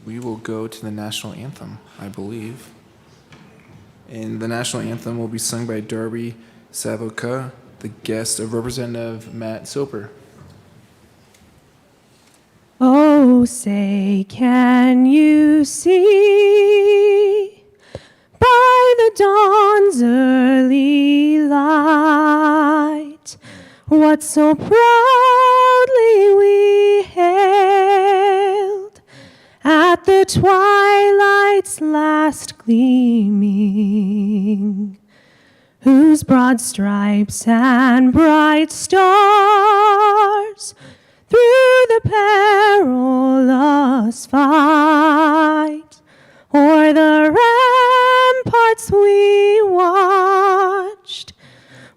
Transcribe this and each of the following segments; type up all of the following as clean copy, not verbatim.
we will go to the national anthem, I believe. And the national anthem will be sung by Darby Savoca, the guest of Representative Matt Soper. Oh, say, can you see by the dawn's early light what so proudly we hailed at the twilight's last gleaming, whose broad stripes and bright stars through the perilous fight o'er the ramparts we watched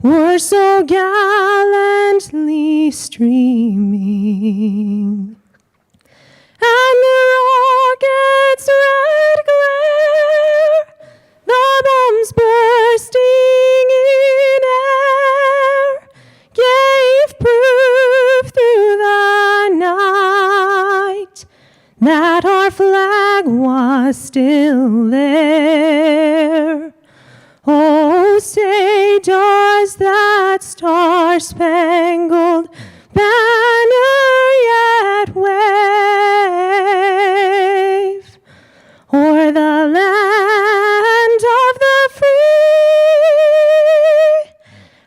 were so gallantly streaming, and the rocket's red glare, the bombs bursting in air, gave proof through the night that our flag was still there. Oh, say, does that star-spangled banner yet wave o'er the land of the free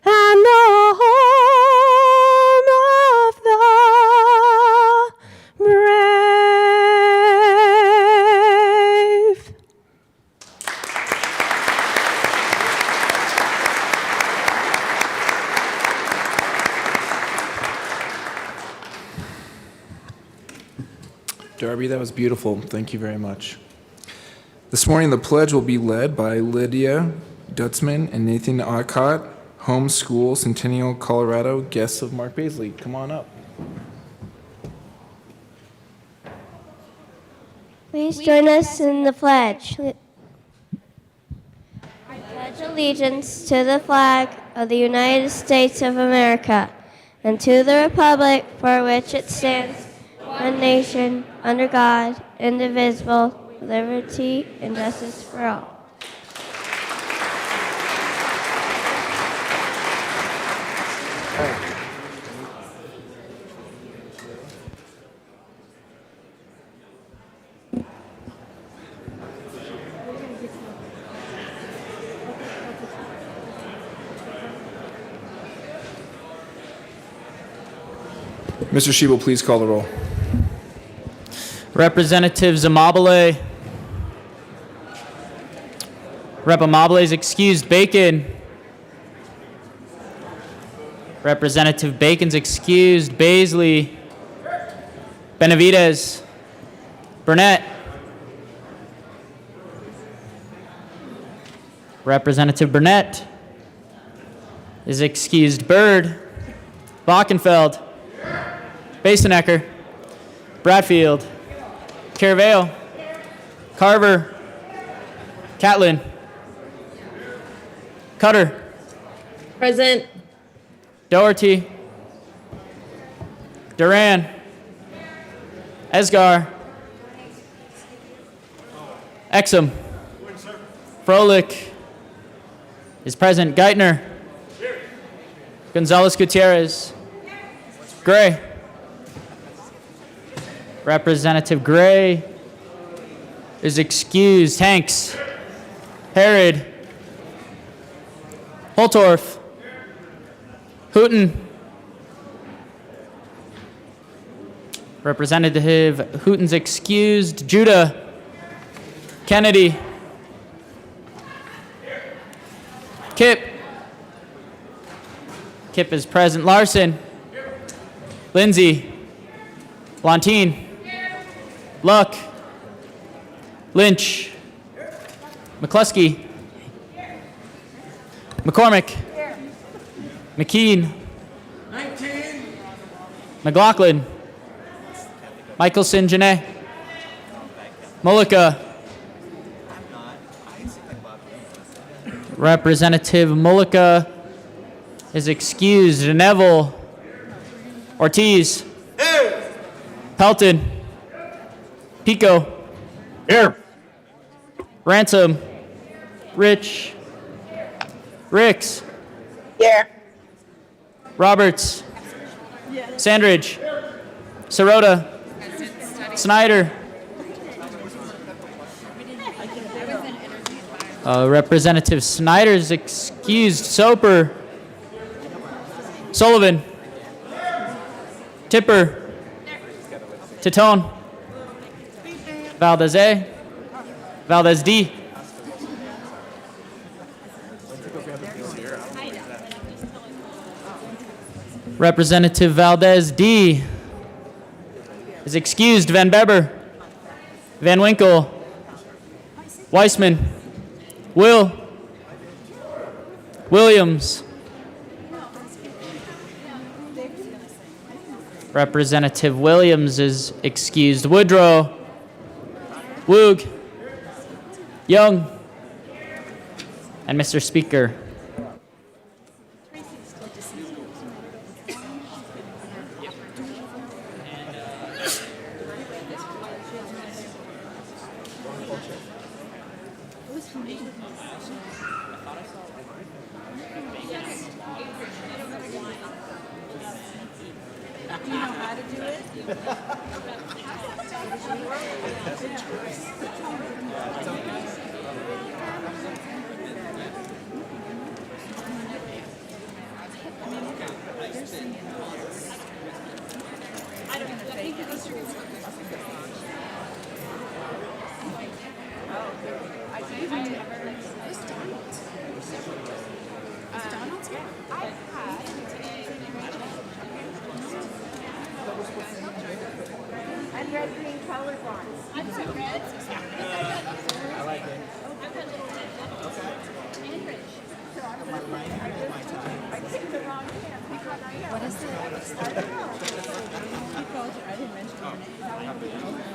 and the home of the brave? Darby, that was beautiful. Thank you very much. This morning, the pledge will be led by Lydia Dutzman and Nathan Alcott, Home School, Centennial, Colorado, guests of Mark Baisley. Come on up. Please join us in the pledge. I pledge allegiance to the flag of the United States of America and to the republic for which it stands, one nation, under God, indivisible, with liberty and justice for all. Mr. Shebel, please call the roll. Representative Zamabile. Rep. Amabile is excused. Bacon. Representative Bacon's excused. Baisley. Benavidez. Burnett. Representative Burnett is excused. Byrd. Bockenfeld. Basenecker. Bradfield. Caravale. Carver. Catlin. Cutter. Present. Doherty. Duran. Esgar. Exum. Froelich is present. Geithner. Gonzalez Gutierrez. Gray. Representative Gray is excused. Hanks. Herod. Holtorf. Hooten. Representative Hooten's excused. Judah. Kennedy. Kipp. Kipp is present. Larson. Lindsay. Lontine. Luck. Lynch. McCluskey. McCormick. McKean. 19. McLaughlin. Michelson Janae. Mullica. Representative Mullica is excused. Neville. Ortiz. Pelton. Pico. Here. Ransom. Rich. Ricks. Here. Roberts. Sandridge. Sirota. Snyder. Representative Snyder's excused. Soper. Sullivan. Tipper. Titone. Valdez A. Valdez D. Representative Valdez D. is excused. Van Beber. Van Winkle. Weissman. Williams. Representative Williams is excused. Woodrow. Woog. Young. And Mr. Speaker.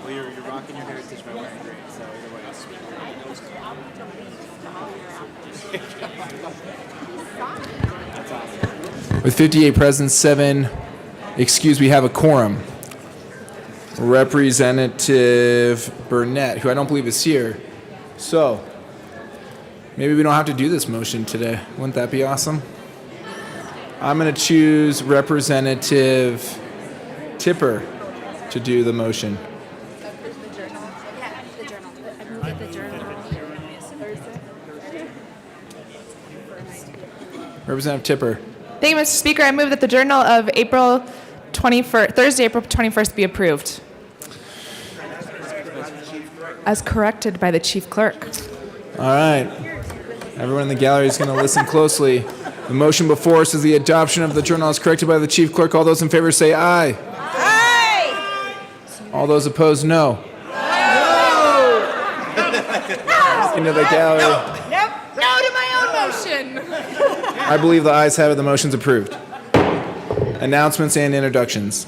Well, you're rocking your heritage by wearing green, so either way, That's awesome. With 58 present, 7 excused, we have a quorum. Representative Burnett, who I don't believe is here. So, maybe we don't have to do this motion today. Wouldn't that be awesome? I'm going to choose Representative Tipper to do the motion. Representative Tipper. Thank you, Mr. Speaker. I move that the Journal of April 21st, Thursday, April 21st be approved. As corrected by the Chief Clerk. All right. Everyone in the gallery is going to listen closely. The motion before us is the adoption of the journal as corrected by the Chief Clerk. All those in favor say aye. Aye. All those opposed, no. Into the gallery. Nope. No to my own motion. I believe the ayes have it. The motion's approved. Announcements and introductions.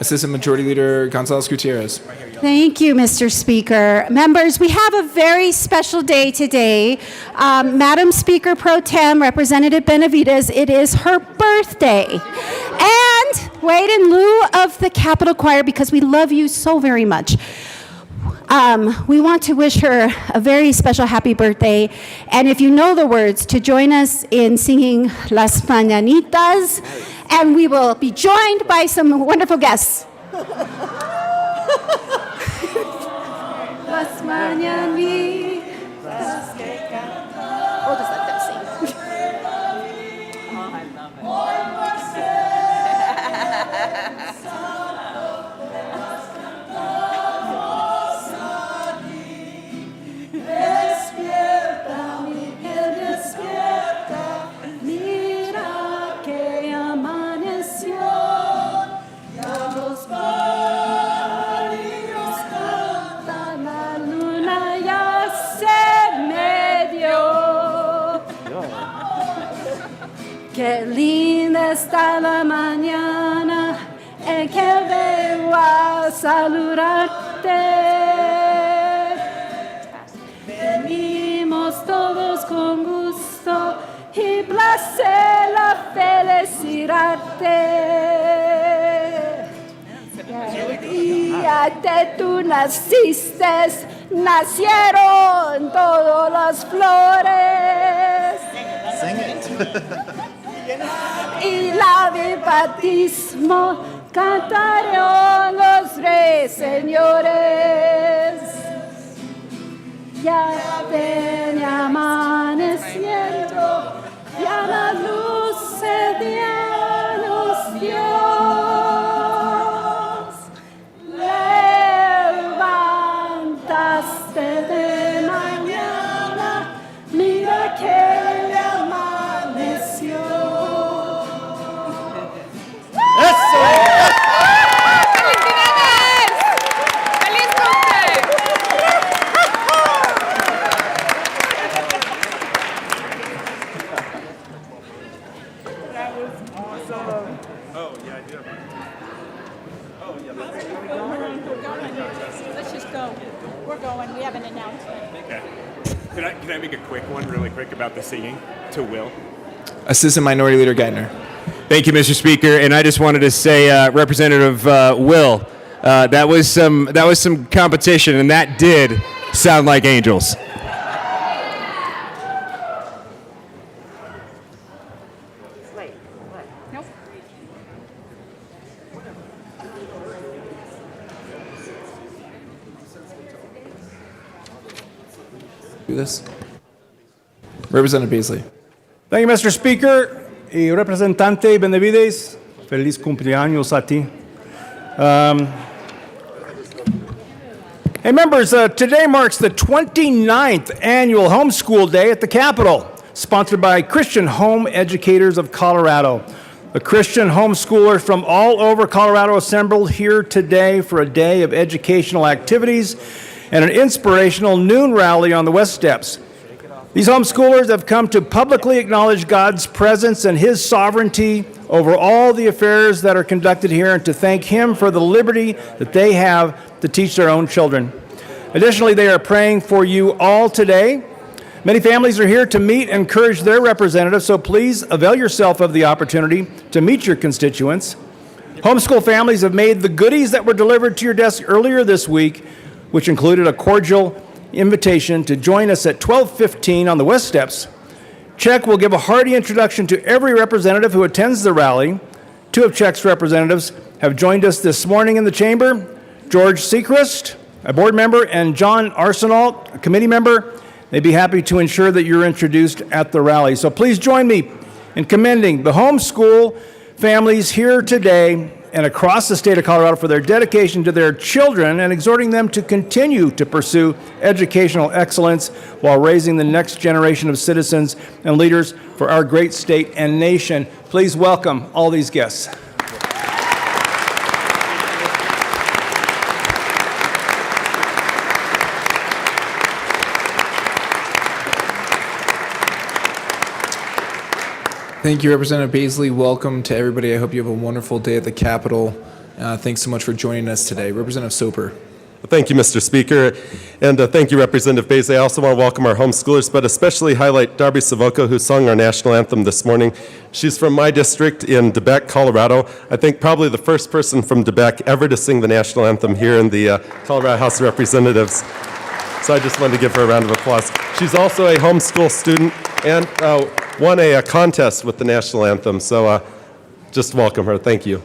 Assistant Majority Leader Gonzalez Gutierrez. Thank you, Mr. Speaker. Members, we have a very special day today. Madam Speaker Pro Tem, Representative Benavides, it is her birthday. And wait, in lieu of the Capitol Choir, because we love you so very much, we want to wish her a very special happy birthday. And if you know the words, to join us in singing Las Mañanitas, and we will be joined by some wonderful guests. Las mañanitas que cantan. We'll just let them sing. Oh, I love it. Despierta, Miguel, despierta. Mira que amaneció. Ya los qué linda está la mañana en que vengo a saludarte. Venimos todos con gusto y placer a felicitarte. Qué alegría día que tú naciste, nacieron todas las flores. Y la de bautismo cantaron los reyes señores. Ya viene amaneciendo, ya la luz se nos dio. Levantaste de mañana, mira que amaneció. ¡Feliz cumple! Let's just go. We're going. We have an announcement. Okay. Can I make a quick one really quick about the singing to Will? Assistant Minority Leader Geithner. Thank you, Mr. Speaker. And I just wanted to say, Representative Will, that was some competition, and that did sound like angels. Do this. Representative Beasley. Thank you, Mr. Speaker. Y Representante Benavides, feliz cumpleaños a ti. Hey, members, today marks the 29th annual Homeschool Day at the Capitol, sponsored by Christian Home Educators of Colorado. The Christian homeschoolers from all over Colorado assembled here today for a day of educational activities and an inspirational noon rally on the West Steps. These homeschoolers have come to publicly acknowledge God's presence and His sovereignty over all the affairs that are conducted here and to thank Him for the liberty that they have to teach their own children. Additionally, they are praying for you all today. Many families are here to meet and encourage their representatives, so please avail yourself of the opportunity to meet your constituents. Homeschool families have made the goodies that were delivered to your desk earlier this week, which included a cordial invitation to join us at 12:15 on the West Steps. Czech will give a hearty introduction to every representative who attends the rally. Two of Czech's representatives have joined us this morning in the chamber, George Seacrest, a board member, and John Arsenault, a committee member. They'd be happy to ensure that you're introduced at the rally. So please join me in commending the homeschool families here today and across the state of Colorado for their dedication to their children and exhorting them to continue to pursue educational excellence while raising the next generation of citizens and leaders for our great state and nation. Please welcome all these guests. Thank you, Representative Beasley. Welcome to everybody. I hope you have a wonderful day at the Capitol. Thanks so much for joining us today. Representative Soper. Thank you, Mr. Speaker, and thank you, Representative Beasley. I also want to welcome our homeschoolers, but especially highlight Darby Savoca, who sung our national anthem this morning. She's from my district in Debec, Colorado. I think probably the first person from Debec ever to sing the national anthem here in the Colorado House of Representatives. So I just wanted to give her a round of applause. She's also a homeschool student and won a contest with the national anthem, so just welcome her. Thank you.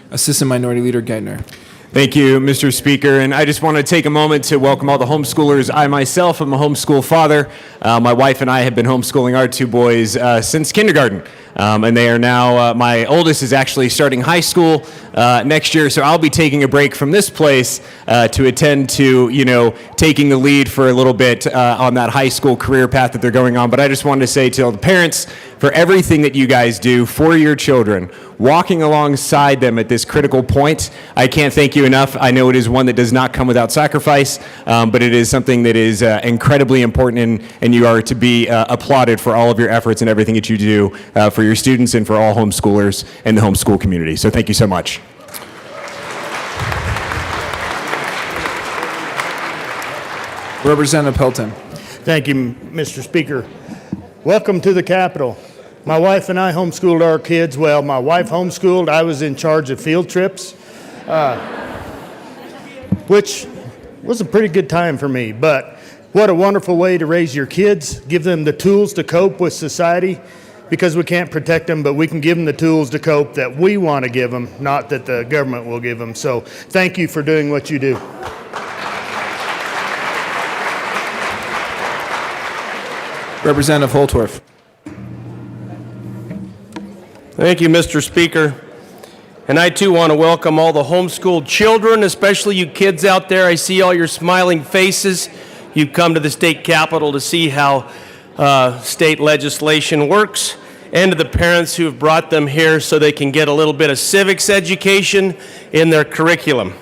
Assistant Minority Leader Geithner. Thank you, Mr. Speaker. And I just want to take a moment to welcome all the homeschoolers. I myself am a homeschool father. My wife and I have been homeschooling our two boys since kindergarten. And they are now, my oldest is actually starting high school next year, so I'll be taking a break from this place to attend to, taking the lead for a little bit on that high school career path that they're going on. But I just wanted to say to all the parents, for everything that you guys do for your children, walking alongside them at this critical point, I can't thank you enough. I know it is one that does not come without sacrifice, but it is something that is incredibly important, and you are to be applauded for all of your efforts and everything that you do for your students and for all homeschoolers and the homeschool community. So thank you so much. Representative Pelton. Thank you, Mr. Speaker. Welcome to the Capitol. My wife and I homeschooled our kids. Well, my wife homeschooled. I was in charge of field trips. which was a pretty good time for me. But what a wonderful way to raise your kids, give them the tools to cope with society, because we can't protect them, but we can give them the tools to cope that we want to give them, not that the government will give them. So thank you for doing what you do. Representative Holtorf. Thank you, Mr. Speaker. And I too want to welcome all the homeschooled children, especially you kids out there. I see all your smiling faces. You've come to the state capitol to see how state legislation works, and to the parents who have brought them here so they can get a little bit of civics education in their curriculum.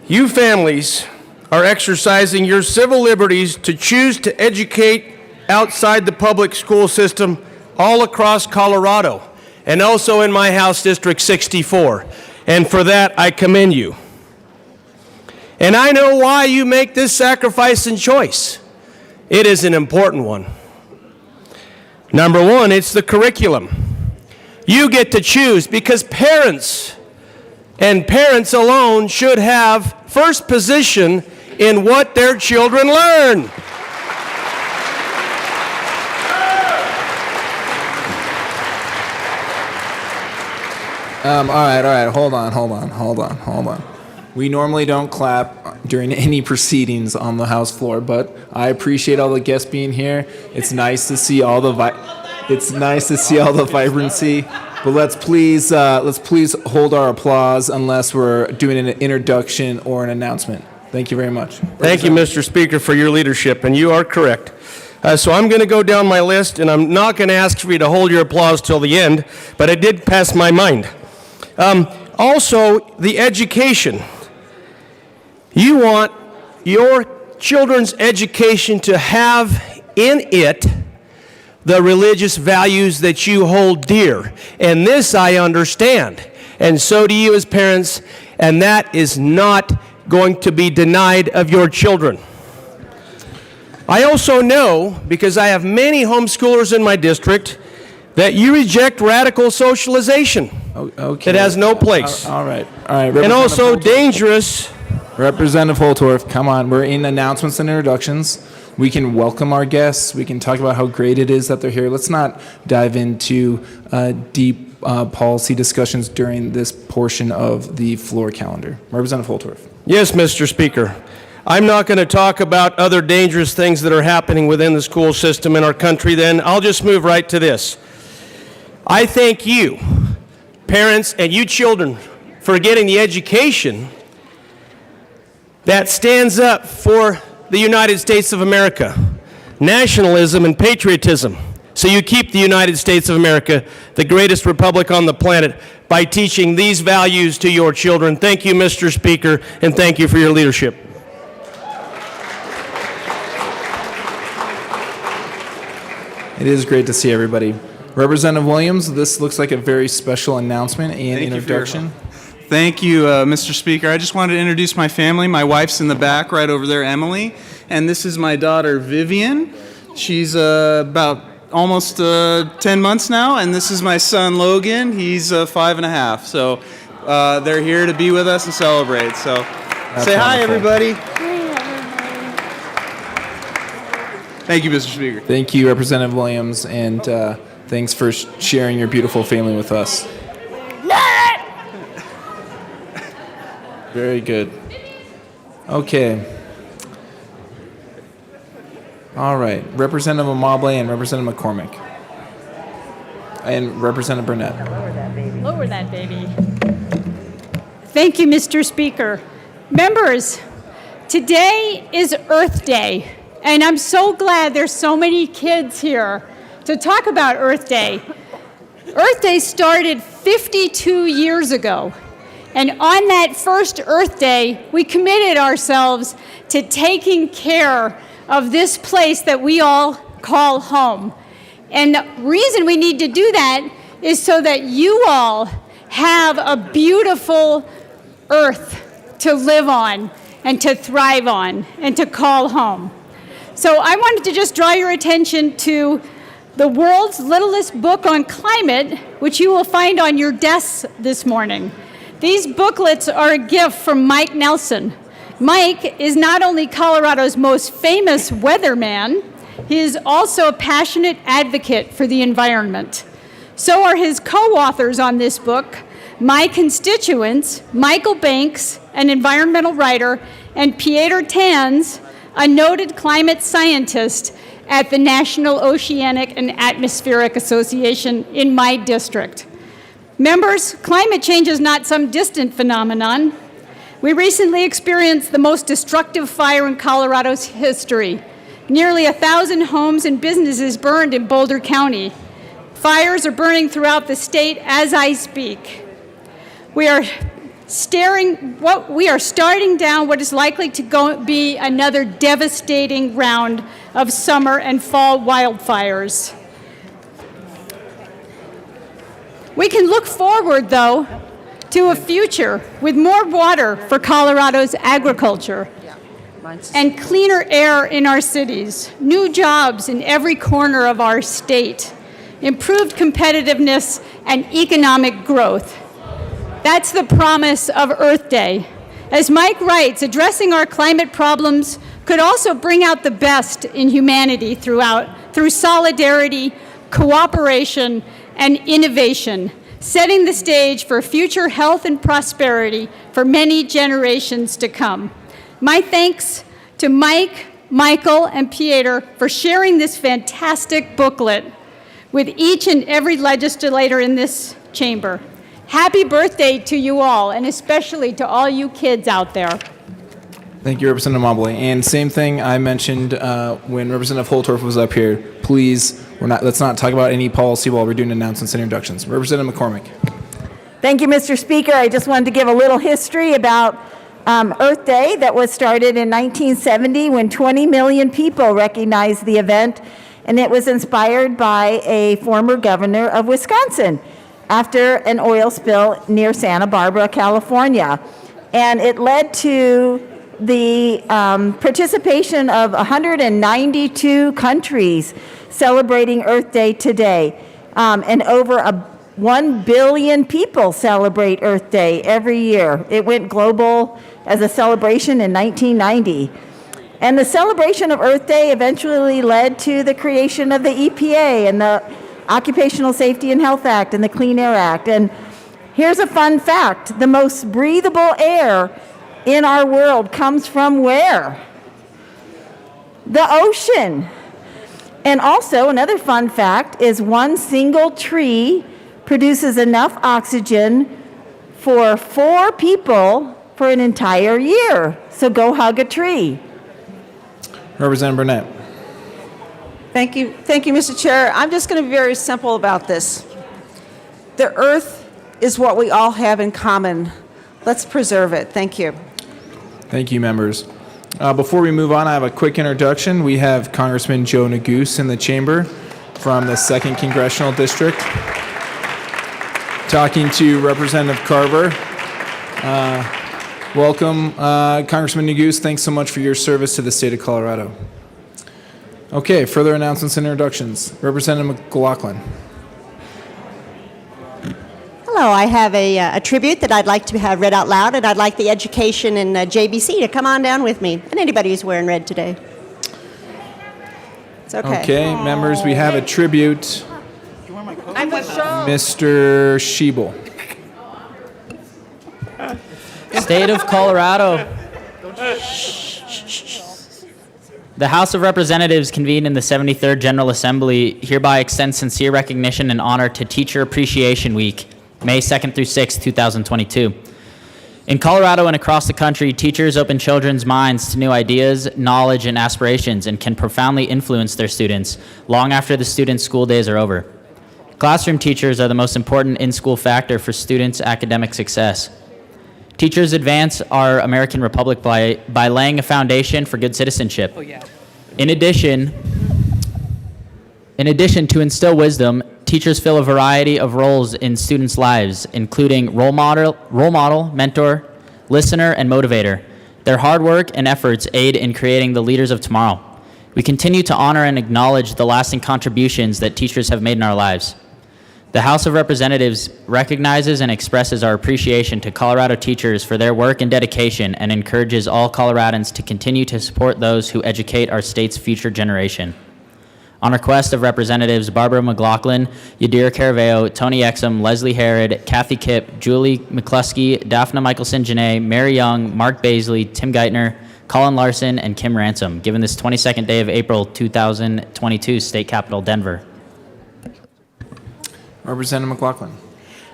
You families are exercising your civil liberties to choose to educate outside the public school system all across Colorado, and also in my House District 64. And for that, I commend you. And I know why you make this sacrifice and choice. It is an important one. Number one, it's the curriculum. You get to choose, because parents and parents alone should have first position in what their children learn. All right, hold on. We normally don't clap during any proceedings on the House floor, but I appreciate all the guests being here. It's nice to see all the vibrancy. But let's please hold our applause unless we're doing an introduction or an announcement. Thank you very much. Thank you, Mr. Speaker, for your leadership, and you are correct. So I'm going to go down my list, and I'm not going to ask for you to hold your applause till the end, but it did pass my mind. Also, the education. You want your children's education to have in it the religious values that you hold dear. And this I understand. And so do you as parents, and that is not going to be denied of your children. I also know, because I have many homeschoolers in my district, that you reject radical socialization. Okay. It has no place. All right. And also dangerous. Representative Holtorf, come on. We're in announcements and introductions. We can welcome our guests. We can talk about how great it is that they're here. Let's not dive into deep policy discussions during this portion of the floor calendar. Representative Holtorf. Yes, Mr. Speaker. I'm not going to talk about other dangerous things that are happening within the school system in our country then. I'll just move right to this. I thank you, parents, and you children, for getting the education that stands up for the United States of America, nationalism and patriotism. So you keep the United States of America, the greatest republic on the planet, by teaching these values to your children. Thank you, Mr. Speaker, and thank you for your leadership. It is great to see everybody. Representative Williams, this looks like a very special announcement and introduction. Thank you, Mr. Speaker. I just wanted to introduce my family. My wife's in the back right over there, Emily. And this is my daughter, Vivian. She's about almost 10 months now. And this is my son, Logan. He's 5.5. So they're here to be with us and celebrate. So say hi, everybody. Thank you, Mr. Speaker. Thank you, Representative Williams, and thanks for sharing your beautiful family with us. Very good. Okay. All right. Representative Amable and Representative McCormick. And Representative Burnett. Lower that, baby. Thank you, Mr. Speaker. Members, today is Earth Day, and I'm so glad there's so many kids here to talk about Earth Day. Earth Day started 52 years ago. And on that first Earth Day, we committed ourselves to taking care of this place that we all call home. And the reason we need to do that is so that you all have a beautiful earth to live on and to thrive on and to call home. So I wanted to just draw your attention to the world's littlest book on climate, which you will find on your desks this morning. These booklets are a gift from Mike Nelson. Mike is not only Colorado's most famous weatherman, he is also a passionate advocate for the environment. So are his co-authors on this book, my constituents, Michael Banks, an environmental writer, and Pieter Tans, a noted climate scientist at the National Oceanic and Atmospheric Association in my district. Members, climate change is not some distant phenomenon. We recently experienced the most destructive fire in Colorado's history. Nearly 1,000 homes and businesses burned in Boulder County. Fires are burning throughout the state as I speak. We are starting down what is likely to be another devastating round of summer and fall wildfires. We can look forward, though, to a future with more water for Colorado's agriculture and cleaner air in our cities, new jobs in every corner of our state, improved competitiveness, and economic growth. That's the promise of Earth Day. As Mike writes, addressing our climate problems could also bring out the best in humanity through solidarity, cooperation, and innovation, setting the stage for future health and prosperity for many generations to come. My thanks to Mike, Michael, and Pieter for sharing this fantastic booklet with each and every legislator in this chamber. Happy birthday to you all, and especially to all you kids out there. Thank you, Representative Mobley. And same thing I mentioned when Representative Holtorf was up here. Please, let's not talk about any policy while we're doing announcements and introductions. Representative McCormick. Thank you, Mr. Speaker. I just wanted to give a little history about Earth Day that was started in 1970 when 20 million people recognized the event, and it was inspired by a former governor of Wisconsin after an oil spill near Santa Barbara, California. And it led to the participation of 192 countries celebrating Earth Day today. And over 1 billion people celebrate Earth Day every year. It went global as a celebration in 1990. And the celebration of Earth Day eventually led to the creation of the EPA and the Occupational Safety and Health Act and the Clean Air Act. And here's a fun fact. The most breathable air in our world comes from where? The ocean. And also, another fun fact is one single tree produces enough oxygen for 4 people for an entire year. So go hug a tree. Representative Burnett. Thank you, Mr. Chair. I'm just going to be very simple about this. The earth is what we all have in common. Let's preserve it. Thank you. Thank you, members. Before we move on, I have a quick introduction. We have Congressman Joe Neguse in the chamber from the 2nd Congressional District, talking to Representative Carver. Welcome, Congressman Neguse. Thanks so much for your service to the state of Colorado. Okay, further announcements and introductions. Representative McLaughlin. Hello, I have a tribute that I'd like to have read out loud, and I'd like the education and JBC to come on down with me, and anybody who's wearing red today. It's okay. Okay, members, we have a tribute. Mr. Schiebel. State of Colorado. The House of Representatives convened in the 73rd General Assembly hereby extends sincere recognition and honor to Teacher Appreciation Week, May 2nd through 6th, 2022. In Colorado and across the country, teachers open children's minds to new ideas, knowledge, and aspirations and can profoundly influence their students long after the students' school days are over. Classroom teachers are the most important in-school factor for students' academic success. Teachers advance our American Republic by laying a foundation for good citizenship. In addition to instill wisdom, teachers fill a variety of roles in students' lives, including role model, mentor, listener, and motivator. Their hard work and efforts aid in creating the leaders of tomorrow. We continue to honor and acknowledge the lasting contributions that teachers have made in our lives. The House of Representatives recognizes and expresses our appreciation to Colorado teachers for their work and dedication and encourages all Coloradans to continue to support those who educate our state's future generation. On request of Representatives Barbara McLaughlin, Yadira Caraveo, Tony Exum, Leslie Herod, Kathy Kipp, Julie McCluskey, Daphna Michelson-Janae, Mary Young, Mark Baisley, Tim Geithner, Colin Larson, and Kim Ransom, given this 22nd day of April 2022, State Capitol, Denver. Representative McLaughlin.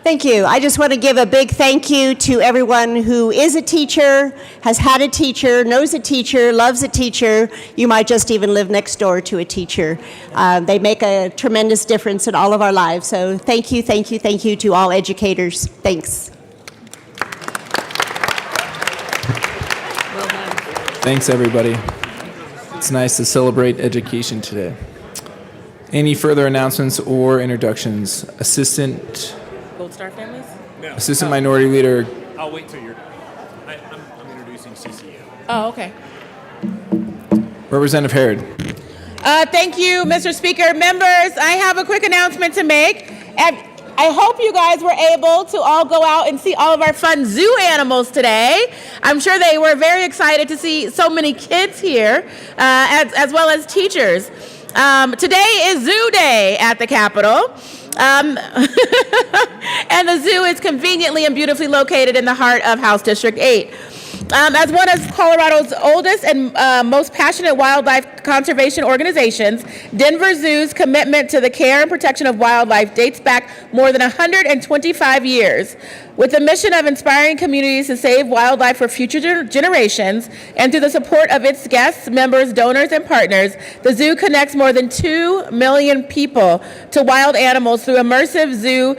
Thank you. I just want to give a big thank you to everyone who is a teacher, has had a teacher, knows a teacher, loves a teacher. You might just even live next door to a teacher. They make a tremendous difference in all of our lives. So thank you, thank you, thank you to all educators. Thanks. Thanks, everybody. It's nice to celebrate education today. Any further announcements or introductions? Gold Star families? No. Assistant Minority Leader. I'll wait till you're done. I'm introducing CCU. Oh, okay. Representative Herod. Thank you, Mr. Speaker. Members, I have a quick announcement to make. I hope you guys were able to all go out and see all of our fun zoo animals today. I'm sure they were very excited to see so many kids here, as well as teachers. Today is Zoo Day at the Capitol. And the zoo is conveniently and beautifully located in the heart of House District 8. As one of Colorado's oldest and most passionate wildlife conservation organizations, Denver Zoo's commitment to the care and protection of wildlife dates back more than 125 years. With the mission of inspiring communities to save wildlife for future generations, and through the support of its guests, members, donors, and partners, the zoo connects more than 2 million people to wild animals through immersive zoo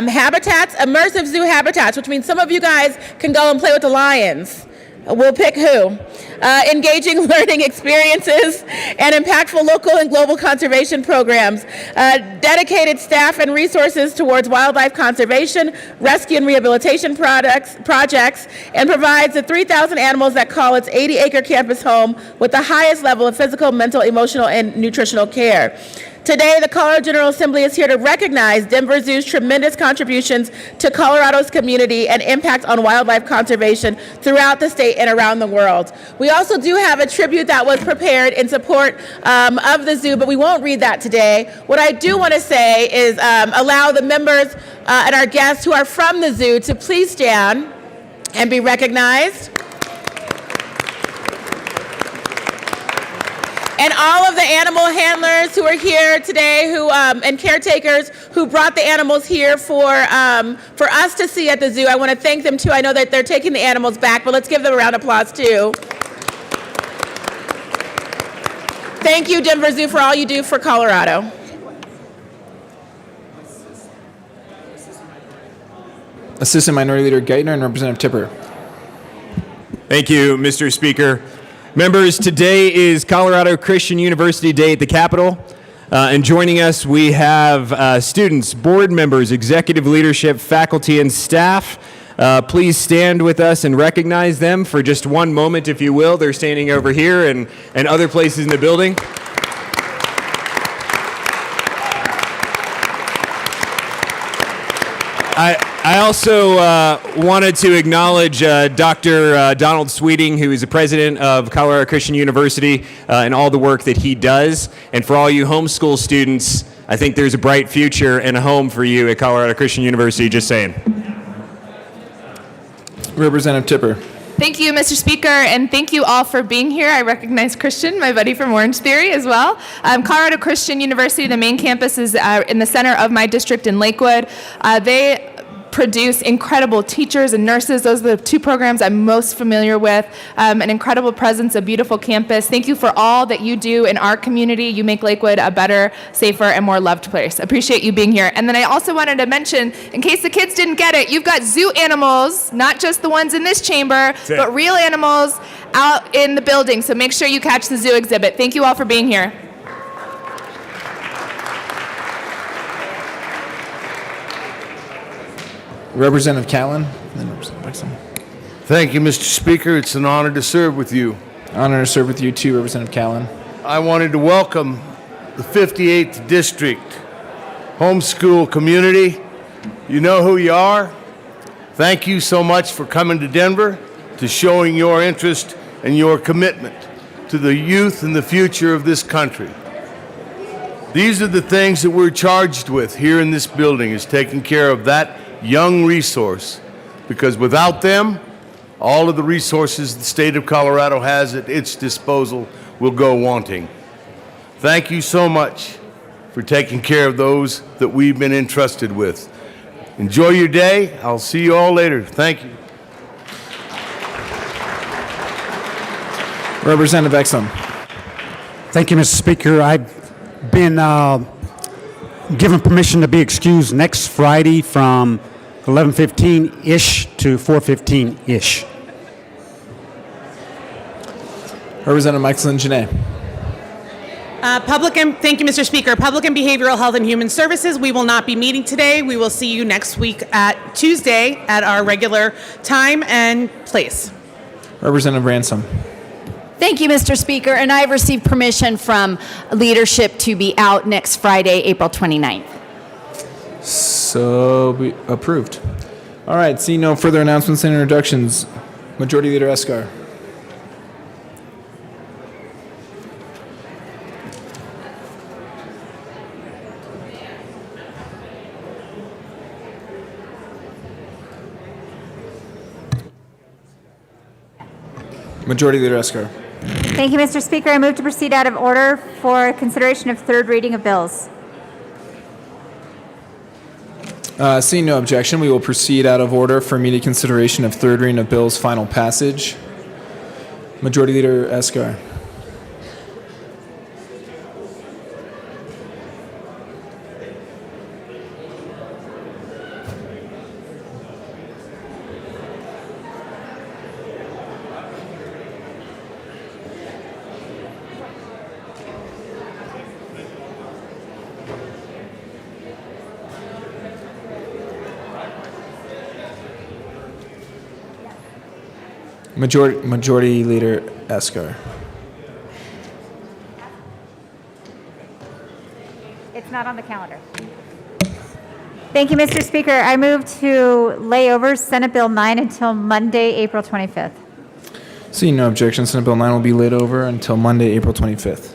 habitats, which means some of you guys can go and play with the lions. We'll pick who. Engaging learning experiences and impactful local and global conservation programs. Dedicated staff and resources towards wildlife conservation, rescue and rehabilitation projects, and provides the 3,000 animals that call its 80-acre campus home with the highest level of physical, mental, emotional, and nutritional care. Today, the Colorado General Assembly is here to recognize Denver Zoo's tremendous contributions to Colorado's community and impact on wildlife conservation throughout the state and around the world. We also do have a tribute that was prepared in support of the zoo, but we won't read that today. What I do want to say is allow the members and our guests who are from the zoo to please stand and be recognized. And all of the animal handlers who are here today, and caretakers who brought the animals here for us to see at the zoo, I want to thank them too. I know that they're taking the animals back, but let's give them a round of applause too. Thank you, Denver Zoo, for all you do for Colorado. Assistant Minority Leader Geithner and Representative Tipper. Thank you, Mr. Speaker. Members, today is Colorado Christian University Day at the Capitol. And joining us, we have students, board members, executive leadership, faculty, and staff. Please stand with us and recognize them for just one moment, if you will. They're standing over here and other places in the building. I also wanted to acknowledge Dr. Donald Sweeting, who is the president of Colorado Christian University, and all the work that he does. And for all you homeschool students, I think there's a bright future and a home for you at Colorado Christian University, just saying. Representative Tipper. Thank you, Mr. Speaker, and thank you all for being here. I recognize Christian, my buddy from Orange Theory, as well. Colorado Christian University, the main campus, is in the center of my district in Lakewood. They produce incredible teachers and nurses. Those are the two programs I'm most familiar with. An incredible presence, a beautiful campus. Thank you for all that you do in our community. You make Lakewood a better, safer, and more loved place. Appreciate you being here. And then I also wanted to mention, in case the kids didn't get it, you've got zoo animals, not just the ones in this chamber, but real animals out in the building. So make sure you catch the zoo exhibit. Thank you all for being here. Representative Callan, and then Representative Bexon. Thank you, Mr. Speaker. It's an honor to serve with you. Honor to serve with you too, Representative Callan. I wanted to welcome the 58th District homeschool community. You know who you are. Thank you so much for coming to Denver, to showing your interest and your commitment to the youth and the future of this country. These are the things that we're charged with here in this building, is taking care of that young resource, because without them, all of the resources the state of Colorado has at its disposal will go wanting. Thank you so much for taking care of those that we've been entrusted with. Enjoy your day. I'll see you all later. Thank you. Representative Exum. Thank you, Mr. Speaker. I've been given permission to be excused next Friday from 11:15-ish to 4:15-ish. Representative Michaelson Janae. Thank you, Mr. Speaker. Public and Behavioral Health and Human Services, we will not be meeting today. We will see you next week at Tuesday at our regular time and place. Representative Ransom. Thank you, Mr. Speaker, and I have received permission from leadership to be out next Friday, April 29th. So approved. All right, seeing no further announcements and introductions, Majority Leader Escar. Majority Leader Escar. Thank you, Mr. Speaker. I move to proceed out of order for consideration of third reading of bills. Seeing no objection, we will proceed out of order for immediate consideration of third reading of bills, final passage. Majority Leader Escar. Majority Leader Escar. It's not on the calendar. Thank you, Mr. Speaker. I move to lay over Senate Bill 9 until Monday, April 25th. Seeing no objection, Senate Bill 9 will be laid over until Monday, April 25th.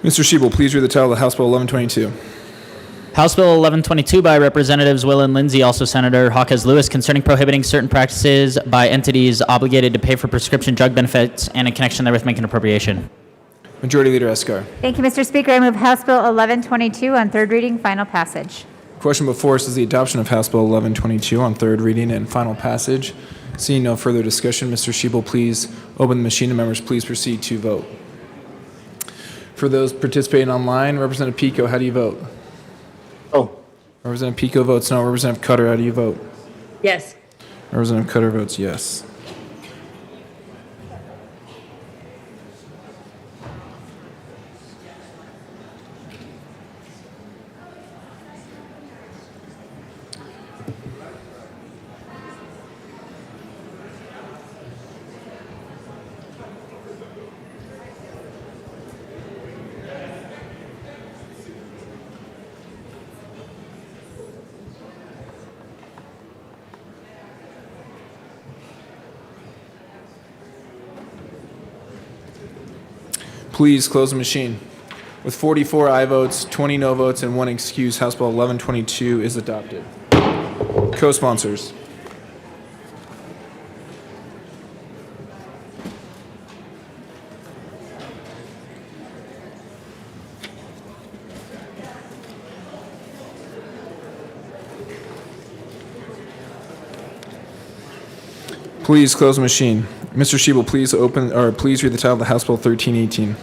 Mr. Schiebel, please read the title of House Bill 1122. House Bill 1122 by Representatives Will and Lindsay, also Senator Hawkes Lewis, concerning prohibiting certain practices by entities obligated to pay for prescription drug benefits and in connection therewith make an appropriation. Majority Leader Escar. Thank you, Mr. Speaker. I move House Bill 1122 on third reading, final passage. Question before us is the adoption of House Bill 1122 on third reading and final passage. Seeing no further discussion, Mr. Schiebel, please open the machine and members please proceed to vote. For those participating online, Representative Pico, how do you vote? Oh. Representative Pico votes no. Representative Cutter, how do you vote? Yes. Representative Cutter votes yes. Please close the machine. With 44 aye votes, 20 no votes, and 1 excuse, House Bill 1122 is adopted. Co-sponsors. Please close the machine. Mr. Schiebel, please please read the title of the House Bill 1318.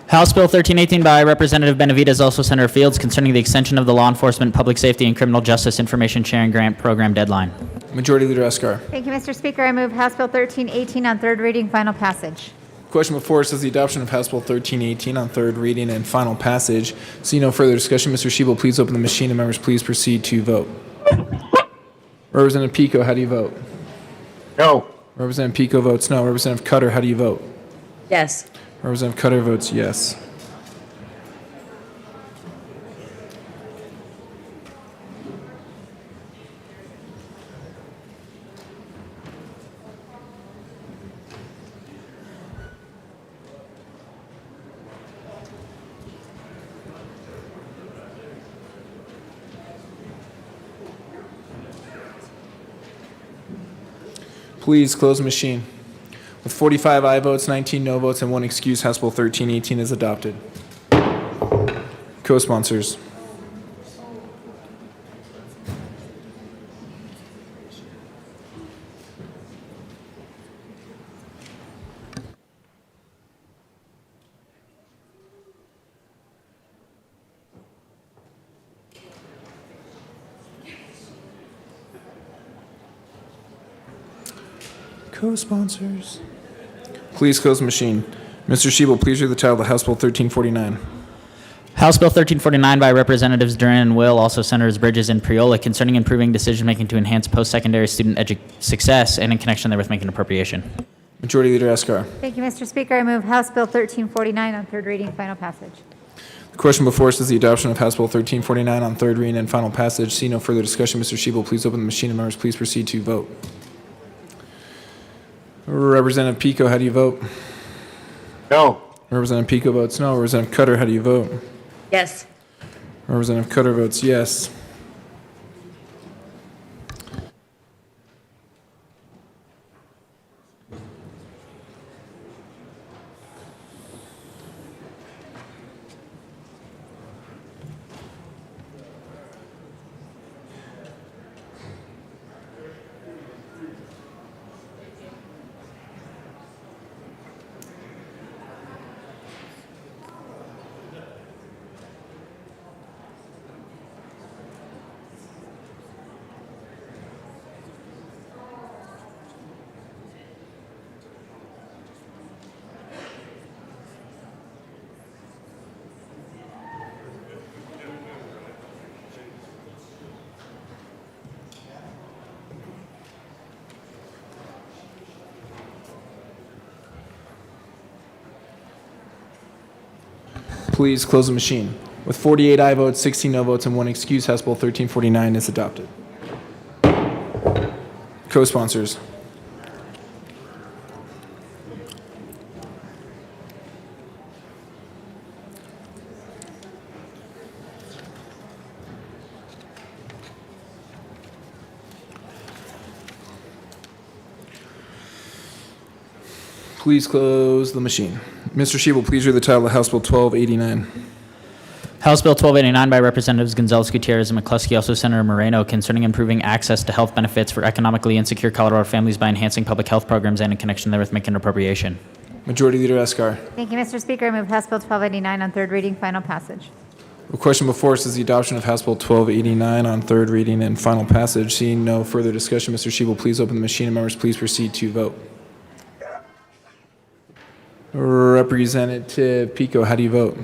House Bill 1318 by Representative Benavidez, also Senator Fields, concerning the extension of the Law Enforcement, Public Safety, and Criminal Justice Information Sharing Grant Program deadline. Majority Leader Escar. Thank you, Mr. Speaker. I move House Bill 1318 on third reading, final passage. Question before us is the adoption of House Bill 1318 on third reading and final passage. See no further discussion. Mr. Schiebel, please open the machine and members please proceed to vote. Representative Pico, how do you vote? No. Representative Pico votes no. Representative Cutter, how do you vote? Yes. Representative Cutter votes yes. Please close the machine. With 45 aye votes, 19 no votes, and 1 excuse, House Bill 1318 is adopted. Co-sponsors. Co-sponsors. Please close the machine. Mr. Shebel, please read the title of House Bill 1349. House Bill 1349 by Representatives Duran and Will, also Senators Bridges and Priola, concerning improving decision-making to enhance post-secondary student success and in connection therewith making appropriation. Majority Leader Escar. Thank you, Mr. Speaker. I move House Bill 1349 on third reading, final passage. The question before us is the adoption of House Bill 1349 on third reading and final passage. See no further discussion. Mr. Shebel, please open the machine and members please proceed to vote. Representative Pico, how do you vote? No. Representative Pico votes no. Representative Cutter, how do you vote? Yes. Representative Cutter votes yes. Please close the machine. With 48 aye votes, 16 no votes, and 1 excuse, House Bill 1349 is adopted. Co-sponsors. Please close the machine. Mr. Shebel, please read the title of House Bill 1289. House Bill 1289 by Representatives Gonzalez Gutierrez and McCluskey, also Senator Moreno, concerning improving access to health benefits for economically insecure Colorado families by enhancing public health programs and in connection therewith making an appropriation. Majority Leader Escar. Thank you, Mr. Speaker. I move House Bill 1289 on third reading, final passage. The question before us is the adoption of House Bill 1289 on third reading and final passage. Seeing no further discussion, Mr. Shebel, please open the machine and members please proceed to vote. Representative Pico, how do you vote?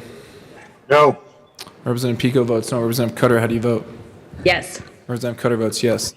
No. Representative Pico votes no. Representative Cutter, how do you vote? Yes. Representative Cutter votes yes.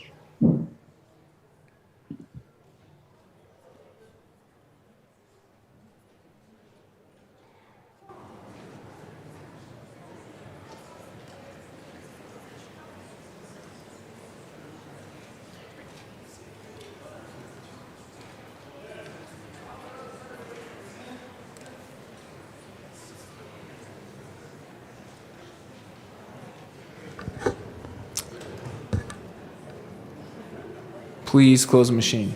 Please close the machine.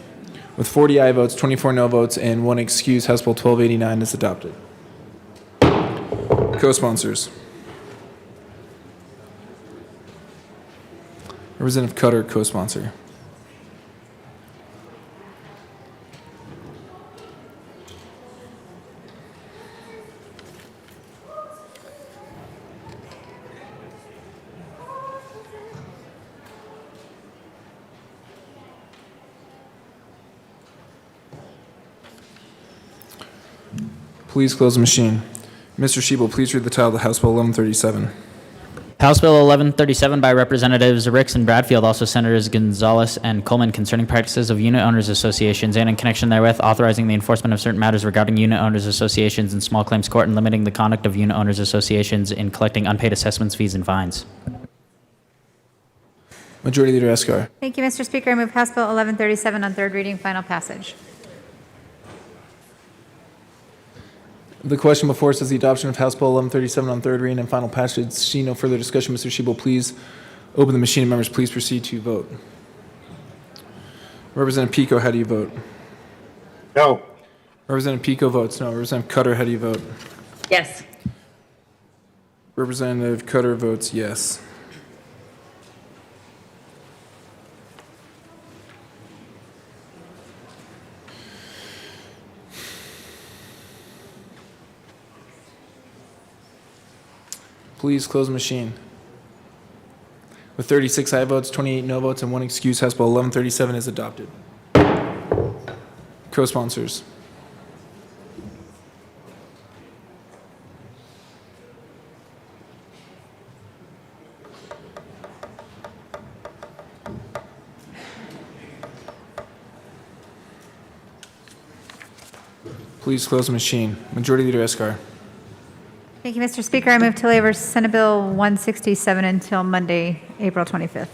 With 40 aye votes, 24 no votes, and 1 excuse, House Bill 1289 is adopted. Co-sponsors. Representative Cutter, co-sponsor. Please close the machine. Mr. Shebel, please read the title of the House Bill 1137. House Bill 1137 by Representatives Ricks and Bradfield, also Senators Gonzalez and Coleman, concerning practices of unit owners associations and in connection therewith authorizing the enforcement of certain matters regarding unit owners associations in small claims court and limiting the conduct of unit owners associations in collecting unpaid assessments, fees, and fines. Majority Leader Escar. Thank you, Mr. Speaker. I move House Bill 1137 on third reading, final passage. The question before us is the adoption of House Bill 1137 on third reading and final passage. See no further discussion. Mr. Shebel, please open the machine and members please proceed to vote. Representative Pico, how do you vote? No. Representative Pico votes no. Representative Cutter, how do you vote? Yes. Representative Cutter votes yes. Please close the machine. With 36 aye votes, 28 no votes, and 1 excuse, House Bill 1137 is adopted. Co-sponsors. Please close the machine. Majority Leader Escar. Thank you, Mr. Speaker. I move to lay over Senate Bill 167 until Monday, April 25th.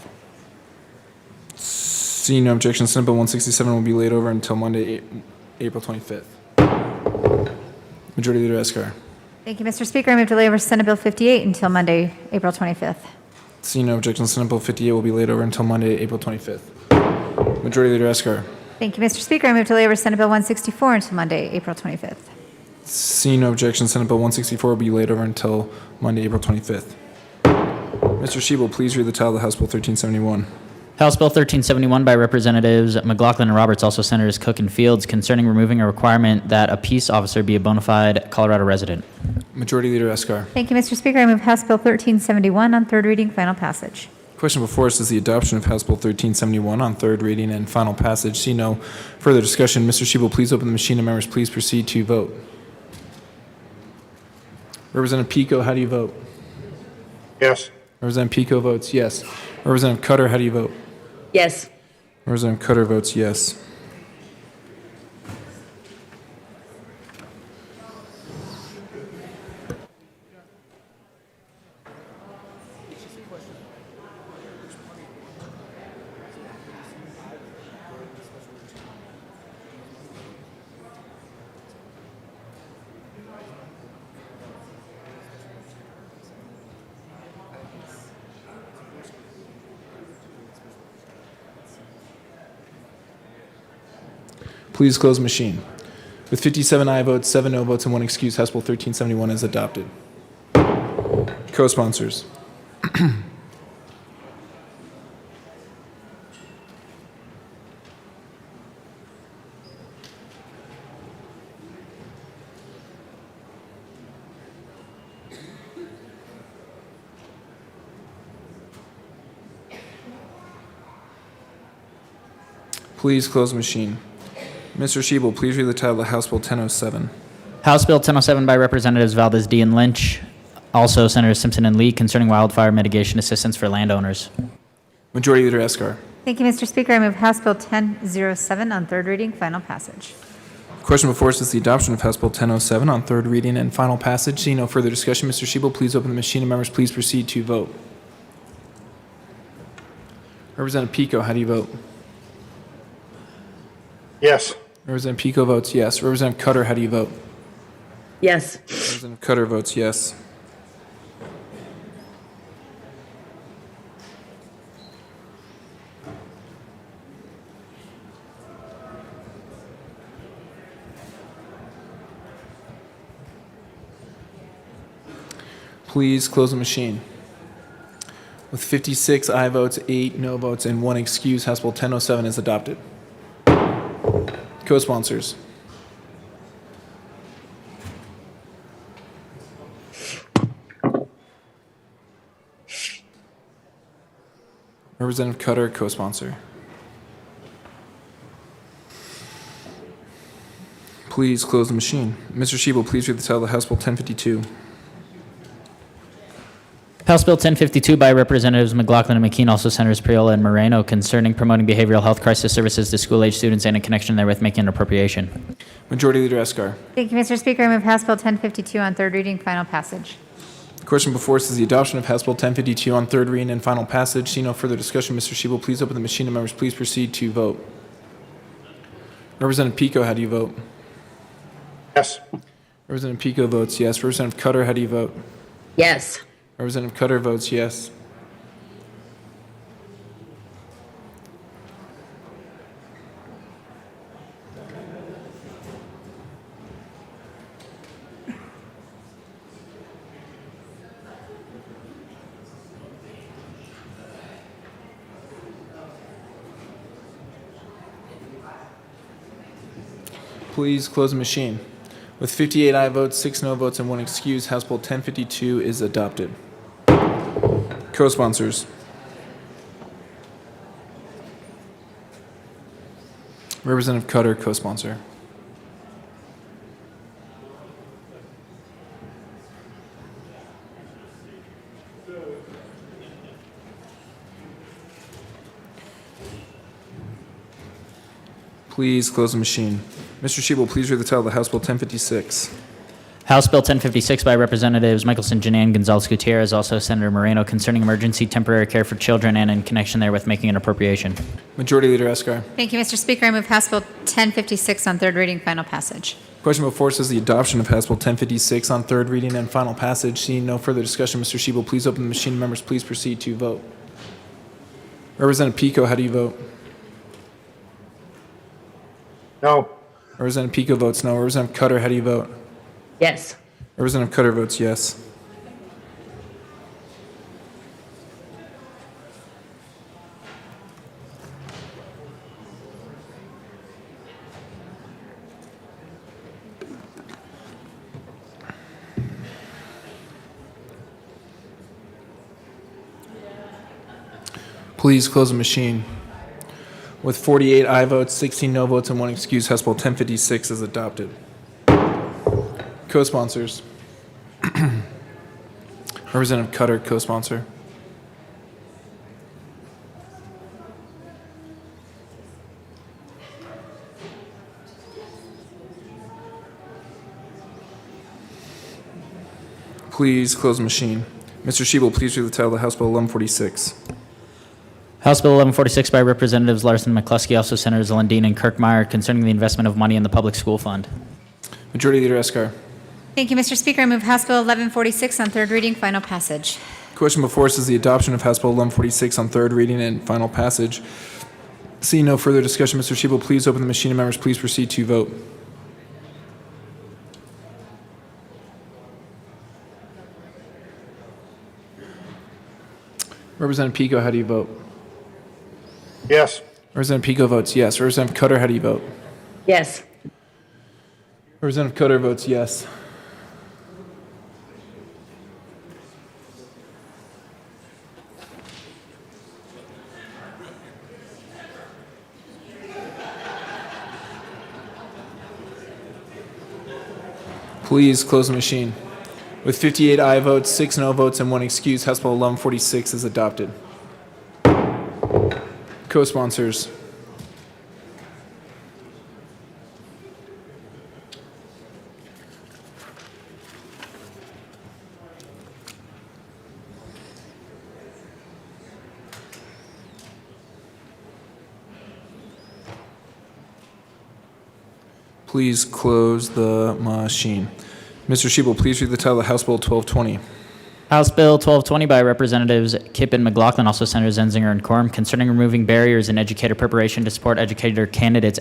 Seeing no objection, Senate Bill 167 will be laid over until Monday, April 25th. Majority Leader Escar. Thank you, Mr. Speaker. I move to lay over Senate Bill 58 until Monday, April 25th. Seeing no objection, Senate Bill 58 will be laid over until Monday, April 25th. Majority Leader Escar. Thank you, Mr. Speaker. I move to lay over Senate Bill 164 until Monday, April 25th. Seeing no objection, Senate Bill 164 will be laid over until Monday, April 25th. Mr. Shebel, please read the title of House Bill 1371. House Bill 1371 by Representatives McLaughlin and Roberts, also Senators Cook and Fields, concerning removing a requirement that a peace officer be a bona fide Colorado resident. Majority Leader Escar. Thank you, Mr. Speaker. I move House Bill 1371 on third reading, final passage. Question before us is the adoption of House Bill 1371 on third reading and final passage. See no further discussion. Mr. Shebel, please open the machine and members please proceed to vote. Representative Pico, how do you vote? Yes. Representative Pico votes yes. Representative Cutter, how do you vote? Yes. Representative Cutter votes yes. Please close the machine. With 57 aye votes, 7 no votes, and 1 excuse, House Bill 1371 is adopted. Co-sponsors. Please close the machine. Mr. Shebel, please read the title of House Bill 1007. House Bill 1007 by Representatives Valdez D and Lynch, also Senators Simpson and Lee, concerning wildfire mitigation assistance for landowners. Majority Leader Escar. Thank you, Mr. Speaker. I move House Bill 1007 on third reading, final passage. Question before us is the adoption of House Bill 1007 on third reading and final passage. Seeing no further discussion, Mr. Shebel, please open the machine and members please proceed to vote. Representative Pico, how do you vote? Yes. Representative Pico votes yes. Representative Cutter, how do you vote? Yes. Representative Cutter votes yes. Please close the machine. With 56 aye votes, 8 no votes, and 1 excuse, House Bill 1007 is adopted. Co-sponsors. Representative Cutter, co-sponsor. Please close the machine. Mr. Shebel, please read the title of House Bill 1052. House Bill 1052 by Representatives McLaughlin and McKean, also Senators Priola and Moreno, concerning promoting behavioral health crisis services to school-age students and in connection therewith making an appropriation. Majority Leader Escar. Thank you, Mr. Speaker. I move House Bill 1052 on third reading, final passage. The question before us is the adoption of House Bill 1052 on third reading and final passage. See no further discussion. Mr. Shebel, please open the machine and members please proceed to vote. Representative Pico, how do you vote? Yes. Representative Pico votes yes. Representative Cutter, how do you vote? Yes. Representative Cutter votes yes. Please close the machine. With 58 aye votes, 6 no votes, and 1 excuse, House Bill 1052 is adopted. Co-sponsors. Representative Cutter, co-sponsor. Please close the machine. Mr. Shebel, please read the title of the House Bill 1056. House Bill 1056 by Representatives Michelson, Janan, Gonzalez Gutierrez, also Senator Moreno, concerning emergency temporary care for children and in connection therewith making an appropriation. Majority Leader Escar. Thank you, Mr. Speaker. I move House Bill 1056 on third reading, final passage. Question before us is the adoption of House Bill 1056 on third reading and final passage. Seeing no further discussion, Mr. Shebel, please open the machine. Members, please proceed to vote. Representative Pico, how do you vote? No. Representative Pico votes no. Representative Cutter, how do you vote? Yes. Representative Cutter votes yes. Please close the machine. With 48 aye votes, 16 no votes, and 1 excuse, House Bill 1056 is adopted. Co-sponsors. Representative Cutter, co-sponsor. Please close the machine. Mr. Shebel, please read the title of the House Bill 1146. House Bill 1146 by Representatives Larson and McCluskey, also Senators Lundin and Kirkmeyer, concerning the investment of money in the public school fund. Majority Leader Escar. Thank you, Mr. Speaker. I move House Bill 1146 on third reading, final passage. Question before us is the adoption of House Bill 1146 on third reading and final passage. Seeing no further discussion, Mr. Shebel, please open the machine and members, please proceed to vote. Representative Pico, how do you vote? Yes. Representative Pico votes yes. Representative Cutter, how do you vote? Yes. Representative Cutter votes yes. Please close the machine. With 58 aye votes, 6 no votes, and 1 excuse, House Bill 1146 is adopted. Co-sponsors. Please close the machine. Mr. Shebel, please read the title of House Bill 1220. House Bill 1220 by Representatives Kipp and McLaughlin, also Senators Enzinger and Quorum, concerning removing barriers in educator preparation to support educator candidates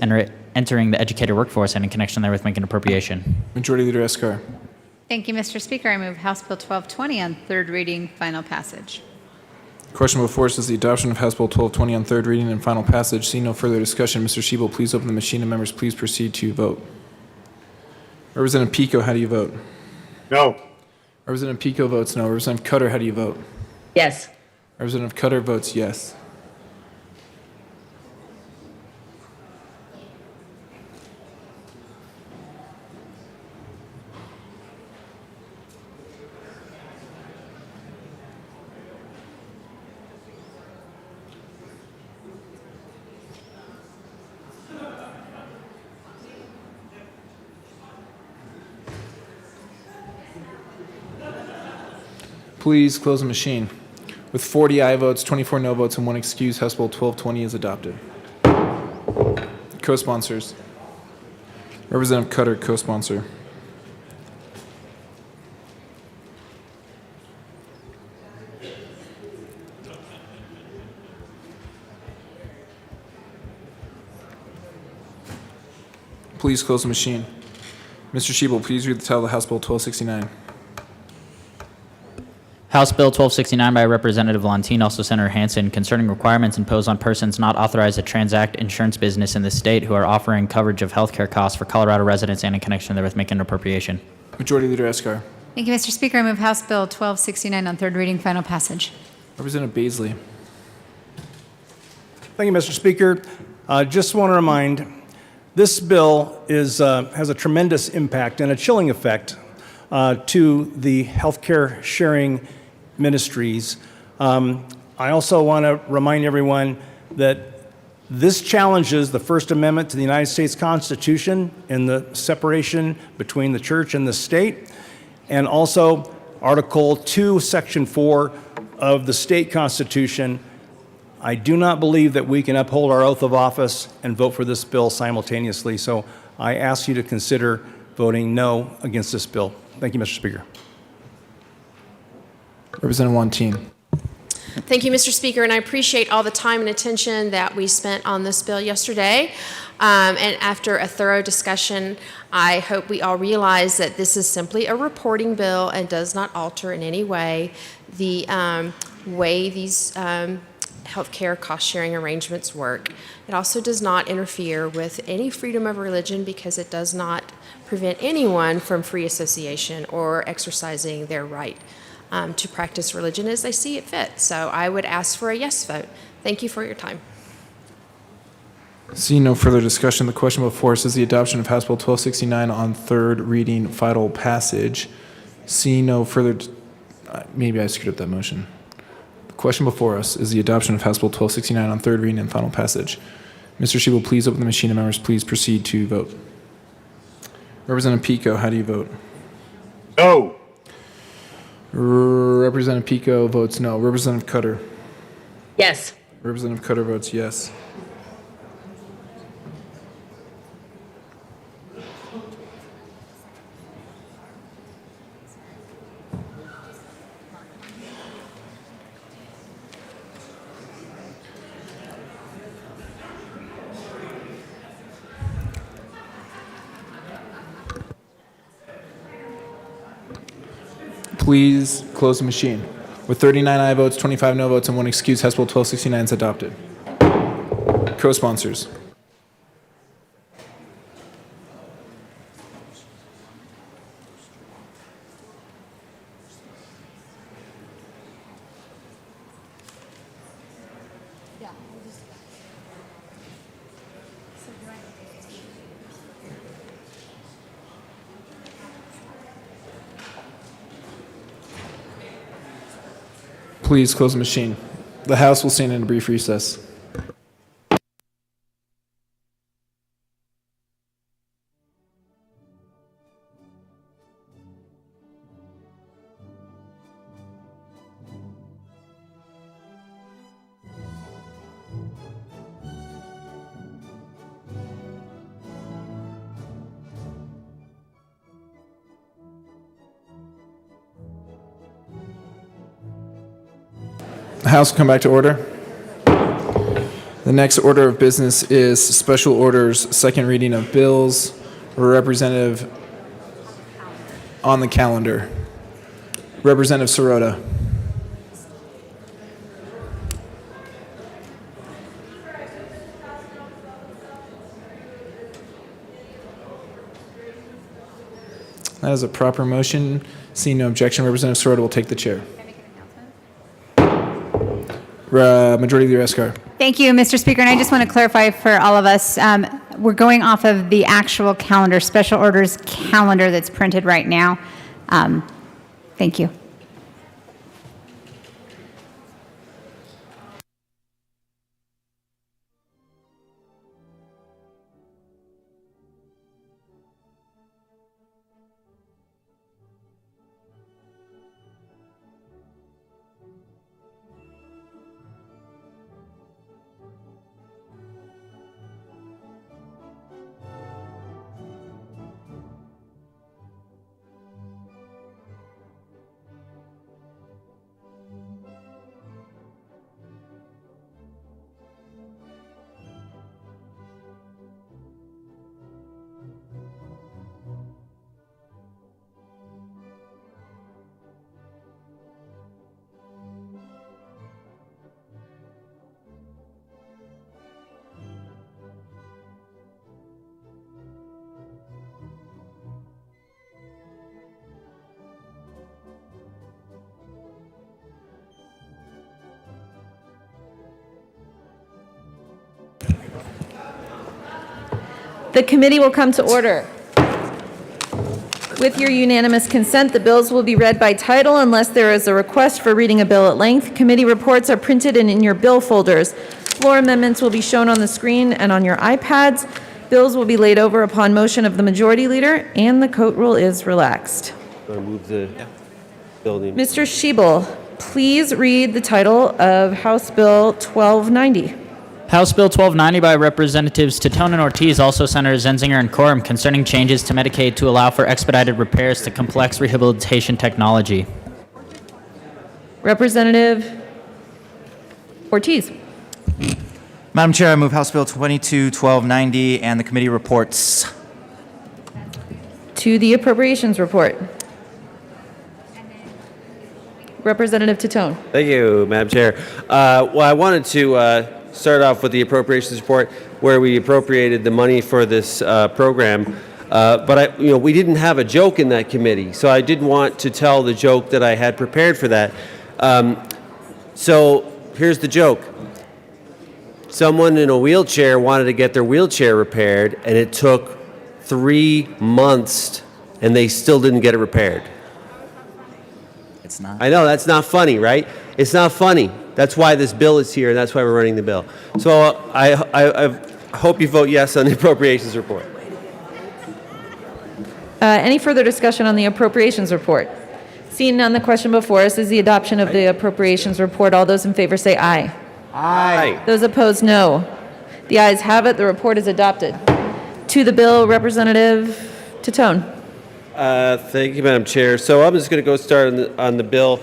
entering the educator workforce and in connection therewith making an appropriation. Majority Leader Escar. Thank you, Mr. Speaker. I move House Bill 1220 on third reading, final passage. Question before us is the adoption of House Bill 1220 on third reading and final passage. Seeing no further discussion, Mr. Shebel, please open the machine and members, please proceed to vote. Representative Pico, how do you vote? No. Representative Pico votes no. Representative Cutter, how do you vote? Yes. Representative Cutter votes yes. Please close the machine. With 40 aye votes, 24 no votes, and 1 excuse, House Bill 1220 is adopted. Co-sponsors. Representative Cutter, co-sponsor. Please close the machine. Mr. Shebel, please read the title of House Bill 1269. House Bill 1269 by Representative Lontine, also Senator Hansen, concerning requirements imposed on persons not authorized to transact insurance business in the state who are offering coverage of healthcare costs for Colorado residents and in connection therewith making an appropriation. Majority Leader Escar. Thank you, Mr. Speaker. I move House Bill 1269 on third reading, final passage. Representative Baisley. Thank you, Mr. Speaker. Just want to remind, this bill has a tremendous impact and a chilling effect to the healthcare sharing ministries. I also want to remind everyone that this challenges the First Amendment to the United States Constitution and the separation between the church and the state, and also Article 2, Section 4 of the state constitution. I do not believe that we can uphold our oath of office and vote for this bill simultaneously, so I ask you to consider voting no against this bill. Thank you, Mr. Speaker. Representative Wantine. Thank you, Mr. Speaker, and I appreciate all the time and attention that we spent on this bill yesterday. And after a thorough discussion, I hope we all realize that this is simply a reporting bill and does not alter in any way the way these healthcare cost-sharing arrangements work. It also does not interfere with any freedom of religion because it does not prevent anyone from free association or exercising their right to practice religion as they see it fit. So I would ask for a yes vote. Thank you for your time. Seeing no further discussion, the question before us is the adoption of House Bill 1269 on third reading, final passage. Seeing no further, maybe I screwed up that motion. The question before us is the adoption of House Bill 1269 on third reading and final passage. Mr. Shee will please open the machine and members please proceed to vote. Representative Pico, how do you vote? No. Representative Pico votes no. Representative Cutter. Yes. Representative Cutter votes yes. Please close the machine. With 39 aye votes, 25 no votes, and 1 excuse, House Bill 1269 is adopted. Co-sponsors. Please close the machine. The House will stand in a brief recess. The House will come back to order. The next order of business is special orders, second reading of bills. Representative on the calendar. Representative Sirota. That is a proper motion. Seeing no objection, Representative Sirota will take the chair. Majority Leader Escar. Thank you, Mr. Speaker. And I just want to clarify for all of us, we're going off of the actual calendar, special orders calendar that's printed right now. Thank you. The committee will come to order. With your unanimous consent, the bills will be read by title unless there is a request for reading a bill at length. Committee reports are printed and in your bill folders. Floor amendments will be shown on the screen and on your iPads. Bills will be laid over upon motion of the majority leader, and the court rule is relaxed. Move the building. Mr. Schiebel, please read the title of House Bill 1290. House Bill 1290 by Representatives Titone and Ortiz, also Senators Zenzinger and Quorum, concerning changes to Medicaid to allow for expedited repairs to complex rehabilitation technology. Representative Ortiz. Madam Chair, I move House Bill 22-1290 and the committee reports. To the appropriations report. Representative Titone. Thank you, Madam Chair. Well, I wanted to start off with the appropriations report, where we appropriated the money for this program. But we didn't have a joke in that committee, so I did want to tell the joke that I had prepared for that. So here's the joke. Someone in a wheelchair wanted to get their wheelchair repaired, and it took 3 months, and they still didn't get it repaired. It's not. I know, that's not funny, right? It's not funny. That's why this bill is here, and that's why we're running the bill. So I hope you vote yes on the appropriations report. Any further discussion on the appropriations report? Seeing none, the question before us is the adoption of the appropriations report. All those in favor say aye. Aye. Those opposed, no. The ayes have it. The report is adopted. To the bill, Representative Titone. Thank you, Madam Chair. So I'm just going to go start on the bill.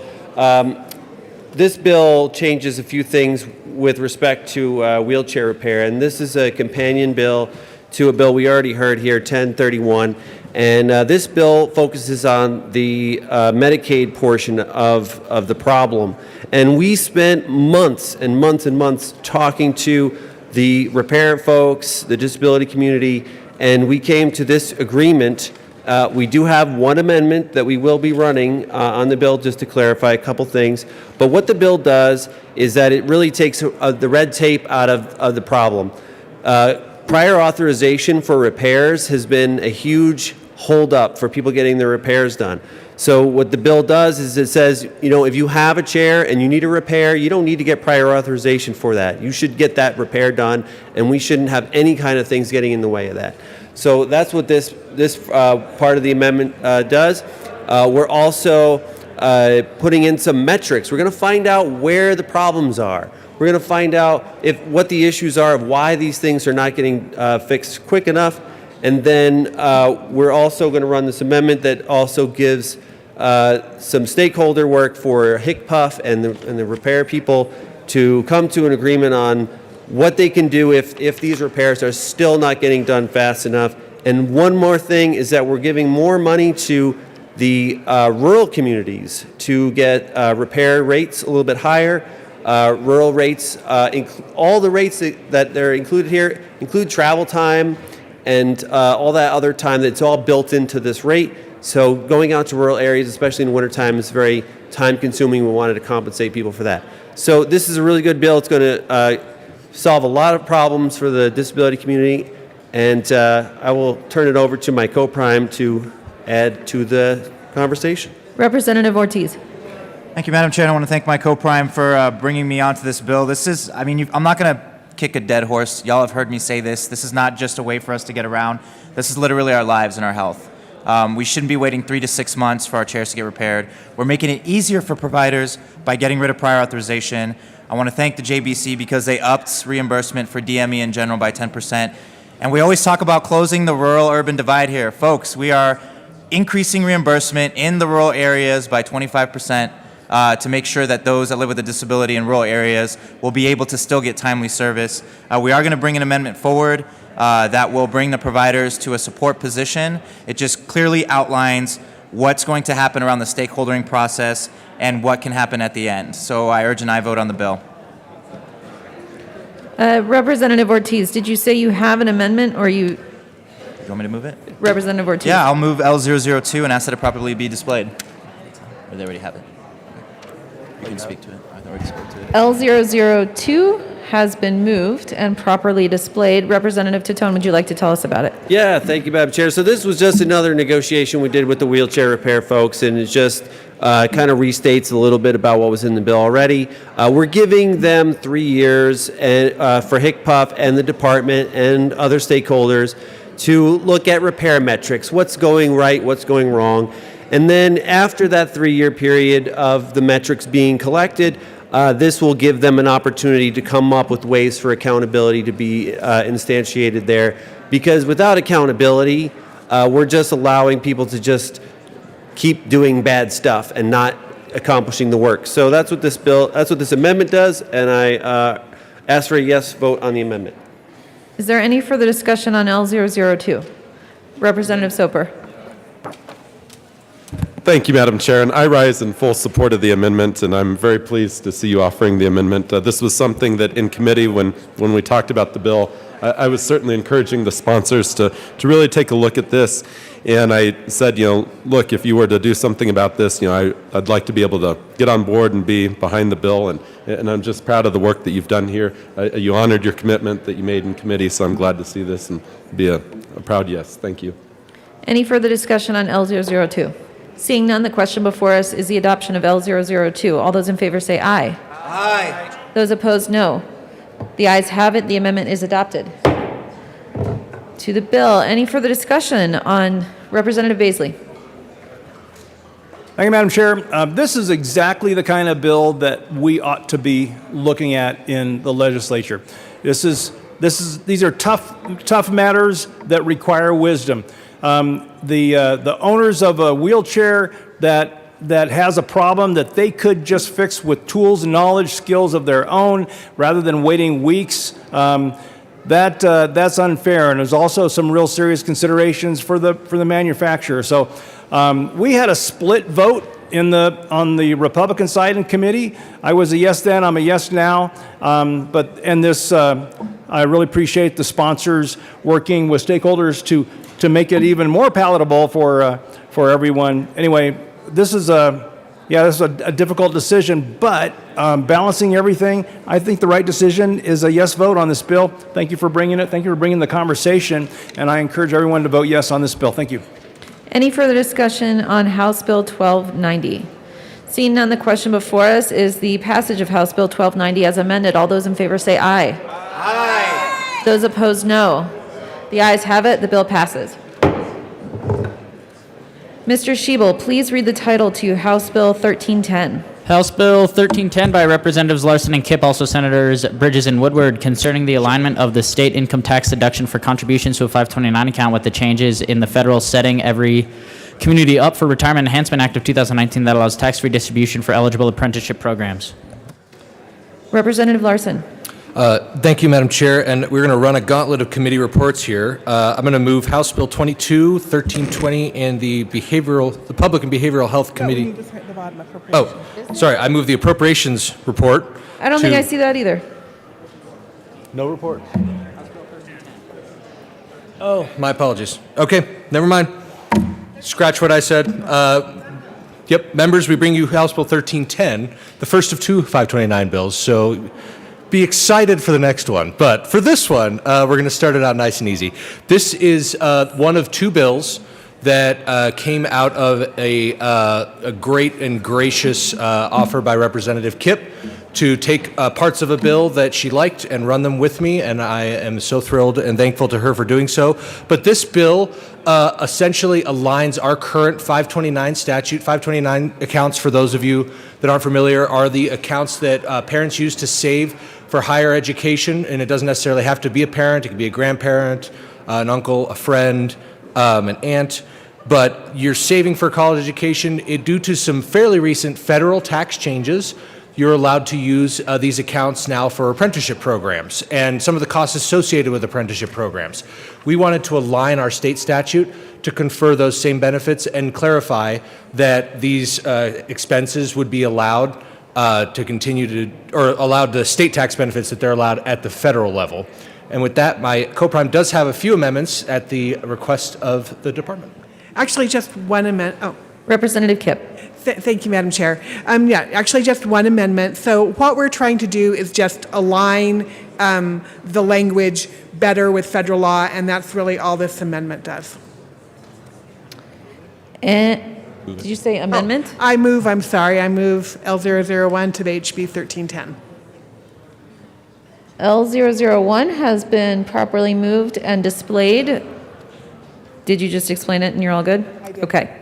This bill changes a few things with respect to wheelchair repair, and this is a companion bill to a bill we already heard here, 1031. And this bill focuses on the Medicaid portion of the problem. And we spent months and months and months talking to the repair folks, the disability community, and we came to this agreement. We do have one amendment that we will be running on the bill, just to clarify a couple things. But what the bill does is that it really takes the red tape out of the problem. Prior authorization for repairs has been a huge holdup for people getting their repairs done. So what the bill does is it says, if you have a chair and you need a repair, you don't need to get prior authorization for that. You should get that repair done, and we shouldn't have any kind of things getting in the way of that. So that's what this part of the amendment does. We're also putting in some metrics. We're going to find out where the problems are. We're going to find out what the issues are of why these things are not getting fixed quick enough. And then we're also going to run this amendment that also gives some stakeholder work for HICPUF and the repair people to come to an agreement on what they can do if these repairs are still not getting done fast enough. And one more thing is that we're giving more money to the rural communities to get repair rates a little bit higher. Rural rates, all the rates that they're included here include travel time and all that other time. That's all built into this rate. So going out to rural areas, especially in the wintertime, is very time consuming. We wanted to compensate people for that. So this is a really good bill. It's going to solve a lot of problems for the disability community. And I will turn it over to my co-prime to add to the conversation. Representative Ortiz. Thank you, Madam Chair. I want to thank my co-prime for bringing me onto this bill. This is, I'm not going to kick a dead horse. Y'all have heard me say this. This is not just a way for us to get around. This is literally our lives and our health. We shouldn't be waiting 3 to 6 months for our chairs to get repaired. We're making it easier for providers by getting rid of prior authorization. I want to thank the JBC because they upped reimbursement for DME in general by 10%. And we always talk about closing the rural-urban divide here. Folks, we are increasing reimbursement in the rural areas by 25%. To make sure that those that live with a disability in rural areas will be able to still get timely service. We are going to bring an amendment forward that will bring the providers to a support position. It just clearly outlines what's going to happen around the stakeholdering process and what can happen at the end. So I urge an aye vote on the bill. Representative Ortiz, did you say you have an amendment or you... Do you want me to move it? Representative Ortiz. Yeah, I'll move L002 and ask that it properly be displayed. Or they already have it. You can speak to it. L002 has been moved and properly displayed. Representative Titone, would you like to tell us about it? Yeah, thank you, Madam Chair. So this was just another negotiation we did with the wheelchair repair folks, and it just kind of restates a little bit about what was in the bill already. We're giving them 3 years for HICPUF and the department and other stakeholders to look at repair metrics, what's going right, what's going wrong. And then after that 3-year period of the metrics being collected, this will give them an opportunity to come up with ways for accountability to be instantiated there. Because without accountability, we're just allowing people to just keep doing bad stuff and not accomplishing the work. So that's what this amendment does, and I ask for a yes vote on the amendment. Is there any further discussion on L002? Representative Soper. Thank you, Madam Chair, and I rise in full support of the amendment, and I'm very pleased to see you offering the amendment. This was something that in committee, when we talked about the bill, I was certainly encouraging the sponsors to really take a look at this, and I said, look, if you were to do something about this, I'd like to be able to get on board and be behind the bill, and I'm just proud of the work that you've done here. You honored your commitment that you made in committee, so I'm glad to see this and be a proud yes. Thank you. Any further discussion on L002? Seeing none, the question before us is the adoption of L002. All those in favor say aye. Aye. Those opposed, no. The ayes have it. The amendment is adopted. To the bill, any further discussion on Representative Baisley? Thank you, Madam Chair. This is exactly the kind of bill that we ought to be looking at in the legislature. These are tough matters that require wisdom. The owners of a wheelchair that has a problem that they could just fix with tools, knowledge, skills of their own, rather than waiting weeks, that's unfair. And there's also some real serious considerations for the manufacturer. So we had a split vote on the Republican side in committee. I was a yes then, I'm a yes now. I really appreciate the sponsors working with stakeholders to make it even more palatable for everyone. Anyway, this is a difficult decision, but balancing everything, I think the right decision is a yes vote on this bill. Thank you for bringing it. Thank you for bringing the conversation, and I encourage everyone to vote yes on this bill. Thank you. Any further discussion on House Bill 1290? Seeing none, the question before us is the passage of House Bill 1290 as amended. All those in favor say aye. Aye. Those opposed, no. The ayes have it. The bill passes. Mr. Schiebel, please read the title to House Bill 1310. House Bill 1310 by Representatives Larson and Kipp, also Senators Bridges and Woodward, concerning the alignment of the state income tax deduction for contributions to a 529 account with the changes in the federal Setting Every Community Up for Retirement Enhancement Act of 2019 that allows tax-free distribution for eligible apprenticeship programs. Representative Larson. Thank you, Madam Chair, and we're going to run a gauntlet of committee reports here. I'm going to move House Bill 22, 1320, and the Public and Behavioral Health Committee. You just hit the bottom, Oh, sorry, I move the Appropriations report. I don't think I see that either. No report. Oh, my apologies. Okay, never mind. Scratch what I said. Yep, members, we bring you House Bill 1310, the first of two 529 bills, so be excited for the next one. But for this one, we're going to start it out nice and easy. This is one of two bills that came out of a great and gracious offer by Representative Kipp to take parts of a bill that she liked and run them with me, and I am so thrilled and thankful to her for doing so. But this bill essentially aligns our current 529 statute. 529 accounts, for those of you that aren't familiar, are the accounts that parents use to save for higher education, and it doesn't necessarily have to be a parent. It can be a grandparent, an uncle, a friend, an aunt. But you're saving for college education. Due to some fairly recent federal tax changes, you're allowed to use these accounts now for apprenticeship programs and some of the costs associated with apprenticeship programs. We wanted to align our state statute to confer those same benefits and clarify that these expenses would be allowed to continue to, or allowed the state tax benefits that they're allowed at the federal level. And with that, my co-prime does have a few amendments at the request of the department. Actually, just one amendment. Oh, Representative Kipp. Thank you, Madam Chair. Yeah, actually just one amendment. So what we're trying to do is just align the language better with federal law, and that's really all this amendment does. And did you say amendment? Oh, I move L001 to the HB 1310. L001 has been properly moved and displayed. Did you just explain it and you're all good? I did. Okay.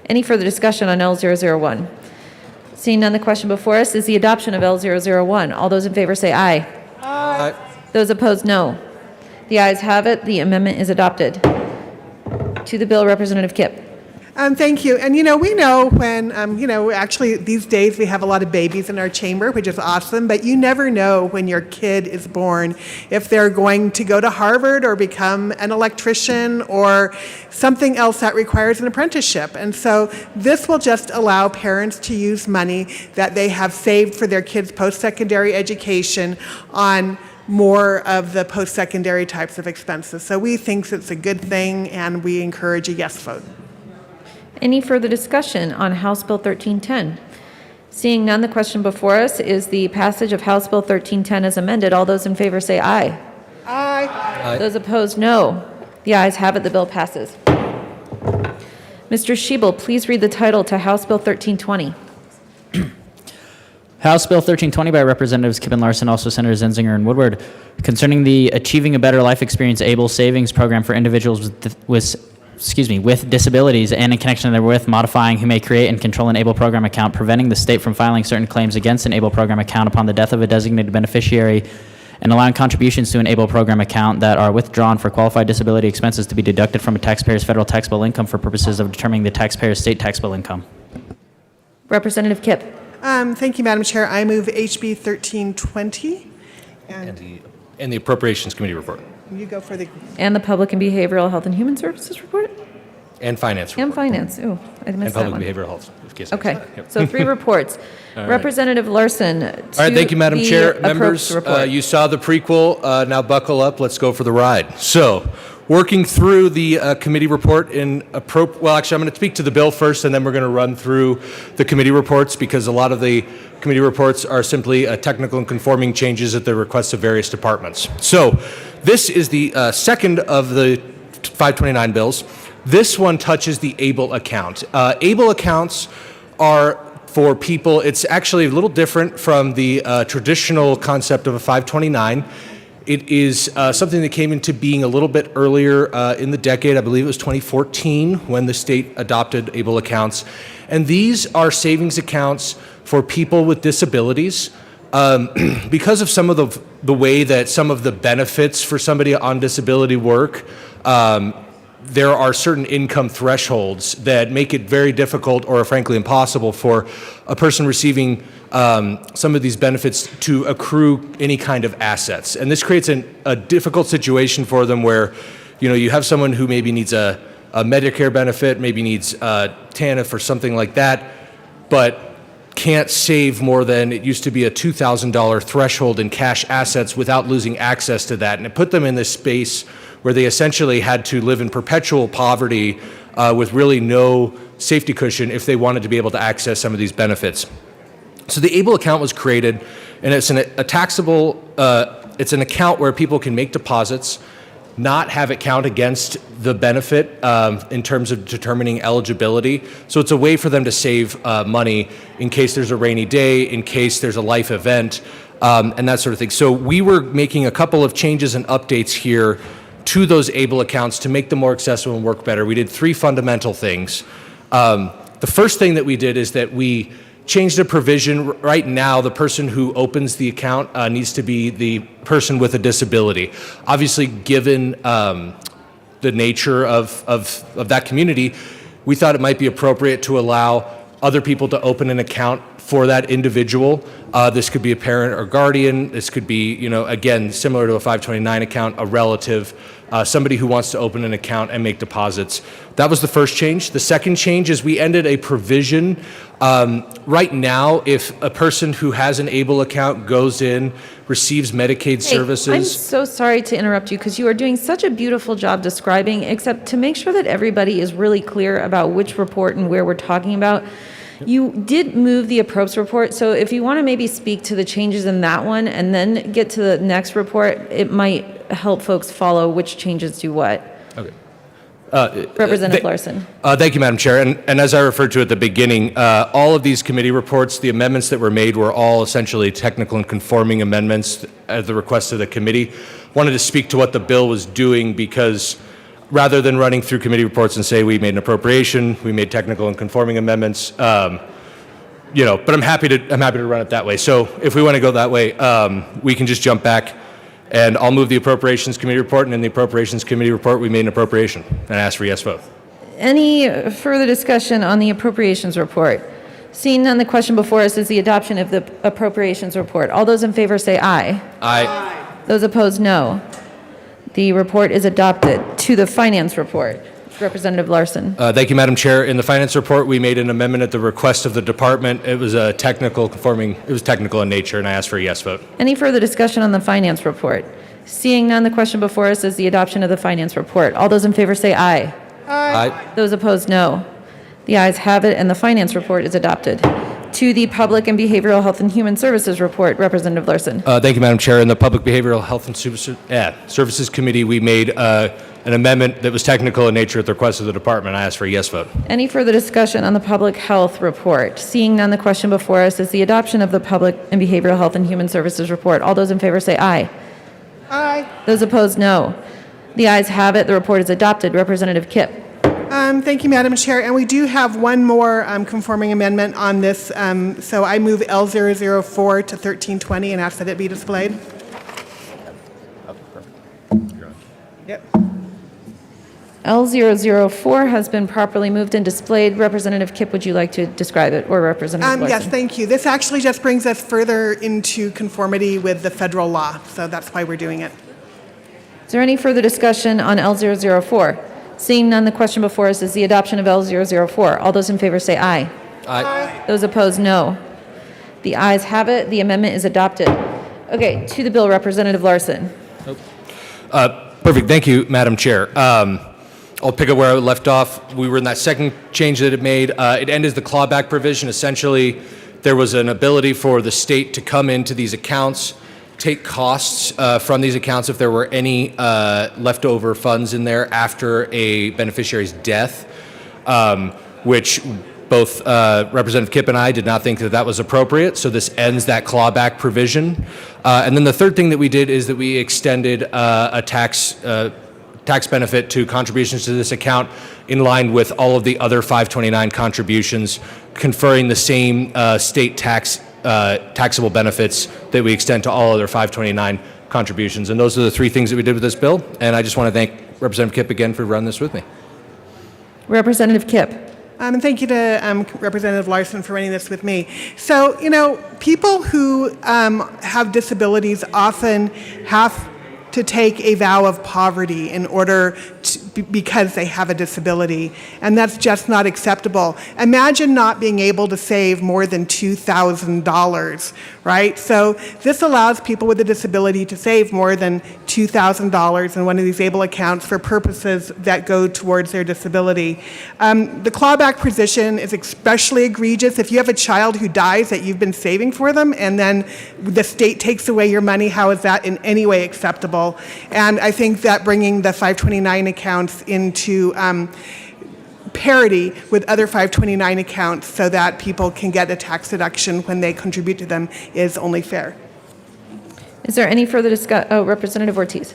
Any further discussion on L001? Seeing none, the question before us is the adoption of L001. All those in favor say aye. Aye. Those opposed, no. The ayes have it. The amendment is adopted. To the bill, Representative Kipp. Thank you. And, we know when, actually these days we have a lot of babies in our chamber, which is awesome, but you never know when your kid is born if they're going to go to Harvard or become an electrician or something else that requires an apprenticeship. And so this will just allow parents to use money that they have saved for their kids' post-secondary education on more of the post-secondary types of expenses. So we think it's a good thing, and we encourage a yes vote. Any further discussion on House Bill 1310? Seeing none, the question before us is the passage of House Bill 1310 as amended. All those in favor say aye. Aye. Those opposed, no. The ayes have it. The bill passes. Mr. Schiebel, please read the title to House Bill 1320. House Bill 1320 by Representatives Kipp and Larson, also Senators Zenzinger and Woodward, concerning the Achieving a Better Life Experience ABLE Savings Program for individuals with disabilities, and in connection therewith modifying who may create and control an ABLE program account, preventing the state from filing certain claims against an ABLE program account upon the death of a designated beneficiary, and allowing contributions to an ABLE program account that are withdrawn for qualified disability expenses to be deducted from a taxpayer's federal taxable income for purposes of determining the taxpayer's state taxable income. Representative Kipp. Thank you, Madam Chair. I move HB 1320. And the Appropriations Committee report. You go for the... And the Public and Behavioral Health and Human Services report? And Finance report. And Finance. Ooh, I missed that And one. Public Behavioral Health. in case I Okay, missed that. Yep. so 3 reports. All right. Representative Larson. All right, thank you, Madam Chair. Members, you saw the prequel. Now buckle up. Let's go for the ride. So, working through the committee report in well, actually, I'm going to speak to the bill first, and then we're going to run through the committee reports, because a lot of the committee reports are simply technical and conforming changes at the request of various departments. So, this is the second of the 529 bills. This one touches the ABLE account. ABLE accounts are for people, it's actually a little different from the traditional concept of a 529. It is something that came into being a little bit earlier in the decade. I believe it was 2014 when the state adopted ABLE accounts. And these are savings accounts for people with disabilities. Because of some of the way that some of the benefits for somebody on disability work, there are certain income thresholds that make it very difficult or frankly impossible for a person receiving some of these benefits to accrue any kind of assets. And this creates a difficult situation for them where, you have someone who maybe needs a Medicare benefit, maybe needs TANF or something like that, but can't save more than, it used to be a $2,000 threshold in cash assets without losing access to that. And it put them in this space where they essentially had to live in perpetual poverty with really no safety cushion if they wanted to be able to access some of these benefits. So the ABLE account was created, and it's a taxable, it's an account where people can make deposits, not have it count against the benefit in terms of determining eligibility. So it's a way for them to save money in case there's a rainy day, in case there's a life event, and that sort of thing. So we were making a couple of changes and updates here to those ABLE accounts to make them more accessible and work better. We did 3 fundamental things. The first thing that we did is that we changed the provision. Right now, the person who opens the account needs to be the person with a disability. Obviously, given the nature of that community, we thought it might be appropriate to allow other people to open an account for that individual. This could be a parent or guardian. This could be, again, similar to a 529 account, a relative. somebody who wants to open an account and make deposits. That was the first change. The second change is we ended a provision. Right now, if a person who has an ABLE account goes in, receives Medicaid services. I'm so sorry to interrupt you because you are doing such a beautiful job describing, except to make sure that everybody is really clear about which report and where we're talking about. You did move the approx report, so if you want to maybe speak to the changes in that one and then get to the next report, it might help folks follow which changes do what. Okay. Representative Larson. Thank you, Madam Chair. And as I referred to at the beginning, all of these committee reports, the amendments that were made were all essentially technical and conforming amendments at the request of the committee. Wanted to speak to what the bill was doing because rather than running through committee reports and say we made an appropriation, we made technical and conforming amendments, but I'm happy to run it that way. So if we want to go that way, we can just jump back. And I'll move the Appropriations Committee report, and in the Appropriations Committee report, we made an appropriation and asked for a yes vote. Any further discussion on the appropriations report? Seeing none, the question before us is the adoption of the appropriations report. All those in favor say aye. Aye. Those opposed, no. The report is adopted. To the finance report. Representative Larson. Thank you, Madam Chair. In the Finance report, we made an amendment at the request of the department. It was technical in nature, and I asked for a yes vote. Any further discussion on the finance report? Seeing none, the question before us is the adoption of the finance report. All those in favor say aye. Aye. Those opposed, no. The ayes have it, and the finance report is adopted. To the Public and Behavioral Health and Human Services report, Representative Larson. Thank you, Madam Chair. In the Public Behavioral Health and Services Committee, we made an amendment that was technical in nature at the request of the department. I asked for a yes vote. Any further discussion on the public health report? Seeing none, the question before us is the adoption of the Public and Behavioral Health and Human Services report. All those in favor say aye. Aye. Those opposed, no. The ayes have it. The report is adopted. Representative Kipp. Thank you, Madam Chair. And we do have one more conforming amendment on this. So I move L004 to 1320 and ask that it be displayed. Yep. L004 has been properly moved and displayed. Representative Kipp, would you like to describe it, or Representative Larson? Yes, thank you. This actually just brings us further into conformity with the federal law, so that's why we're doing it. Is there any further discussion on L004? Seeing none, the question before us is the adoption of L004. All those in favor say aye. Aye. Those opposed, no. The ayes have it. The amendment is adopted. Okay, to the bill, Representative Larson. Perfect. Thank you, Madam Chair. I'll pick up where I left off. We were in that second change that it made. It ended the clawback provision. Essentially, there was an ability for the state to come into these accounts, take costs from these accounts if there were any leftover funds in there after a beneficiary's death, which both Representative Kipp and I did not think that that was appropriate, so this ends that clawback provision. And then the third thing that we did is that we extended a tax benefit to contributions to this account in line with all of the other 529 contributions, conferring the same state taxable benefits that we extend to all other 529 contributions. And those are the three things that we did with this bill. And I just want to thank Representative Kipp again for running this with me. Representative Kipp. And thank you to Representative Larson for running this with me. So, people who have disabilities often have to take a vow of poverty in order because they have a disability, and that's just not acceptable. Imagine not being able to save more than $2,000, right? So this allows people with a disability to save more than $2,000 in one of these ABLE accounts for purposes that go towards their disability. The clawback position is especially egregious if you have a child who dies that you've been saving for them, and then the state takes away your money. How is that in any way acceptable? And I think that bringing the 529 accounts into parity with other 529 accounts so that people can get a tax deduction when they contribute to them is only fair. Is there any further discussion? Oh, Representative Ortiz.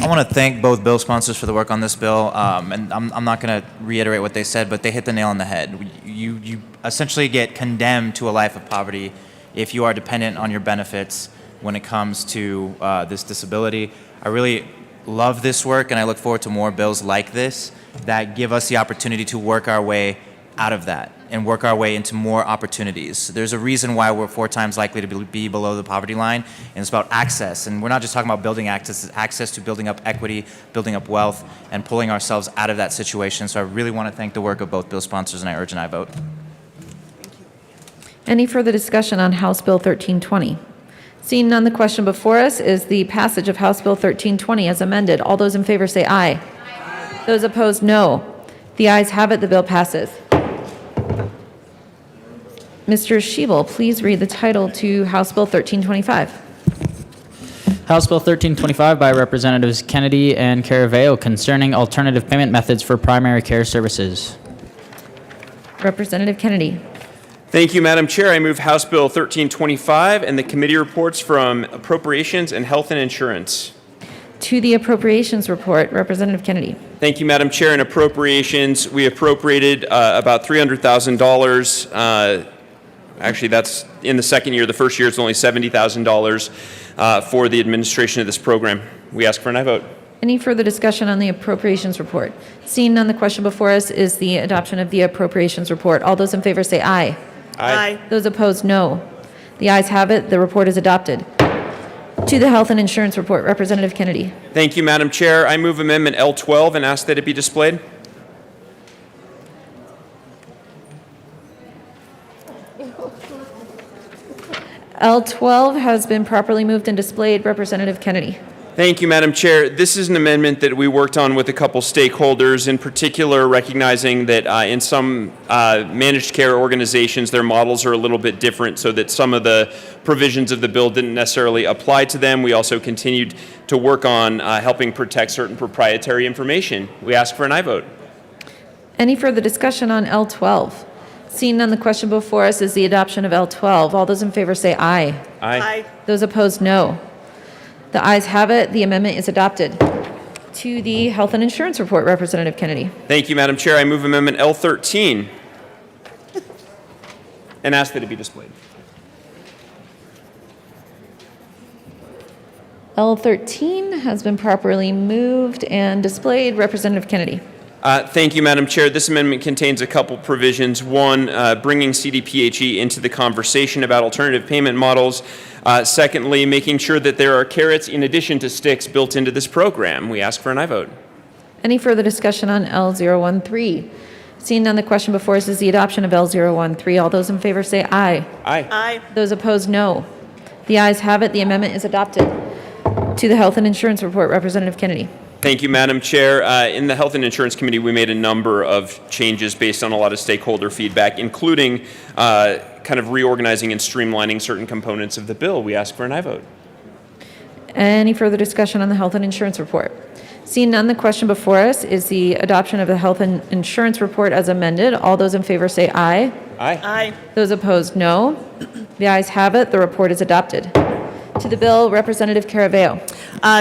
I want to thank both bill sponsors for the work on this bill, and I'm not going to reiterate what they said, but they hit the nail on the head. You essentially get condemned to a life of poverty if you are dependent on your benefits when it comes to this disability. I really love this work, and I look forward to more bills like this that give us the opportunity to work our way out of that. and work our way into more opportunities. There's a reason why we're 4 times likely to be below the poverty line, and it's about access. And we're not just talking about building access, it's access to building up equity, building up wealth, and pulling ourselves out of that situation. So I really want to thank the work of both bill sponsors, and I urge an aye vote. Any further discussion on House Bill 1320? Seeing none, the question before us is the passage of House Bill 1320 as amended. All those in favor say aye. Aye. Those opposed, no. The ayes have it. The bill passes. Mr. Schiebel, please read the title to House Bill 1325. House Bill 1325 by Representatives Kennedy and Caraveo concerning alternative payment methods for primary care services. Representative Kennedy. Thank you, Madam Chair. I move House Bill 1325 and the committee reports from Appropriations and Health and Insurance. To the Appropriations Report, Representative Kennedy. Thank you, Madam Chair. In Appropriations, we appropriated about $300,000. Actually, that's in the second year. The first year, it's only $70,000 for the administration of this program. We ask for an aye vote. Any further discussion on the Appropriations Report? Seeing none, the question before us is the adoption of the Appropriations Report. All those in favor say aye. Aye. Those opposed, no. The ayes have it. The report is adopted. To the Health and Insurance Report, Representative Kennedy. Thank you, Madam Chair. I move Amendment L12 and ask that it be displayed. L12 has been properly moved and displayed. Representative Kennedy. Thank you, Madam Chair. This is an amendment that we worked on with a couple stakeholders, in particular recognizing that in some managed care organizations, their models are a little bit different, so that some of the provisions of the bill didn't necessarily apply to them. We also continued to work on helping protect certain proprietary information. We ask for an aye vote. Any further discussion on L12? Seeing none, the question before us is the adoption of L12. All those in favor say aye. Aye. Those opposed, no. The ayes have it. The amendment is adopted. To the Health and Insurance Report, Representative Kennedy. Thank you, Madam Chair. I move Amendment L13 and ask that it be displayed. L13 has been properly moved and displayed. Representative Kennedy. Thank you, Madam Chair. This amendment contains a couple provisions. One, bringing CDPHE into the conversation about alternative payment models. Secondly, making sure that there are carrots in addition to sticks built into this program. We ask for an aye vote. Any further discussion on L013? Seeing none, the question before us is the adoption of L013. All those in favor say aye. Aye. Those opposed, no. The ayes have it. The amendment is adopted. To the Health and Insurance Report, Representative Kennedy. Thank you, Madam Chair. In the Health and Insurance Committee, we made a number of changes based on a lot of stakeholder feedback, including kind of reorganizing and streamlining certain components of the bill. We ask for an aye vote. Any further discussion on the Health and Insurance Report? Seeing none, the question before us is the adoption of the Health and Insurance Report as amended. All those in favor say aye. Aye. Those opposed, no. The ayes have it. The report is adopted. To the bill, Representative Caraveo.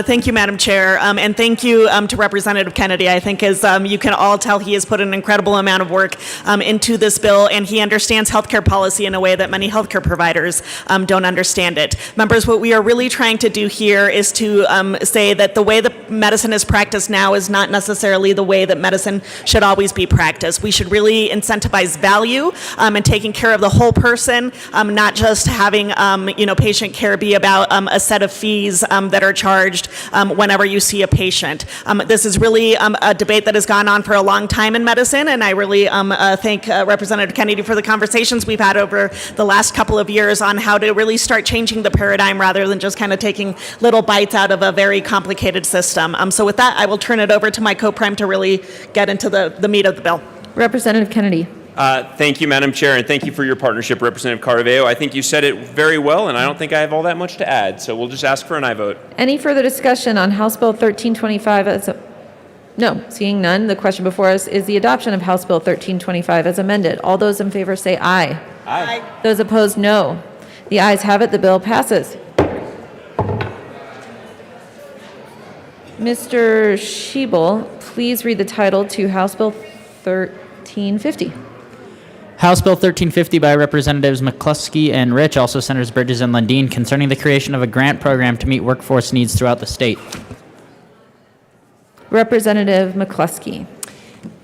Thank you, Madam Chair, and thank you to Representative Kennedy. I think, as you can all tell, he has put an incredible amount of work into this bill, and he understands healthcare policy in a way that many healthcare providers don't understand it. Members, what we are really trying to do here is to say that the way that medicine is practiced now is not necessarily the way that medicine should always be practiced. We should really incentivize value and taking care of the whole person, not just having patient care be about a set of fees that are charged whenever you see a patient. This is really a debate that has gone on for a long time in medicine, and I really thank Representative Kennedy for the conversations we've had over the last couple of years on how to really start changing the paradigm rather than just kind of taking little bites out of a very complicated system. So with that, I will turn it over to my co-prime to really get into the meat of the bill. Representative Kennedy. Thank you, Madam Chair, and thank you for your partnership, Representative Caraveo. I think you said it very well, and I don't think I have all that much to add, so we'll just ask for an aye vote. Any further discussion on House Bill 1325 No. Seeing none, the question before us is the adoption of House Bill 1325 as amended. All those in favor say aye. Aye. Those opposed, no. The ayes have it. The bill passes. Mr. Schiebel, please read the title to House Bill 1350. House Bill 1350 by Representatives McCluskey and Rich, also Senators Bridges and Lundin, concerning the creation of a grant program to meet workforce needs throughout the state. Representative McCluskey.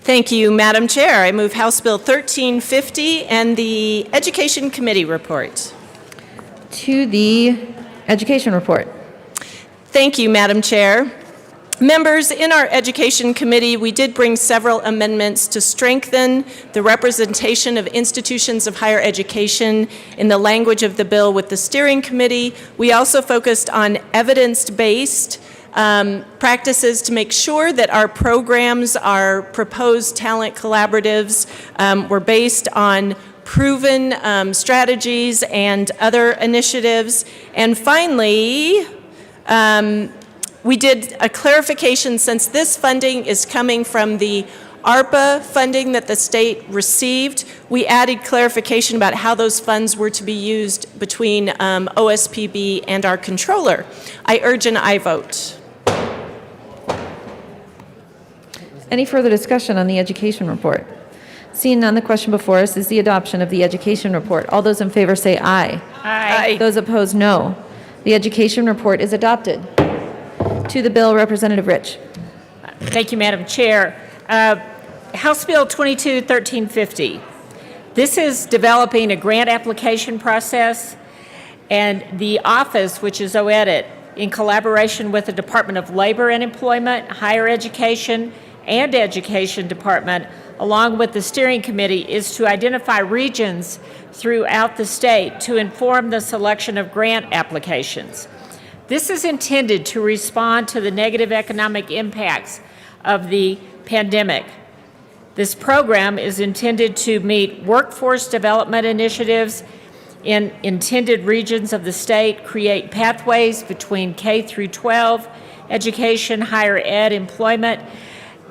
Thank you, Madam Chair. I move House Bill 1350 and the Education Committee report. To the Education report. Thank you, Madam Chair. Members, in our Education Committee, we did bring several amendments to strengthen the representation of institutions of higher education in the language of the bill with the steering committee. We also focused on evidence-based practices to make sure that our programs, our proposed talent collaboratives, were based on proven strategies and other initiatives. And finally, we did a clarification, since this funding is coming from the ARPA funding that the state received. We added clarification about how those funds were to be used between OSPB and our controller. I urge an aye vote. Any further discussion on the education report? Seeing none, the question before us is the adoption of the education report. All those in favor say aye. Aye. Those opposed, no. The education report is adopted. To the bill, Representative Rich. Thank you, Madam Chair. House Bill 22-1350. This is developing a grant application process, and the office, which is OEDIT, in collaboration with the Department of Labor and Employment, Higher Education, and Education Department, along with the steering committee, is to identify regions throughout the state to inform the selection of grant applications. This is intended to respond to the negative economic impacts of the pandemic. This program is intended to meet workforce development initiatives in intended regions of the state, create pathways between K through 12, education, higher ed, employment,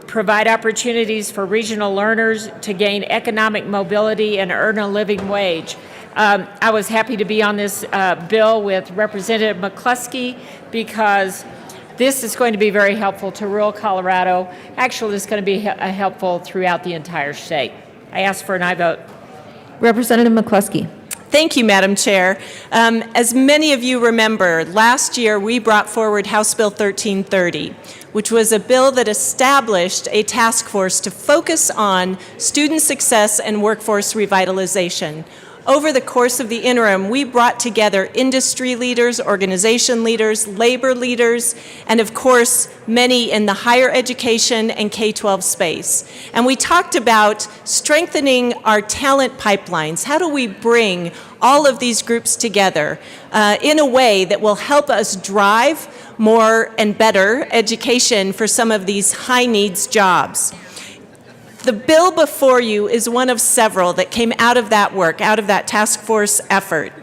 provide opportunities for regional learners to gain economic mobility and earn a living wage. I was happy to be on this bill with Representative McCluskey because this is going to be very helpful to rural Colorado. Actually, it's going to be helpful throughout the entire state. I ask for an aye vote. Representative McCluskey. Thank you, Madam Chair. As many of you remember, last year we brought forward House Bill 1330, which was a bill that established a task force to focus on student success and workforce revitalization. Over the course of the interim, we brought together industry leaders, organization leaders, labor leaders, and of course, many in the higher education and K-12 space. And we talked about strengthening our talent pipelines. How do we bring all of these groups together in a way that will help us drive more and better education for some of these high needs jobs? The bill before you is one of several that came out of that work, out of that task force effort.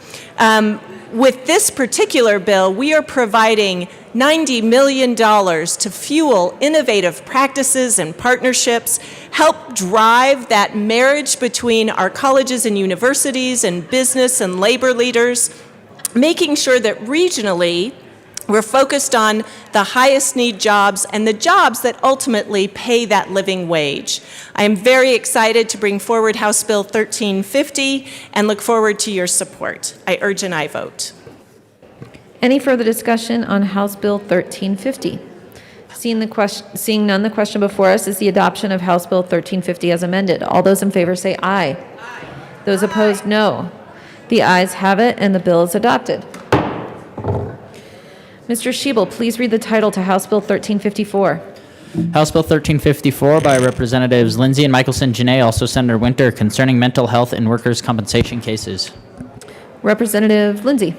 With this particular bill, we are providing $90 million to fuel innovative practices and partnerships, help drive that marriage between our colleges and universities and business and labor leaders, making sure that regionally, we're focused on the highest need jobs and the jobs that ultimately pay that living wage. I am very excited to bring forward House Bill 1350 and look forward to your support. I urge an aye vote. Any further discussion on House Bill 1350? Seeing none, the question before us is the adoption of House Bill 1350 as amended. All those in favor say aye. Aye. Those opposed, no. The ayes have it, and the bill is adopted. Mr. Schiebel, please read the title to House Bill 1354. House Bill 1354 by Representatives Lindsay and Michelson Janae, also Senator Winter, concerning mental health and workers' compensation cases. Representative Lindsay.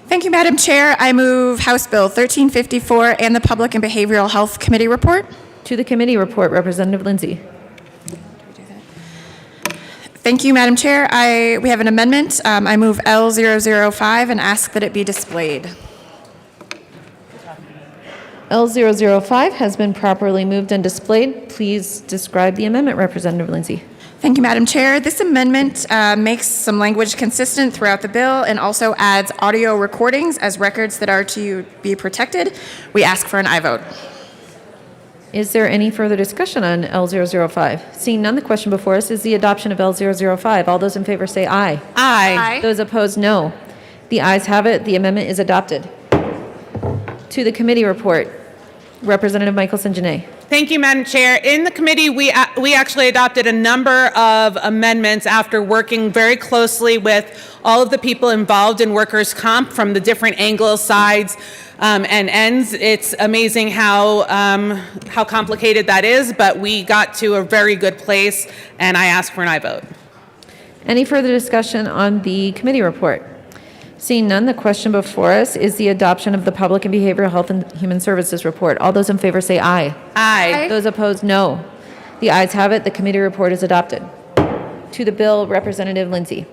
Thank you, Madam Chair. I move House Bill 1354 and the Public and Behavioral Health Committee report. To the committee report, Representative Lindsay. Thank you, Madam Chair. We have an amendment. I move L005 and ask that it be displayed. L005 has been properly moved and displayed. Please describe the amendment, Representative Lindsay. Thank you, Madam Chair. This amendment makes some language consistent throughout the bill and also adds audio recordings as records that are to be protected. We ask for an aye vote. Is there any further discussion on L005? Seeing none, the question before us is the adoption of L005. All those in favor say aye. Aye. Those opposed, no. The ayes have it. The amendment is adopted. To the committee report. Representative Michelson Janae. Thank you, Madam Chair. In the committee, we actually adopted a number of amendments after working very closely with all of the people involved in workers' comp from the different angles, sides, and ends. It's amazing how complicated that is, but we got to a very good place, and I ask for an aye vote. Any further discussion on the committee report? Seeing none, the question before us is the adoption of the Public and Behavioral Health and Human Services report. All those in favor say aye. Aye. Those opposed, no. The ayes have it. The committee report is adopted. To the bill, Representative Lindsay.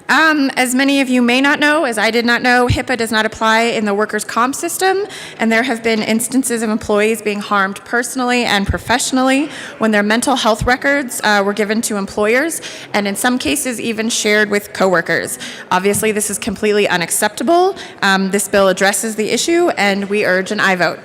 As many of you may not know, as I did not know, HIPAA does not apply in the workers' comp system, and there have been instances of employees being harmed personally and professionally when their mental health records were given to employers, and in some cases even shared with coworkers. Obviously, this is completely unacceptable. This bill addresses the issue, and we urge an aye vote.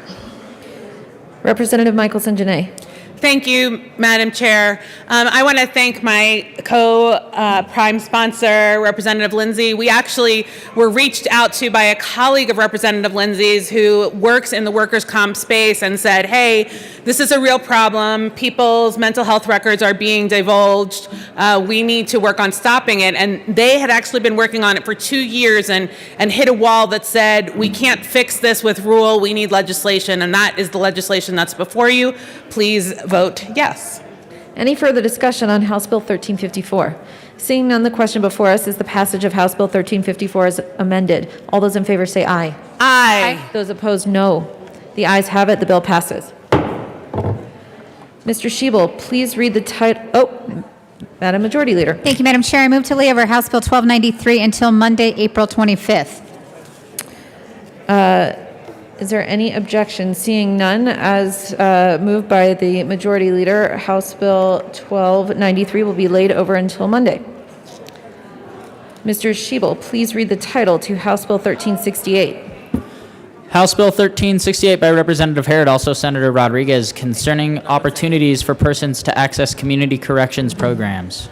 Representative Michelson Janae. Thank you, Madam Chair. I want to thank my co-prime sponsor, Representative Lindsay. We actually were reached out to by a colleague of Representative Lindsay's who works in the workers' comp space and said, hey, this is a real problem. People's mental health records are being divulged. We need to work on stopping it. And they had actually been working on it for 2 years and hit a wall that said, we can't fix this with rule. We need legislation. And that is the legislation that's before you. Please vote yes. Any further discussion on House Bill 1354? Seeing none, the question before us is the passage of House Bill 1354 as amended. All those in favor say aye. Aye. Those opposed, no. The ayes have it. The bill passes. Mr. Schiebel, please read the title. Oh, Madam Majority Leader. Thank you, Madam Chair. I move to lay over House Bill 1293 until Monday, April 25th. Is there any objection? Seeing none, as moved by the Majority Leader, House Bill 1293 will be laid over until Monday. Mr. Schiebel, please read the title to House Bill 1368. House Bill 1368 by Representative Harrod, also Senator Rodriguez, concerning opportunities for persons to access community corrections programs.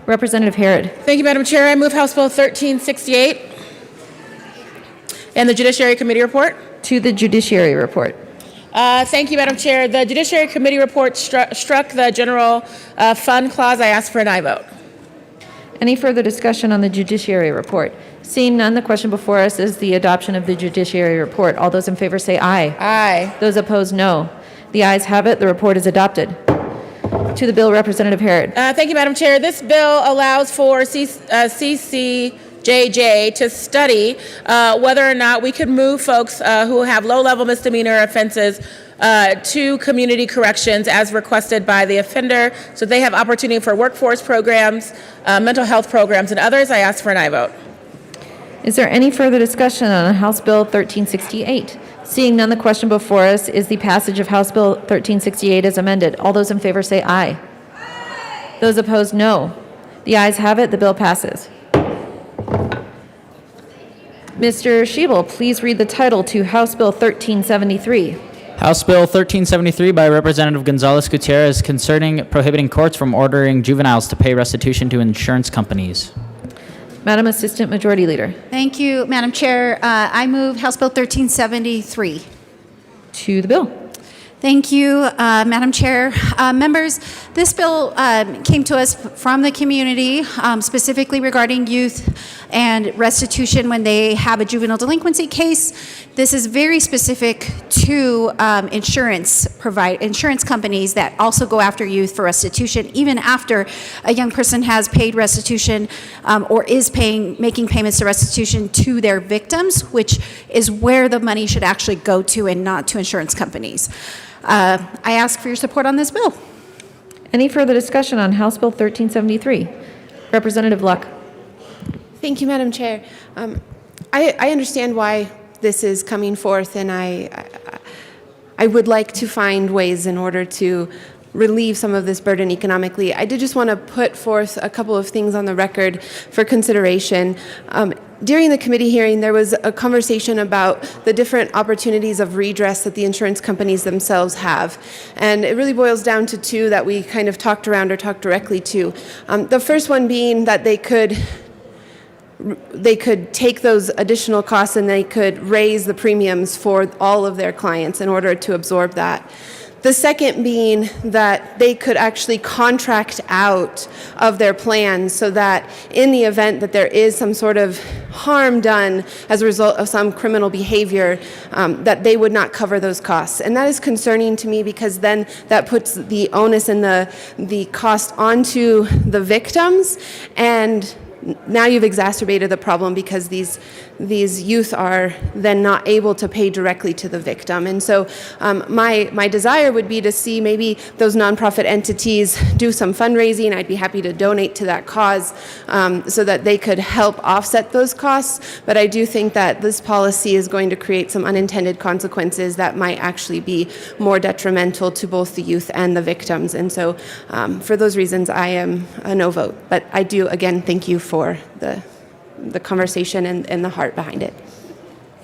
Representative Harrod. Thank you, Madam Chair. I move House Bill 1368 and the Judiciary Committee report. To the Judiciary report. Thank you, Madam Chair. The Judiciary Committee report struck the general fund clause. I ask for an aye vote. Any further discussion on the Judiciary report? Seeing none, the question before us is the adoption of the Judiciary report. All those in favor say aye. Aye. Those opposed, no. The ayes have it. The report is adopted. To the bill, Representative Harrod. Thank you, Madam Chair. This bill allows for CCJJ to study whether or not we could move folks who have low-level misdemeanor offenses to community corrections as requested by the offender, so they have opportunity for workforce programs, mental health programs, and others. I ask for an aye vote. Is there any further discussion on House Bill 1368? Seeing none, the question before us is the passage of House Bill 1368 as amended. All those in favor say aye. Aye. Those opposed, no. The ayes have it. The bill passes. Mr. Schiebel, please read the title to House Bill 1373. House Bill 1373 by Representative Gonzalez Gutierrez concerning prohibiting courts from ordering juveniles to pay restitution to insurance companies. Madam Assistant Majority Leader. Thank you, Madam Chair. I move House Bill 1373. To the bill. Thank you, Madam Chair. Members, this bill came to us from the community, specifically regarding youth and restitution when they have a juvenile delinquency case. This is very specific to insurance companies that also go after youth for restitution, even after a young person has paid restitution or is making payments to restitution to their victims, which is where the money should actually go to and not to insurance companies. I ask for your support on this bill. Any further discussion on House Bill 1373? Representative Luck. Thank you, Madam Chair. I understand why this is coming forth, and I would like to find ways in order to relieve some of this burden economically. I did just want to put forth a couple of things on the record for consideration. During the committee hearing, there was a conversation about the different opportunities of redress that the insurance companies themselves have. And it really boils down to two that we kind of talked around or talked directly to. The first one being that they could they could take those additional costs and they could raise the premiums for all of their clients in order to absorb that. The second being that they could actually contract out of their plans so that in the event that there is some sort of harm done as a result of some criminal behavior, that they would not cover those costs. And that is concerning to me because then that puts the onus and the cost onto the victims, and now you've exacerbated the problem because these youth are then not able to pay directly to the victim. And so my desire would be to see maybe those nonprofit entities do some fundraising. I'd be happy to donate to that cause so that they could help offset those costs. But I do think that this policy is going to create some unintended consequences that might actually be more detrimental to both the youth and the victims. And so for those reasons, I am a no vote. But I do, again, thank you for the conversation and the heart behind it.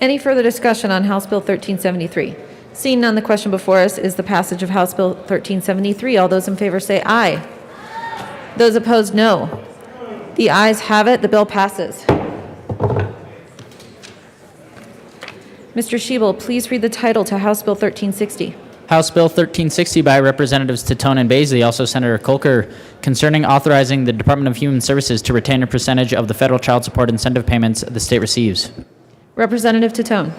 Any further discussion on House Bill 1373? Seeing none, the question before us is the passage of House Bill 1373. All those in favor say aye. Those opposed, no. The ayes have it. The bill passes. Mr. Schiebel, please read the title to House Bill 1360. House Bill 1360 by Representatives Titone and Baisley, also Senator Kolker, concerning authorizing the Department of Human Services to retain a percentage of the federal child support incentive payments the state receives. Representative Titone.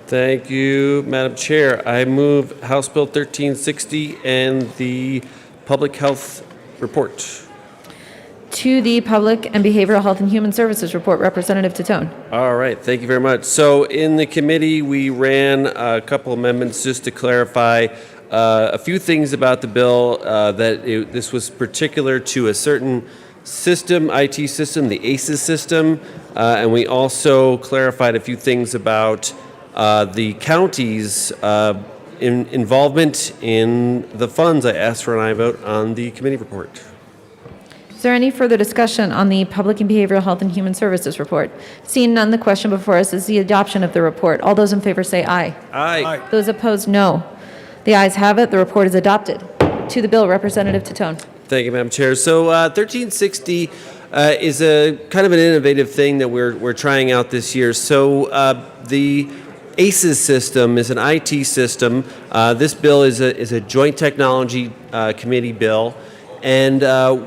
Thank you, Madam Chair. I move House Bill 1360 and the Public Health Report. To the Public and Behavioral Health and Human Services Report, Representative Titone. All right, thank you very much. So in the committee, we ran a couple amendments just to clarify a few things about the bill, this was particular to a certain system, IT system, the ACES system, and we also clarified a few things about the county's involvement in the funds. I asked for an aye vote on the committee report. Is there any further discussion on the Public and Behavioral Health and Human Services Report? Seeing none, the question before us is the adoption of the report. All those in favor say aye. Aye. Those opposed, no. The ayes have it. The report is adopted. To the bill, Representative Titone. Thank you, Madam Chair. So 1360 is a kind of an innovative thing that we're trying out this year. So the ACES system is an IT system. This bill is a joint technology committee bill. And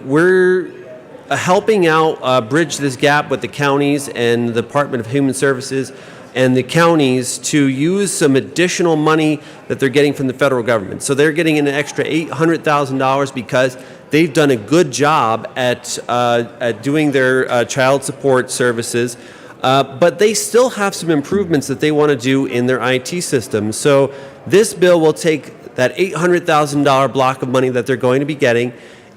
we're helping out bridge this gap with the counties and the Department of Human Services and the counties to use some additional money that they're getting from the federal government. So they're getting an extra $800,000 because they've done a good job at doing their child support services. But they still have some improvements that they want to do in their IT system. So this bill will take that $800,000 block of money that they're going to be getting,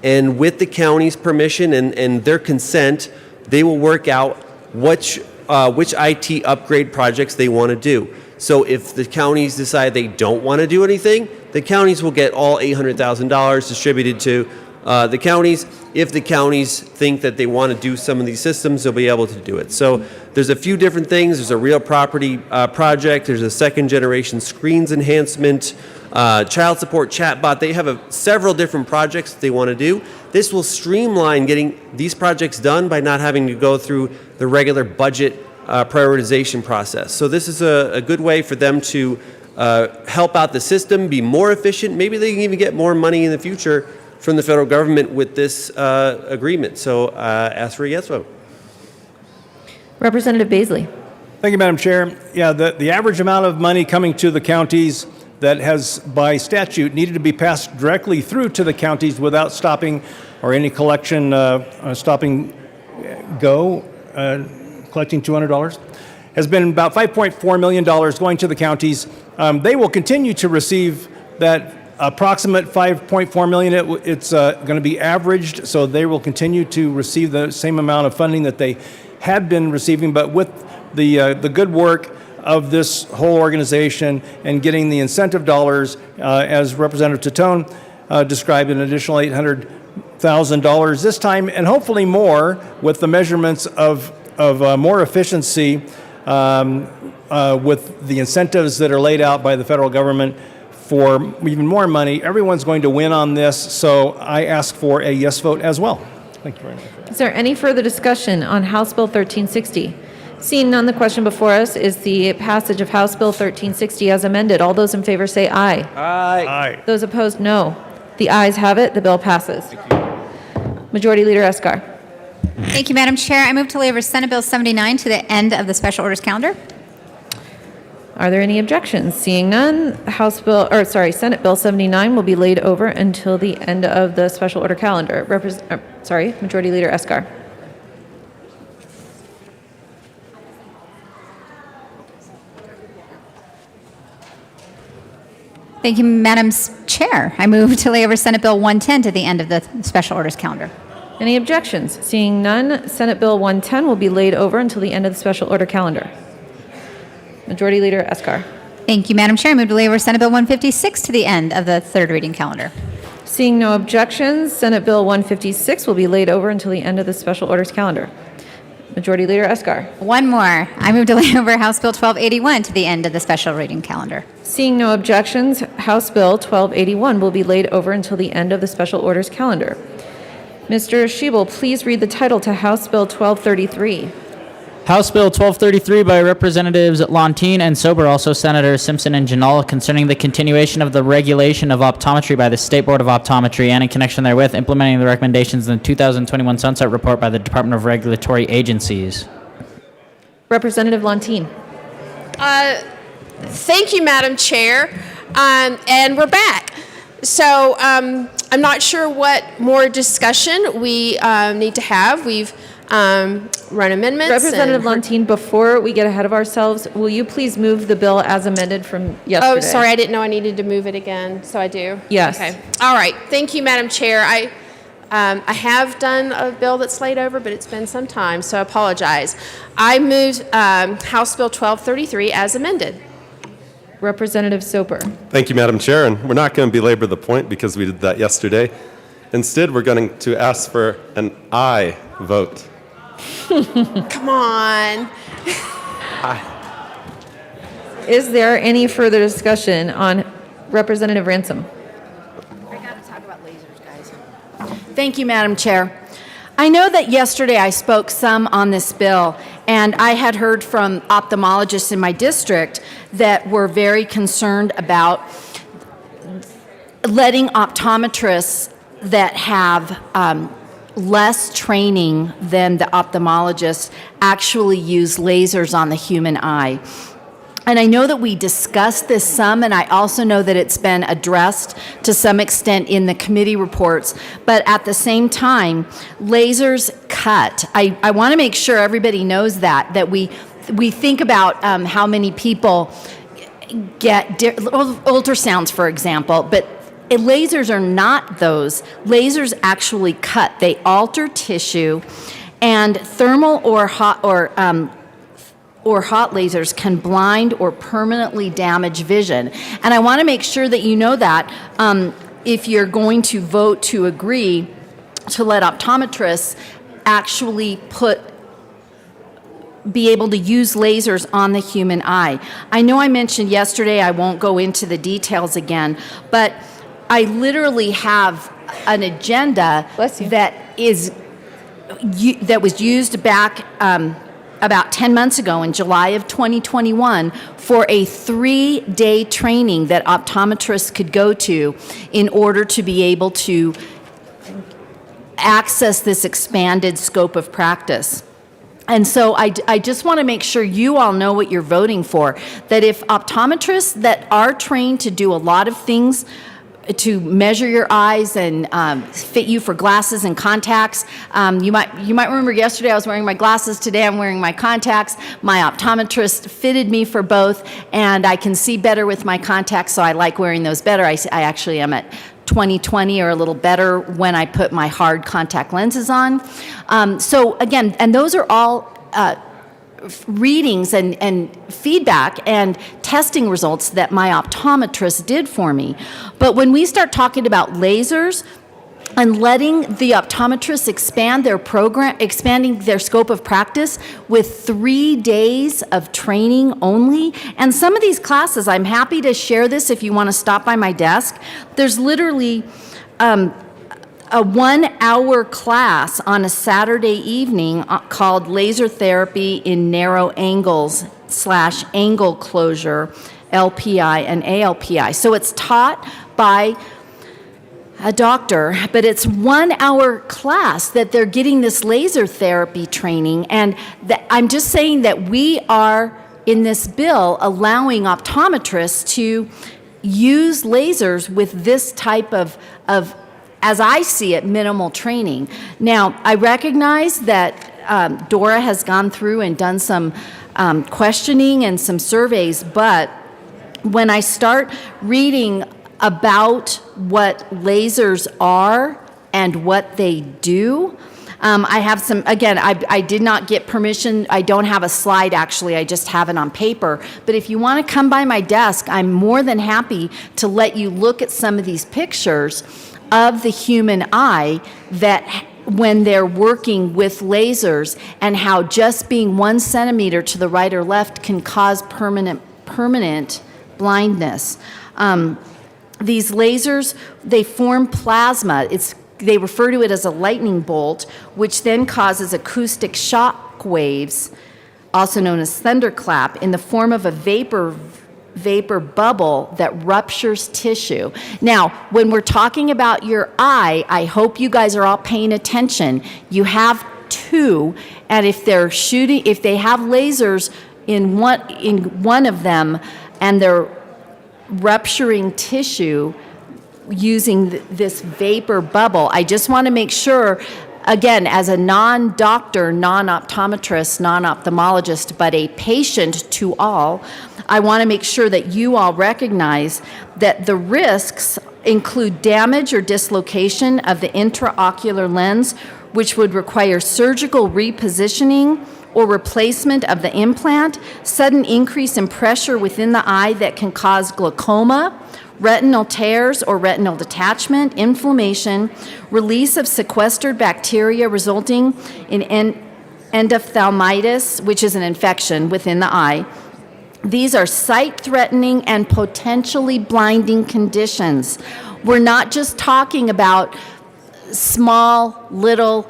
and with the county's permission and their consent, they will work out which IT upgrade projects they want to do. So if the counties decide they don't want to do anything, the counties will get all $800,000 distributed to the counties. If the counties think that they want to do some of these systems, they'll be able to do it. So there's a few different things. There's a real property project. There's a second generation screens enhancement, child support chatbot. They have several different projects that they want to do. This will streamline getting these projects done by not having to go through the regular budget prioritization process. So this is a good way for them to help out the system, be more efficient. Maybe they can even get more money in the future from the federal government with this agreement. So ask for a yes vote. Representative Baisley. Thank you, Madam Chair. Yeah, the average amount of money coming to the counties that has, by statute, needed to be passed directly through to the counties without stopping or any collection, collecting $200, has been about $5.4 million going to the counties. They will continue to receive that approximate $5.4 million. It's going to be averaged, so they will continue to receive the same amount of funding that they had been receiving, but with the good work of this whole organization and getting the incentive dollars, as Representative Titone described, an additional $800,000 this time, and hopefully more with the measurements of more efficiency with the incentives that are laid out by the federal government for even more money. Everyone's going to win on this, so I ask for a yes vote as well. Thank you very much. Is there any further discussion on House Bill 1360? Seeing none, the question before us is the passage of House Bill 1360 as amended. All those in favor say aye. Aye. Those opposed, no. The ayes have it. The bill passes. Majority Leader Escar. Thank you, Madam Chair. I move to lay over Senate Bill 79 to the end of the special orders calendar. Are there any objections? Seeing none, Senate Bill 79 will be laid over until the end of the special order calendar. Majority Leader Escar. Thank you, Madam Chair. I move to lay over Senate Bill 110 to the end of the special orders calendar. Any objections? Seeing none, Senate Bill 110 will be laid over until the end of the special order calendar. Majority Leader Escar. Thank you, Madam Chair. I move to lay over Senate Bill 156 to the end of the third reading calendar. Seeing no objections, Senate Bill 156 will be laid over until the end of the special orders calendar. Majority Leader Escar. One more. I move to lay over House Bill 1281 to the end of the special reading calendar. Seeing no objections, House Bill 1281 will be laid over until the end of the special orders calendar. Mr. Schiebel, please read the title to House Bill 1233. House Bill 1233 by Representatives Lontine and Sober, also Senators Simpson and Janal, concerning the continuation of the regulation of optometry by the State Board of Optometry and in connection therewith implementing the recommendations in the 2021 Sunset Report by the Department of Regulatory Agencies. Representative Lontine. Thank you, Madam Chair. And we're back. So I'm not sure what more discussion we need to have. We've run amendments. Representative Lontine, before we get ahead of ourselves, will you please move the bill as amended from yesterday? Oh, sorry, I didn't know I needed to move it again, so I do. Yes. Okay. All right. Thank you, Madam Chair. I have done a bill that's laid over, but it's been some time, so I apologize. I moved House Bill 1233 as amended. Representative Soper. Thank you, Madam Chair, and we're not going to belabor the point because we did that yesterday. Instead, we're going to ask for an aye vote. Come on. Is there any further discussion on Representative Ransom? I got to talk about lasers, guys. Thank you, Madam Chair. I know that yesterday I spoke some on this bill, and I had heard from ophthalmologists in my district that were very concerned about letting optometrists that have less training than the ophthalmologists actually use lasers on the human eye. And I know that we discussed this some, and I also know that it's been addressed to some extent in the committee reports. But at the same time, lasers cut. I want to make sure everybody knows that we think about how many people get ultrasounds, for example, but lasers are not those. Lasers actually cut. They alter tissue, and thermal or hot lasers can blind or permanently damage vision. And I want to make sure that you know that if you're going to vote to agree to let optometrists actually be able to use lasers on the human eye. I know I mentioned yesterday, I won't go into the details again, but I literally have an agenda that was used back about 10 months ago in July of 2021 for a 3-day training that optometrists could go to in order to be able to access this expanded scope of practice. And so I just want to make sure you all know what you're voting for, that if optometrists that are trained to do a lot of things to measure your eyes and fit you for glasses and contacts. You might remember yesterday I was wearing my glasses. Today I'm wearing my contacts. My optometrist fitted me for both, and I can see better with my contacts, so I like wearing those better. I actually am at 20/20 or a little better when I put my hard contact lenses on. So again, and those are all readings and feedback and testing results that my optometrist did for me. But when we start talking about lasers and letting the optometrists expand their program, expanding their scope of practice with 3 days of training only, and some of these classes, I'm happy to share this if you want to stop by my desk. There's literally a 1-hour class on a Saturday evening called Laser Therapy in Narrow Angles / Angle Closure, LPI and ALPI. So it's taught by a doctor, but it's 1-hour class that they're getting this laser therapy training. And I'm just saying that we are, in this bill, allowing optometrists to use lasers with this type of, as I see it, minimal training. Now, I recognize that Dora has gone through and done some questioning and some surveys, but when I start reading about what lasers are and what they do, I have some, again, I did not get permission. I don't have a slide, actually. I just have it on paper. But if you want to come by my desk, I'm more than happy to let you look at some of these pictures of the human eye that when they're working with lasers, and how just being 1 centimeter to the right or left can cause permanent blindness. These lasers, they form plasma. They refer to it as a lightning bolt, which then causes acoustic shock waves, also known as thunderclap, in the form of a vapor bubble that ruptures tissue. Now, when we're talking about your eye, I hope you guys are all paying attention. You have 2, and if they have lasers in one of them, and they're rupturing tissue using this vapor bubble, I just want to make sure, again, as a non-doctor, non-optometrist, non-ophthalmologist, but a patient to all, I want to make sure that you all recognize that the risks include damage or dislocation of the intraocular lens, which would require surgical repositioning or replacement of the implant, sudden increase in pressure within the eye that can cause glaucoma, retinal tears or retinal detachment, inflammation, release of sequestered bacteria resulting in endophthalmitis, which is an infection within the eye. These are sight-threatening and potentially blinding conditions. We're not just talking about small, little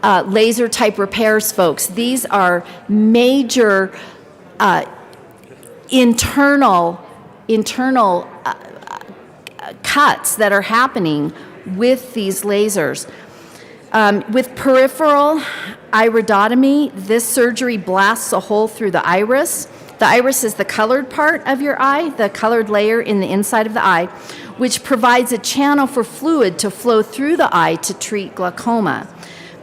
laser-type repairs, folks. These are major internal cuts that are happening with these lasers. With peripheral iridotomy, this surgery blasts a hole through the iris. The iris is the colored part of your eye, the colored layer in the inside of the eye, which provides a channel for fluid to flow through the eye to treat glaucoma.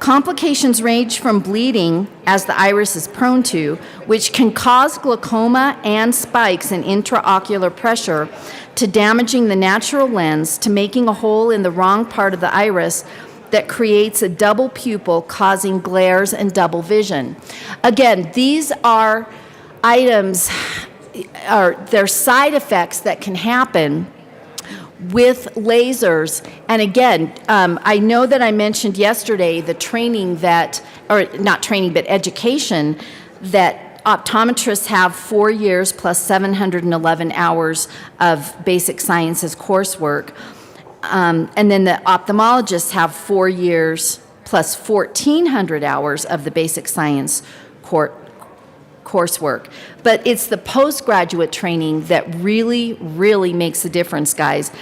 Complications range from bleeding, as the iris is prone to, which can cause glaucoma and spikes in intraocular pressure, to damaging the natural lens, to making a hole in the wrong part of the iris that creates a double pupil, causing glares and double vision. Again, these are items, they're side effects that can happen with lasers. And again, I know that I mentioned yesterday the training that, or not training, but education that optometrists have 4 years plus 711 hours of basic sciences coursework. And then the ophthalmologists have 4 years plus 1,400 hours of the basic science coursework. But it's the postgraduate training that really, really makes a difference, guys.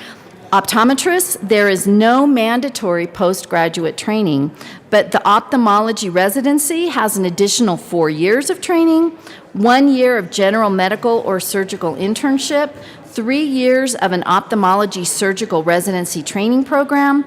Optometrists, there is no mandatory postgraduate training, but the ophthalmology residency has an additional 4 years of training, 1 year of general medical or surgical internship, 3 years of an ophthalmology surgical residency training program,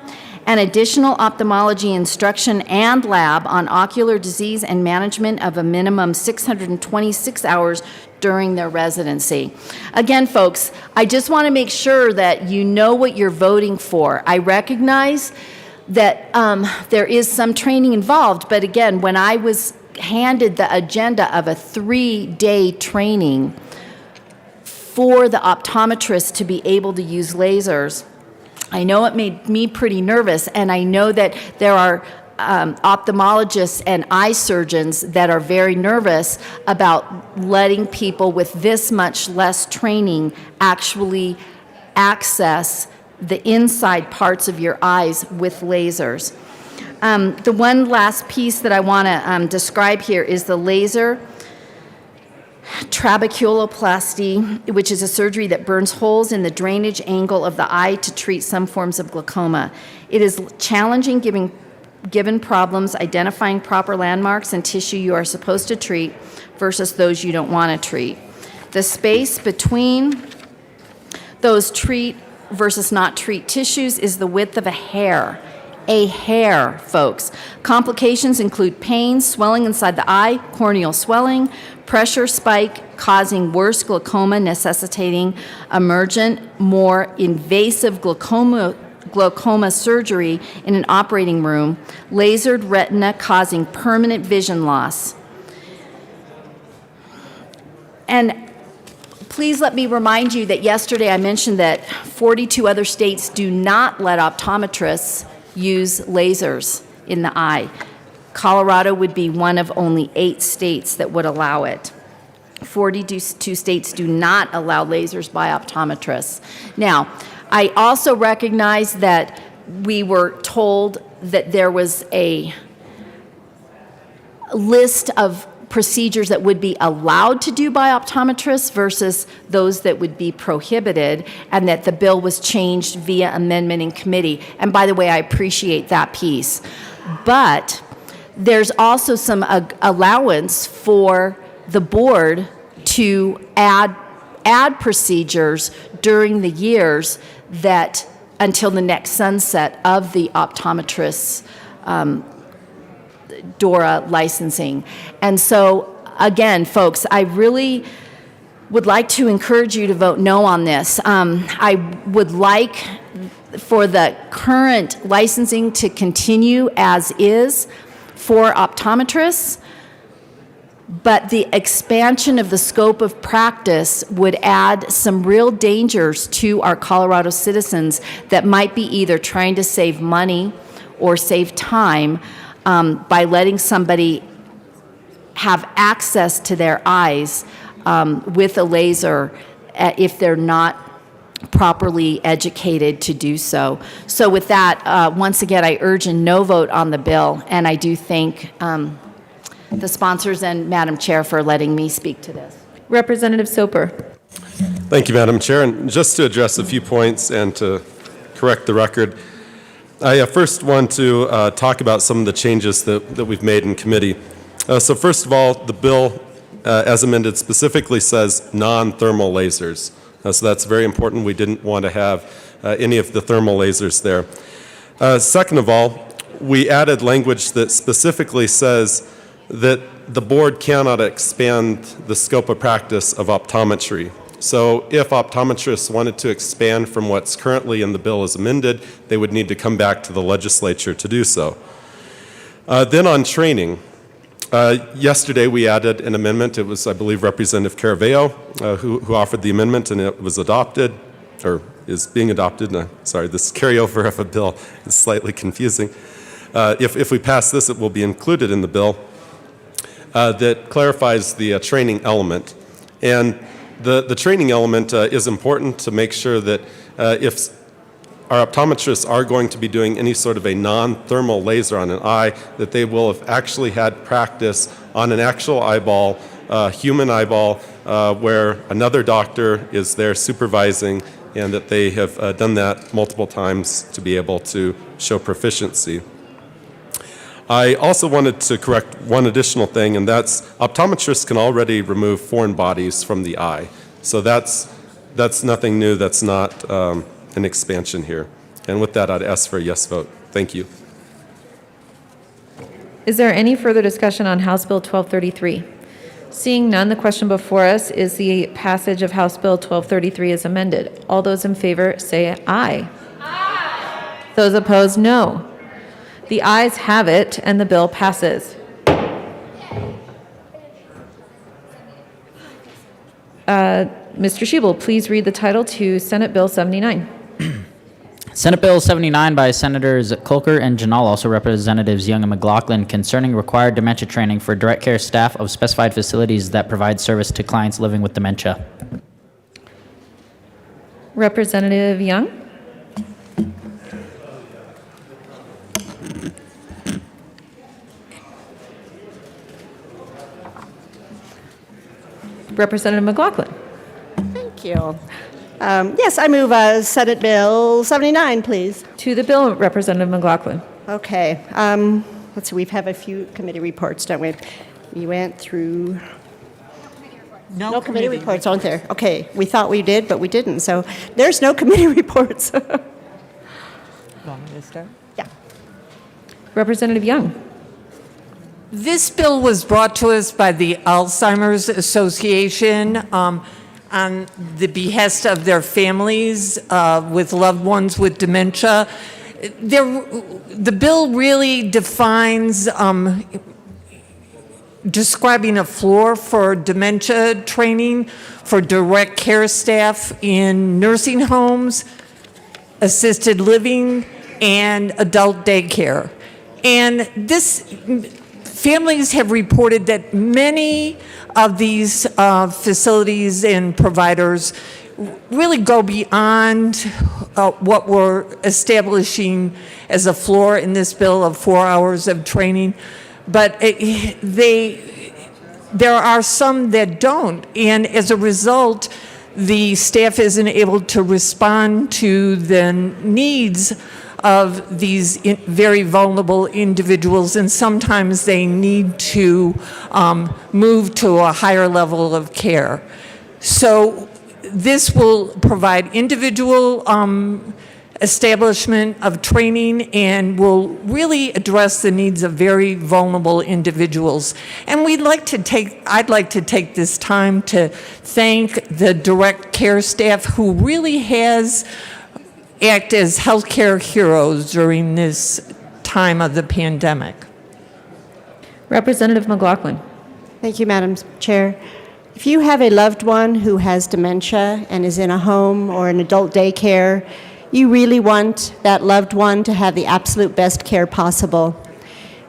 and additional ophthalmology instruction and lab on ocular disease and management of a minimum 626 hours during their residency. Again, folks, I just want to make sure that you know what you're voting for. I recognize that there is some training involved, but again, when I was handed the agenda of a 3-day training for the optometrists to be able to use lasers, I know it made me pretty nervous, and I know that there are ophthalmologists and eye surgeons that are very nervous about letting people with this much less training actually access the inside parts of your eyes with lasers. The one last piece that I want to describe here is the laser trabeculoplasty, which is a surgery that burns holes in the drainage angle of the eye to treat some forms of glaucoma. It is challenging given problems identifying proper landmarks and tissue you are supposed to treat versus those you don't want to treat. The space between those treat versus not treat tissues is the width of a hair. A hair, folks. Complications include pain, swelling inside the eye, corneal swelling, pressure spike causing worse glaucoma, necessitating emergent, more invasive glaucoma surgery in an operating room, lasered retina causing permanent vision loss. And please let me remind you that yesterday I mentioned that 42 other states do not let optometrists use lasers in the eye. Colorado would be one of only 8 states that would allow it. 42 states do not allow lasers by optometrists. Now, I also recognize that we were told that there was a list of procedures that would be allowed to do by optometrists versus those that would be prohibited, and that the bill was changed via amendment in committee. And by the way, I appreciate that piece. But there's also some allowance for the board to add procedures during the years that until the next sunset of the optometrists' DORA licensing. And so, again, folks, I really would like to encourage you to vote no on this. I would like for the current licensing to continue as is for optometrists, but the expansion of the scope of practice would add some real dangers to our Colorado citizens that might be either trying to save money or save time by letting somebody have access to their eyes with a laser if they're not properly educated to do so. So with that, once again, I urge a no vote on the bill, and I do thank the sponsors and Madam Chair for letting me speak to this. Representative Soper. Thank you, Madam Chair. And just to address a few points and to correct the record, I first want to talk about some of the changes that we've made in committee. So first of all, the bill, as amended, specifically says non-thermal lasers. So that's very important. We didn't want to have any of the thermal lasers there. Second of all, we added language that specifically says that the board cannot expand the scope of practice of optometry. So if optometrists wanted to expand from what's currently in the bill as amended, they would need to come back to the legislature to do so. Then on training, yesterday we added an amendment. It was, I believe, Representative Caraveo who offered the amendment, and it was adopted, or is being adopted. Sorry, this carryover of a bill is slightly confusing. If we pass this, it will be included in the bill that clarifies the training element. And the training element is important to make sure that if our optometrists are going to be doing any sort of a non-thermal laser on an eye, that they will have actually had practice on an actual eyeball, human eyeball, where another doctor is there supervising, and that they have done that multiple times to be able to show proficiency. I also wanted to correct one additional thing, and that's optometrists can already remove foreign bodies from the eye. So that's nothing new. That's not an expansion here. And with that, I'd ask for a yes vote. Thank you. Is there any further discussion on House Bill 1233? Seeing none, the question before us is the passage of House Bill 1233 as amended. All those in favor say aye. Aye. Those opposed, no. The ayes have it, and the bill passes. Mr. Schiebel, please read the title to Senate Bill 79. Senate Bill 79 by Senators Kolker and Janal, also Representatives Young and McLaughlin, concerning required dementia training for direct care staff of specified facilities that provide service to clients living with dementia. Representative Young. Representative McLaughlin. Thank you. Yes, I move Senate Bill 79, please. To the bill, Representative McLaughlin. Okay. Let's see, we have a few committee reports, don't we? We went through... No committee reports, aren't there? Okay, we thought we did, but we didn't. So there's no committee reports. Want me to start? Yeah. Representative Young. This bill was brought to us by the Alzheimer's Association on the behest of their families with loved ones with dementia. The bill really defines describing a floor for dementia training for direct care staff in nursing homes, assisted living, and adult daycare. And families have reported that many of these facilities and providers really go beyond what we're establishing as a floor in this bill of 4 hours of training. But there are some that don't, and as a result, the staff isn't able to respond to the needs of these very vulnerable individuals, and sometimes they need to move to a higher level of care. So this will provide individual establishment of training and will really address the needs of very vulnerable individuals. And I'd like to take this time to thank the direct care staff who really has act as healthcare heroes during this time of the pandemic. Representative McLaughlin. Thank you, Madam Chair. If you have a loved one who has dementia and is in a home or an adult daycare, you really want that loved one to have the absolute best care possible.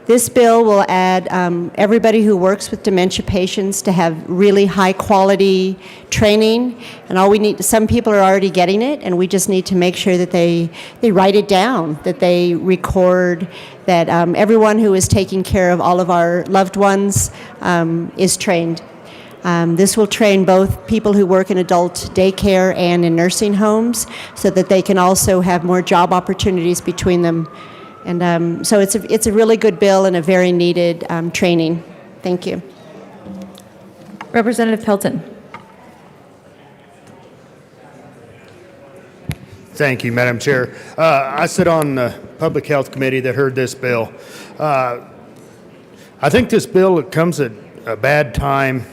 This bill will add everybody who works with dementia patients to have really high quality training, and all we need, some people are already getting it, and we just need to make sure that they write it down, that they record, that everyone who is taking care of all of our loved ones is trained. This will train both people who work in adult daycare and in nursing homes so that they can also have more job opportunities between them. And so it's a really good bill and a very needed training. Thank you. Representative Pelton. Thank you, Madam Chair. I sit on the Public Health Committee that heard this bill. I think this bill comes at a bad time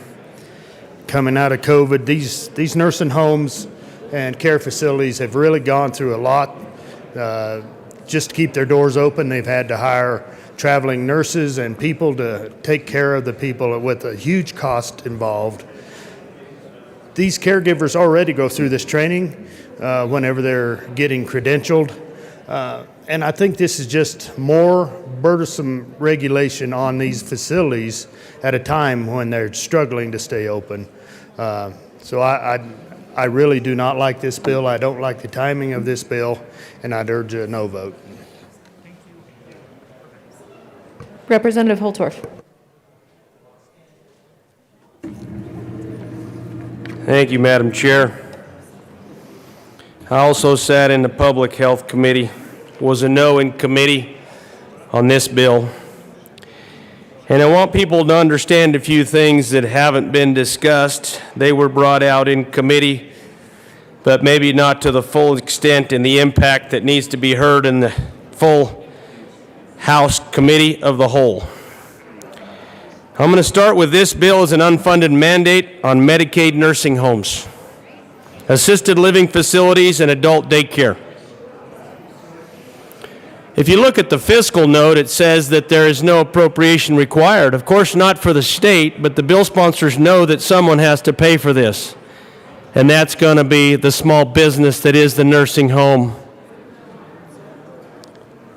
coming out of COVID. These nursing homes and care facilities have really gone through a lot. Just to keep their doors open, they've had to hire traveling nurses and people to take care of the people with a huge cost involved. These caregivers already go through this training whenever they're getting credentialed. And I think this is just more burdensome regulation on these facilities at a time when they're struggling to stay open. So I really do not like this bill. I don't like the timing of this bill, and I'd urge a no vote. Representative Holtorf. Thank you, Madam Chair. I also sat in the Public Health Committee, was a no in committee on this bill. And I want people to understand a few things that haven't been discussed. They were brought out in committee, but maybe not to the full extent and the impact that needs to be heard in the full House Committee of the Whole. I'm going to start with this bill as an unfunded mandate on Medicaid nursing homes, assisted living facilities, and adult daycare. If you look at the fiscal note, it says that there is no appropriation required. Of course, not for the state, but the bill sponsors know that someone has to pay for this. And that's going to be the small business that is the nursing home,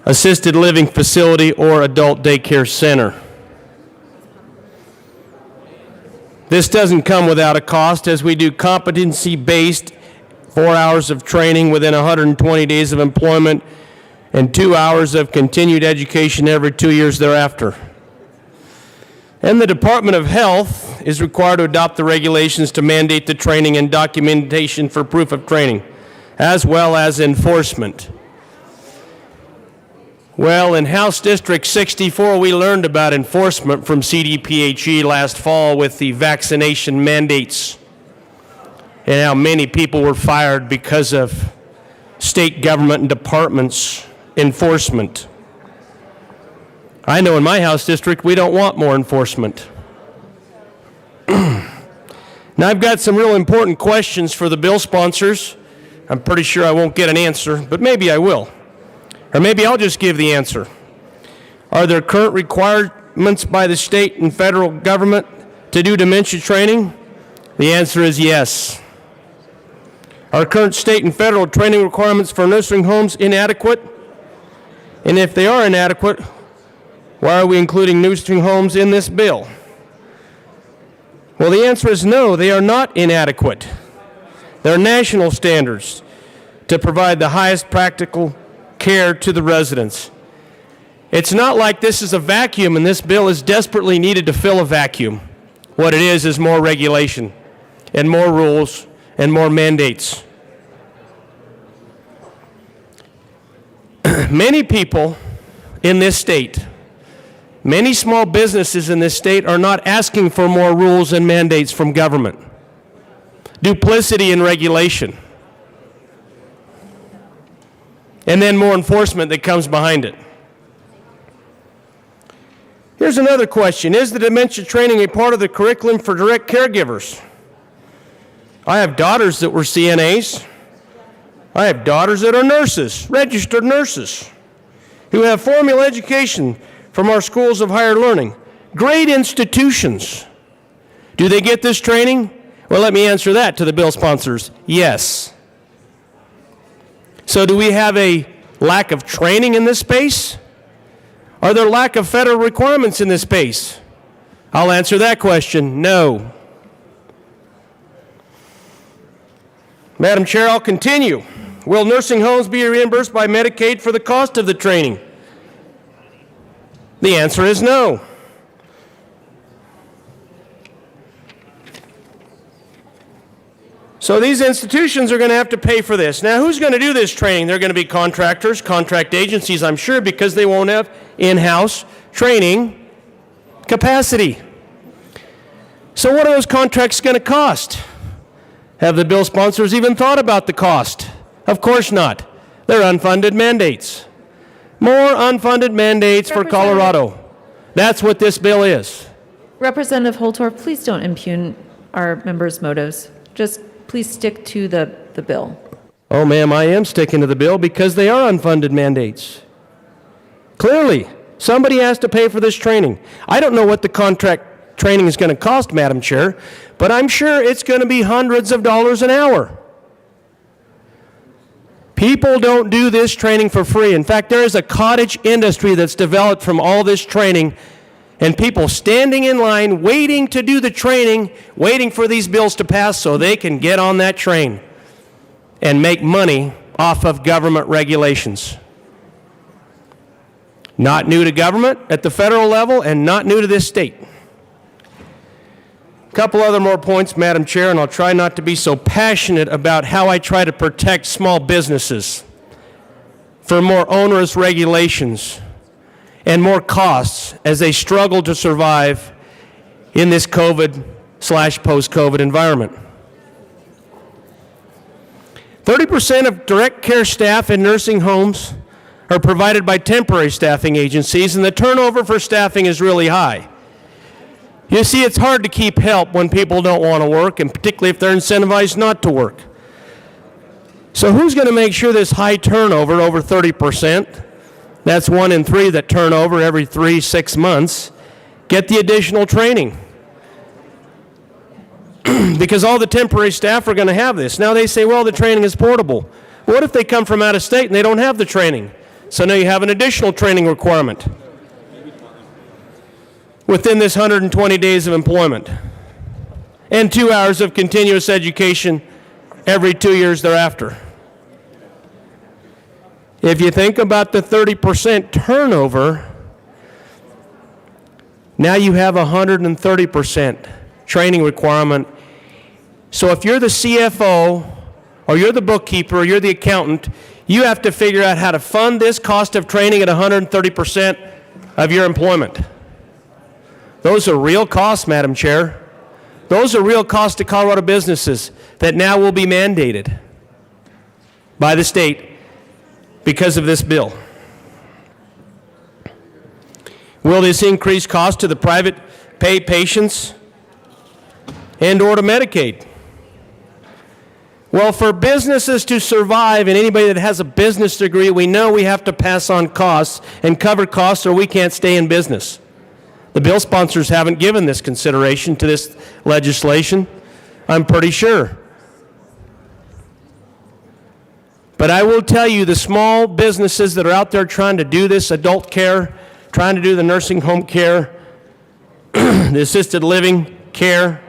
assisted living facility, or adult daycare center. This doesn't come without a cost, as we do competency-based 4 hours of training within 120 days of employment and 2 hours of continued education every 2 years thereafter. And the Department of Health is required to adopt the regulations to mandate the training and documentation for proof of training, as well as enforcement. Well, in House District 64, we learned about enforcement from CDPHE last fall with the vaccination mandates and how many people were fired because of state government and departments' enforcement. I know in my House District we don't want more enforcement. Now I've got some real important questions for the bill sponsors. I'm pretty sure I won't get an answer, but maybe I will. Or maybe I'll just give the answer. Are there current requirements by the state and federal government to do dementia training? The answer is yes. Are current state and federal training requirements for nursing homes inadequate? And if they are inadequate, why are we including nursing homes in this bill? Well, the answer is no, they are not inadequate. There are national standards to provide the highest practical care to the residents. It's not like this is a vacuum and this bill is desperately needed to fill a vacuum. What it is more regulation and more rules and more mandates. Many people in this state, many small businesses in this state are not asking for more rules and mandates from government. Duplicity in regulation. And then more enforcement that comes behind it. Here's another question. Is the dementia training a part of the curriculum for direct caregivers? I have daughters that were CNAs. I have daughters that are nurses, registered nurses, who have formal education from our schools of higher learning. Great institutions. Do they get this training? Well, let me answer that to the bill sponsors. Yes. So do we have a lack of training in this space? Are there lack of federal requirements in this space? I'll answer that question, no. Madam Chair, I'll continue. Will nursing homes be reimbursed by Medicaid for the cost of the training? The answer is no. So these institutions are going to have to pay for this. Now, who's going to do this training? They're going to be contractors, contract agencies, I'm sure, because they won't have in-house training capacity. So what are those contracts going to cost? Have the bill sponsors even thought about the cost? Of course not. They're unfunded mandates. More unfunded mandates for Colorado. That's what this bill is. Representative Holtorf, please don't impugn our members' motives. Just please stick to the bill. Oh, ma'am, I am sticking to the bill because they are unfunded mandates. Clearly, somebody has to pay for this training. I don't know what the contract training is going to cost, Madam Chair, but I'm sure it's going to be hundreds of dollars an hour. People don't do this training for free. In fact, there is a cottage industry that's developed from all this training, and people standing in line waiting to do the training, waiting for these bills to pass so they can get on that train and make money off of government regulations. Not new to government at the federal level and not new to this state. A couple other more points, Madam Chair, and I'll try not to be so passionate about how I try to protect small businesses for more onerous regulations and more costs as they struggle to survive in this COVID/post-COVID environment. 30% of direct care staff in nursing homes are provided by temporary staffing agencies, and the turnover for staffing is really high. You see, it's hard to keep help when people don't want to work, and particularly if they're incentivized not to work. So who's going to make sure this high turnover, over 30%, that's 1 in 3 that turn over every 3-6 months, get the additional training? Because all the temporary staff are going to have this. Now they say, well, the training is portable. What if they come from out of state and they don't have the training? So now you have an additional training requirement within this 120 days of employment, and 2 hours of continuous education every 2 years thereafter. If you think about the 30% turnover, now you have 130% training requirement. So if you're the CFO, or you're the bookkeeper, or you're the accountant, you have to figure out how to fund this cost of training at 130% of your employment. Those are real costs, Madam Chair. Those are real costs to Colorado businesses that now will be mandated by the state because of this bill. Will this increase cost to the private pay patients and or to Medicaid? Well, for businesses to survive, and anybody that has a business degree, we know we have to pass on costs and cover costs or we can't stay in business. The bill sponsors haven't given this consideration to this legislation, I'm pretty sure. But I will tell you, the small businesses that are out there trying to do this adult care, trying to do the nursing home care, the assisted living care,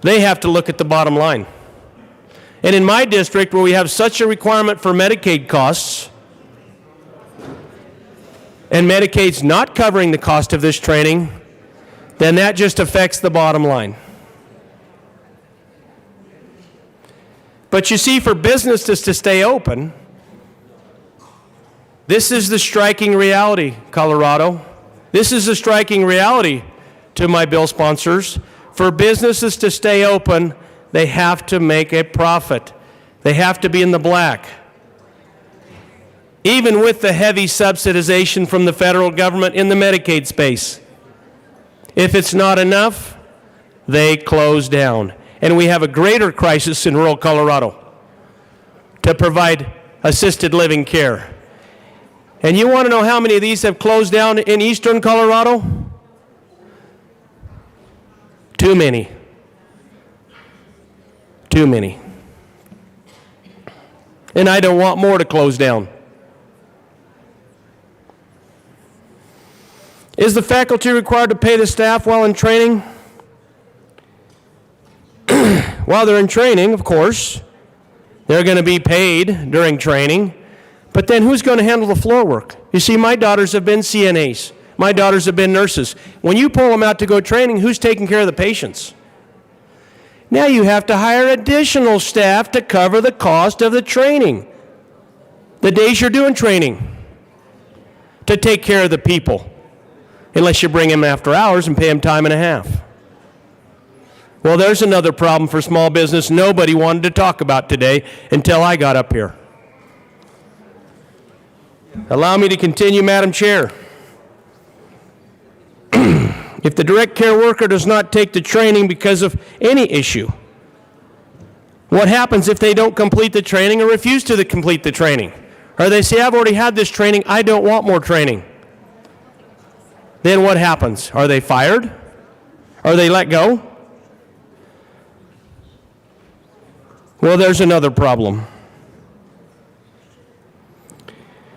they have to look at the bottom line. And in my district, where we have such a requirement for Medicaid costs, and Medicaid's not covering the cost of this training, then that just affects the bottom line. But you see, for businesses to stay open, this is the striking reality, Colorado. This is the striking reality to my bill sponsors. For businesses to stay open, they have to make a profit. They have to be in the black. Even with the heavy subsidization from the federal government in the Medicaid space. If it's not enough, they close down. And we have a greater crisis in rural Colorado to provide assisted living care. And you want to know how many of these have closed down in eastern Colorado? Too many. Too many. And I don't want more to close down. Is the faculty required to pay the staff while in training? While they're in training, of course, they're going to be paid during training. But then who's going to handle the floor work? You see, my daughters have been CNAs. My daughters have been nurses. When you pull them out to go training, who's taking care of the patients? Now you have to hire additional staff to cover the cost of the training. The days you're doing training to take care of the people. Unless you bring them after hours and pay them time and a half. Well, there's another problem for small business nobody wanted to talk about today until I got up here. Allow me to continue, Madam Chair. If the direct care worker does not take the training because of any issue, what happens if they don't complete the training or refuse to complete the training? Or they say, I've already had this training, I don't want more training. Then what happens? Are they fired? Are they let go? Well, there's another problem.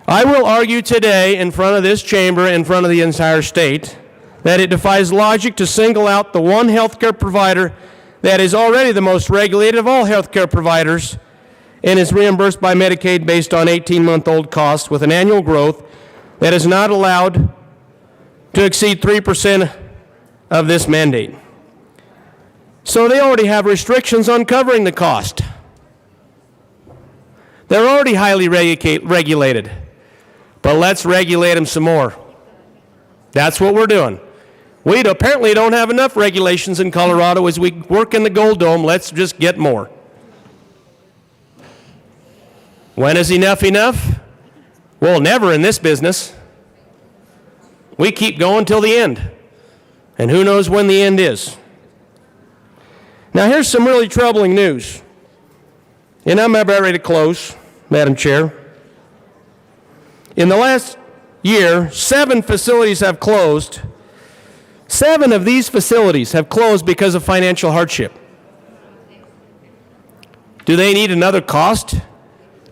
I will argue today in front of this chamber, in front of the entire state, that it defies logic to single out the one healthcare provider that is already the most regulated of all healthcare providers and is reimbursed by Medicaid based on 18-month-old costs with an annual growth that is not allowed to exceed 3% of this mandate. So they already have restrictions on covering the cost. They're already highly regulated. But let's regulate them some more. That's what we're doing. We apparently don't have enough regulations in Colorado. As we work in the Gold Dome, let's just get more. When is enough enough? Well, never in this business. We keep going till the end. And who knows when the end is. Now here's some really troubling news. And I'm about ready to close, Madam Chair. In the last year, 7 facilities have closed. 7 of these facilities have closed because of financial hardship. Do they need another cost?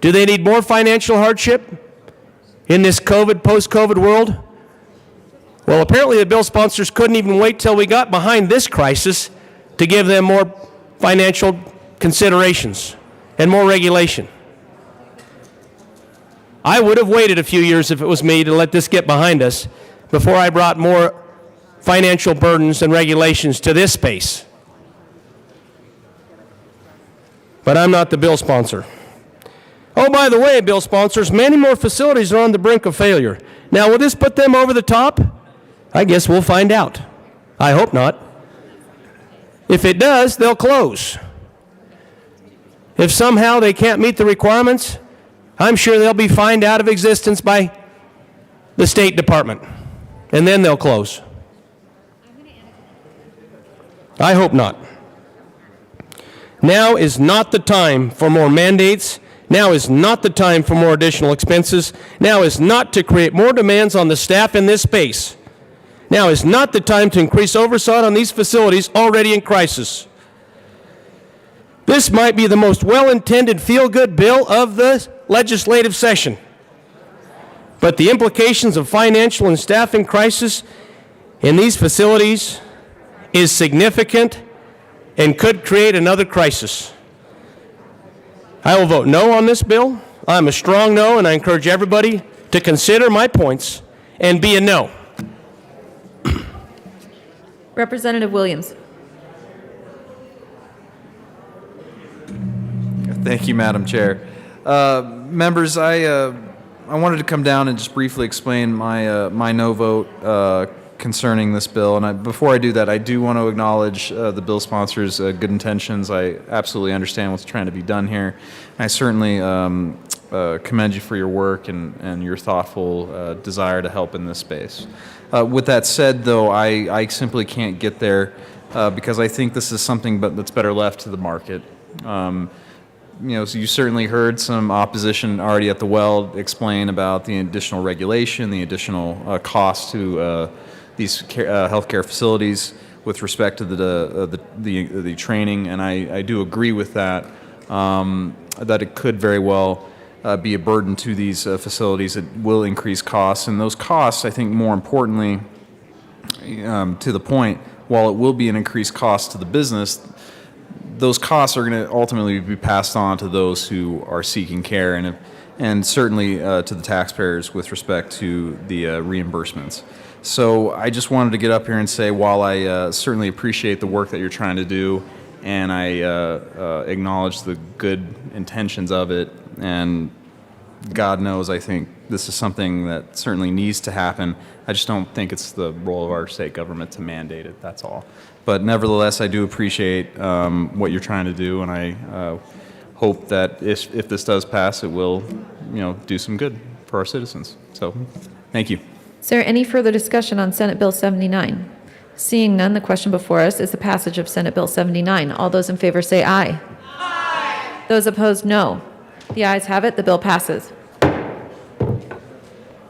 Do they need more financial hardship in this COVID, post-COVID world? Well, apparently the bill sponsors couldn't even wait till we got behind this crisis to give them more financial considerations and more regulation. I would have waited a few years if it was me to let this get behind us before I brought more financial burdens and regulations to this space. But I'm not the bill sponsor. Oh, by the way, bill sponsors, many more facilities are on the brink of failure. Now, will this put them over the top? I guess we'll find out. I hope not. If it does, they'll close. If somehow they can't meet the requirements, I'm sure they'll be fined out of existence by the State Department, and then they'll close. I hope not. Now is not the time for more mandates. Now is not the time for more additional expenses. Now is not to create more demands on the staff in this space. Now is not the time to increase oversight on these facilities already in crisis. This might be the most well-intended feel-good bill of the legislative session. But the implications of financial and staffing crisis in these facilities is significant and could create another crisis. I will vote no on this bill. I'm a strong no, and I encourage everybody to consider my points and be a no. Representative Williams. Thank you, Madam Chair. Members, I wanted to come down and just briefly explain my no vote concerning this bill. And before I do that, I do want to acknowledge the bill sponsor's good intentions. I absolutely understand what's trying to be done here. And I certainly commend you for your work and your thoughtful desire to help in this space. With that said, though, I simply can't get there because I think this is something that's better left to the market. So you certainly heard some opposition already at the well explain about the additional regulation, the additional cost to these healthcare facilities with respect to the training, and I do agree with that. That it could very well be a burden to these facilities. It will increase costs, and those costs, I think, more importantly, to the point, while it will be an increased cost to the business, those costs are going to ultimately be passed on to those who are seeking care, and certainly to the taxpayers with respect to the reimbursements. So I just wanted to get up here and say, while I certainly appreciate the work that you're trying to do, and I acknowledge the good intentions of it, and God knows I think this is something that certainly needs to happen. I just don't think it's the role of our state government to mandate it, that's all. But nevertheless, I do appreciate what you're trying to do, and I hope that if this does pass, it will, do some good for our citizens. So, thank you. Is there any further discussion on Senate Bill 79? Seeing none, the question before us is the passage of Senate Bill 79. All those in favor say aye. Aye. Those opposed, no. The ayes have it. The bill passes.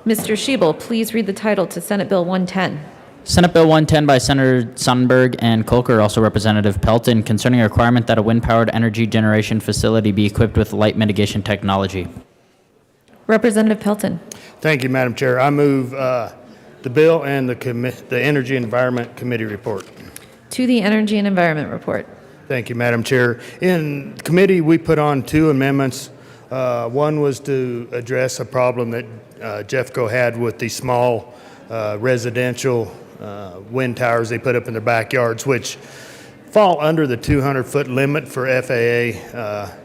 Mr. Schiebel, please read the title to Senate Bill 110. Senate Bill 110 by Senator Sonnenberg and Kolker, also Representative Pelton, concerning a requirement that a wind-powered energy generation facility be equipped with light mitigation technology. Representative Pelton. Thank you, Madam Chair. I move the bill and the Energy and Environment Committee report. To the Energy and Environment report. Thank you, Madam Chair. In committee, we put on two amendments. One was to address a problem that Jeffco had with the small residential wind towers they put up in their backyards, which fall under the 200-foot limit for FAA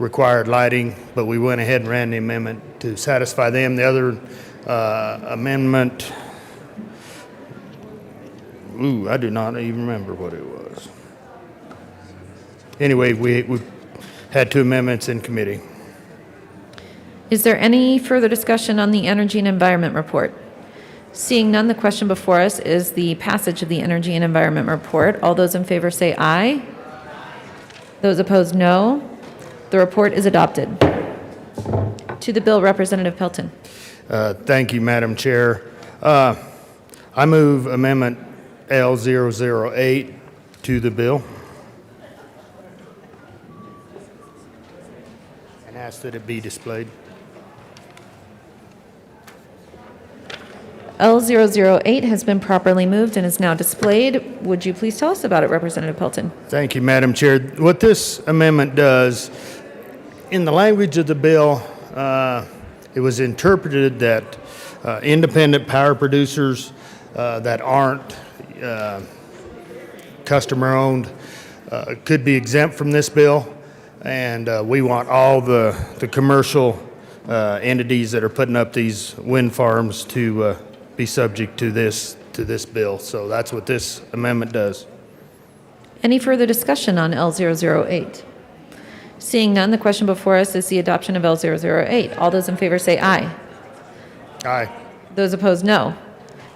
required lighting, but we went ahead and ran the amendment to satisfy them. The other amendment, I do not even remember what it was. Anyway, we had two amendments in committee. Is there any further discussion on the Energy and Environment report? Seeing none, the question before us is the passage of the Energy and Environment report. All those in favor say aye. Those opposed, no. The report is adopted. To the bill, Representative Pelton. Thank you, Madam Chair. I move Amendment L008 to the bill and ask that it be displayed. L008 has been properly moved and is now displayed. Would you please tell us about it, Representative Pelton? Thank you, Madam Chair. What this amendment does, in the language of the bill, it was interpreted that independent power producers that aren't customer-owned could be exempt from this bill, and we want all the commercial entities that are putting up these wind farms to be subject to this bill. So that's what this amendment does. Any further discussion on L008? Seeing none, the question before us is the adoption of L008. All those in favor say aye. Aye. Those opposed, no.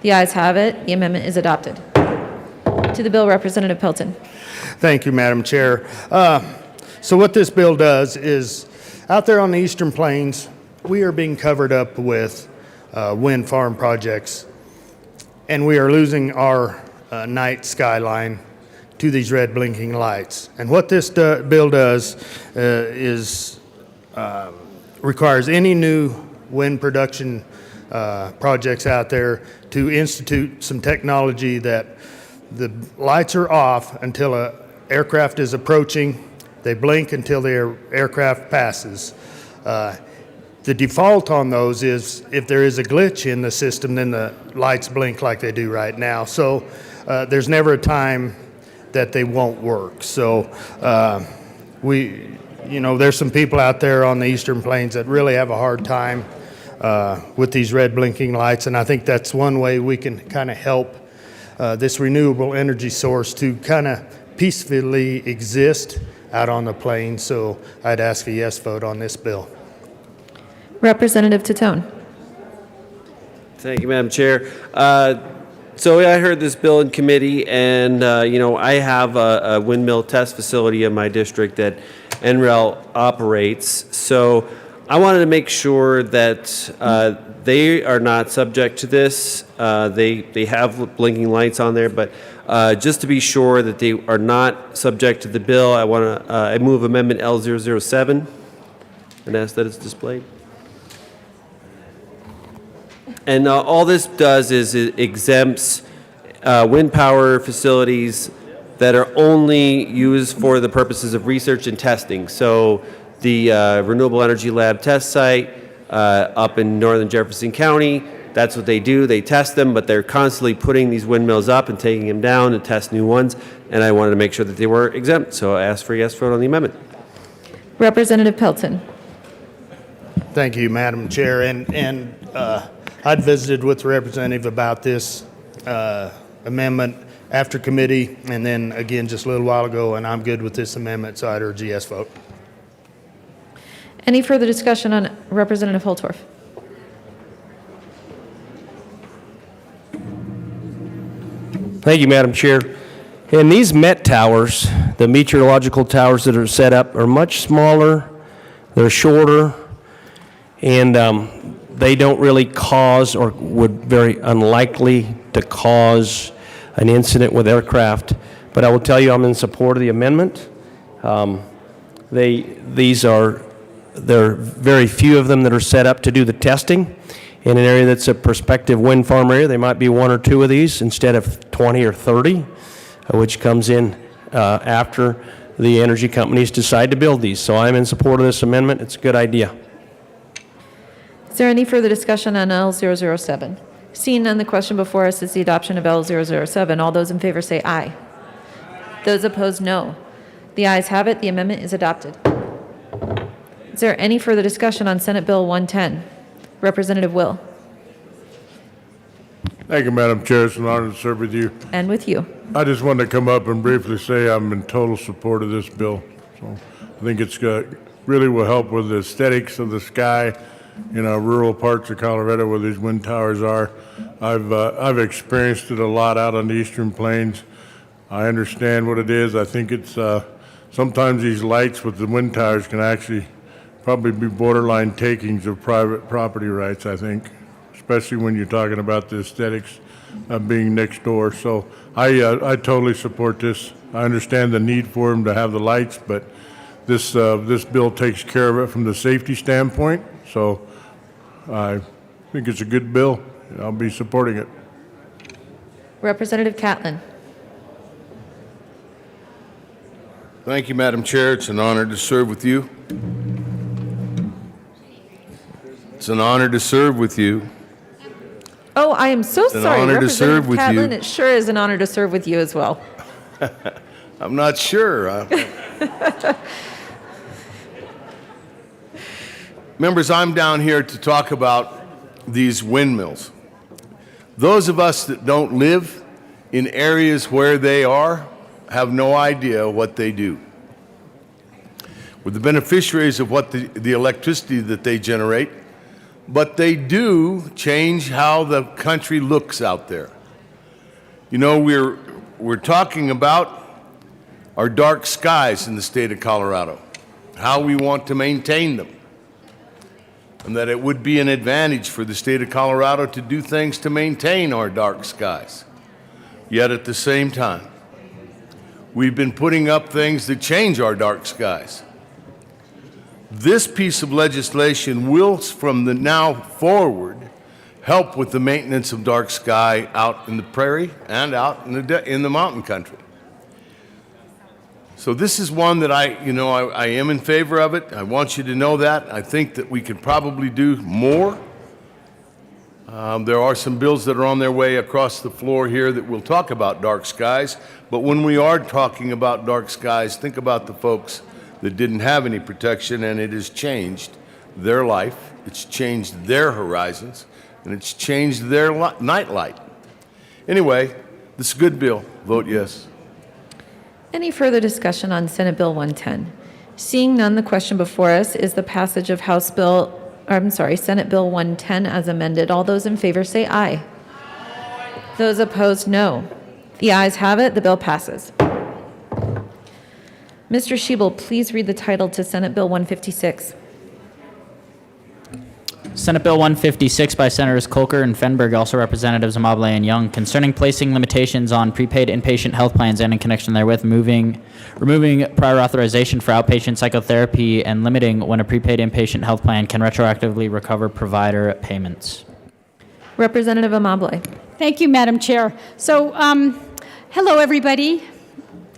The ayes have it. The amendment is adopted. To the bill, Representative Pelton. Thank you, Madam Chair. So what this bill does is, out there on the Eastern Plains, we are being covered up with wind farm projects, and we are losing our night skyline to these red blinking lights. And what this bill does is requires any new wind production projects out there to institute some technology that the lights are off until an aircraft is approaching. They blink until the aircraft passes. The default on those is if there is a glitch in the system, then the lights blink like they do right now. So there's never a time that they won't work. So there's some people out there on the Eastern Plains that really have a hard time with these red blinking lights, and I think that's one way we can kind of help this renewable energy source to kind of peacefully exist out on the plains. So I'd ask a yes vote on this bill. Representative Tatone. Thank you, Madam Chair. So I heard this bill in committee, and I have a windmill test facility in my district that NREL operates. So I wanted to make sure that they are not subject to this. They have blinking lights on there, but just to be sure that they are not subject to the bill, I move Amendment L007 and ask that it's displayed. And all this does is it exempts wind power facilities that are only used for the purposes of research and testing. So the Renewable Energy Lab test site up in northern Jefferson County, that's what they do. They test them, but they're constantly putting these windmills up and taking them down to test new ones. And I wanted to make sure that they were exempt. So I asked for a yes vote on the amendment. Representative Pelton. Thank you, Madam Chair. And I'd visited with the representative about this amendment after committee, and then again just a little while ago, and I'm good with this amendment, so I'd urge a yes vote. Any further discussion on Representative Holtorf? Thank you, Madam Chair. And these MET towers, the meteorological towers that are set up, are much smaller, they're shorter, and they don't really cause, or would very unlikely to cause, an incident with aircraft. But I will tell you, I'm in support of the amendment. There are very few of them that are set up to do the testing. In an area that's a prospective wind farm area, there might be one or two of these instead of 20 or 30, which comes in after the energy companies decide to build these. So I'm in support of this amendment. It's a good idea. Is there any further discussion on L007? Seeing none, the question before us is the adoption of L007. All those in favor say aye. Those opposed, no. The ayes have it. The amendment is adopted. Is there any further discussion on Senate Bill 110? Representative Will. Thank you, Madam Chair. It's an honor to serve with you. And with you. I just wanted to come up and briefly say I'm in total support of this bill. So I think it's really will help with the aesthetics of the sky in our rural parts of Colorado where these wind towers are. I've experienced it a lot out on the Eastern Plains. I understand what it is. I think it's sometimes these lights with the wind towers can actually probably be borderline takings of private property rights, I think, especially when you're talking about the aesthetics of being next door. So I totally support this. I understand the need for them to have the lights, but this bill takes care of it from the safety standpoint. So I think it's a good bill. I'll be supporting it. Representative Catlin. Thank you, Madam Chair. It's an honor to serve with you. It's an honor to serve with you. Oh, I am so It's an sorry, honor to serve Representative with you. Catlin. It sure is an honor to serve with you as well. I'm not sure. Members, I'm down here to talk about these windmills. Those of us that don't live in areas where they are have no idea what they do. We're the beneficiaries of what the electricity that they generate, but they do change how the country looks out there. You know, we're talking about our dark skies in the state of Colorado, how we want to maintain them, and that it would be an advantage for the state of Colorado to do things to maintain our dark skies. Yet at the same time, we've been putting up things that change our dark skies. This piece of legislation will, from the now forward, help with the maintenance of dark sky out in the prairie and out in the mountain country. So this is one that I am in favor of it. I want you to know that. I think that we could probably do more. There are some bills that are on their way across the floor here that will talk about dark skies. But when we are talking about dark skies, think about the folks that didn't have any protection, and it has changed their life, it's changed their horizons, and it's changed their nightlight. Anyway, this is a good bill. Vote yes. Any further discussion on Senate Bill 110? Seeing none, the question before us is the passage of Senate Bill 110 as amended. All those in favor say aye. Those opposed, no. The ayes have it. The bill passes. Mr. Schiebel, please read the title to Senate Bill 156. Senate Bill 156 by Senators Kolker and Fenberg, also Representatives Amable and Young, concerning placing limitations on prepaid inpatient health plans and in connection therewith removing prior authorization for outpatient psychotherapy and limiting when a prepaid inpatient health plan can retroactively recover provider payments. Representative Amable. Thank you, Madam Chair. So, hello, everybody.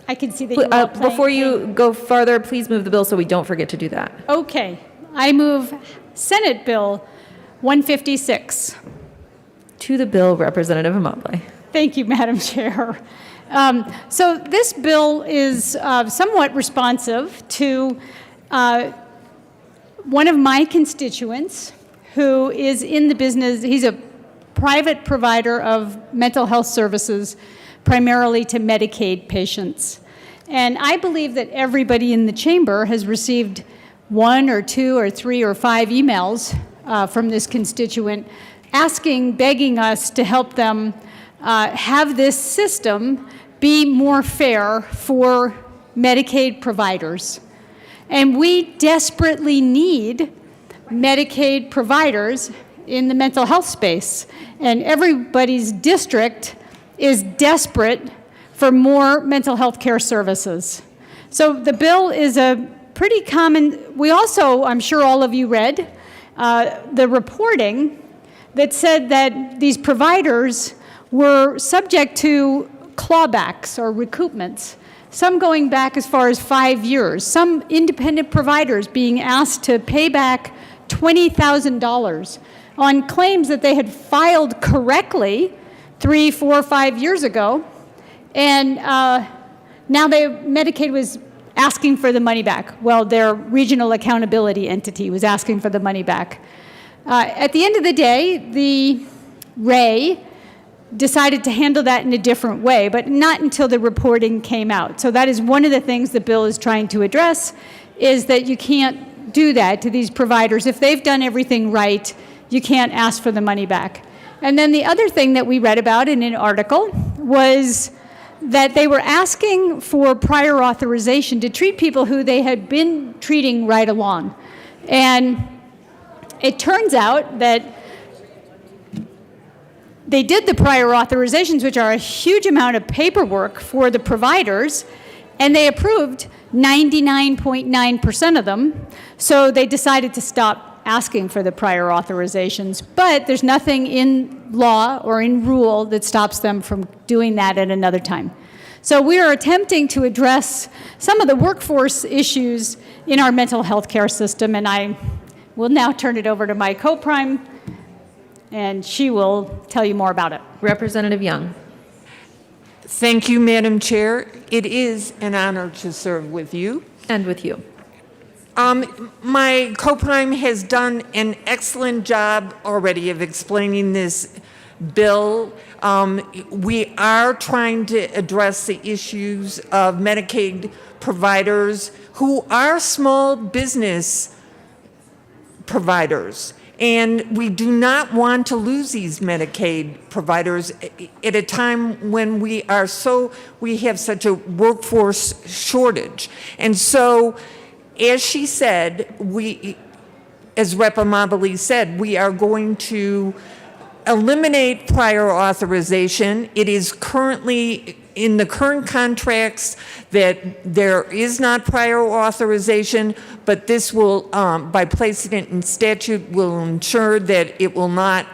I can see that you're all playing. Before you go farther, please move the bill so we don't forget to do that. Okay. I move Senate Bill 156. To the bill, Representative Amable. Thank you, Madam Chair. So this bill is somewhat responsive to one of my constituents who is in the business. He's a private provider of mental health services, primarily to Medicaid patients. And I believe that everybody in the chamber has received 1 or 2 or 3 or 5 emails from this constituent begging us to help them have this system be more fair for Medicaid providers. And we desperately need Medicaid providers in the mental health space. And everybody's district is desperate for more mental health care services. So the bill is a pretty common. We also, I'm sure all of you read the reporting that said that these providers were subject to clawbacks or recoupments, some going back as far as 5 years, some independent providers being asked to pay back $20,000 on claims that they had filed correctly 3, 4, 5 years ago, and now Medicaid was asking for the money back. Well, their regional accountability entity was asking for the money back. At the end of the day, the RAE decided to handle that in a different way, but not until the reporting came out. So that is one of the things the bill is trying to address, is that you can't do that to these providers. If they've done everything right, you can't ask for the money back. And then the other thing that we read about in an article was that they were asking for prior authorization to treat people who they had been treating right along. And it turns out that they did the prior authorizations, which are a huge amount of paperwork for the providers, and they approved 99.9% of them. So they decided to stop asking for the prior authorizations. But there's nothing in law or in rule that stops them from doing that at another time. So we are attempting to address some of the workforce issues in our mental health care system, and I will now turn it over to my co-prime and she will tell you more about it. Representative Young. Thank you, Madam Chair. It is an honor to serve with you. And with you. My co-prime has done an excellent job already of explaining this bill. We are trying to address the issues of Medicaid providers who are small business providers. And we do not want to lose these Medicaid providers at a time when we have such a workforce shortage. And so, as she said, as Rep. Amabile said, we are going to eliminate prior authorization. It is currently in the current contracts that there is not prior authorization, but this will, by placing it in statute, will ensure that it will not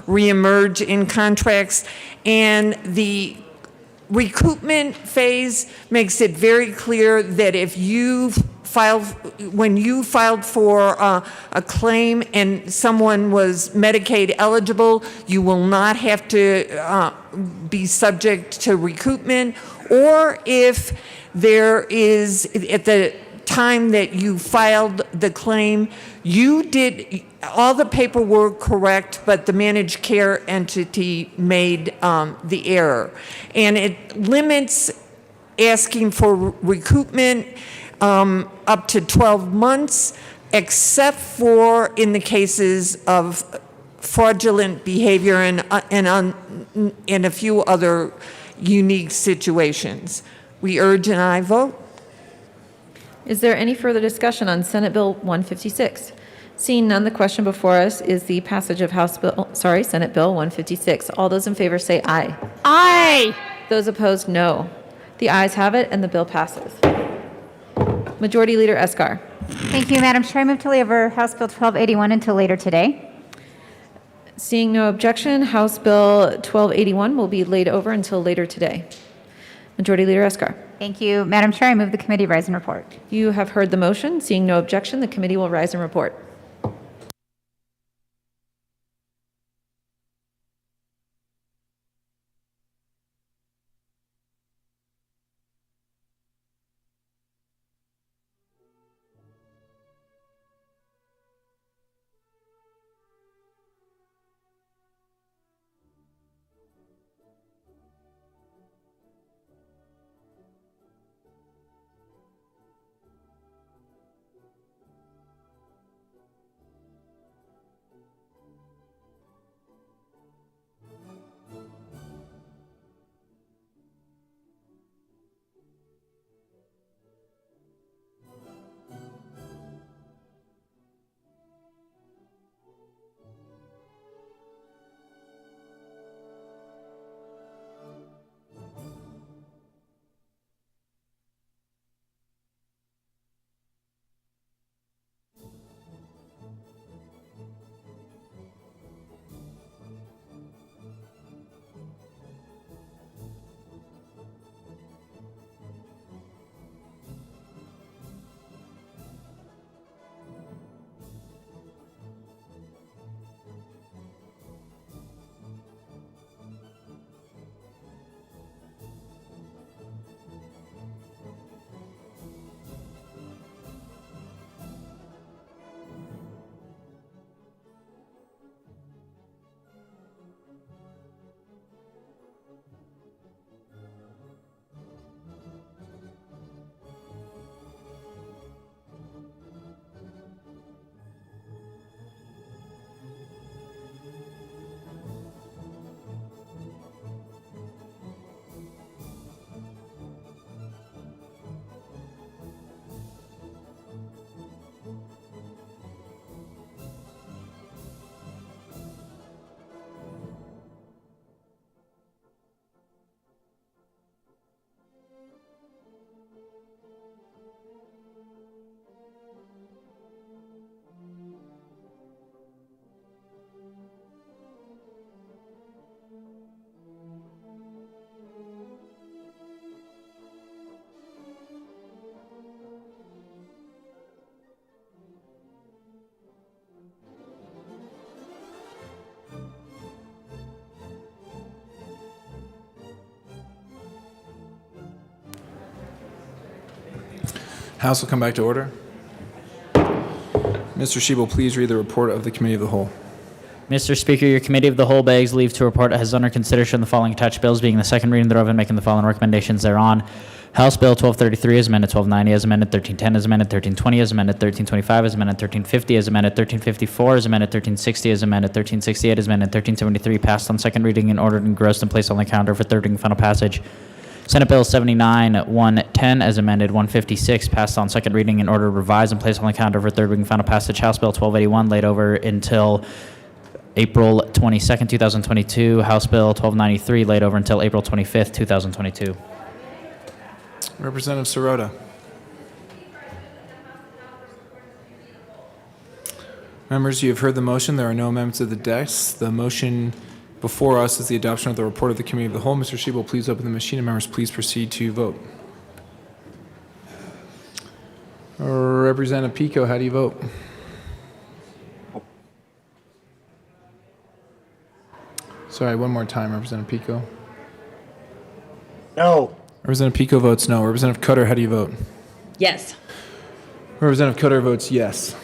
reemerge in contracts. And the recoupment phase makes it very clear that when you filed for a claim and someone was Medicaid eligible, you will not have to be subject to recoupment. Or if there is, at the time that you filed the claim, you did all the paperwork correct, but the managed care entity made the error. And it limits asking for recoupment up to 12 months, except for in the cases of fraudulent behavior and a few other unique situations. We urge an aye vote. Is there any further discussion on Senate Bill 156? Seeing none, the question before us is the passage of Senate Bill 156. All those in favor say aye. Aye. Those opposed, no. The ayes have it, and the bill passes. Majority Leader Escar. Thank you, Madam Chair. I move to lay over House Bill 1281 until later today. Seeing no objection, House Bill 1281 will be laid over until later today. Majority Leader Escar. Thank you, Madam Chair. I move the committee rise and report. You have heard the motion. Seeing no objection, the committee will rise and report. House will come back to order. Mr. Shebel, please read the report of the Committee of the Whole. Mr. Speaker, your Committee of the Whole begs leave to report has under consideration the following attached bills, being the second reading thereof and making the following recommendations thereon. House Bill 1233 as amended, 1290 as amended, 1310 as amended, 1320 as amended, 1325 as amended, 1350 as amended, 1354 as amended, 1360 as amended, 1368 as amended, 1373 passed on second reading and ordered, engrossed, and placed on the calendar for third reading and final passage. Senate Bill 79, 110 as amended, 156 passed on second reading and ordered, revised, and placed on the calendar for third reading and final passage. House Bill 1281 laid over until April 22nd, 2022. House Bill 1293 laid over until April 25th, 2022. Representative Sirota. Members, you have heard the motion. There are no amendments to the desk. The motion before us is the adoption of the report of the Committee of the Whole. Mr. Shebel, please open the machine, and members, please proceed to vote. Representative Pico, how do you vote? Sorry, one more time, Representative Pico. No. Representative Pico votes no. Representative Cutter, how do you vote? Yes. Representative Cutter votes yes.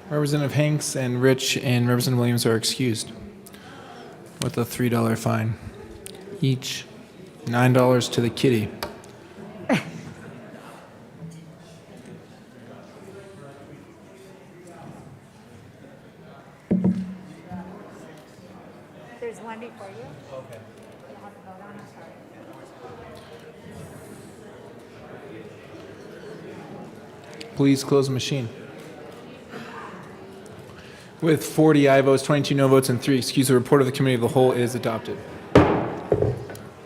Representative Hanks and Rich and Representative Williams are excused with a $3 fine each. $9 to the kitty. There's one before you. Okay. Please close the machine. With 40 aye votes, 22 no votes, and 3 excused, the report of the Committee of the Whole is adopted.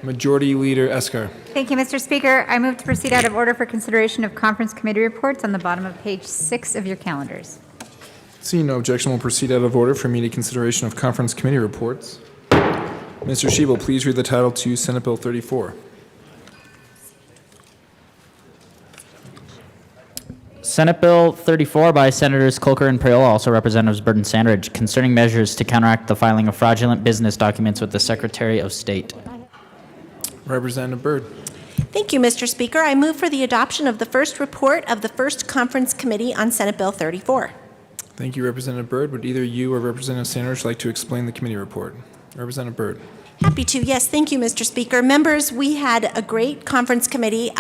Majority Leader Escar. Thank you, Mr. Speaker. I move to proceed out of order for consideration of conference committee reports on the bottom of page 6 of your calendars. Seeing no objection, we'll proceed out of order for immediate consideration of conference committee reports. Mr. Shebel, please read the title to Senate Bill 34. Senate Bill 34 by Senators Colker and Priola, also Representatives Burton Sandridge, concerning measures to counteract the filing of fraudulent business documents with the Secretary of State. Representative Byrd. Thank you, Mr. Speaker. I move for the adoption of the first report of the first conference committee on Senate Bill 34. Thank you, Representative Byrd. Would either you or Representative Sanders like to explain the committee report? Representative Byrd. Happy to. Yes, thank you, Mr. Speaker. Members, we had a great conference committee.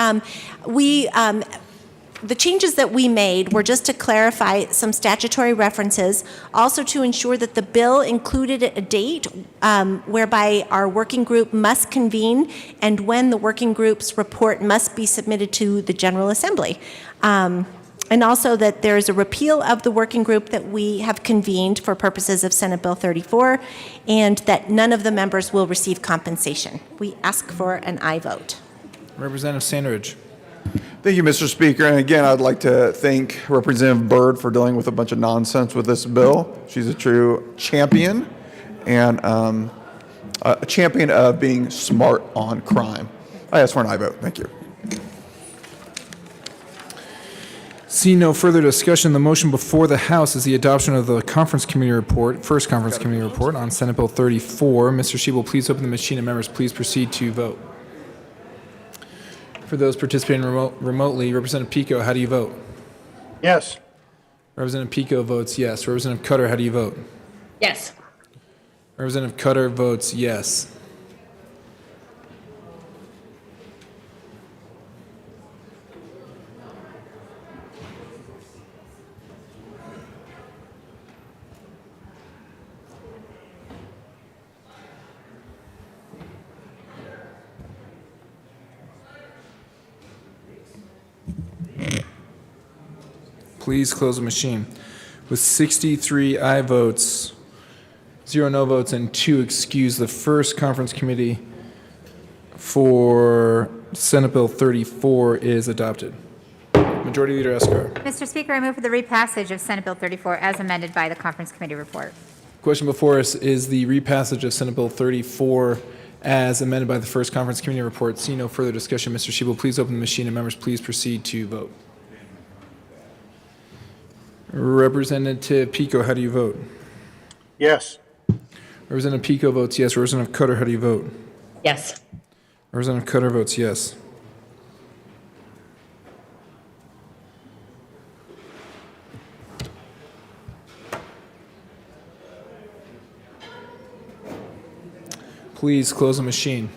The changes that we made were just to clarify some statutory references, also to ensure that the bill included a date whereby our working group must convene and when the working group's report must be submitted to the General Assembly. And also that there is a repeal of the working group that we have convened for purposes of Senate Bill 34, and that none of the members will receive compensation. We ask for an aye vote. Representative Sandridge. Thank you, Mr. Speaker. And again, I'd like to thank Representative Byrd for dealing with a bunch of nonsense with this bill. She's a true champion and a champion of being smart on crime. I ask for an aye vote. Thank you. Seeing no further discussion, the motion before the House is the adoption of the conference committee report, first conference committee report on Senate Bill 34. Mr. Shebel, please open the machine and members please proceed to vote. For those participating remotely, Representative Pico, how do you vote? Yes. Representative Pico votes yes. Representative Cutter, how do you vote? Yes. Representative Cutter votes yes. Please close the machine. With 63 aye votes, 0 no votes, and 2 excused, the first conference committee for Senate Bill 34 is adopted. Majority Leader Escar. Mr. Speaker, I move for the repassage of Senate Bill 34 as amended by the conference committee report. Question before us is the repassage of Senate Bill 34 as amended by the first conference committee report. Seeing no further discussion, Mr. Shebel, please open the machine and members please proceed to vote. Representative Pico, how do you vote? Yes. Representative Pico votes yes. Representative Cutter, how do you vote? Yes. Representative Cutter votes yes. Please close the machine.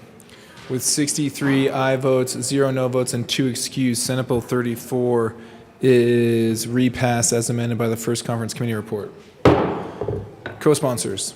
With 63 aye votes, 0 no votes, and 2 excused, Senate Bill 34 is repassed as amended by the first conference committee report. Co-sponsors.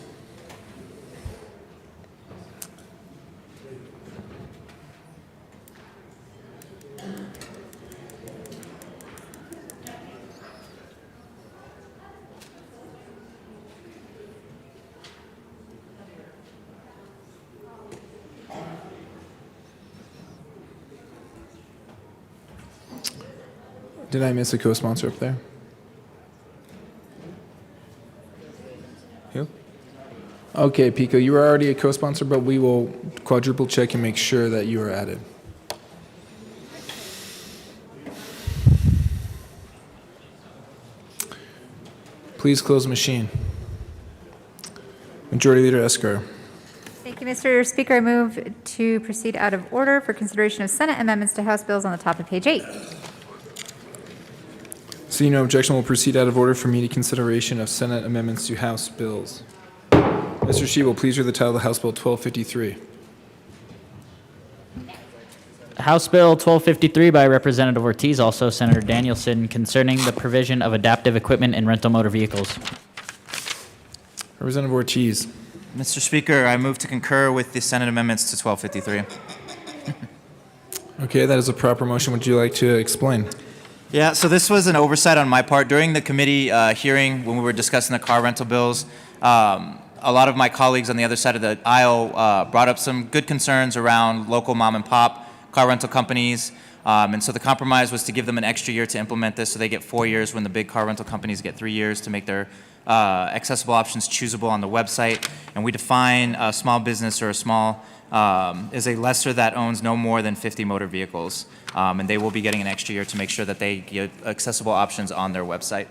Did I miss a co-sponsor up there? Who? Okay, Pico, you were already a co-sponsor, but we will quadruple check and make sure that you are added. Please close the machine. Majority Leader Escar. Thank you, Mr. Speaker. I move to proceed out of order for consideration of Senate amendments to House bills on the top of page 8. Seeing no objection, we'll proceed out of order for immediate consideration of Senate amendments to House bills. Mr. Shebel, please read the title of House Bill 1253. House Bill 1253 by Representative Ortiz, also Senator Danielson, concerning the provision of adaptive equipment in rental motor vehicles. Representative Ortiz. Mr. Speaker, I move to concur with the Senate amendments to 1253. Okay, that is a proper motion. Would you like to explain? Yeah, so this was an oversight on my part. During the committee hearing, when we were discussing the car rental bills, a lot of my colleagues on the other side of the aisle brought up some good concerns around local mom and pop car rental companies. And so the compromise was to give them an extra year to implement this, so they get 4 years when the big car rental companies get 3 years to make their accessible options choosable on the website. And we define a small business or a small is a lessor that owns no more than 50 motor vehicles. And they will be getting an extra year to make sure that they get accessible options on their website.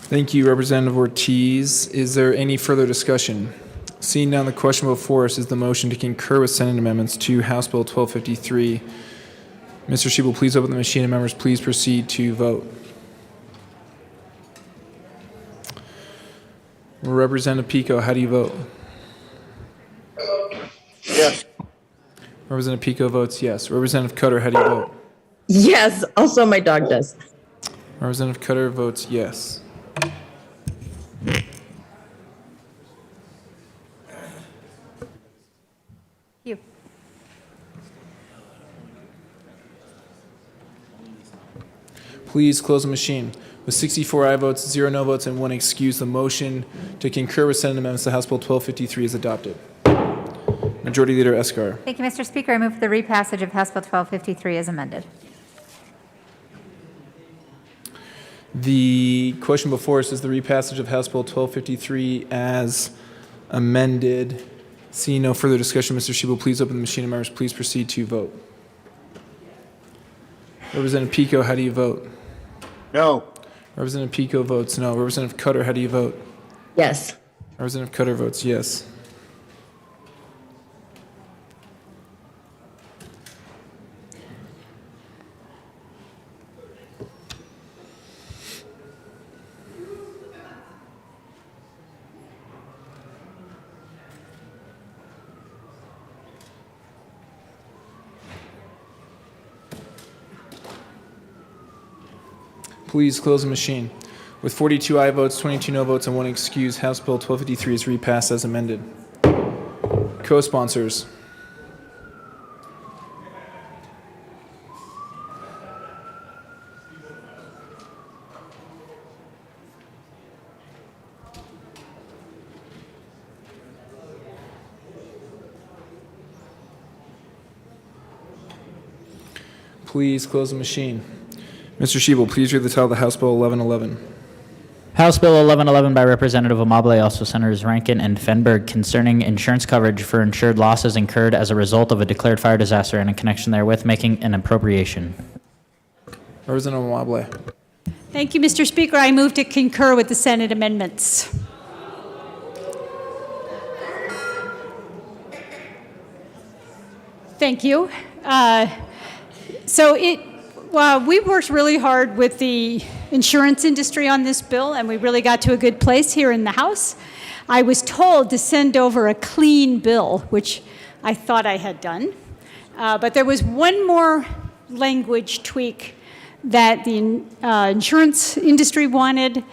Thank you, Representative Ortiz. Is there any further discussion? Seeing none, the question before us is the motion to concur with Senate amendments to House Bill 1253. Mr. Shebel, please open the machine and members please proceed to vote. Representative Pico, how do you vote? Yes. Representative Pico votes yes. Representative Cutter, how do you vote? Yes. Also, my dog does. Representative Cutter votes yes. You. Please close the machine. With 64 aye votes, 0 no votes, and 1 excuse, the motion to concur with Senate amendments to House Bill 1253 is adopted. Majority Leader Escar. Thank you, Mr. Speaker. I move for the repassage of House Bill 1253 as amended. The question before us is the repassage of House Bill 1253 as amended. Seeing no further discussion, Mr. Shebel, please open the machine and members please proceed to vote. Representative Pico, how do you vote? No. Representative Pico votes no. Representative Cutter, how do you vote? Yes. Representative Cutter votes yes. Please close the machine. With 42 aye votes, 22 no votes, and 1 excuse, House Bill 1253 is repassed as amended. Co-sponsors. Please close the machine. Mr. Shebel, please read the title of the House Bill 1111. House Bill 1111 by Representative Amable, also Senators Rankin and Fenberg, concerning insurance coverage for insured losses incurred as a result of a declared fire disaster and in connection therewith making an appropriation. Representative Amable. Thank you, Mr. Speaker. I move to concur with the Senate amendments. Thank you. We worked really hard with the insurance industry on this bill, and we really got to a good place here in the House. I was told to send over a clean bill, which I thought I had done. But there was one more language tweak that the insurance industry wanted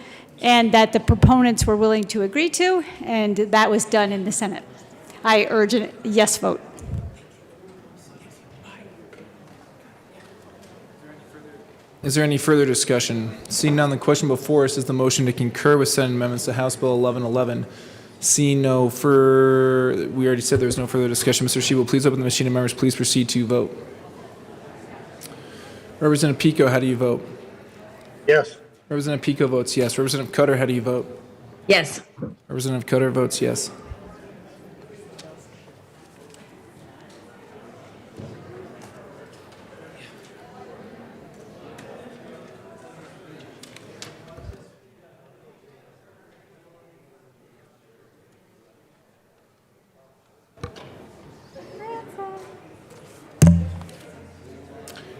and that the proponents were willing to agree to, and that was done in the Senate. I urge a yes vote. Is there any further discussion? Seeing none, the question before us is the motion to concur with Senate amendments to House Bill 1111. Seeing no further, we already said there was no further discussion. Mr. Shebel, please open the machine and members, please proceed to vote. Representative Pico, how do you vote? Yes. Representative Pico votes yes. Representative Cutter, how do you vote? Yes. Representative Cutter votes yes.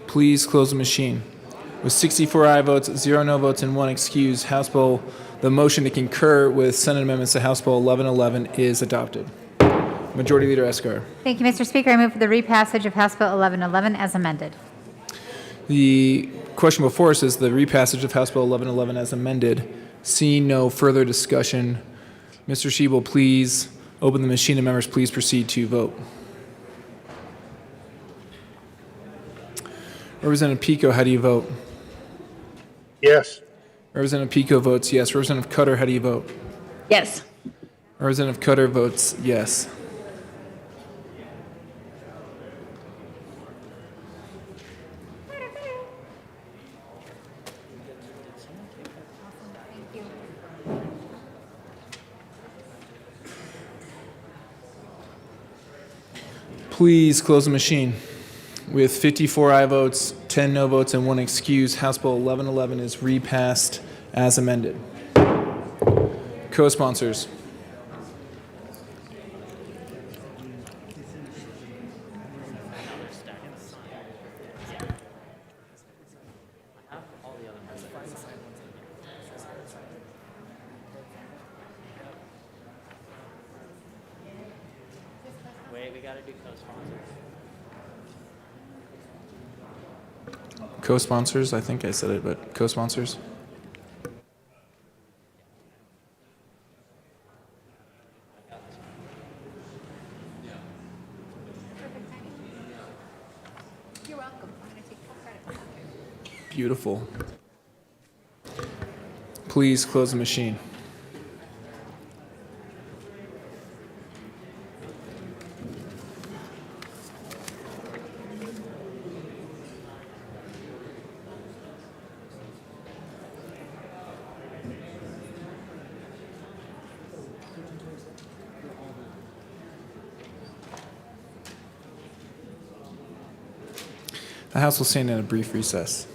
Please close the machine. With 64 aye votes, 0 no votes, and 1 excuse, the motion to concur with Senate amendments to House Bill 1111 is adopted. Majority Leader Escar. Thank you, Mr. Speaker. I move for the repassage of House Bill 1111 as amended. The question before us is the repassage of House Bill 1111 as amended. Seeing no further discussion, Mr. Shebel, please open the machine and members, please proceed to vote. Representative Pico, how do you vote? Yes. Representative Pico votes yes. Representative Cutter, how do you vote? Yes. Representative Cutter votes yes. Please close the machine. With 54 aye votes, 10 no votes, and 1 excuse, House Bill 1111 is repassed as amended. Co-sponsors. Wait, we got to do co-sponsors. Co-sponsors, I think I said it, but co-sponsors. You're welcome. I'm going to take full credit. Beautiful. Please close the machine. The House will stand in a brief recess.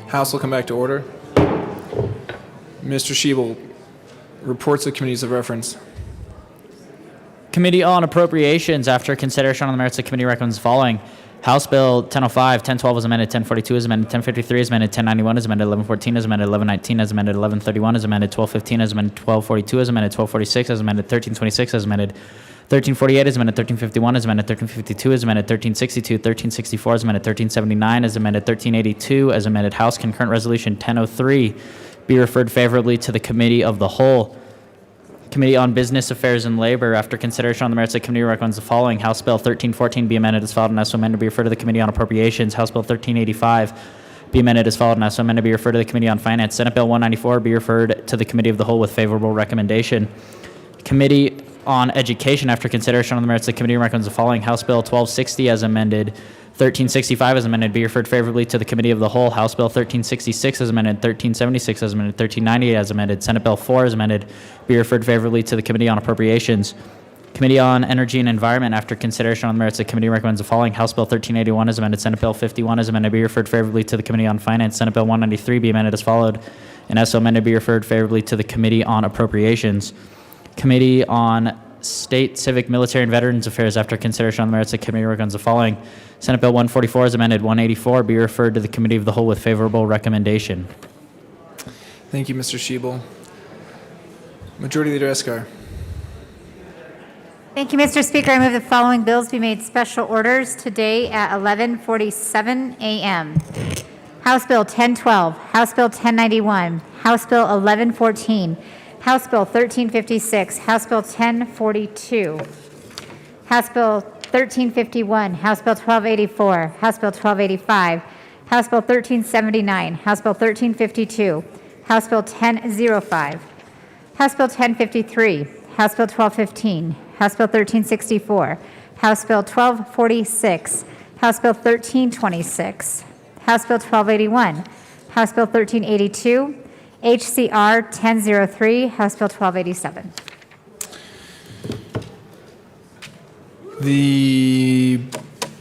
House will come back to order. Mr. Shebel, reports of committees of reference. Committee on Appropriations, after consideration on the merits, the committee recommends the following. House Bill 1005, 1012 is amended, 1042 is amended, 1053 is amended, 1091 is amended, 1114 is amended, 1119 is amended, 1131 is amended, 1215 is amended, 1242 is amended, 1246 is amended, 1326 is amended, 1348 is amended, 1351 is amended, 1352 is amended, 1362, 1364 is amended, 1379 is amended, 1382 as amended. House Concurrent Resolution 1003 be referred favorably to the Committee of the Whole. Committee on Business Affairs and Labor, after consideration on the merits, the committee recommends the following. House Bill 1314 be amended as followed and as so amended be referred to the Committee on Appropriations. House Bill 1385 be amended as followed and as so amended be referred to the Committee on Finance. Senate Bill 194 be referred to the Committee of the Whole with favorable recommendation. Committee on Education, after consideration on the merits, the committee recommends the following. House Bill 1260 as amended, 1365 as amended be referred favorably to the Committee of the Whole. House Bill 1366 as amended, 1376 as amended, 1398 as amended. Senate Bill 4 as amended be referred favorably to the Committee on Appropriations. Committee on Energy and Environment, after consideration on the merits, the committee recommends the following. House Bill 1381 as amended, Senate Bill 51 as amended be referred favorably to the Committee on Finance. Senate Bill 193 be amended as followed, and as so amended be referred favorably to the Committee on Appropriations. Committee on State, Civic, Military, and Veterans Affairs, after consideration on the merits, the committee recommends the following. Senate Bill 144 as amended, 184 be referred to the Committee of the Whole with favorable recommendation. Thank you, Mr. Shebel. Majority Leader Escar. Thank you, Mr. Speaker. I move the following bills be made special orders today at 11:47 a.m. House Bill 1012, House Bill 1091, House Bill 1114, House Bill 1356, House Bill 1042, House Bill 1351, House Bill 1284, House Bill 1285, House Bill 1379, House Bill 1352, House Bill 1005, House Bill 1053, House Bill 1215, House Bill 1364, House Bill 1246, House Bill 1326, House Bill 1281, House Bill 1382, HCR 1003, House Bill 1287. The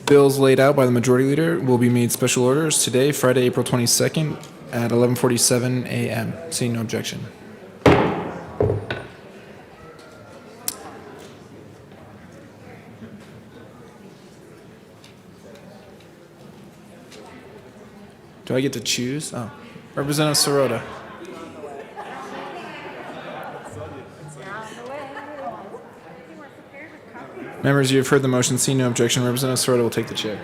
bills laid out by the Majority Leader will be made special orders today, Friday, April 22nd at 11:47 a.m. Seeing no objection. Do I get to choose? Oh, Representative Sirota. Members, you have heard the motion. Seeing no objection, Representative Sirota will take the chair.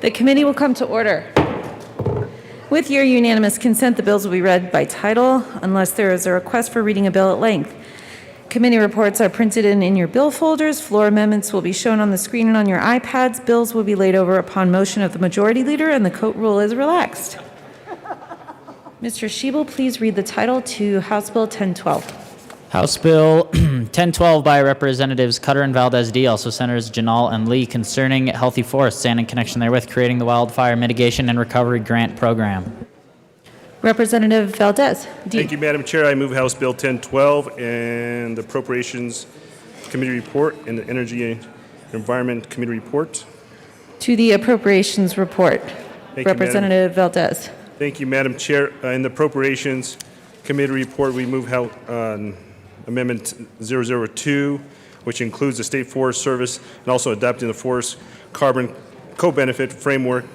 The committee will come to order. With your unanimous consent, the bills will be read by title unless there is a request for reading a bill at length. Committee reports are printed in your bill folders. Floor amendments will be shown on the screen and on your iPads. Bills will be laid over upon motion of the majority leader, and the coat rule is relaxed. Mr. Schiebel, please read the title to House Bill 1012. House Bill 1012 by Representatives Cutter and Valdez D, also Senators Janal and Lee, concerning healthy forests and in connection therewith creating the Wildfire Mitigation and Recovery Grant Program. Representative Valdez D. Thank you, Madam Chair. I move House Bill 1012 and the Appropriations Committee report and the Energy and Environment Committee report. To the Appropriations report. Thank Representative Valdez. Thank you, Madam Chair. In the Appropriations Committee report, we move Amendment 002, which includes the State Forest Service and also adopting the Forest Carbon Co-Benefit Framework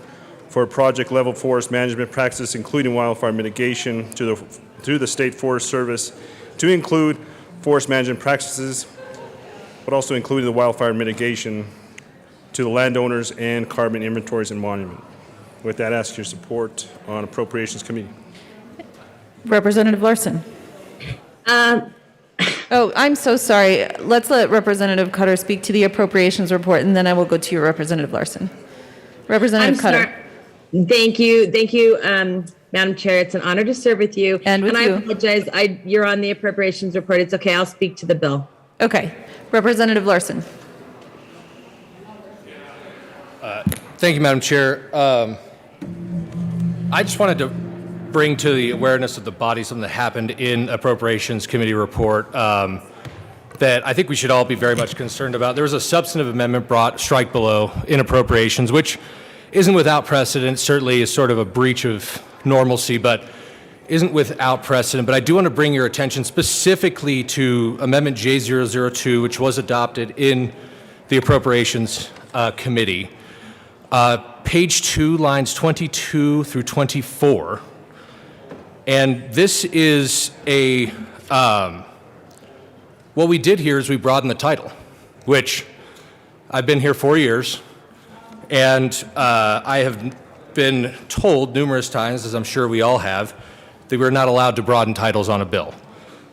for project-level forest management practices, including wildfire mitigation, through the State Forest Service, to include forest management practices, but also including the wildfire mitigation to the landowners and carbon inventories and monument. With that, I ask your support on Appropriations Committee. Representative Larson. Oh, I'm so sorry. Let's let Representative Cutter speak to the Appropriations report, and then I will go to your Representative Larson. Representative Cutter. Thank you, Madam Chair. It's an honor to serve with you. And with I you. apologize. You're on the Appropriations report. It's okay. I'll speak to the bill. Okay. Representative Larson. Thank you, Madam Chair. I just wanted to bring to the awareness of the body something that happened in Appropriations Committee report that I think we should all be very much concerned about. There was a substantive amendment brought, strike below, in Appropriations, which isn't without precedent, certainly is sort of a breach of normalcy, but isn't without precedent. But I do want to bring your attention specifically to Amendment J002, which was adopted in the Appropriations Committee. Page 2, lines 22 through 24. And this is what we did here is we broadened the title, which I've been here 4 years, and I have been told numerous times, as I'm sure we all have, that we're not allowed to broaden titles on a bill.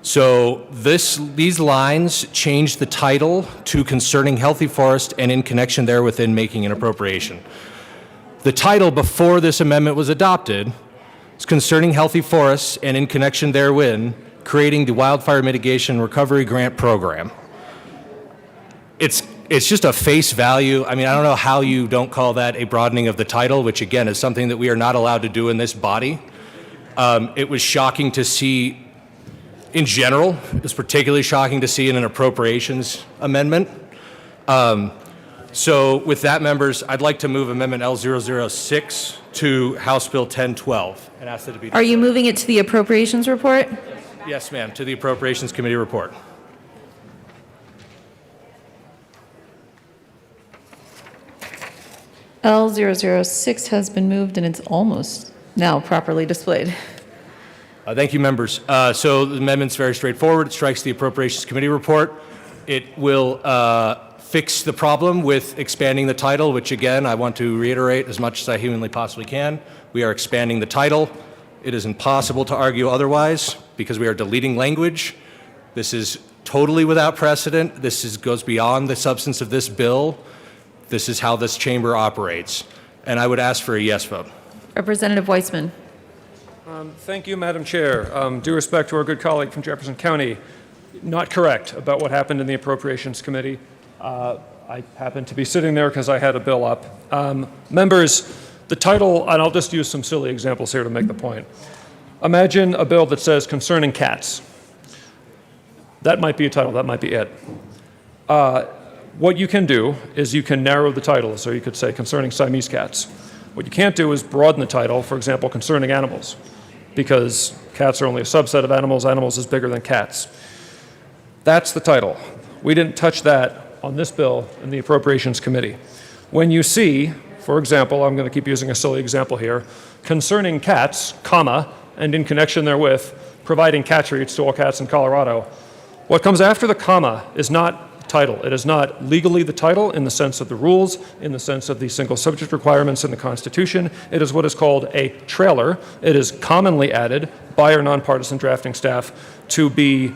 So these lines change the title to concerning healthy forest and in connection therewith in making an appropriation. The title before this amendment was adopted is concerning healthy forests and in connection therewith creating the Wildfire Mitigation and Recovery Grant Program. It's just a face value. I mean, I don't know how you don't call that a broadening of the title, which again is something that we are not allowed to do in this body. It was shocking to see in general. It was particularly shocking to see in an appropriations amendment. So with that, members, I'd like to move Amendment L006 to House Bill 1012 and ask that it be. Are you moving it to the Appropriations report? Yes, ma'am, to the Appropriations Committee report. L006 has been moved and it's almost now properly displayed. Thank you, members. So the amendment's very straightforward. It strikes the Appropriations Committee report. It will fix the problem with expanding the title, which again, I want to reiterate as much as I humanly possibly can. We are expanding the title. It is impossible to argue otherwise because we are deleting language. This is totally without precedent. This goes beyond the substance of this bill. This is how this chamber operates. And I would ask for a yes vote. Representative Weissman. Thank you, Madam Chair. Due respect to our good colleague from Jefferson County, not correct about what happened in the Appropriations Committee. I happened to be sitting there because I had a bill up. Members, the title, and I'll just use some silly examples here to make the point. Imagine a bill that says concerning cats. That might be a title, that might be it. What you can do is you can narrow the title, so you could say concerning Siamese cats. What you can't do is broaden the title, for example, concerning animals, because cats are only a subset of animals. Animals is bigger than cats. That's the title. We didn't touch that on this bill in the Appropriations Committee. When you see, for example, I'm going to keep using a silly example here, concerning cats, comma, and in connection therewith, providing cat treats to all cats in Colorado, what comes after the comma is not title. It is not legally the title in the sense of the rules, in the sense of the single subject requirements in the Constitution. It is what is called a trailer. It is commonly added by our nonpartisan drafting staff to be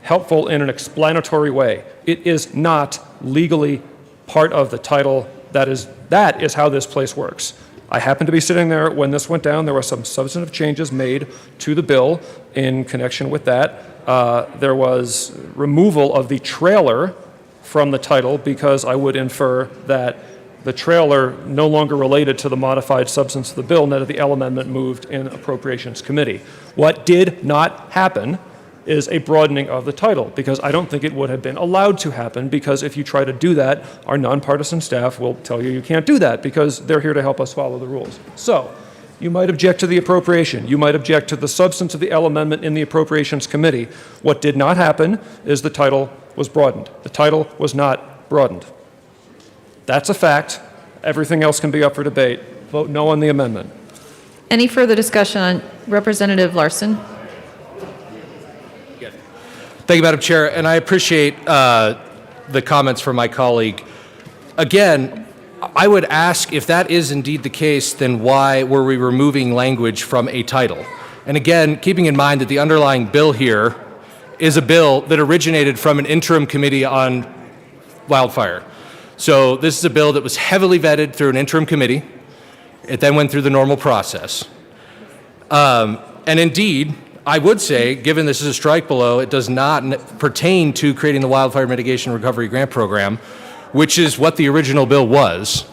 helpful in an explanatory way. It is not legally part of the title. That is how this place works. I happened to be sitting there when this went down. There were some substantive changes made to the bill in connection with that. There was removal of the trailer from the title because I would infer that the trailer no longer related to the modified substance of the bill, net of the L amendment moved in Appropriations Committee. What did not happen is a broadening of the title, because I don't think it would have been allowed to happen, because if you try to do that, our nonpartisan staff will tell you can't do that because they're here to help us follow the rules. So you might object to the appropriation. You might object to the substance of the L amendment in the Appropriations Committee. What did not happen is the title was broadened. The title was not broadened. That's a fact. Everything else can be up for debate. Vote no on the amendment. Any further discussion on Representative Larson? Thank you, Madam Chair, and I appreciate the comments from my colleague. Again, I would ask, if that is indeed the case, then why were we removing language from a title? And again, keeping in mind that the underlying bill here is a bill that originated from an interim committee on wildfire. So this is a bill that was heavily vetted through an interim committee. It then went through the normal process. And indeed, I would say, given this is a strike below, it does not pertain to creating the Wildfire Mitigation Recovery Grant Program, which is what the original bill was.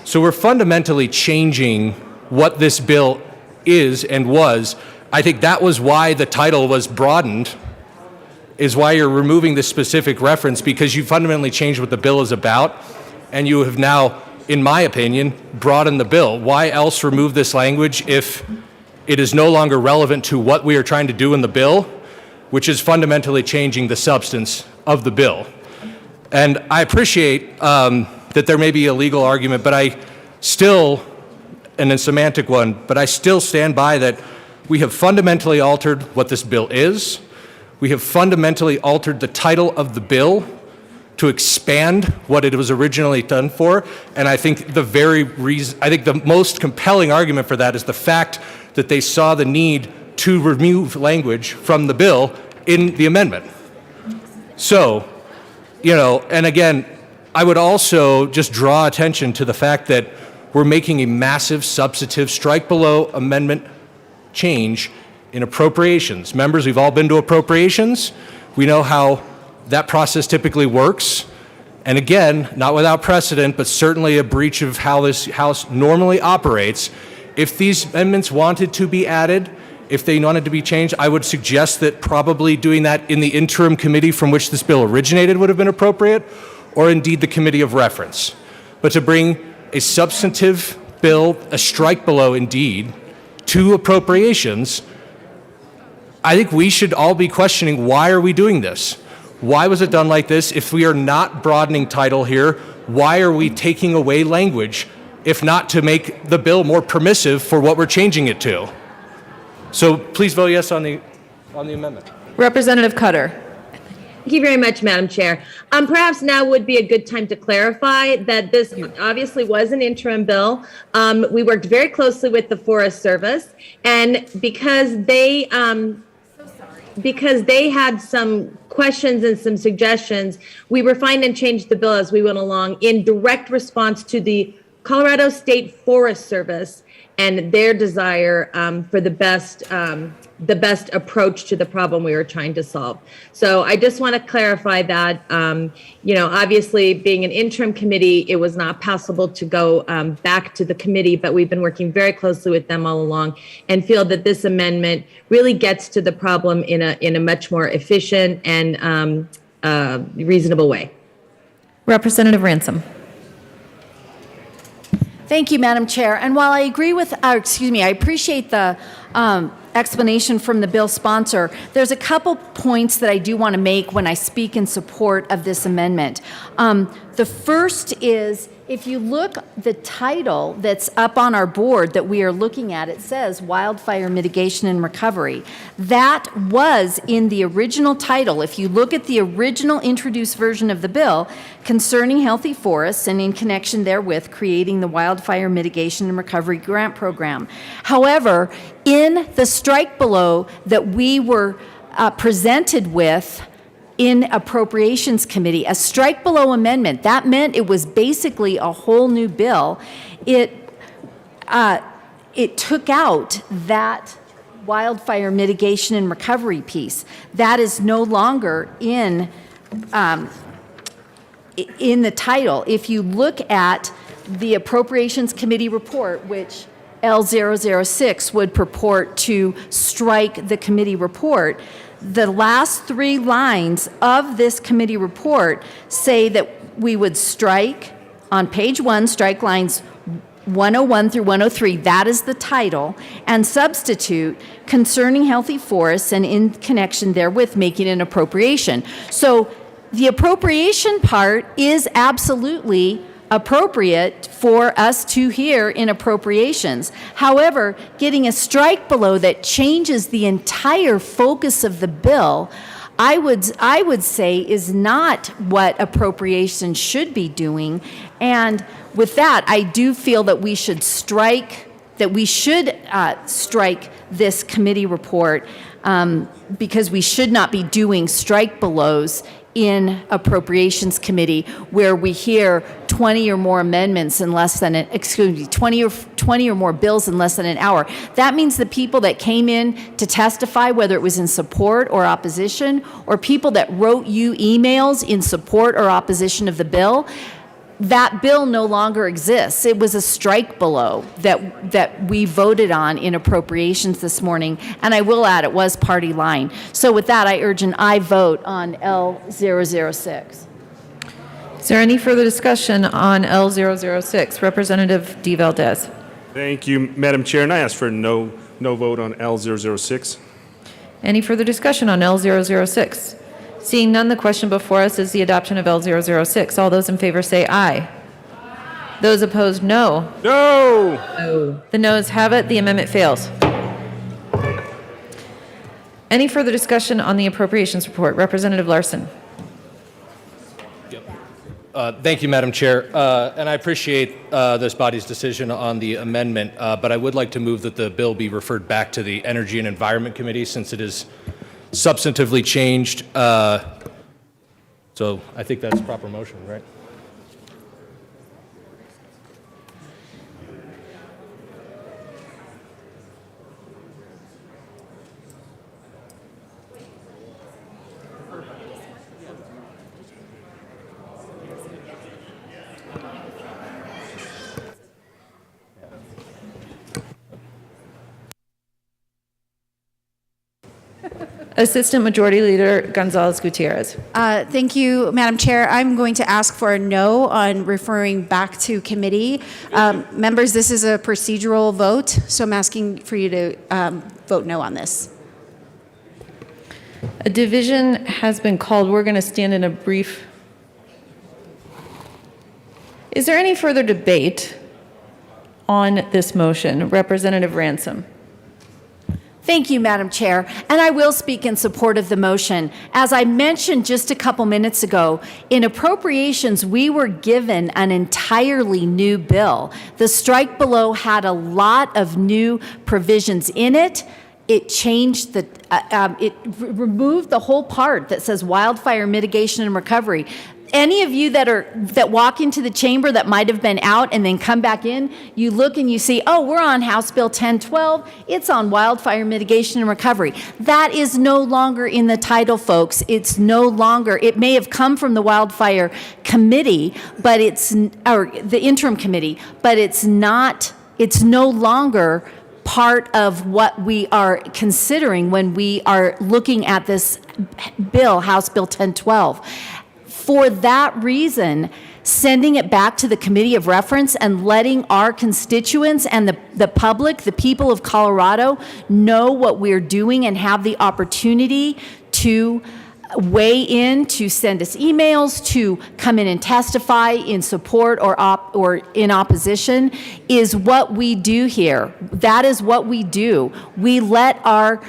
So we're fundamentally changing what this bill is and was. I think that was why the title was broadened, is why you're removing this specific reference, because you fundamentally changed what the bill is about, and you have now, in my opinion, broadened the bill. Why else remove this language if it is no longer relevant to what we are trying to do in the bill, which is fundamentally changing the substance of the bill? And I appreciate that there may be a legal argument, but I still, and a semantic one, but I still stand by that we have fundamentally altered what this bill is. We have fundamentally altered the title of the bill to expand what it was originally done for. And I think the most compelling argument for that is the fact that they saw the need to remove language from the bill in the amendment. So, and again, I would also just draw attention to the fact that we're making a massive substantive strike below amendment change in appropriations. Members, we've all been to appropriations. We know how that process typically works. And again, not without precedent, but certainly a breach of how this House normally operates. If these amendments wanted to be added, if they wanted to be changed, I would suggest that probably doing that in the interim committee from which this bill originated would have been appropriate, or indeed the committee of reference. But to bring a substantive bill, a strike below indeed, to appropriations, I think we should all be questioning, why are we doing this? Why was it done like this? If we are not broadening title here, why are we taking away language, if not to make the bill more permissive for what we're changing it to? So please vote yes on the amendment. Representative Cutter. Thank you very much, Madam Chair. Perhaps now would be a good time to clarify that this obviously was an interim bill. We worked very closely with the Forest Service, and because they had some questions and some suggestions, we refined and changed the bill as we went along in direct response to the Colorado State Forest Service and their desire for the best approach to the problem we were trying to solve. So I just want to clarify that, obviously being an interim committee, it was not possible to go back to the committee, but we've been working very closely with them all along and feel that this amendment really gets to the problem in a much more efficient and reasonable way. Representative Ransom. Thank you, Madam Chair. And while I agree with, I appreciate the explanation from the bill sponsor, there's a couple points that I do want to make when I speak in support of this amendment. The first is, if you look, the title that's up on our board that we are looking at, it says Wildfire Mitigation and Recovery. That was in the original title. If you look at the original introduced version of the bill concerning healthy forests and in connection therewith creating the Wildfire Mitigation and Recovery Grant Program. However, in the strike below that we were presented with in Appropriations Committee, a strike below amendment, that meant it was basically a whole new bill. It took out that wildfire mitigation and recovery piece. That is no longer in the title. If you look at the Appropriations Committee report, which L006 would purport to strike the committee report, the last 3 lines of this committee report say that we would strike, on page 1, strike lines 101 through 103, that is the title, and substitute concerning healthy forests and in connection therewith making an appropriation. So the appropriation part is absolutely appropriate for us to hear in appropriations. However, getting a strike below that changes the entire focus of the bill, I would say is not what appropriations should be doing. And with that, I do feel that we should strike this committee report because we should not be doing strike belows in Appropriations Committee where we hear 20 or more amendments in less than 20 or more bills in less than an hour. That means the people that came in to testify, whether it was in support or opposition, or people that wrote you emails in support or opposition of the bill, that bill no longer exists. It was a strike below that we voted on in appropriations this morning, and I will add it was party line. So with that, I urge an aye vote on L006. Is there any further discussion on L006? Representative D. Valdez. Thank you, Madam Chair, and I ask for no vote on L006. Any further discussion on L006? Seeing none, the question before us is the adoption of L006. All those in favor say aye. Those opposed, no. No! The noes have it. The amendment fails. Any further discussion on the appropriations report? Representative Larson. Thank you, Madam Chair. And I appreciate this body's decision on the amendment, but I would like to move that the bill be referred back to the Energy and Environment Committee since it is substantively changed. So I think that's proper motion, right? Assistant Majority Leader Gonzalez-Gutierrez. Thank you, Madam Chair. I'm going to ask for a no on referring back to committee. Members, this is a procedural vote, so I'm asking for you to vote no on this. A division has been called. We're going to stand in a brief. Is there any further debate on this motion? Representative Ransom. Thank you, Madam Chair, and I will speak in support of the motion. As I mentioned just a couple minutes ago, in appropriations, we were given an entirely new bill. The strike below had a lot of new provisions in it. It changed it removed the whole part that says wildfire mitigation and recovery. Any of you that walk into the chamber that might have been out and then come back in, you look and you see, oh, we're on House Bill 1012. It's on wildfire mitigation and recovery. That is no longer in the title, folks. It's no longer. It may have come from the wildfire committee, but or the interim committee, but it's not. It's no longer part of what we are considering when we are looking at this bill, House Bill 1012. For that reason, sending it back to the committee of reference and letting our constituents and the public, the people of Colorado, know what we're doing and have the opportunity to weigh in, to send us emails, to come in and testify in support or in opposition, is what we do here. That is what we do. We let our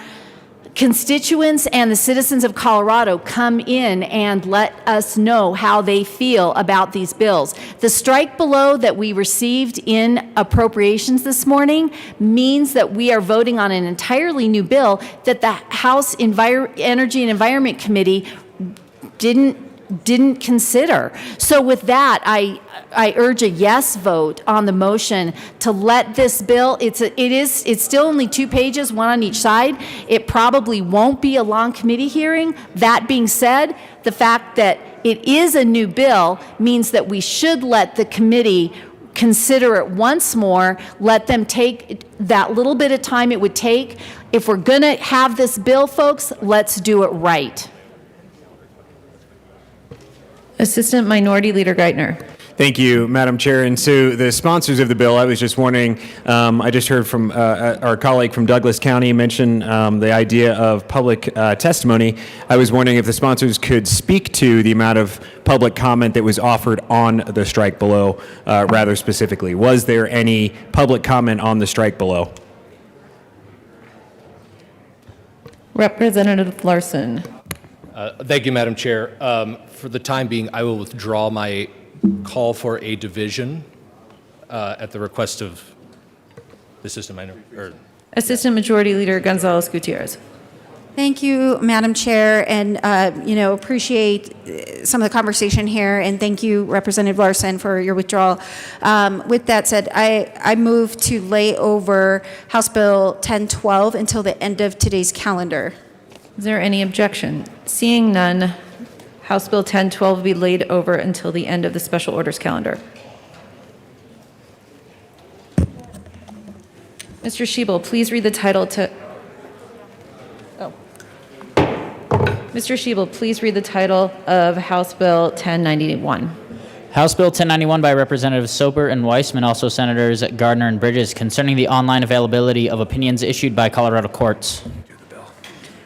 constituents and the citizens of Colorado come in and let us know how they feel about these bills. The strike below that we received in appropriations this morning means that we are voting on an entirely new bill that the House Energy and Environment Committee didn't consider. So with that, I urge a yes vote on the motion to let this bill, it's still only 2 pages, one on each side. It probably won't be a long committee hearing. That being said, the fact that it is a new bill means that we should let the committee consider it once more, let them take that little bit of time it would take. If we're gonna have this bill, folks, let's do it right. Assistant Minority Leader Geithner. Thank you, Madam Chair. And so the sponsors of the bill, I was just wondering, I just heard from our colleague from Douglas County mention the idea of public testimony. I was wondering if the sponsors could speak to the amount of public comment that was offered on the strike below, rather specifically. Was there any public comment on the strike below? Representative Larson. Thank you, Madam Chair. For the time being, I will withdraw my call for a division at the request of the Assistant Majority Leader Gonzalez Gutierrez. Thank you, Madam Chair, and appreciate some of the conversation here, and thank you, Representative Larson, for your withdrawal. With that said, I move to lay over House Bill 1012 until the end of today's calendar. Is there any objection? Seeing none, House Bill 1012 will be laid over until the end of the special orders calendar. Mr. Schiebel, please read the title to... Mr. Schiebel, please read the title of House Bill 1091. House Bill 1091 by Representatives Soper and Weissman, also Senators Gardner and Bridges, concerning the online availability of opinions issued by Colorado courts.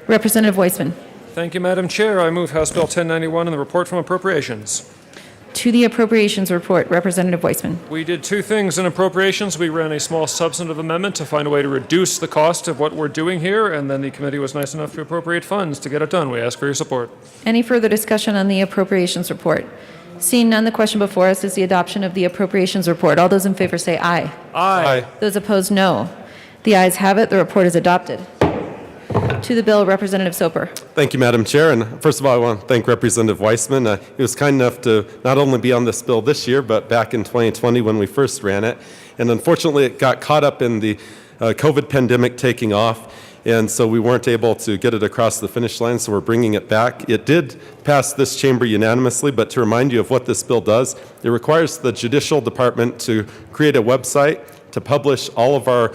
Representative Weissman. Thank you, Madam Chair. I move House Bill 1091 and the report from Appropriations. To the Appropriations report, Representative Weissman. We did 2 things in Appropriations. We ran a small substantive amendment to find a way to reduce the cost of what we're doing here, and then the committee was nice enough to appropriate funds to get it done. We ask for your support. Any further discussion on the Appropriations report? Seeing none, the question before us is the adoption of the Appropriations report. All those in favor say aye. Aye. Those opposed, no. The ayes have it. The report is adopted. To the bill, Representative Soper. Thank you, Madam Chair. And first of all, I want to thank Representative Weissman. He was kind enough to not only be on this bill this year, but back in 2020 when we first ran it. And unfortunately, it got caught up in the COVID pandemic taking off. And so we weren't able to get it across the finish line, so we're bringing it back. It did pass this chamber unanimously, but to remind you of what this bill does, it requires the Judicial Department to create a website to publish all of our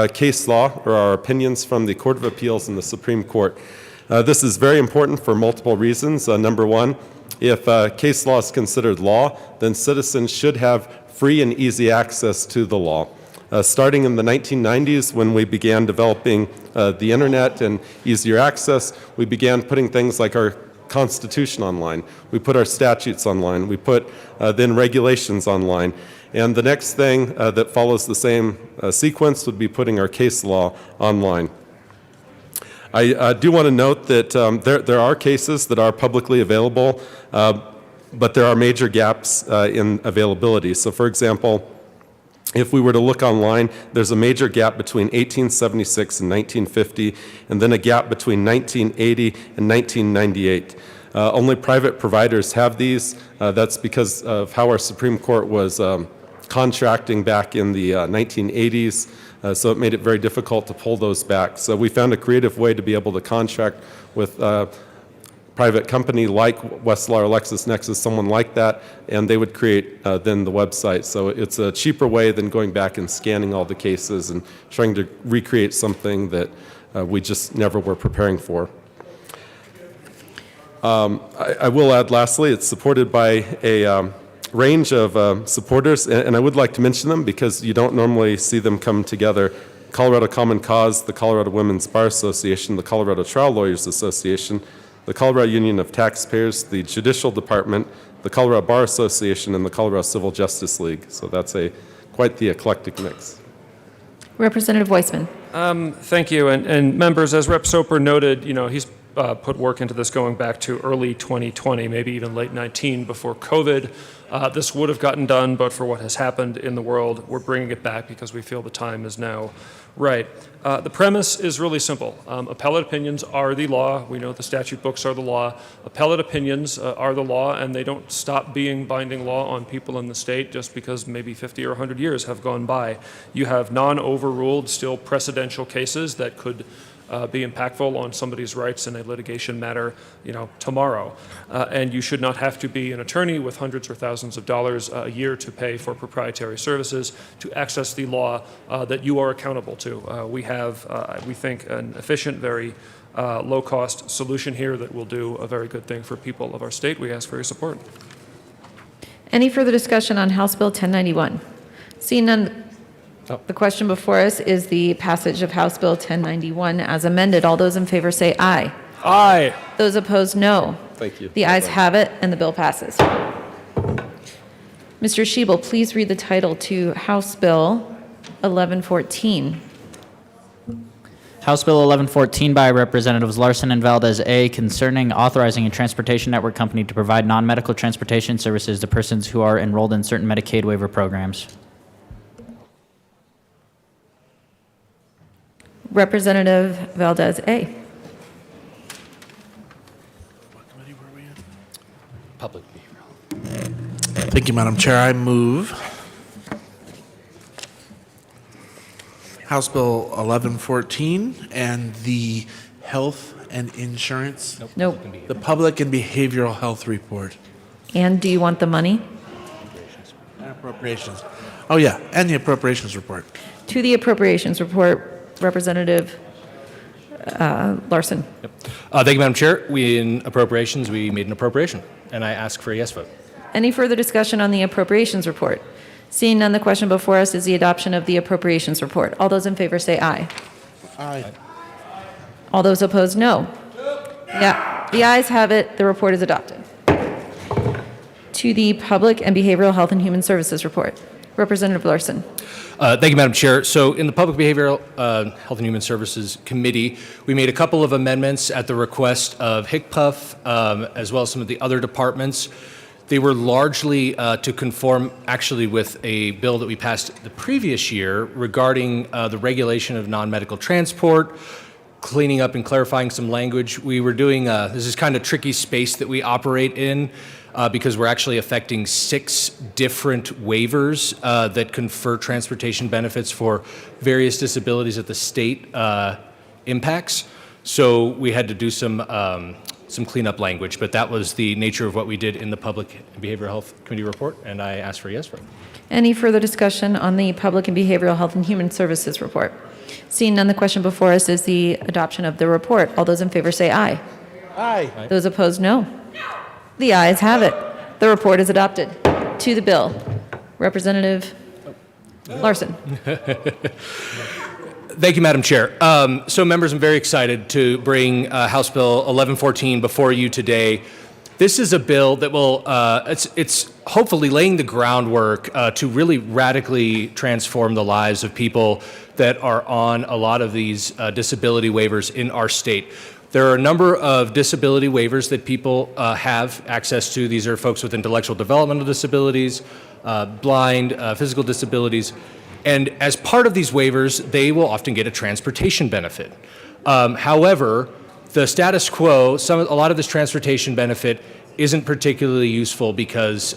case law or our opinions from the Court of Appeals and the Supreme Court. This is very important for multiple reasons. Number one, if case law is considered law, then citizens should have free and easy access to the law. Starting in the 1990s, when we began developing the internet and easier access, we began putting things like our Constitution online. We put our statutes online. We put then regulations online. And the next thing that follows the same sequence would be putting our case law online. I do want to note that there are cases that are publicly available, but there are major gaps in availability. So for example, if we were to look online, there's a major gap between 1876 and 1950, and then a gap between 1980 and 1998. Only private providers have these. That's because of how our Supreme Court was contracting back in the 1980s, so it made it very difficult to pull those back. So we found a creative way to be able to contract with a private company like Westlaw or LexisNexis, someone like that, and they would create then the website. So it's a cheaper way than going back and scanning all the cases and trying to recreate something that we just never were preparing for. I will add lastly, it's supported by a range of supporters, and I would like to mention them because you don't normally see them come together. Colorado Common Cause, the Colorado Women's Bar Association, the Colorado Trial Lawyers Association, the Colorado Union of Taxpayers, the Judicial Department, the Colorado Bar Association, and the Colorado Civil Justice League. So that's quite the eclectic mix. Representative Weissman. Thank you. And members, as Rep. Soper noted, he's put work into this going back to early 2020, maybe even late 19 before COVID. This would have gotten done, but for what has happened in the world, we're bringing it back because we feel the time is now right. The premise is really simple. Appellate opinions are the law. We know the statute books are the law. Appellate opinions are the law, and they don't stop being binding law on people in the state just because maybe 50 or 100 years have gone by. You have non-overruled, still precedential cases that could be impactful on somebody's rights in a litigation matter, tomorrow. And you should not have to be an attorney with hundreds or thousands of dollars a year to pay for proprietary services to access the law that you are accountable to. We have, we think, an efficient, very low-cost solution here that will do a very good thing for people of our state. We ask for your support. Any further discussion on House Bill 1091? Seeing none, the question before us is the passage of House Bill 1091 as amended. All those in favor say aye. Aye. Those opposed, no. Thank you. The ayes have it, and the bill passes. Mr. Schiebel, please read the title to House Bill 1114. House Bill 1114 by Representatives Larson and Valdez A, concerning authorizing a transportation network company to provide non-medical transportation services to persons who are enrolled in certain Medicaid waiver programs. Representative Valdez A. Public. Thank you, Madam Chair. I move House Bill 1114 and the health and insurance. Nope. The public and behavioral health report. And do you want the money? And appropriations. Oh, yeah, and the appropriations report. To the appropriations report, Representative Larson. Thank you, Madam Chair. In appropriations, we made an appropriation, and I ask for a yes vote. Any further discussion on the appropriations report? Seeing none, the question before us is the adoption of the appropriations report. All those in favor say aye. Aye. All those opposed, no. Yeah, the ayes have it. The report is adopted. To the Public and Behavioral Health and Human Services report. Representative Larson. Thank you, Madam Chair. So in the Public Behavioral Health and Human Services Committee, we made a couple of amendments at the request of HCPUF, as well as some of the other departments. They were largely to conform actually with a bill that we passed the previous year regarding the regulation of non-medical transport, cleaning up and clarifying some language. We were doing, this is kind of tricky space that we operate in because we're actually affecting 6 different waivers that confer transportation benefits for various disabilities that the state impacts. So we had to do some cleanup language, but that was the nature of what we did in the Public and Behavioral Health Committee report, and I asked for a yes vote. Any further discussion on the Public and Behavioral Health and Human Services report? Seeing none, the question before us is the adoption of the report. All those in favor say aye. Aye. Those opposed, no. The ayes have it. The report is adopted. To the bill. Representative Larson. Thank you, Madam Chair. So members, I'm very excited to bring House Bill 1114 before you today. This is a bill that will, it's hopefully laying the groundwork to really radically transform the lives of people that are on a lot of these disability waivers in our state. There are a number of disability waivers that people have access to. These are folks with intellectual developmental disabilities, blind, physical disabilities. And as part of these waivers, they will often get a transportation benefit. However, the status quo, a lot of this transportation benefit isn't particularly useful because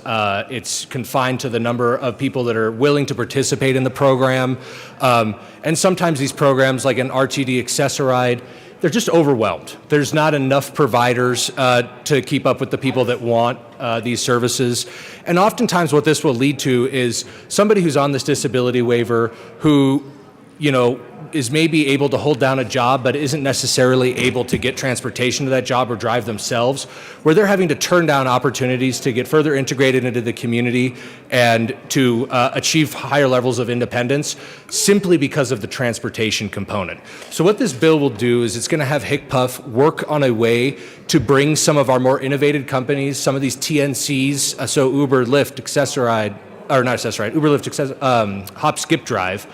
it's confined to the number of people that are willing to participate in the program. And sometimes these programs, like an RTD Accessoride, they're just overwhelmed. There's not enough providers to keep up with the people that want these services. And oftentimes what this will lead to is somebody who's on this disability waiver who is maybe able to hold down a job but isn't necessarily able to get transportation to that job or drive themselves, where they're having to turn down opportunities to get further integrated into the community and to achieve higher levels of independence simply because of the transportation component. So what this bill will do is it's going to have HICPUF work on a way to bring some of our more innovative companies, some of these TNCs, so Uber, Lyft, Accessoride, or not Accessoride, Uber, Lyft, Hop, Skip, Drive,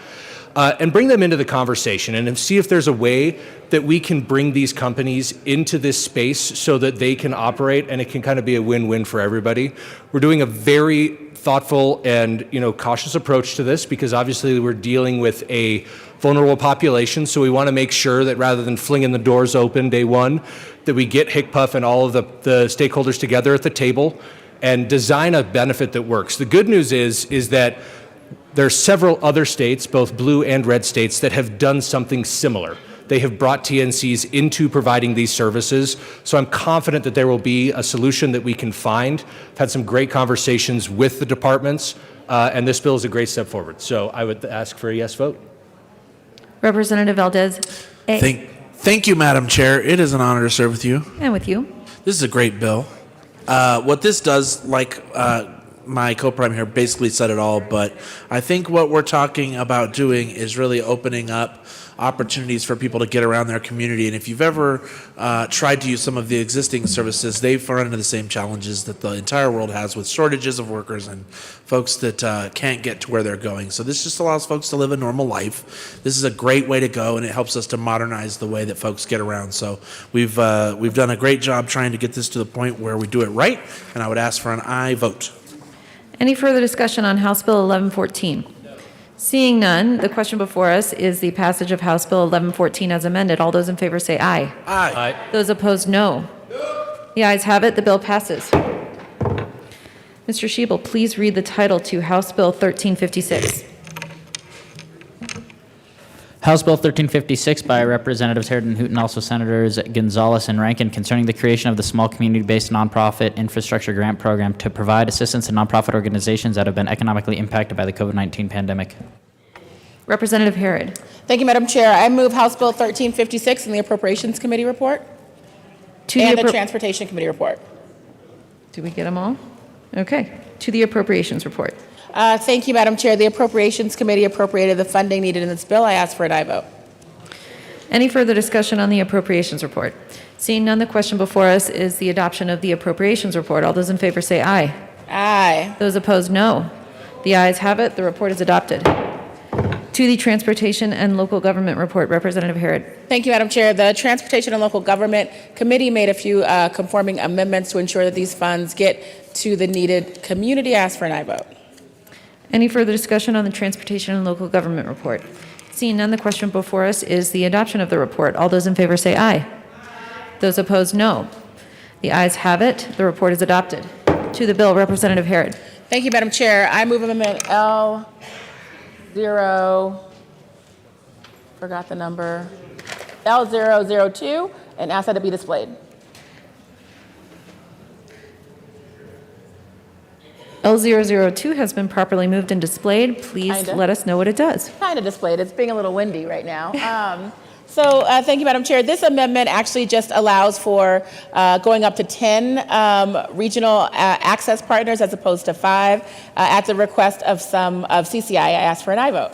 and bring them into the conversation and see if there's a way that we can bring these companies into this space so that they can operate and it can kind of be a win-win for everybody. We're doing a very thoughtful and cautious approach to this because obviously we're dealing with a vulnerable population, so we want to make sure that rather than flinging the doors open day one, that we get HICPUF and all of the stakeholders together at the table and design a benefit that works. The good news is that there are several other states, both blue and red states, that have done something similar. They have brought TNCs into providing these services. So I'm confident that there will be a solution that we can find. I've had some great conversations with the departments, and this bill is a great step forward. So I would ask for a yes vote. Representative Valdez. Thank you, Madam Chair. It is an honor to serve with you. And with you. This is a great bill. What this does, my co-prime here basically said it all, but I think what we're talking about doing is really opening up opportunities for people to get around their community. And if you've ever tried to use some of the existing services, they've run into the same challenges that the entire world has with shortages of workers and folks that can't get to where they're going. So this just allows folks to live a normal life. This is a great way to go, and it helps us to modernize the way that folks get around. So we've done a great job trying to get this to the point where we do it right, and I would ask for an aye vote. Any further discussion on House Bill 1114? Seeing none, the question before us is the passage of House Bill 1114 as amended. All those in favor say aye. Aye. Those opposed, no. The ayes have it. The bill passes. Mr. Schiebel, please read the title to House Bill 1356. House Bill 1356 by Representatives Harrod and Hooten, also Senators Gonzalez and Rankin, concerning the creation of the Small Community-Based Nonprofit Infrastructure Grant Program to provide assistance to nonprofit organizations that have been economically impacted by the COVID-19 pandemic. Representative Harrod. Thank you, Madam Chair. I move House Bill 1356 in the Appropriations Committee report and the Transportation Committee report. Do we get them all? Okay. To the Appropriations report. Thank you, Madam Chair. The Appropriations Committee appropriated the funding needed in this bill. I ask for an aye vote. Any further discussion on the Appropriations report? Seeing none, the question before us is the adoption of the Appropriations report. All those in favor say aye. Aye. Those opposed, no. The ayes have it. The report is adopted. To the Transportation and Local Government report, Representative Harrod. Thank you, Madam Chair. The Transportation and Local Government Committee made a few conforming amendments to ensure that these funds get to the needed community. I ask for an aye vote. Any further discussion on the Transportation and Local Government report? Seeing none, the question before us is the adoption of the report. All those in favor say aye. Those opposed, no. The ayes have it. The report is adopted. To the bill, Representative Harrod. Thank you, Madam Chair. I move amendment L0, forgot the number, L002, and ask that it be displayed. L002 has been properly moved and displayed. Please let us know what it does. Kind of displayed. It's being a little windy right now. Thank you, Madam Chair. This amendment actually just allows for going up to 10 regional access partners as opposed to 5 at the request of some of CCI. I ask for an aye vote.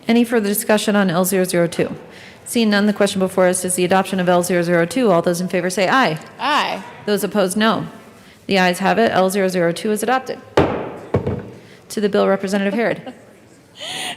Any further discussion on L002? Seeing none, the question before us is the adoption of L002. All those in favor say aye. Aye. Those opposed, no. The ayes have it. L002 is adopted. To the bill, Representative Harrod.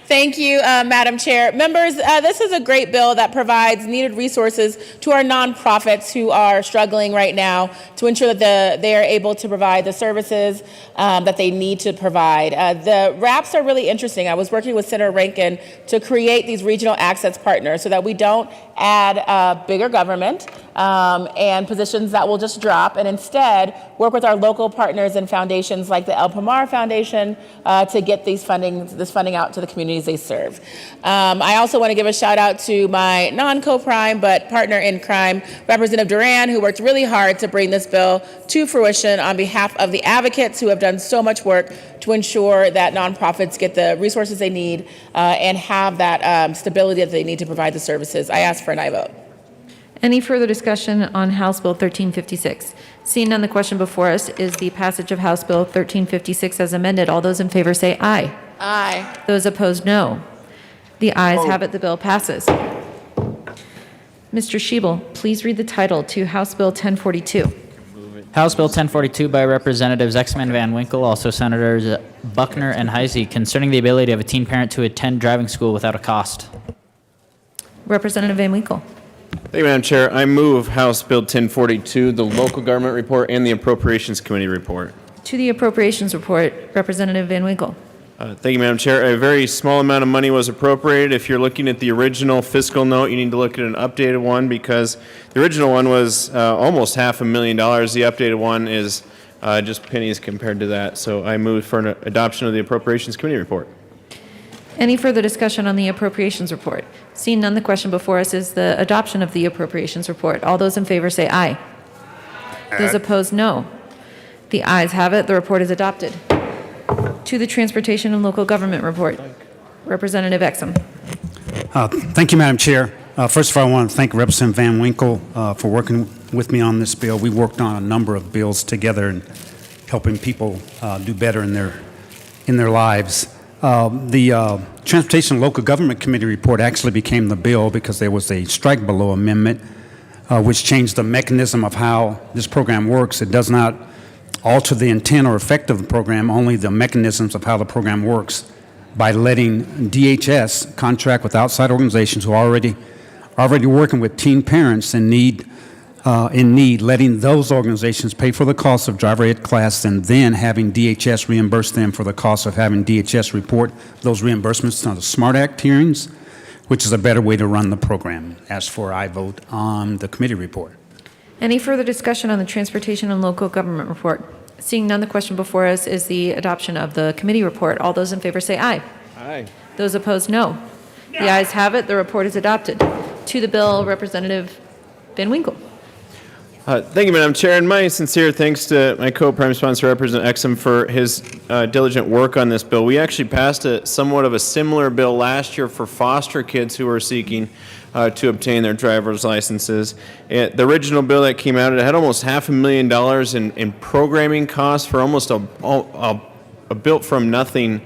Thank you, Madam Chair. Members, this is a great bill that provides needed resources to our nonprofits who are struggling right now to ensure that they are able to provide the services that they need to provide. The RAPs are really interesting. I was working with Senator Rankin to create these regional access partners so that we don't add bigger government and positions that will just drop, and instead work with our local partners and foundations like the El Pomar Foundation to get this funding out to the communities they serve. I also want to give a shout out to my non-co-prime but partner in crime, Representative Duran, who worked really hard to bring this bill to fruition on behalf of the advocates who have done so much work to ensure that nonprofits get the resources they need and have that stability that they need to provide the services. I ask for an aye vote. Any further discussion on House Bill 1356? Seeing none, the question before us is the passage of House Bill 1356 as amended. All those in favor say aye. Aye. Those opposed, no. The ayes have it. The bill passes. Mr. Schiebel, please read the title to House Bill 1042. House Bill 1042 by Representatives Exman Van Winkle, also Senators Buckner and Heisey, concerning the ability of a teen parent to attend driving school without a cost. Representative Van Winkle. Thank you, Madam Chair. I move House Bill 1042, the Local Government Report and the Appropriations Committee Report. To the Appropriations Report, Representative Van Winkle. Thank you, Madam Chair. A very small amount of money was appropriated. If you're looking at the original fiscal note, you need to look at an updated one because the original one was almost $500,000. The updated one is just pennies compared to that. So I move for an adoption of the Appropriations Committee Report. Any further discussion on the Appropriations Report? Seeing none, the question before us is the adoption of the Appropriations Report. All those in favor say aye. Those opposed, no. The ayes have it. The report is adopted. To the Transportation and Local Government Report, Representative Exum. Thank you, Madam Chair. First of all, I want to thank Representative Van Winkle for working with me on this bill. We worked on a number of bills together and helping people do better in their lives. The Transportation and Local Government Committee report actually became the bill because there was a strike below amendment which changed the mechanism of how this program works. It does not alter the intent or effect of the program, only the mechanisms of how the program works by letting DHS contract with outside organizations who are already working with teen parents in need, letting those organizations pay for the cost of driver ed class and then having DHS reimburse them for the cost of having DHS report those reimbursements to the SMART Act hearings, which is a better way to run the program. As for I vote on the committee report. Any further discussion on the Transportation and Local Government Report? Seeing none, the question before us is the adoption of the committee report. All those in favor say aye. Aye. Those opposed, no. The ayes have it. The report is adopted. To the bill, Representative Van Winkle. Thank you, Madam Chair, and my sincere thanks to my co-prime sponsor, Representative Exum, for his diligent work on this bill. We actually passed somewhat of a similar bill last year for foster kids who were seeking to obtain their driver's licenses. The original bill that came out, it had almost $500,000 in programming costs for almost a built-from-nothing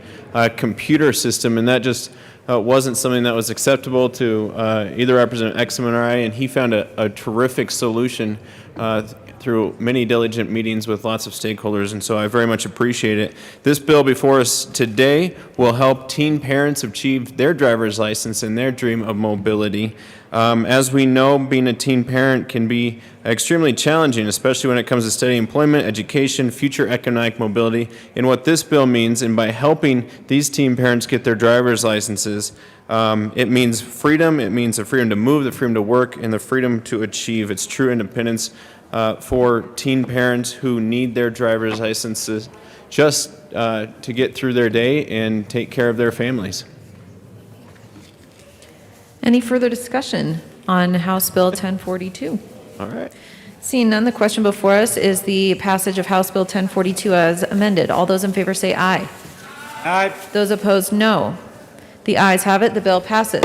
computer system, and that just wasn't something that was acceptable to either Representative Exum or I, and he found a terrific solution through many diligent meetings with lots of stakeholders, and so I very much appreciate it. This bill before us today will help teen parents achieve their driver's license and their dream of mobility. As we know, being a teen parent can be extremely challenging, especially when it comes to steady employment, education, future economic mobility. And what this bill means, and by helping these teen parents get their driver's licenses, it means freedom. It means the freedom to move, the freedom to work, and the freedom to achieve its true independence for teen parents who need their driver's licenses just to get through their day and take care of their families. Any further discussion on House Bill 1042? All right. Seeing none, the question before us is the passage of House Bill 1042 as amended. All those in favor say aye. Aye. Those opposed, no. The ayes have it. The bill passes.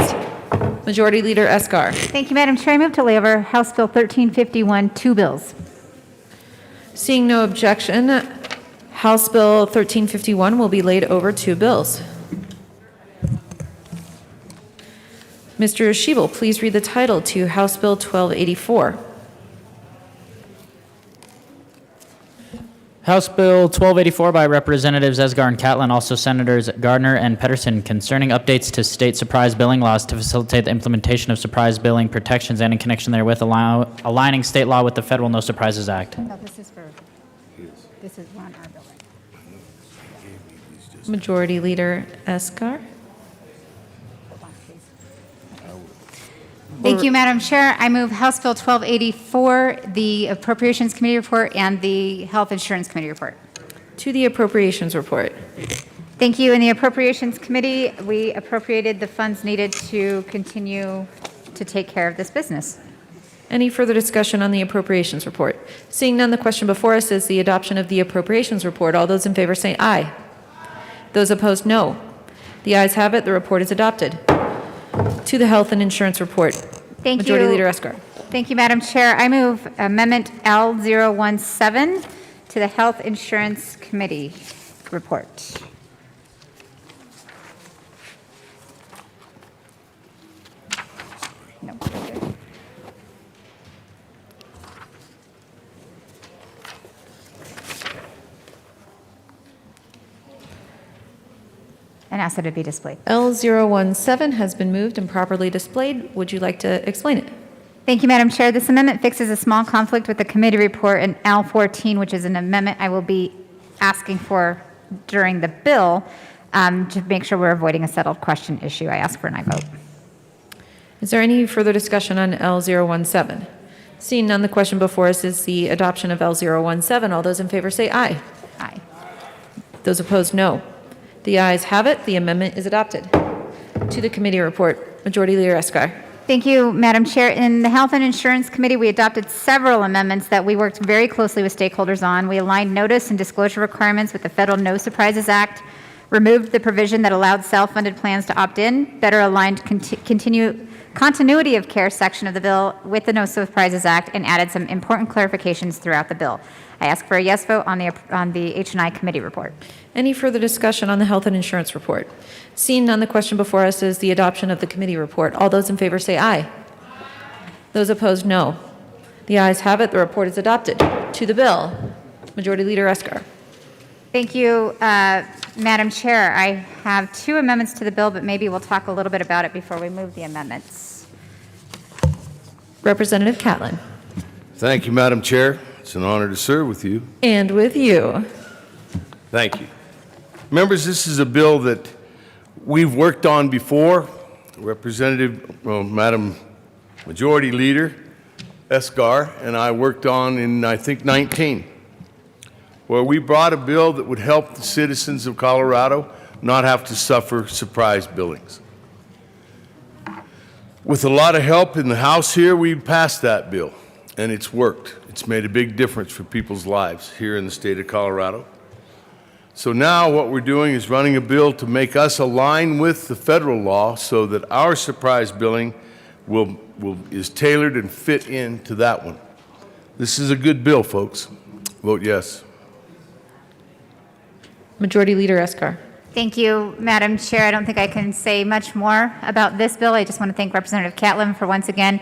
Majority Leader Escar. Thank you, Madam Chair. I move to lay over House Bill 1351, two bills. Seeing no objection, House Bill 1351 will be laid over two bills. Mr. Schiebel, please read the title to House Bill 1284. House Bill 1284 by Representatives Esgar and Catlin, also Senators Gardner and Pedersen, concerning updates to state surprise billing laws to facilitate the implementation of surprise billing protections and in connection therewith aligning state law with the Federal No Surprises Act. No, this is on our bill. Majority Leader Escar. Thank you, Madam Chair. I move House Bill 1284, the Appropriations Committee report, and the Health Insurance Committee report. To the Appropriations report. Thank you. In the Appropriations Committee, we appropriated the funds needed to continue to take care of this business. Any further discussion on the Appropriations report? Seeing none, the question before us is the adoption of the Appropriations report. All those in favor say aye. Those opposed, no. The ayes have it. The report is adopted. To the Health and Insurance report. Thank Majority you. Leader Escar. Thank you, Madam Chair. I move Amendment L017 to the Health Insurance Committee report. No. And ask that it be displayed. L017 has been moved and properly displayed. Would you like to explain it? Thank you, Madam Chair. This amendment fixes a small conflict with the committee report in L14, which is an amendment I will be asking for during the bill to make sure we're avoiding a settled question issue. I ask for an aye vote. Is there any further discussion on L017? Seeing none, the question before us is the adoption of L017. All those in favor say aye. Aye. Those opposed, no. The ayes have it. The amendment is adopted. To the committee report. Majority Leader Escar. Thank you, Madam Chair. In the Health and Insurance Committee, we adopted several amendments that we worked very closely with stakeholders on. We aligned notice and disclosure requirements with the Federal No Surprises Act, removed the provision that allowed self-funded plans to opt in, better aligned continuity of care section of the bill with the No Surprises Act, and added some important clarifications throughout the bill. I ask for a yes vote on the H&I Committee report. Any further discussion on the Health and Insurance report? Seeing none, the question before us is the adoption of the committee report. All those in favor say aye. Those opposed, no. The ayes have it. The report is adopted. To the bill. Majority Leader Escar. Thank you, Madam Chair. I have two amendments to the bill, but maybe we'll talk a little bit about it before we move the amendments. Representative Catlin. Thank you, Madam Chair. It's an honor to serve with you. And with you. Thank you. Members, this is a bill that we've worked on before. Madam Majority Leader Escar and I worked on in, I think, 19, where we brought a bill that would help the citizens of Colorado not have to suffer surprise billings. With a lot of help in the House here, we passed that bill, and it's worked. It's made a big difference for people's lives here in the state of Colorado. So now what we're doing is running a bill to make us align with the federal law so that our surprise billing is tailored and fit into that one. This is a good bill, folks. Vote yes. Majority Leader Escar. Thank you, Madam Chair. I don't think I can say much more about this bill. I just want to thank Representative Catlin for once again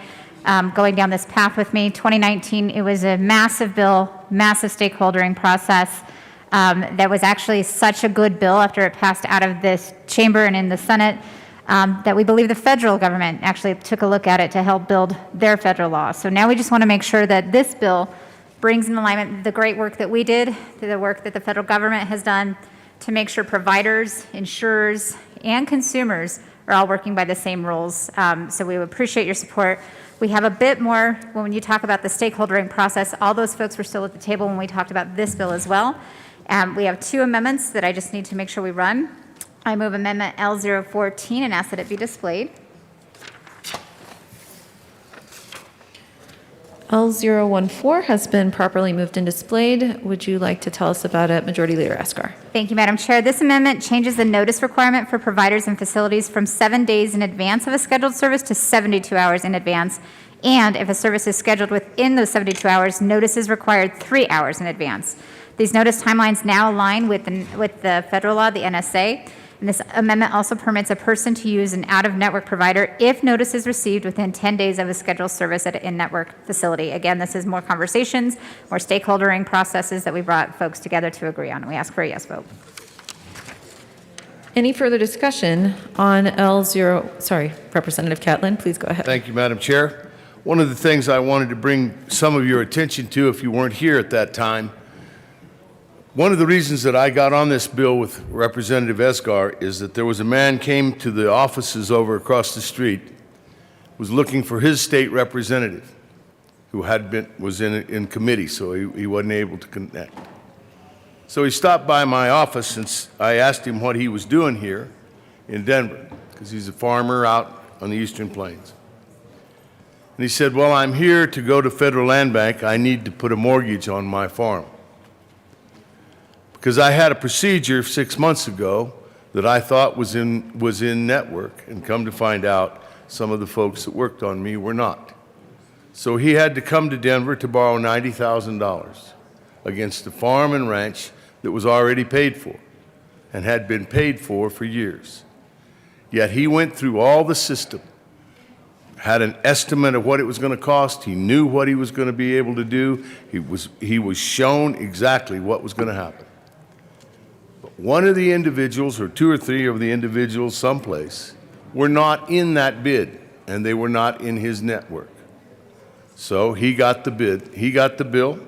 going down this path with me. 2019, it was a massive bill, massive stakeholdering process. That was actually such a good bill after it passed out of this chamber and in the Senate that we believe the federal government actually took a look at it to help build their federal law. So now we just want to make sure that this bill brings in alignment the great work that we did, the work that the federal government has done to make sure providers, insurers, and consumers are all working by the same rules. So we appreciate your support. We have a bit more when you talk about the stakeholdering process. All those folks were still at the table when we talked about this bill as well. We have two amendments that I just need to make sure we run. I move Amendment L014 and ask that it be displayed. L014 has been properly moved and displayed. Would you like to tell us about it, Majority Leader Escar? Thank you, Madam Chair. This amendment changes the notice requirement for providers and facilities from 7 days in advance of a scheduled service to 72 hours in advance. And if a service is scheduled within those 72 hours, notice is required 3 hours in advance. These notice timelines now align with the federal law, the NSA. And this amendment also permits a person to use an out-of-network provider if notice is received within 10 days of a scheduled service at an in-network facility. Again, this is more conversations, more stakeholdering processes that we brought folks together to agree on. We ask for a yes vote. Any further discussion on Representative Catlin, please go ahead. Thank you, Madam Chair. One of the things I wanted to bring some of your attention to, if you weren't here at that time, one of the reasons that I got on this bill with Representative Esgar is that there was a man came to the offices over across the street was looking for his state representative, who was in committee, so he wasn't able to connect. So he stopped by my office, and I asked him what he was doing here in Denver, because he's a farmer out on the Eastern Plains. And he said, well, I'm here to go to Federal Land Bank. I need to put a mortgage on my farm. Because I had a procedure 6 months ago that I thought was in network, and come to find out some of the folks that worked on me were not. So he had to come to Denver to borrow $90,000 against a farm and ranch that was already paid for and had been paid for years. Yet he went through all the system, had an estimate of what it was going to cost. He knew what he was going to be able to do. He was shown exactly what was going to happen. But one of the individuals, or two or three of the individuals someplace, were not in that bid, and they were not in his network. So he got the bid. He got the bill.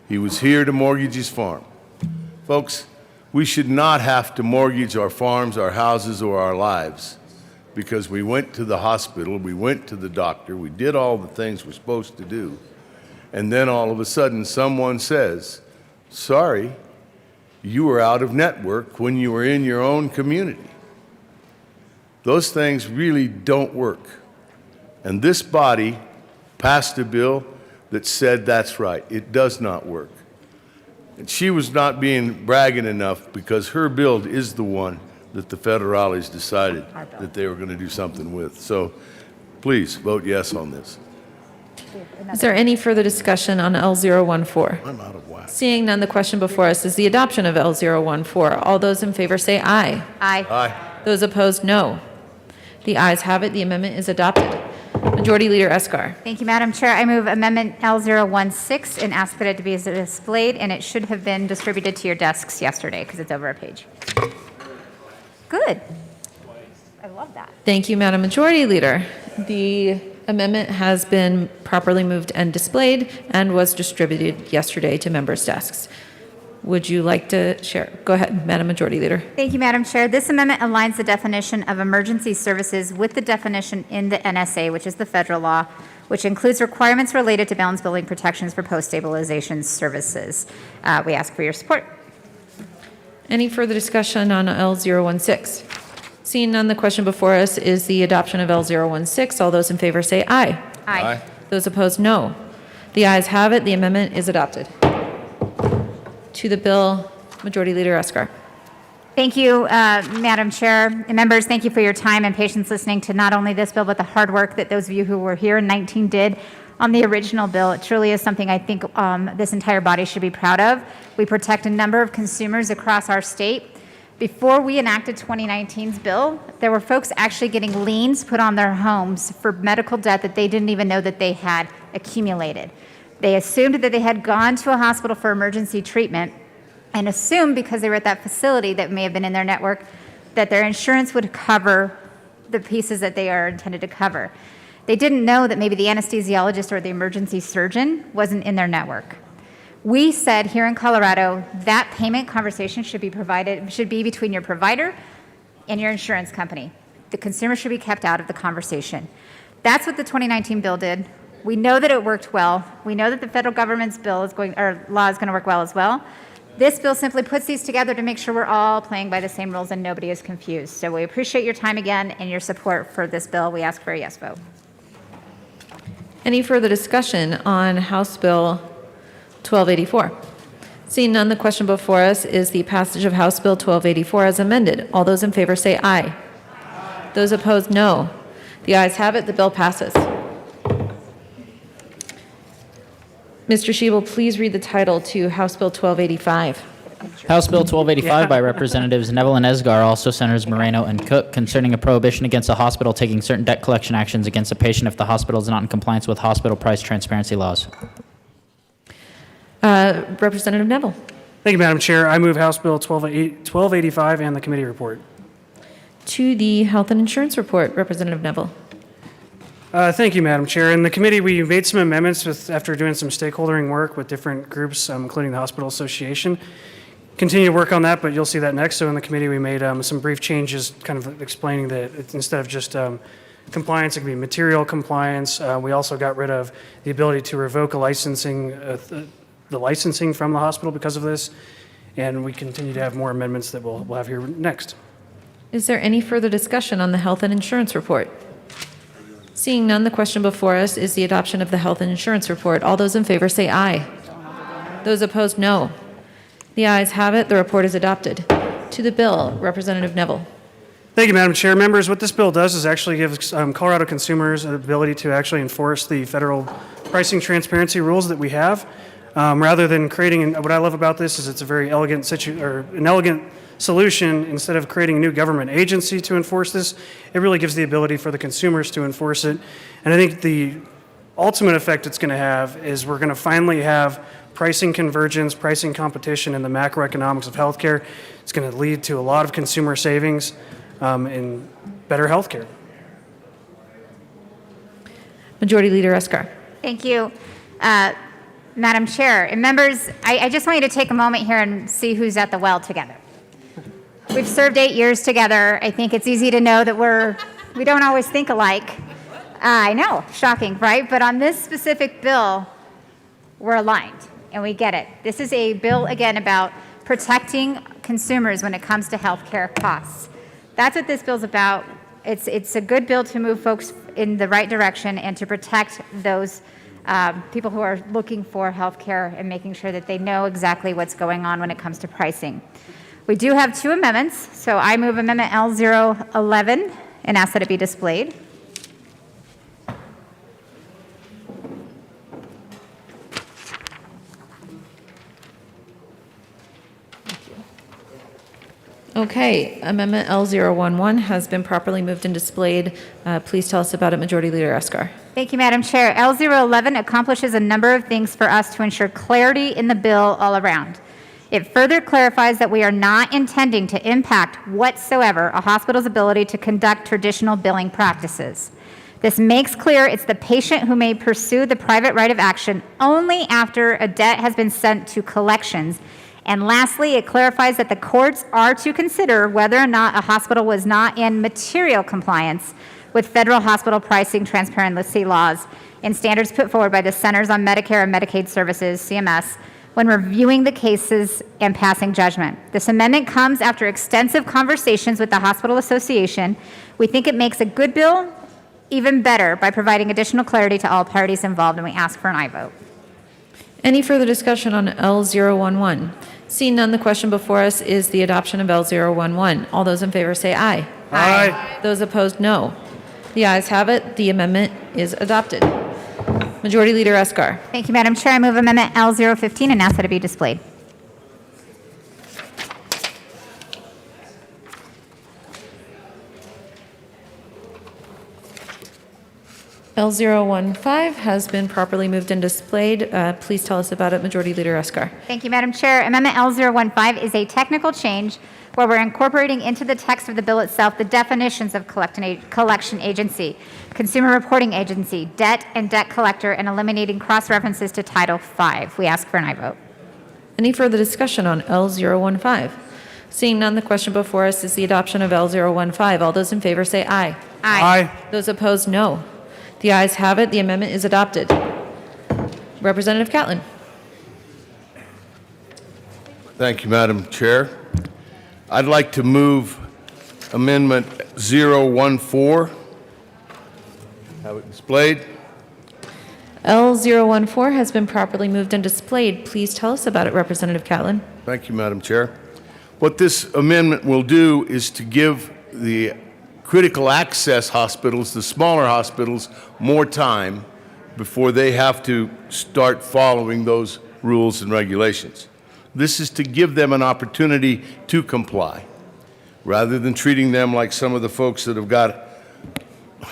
He was here to mortgage his farm. Folks, we should not have to mortgage our farms, our houses, or our lives because we went to the hospital, we went to the doctor, we did all the things we're supposed to do, and then all of a sudden someone says, sorry, you were out of network when you were in your own community. Those things really don't work. And this body passed a bill that said that's right. It does not work. And she was not being bragging enough because her bill is the one that the federales decided that they were going to do something with. So please vote yes on this. Is there any further discussion on L014? I'm out of whack. Seeing none, the question before us is the adoption of L014. All those in favor say aye. Aye. Aye. Those opposed, no. The ayes have it. The amendment is adopted. Majority Leader Escar. Thank you, Madam Chair. I move Amendment L016 and ask that it be displayed, and it should have been distributed to your desks yesterday because it's over a page. Good. I love that. Thank you, Madam Majority Leader. The amendment has been properly moved and displayed and was distributed yesterday to members' desks. Would you like to share? Go ahead, Madam Majority Leader. Thank you, Madam Chair. This amendment aligns the definition of emergency services with the definition in the NSA, which is the federal law, which includes requirements related to balance building protections for post-stabilization services. We ask for your support. Any further discussion on L016? Seeing none, the question before us is the adoption of L016. All those in favor say aye. Aye. Those opposed, no. The ayes have it. The amendment is adopted. To the bill, Majority Leader Escar. Thank you, Madam Chair. And members, thank you for your time and patience listening to not only this bill, but the hard work that those of you who were here in 19 did on the original bill. It truly is something I think this entire body should be proud of. We protect a number of consumers across our state. Before we enacted 2019's bill, there were folks actually getting liens put on their homes for medical debt that they didn't even know that they had accumulated. They assumed that they had gone to a hospital for emergency treatment and assumed because they were at that facility that may have been in their network that their insurance would cover the pieces that they are intended to cover. They didn't know that maybe the anesthesiologist or the emergency surgeon wasn't in their network. We said here in Colorado that payment conversation should be between your provider and your insurance company. The consumer should be kept out of the conversation. That's what the 2019 bill did. We know that it worked well. We know that the federal government's law is going to work well as well. This bill simply puts these together to make sure we're all playing by the same rules and nobody is confused. So we appreciate your time again and your support for this bill. We ask for a yes vote. Any further discussion on House Bill 1284? Seeing none, the question before us is the passage of House Bill 1284 as amended. All those in favor say aye. Those opposed, no. The ayes have it. The bill passes. Mr. Schiebel, please read the title to House Bill 1285. House Bill 1285 by Representatives Neville and Esgar, also Senators Moreno and Cook, concerning a prohibition against a hospital taking certain debt collection actions against a patient if the hospital is not in compliance with hospital price transparency laws. Representative Neville. Thank you, Madam Chair. I move House Bill 1285 and the committee report. To the Health and Insurance Report, Representative Neville. Thank you, Madam Chair. In the committee, we made some amendments after doing some stakeholdering work with different groups, including the Hospital Association. Continue to work on that, but you'll see that next. So in the committee, we made some brief changes kind of explaining that instead of just compliance. It could be material compliance. We also got rid of the ability to revoke a licensing, the licensing from the hospital because of this. And we continue to have more amendments that we'll have here next. Is there any further discussion on the health and insurance report? Seeing none, the question before us is the adoption of the health and insurance report. All those in favor say aye. Those opposed, no. The ayes have it. The report is adopted. To the bill, Representative Neville. Thank you, Madam Chair. Members, what this bill does is actually gives Colorado consumers an ability to actually enforce the federal pricing transparency rules that we have. Rather than creating, what I love about this is it's a very elegant solution. Instead of creating a new government agency to enforce this, it really gives the ability for the consumers to enforce it. And I think the ultimate effect it's going to have is we're going to finally have pricing convergence, pricing competition in the macroeconomics of healthcare. It's going to lead to a lot of consumer savings and better healthcare. Majority Leader Eskar. Thank you. Madam Chair and members, I just want you to take a moment here and see who's at the well together. We've served 8 years together. I think it's easy to know that we don't always think alike. I know, shocking, right? But on this specific bill, we're aligned and we get it. This is a bill, again, about protecting consumers when it comes to healthcare costs. That's what this bill's about. It's a good bill to move folks in the right direction and to protect those people who are looking for health care and making sure that they know exactly what's going on when it comes to pricing. We do have 2 amendments, so I move Amendment L011 and ask that it be displayed. Okay, Amendment L011 has been properly moved and displayed. Please tell us about it, Majority Leader Eskar. Thank you, Madam Chair. L011 accomplishes a number of things for us to ensure clarity in the bill all around. It further clarifies that we are not intending to impact whatsoever a hospital's ability to conduct traditional billing practices. This makes clear it's the patient who may pursue the private right of action only after a debt has been sent to collections. And lastly, it clarifies that the courts are to consider whether or not a hospital was not in material compliance with federal hospital pricing transparency laws and standards put forward by the Centers on Medicare and Medicaid Services, CMS, when reviewing the cases and passing judgment. This amendment comes after extensive conversations with the Hospital Association. We think it makes a good bill even better by providing additional clarity to all parties involved, and we ask for an aye vote. Any further discussion on L011? Seeing none, the question before us is the adoption of L011. All those in favor say aye. Aye. Those opposed, no. The ayes have it. The amendment is adopted. Majority Leader Eskar. Thank you, Madam Chair. I move Amendment L015 and ask that it be displayed. L015 has been properly moved and displayed. Please tell us about it, Majority Leader Eskar. Thank you, Madam Chair. Amendment L015 is a technical change where we're incorporating into the text of the bill itself the definitions of collection agency, consumer reporting agency, debt and debt collector, and eliminating cross-references to Title V. We ask for an aye vote. Any further discussion on L015? Seeing none, the question before us is the adoption of L015. All those in favor say aye. Aye. Those opposed, no. The ayes have it. The amendment is adopted. Representative Catlin. Thank you, Madam Chair. I'd like to move Amendment 014. Have it displayed. L014 has been properly moved and displayed. Please tell us about it, Representative Catlin. Thank you, Madam Chair. What this amendment will do is to give the critical access hospitals, the smaller hospitals, more time before they have to start following those rules and regulations. This is to give them an opportunity to comply, rather than treating them like some of the folks that have got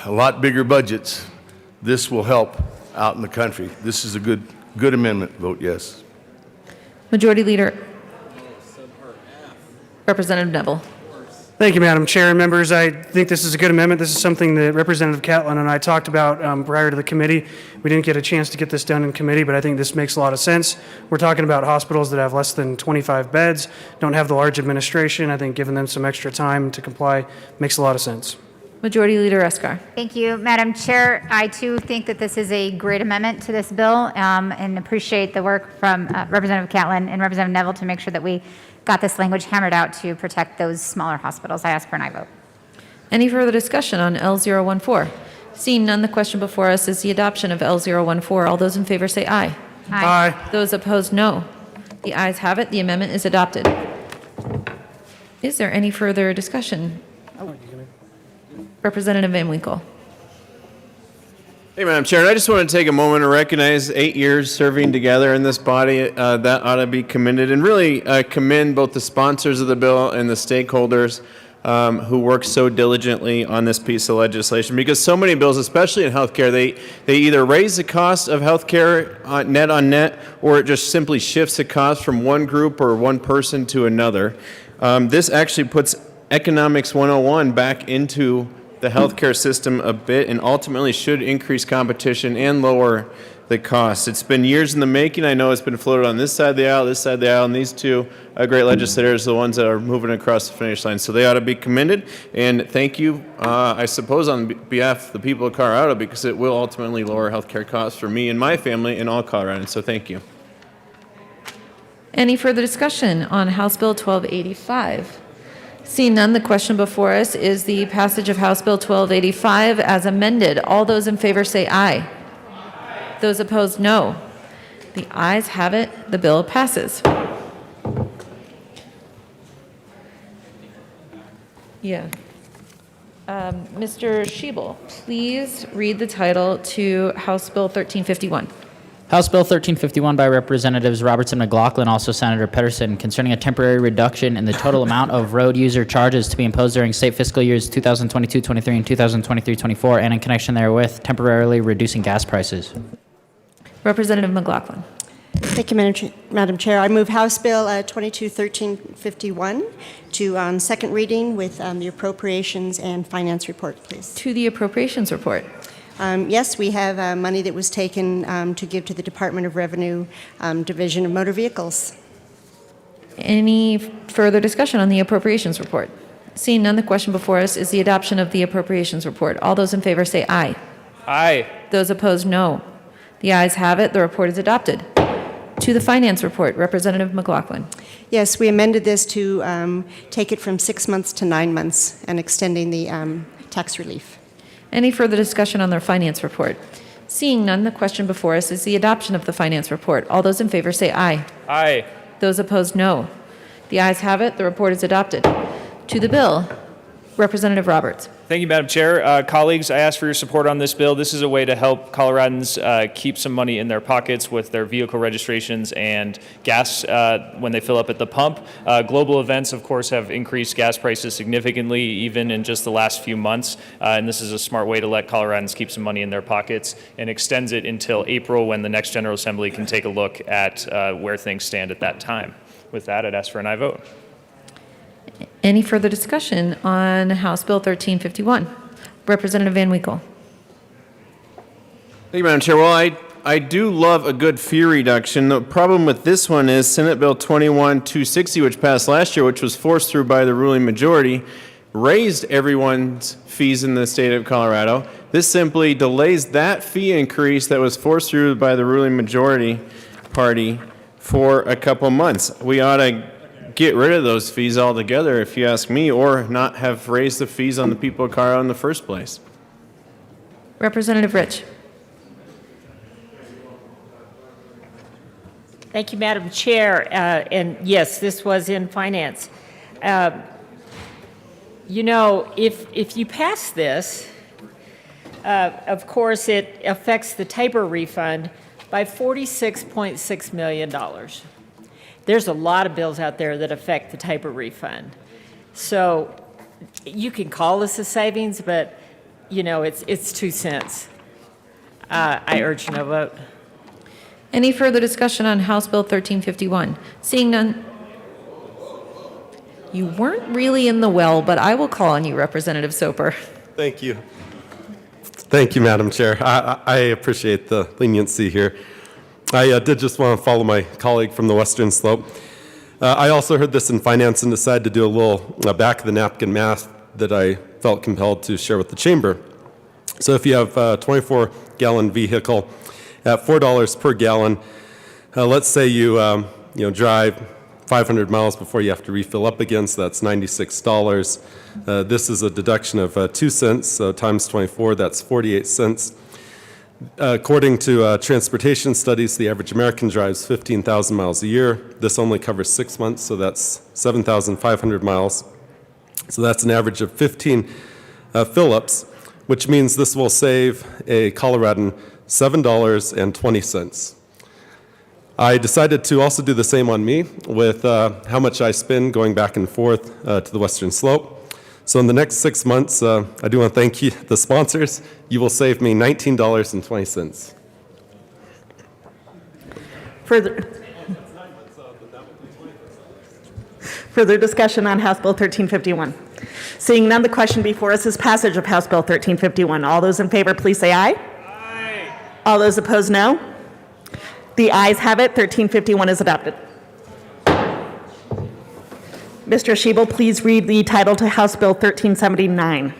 a lot bigger budgets. This will help out in the country. This is a good amendment. Vote yes. Majority Leader Representative Neville. Thank you, Madam Chair and members. I think this is a good amendment. This is something that Representative Catlin and I talked about prior to the committee. We didn't get a chance to get this done in committee, but I think this makes a lot of sense. We're talking about hospitals that have less than 25 beds, don't have the large administration. I think giving them some extra time to comply makes a lot of sense. Majority Leader Eskar. Thank you, Madam Chair. I too think that this is a great amendment to this bill and appreciate the work from Representative Catlin and Representative Neville to make sure that we got this language hammered out to protect those smaller hospitals. I ask for an aye vote. Any further discussion on L014? Seeing none, the question before us is the adoption of L014. All those in favor say aye. Aye. Those opposed, no. The ayes have it. The amendment is adopted. Is there any further discussion? Representative Van Winkle. Hey, Madam Chair, I just want to take a moment to recognize 8 years serving together in this body. That ought to be commended, and really commend both the sponsors of the bill and the stakeholders who worked so diligently on this piece of legislation, because so many bills, especially in healthcare, they either raise the cost of healthcare net on net, or it just simply shifts the cost from one group or one person to another. This actually puts Economics 101 back into the healthcare system a bit, and ultimately should increase competition and lower the costs. It's been years in the making. I know it's been floated on this side of the aisle, this side of the aisle, and these two great legislators are the ones that are moving across the finish line. So they ought to be commended, and thank you, I suppose, on behalf of the people of Colorado, because it will ultimately lower healthcare costs for me and my family and all Coloradans. So thank you. Any further discussion on House Bill 1285? Seeing none, the question before us is the passage of House Bill 1285 as amended. All those in favor say aye. Those opposed, no. The ayes have it. The bill passes. Yeah. Mr. Schiebel, please read the title to House Bill 1351. House Bill 1351 by Representatives Robertson McLaughlin, also Senator Pedersen, concerning a temporary reduction in the total amount of road user charges to be imposed during state fiscal years 2022-23 and 2023-24, and in connection therewith, temporarily reducing gas prices. Representative McLaughlin. Thank you, Madam Chair. I move House Bill 221351 to on second reading with the Appropriations and Finance Report, please. To the Appropriations Report. Yes, we have money that was taken to give to the Department of Revenue Division of Motor Vehicles. Any further discussion on the Appropriations Report? Seeing none, the question before us is the adoption of the Appropriations Report. All those in favor say aye. Aye. Those opposed, no. The ayes have it. The report is adopted. To the Finance Report, Representative McLaughlin. Yes, we amended this to take it from 6 months to 9 months and extending the tax relief. Any further discussion on their Finance Report? Seeing none, the question before us is the adoption of the Finance Report. All those in favor say aye. Aye. Those opposed, no. The ayes have it. The report is adopted. To the bill, Representative Roberts. Thank you, Madam Chair. Colleagues, I ask for your support on this bill. This is a way to help Coloradans keep some money in their pockets with their vehicle registrations and gas when they fill up at the pump. Global events, of course, have increased gas prices significantly, even in just the last few months. And this is a smart way to let Coloradans keep some money in their pockets, and extends it until April, when the next General Assembly can take a look at where things stand at that time. With that, I'd ask for an aye vote. Any further discussion on House Bill 1351? Representative Van Winkle. Thank you, Madam Chair. Well, I do love a good fee reduction. The problem with this one is Senate Bill 21-260, which passed last year, which was forced through by the ruling majority, raised everyone's fees in the state of Colorado. This simply delays that fee increase that was forced through by the ruling majority party for a couple months. We ought to get rid of those fees altogether, if you ask me, or not have raised the fees on the people of Colorado in the first place. Representative Rich. Thank you, Madam Chair. And yes, this was in finance. You know, if you pass this, of course, it affects the TABOR refund by $46.6 million. There's a lot of bills out there that affect the TABOR refund. So you can call this a savings, but, you know, it's 2 cents. I urge no vote. Any further discussion on House Bill 1351? Seeing none. You weren't really in the well, but I will call on you, Representative Soper. Thank you. Thank you, Madam Chair. I appreciate the leniency here. I did just want to follow my colleague from the Western Slope. I also heard this in finance and decided to do a little back-of-the-napkin math that I felt compelled to share with the chamber. So if you have a 24-gallon vehicle at $4 per gallon, let's say you drive 500 miles before you have to refill up again, so that's $96. This is a deduction of 2 cents, so times 24, that's 48 cents. According to transportation studies, the average American drives 15,000 miles a year. This only covers 6 months, so that's 7,500 miles. So that's an average of 15 fill-ups, which means this will save a Coloradan $7.20. I decided to also do the same on me with how much I spend going back and forth to the Western Slope. So in the next 6 months, I do want to thank you, the sponsors. You will save me $19.20. Further discussion on House Bill 1351. Seeing none, the question before us is passage of House Bill 1351. All those in favor, please say aye. Aye. All those opposed, no. The ayes have it. 1351 is adopted. Mr. Schiebel, please read the title to House Bill 1379.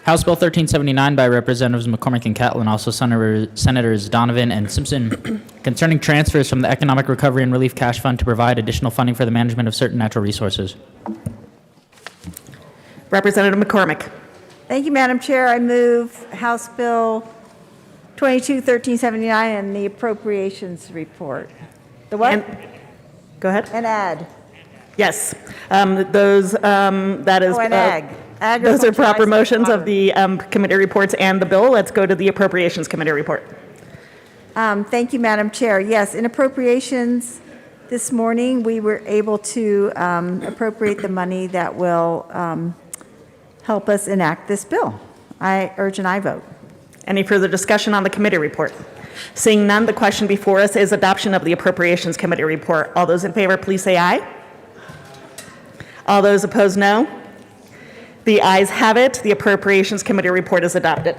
House Bill 1379 by Representatives McCormick and Catlin, also Senators Donovan and Simpson, concerning transfers from the Economic Recovery and Relief Cash Fund to provide additional funding for the management of certain natural resources. Representative McCormick. Thank you, Madam Chair. I move House Bill 1379 and the appropriations report. The what? Go ahead. And add. Yes. Those, that is. And ag. Those are proper motions of the committee reports and the bill. Let's go to the Appropriations Committee report. Thank you, Madam Chair. Yes, in appropriations this morning, we were able to appropriate the money that will help us enact this bill. I urge an aye vote. Any further discussion on the committee report? Seeing none, the question before us is adoption of the Appropriations Committee report. All those in favor, please say aye. All those opposed, no. The ayes have it. The Appropriations Committee report is adopted.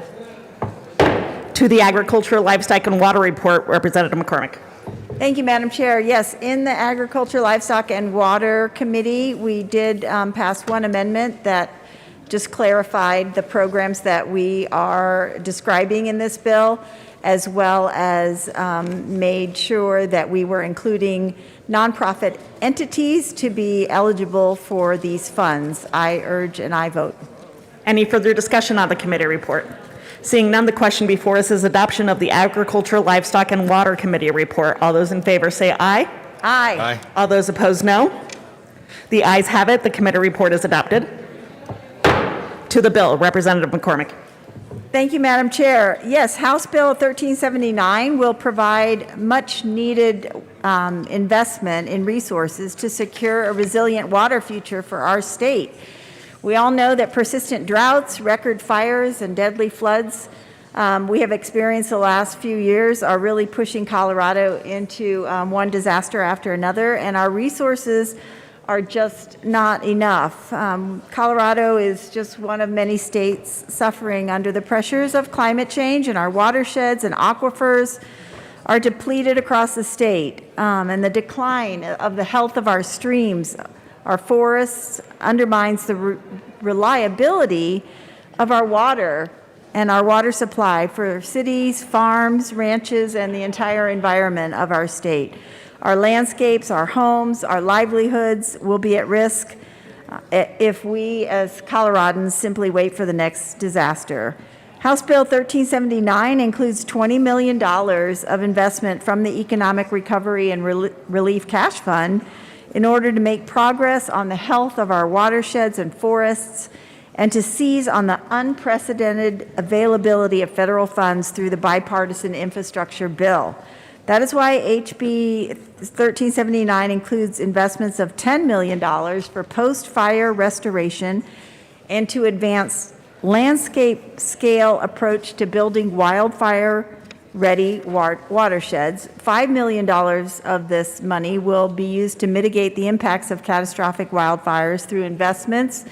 To the Agriculture, Livestock, and Water report, Representative McCormick. Thank you, Madam Chair. Yes, in the Agriculture, Livestock, and Water Committee, we did pass one amendment that just clarified the programs that we are describing in this bill, as well as made sure that we were including nonprofit entities to be eligible for these funds. I urge an aye vote. Any further discussion on the committee report? Seeing none, the question before us is adoption of the Agriculture, Livestock, and Water Committee report. All those in favor say aye. Aye. Aye. All those opposed, no. The ayes have it. The committee report is adopted. To the bill, Representative McCormick. Thank you, Madam Chair. Yes, House Bill 1379 will provide much needed investment in resources to secure a resilient water future for our state. We all know that persistent droughts, record fires, and deadly floods we have experienced the last few years are really pushing Colorado into one disaster after another, and our resources are just not enough. Colorado is just one of many states suffering under the pressures of climate change, and our watersheds and aquifers are depleted across the state. And the decline of the health of our streams, our forests, undermines the reliability of our water and our water supply for cities, farms, ranches, and the entire environment of our state. Our landscapes, our homes, our livelihoods will be at risk if we as Coloradans simply wait for the next disaster. House Bill 1379 includes $20 million of investment from the Economic Recovery and Relief Cash Fund in order to make progress on the health of our watersheds and forests and to seize on the unprecedented availability of federal funds through the bipartisan infrastructure bill. That is why HB 1379 includes investments of $10 million for post-fire restoration and to advance landscape-scale approach to building wildfire-ready watersheds. $5 million of this money will be used to mitigate the impacts of catastrophic wildfires through investments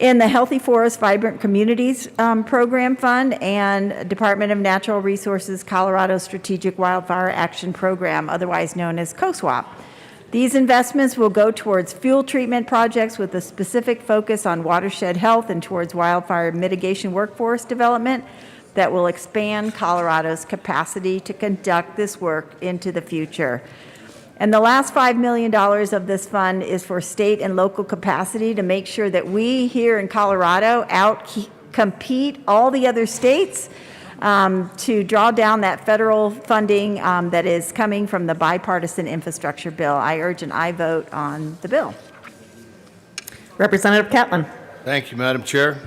in the Healthy Forest Vibrant Communities Program Fund and Department of Natural Resources Colorado Strategic Wildfire Action Program, otherwise known as COSWAP. These investments will go towards fuel treatment projects with a specific focus on watershed health and towards wildfire mitigation workforce development that will expand Colorado's capacity to conduct this work into the future. And the last $5 million of this fund is for state and local capacity to make sure that we here in Colorado out-compete all the other states to draw down that federal funding that is coming from the bipartisan infrastructure bill. I urge an aye vote on the bill. Representative Catlin. Thank you, Madam Chair.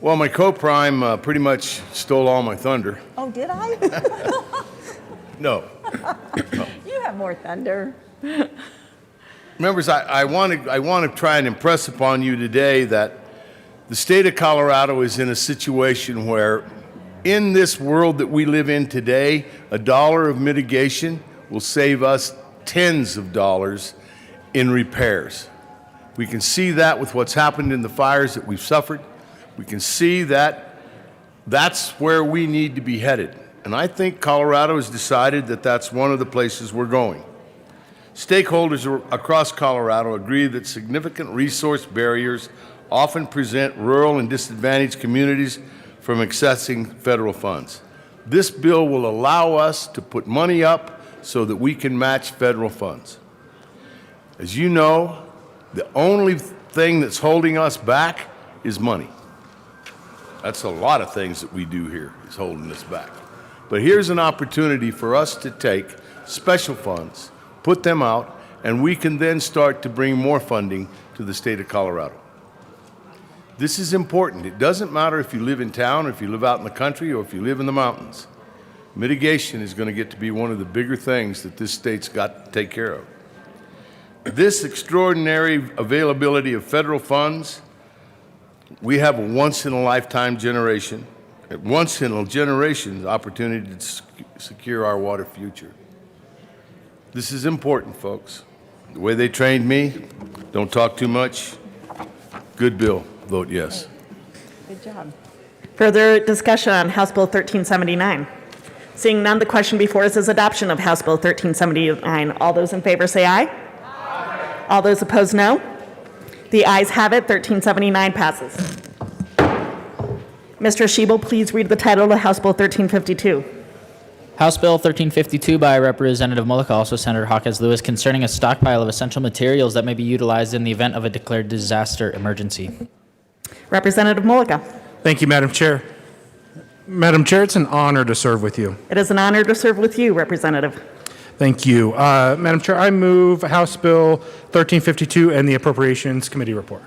Well, my co-prime pretty much stole all my thunder. Oh, did I? No. You have more thunder. Members, I want to try and impress upon you today that the state of Colorado is in a situation where in this world that we live in today, a dollar of mitigation will save us tens of dollars in repairs. We can see that with what's happened in the fires that we've suffered. We can see that that's where we need to be headed. And I think Colorado has decided that that's one of the places we're going. Stakeholders across Colorado agree that significant resource barriers often prevent rural and disadvantaged communities from accessing federal funds. This bill will allow us to put money up so that we can match federal funds. As you know, the only thing that's holding us back is money. That's a lot of things that we do here is holding us back. But here's an opportunity for us to take special funds, put them out, and we can then start to bring more funding to the state of Colorado. This is important. It doesn't matter if you live in town, or if you live out in the country, or if you live in the mountains. Mitigation is going to get to be one of the bigger things that this state's got to take care of. This extraordinary availability of federal funds, we have a once-in-a-lifetime generation, a once-in-a-generation opportunity to secure our water future. This is important, folks. The way they trained me, don't talk too much. Good bill. Vote yes. Good job. Further discussion on House Bill 1379. Seeing none, the question before us is adoption of House Bill 1379. All those in favor say aye. Aye. All those opposed, no. The ayes have it. 1379 passes. Mr. Schiebel, please read the title of House Bill 1352. House Bill 1352 by Representative Mullica, also Senator Hawkins Lewis, concerning a stockpile of essential materials that may be utilized in the event of a declared disaster emergency. Representative Mullica. Thank you, Madam Chair. Madam Chair, it's an honor to serve with you. It is an honor to serve with you, Representative. Thank you. Madam Chair, I move House Bill 1352 and the Appropriations Committee report.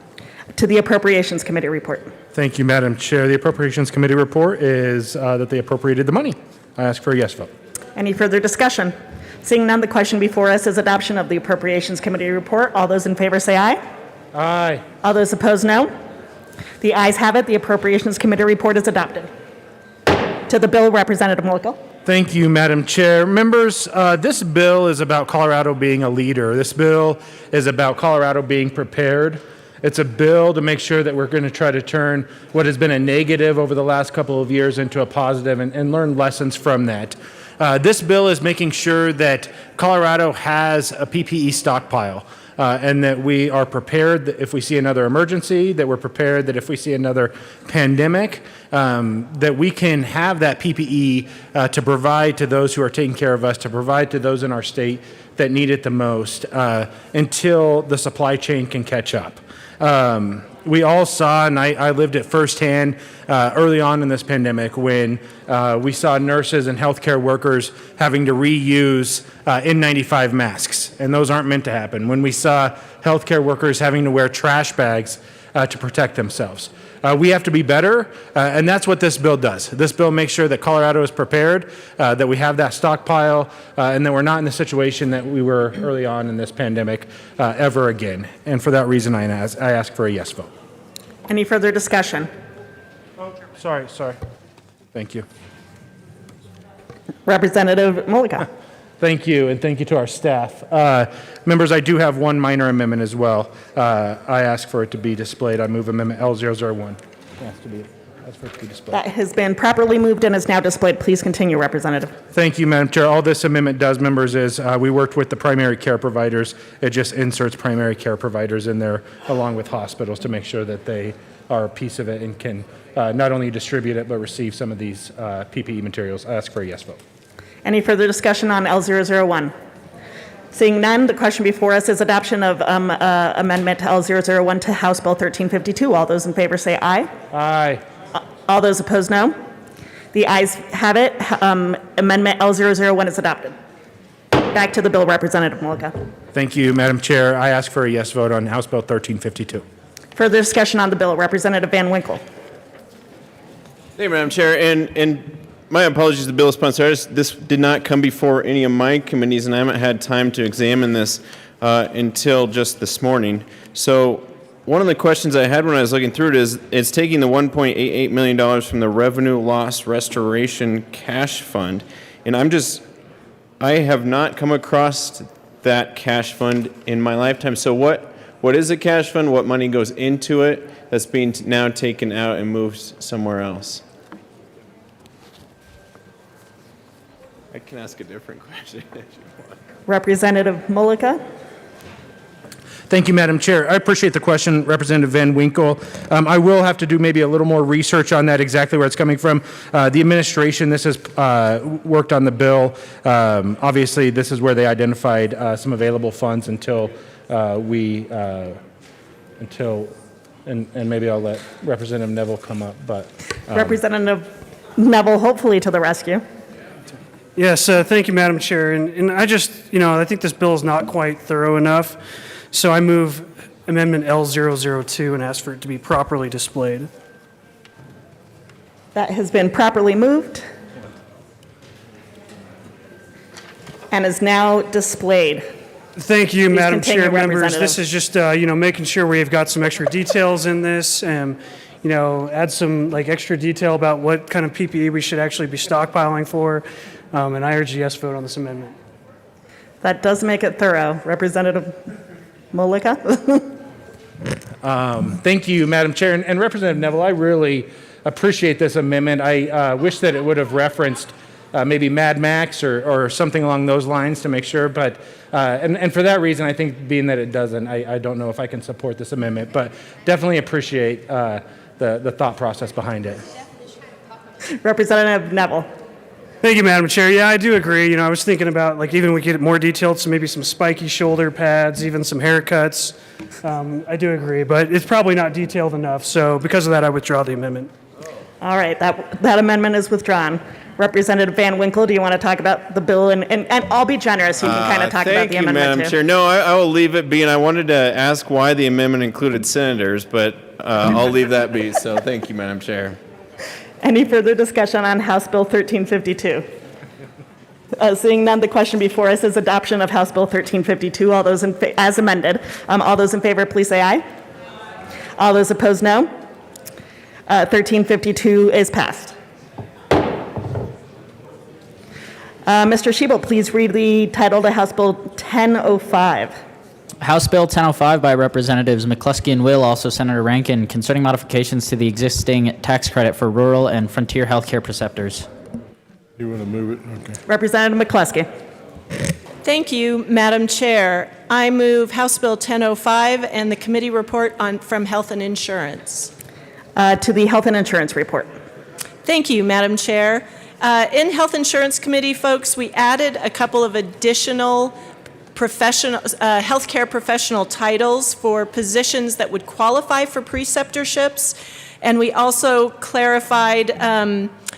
To the Appropriations Committee report. Thank you, Madam Chair. The Appropriations Committee report is that they appropriated the money. I ask for a yes vote. Any further discussion? Seeing none, the question before us is adoption of the Appropriations Committee report. All those in favor say aye. Aye. All those opposed, no. The ayes have it. The Appropriations Committee report is adopted. To the bill, Representative Mullica. Thank you, Madam Chair. Members, this bill is about Colorado being a leader. This bill is about Colorado being prepared. It's a bill to make sure that we're going to try to turn what has been a negative over the last couple of years into a positive and learn lessons from that. This bill is making sure that Colorado has a PPE stockpile. And that we are prepared that if we see another emergency, that we're prepared that if we see another pandemic, that we can have that PPE to provide to those who are taking care of us, to provide to those in our state that need it the most until the supply chain can catch up. We all saw, and I lived it firsthand early on in this pandemic when we saw nurses and healthcare workers having to reuse N95 masks, and those aren't meant to happen. When we saw healthcare workers having to wear trash bags to protect themselves. We have to be better, and that's what this bill does. This bill makes sure that Colorado is prepared, that we have that stockpile, and that we're not in the situation that we were early on in this pandemic ever again. And for that reason, I ask for a yes vote. Any further discussion? Oh, sorry. Thank you. Representative Mullica. Thank you, and thank you to our staff. Members, I do have one minor amendment as well. I ask for it to be displayed. I move Amendment L001. It has to be Ask for it to be displayed. That has been properly moved and is now displayed. Please continue, Representative. Thank you, Madam Chair. All this amendment does, members, is we worked with the primary care providers. It just inserts primary care providers in there along with hospitals to make sure that they are a piece of it and can not only distribute it but receive some of these PPE materials. I ask for a yes vote. Any further discussion on L001? Seeing none, the question before us is adoption of amendment to L001 to House Bill 1352. All those in favor say aye. Aye. All those opposed, no. The ayes have it. Amendment L001 is adopted. Back to the bill, Representative Mullica. Thank you, Madam Chair. I ask for a yes vote on House Bill 1352. Further discussion on the bill, Representative Van Winkle. Thank you, Madam Chair. And my apologies to the bill sponsor. This did not come before any of my committees, and I haven't had time to examine this until just this morning. So one of the questions I had when I was looking through it is, it's taking the $1.88 million from the Revenue Loss Restoration Cash Fund, and I have not come across that cash fund in my lifetime. So what is a cash fund? What money goes into it that's being now taken out and moved somewhere else? I can ask a different question if you want. Representative Mullica. Thank you, Madam Chair. I appreciate the question, Representative Van Winkle. I will have to do maybe a little more research on that, exactly where it's coming from. The administration, this has worked on the bill. Obviously, this is where they identified some available funds until and maybe I'll let Representative Neville come up. But Representative Neville, hopefully to the rescue. Yes, thank you, Madam Chair. And I just, I think this bill is not quite thorough enough. So I move Amendment L002 and ask for it to be properly displayed. That has been properly moved and is now displayed. Thank you, Please Madam continue, Chair, members. Representative. This is just, making sure we've got some extra details in this and, add some extra detail about what kind of PPE we should actually be stockpiling for. And I urge a yes vote on this amendment. That does make it thorough. Representative Mullica. Thank you, Madam Chair. And Representative Neville, I really appreciate this amendment. I wish that it would have referenced maybe Mad Max or something along those lines to make sure. But and for that reason, I think being that it doesn't, I don't know if I can support this amendment. But definitely appreciate the thought process behind it. Representative Neville. Thank you, Madam Chair. Yeah, I do agree. I was thinking about even we get it more detailed, so maybe some spiky shoulder pads, even some haircuts. I do agree, but it's probably not detailed enough. So because of that, I withdraw the amendment. All right, that amendment is withdrawn. Representative Van Winkle, do you want to talk about the bill? And I'll be generous. You can kind of talk about the amendment Thank you, Madam Chair. No, I will leave it be. And I wanted to ask why the amendment included senators, but I'll leave that be. So thank you, Madam Chair. Any further discussion on House Bill 1352? Seeing none, the question before us is adoption of House Bill 1352. All those as amended. All those in favor, please say aye. All those opposed, no. 1352 is passed. Mr. Schiebel, please read the title to House Bill 1005. House Bill 1005 by Representatives McCluskey and Will, also Senator Rankin, concerning modifications to the existing tax credit for rural and frontier healthcare preceptors. You want to move it? Okay. Representative McCluskey. Thank you, Madam Chair. I move House Bill 1005 and the committee report from Health and Insurance. To the Health and Insurance report. Thank you, Madam Chair. In Health Insurance Committee, folks, we added a couple of additional healthcare professional titles for positions that would qualify for preceptorships, and we also clarified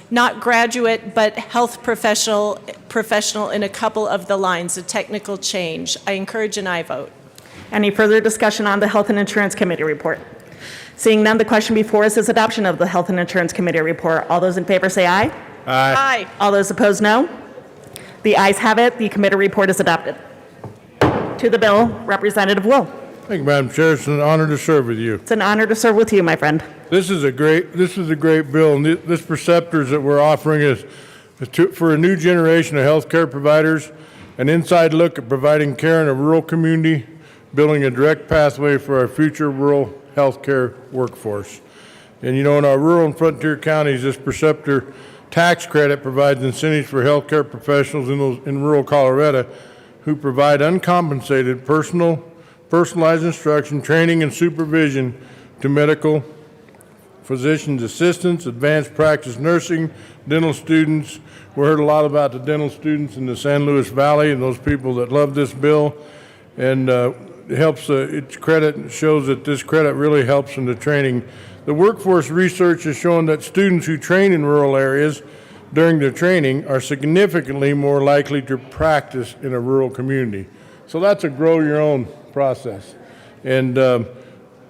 not graduate but health professional in a couple of the lines, a technical change. I encourage an aye vote. Any further discussion on the Health and Insurance Committee report? Seeing none, the question before us is adoption of the Health and Insurance Committee report. All those in favor say aye. Aye. Aye. All those opposed, no. The ayes have it. The committee report is adopted. To the bill, Representative Will. Thank you, Madam Chair. It's an honor to serve with you. It's an honor to serve with you, my friend. This is a great bill, and this preceptors that we're offering is for a new generation of healthcare providers, an inside look at providing care in a rural community, building a direct pathway for our future rural healthcare workforce. And you know, in our rural and frontier counties, this preceptor tax credit provides incentives for healthcare professionals in rural Colorado who provide uncompensated personalized instruction, training, and supervision to medical physicians, assistants, advanced practice nursing, dental students. We heard a lot about the dental students in the San Luis Valley and those people that love this bill. And it helps, its credit shows that this credit really helps in the training. The workforce research has shown that students who train in rural areas during their training are significantly more likely to practice in a rural community. So that's a grow your own process. And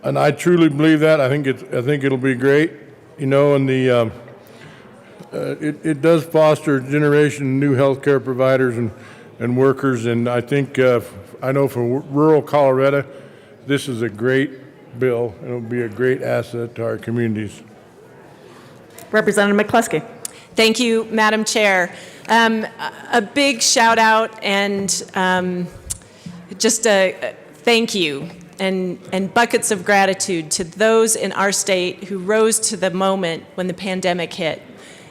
I truly believe that. I think it'll be great, you know, and it does foster a generation of new healthcare providers and workers. And I think, I know for rural Colorado, this is a great bill, and it'll be a great asset to our communities. Representative McCluskey. Thank you, Madam Chair. A big shout out and just a thank you and buckets of gratitude to those in our state who rose to the moment when the pandemic hit.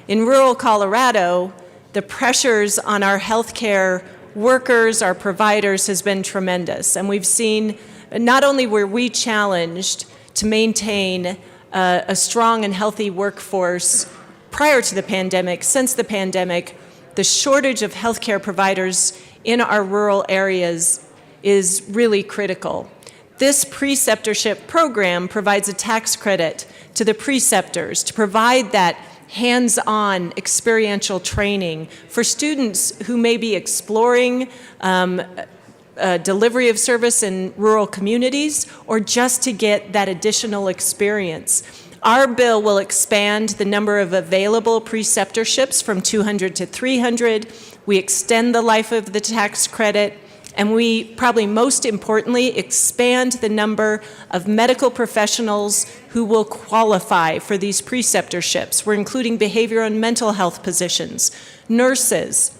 In rural Colorado, the pressures on our healthcare workers, our providers, has been tremendous. And we've seen, not only were we challenged to maintain a strong and healthy workforce prior to the pandemic, since the pandemic, the shortage of healthcare providers in our rural areas is really critical. This preceptorship program provides a tax credit to the preceptors to provide that hands-on experiential training for students who may be exploring delivery of service in rural communities or just to get that additional experience. Our bill will expand the number of available preceptorships from 200 to 300. We extend the life of the tax credit, and we, probably most importantly, expand the number of medical professionals who will qualify for these preceptorships. We're including behavioral and mental health positions, nurses,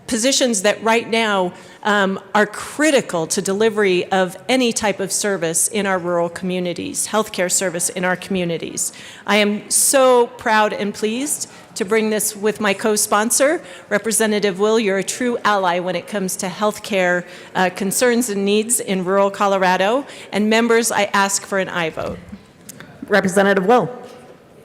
positions that right now are critical to delivery of any type of service in our rural communities, healthcare service in our communities. I am so proud and pleased to bring this with my co-sponsor, Representative Will. You're a true ally when it comes to healthcare concerns and needs in rural Colorado. And members, I ask for an aye vote. Representative Will.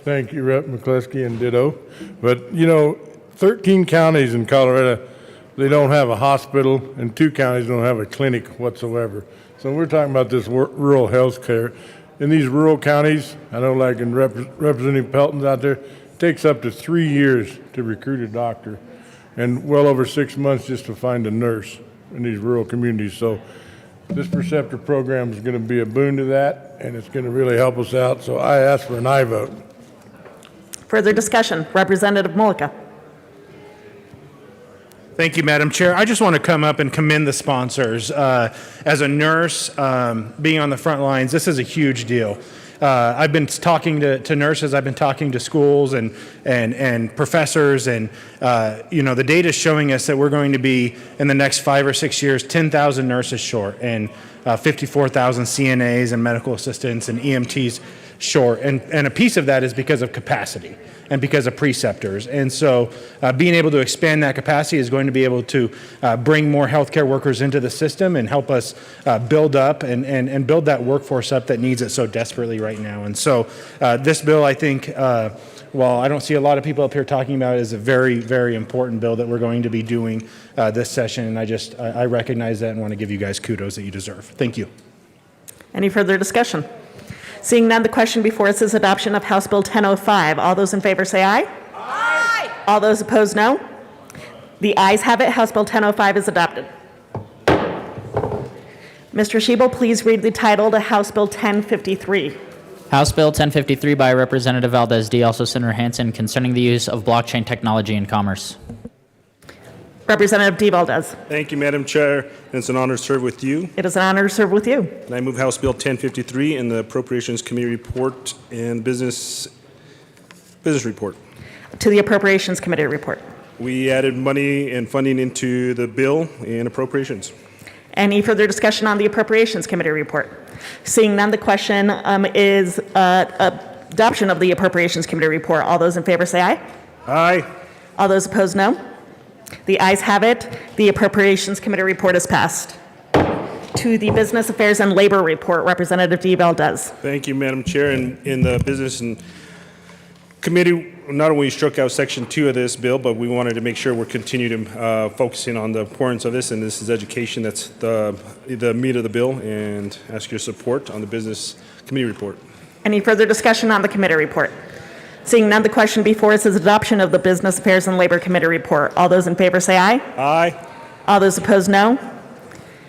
Thank you, Rep. McCluskey, and ditto. But, you know, 13 counties in Colorado, they don't have a hospital, and 2 counties don't have a clinic whatsoever. So we're talking about this rural health care. In these rural counties, I know like in Representative Pelton's out there, it takes up to 3 years to recruit a doctor and well over 6 months just to find a nurse in these rural communities. So this preceptor program is going to be a boon to that, and it's going to really help us out. So I ask for an aye vote. Further discussion. Representative Mullica. Thank you, Madam Chair. I just want to come up and commend the sponsors. As a nurse, being on the front lines, this is a huge deal. I've been talking to nurses, I've been talking to schools and professors, and you know, the data is showing us that we're going to be, in the next 5 or 6 years, 10,000 nurses short and 54,000 CNAs and medical assistants and EMTs short. And a piece of that is because of capacity and because of preceptors. And so being able to expand that capacity is going to be able to bring more healthcare workers into the system and help us build up and build that workforce up that needs it so desperately right now. And so this bill, I think, while I don't see a lot of people up here talking about it, is a very, very important bill that we're going to be doing this session. And I recognize that and want to give you guys kudos that you deserve. Thank you. Any further discussion? Seeing none, the question before us is adoption of House Bill 1005. All those in favor say aye. Aye. All those opposed, no. The ayes have it. House Bill 1005 is adopted. Mr. Schiebel, please read the title to House Bill 1053. House Bill 1053 by Representative Valdez D., also Senator Hansen, concerning the use of blockchain technology in commerce. Representative D. Valdez. Thank you, Madam Chair. And it's an honor to serve with you. It is an honor to serve with you. And I move House Bill 1053 in the Appropriations Committee report and Business report. To the Appropriations Committee report. We added money and funding into the bill and appropriations. Any further discussion on the Appropriations Committee report? Seeing none, the question is adoption of the Appropriations Committee report. All those in favor say aye. Aye. All those opposed, no. The ayes have it. The Appropriations Committee report is passed. To the Business Affairs and Labor report, Representative D. Valdez. Thank you, Madam Chair. In the Business and Committee, not only struck out Section 2 of this bill, but we wanted to make sure we're continuing focusing on the importance of this, and this is education. That's the meat of the bill, and ask your support on the Business Committee report. Any further discussion on the committee report? Seeing none, the question before us is adoption of the Business Affairs and Labor Committee report. All those in favor say aye. Aye. All those opposed, no.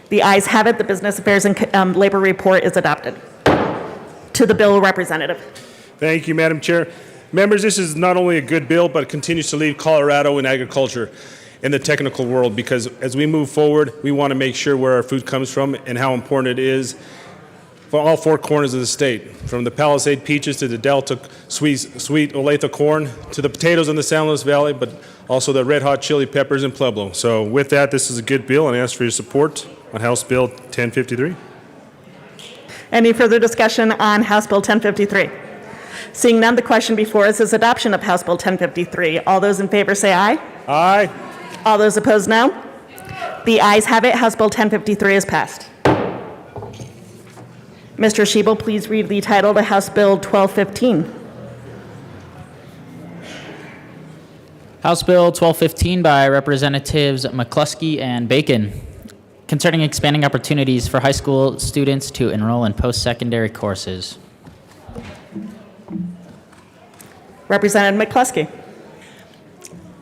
The ayes have it. The Business Affairs and Labor report is adopted. To the bill, Representative. Thank you, Madam Chair. Members, this is not only a good bill, but it continues to lead Colorado in agriculture in the technical world, because as we move forward, we want to make sure where our food comes from and how important it is for all four corners of the state, from the Palisade peaches to the Delta sweet Olathe corn to the potatoes in the San Luis Valley, but also the red hot chili peppers in Pueblo. So with that, this is a good bill, and I ask for your support on House Bill 1053. Any further discussion on House Bill 1053? Seeing none, the question before us is adoption of House Bill 1053. All those in favor say aye. Aye. All those opposed, no. The ayes have it. House Bill 1053 is passed. Mr. Schiebel, please read the title to House Bill 1215. House Bill 1215 by Representatives McCluskey and Bacon, concerning expanding opportunities for high school students to enroll in post-secondary courses. Representative McCluskey.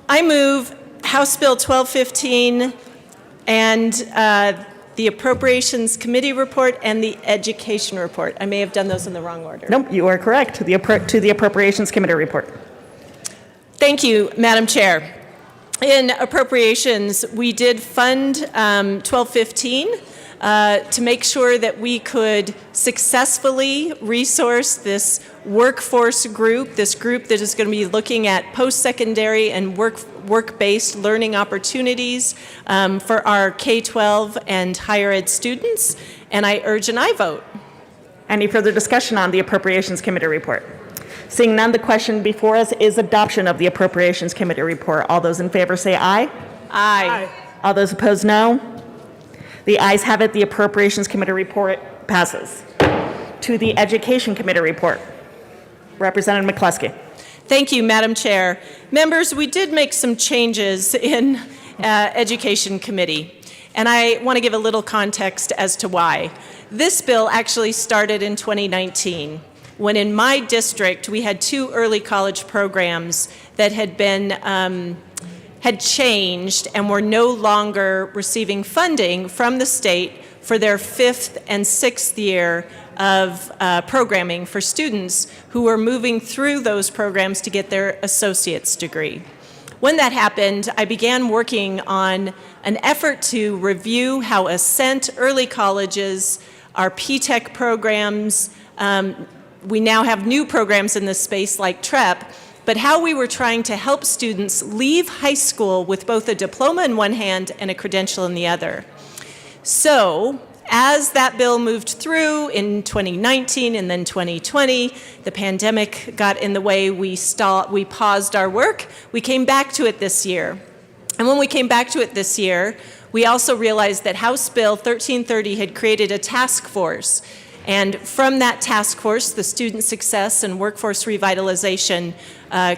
I move House Bill 1215 and the Appropriations Committee report and the Education report. I may have done those in the wrong order. Nope, you are correct. To the Appropriations Committee report. Thank you, Madam Chair. In appropriations, we did fund 1215 to make sure that we could successfully resource this workforce group, this group that is going to be looking at post-secondary and work-based learning opportunities for our K-12 and higher ed students, and I urge an aye vote. Any further discussion on the Appropriations Committee report? Seeing none, the question before us is adoption of the Appropriations Committee report. All those in favor say aye. Aye. All those opposed, no. The ayes have it. The Appropriations Committee report passes. To the Education Committee report. Representative McCluskey. Thank you, Madam Chair. Members, we did make some changes in Education Committee, and I want to give a little context as to why. This bill actually started in 2019, when in my district we had two early college programs that had been had changed and were no longer receiving funding from the state for their 5th and 6th year of programming for students who were moving through those programs to get their associate's degree. When that happened, I began working on an effort to review how Ascent early colleges, our P-TECH programs, we now have new programs in this space like TREP, but how we were trying to help students leave high school with both a diploma in one hand and a credential in the other. So, as that bill moved through in 2019 and then 2020, the pandemic got in the way, we paused our work. We came back to it this year. And when we came back to it this year, we also realized that House Bill 1330 had created a task force. And from that task force, the Student Success and Workforce Revitalization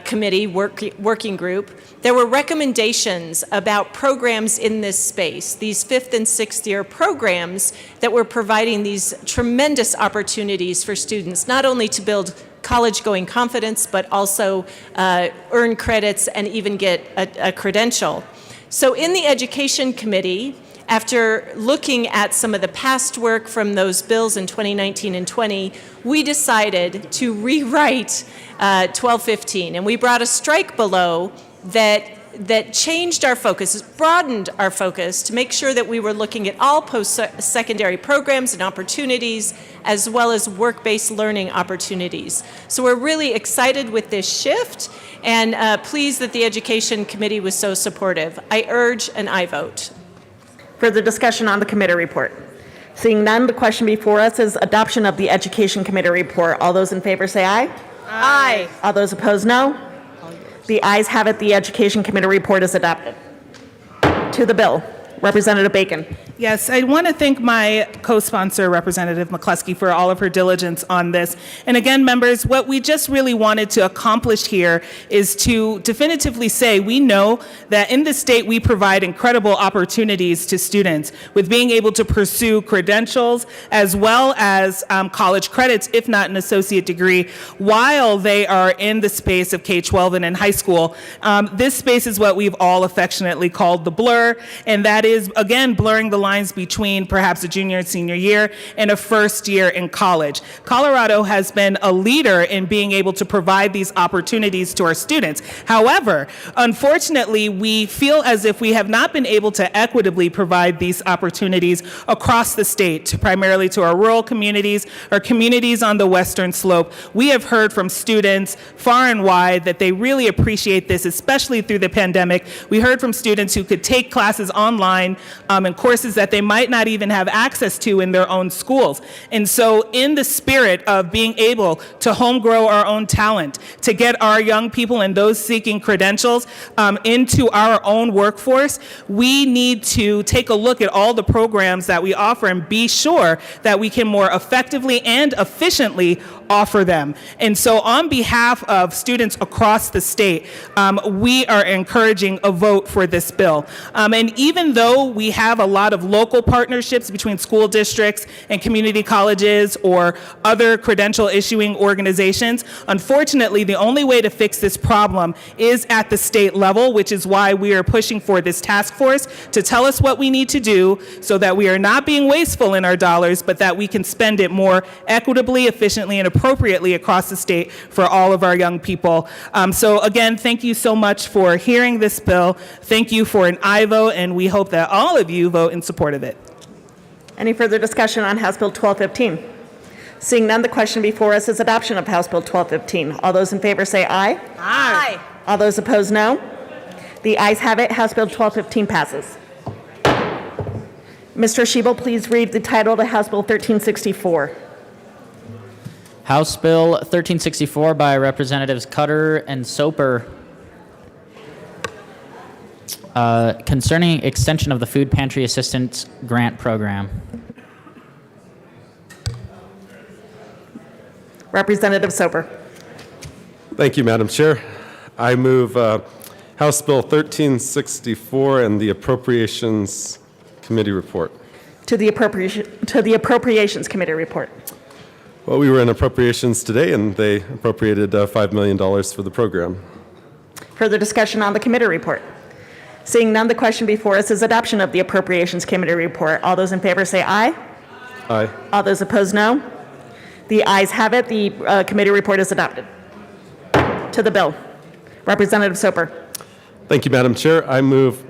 Committee working group, there were recommendations about programs in this space, these 5th and 6th year programs that were providing these tremendous opportunities for students, not only to build college-going confidence, but also earn credits and even get a credential. So in the Education Committee, after looking at some of the past work from those bills in 2019 and 20, we decided to rewrite 1215, and we brought a strike below that changed our focus, broadened our focus to make sure that we were looking at all post-secondary programs and opportunities, as well as work-based learning opportunities. So we're really excited with this shift, and pleased that the Education Committee was so supportive. I urge an aye vote. Further discussion on the committee report. Seeing none, the question before us is adoption of the Education Committee report. All those in favor say aye. Aye. All those opposed, no. The ayes have it. The Education Committee report is adopted. To the bill, Representative Bacon. Yes, I want to thank my co-sponsor, Representative McCluskey, for all of her diligence on this. And again, members, what we just really wanted to accomplish here is to definitively say we know that in the state we provide incredible opportunities to students with being able to pursue credentials as well as college credits, if not an associate degree, while they are in the space of K-12 and in high school. This space is what we've all affectionately called the blur, and that is, again, blurring the lines between perhaps a junior and senior year and a first year in college. Colorado has been a leader in being able to provide these opportunities to our students. However, unfortunately, we feel as if we have not been able to equitably provide these opportunities across the state, primarily to our rural communities, our communities on the western slope. We have heard from students far and wide that they really appreciate this, especially through the pandemic. We heard from students who could take classes online and courses that they might not even have access to in their own schools. And so in the spirit of being able to home grow our own talent, to get our young people and those seeking credentials into our own workforce, we need to take a look at all the programs that we offer and be sure that we can more effectively and efficiently offer them. And so on behalf of students across the state, we are encouraging a vote for this bill. And even though we have a lot of local partnerships between school districts and community colleges or other credential issuing organizations, unfortunately, the only way to fix this problem is at the state level, which is why we are pushing for this task force to tell us what we need to do so that we are not being wasteful in our dollars, but that we can spend it more equitably, efficiently, and appropriately across the state for all of our young people. So again, thank you so much for hearing this bill. Thank you for an aye vote, and we hope that all of you vote in support of it. Any further discussion on House Bill 1215? Seeing none, the question before us is adoption of House Bill 1215. All those in favor say aye. Aye. All those opposed, no. The ayes have it. House Bill 1215 passes. Mr. Schiebel, please read the title to House Bill 1364. House Bill 1364 by Representatives Cutter and Soper, concerning extension of the Food Pantry Assistance Grant Program. Representative Soper. Thank you, Madam Chair. I move House Bill 1364 and the Appropriations Committee report. To the Appropriations Committee report. Well, we were in appropriations today, and they appropriated $5 million for the program. Further discussion on the committee report. Seeing none, the question before us is adoption of the Appropriations Committee report. All those in favor say aye. Aye. All those opposed, no. The ayes have it. The committee report is adopted. To the bill. Representative Soper. Thank you, Madam Chair. I move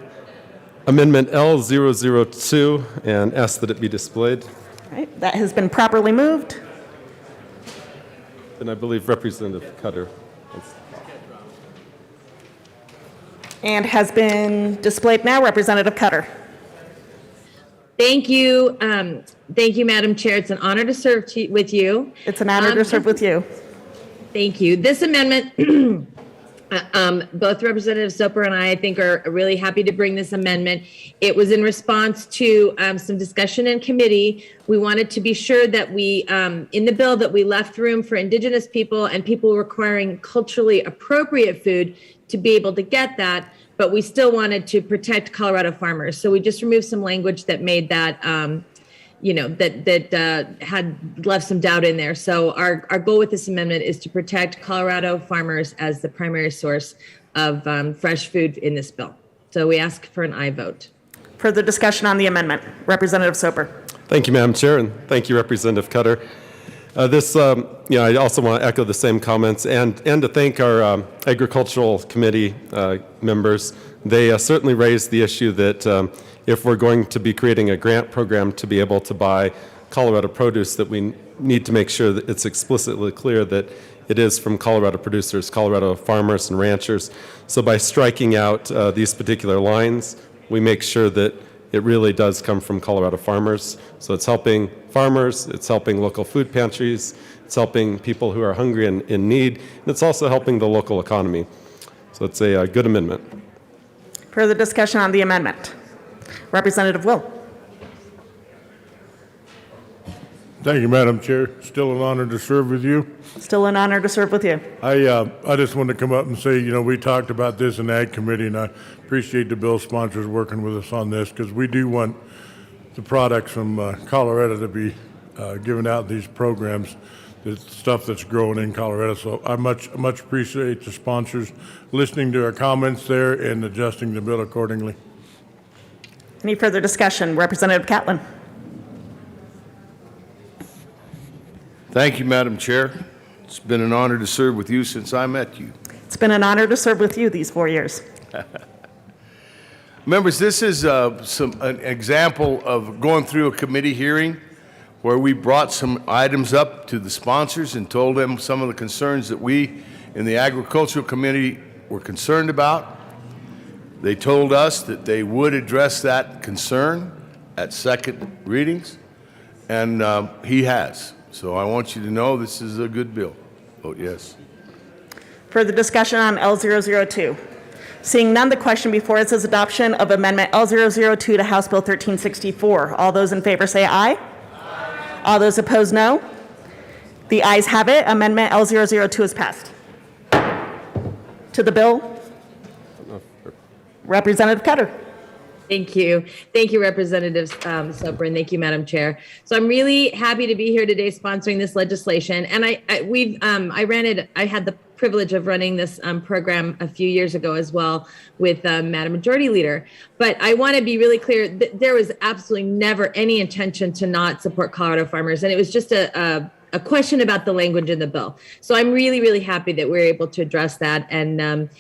Amendment L002 and ask that it be displayed. All right, that has been properly moved. And I believe Representative Cutter. And has been displayed now. Representative Cutter. Thank you. Thank you, Madam Chair. It's an honor to serve with you. It's an honor to serve with you. Thank you. This amendment, both Representative Soper and I think, are really happy to bring this amendment. It was in response to some discussion in committee. We wanted to be sure that we, in the bill, that we left room for Indigenous people and people requiring culturally appropriate food to be able to get that, but we still wanted to protect Colorado farmers. So we just removed some language that made that, that had left some doubt in there. So our goal with this amendment is to protect Colorado farmers as the primary source of fresh food in this bill. So we ask for an aye vote. Further discussion on the amendment. Representative Soper. Thank you, Madam Chair, and thank you, Representative Cutter. I also want to echo the same comments and to thank our Agricultural Committee members. They certainly raised the issue that if we're going to be creating a grant program to be able to buy Colorado produce, that we need to make sure that it's explicitly clear that it is from Colorado producers, Colorado farmers and ranchers. So by striking out these particular lines, we make sure that it really does come from Colorado farmers. So it's helping farmers, it's helping local food pantries, it's helping people who are hungry and in need, and it's also helping the local economy. So it's a good amendment. Further discussion on the amendment? Representative Will. Thank you, Madam Chair. Still an honor to serve with you. Still an honor to serve with you. I just wanted to come up and say, we talked about this in Ag Committee, and I appreciate the bill sponsors working with us on this, because we do want the products from Colorado to be given out in these programs, the stuff that's grown in Colorado. So I much appreciate the sponsors listening to our comments there and adjusting the bill accordingly. Any further discussion? Representative Catlin. Thank you, Madam Chair. It's been an honor to serve with you since I met you. It's been an honor to serve with you these 4 years. Members, this is an example of going through a committee hearing where we brought some items up to the sponsors and told them some of the concerns that we in the Agricultural Committee were concerned about. They told us that they would address that concern at second readings, and he has. So I want you to know this is a good bill. Vote yes. Further discussion on L002? Seeing none, the question before us is adoption of Amendment L002 to House Bill 1364. All those in favor say aye. Aye. All those opposed, no. The ayes have it. Amendment L002 is passed. To the bill, Representative Cutter. Thank you. Thank you, Representative Soper, and thank you, Madam Chair. So I'm really happy to be here today sponsoring this legislation. And I had the privilege of running this program a few years ago as well with Madam Majority Leader. But I want to be really clear that there was absolutely never any intention to not support Colorado farmers. And it was just a question about the language in the bill. So I'm really, really happy that we're able to address that and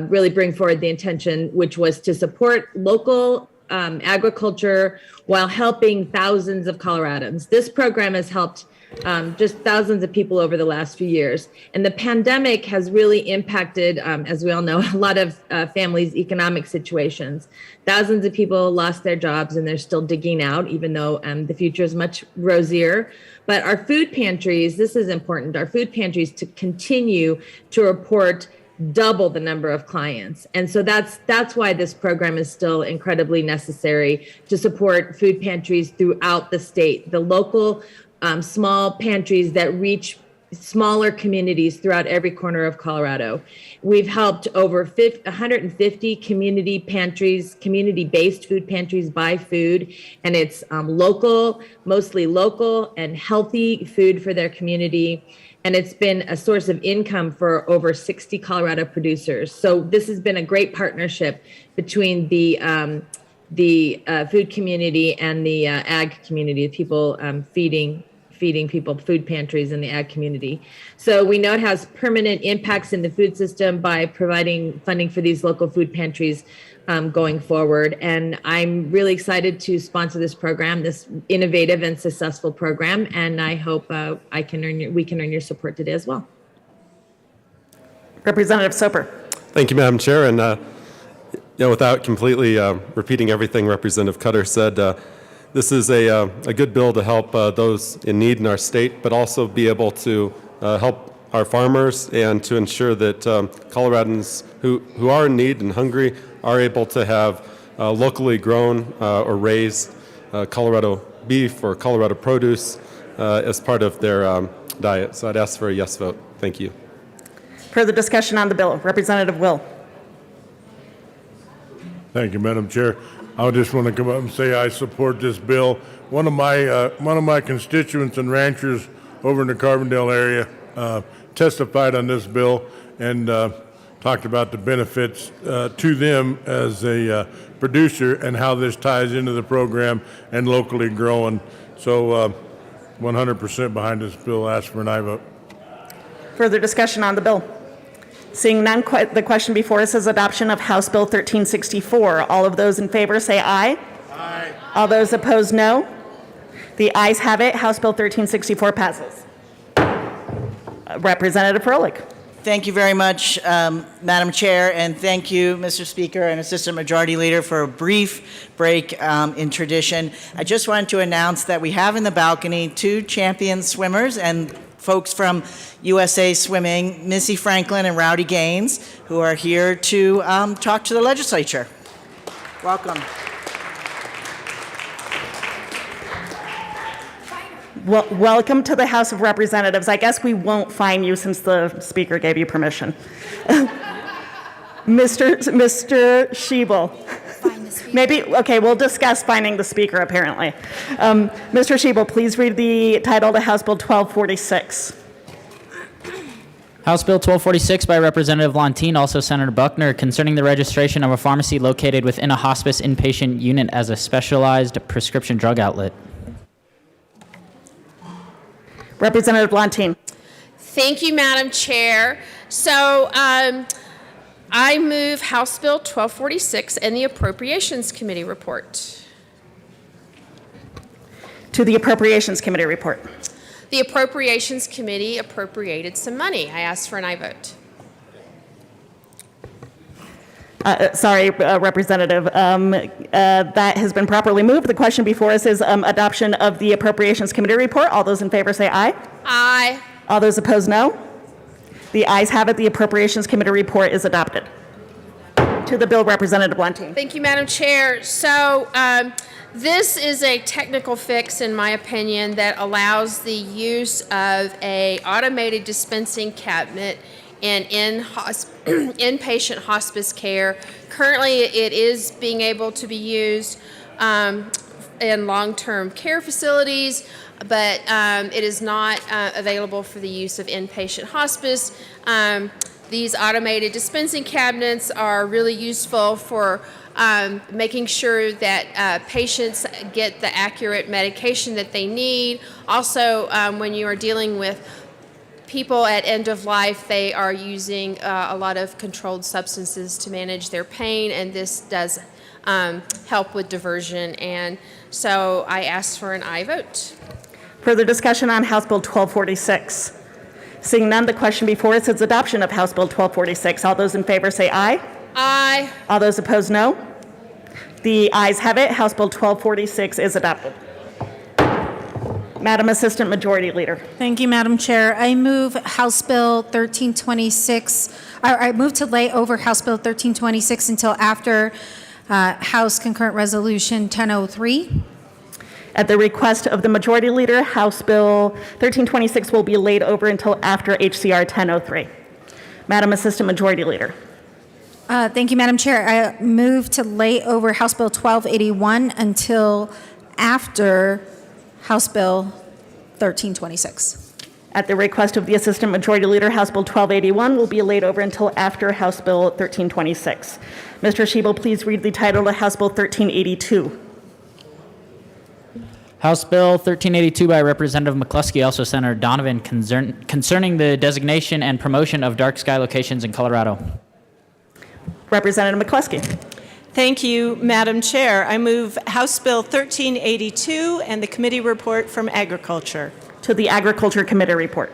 really bring forward the intention, which was to support local agriculture while helping thousands of Coloradans. This program has helped just thousands of people over the last few years. And the pandemic has really impacted, as we all know, a lot of families' economic situations. Thousands of people lost their jobs and they're still digging out, even though the future is much rosier. But our food pantries, this is important, our food pantries to continue to report double the number of clients. And so that's why this program is still incredibly necessary to support food pantries throughout the state. The local small pantries that reach smaller communities throughout every corner of Colorado. We've helped over 150 community pantries, community-based food pantries buy food, and it's local, mostly local and healthy food for their community. And it's been a source of income for over 60 Colorado producers. So this has been a great partnership between the food community and the ag community, people feeding people, food pantries in the ag community. So we know it has permanent impacts in the food system by providing funding for these local food pantries going forward. And I'm really excited to sponsor this program, this innovative and successful program. And I hope we can earn your support today as well. Representative Soper. Thank you, Madam Chair. And without completely repeating everything Representative Cutter said, this is a good bill to help those in need in our state, but also be able to help our farmers and to ensure that Coloradans who are in need and hungry are able to have locally grown or raised Colorado beef or Colorado produce as part of their diet. So I'd ask for a yes vote. Thank you. Further discussion on the bill. Representative Will. Thank you, Madam Chair. I just want to come up and say I support this bill. One of my constituents and ranchers over in the Carbondale area testified on this bill and talked about the benefits to them as a producer and how this ties into the program and locally growing. So 100% behind this bill. Ask for an aye vote. Further discussion on the bill. Seeing none, the question before us is adoption of House Bill 1364. All of those in favor say aye. Aye. All those opposed, no. The ayes have it. House Bill 1364 passes. Representative Froelich. Thank you very much, Madam Chair, and thank you, Mr. Speaker and Assistant Majority Leader, for a brief break in tradition. I just wanted to announce that we have in the balcony 2 champion swimmers and folks from USA Swimming, Missy Franklin and Rowdy Gaines, who are here to talk to the legislature. Welcome. Well, welcome to the House of Representatives. I guess we won't fine you since the Speaker gave you permission. Mr. Schiebel. Maybe, okay, we'll discuss finding the Speaker, apparently. Mr. Schiebel, please read the title to House Bill 1246. House Bill 1246 by Representative Lontine, also Senator Buckner, concerning the registration of a pharmacy located within a hospice inpatient unit as a specialized prescription drug outlet. Representative Lontine. Thank you, Madam Chair. So I move House Bill 1246 and the Appropriations Committee report. To the Appropriations Committee report. The Appropriations Committee appropriated some money. I ask for an aye vote. Representative, that has been properly moved. The question before us is adoption of the Appropriations Committee report. All those in favor say aye. Aye. All those opposed, no. The ayes have it. The Appropriations Committee report is adopted. To the bill, Representative Lontine. Thank you, Madam Chair. So this is a technical fix, in my opinion, that allows the use of a automated dispensing cabinet in inpatient hospice care. Currently, it is being able to be used in long-term care facilities, but it is not available for the use of inpatient hospice. These automated dispensing cabinets are really useful for making sure that patients get the accurate medication that they need. Also, when you are dealing with people at end of life, they are using a lot of controlled substances to manage their pain, and this does help with diversion. And so I ask for an aye vote. Further discussion on House Bill 1246. Seeing none, the question before us is adoption of House Bill 1246. All those in favor say aye. Aye. All those opposed, no. The ayes have it. House Bill 1246 is adopted. Madam Assistant Majority Leader. Thank you, Madam Chair. I move House Bill 1326. I move to lay over House Bill 1326 until after House Concurrent Resolution 1003. At the request of the Majority Leader, House Bill 1326 will be laid over until after HCR 1003. Madam Assistant Majority Leader. Thank you, Madam Chair. I move to lay over House Bill 1281 until after House Bill 1326. At the request of the Assistant Majority Leader, House Bill 1281 will be laid over until after House Bill 1326. Mr. Schiebel, please read the title to House Bill 1382. House Bill 1382 by Representative McCluskey, also Senator Donovan, concerning the designation and promotion of dark sky locations in Colorado. Representative McCluskey. Thank you, Madam Chair. I move House Bill 1382 and the committee report from Agriculture. To the Agriculture Committee report.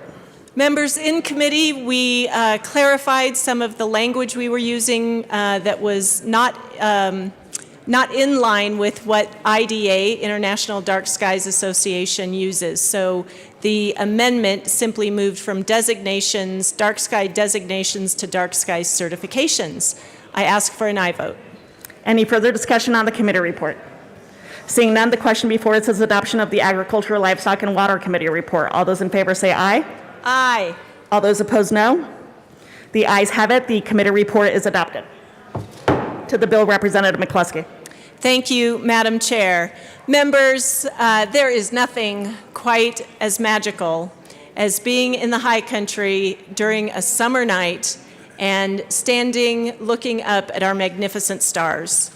Members, in committee, we clarified some of the language we were using that was not in line with what IDA, International Dark Skies Association, uses. So the amendment simply moved from designations, dark sky designations, to dark sky certifications. I ask for an aye vote. Any further discussion on the committee report? Seeing none, the question before us is adoption of the Agriculture, Livestock, and Water Committee report. All those in favor say aye. Aye. All those opposed, no. The ayes have it. The committee report is adopted. To the bill, Representative McCluskey. Thank you, Madam Chair. Members, there is nothing quite as magical as being in the high country during a summer night and standing looking up at our magnificent stars.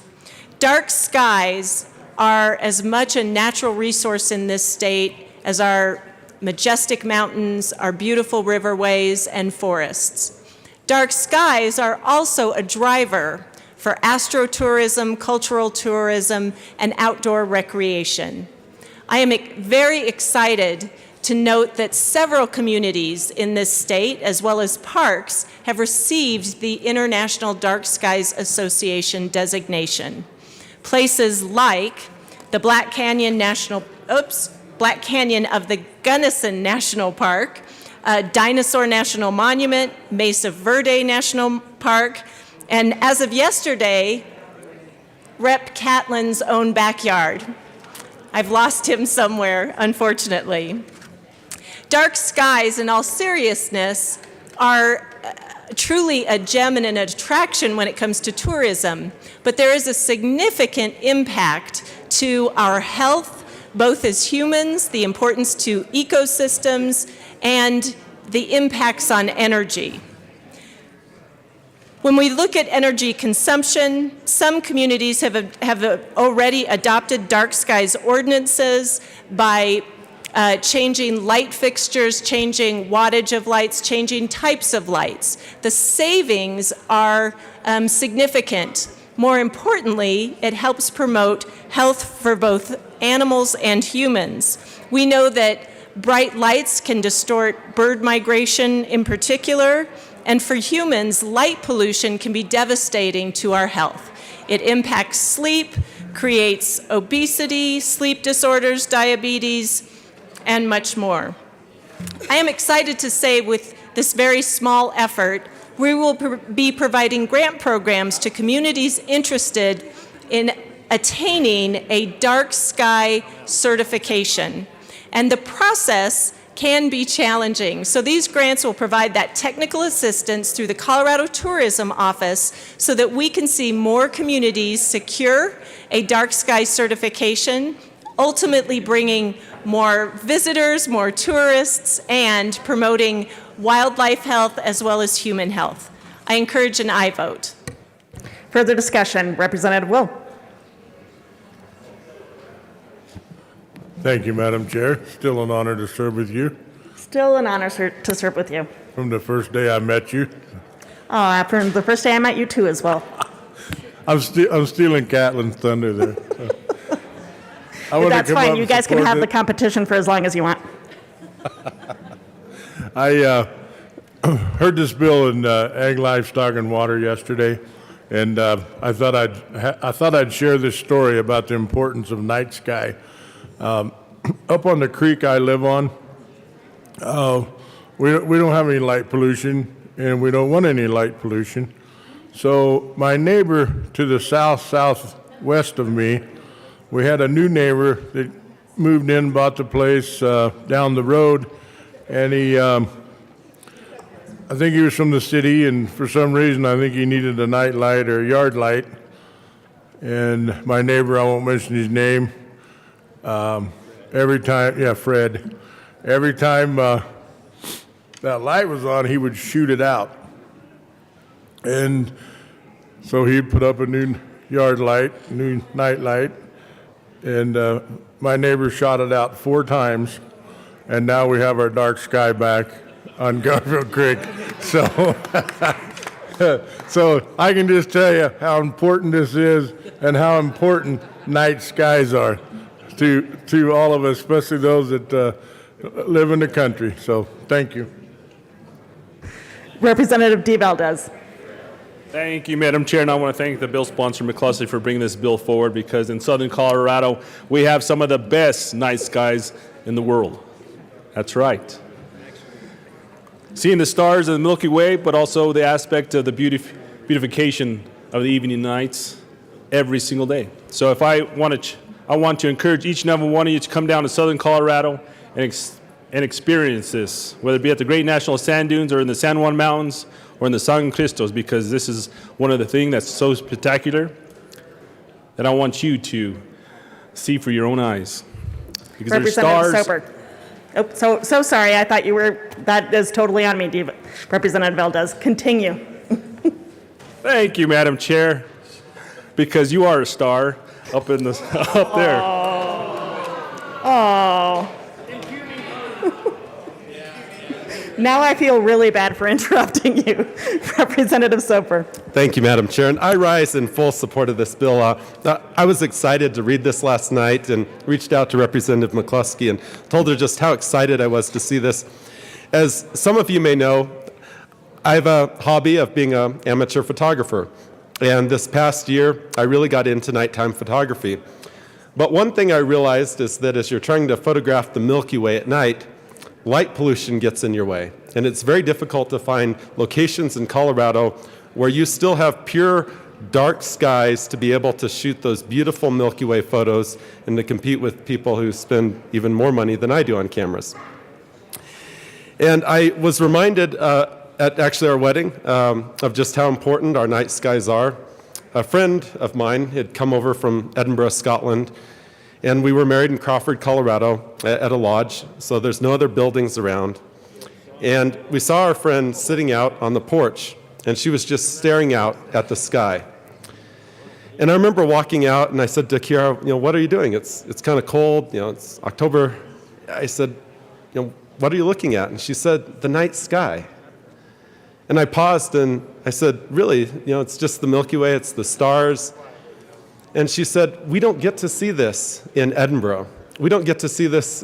Dark skies are as much a natural resource in this state as our majestic mountains, our beautiful riverways, and forests. Dark skies are also a driver for astrotourism, cultural tourism, and outdoor recreation. I am very excited to note that several communities in this state, as well as parks, have received the International Dark Skies Association designation. Places like the Black Canyon of the Gunnison National Park, Dinosaur National Monument, Mesa Verde National Park, and as of yesterday, Rep. Catlin's own backyard. I've lost him somewhere, unfortunately. Dark skies, in all seriousness, are truly a gem and an attraction when it comes to tourism, but there is a significant impact to our health, both as humans, the importance to ecosystems, and the impacts on energy. When we look at energy consumption, some communities have already adopted dark skies ordinances by changing light fixtures, changing wattage of lights, changing types of lights. The savings are significant. More importantly, it helps promote health for both animals and humans. We know that bright lights can distort bird migration in particular, and for humans, light pollution can be devastating to our health. It impacts sleep, creates obesity, sleep disorders, diabetes, and much more. I am excited to say with this very small effort, we will be providing grant programs to communities interested in attaining a dark sky certification. And the process can be challenging. So these grants will provide that technical assistance through the Colorado Tourism Office so that we can see more communities secure a dark sky certification, ultimately bringing more visitors, more tourists, and promoting wildlife health as well as human health. I encourage an aye vote. Further discussion, Representative Will. Thank you, Madam Chair. Still an honor to serve with you. Still an honor, sir, to serve with you. From the first day I met you. Oh, from the first day I met you too as well. I'm stealing Catlin's thunder there. But that's fine. You guys can have the competition for as long as you want. I heard this bill in Ag, Livestock, and Water yesterday, and I thought I'd share this story about the importance of night sky. Up on the creek I live on, we don't have any light pollution, and we don't want any light pollution. So my neighbor to the southwest of me, we had a new neighbor that moved in, bought the place down the road, and I think he was from the city, and for some reason I think he needed a night light or a yard light. And my neighbor, I won't mention his name, every time, Fred, every time that light was on, he would shoot it out. And so he'd put up a new yard light, new night light, and my neighbor shot it out 4 times, and now we have our dark sky back on Garfield Creek. So, so I can just tell you how important this is and how important night skies are to all of us, especially those that live in the country. So thank you. Representative D. Valdez. Thank you, Madam Chair, and I want to thank the bill sponsor, McCluskey, for bringing this bill forward, because in southern Colorado, we have some of the best night skies in the world. That's right. Seeing the stars of the Milky Way, but also the aspect of the beautification of the evening nights every single day. So if I want to encourage each and every one of you to come down to southern Colorado and experience this, whether it be at the Great National Sand Dunes or in the San Juan Mountains or in the San Cristos, because this is one of the things that's so spectacular that I want you to see for your own eyes. Because there's Representative stars. Soper. Oh, so sorry. I thought you were, that is totally on me, Representative Valdez. Continue. Thank you, Madam Chair, because you are a star up in the up there. Now I feel really bad for interrupting you. Representative Soper. Thank you, Madam Chair. And I rise in full support of this bill. I was excited to read this last night and reached out to Representative McCluskey and told her just how excited I was to see this. As some of you may know, I have a hobby of being an amateur photographer. And this past year, I really got into nighttime photography. But one thing I realized is that as you're trying to photograph the Milky Way at night, light pollution gets in your way. And it's very difficult to find locations in Colorado where you still have pure dark skies to be able to shoot those beautiful Milky Way photos and to compete with people who spend even more money than I do on cameras. And I was reminded at actually our wedding of just how important our night skies are. A friend of mine had come over from Edinburgh, Scotland, and we were married in Crawford, Colorado at a lodge, so there's no other buildings around. And we saw our friend sitting out on the porch, and she was just staring out at the sky. And I remember walking out, and I said to Kiara, what are you doing? It's kind of cold, it's October. I said, what are you looking at? And she said, the night sky. And I paused and I said, really, it's just the Milky Way, it's the stars. And she said, we don't get to see this in Edinburgh. We don't get to see this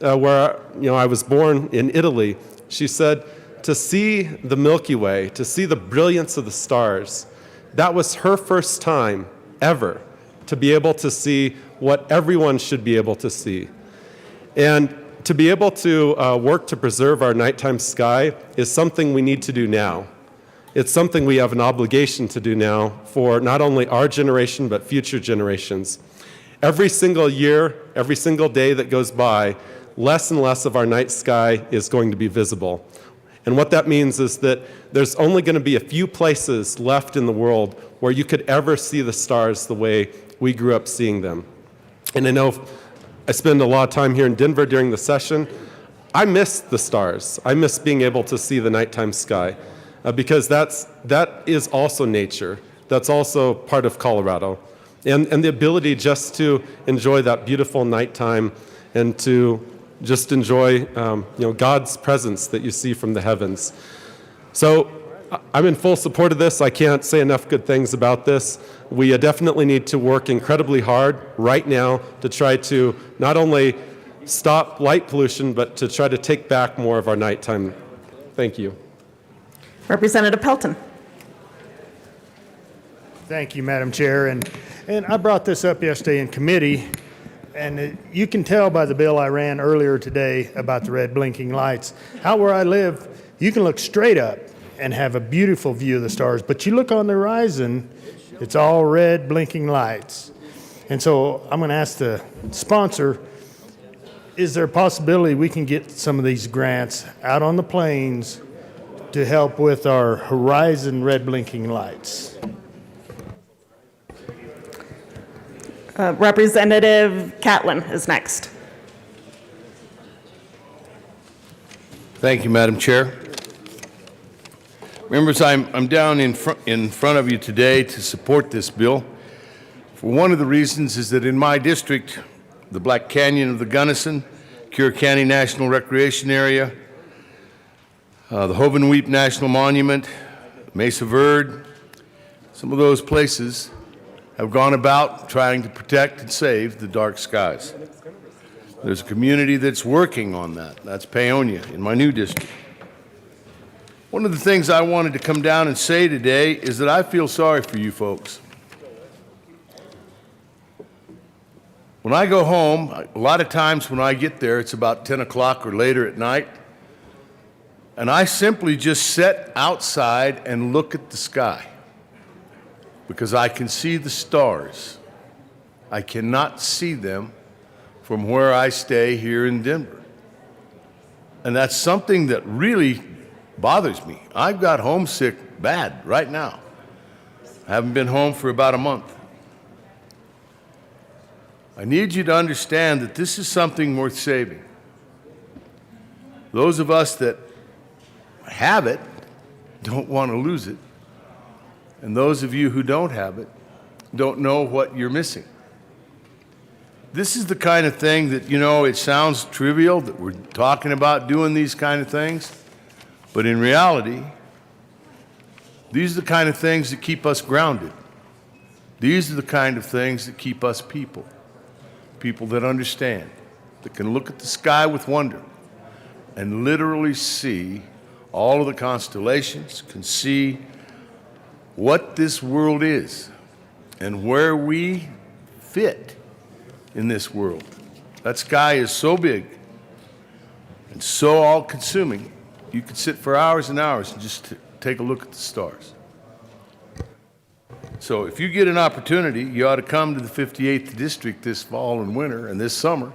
where I was born in Italy. She said, to see the Milky Way, to see the brilliance of the stars, that was her first time ever to be able to see what everyone should be able to see. And to be able to work to preserve our nighttime sky is something we need to do now. It's something we have an obligation to do now for not only our generation, but future generations. Every single year, every single day that goes by, less and less of our night sky is going to be visible. And what that means is that there's only going to be a few places left in the world where you could ever see the stars the way we grew up seeing them. And I know I spend a lot of time here in Denver during the session. I miss the stars. I miss being able to see the nighttime sky because that is also nature. That's also part of Colorado. And the ability just to enjoy that beautiful nighttime and to just enjoy God's presence that you see from the heavens. So I'm in full support of this. I can't say enough good things about this. We definitely need to work incredibly hard right now to try to not only stop light pollution, but to try to take back more of our nighttime. Thank you. Representative Pelton. Thank you, Madam Chair. And I brought this up yesterday in committee, and you can tell by the bill I ran earlier today about the red blinking lights. Out where I live, you can look straight up and have a beautiful view of the stars, but you look on the horizon, it's all red blinking lights. And so I'm going to ask the sponsor, is there a possibility we can get some of these grants out on the plains to help with our horizon red blinking lights? Representative Catlin is next. Thank you, Madam Chair. Members, I'm down in front of you today to support this bill. For one of the reasons is that in my district, the Black Canyon of the Gunnison, Cure County National Recreation Area, the Hovenweep National Monument, Mesa Verde, some of those places have gone about trying to protect and save the dark skies. There's a community that's working on that. That's Paonia in my new district. One of the things I wanted to come down and say today is that I feel sorry for you folks. When I go home, a lot of times when I get there, it's about 10 o'clock or later at night, and I simply just sit outside and look at the sky because I can see the stars. I cannot see them from where I stay here in Denver. And that's something that really bothers me. I've got homesick bad right now. I haven't been home for about a month. I need you to understand that this is something worth saving. Those of us that have it don't want to lose it. And those of you who don't have it don't know what you're missing. This is the kind of thing that, it sounds trivial that we're talking about doing these kind of things. But in reality, these are the kind of things that keep us grounded. These are the kind of things that keep us people. People that understand, that can look at the sky with wonder and literally see all of the constellations, can see what this world is and where we fit in this world. That sky is so big and so all-consuming, you could sit for hours and hours and just take a look at the stars. So if you get an opportunity, you ought to come to the 58th District this fall and winter and this summer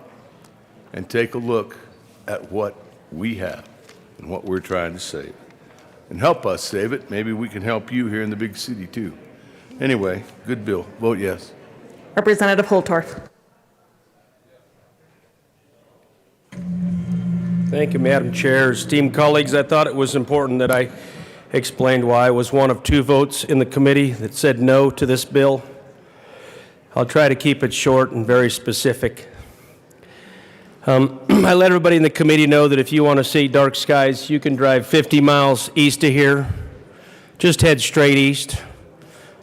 and take a look at what we have and what we're trying to save. And help us save it. Maybe we can help you here in the big city too. Anyway, good bill. Vote yes. Representative Holtorf. Thank you, Madam Chair. Esteemed colleagues, I thought it was important that I explained why I was one of 2 votes in the committee that said no to this bill. I'll try to keep it short and very specific. I let everybody in the committee know that if you want to see dark skies, you can drive 50 miles east of here. Just head straight east.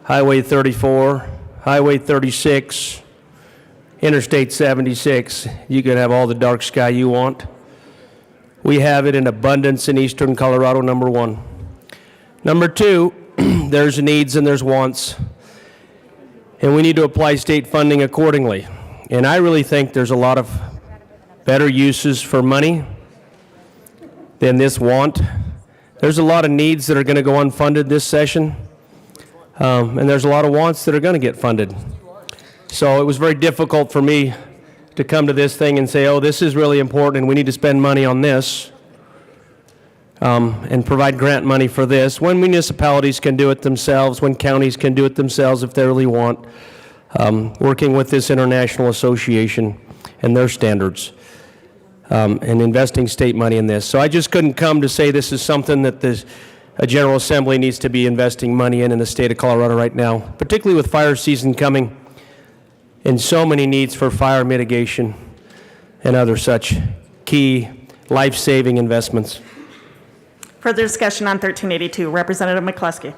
Highway 34, Highway 36, Interstate 76. You can have all the dark sky you want. We have it in abundance in eastern Colorado, number 1. Number 2, there's needs and there's wants, and we need to apply state funding accordingly. And I really think there's a lot of better uses for money than this want. There's a lot of needs that are going to go unfunded this session, and there's a lot of wants that are going to get funded. So it was very difficult for me to come to this thing and say, oh, this is really important and we need to spend money on this. And provide grant money for this, when municipalities can do it themselves, when counties can do it themselves if they really want, working with this international association and their standards, and investing state money in this. So I just couldn't come to say this is something that the General Assembly needs to be investing money in the state of Colorado right now, particularly with fire season coming and so many needs for fire mitigation and other such key life-saving investments. Further discussion on 1382. Representative McCluskey.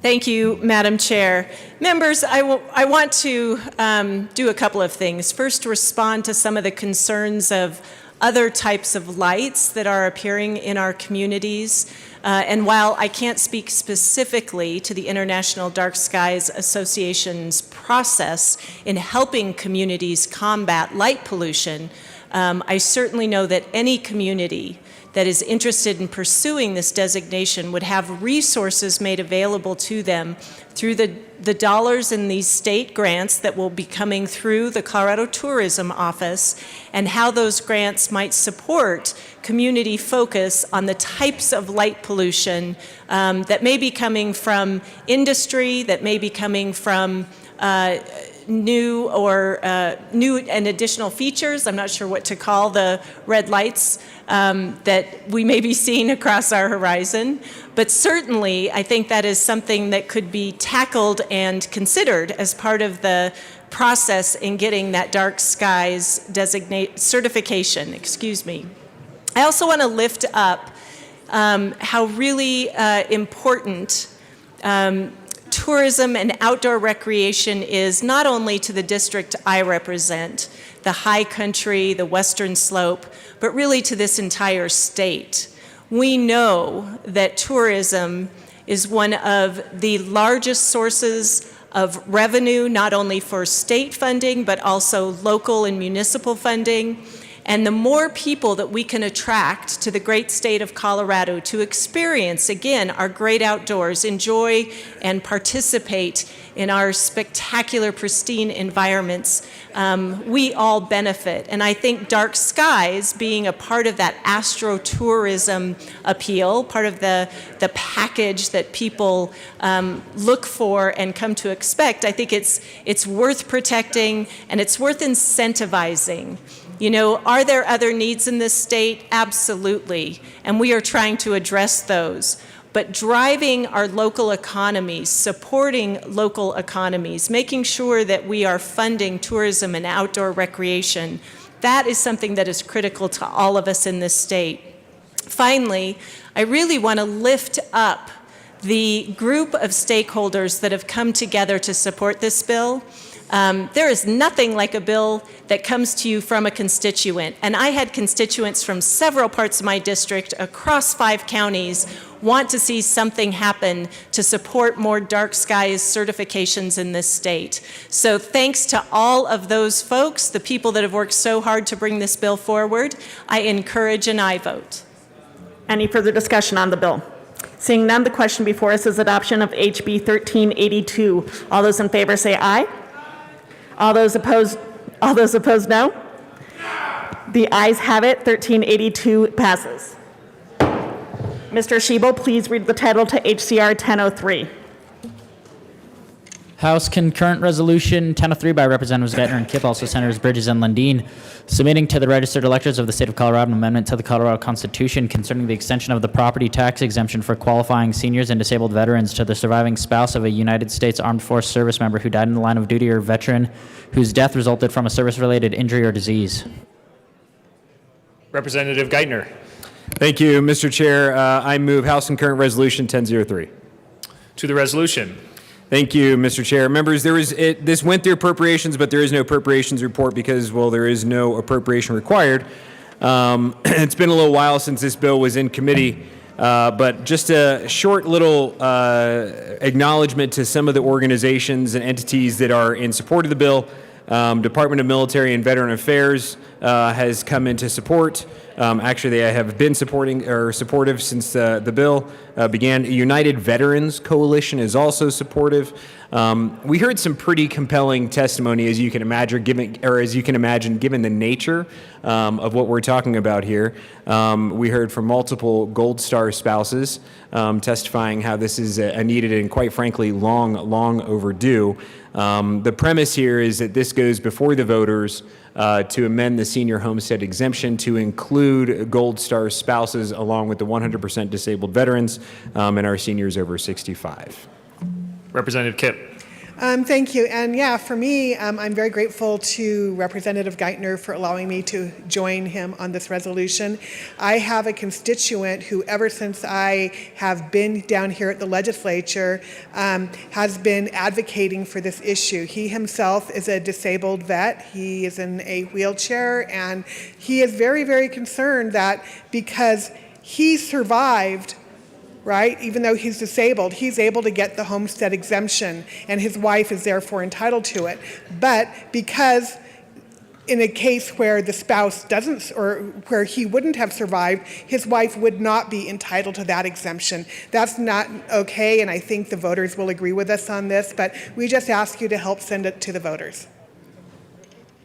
Thank you, Madam Chair. Members, I want to do a couple of things. First, respond to some of the concerns of other types of lights that are appearing in our communities. And while I can't speak specifically to the International Dark Skies Association's process in helping communities combat light pollution, I certainly know that any community that is interested in pursuing this designation would have resources made available to them through the dollars in these state grants that will be coming through the Colorado Tourism Office, and how those grants might support community focus on the types of light pollution that may be coming from industry, that may be coming from new and additional features. I'm not sure what to call the red lights that we may be seeing across our horizon. But certainly, I think that is something that could be tackled and considered as part of the process in getting that dark skies certification. I also want to lift up how really important tourism and outdoor recreation is, not only to the district I represent, the high country, the western slope, but really to this entire state. We know that tourism is one of the largest sources of revenue, not only for state funding, but also local and municipal funding. And the more people that we can attract to the great state of Colorado to experience, again, our great outdoors, enjoy and participate in our spectacular, pristine environments, we all benefit. And I think dark skies being a part of that astrotourism appeal, part of the package that people look for and come to expect, I think it's worth protecting and it's worth incentivizing. You know, are there other needs in this state? Absolutely. And we are trying to address those. But driving our local economies, supporting local economies, making sure that we are funding tourism and outdoor recreation That is something that is critical to all of us in this state. Finally, I really want to lift up the group of stakeholders that have come together to support this bill. There is nothing like a bill that comes to you from a constituent. And I had constituents from several parts of my district across 5 counties want to see something happen to support more dark skies certifications in this state. So thanks to all of those folks, the people that have worked so hard to bring this bill forward, I encourage an aye vote. Any further discussion on the bill? Seeing none, the question before us is adoption of HB 1382. All those in favor say aye. All those opposed no. The ayes have it. 1382 passes. Mr. Shebo, please read the title to HCR 1003. House Concurrent Resolution 1003 by Representatives Geithner and Kipp, also Senators Bridges and Lundin, submitting to the registered electors of the state of Colorado an amendment to the Colorado Constitution concerning the extension of the property tax exemption for qualifying seniors and disabled veterans to the surviving spouse of a United States Armed Forces service member who died in the line of duty or veteran whose death resulted from a service-related injury or disease. Representative Geithner. Thank you, Mr. Chair. I move House Concurrent Resolution 1003. To the resolution. Thank you, Mr. Chair. Members, this went through appropriations, but there is no appropriations report because, well, there is no appropriation required. It's been a little while since this bill was in committee, but just a short little acknowledgement to some of the organizations and entities that are in support of the bill. Department of Military and Veteran Affairs has come into support. Actually, they have been supportive since the bill began. United Veterans Coalition is also supportive. We heard some pretty compelling testimony, as you can imagine, given the nature of what we're talking about here. We heard from multiple Gold Star spouses testifying how this is a needed and, quite frankly, long overdue. The premise here is that this goes before the voters to amend the senior homestead exemption to include Gold Star spouses along with the 100% disabled veterans and our seniors over 65. Representative Kipp. Thank you. And yeah, for me, I'm very grateful to Representative Geithner for allowing me to join him on this resolution. I have a constituent who, ever since I have been down here at the legislature, has been advocating for this issue. He himself is a disabled vet. He is in a wheelchair, and he is very, very concerned that because he survived, right? Even though he's disabled, he's able to get the homestead exemption, and his wife is therefore entitled to it. But because in a case where the spouse doesn't, or where he wouldn't have survived, his wife would not be entitled to that exemption. That's not okay, and I think the voters will agree with us on this, but we just ask you to help send it to the voters.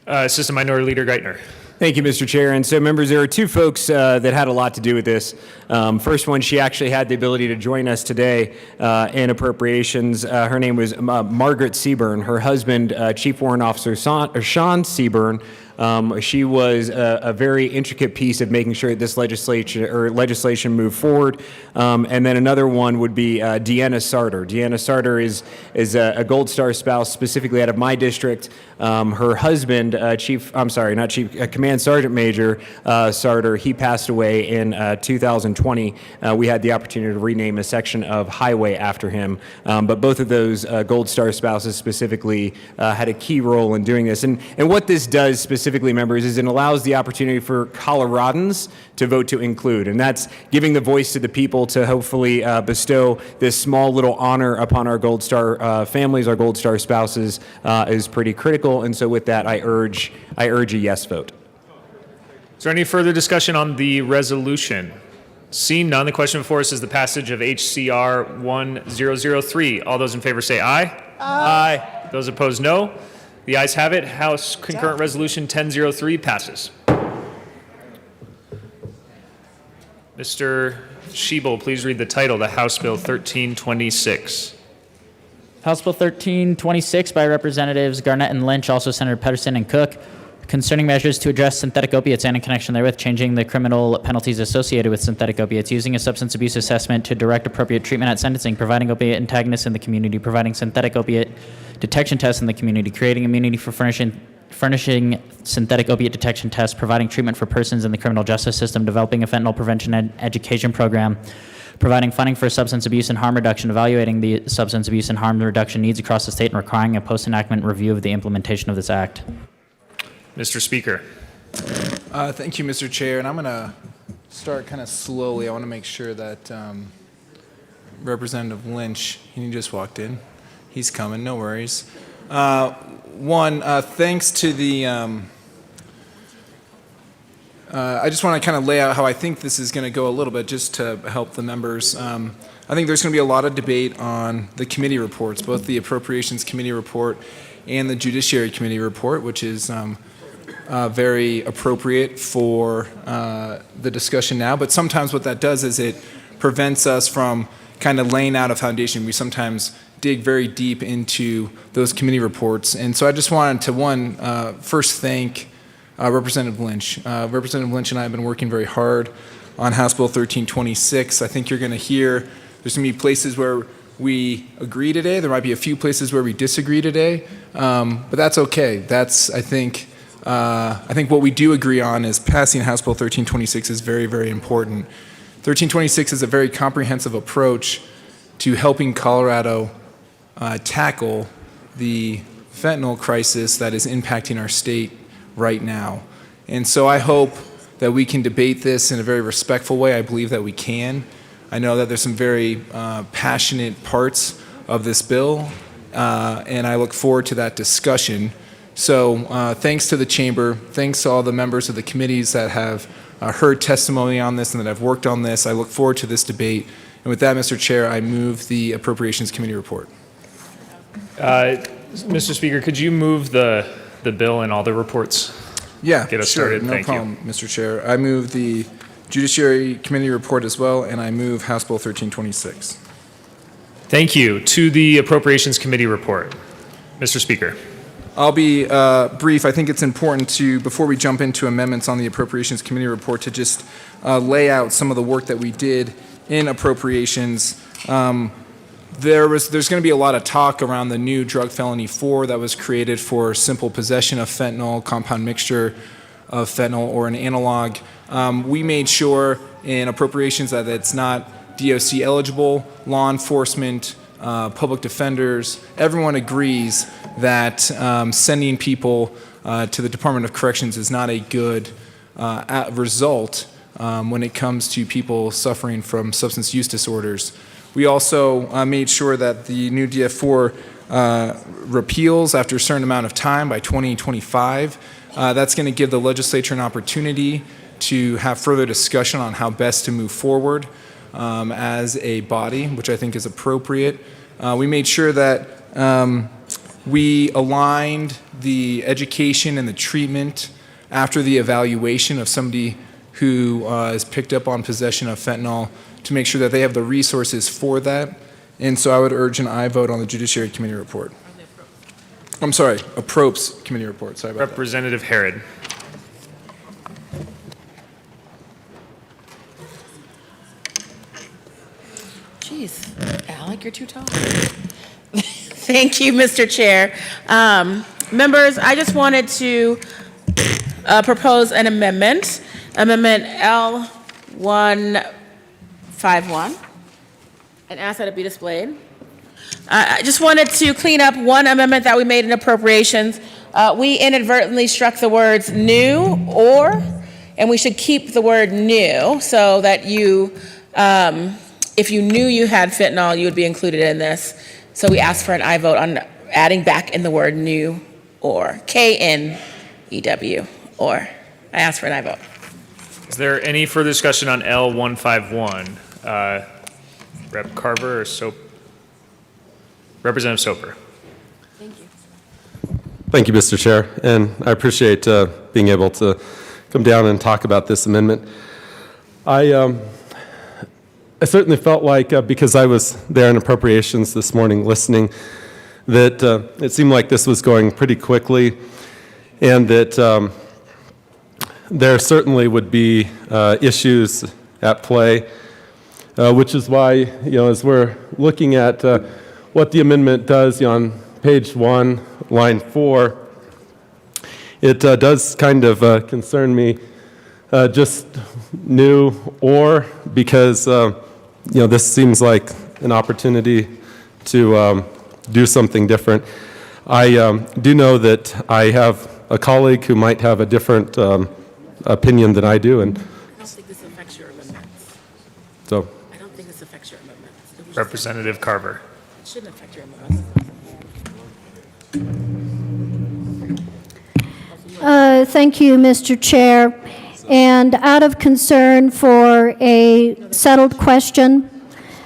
Assistant Minority Leader Geithner. Thank you, Mr. Chair. And so, members, there are two folks that had a lot to do with this. First one, she actually had the ability to join us today in appropriations. Her name was Margaret Seaburn. Her husband, Chief Warrant Officer Sean Seaburn, she was a very intricate piece of making sure that this legislation moved forward. And then another one would be Deanna Sarter. Deanna Sarter is a Gold Star spouse, specifically out of my district. Her husband, Command Sergeant Major Sarter, he passed away in 2020. We had the opportunity to rename a section of highway after him. But both of those Gold Star spouses specifically had a key role in doing this. And what this does specifically, members, is it allows the opportunity for Coloradans to vote to include. And that's giving the voice to the people to hopefully bestow this small little honor upon our Gold Star families, our Gold Star spouses, is pretty critical. And so with that, I urge a yes vote. Is there any further discussion on the resolution? Seeing none, the question before us is the passage of HCR 1003. All those in favor say aye. Aye. Those opposed, no. The ayes have it. House Concurrent Resolution 1003 passes. Mr. Shebo, please read the title to House Bill 1326. House Bill 1326 by Representatives Garnett and Lynch, also Senator Pedersen and Cook, concerning measures to address synthetic opiates and in connection therewith changing the criminal penalties associated with synthetic opiates, using a substance abuse assessment to direct appropriate treatment at sentencing, providing opiate antagonists in the community, providing synthetic opiate detection tests in the community, creating immunity for furnishing furnishing synthetic opiate detection tests, providing treatment for persons in the criminal justice system, developing a fentanyl prevention education program, providing funding for substance abuse and harm reduction, evaluating the substance abuse and harm reduction needs across the state, and requiring a post-enactment review of the implementation of this act. Mr. Speaker. Thank you, Mr. Chair. And I'm going to start kind of slowly. I want to make sure that Representative Lynch, he just walked in. He's coming, no worries. Thanks to the, I just want to kind of lay out how I think this is going to go a little bit just to help the members. I think there's going to be a lot of debate on the committee reports, both the Appropriations Committee report and the Judiciary Committee report, which is very appropriate for the discussion now. But sometimes what that does is it prevents us from kind of laying out a foundation. We sometimes dig very deep into those committee reports. And so I just wanted to, first thank Representative Lynch. Representative Lynch and I have been working very hard on House Bill 1326. I think you're going to hear there's going to be places where we agree today. There might be a few places where we disagree today, but that's okay. I think what we do agree on is passing House Bill 1326 is very, very important. 1326 is a very comprehensive approach to helping Colorado tackle the fentanyl crisis that is impacting our state right now. And so I hope that we can debate this in a very respectful way. I believe that we can. I know that there's some very passionate parts of this bill, and I look forward to that discussion. So thanks to the chamber, thanks to all the members of the committees that have heard testimony on this and that have worked on this. I look forward to this debate. And with that, Mr. Chair, I move the Appropriations Committee report. Mr. Speaker, could you move the bill and all the reports? Yeah, Get us sure, started. no Thank problem, you. Mr. Chair. I move the Judiciary Committee report as well, and I move House Bill 1326. Thank you. To the Appropriations Committee report. Mr. Speaker. I'll be brief. I think it's important to, before we jump into amendments on the Appropriations Committee report, to just lay out some of the work that we did in appropriations. There's going to be a lot of talk around the new drug felony 4 that was created for simple possession of fentanyl, compound mixture of fentanyl, or an analog. We made sure in appropriations that it's not DOC eligible. Law enforcement, public defenders, everyone agrees that sending people to the Department of Corrections is not a good result when it comes to people suffering from substance use disorders. We also made sure that the new DF4 repeals after a certain amount of time by 2025. That's going to give the legislature an opportunity to have further discussion on how best to move forward as a body, which I think is appropriate. We made sure that we aligned the education and the treatment after the evaluation of somebody who is picked up on possession of fentanyl to make sure that they have the resources for that. And so I would urge an aye vote on the Judiciary Committee report. I'm sorry, Approps Committee report. Sorry about Representative Herod. Jeez, Alec, you're too tall. Thank you, Mr. Chair. Members, I just wanted to propose an amendment, Amendment L151, and ask that it be displayed. I just wanted to clean up one amendment that we made in appropriations. We inadvertently struck the words new or, and we should keep the word new so that you, if you knew you had fentanyl, you would be included in this. So we asked for an aye vote on adding back in the word new or, K-N-E-W, or. I asked for an aye vote. Is there any further discussion on L151? Rep. Carver or Representative Soper? Thank you. Thank you, Mr. Chair, and I appreciate being able to come down and talk about this amendment. I certainly felt like, because I was there in appropriations this morning listening, that it seemed like this was going pretty quickly, and that there certainly would be issues at play, which is why, as we're looking at what the amendment does on page 1, line 4, It does kind of concern me, just new or because, this seems like an opportunity to do something different. I do know that I have a colleague who might have a different opinion than I do, and I don't think this affects your amendments. so. I don't think this affects your amendments. Representative Carver. It shouldn't affect your amendments. Thank you, Mr. Chair. And out of concern for a settled question,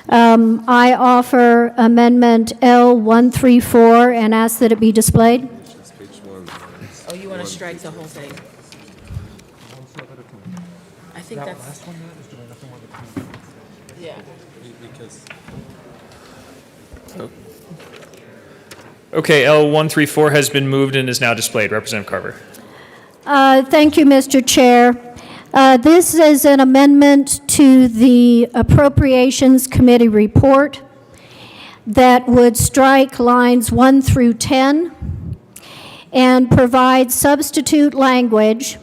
I offer Amendment L134 and ask that it be displayed. Oh, you want to strike the whole thing? I think that's. Yeah. Okay, L134 has been moved and is now displayed. Representative Carver. Thank you, Mr. Chair. This is an amendment to the Appropriations Committee report that would strike lines 1 through 10 and provide substitute language.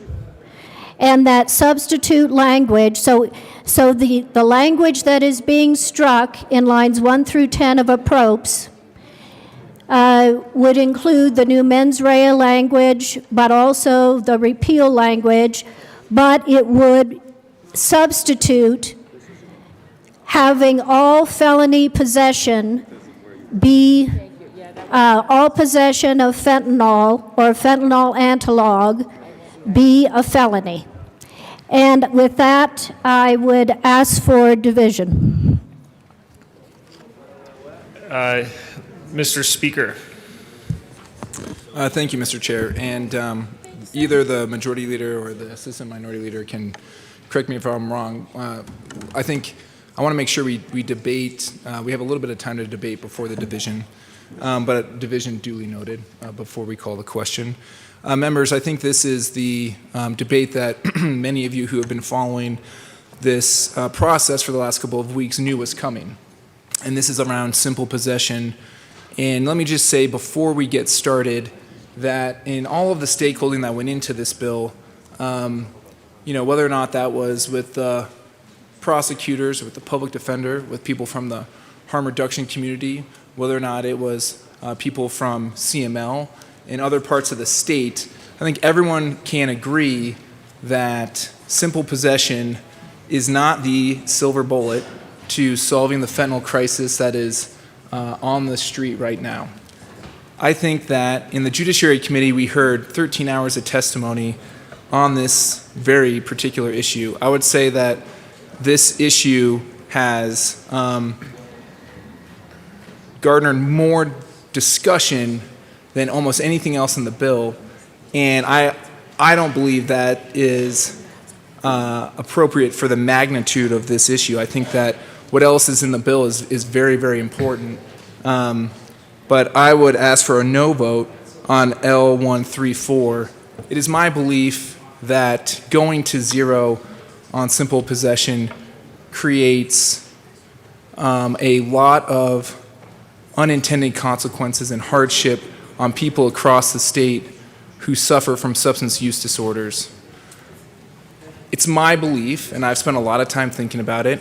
And that substitute language, so the language that is being struck in lines 1 through 10 of approps would include the new mens rea language, but also the repeal language, but it would substitute having all felony possession be all possession of fentanyl or fentanyl analog be a felony. And with that, I would ask for division. Mr. Speaker. Thank you, Mr. Chair. And either the majority leader or the assistant minority leader can correct me if I'm wrong. I think I want to make sure we debate. We have a little bit of time to debate before the division, but division duly noted before we call the question. Members, I think this is the debate that many of you who have been following this process for the last couple of weeks knew was coming. And this is around simple possession. And let me just say before we get started that in all of the stakeholding that went into this bill, whether or not that was with the prosecutors, with the public defender, with people from the harm reduction community, whether or not it was people from CML and other parts of the state, I think everyone can agree that simple possession is not the silver bullet to solving the fentanyl crisis that is on the street right now. I think that in the Judiciary Committee we heard 13 hours of testimony on this very particular issue. I would say that this issue has garnered more discussion than almost anything else in the bill, and I don't believe that is appropriate for the magnitude of this issue. I think that what else is in the bill is very, very important. But I would ask for a no vote on L134. It is my belief that going to zero on simple possession creates a lot of unintended consequences and hardship on people across the state who suffer from substance use disorders. It's my belief, and I've spent a lot of time thinking about it,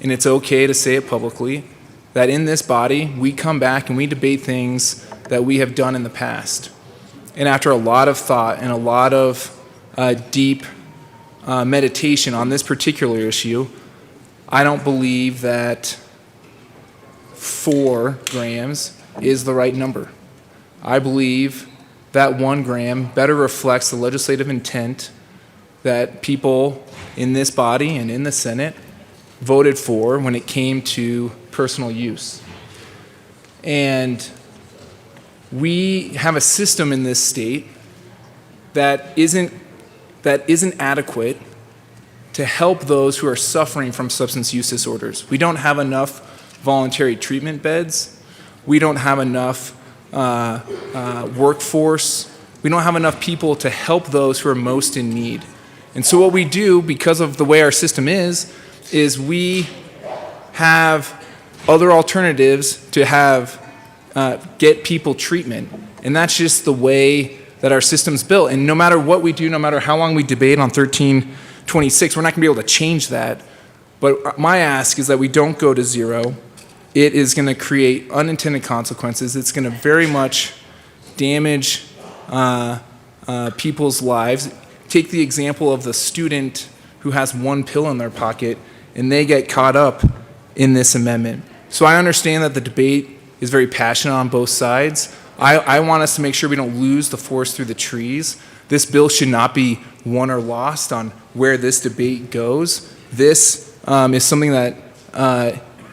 and it's okay to say it publicly, that in this body, we come back and we debate things that we have done in the past. And after a lot of thought and a lot of deep meditation on this particular issue, I don't believe that 4 grams is the right number. I believe that 1 gram better reflects the legislative intent that people in this body and in the Senate voted for when it came to personal use. And we have a system in this state that isn't adequate to help those who are suffering from substance use disorders. We don't have enough voluntary treatment beds. We don't have enough workforce. We don't have enough people to help those who are most in need. And so what we do, because of the way our system is we have other alternatives to have get people treatment. And that's just the way that our system's built. And no matter what we do, no matter how long we debate on 1326, we're not going to be able to change that. But my ask is that we don't go to zero. It is going to create unintended consequences. It's going to very much damage people's lives. Take the example of the student who has one pill in their pocket and they get caught up in this amendment. So I understand that the debate is very passionate on both sides. I want us to make sure we don't lose the forest through the trees. This bill should not be won or lost on where this debate goes. This is something that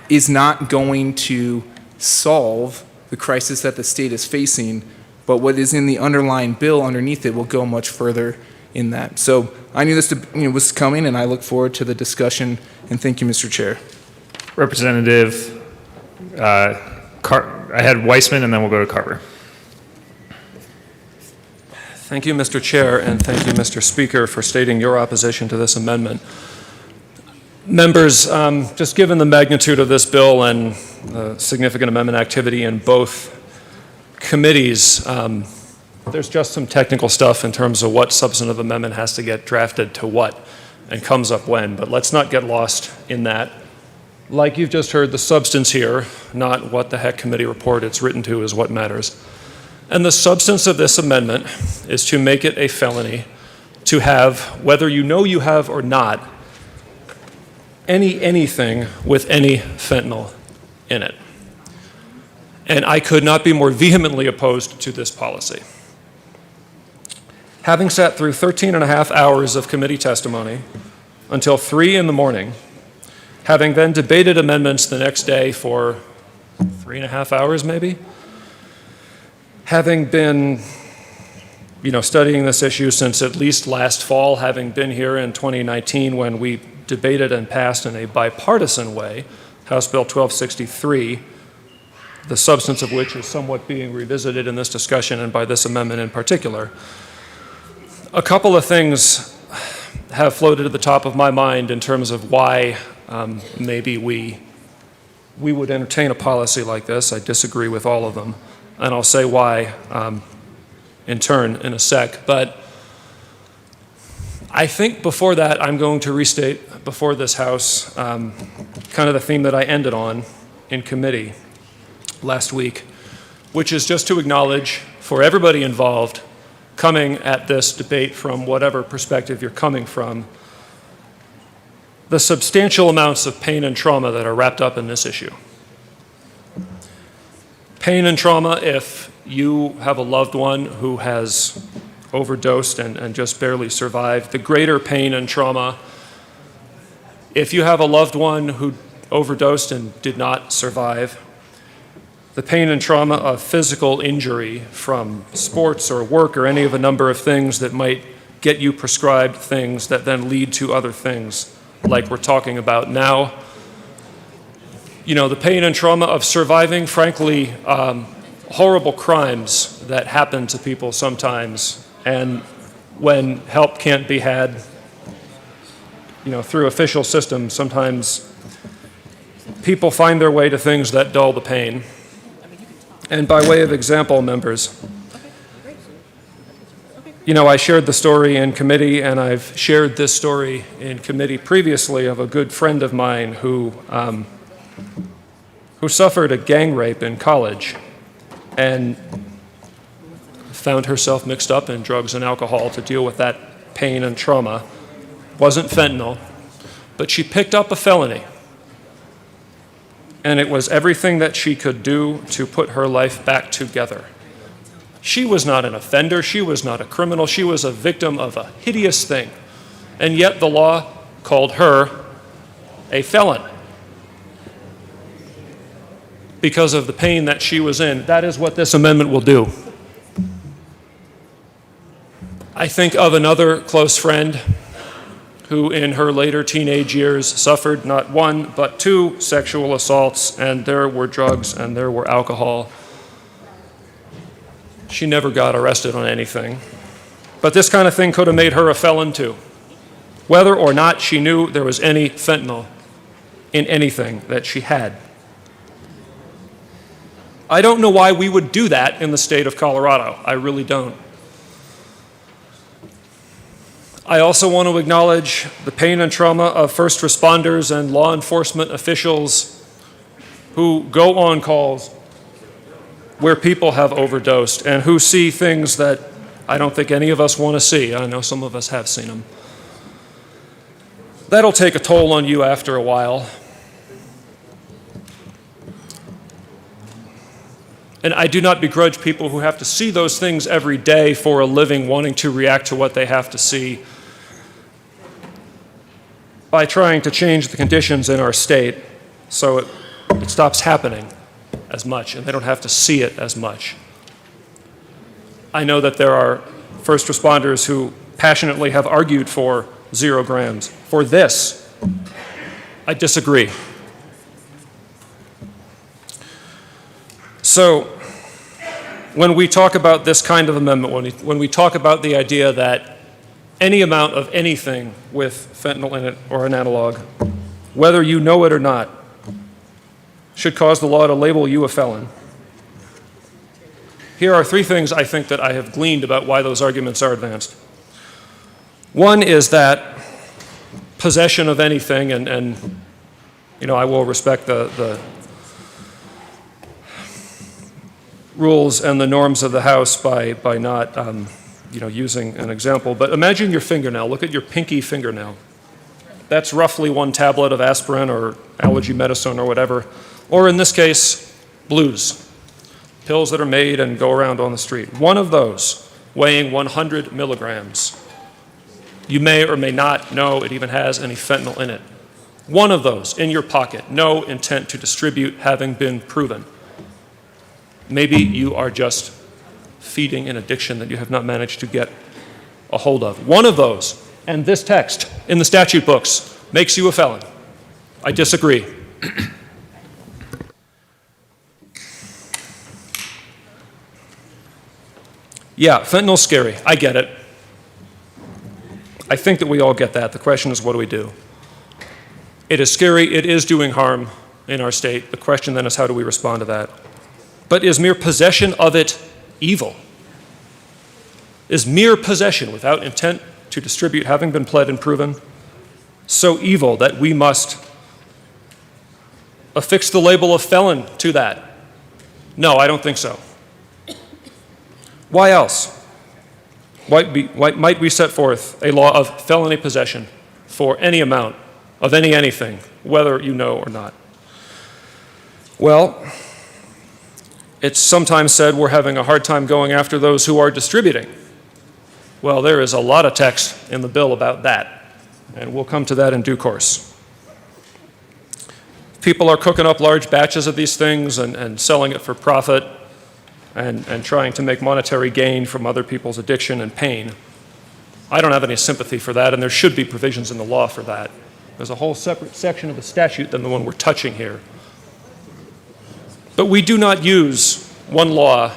is not going to solve the crisis that the state is facing, but what is in the underlying bill underneath it will go much further in that. So I knew this was coming, and I look forward to the discussion, and thank you, Mr. Chair. Representative, I had Weissman, and then we'll go to Carver. Thank you, Mr. Chair, and thank you, Mr. Speaker, for stating your opposition to this amendment. Members, just given the magnitude of this bill and the significant amendment activity in both committees, there's just some technical stuff in terms of what substantive amendment has to get drafted to what and comes up when, but let's not get lost in that. Like you've just heard, the substance here, not what the heck committee report it's written to, is what matters. And the substance of this amendment is to make it a felony to have, whether you know you have or not, anything with any fentanyl in it. And I could not be more vehemently opposed to this policy. Having sat through 13 and a half hours of committee testimony until 3 in the morning, having then debated amendments the next day for 3.5 hours maybe, having been studying this issue since at least last fall, having been here in 2019 when we debated and passed in a bipartisan way House Bill 1263, the substance of which is somewhat being revisited in this discussion and by this amendment in particular. A couple of things have floated to the top of my mind in terms of why maybe we would entertain a policy like this. I disagree with all of them, and I'll say why in turn in a sec. But I think before that, I'm going to restate before this House kind of the theme that I ended on in committee last week, which is just to acknowledge for everybody involved coming at this debate from whatever perspective you're coming from, the substantial amounts of pain and trauma that are wrapped up in this issue. Pain and trauma if you have a loved one who has overdosed and just barely survived. The greater pain and trauma if you have a loved one who overdosed and did not survive. The pain and trauma of physical injury from sports or work or any of a number of things that might get you prescribed things that then lead to other things like we're talking about now. The pain and trauma of surviving, frankly, horrible crimes that happen to people sometimes, and when help can't be had, through official systems, sometimes people find their way to things that dull the pain. And by way of example, members, I shared the story in committee, and I've shared this story in committee previously of a good friend of mine who suffered a gang rape in college and found herself mixed up in drugs and alcohol to deal with that pain and trauma. Wasn't fentanyl, but she picked up a felony. And it was everything that she could do to put her life back together. She was not an offender. She was not a criminal. She was a victim of a hideous thing. And yet the law called her a felon because of the pain that she was in. That is what this amendment will do. I think of another close friend who in her later teenage years suffered not one, but 2 sexual assaults, and there were drugs and there were alcohol. She never got arrested on anything. But this kind of thing could have made her a felon too, whether or not she knew there was any fentanyl in anything that she had. I don't know why we would do that in the state of Colorado. I really don't. I also want to acknowledge the pain and trauma of first responders and law enforcement officials who go on calls where people have overdosed and who see things that I don't think any of us want to see. I know some of us have seen them. That'll take a toll on you after a while. And I do not begrudge people who have to see those things every day for a living, wanting to react to what they have to see by trying to change the conditions in our state so it stops happening as much and they don't have to see it as much. I know that there are first responders who passionately have argued for 0 grams. For this, I disagree. So, when we talk about this kind of amendment, when we talk about the idea that any amount of anything with fentanyl in it or an analog, whether you know it or not, should cause the law to label you a felon. Here are 3 things I think that I have gleaned about why those arguments are advanced. One is that possession of anything, and you know, I will respect the rules and the norms of the House by not using an example. But imagine your fingernail. Look at your pinky fingernail. That's roughly 1 tablet of aspirin or allergy medicine or whatever. Or in this case, blues, pills that are made and go around on the street. One of those weighing 100 milligrams. You may or may not know it even has any fentanyl in it. One of those in your pocket, no intent to distribute having been proven. Maybe you are just feeding an addiction that you have not managed to get a hold of. One of those, and this text in the statute books, makes you a felon. I disagree. Yeah, fentanyl's scary. I get it. I think that we all get that. The question is, what do we do? It is scary. It is doing harm in our state. The question then is, how do we respond to that? But is mere possession of it evil? Is mere possession without intent to distribute, having been pled and proven, so evil that we must affix the label of felon to that? No, I don't think so. Why else? Why might we set forth a law of felony possession for any amount of anything, whether you know or not? Well, it's sometimes said we're having a hard time going after those who are distributing. Well, there is a lot of text in the bill about that, and we'll come to that in due course. People are cooking up large batches of these things and selling it for profit and trying to make monetary gain from other people's addiction and pain. I don't have any sympathy for that, and there should be provisions in the law for that. There's a whole separate section of the statute than the one we're touching here. But we do not use one law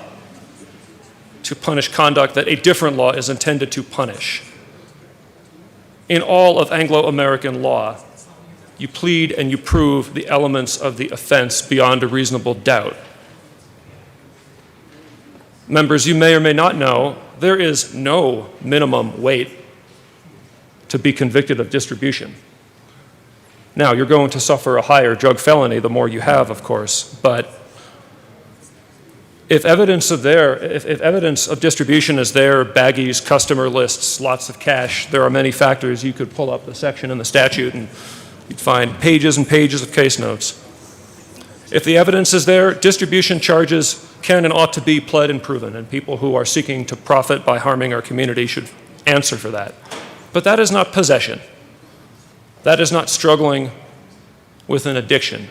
to punish conduct that a different law is intended to punish. In all of Anglo-American law, you plead and you prove the elements of the offense beyond a reasonable doubt. Members, you may or may not know, there is no minimum weight to be convicted of distribution. Now, you're going to suffer a higher drug felony the more you have, of course, but if evidence of distribution is there, baggies, customer lists, lots of cash, there are many factors. You could pull up the section in the statute and you'd find pages and pages of case notes. If the evidence is there, distribution charges can and ought to be pled and proven, and people who are seeking to profit by harming our community should answer for that. But that is not possession. That is not struggling with an addiction.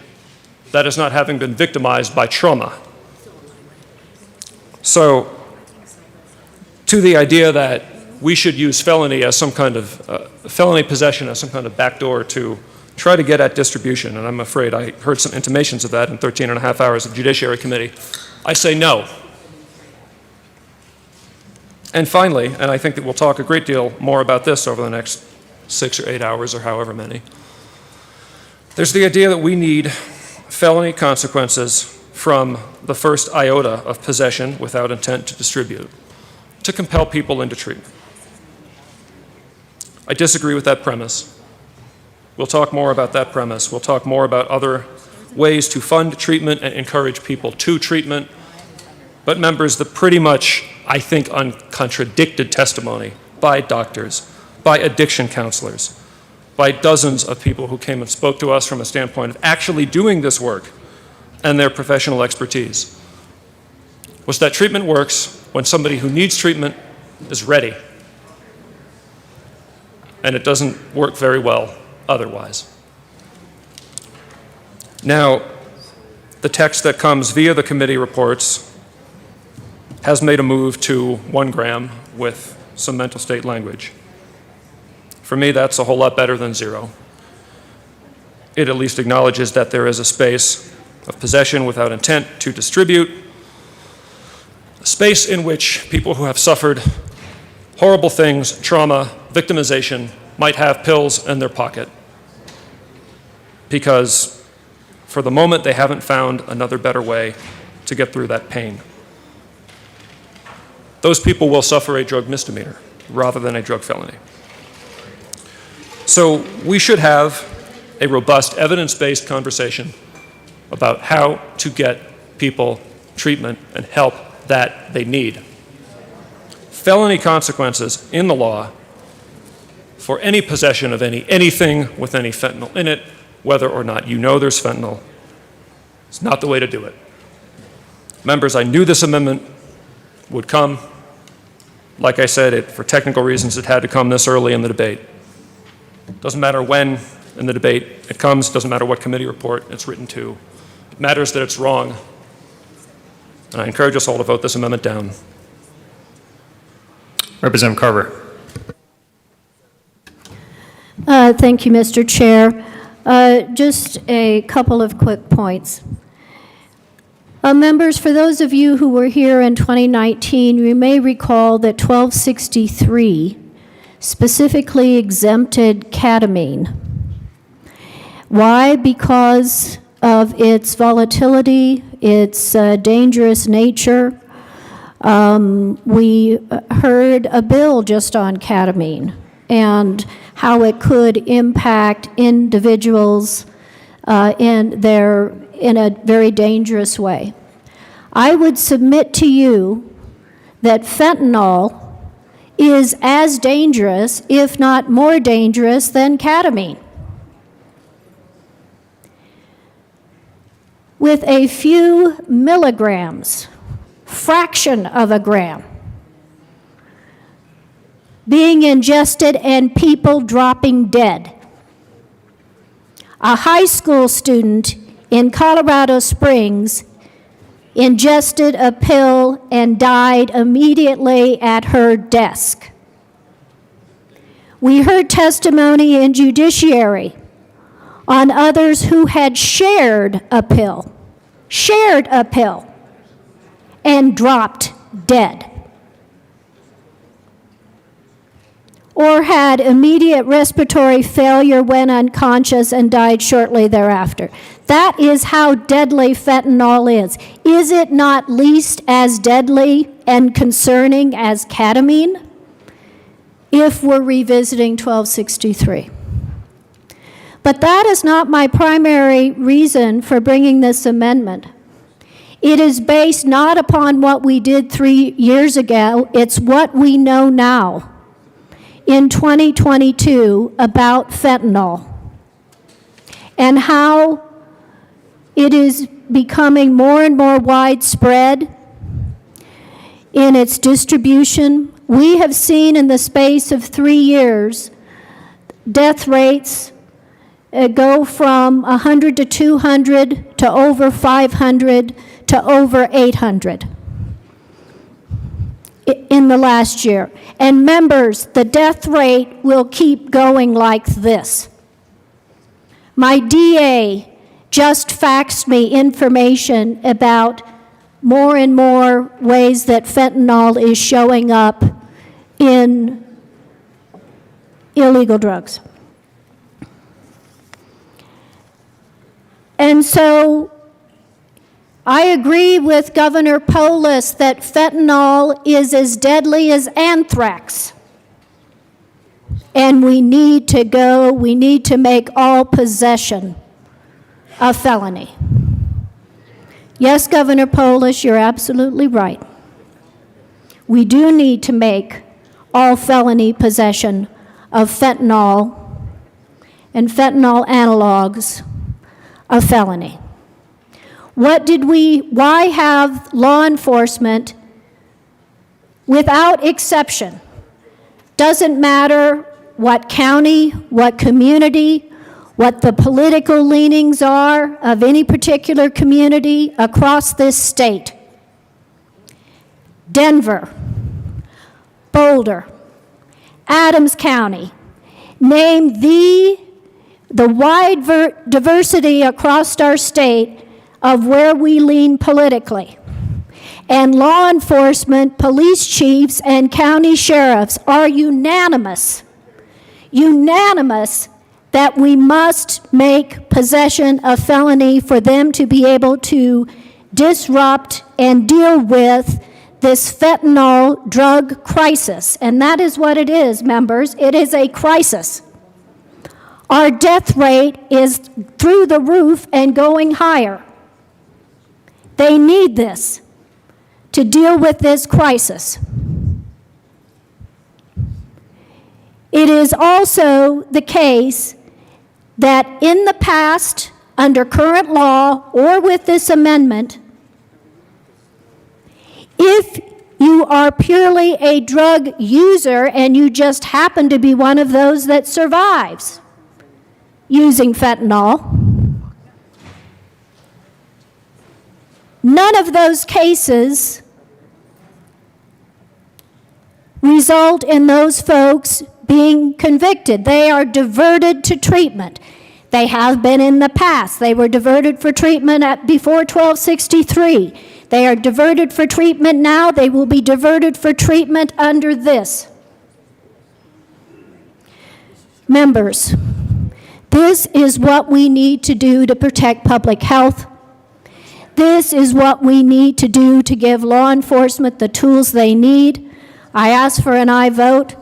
That is not having been victimized by trauma. So, to the idea that we should use felony as some kind of felony possession as some kind of backdoor to try to get at distribution, and I'm afraid I heard some intimations of that in 13 and a half hours of Judiciary Committee, I say no. And finally, and I think that we'll talk a great deal more about this over the next 6 or 8 hours or however many, there's the idea that we need felony consequences from the first iota of possession without intent to distribute to compel people into treatment. I disagree with that premise. We'll talk more about that premise. We'll talk more about other ways to fund treatment and encourage people to treatment. But members, the pretty much, I think, uncontradicted testimony by doctors, by addiction counselors, by dozens of people who came and spoke to us from a standpoint of actually doing this work and their professional expertise, was that treatment works when somebody who needs treatment is ready. And it doesn't work very well otherwise. Now, the text that comes via the committee reports has made a move to 1 gram with some mental state language. For me, that's a whole lot better than 0. It at least acknowledges that there is a space of possession without intent to distribute, a space in which people who have suffered horrible things, trauma, victimization, might have pills in their pocket because for the moment they haven't found another better way to get through that pain. Those people will suffer a drug misdemeanor rather than a drug felony. So we should have a robust, evidence-based conversation about how to get people treatment and help that they need. Felony consequences in the law for any possession of anything with any fentanyl in it, whether or not you know there's fentanyl, is not the way to do it. Members, I knew this amendment would come. Like I said, for technical reasons, it had to come this early in the debate. Doesn't matter when in the debate it comes, doesn't matter what committee report it's written to. It matters that it's wrong. And I encourage us all to vote this amendment down. Representative Carver. Thank you, Mr. Chair. Just a couple of quick points. Members, for those of you who were here in 2019, you may recall that 1263 specifically exempted ketamine. Why? Because of its volatility, its dangerous nature. We heard a bill just on ketamine and how it could impact individuals in a very dangerous way. I would submit to you that fentanyl is as dangerous, if not more dangerous, than ketamine. With a few milligrams, fraction of a gram, being ingested and people dropping dead. A high school student in Colorado Springs ingested a pill and died immediately at her desk. We heard testimony in judiciary on others who had shared a pill, and dropped dead, or had immediate respiratory failure, went unconscious, and died shortly thereafter. That is how deadly fentanyl is. Is it not least as deadly and concerning as ketamine? If we're revisiting 1263. But that is not my primary reason for bringing this amendment. It is based not upon what we did 3 years ago, it's what we know now in 2022 about fentanyl and how it is becoming more and more widespread in its distribution. We have seen in the space of 3 years death rates go from 100 to 200 to over 500 to over 800 in the last year. And members, the death rate will keep going like this. My DA just faxed me information about more and more ways that fentanyl is showing up in illegal drugs. And so I agree with Governor Polis that fentanyl is as deadly as anthrax. and we need to make all possession a felony. Yes, Governor Polis, you're absolutely right. We do need to make all felony possession of fentanyl and fentanyl analogs a felony. Why have law enforcement, without exception, doesn't matter what county, what community, what the political leanings are of any particular community across this state? Denver, Boulder, Adams County, name the wide diversity across our state of where we lean politically. And law enforcement, police chiefs, and county sheriffs are unanimous that we must make possession a felony for them to be able to disrupt and deal with this fentanyl drug crisis. And that is what it is, members. It is a crisis. Our death rate is through the roof and going higher. They need this to deal with this crisis. It is also the case that in the past, under current law or with this amendment, if you are purely a drug user and you just happen to be one of those that survives using fentanyl, none of those cases result in those folks being convicted. They are diverted to treatment. They have been in the past. They were diverted for treatment before 1263. They are diverted for treatment now. They will be diverted for treatment under this. Members, this is what we need to do to protect public health. This is what we need to do to give law enforcement the tools they need. I ask for an aye vote.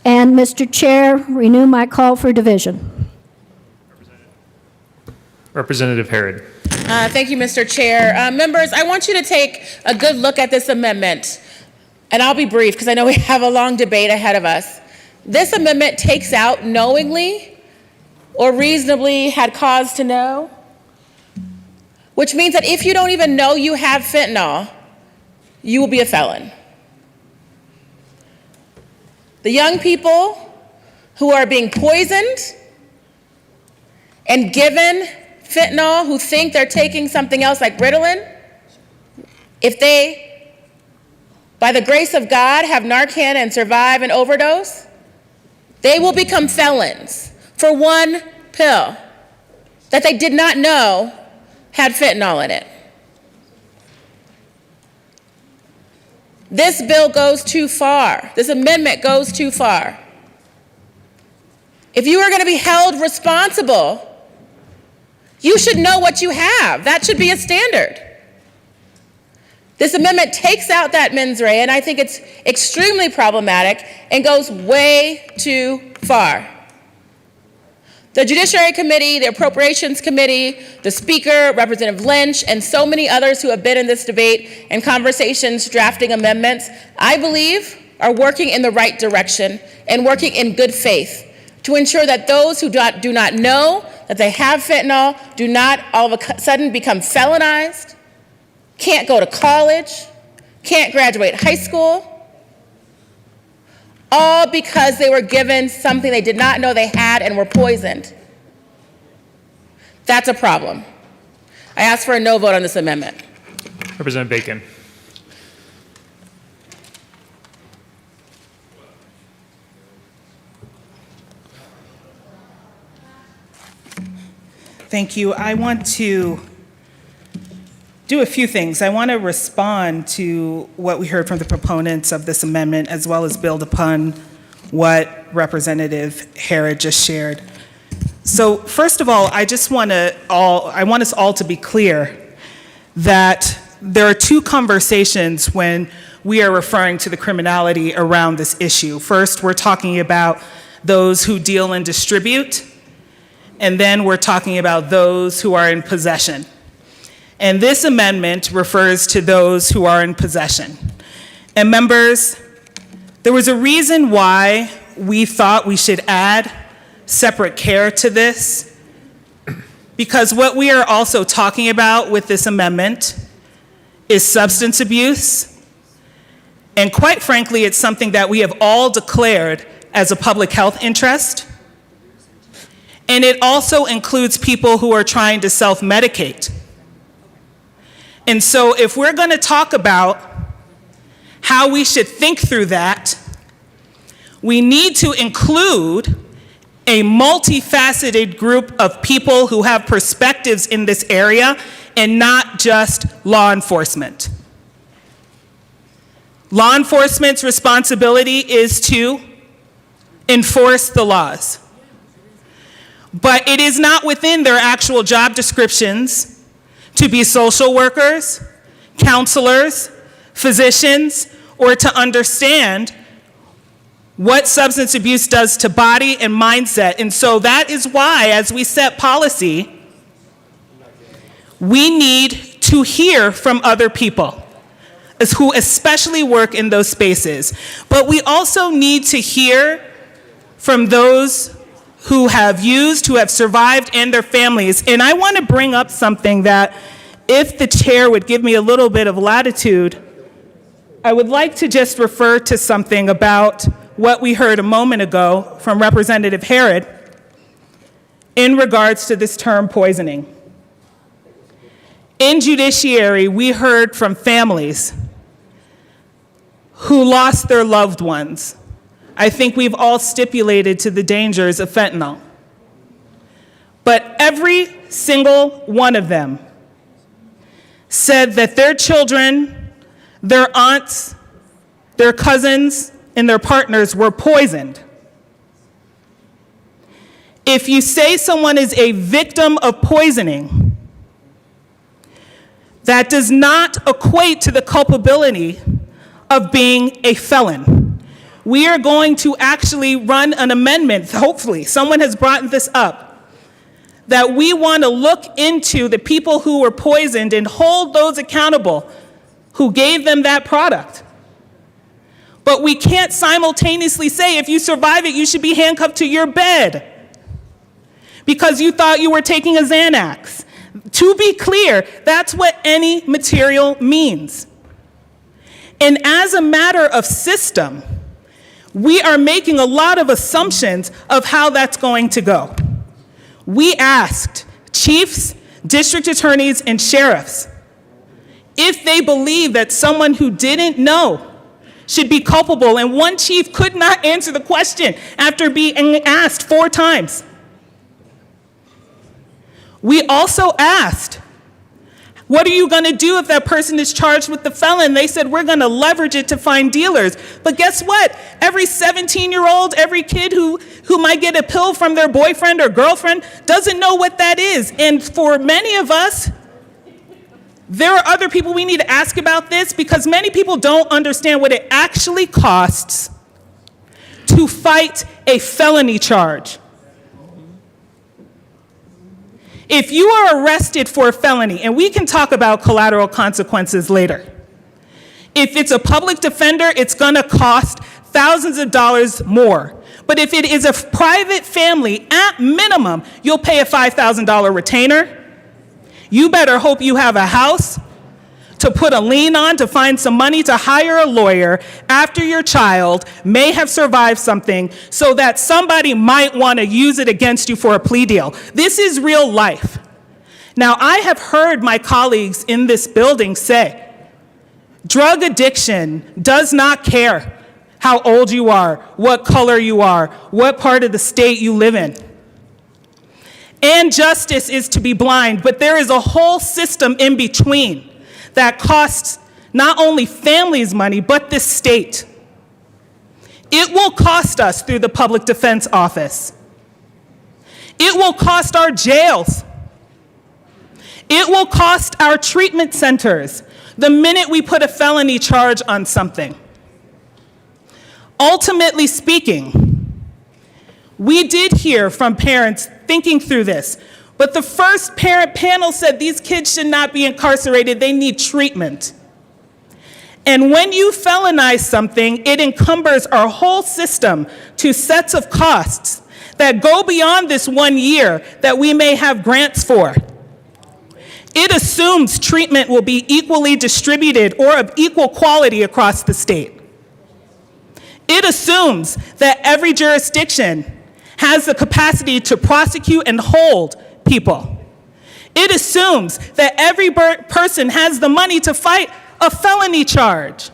And, Mr. Chair, renew my call for division. Representative Herod. Thank you, Mr. Chair. Members, I want you to take a good look at this amendment. And I'll be brief because I know we have a long debate ahead of us. This amendment takes out knowingly or reasonably had cause to know, which means that if you don't even know you have fentanyl, you will be a felon. The young people who are being poisoned and given fentanyl, who think they're taking something else like Ritalin, if they, by the grace of God, have Narcan and survive an overdose, they will become felons for one pill that they did not know had fentanyl in it. This bill goes too far. This amendment goes too far. If you are going to be held responsible, you should know what you have. That should be a standard. This amendment takes out that mens rea, and I think it's extremely problematic and goes way too far. The Judiciary Committee, the Appropriations Committee, the Speaker, Representative Lynch, and so many others who have been in this debate and conversations drafting amendments, I believe are working in the right direction and working in good faith to ensure that those who do not know that they have fentanyl do not all of a sudden become felonized, can't go to college, can't graduate high school, all because they were given something they did not know they had and were poisoned. That's a problem. I ask for a no vote on this amendment. Representative Bacon. Thank you. I want to do a few things. I want to respond to what we heard from the proponents of this amendment, as well as build upon what Representative Herod just shared. So first of all, I want us all to be clear that there are two conversations when we are referring to the criminality around this issue. First, we're talking about those who deal and distribute, and then we're talking about those who are in possession. And this amendment refers to those who are in possession. And members, there was a reason why we thought we should add separate care to this, because what we are also talking about with this amendment is substance abuse. And quite frankly, it's something that we have all declared as a public health interest. And it also includes people who are trying to self-medicate. And so if we're going to talk about how we should think through that, we need to include a multifaceted group of people who have perspectives in this area and not just law enforcement. Law enforcement's responsibility is to enforce the laws. But it is not within their actual job descriptions to be social workers, counselors, physicians, or to understand what substance abuse does to body and mindset. And so that is why, as we set policy, we need to hear from other people who especially work in those spaces. But we also need to hear from those who have used, who have survived, and their families. And I want to bring up something that, if the chair would give me a little bit of latitude, I would like to just refer to something about what we heard a moment ago from Representative Herod in regards to this term poisoning. In judiciary, we heard from families who lost their loved ones. I think we've all stipulated to the dangers of fentanyl. But every single one of them said that their children, their aunts, their cousins, and their partners were poisoned. If you say someone is a victim of poisoning, that does not equate to the culpability of being a felon. We are going to actually run an amendment, hopefully, someone has brought this up, that we want to look into the people who were poisoned and hold those accountable who gave them that product. But we can't simultaneously say, if you survive it, you should be handcuffed to your bed because you thought you were taking a Xanax. To be clear, that's what any material means. And as a matter of system, we are making a lot of assumptions of how that's going to go. We asked chiefs, district attorneys, and sheriffs if they believe that someone who didn't know should be culpable, and one chief could not answer the question after being asked 4 times. We also asked, what are you going to do if that person is charged with the felon? They said, we're going to leverage it to find dealers. But guess what? Every 17-year-old, every kid who might get a pill from their boyfriend or girlfriend doesn't know what that is. And for many of us, there are other people we need to ask about this, because many people don't understand what it actually costs to fight a felony charge. If you are arrested for a felony, and we can talk about collateral consequences later, if it's a public defender, it's going to cost thousands of dollars more. But if it is a private family, at minimum, you'll pay a $5,000 retainer. You better hope you have a house to put a lien on, to find some money to hire a lawyer after your child may have survived something, so that somebody might want to use it against you for a plea deal. This is real life. Now, I have heard my colleagues in this building say, drug addiction does not care how old you are, what color you are, what part of the state you live in. And justice is to be blind, but there is a whole system in between that costs not only families money, but the state. It will cost us through the Public Defense Office. It will cost our jails. It will cost our treatment centers the minute we put a felony charge on something. Ultimately speaking, we did hear from parents thinking through this, but the first parent panel said these kids should not be incarcerated, they need treatment. And when you felonize something, it encumbers our whole system to sets of costs that go beyond this 1 year that we may have grants for. It assumes treatment will be equally distributed or of equal quality across the state. It assumes that every jurisdiction has the capacity to prosecute and hold people. It assumes that every person has the money to fight a felony charge.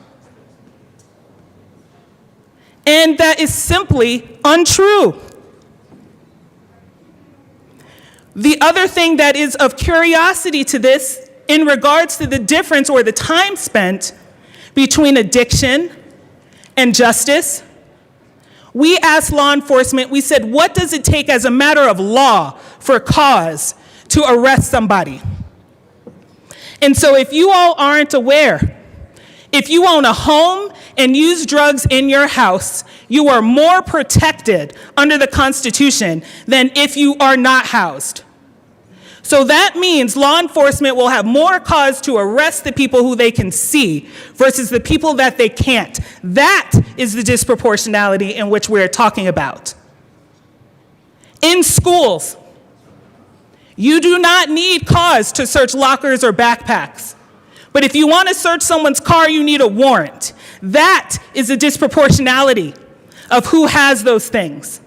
And that is simply untrue. The other thing that is of curiosity to this in regards to the difference or the time spent between addiction and justice, we asked law enforcement, we said, what does it take as a matter of law for cause to arrest somebody? And so if you all aren't aware, if you own a home and use drugs in your house, you are more protected under the Constitution than if you are not housed. So that means law enforcement will have more cause to arrest the people who they can see versus the people that they can't. That is the disproportionality in which we're talking about. In schools, you do not need cause to search lockers or backpacks. But if you want to search someone's car, you need a warrant. That is a disproportionality of who has those things.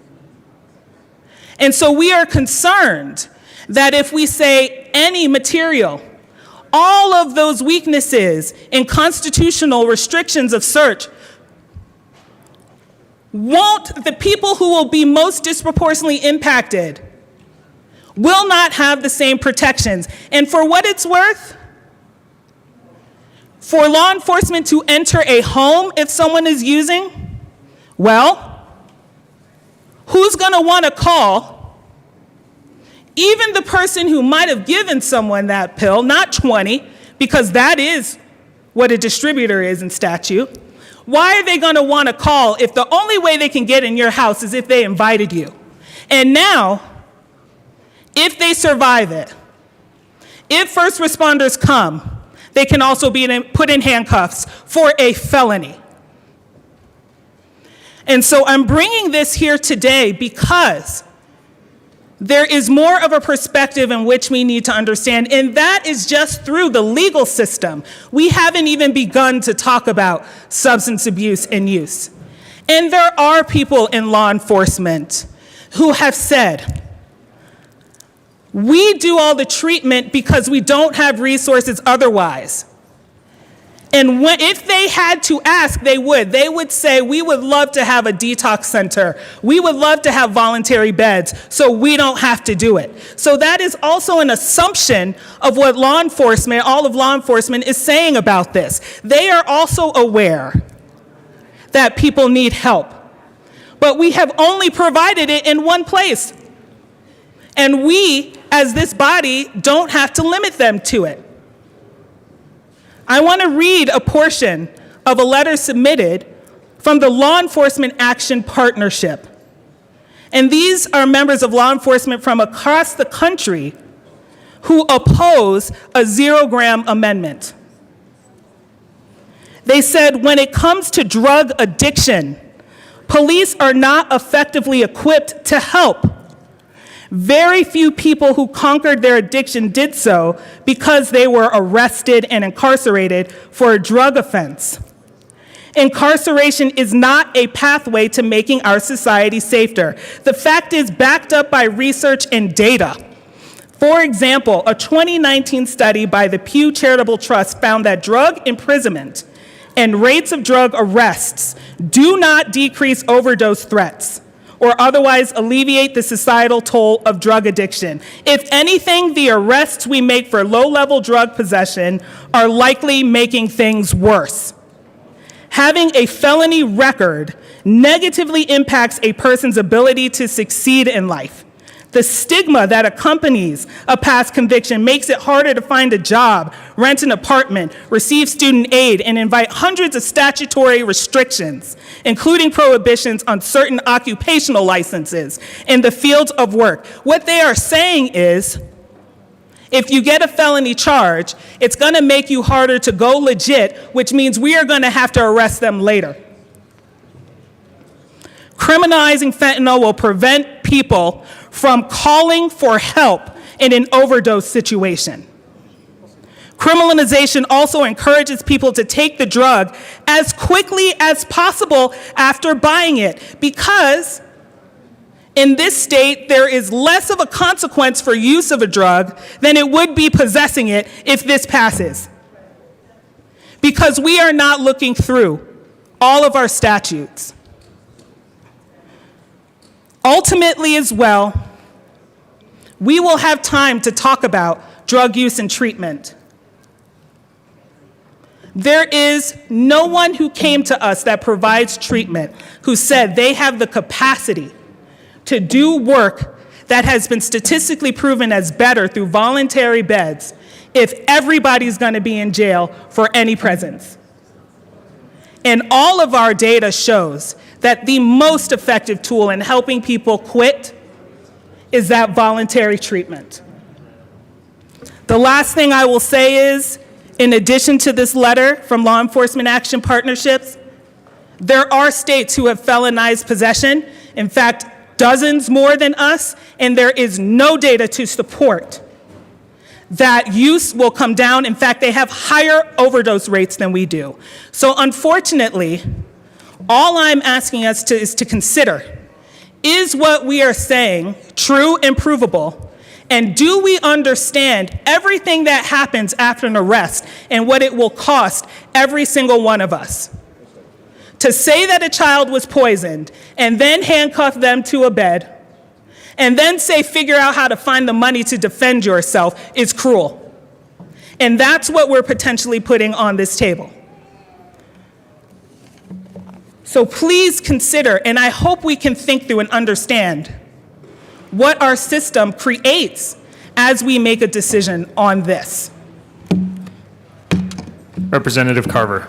And so we are concerned that if we say any material, all of those weaknesses in constitutional restrictions of search, won't the people who will be most disproportionately impacted will not have the same protections. And for what it's worth, for law enforcement to enter a home if someone is using, well, who's going to want to call even the person who might have given someone that pill, not 20, because that is what a distributor is in statute? Why are they going to want to call if the only way they can get in your house is if they invited you? And now, if they survive it, if first responders come, they can also be put in handcuffs for a felony. And so I'm bringing this here today because there is more of a perspective in which we need to understand, and that is just through the legal system. We haven't even begun to talk about substance abuse and use. And there are people in law enforcement who have said, we do all the treatment because we don't have resources otherwise. And if they had to ask, they would say, we would love to have a detox center. We would love to have voluntary beds so we don't have to do it. So that is also an assumption of what law enforcement, all of law enforcement is saying about this. They are also aware that people need help, but we have only provided it in one place. And we, as this body, don't have to limit them to it. I want to read a portion of a letter submitted from the Law Enforcement Action Partnership. And these are members of law enforcement from across the country who oppose a 0-gram amendment. They said, when it comes to drug addiction, police are not effectively equipped to help. Very few people who conquered their addiction did so because they were arrested and incarcerated for a drug offense. Incarceration is not a pathway to making our society safer. The fact is backed up by research and data. For example, a 2019 study by the Pew Charitable Trust found that drug imprisonment and rates of drug arrests do not decrease overdose threats or otherwise alleviate the societal toll of drug addiction. If anything, the arrests we make for low-level drug possession are likely making things worse. Having a felony record negatively impacts a person's ability to succeed in life. The stigma that accompanies a past conviction makes it harder to find a job, rent an apartment, receive student aid, and invite hundreds of statutory restrictions, including prohibitions on certain occupational licenses in the fields of work. What they are saying is, if you get a felony charge, it's going to make you harder to go legit, which means we are going to have to arrest them later. Criminalizing fentanyl will prevent people from calling for help in an overdose situation. Criminalization also encourages people to take the drug as quickly as possible after buying it, because in this state, there is less of a consequence for use of a drug than it would be possessing it if this passes. Because we are not looking through all of our statutes. Ultimately, as well, we will have time to talk about drug use and treatment. There is no one who came to us that provides treatment who said they have the capacity to do work that has been statistically proven as better through voluntary beds if everybody's going to be in jail for any presence. And all of our data shows that the most effective tool in helping people quit is that voluntary treatment. The last thing I will say is, in addition to this letter from Law Enforcement Action Partnerships, there are states who have felonized possession. In fact, dozens more than us, and there is no data to support that use will come down. In fact, they have higher overdose rates than we do. So unfortunately, all I'm asking us is to consider, is what we are saying true and provable? And do we understand everything that happens after an arrest and what it will cost every single one of us? To say that a child was poisoned and then handcuff them to a bed and then say figure out how to find the money to defend yourself is cruel. And that's what we're potentially putting on this table. So please consider, and I hope we can think through and understand what our system creates as we make a decision on this. Representative Carver.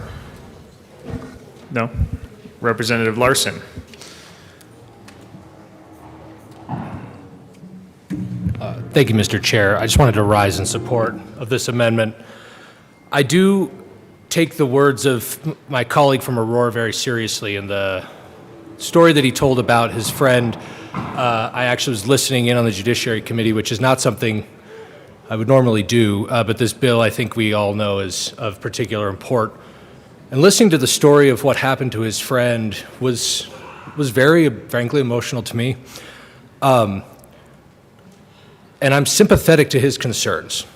No. Representative Larson. Thank you, Mr. Chair. I just wanted to rise in support of this amendment. I do take the words of my colleague from Aurora very seriously, and the story that he told about his friend. I actually was listening in on the Judiciary Committee, which is not something I would normally do, but this bill I think we all know is of particular import. And listening to the story of what happened to his friend was very, frankly, emotional to me. And I'm sympathetic to his concerns.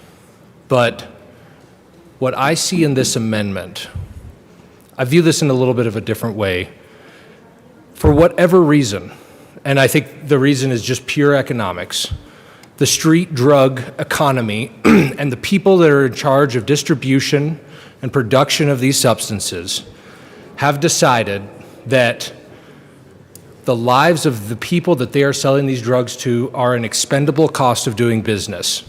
But what I see in this amendment, I view this in a little bit of a different way. For whatever reason, and I think the reason is just pure economics, the street drug economy and the people that are in charge of distribution and production of these substances have decided that the lives of the people that they are selling these drugs to are an expendable cost of doing business,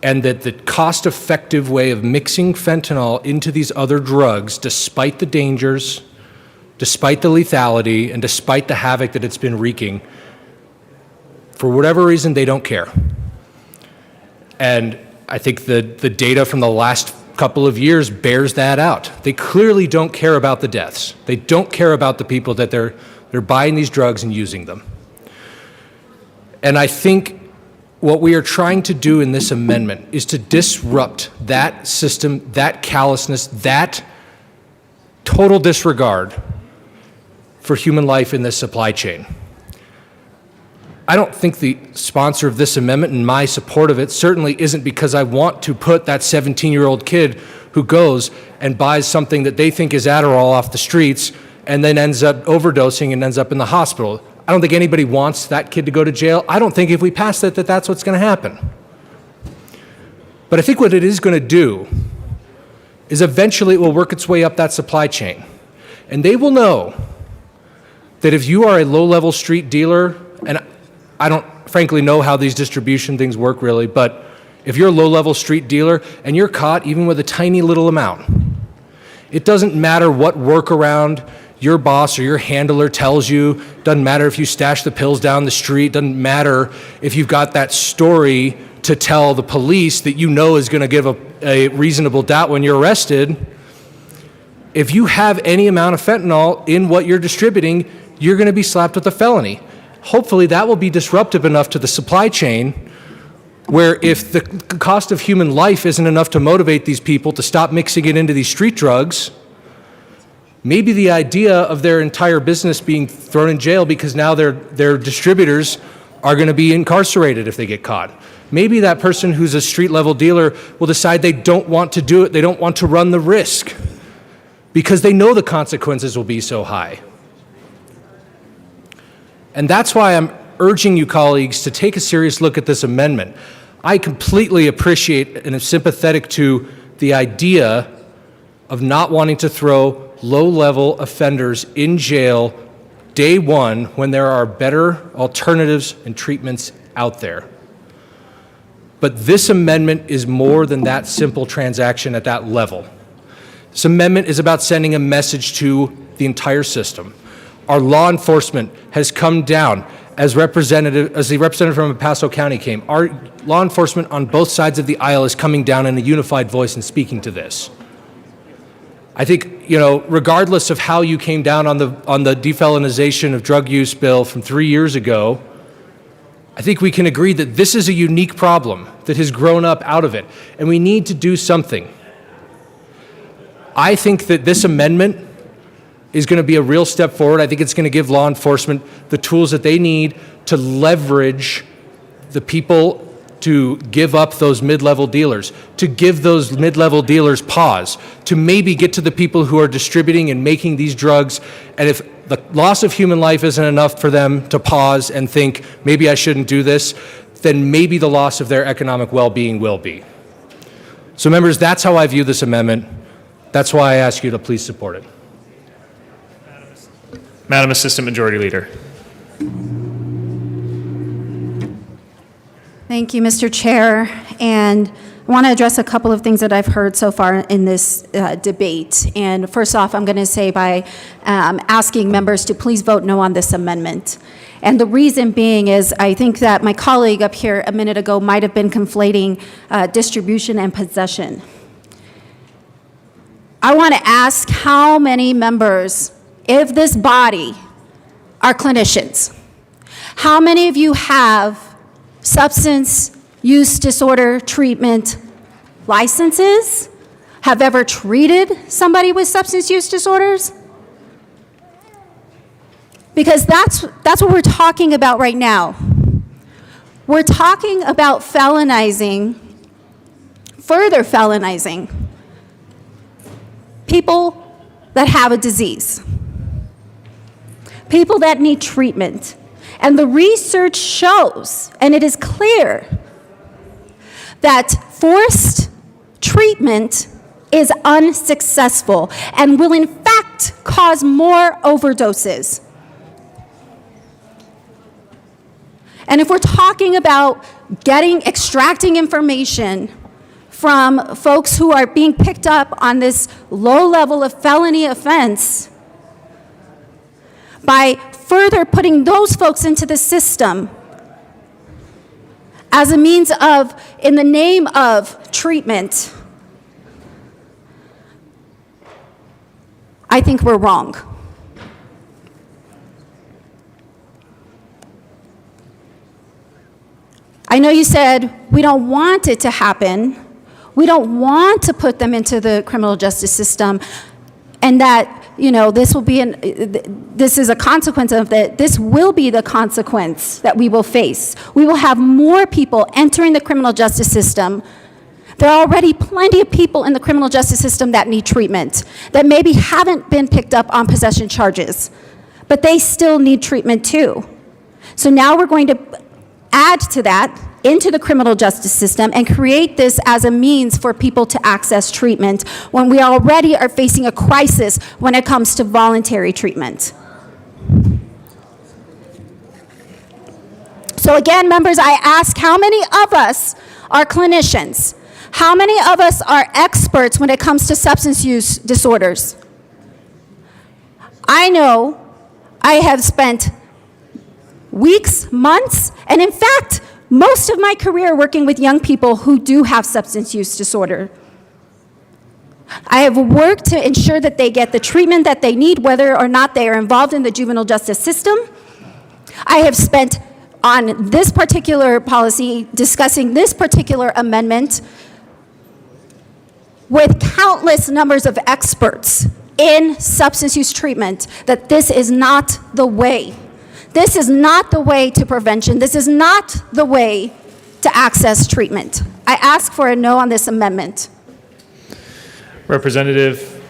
and that the cost-effective way of mixing fentanyl into these other drugs, despite the dangers, despite the lethality, and despite the havoc that it's been wreaking, for whatever reason, they don't care. And I think the data from the last couple of years bears that out. They clearly don't care about the deaths. They don't care about the people that they're buying these drugs and using them. And I think what we are trying to do in this amendment is to disrupt that system, that callousness, that total disregard for human life in this supply chain. I don't think the sponsor of this amendment and my support of it certainly isn't because I want to put that 17-year-old kid who goes and buys something that they think is Adderall off the streets and then ends up overdosing and ends up in the hospital. I don't think anybody wants that kid to go to jail. I don't think if we pass that, that's what's going to happen. But I think what it is going to do is eventually it will work its way up that supply chain. And they will know that if you are a low-level street dealer, and I don't frankly know how these distribution things work really, but if you're a low-level street dealer and you're caught even with a tiny little amount, it doesn't matter what workaround your boss or your handler tells you, doesn't matter if you stash the pills down the street, doesn't matter if you've got that story to tell the police that you know is going to give a reasonable doubt when you're arrested. If you have any amount of fentanyl in what you're distributing, you're going to be slapped with a felony. Hopefully that will be disruptive enough to the supply chain where if the cost of human life isn't enough to motivate these people to stop mixing it into these street drugs, maybe the idea of their entire business being thrown in jail because now their distributors are going to be incarcerated if they get caught. Maybe that person who's a street level dealer will decide they don't want to do it, they don't want to run the risk because they know the consequences will be so high. And that's why I'm urging you colleagues to take a serious look at this amendment. I completely appreciate and am sympathetic to the idea of not wanting to throw low-level offenders in jail day one when there are better alternatives and treatments out there. But this amendment is more than that simple transaction at that level. This amendment is about sending a message to the entire system. Our law enforcement has come down as the representative from El Paso County came. Our law enforcement on both sides of the aisle is coming down in a unified voice and speaking to this. I think, regardless of how you came down on the defelonization of drug use bill from 3 years ago, I think we can agree that this is a unique problem that has grown up out of it, and we need to do something. I think that this amendment is going to be a real step forward. I think it's going to give law enforcement the tools that they need to leverage the people to give up those mid-level dealers, to give those mid-level dealers pause, to maybe get to the people who are distributing and making these drugs. And if the loss of human life isn't enough for them to pause and think, maybe I shouldn't do this, then maybe the loss of their economic well-being will be. So members, that's how I view this amendment. That's why I ask you to please support it. Madam Assistant Majority Leader. Thank you, Mr. Chair. And I want to address a couple of things that I've heard so far in this debate. And first off, I'm going to say by asking members to please vote no on this amendment. And the reason being is I think that my colleague up here a minute ago might have been conflating distribution and possession. I want to ask how many members, if this body, are clinicians. How many of you have substance use disorder treatment licenses? Have ever treated somebody with substance use disorders? Because that's what we're talking about right now. We're talking about felonizing, further felonizing, people that have a disease, people that need treatment. And the research shows, and it is clear, that forced treatment is unsuccessful and will in fact cause more overdoses. And if we're talking about extracting information from folks who are being picked up on this low level of felony offense, by further putting those folks into the system as a means of, in the name of treatment, I think we're wrong. I know you said we don't want it to happen. We don't want to put them into the criminal justice system, and that, this will be this is a consequence of that. This will be the consequence that we will face. We will have more people entering the criminal justice system. There are already plenty of people in the criminal justice system that need treatment, that maybe haven't been picked up on possession charges, but they still need treatment too. So now we're going to add to that into the criminal justice system and create this as a means for people to access treatment when we already are facing a crisis when it comes to voluntary treatment. So again, members, I ask, how many of us are clinicians? How many of us are experts when it comes to substance use disorders? I know I have spent weeks, months, and in fact, most of my career working with young people who do have substance use disorder. I have worked to ensure that they get the treatment that they need, whether or not they are involved in the juvenile justice system. I have spent on this particular policy, discussing this particular amendment with countless numbers of experts in substance use treatment, that this is not the way. This is not the way to prevention. This is not the way to access treatment. I ask for a no on this amendment. Representative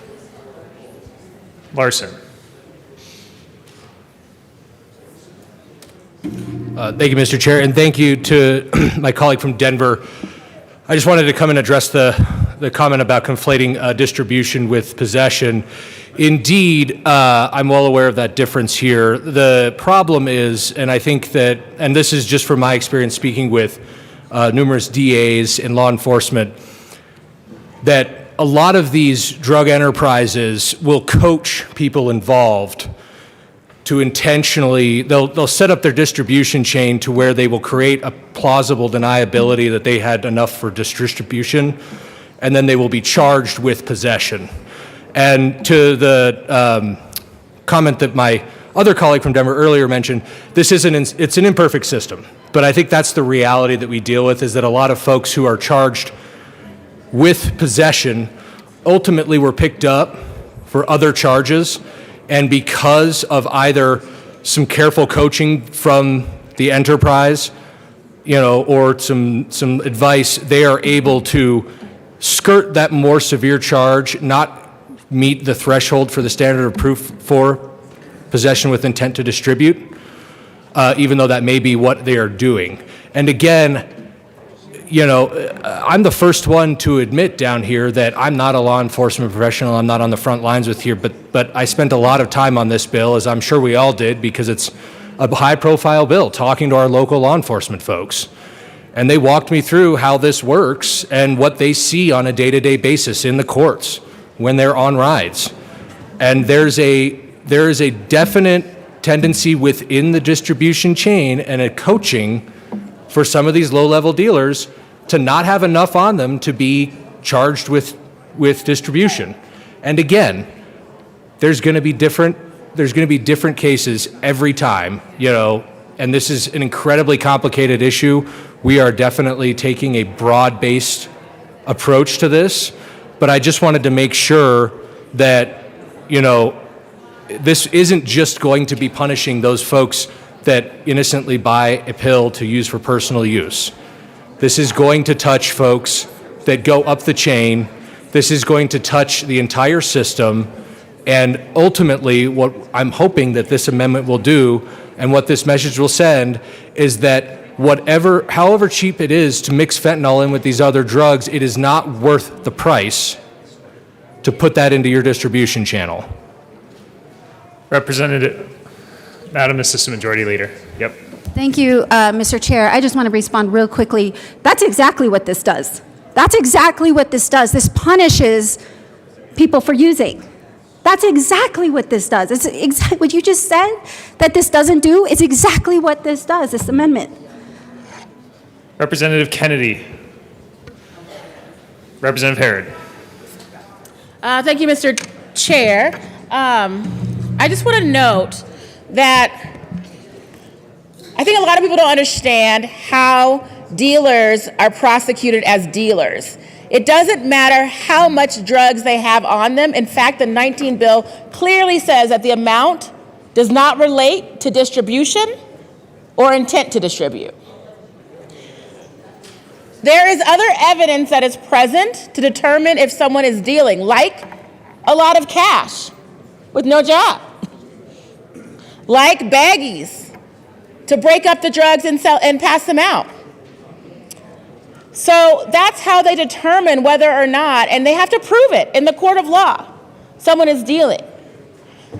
Larson. Thank you, Mr. Chair, and thank you to my colleague from Denver. I just wanted to come and address the comment about conflating distribution with possession. Indeed, I'm well aware of that difference here. The problem is, and I think that, and this is just from my experience speaking with numerous DAs and law enforcement, that a lot of these drug enterprises will coach people involved to intentionally, they'll set up their distribution chain to where they will create a plausible deniability that they had enough for distribution, and then they will be charged with possession. And to the comment that my other colleague from Denver earlier mentioned, it's an imperfect system. But I think that's the reality that we deal with, is that a lot of folks who are charged with possession ultimately were picked up for other charges, and because of either some careful coaching from the enterprise, or some advice, they are able to skirt that more severe charge, not meet the threshold for the standard of proof for possession with intent to distribute, even though that may be what they are doing. And again, I'm the first one to admit down here that I'm not a law enforcement professional. I'm not on the front lines with here, but I spent a lot of time on this bill, as I'm sure we all did, because it's a high-profile bill, talking to our local law enforcement folks. And they walked me through how this works and what they see on a day-to-day basis in the courts when they're on rides. And there is a definite tendency within the distribution chain and a coaching for some of these low-level dealers to not have enough on them to be charged with distribution. And again, there's going to be different cases every time, and this is an incredibly complicated issue. We are definitely taking a broad-based approach to this, but I just wanted to make sure that, this isn't just going to be punishing those folks that innocently buy a pill to use for personal use. This is going to touch folks that go up the chain. This is going to touch the entire system. And ultimately, what I'm hoping that this amendment will do, and what this message will send, is that however cheap it is to mix fentanyl in with these other drugs, it is not worth the price to put that into your distribution channel. Madam Assistant Majority Leader. Yep. Thank you, Mr. Chair. I just want to respond real quickly. That's exactly what this does. That's exactly what this does. This punishes people for using. That's exactly what this does. It's exactly what you just said that this doesn't do. It's exactly what this does, this amendment. Representative Kennedy. Representative Herod. Thank you, Mr. Chair. I just want to note that I think a lot of people don't understand how dealers are prosecuted as dealers. It doesn't matter how much drugs they have on them. In fact, the 19 bill clearly says that the amount does not relate to distribution or intent to distribute. There is other evidence that is present to determine if someone is dealing, like a lot of cash with no job, like baggies to break up the drugs and sell and pass them out. So that's how they determine whether or not, and they have to prove it in the court of law, someone is dealing.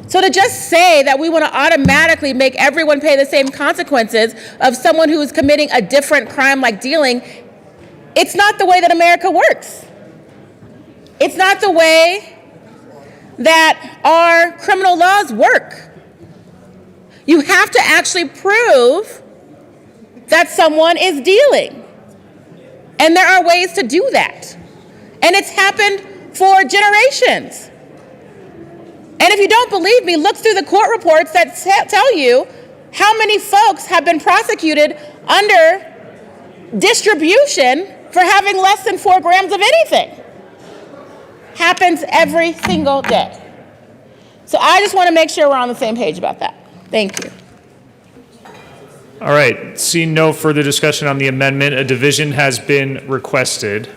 So to just say that we want to automatically make everyone pay the same consequences of someone who is committing a different crime like dealing, it's not the way that America works. It's not the way that our criminal laws work. You have to actually prove that someone is dealing. And there are ways to do that. And it's happened for generations. And if you don't believe me, look through the court reports that tell you how many folks have been prosecuted under distribution for having less than 4 grams of anything. Happens every single day. So I just want to make sure we're on the same page about that. Thank you. All right, seeing no further discussion on the amendment, a division has been requested.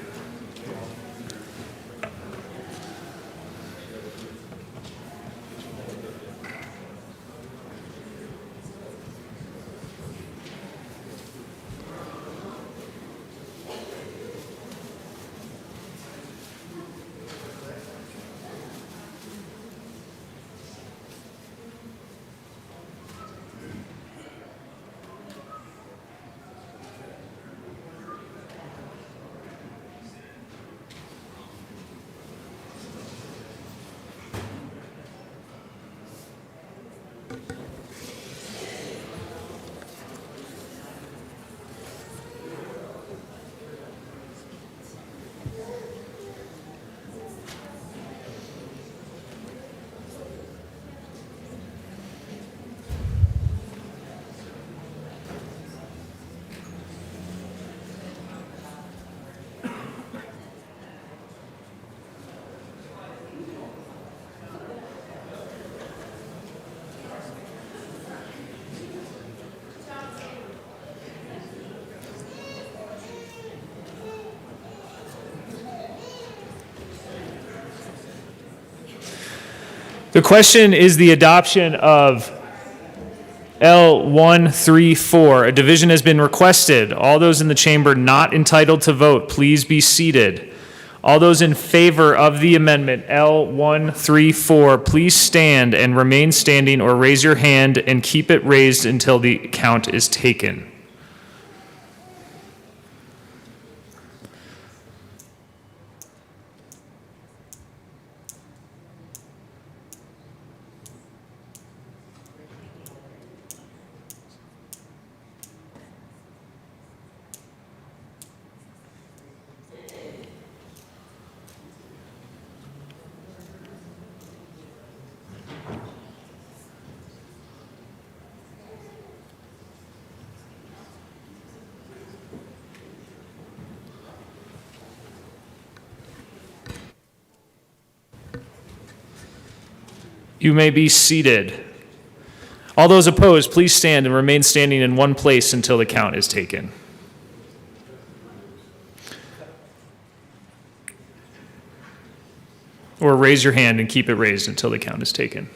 The question is the adoption of L134. A division has been requested. All those in the chamber not entitled to vote, please be seated. All those in favor of the amendment L134, please stand and remain standing or raise your hand and keep it raised until the count is taken. You may be seated. All those opposed, please stand and remain standing in one place until the count is taken. Or raise your hand and keep it raised until the count is taken.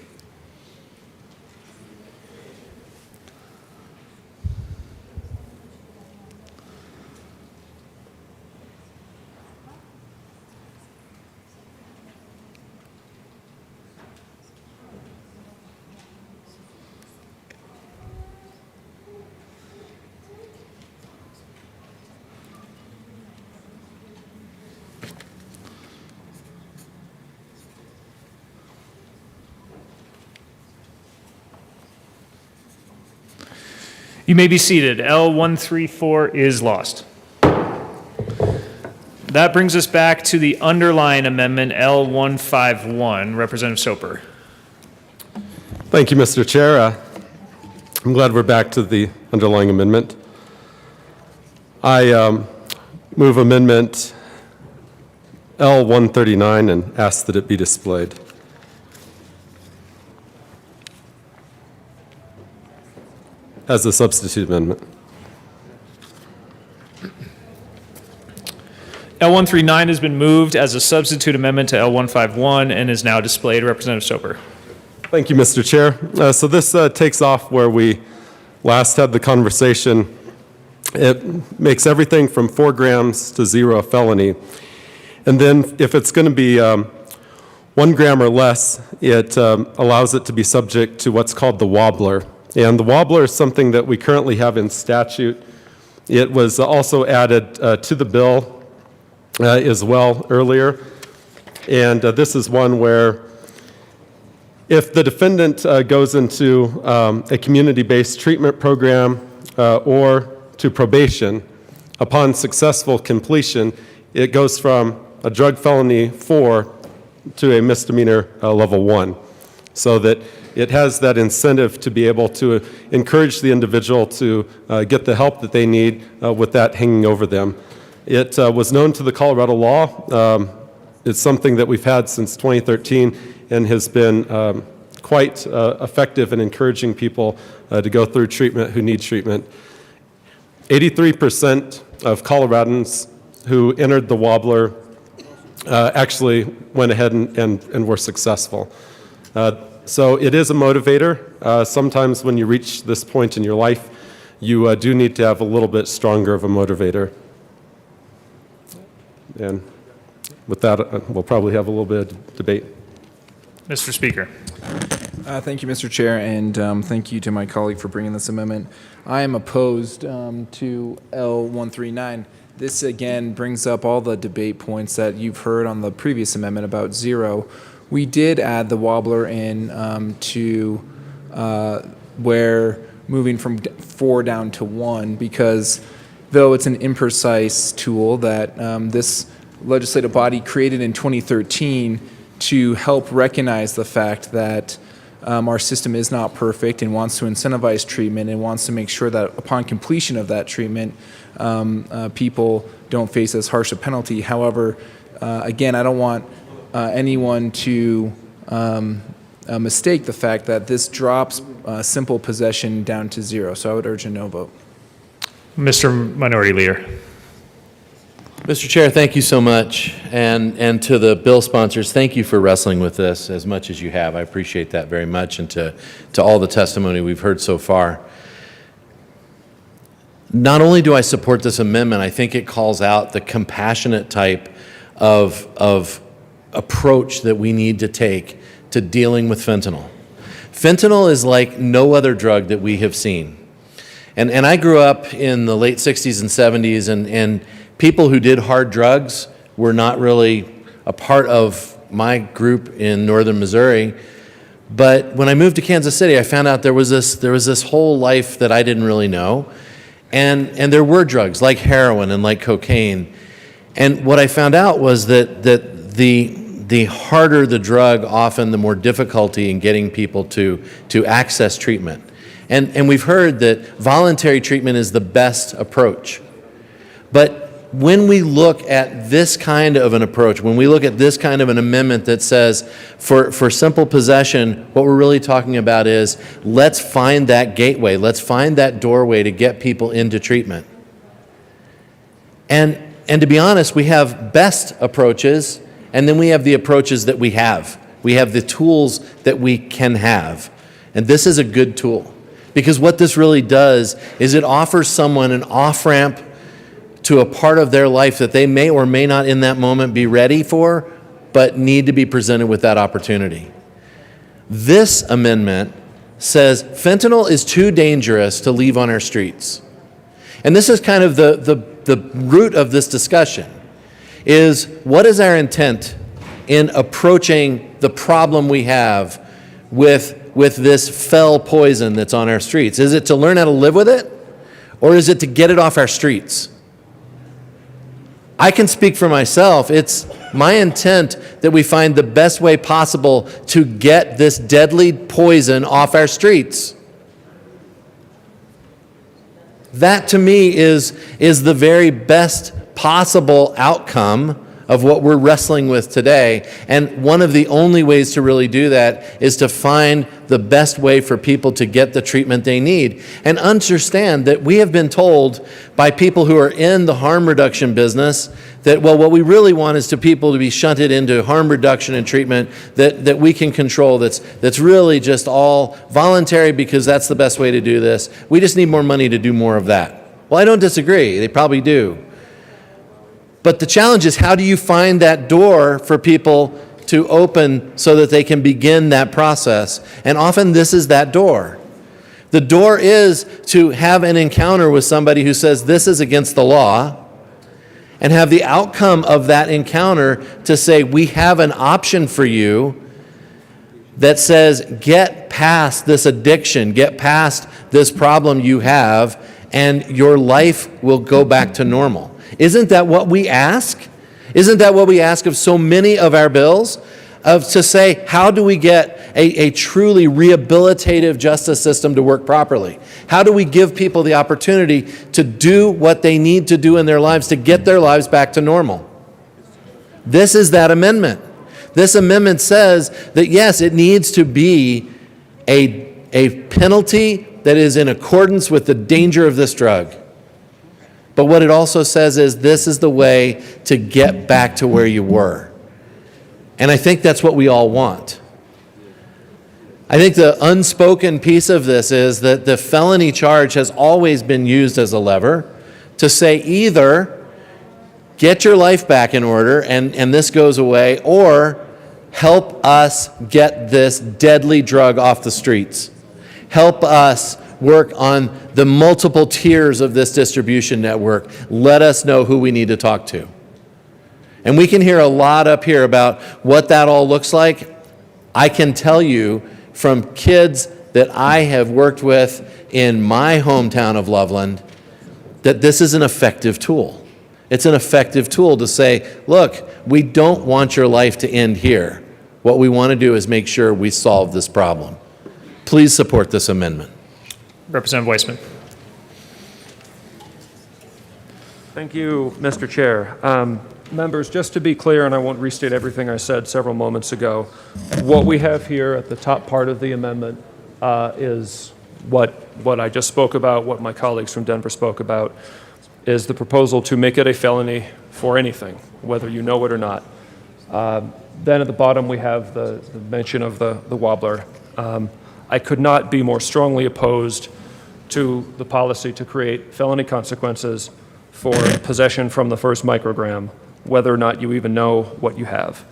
You may be seated. L134 is lost. That brings us back to the underlying amendment L151. Representative Soper. Thank you, Mr. Chair. I'm glad we're back to the underlying amendment. I move amendment L139 and ask that it be displayed. As a substitute amendment. L139 has been moved as a substitute amendment to L151 and is now displayed. Representative Soper. Thank you, Mr. Chair. So this takes off where we last had the conversation. It makes everything from 4 grams to 0 a felony. And then if it's going to be 1 gram or less, it allows it to be subject to what's called the wobbler. And the wobbler is something that we currently have in statute. It was also added to the bill as well earlier. And this is one where if the defendant goes into a community-based treatment program or to probation, upon successful completion, it goes from a drug felony 4 to a misdemeanor level 1, so that it has that incentive to be able to encourage the individual to get the help that they need with that hanging over them. It was known to the Colorado law. It's something that we've had since 2013 and has been quite effective in encouraging people to go through treatment who need treatment. 83% of Coloradans who entered the wobbler actually went ahead and were successful. So it is a motivator. Sometimes when you reach this point in your life, you do need to have a little bit stronger of a motivator. And with that, we'll probably have a little bit of debate. Mr. Speaker. Thank you, Mr. Chair, and thank you to my colleague for bringing this amendment. I am opposed to L139. This again brings up all the debate points that you've heard on the previous amendment about 0. We did add the wobbler in to where moving from 4 down to 1, because though it's an imprecise tool that this legislative body created in 2013 to help recognize the fact that our system is not perfect and wants to incentivize treatment and wants to make sure that upon completion of that treatment, people don't face as harsh a penalty. However, again, I don't want anyone to mistake the fact that this drops simple possession down to 0. So I would urge a no vote. Mr. Minority Leader. Mr. Chair, thank you so much. And to the bill sponsors, thank you for wrestling with this as much as you have. I appreciate that very much, and to all the testimony we've heard so far. Not only do I support this amendment, I think it calls out the compassionate type of approach that we need to take to dealing with fentanyl. Fentanyl is like no other drug that we have seen. And I grew up in the late 60s and 70s, and people who did hard drugs were not really a part of my group in northern Missouri. But when I moved to Kansas City, I found out there was this whole life that I didn't really know. And there were drugs like heroin and like cocaine. And what I found out was that the harder the drug, often the more difficulty in getting people to access treatment. And we've heard that voluntary treatment is the best approach. But when we look at this kind of an approach, when we look at this kind of an amendment that says for simple possession, what we're really talking about is let's find that gateway, let's find that doorway to get people into treatment. And to be honest, we have best approaches, and then we have the approaches that we have. We have the tools that we can have. And this is a good tool, because what this really does is it offers someone an off-ramp to a part of their life that they may or may not in that moment be ready for, but need to be presented with that opportunity. This amendment says fentanyl is too dangerous to leave on our streets. And this is kind of the root of this discussion, is what is our intent in approaching the problem we have with this fell poison that's on our streets? Is it to learn how to live with it, or is it to get it off our streets? I can speak for myself. It's my intent that we find the best way possible to get this deadly poison off our streets. That to me is the very best possible outcome of what we're wrestling with today. And one of the only ways to really do that is to find the best way for people to get the treatment they need. And understand that we have been told by people who are in the harm reduction business that, well, what we really want is to people to be shunted into harm reduction and treatment that we can control, that's really just all voluntary because that's the best way to do this. We just need more money to do more of that. Well, I don't disagree. They probably do. But the challenge is, how do you find that door for people to open so that they can begin that process. And often this is that door. The door is to have an encounter with somebody who says this is against the law, and have the outcome of that encounter to say, we have an option for you that says, get past this addiction, get past this problem you have, and your life will go back to normal. Isn't that what we ask? Isn't that what we ask of so many of our bills? To say, how do we get a truly rehabilitative justice system to work properly? How do we give people the opportunity to do what they need to do in their lives to get their lives back to normal? This is that amendment. This amendment says that, yes, it needs to be a penalty that is in accordance with the danger of this drug. But what it also says is this is the way to get back to where you were. And I think that's what we all want. I think the unspoken piece of this is that the felony charge has always been used as a lever to say either get your life back in order and this goes away, or help us get this deadly drug off the streets. Help us work on the multiple tiers of this distribution network. Let us know who we need to talk to. And we can hear a lot up here about what that all looks like. I can tell you from kids that I have worked with in my hometown of Loveland that this is an effective tool. It's an effective tool to say, look, we don't want your life to end here. What we want to do is make sure we solve this problem. Please support this amendment. Representative Weissman. Thank you, Mr. Chair. Members, just to be clear, and I won't restate everything I said several moments ago, what we have here at the top part of the amendment is what I just spoke about, what my colleagues from Denver spoke about, is the proposal to make it a felony for anything, whether you know it or not. Then at the bottom we have the mention of the wobbler. I could not be more strongly opposed to the policy to create felony consequences for possession from the first microgram, whether or not you even know what you have.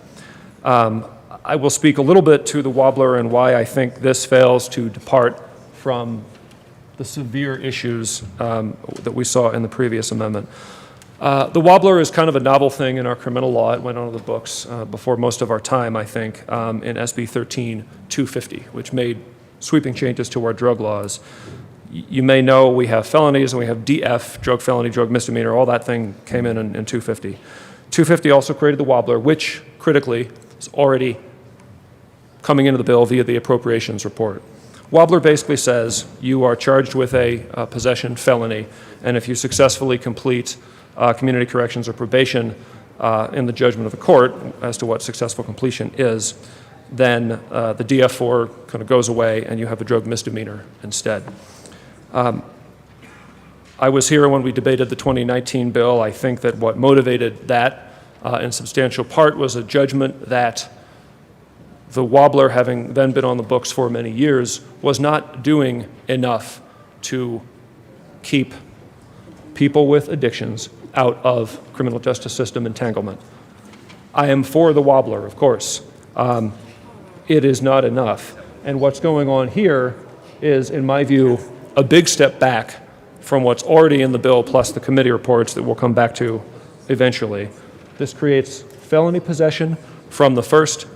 I will speak a little bit to the wobbler and why I think this fails to depart from the severe issues that we saw in the previous amendment. The wobbler is kind of a novel thing in our criminal law. It went onto the books before most of our time, I think, in SB 13-250, which made sweeping changes to our drug laws. You may know we have felonies and we have DF, drug felony, drug misdemeanor, all that thing came in 250. 250 also created the wobbler, which critically is already coming into the bill via the appropriations report. Wobbler basically says you are charged with a possession felony, and if you successfully complete community corrections or probation in the judgment of the court as to what successful completion is, then the DF4 kind of goes away and you have a drug misdemeanor instead. I was here when we debated the 2019 bill. I think that what motivated that in substantial part was a judgment that the wobbler, having then been on the books for many years, was not doing enough to keep people with addictions out of criminal justice system entanglement. I am for the wobbler, of course. It is not enough. And what's going on here is, in my view, a big step back from what's already in the bill, plus the committee reports that we'll come back to eventually. This creates felony possession from the first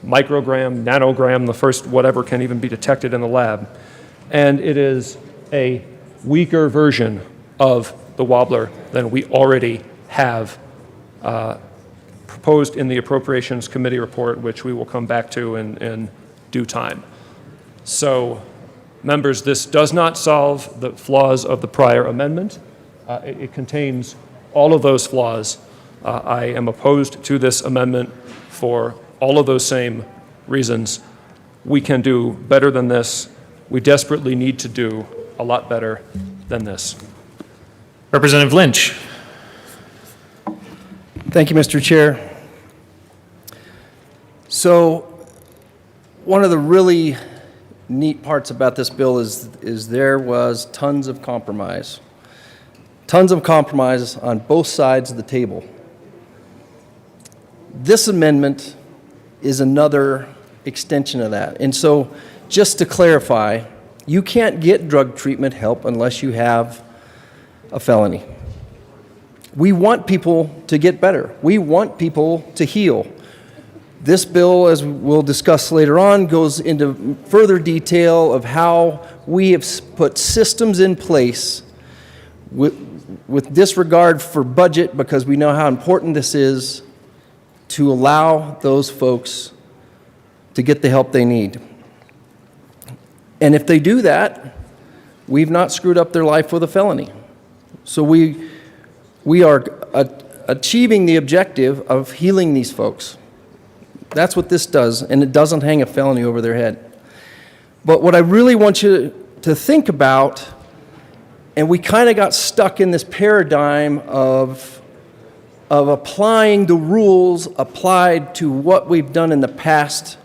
microgram, nanogram, the first whatever can even be detected in the lab. And it is a weaker version of the wobbler than we already have proposed in the Appropriations Committee report, which we will come back to in due time. So, members, this does not solve the flaws of the prior amendment. It contains all of those flaws. I am opposed to this amendment for all of those same reasons. We can do better than this. We desperately need to do a lot better than this. Representative Lynch. Thank you, Mr. Chair. So, one of the really neat parts about this bill is there was tons of compromise. Tons of compromise on both sides of the table. This amendment is another extension of that. And so, just to clarify, you can't get drug treatment help unless you have a felony. We want people to get better. We want people to heal. This bill, as we'll discuss later on, goes into further detail of how we have put systems in place with disregard for budget, because we know how important this is, to allow those folks to get the help they need. And if they do that, we've not screwed up their life with a felony. So we are achieving the objective of healing these folks. That's what this does, and it doesn't hang a felony over their head. But what I really want you to think about, and we kind of got stuck in this paradigm of applying the rules applied to what we've done in the past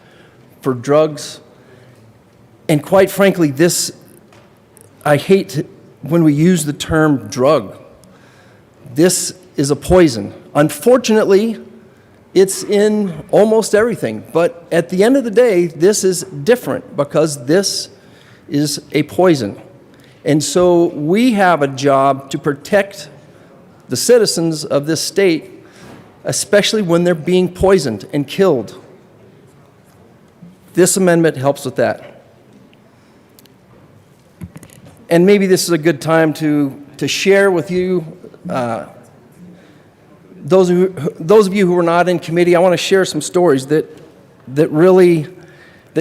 for drugs. And quite frankly, I hate when we use the term drug. This is a poison. Unfortunately, it's in almost everything. But at the end of the day, this is different because this is a poison. And so we have a job to protect the citizens of this state, especially when they're being poisoned and killed. This amendment helps with that. And maybe this is a good time to share with you, those of you who were not in committee, I want to share some stories that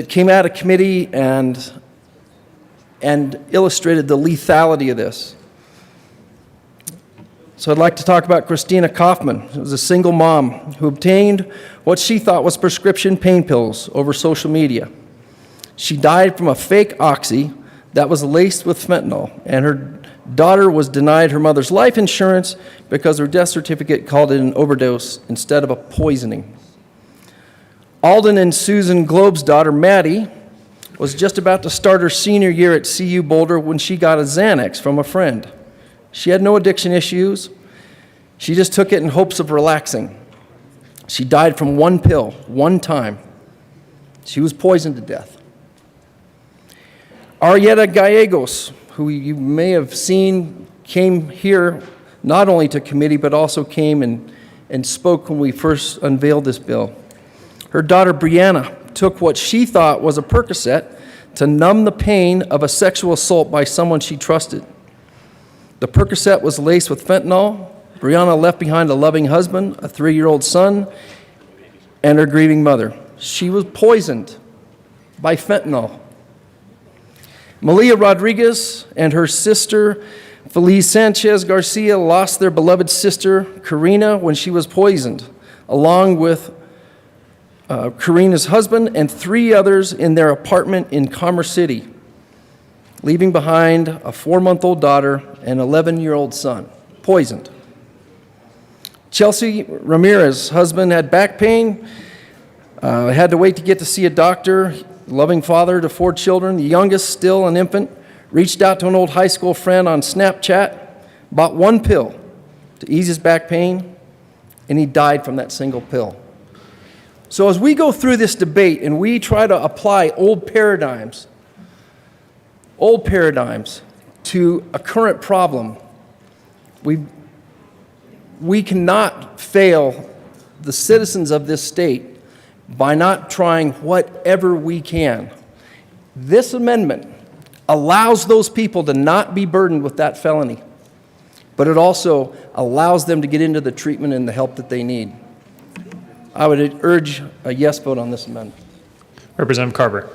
came out of committee and illustrated the lethality of this. So I'd like to talk about Christina Kaufman, who was a single mom who obtained what she thought was prescription pain pills over social media. She died from a fake oxy that was laced with fentanyl, and her daughter was denied her mother's life insurance because her death certificate called it an overdose instead of a poisoning. Alden and Susan Globe's daughter, Maddie, was just about to start her senior year at CU Boulder when she got a Xanax from a friend. She had no addiction issues. She just took it in hopes of relaxing. She died from one pill, one time. She was poisoned to death. Arietta Gallegos, who you may have seen, came here not only to committee, but also came and spoke when we first unveiled this bill. Her daughter, Brianna, took what she thought was a Percocet to numb the pain of a sexual assault by someone she trusted. The Percocet was laced with fentanyl. Brianna left behind a loving husband, a 3-year-old son, and her grieving mother. She was poisoned by fentanyl. Malia Rodriguez and her sister, Feliz Sanchez Garcia, lost their beloved sister, Karina, when she was poisoned, along with Karina's husband and 3 others in their apartment in Commerce City, leaving behind a 4-month-old daughter and 11-year-old son, poisoned. Chelsea Ramirez's husband had back pain, had to wait to get to see a doctor. Loving father to 4 children, the youngest still an infant, reached out to an old high school friend on Snapchat, bought 1 pill to ease his back pain, and he died from that single pill. So as we go through this debate and we try to apply old paradigms to a current problem, we cannot fail the citizens of this state by not trying whatever we can. This amendment allows those people to not be burdened with that felony, but it also allows them to get into the treatment and the help that they need. I would urge a yes vote on this amendment. Representative Carver.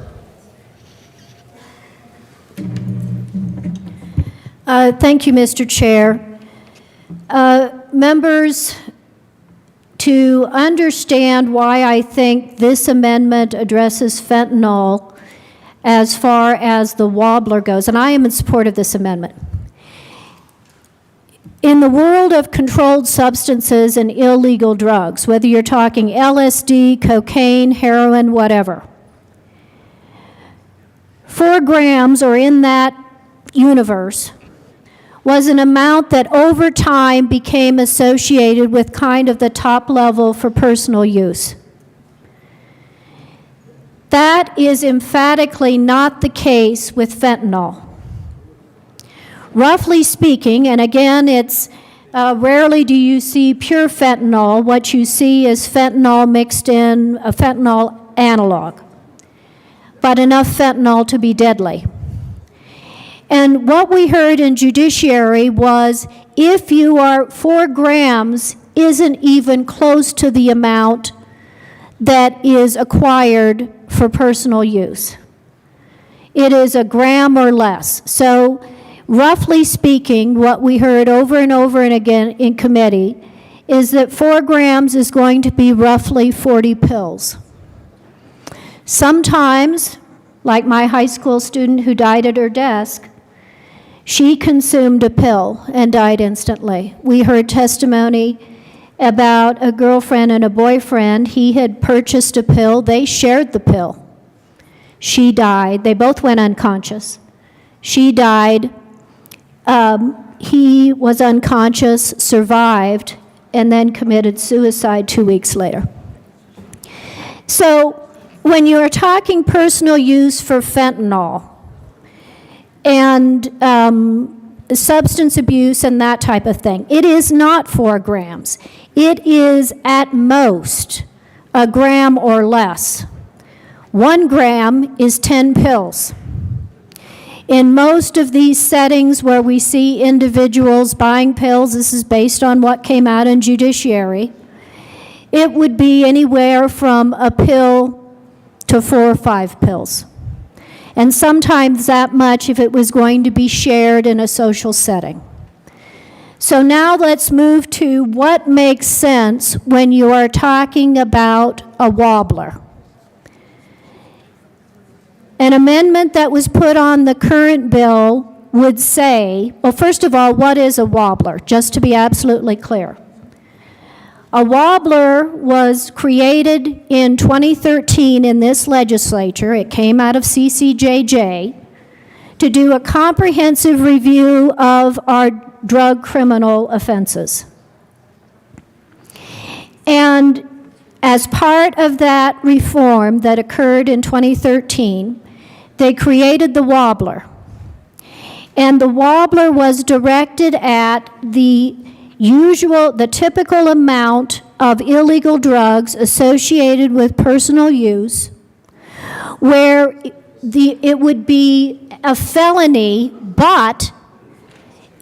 Thank you, Mr. Chair. Members, to understand why I think this amendment addresses fentanyl as far as the wobbler goes, and I am in support of this amendment. In the world of controlled substances and illegal drugs, whether you're talking LSD, cocaine, heroin, whatever, 4 grams or in that universe was an amount that over time became associated with kind of the top level for personal use. That is emphatically not the case with fentanyl. Roughly speaking, and again, it's rarely do you see pure fentanyl. What you see is fentanyl mixed in a fentanyl analog, but enough fentanyl to be deadly. And what we heard in judiciary was if you are 4 grams isn't even close to the amount that is acquired for personal use. It is a gram or less. So roughly speaking, what we heard over and over and again in committee is that 4 grams is going to be roughly 40 pills. Sometimes, like my high school student who died at her desk, she consumed a pill and died instantly. We heard testimony about a girlfriend and a boyfriend. He had purchased a pill. They shared the pill. She died. They both went unconscious. She died. He was unconscious, survived, and then committed suicide 2 weeks later. So when you're talking personal use for fentanyl and substance abuse and that type of thing, it is not 4 grams. It is at most a gram or less. 1 gram is 10 pills. In most of these settings where we see individuals buying pills, this is based on what came out in judiciary, it would be anywhere from a pill to 4 or 5 pills. And sometimes that much if it was going to be shared in a social setting. So now let's move to what makes sense when you are talking about a wobbler. An amendment that was put on the current bill would say, well, first of all, what is a wobbler? Just to be absolutely clear. A wobbler was created in 2013 in this legislature. It came out of CCJJ to do a comprehensive review of our drug criminal offenses. And as part of that reform that occurred in 2013, they created the wobbler. And the wobbler was directed at the typical amount of illegal drugs associated with personal use, where it would be a felony, but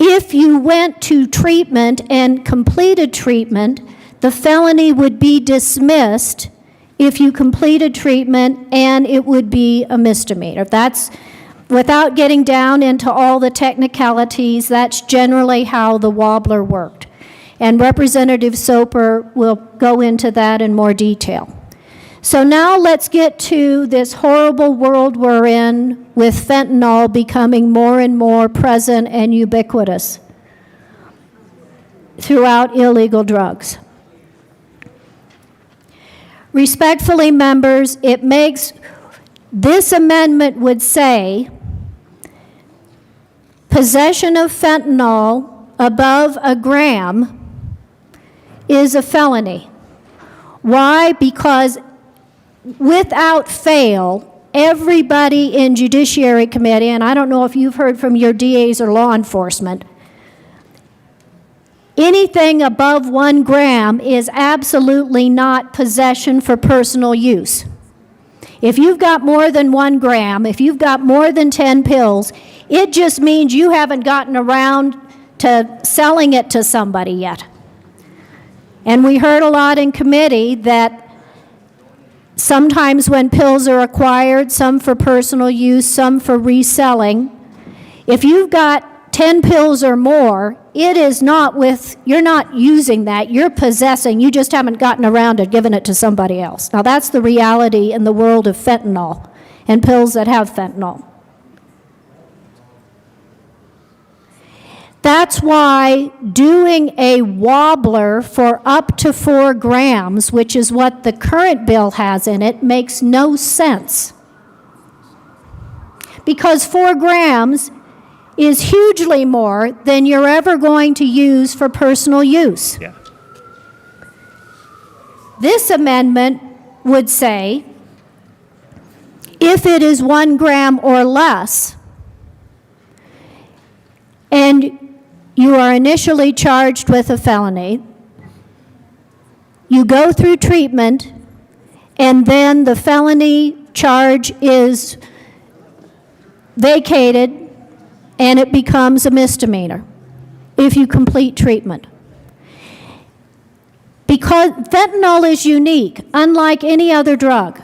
if you went to treatment and completed treatment, the felony would be dismissed if you completed treatment, and it would be a misdemeanor. That's, without getting down into all the technicalities, that's generally how the wobbler worked. And Representative Soper will go into that in more detail. So now let's get to this horrible world we're in with fentanyl becoming more and more present and ubiquitous throughout illegal drugs. Respectfully, members, this amendment would say possession of fentanyl above a gram is a felony. Why? Because without fail, everybody in Judiciary Committee, and I don't know if you've heard from your DAs or law enforcement, anything above 1 gram is absolutely not possession for personal use. If you've got more than 1 gram, if you've got more than 10 pills, it just means you haven't gotten around to selling it to somebody yet. And we heard a lot in committee that sometimes when pills are acquired, some for personal use, some for reselling, if you've got 10 pills or more, you're not using that, you're possessing, you just haven't gotten around to giving it to somebody else. Now that's the reality in the world of fentanyl and pills that have fentanyl. That's why doing a wobbler for up to 4 grams, which is what the current bill has in it, makes no sense. Because 4 grams is hugely more than you're ever going to use for personal use. Yeah. This amendment would say If it is 1 gram or less, and you are initially charged with a felony, you go through treatment, and then the felony charge is vacated and it becomes a misdemeanor if you complete treatment. Because fentanyl is unique, unlike any other drug.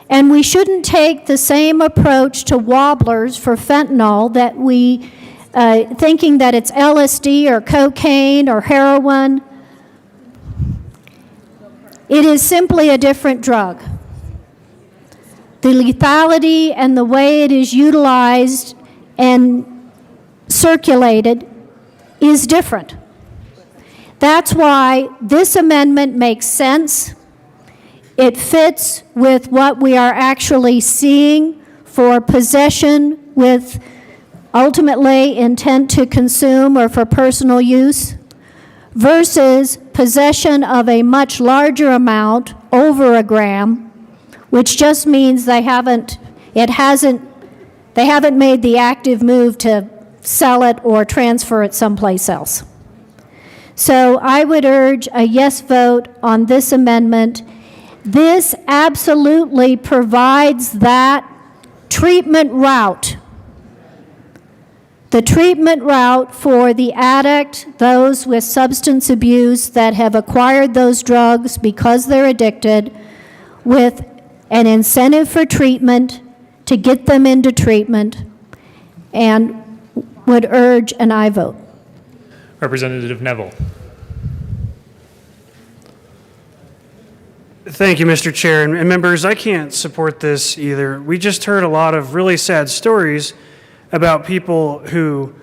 And we shouldn't take the same approach to wobblers for fentanyl that we, thinking that it's LSD or cocaine or heroin. It is simply a different drug. The lethality and the way it is utilized and circulated is different. That's why this amendment makes sense. It fits with what we are actually seeing for possession with ultimately intent to consume or for personal use versus possession of a much larger amount, over a gram, which just means they haven't made the active move to sell it or transfer it someplace else. So I would urge a yes vote on this amendment. This absolutely provides that treatment route. The treatment route for the addict, those with substance abuse that have acquired those drugs because they're addicted, with an incentive for treatment to get them into treatment, and would urge an aye vote. Representative Neville. Thank you, Mr. Chair. And members, I can't support this either. We just heard a lot of really sad stories about people who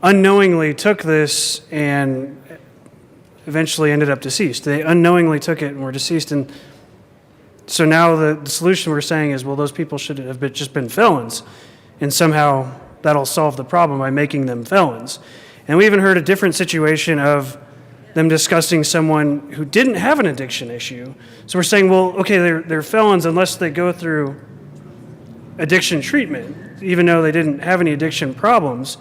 unknowingly took this and eventually ended up deceased. They unknowingly took it and were deceased. And so now the solution we're saying is, well, those people should have just been felons. And somehow that'll solve the problem by making them felons. And we even heard a different situation of them discussing someone who didn't have an addiction issue. So we're saying, well, okay, they're felons unless they go through addiction treatment, even though they didn't have any addiction problems.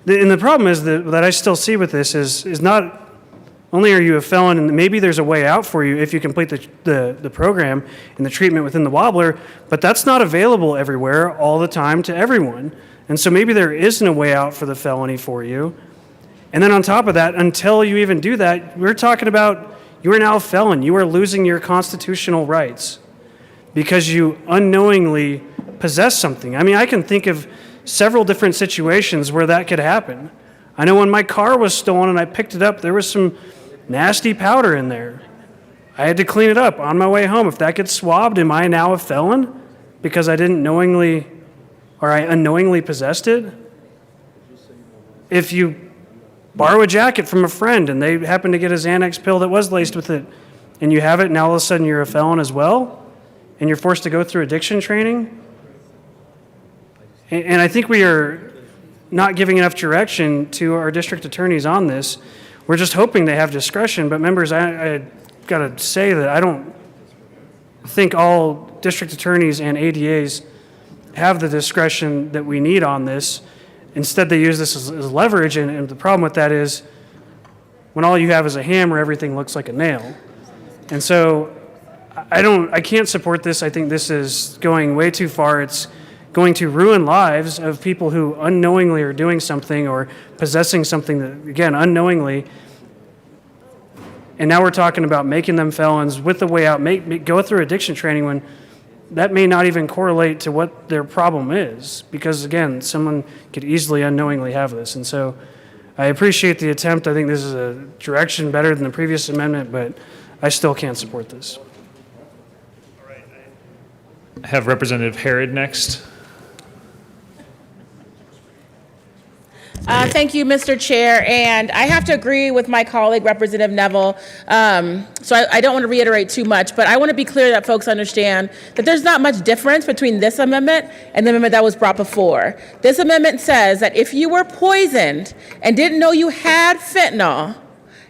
And the problem is that I still see with this is not only are you a felon, and maybe there's a way out for you if you complete the program and the treatment within the wobbler, but that's not available everywhere all the time to everyone. And so maybe there isn't a way out for the felony for you. And then on top of that, until you even do that, we're talking about you are now a felon. You are losing your constitutional rights because you unknowingly possess something. I mean, I can think of several different situations where that could happen. I know when my car was stolen and I picked it up, there was some nasty powder in there. I had to clean it up on my way home. If that gets swabbed, am I now a felon because I didn't knowingly or I unknowingly possessed it? If you borrow a jacket from a friend and they happen to get a Xanax pill that was laced with it and you have it, now all of a sudden you're a felon as well and you're forced to go through addiction training. And I think we are not giving enough direction to our district attorneys on this. We're just hoping they have discretion, but members, I got to say that I don't think all district attorneys and ADAs have the discretion that we need on this. Instead, they use this as leverage, and the problem with that is when all you have is a hammer, everything looks like a nail. And so I can't support this. I think this is going way too far. It's going to ruin lives of people who unknowingly are doing something or possessing something that, again, unknowingly. And now we're talking about making them felons with the way out, go through addiction training when that may not even correlate to what their problem is. Because, again, someone could easily unknowingly have this. And so I appreciate the attempt. I think this is a direction better than the previous amendment, but I still can't support this. I have Representative Herod next. Thank you, Mr. Chair, and I have to agree with my colleague, Representative Neville. So I don't want to reiterate too much, but I want to be clear that folks understand that there's not much difference between this amendment and the amendment that was brought before. This amendment says that if you were poisoned and didn't know you had fentanyl,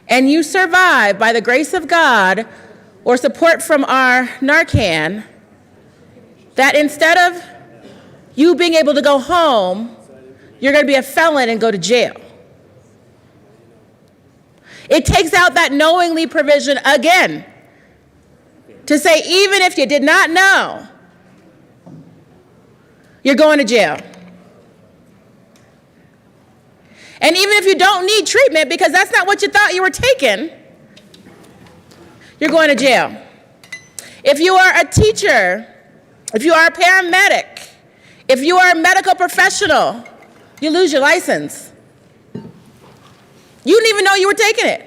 and you survived by the grace of God or support from our Narcan, that instead of you being able to go home, you're going to be a felon and go to jail. It takes out that knowingly provision again to say even if you did not know, you're going to jail. And even if you don't need treatment because that's not what you thought you were taking, you're going to jail. If you are a teacher, if you are a paramedic, if you are a medical professional, you lose your license. You didn't even know you were taking it.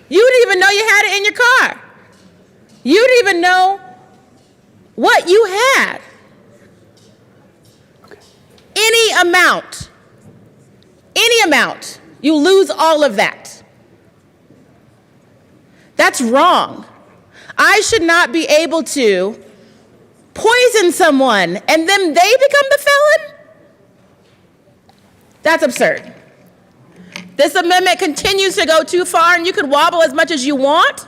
You didn't even know you had it in your car. You didn't even know what you had. Any amount, you lose all of that. That's wrong. I should not be able to poison someone and then they become the felon? That's absurd. This amendment continues to go too far, and you can wobble as much as you want,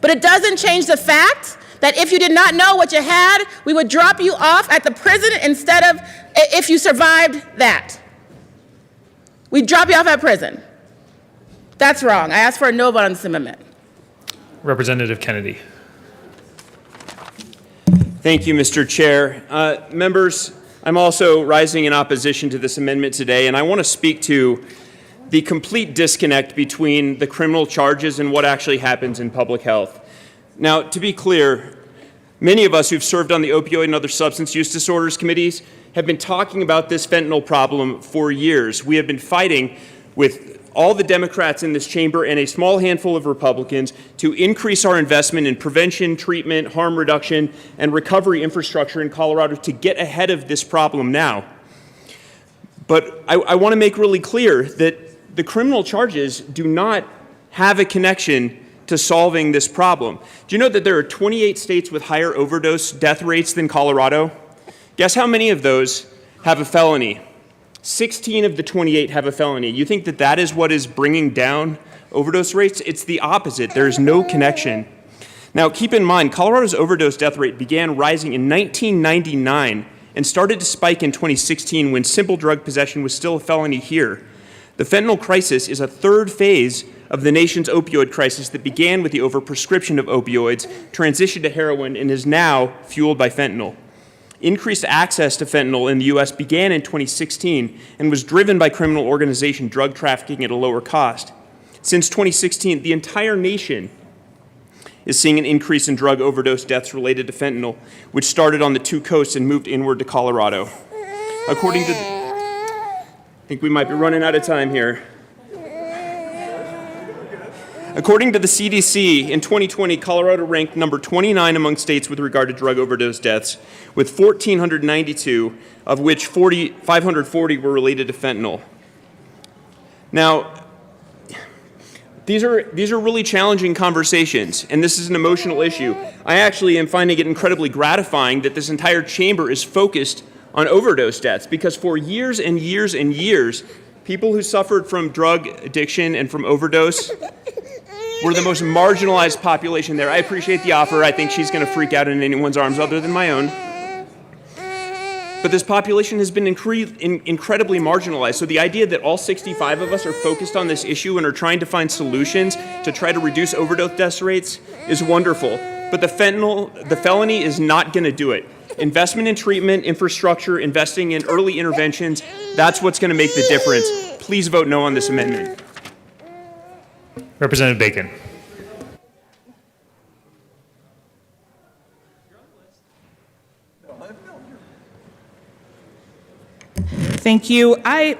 but it doesn't change the fact that if you did not know what you had, we would drop you off at the prison instead of if you survived that. We'd drop you off at prison. That's wrong. I ask for a no vote on this amendment. Representative Kennedy. Thank you, Mr. Chair. Members, I'm also rising in opposition to this amendment today, and I want to speak to the complete disconnect between the criminal charges and what actually happens in public health. Now, to be clear, many of us who've served on the opioid and other substance use disorders committees have been talking about this fentanyl problem for years. We have been fighting with all the Democrats in this chamber and a small handful of Republicans to increase our investment in prevention, treatment, harm reduction, and recovery infrastructure in Colorado to get ahead of this problem now. But I want to make really clear that the criminal charges do not have a connection to solving this problem. Do you know that there are 28 states with higher overdose death rates than Colorado? Guess how many of those have a felony? 16 of the 28 have a felony. You think that that is what is bringing down overdose rates? It's the opposite. There is no connection. Now, keep in mind, Colorado's overdose death rate began rising in 1999 and started to spike in 2016 when simple drug possession was still a felony here. The fentanyl crisis is a third phase of the nation's opioid crisis that began with the overprescription of opioids, transitioned to heroin, and is now fueled by fentanyl. Increased access to fentanyl in the U.S. began in 2016 and was driven by criminal organization drug trafficking at a lower cost. Since 2016, the entire nation is seeing an increase in drug overdose deaths related to fentanyl, which started on the two coasts and moved inward to Colorado. According to I think we might be running out of time here. According to the CDC, in 2020, Colorado ranked number 29 among states with regard to drug overdose deaths, with 1,492, of which 540 were related to fentanyl. Now, these are really challenging conversations, and this is an emotional issue. I actually am finding it incredibly gratifying that this entire chamber is focused on overdose deaths, because for years and years and years, people who suffered from drug addiction and from overdose were the most marginalized population there. I appreciate the offer. I think she's going to freak out in anyone's arms other than my own. But this population has been incredibly marginalized. So the idea that all 65 of us are focused on this issue and are trying to find solutions to try to reduce overdose death rates is wonderful. But the felony is not going to do it. Investment in treatment, infrastructure, investing in early interventions, that's what's going to make the difference. Please vote no on this amendment. Representative Bacon. Thank you. I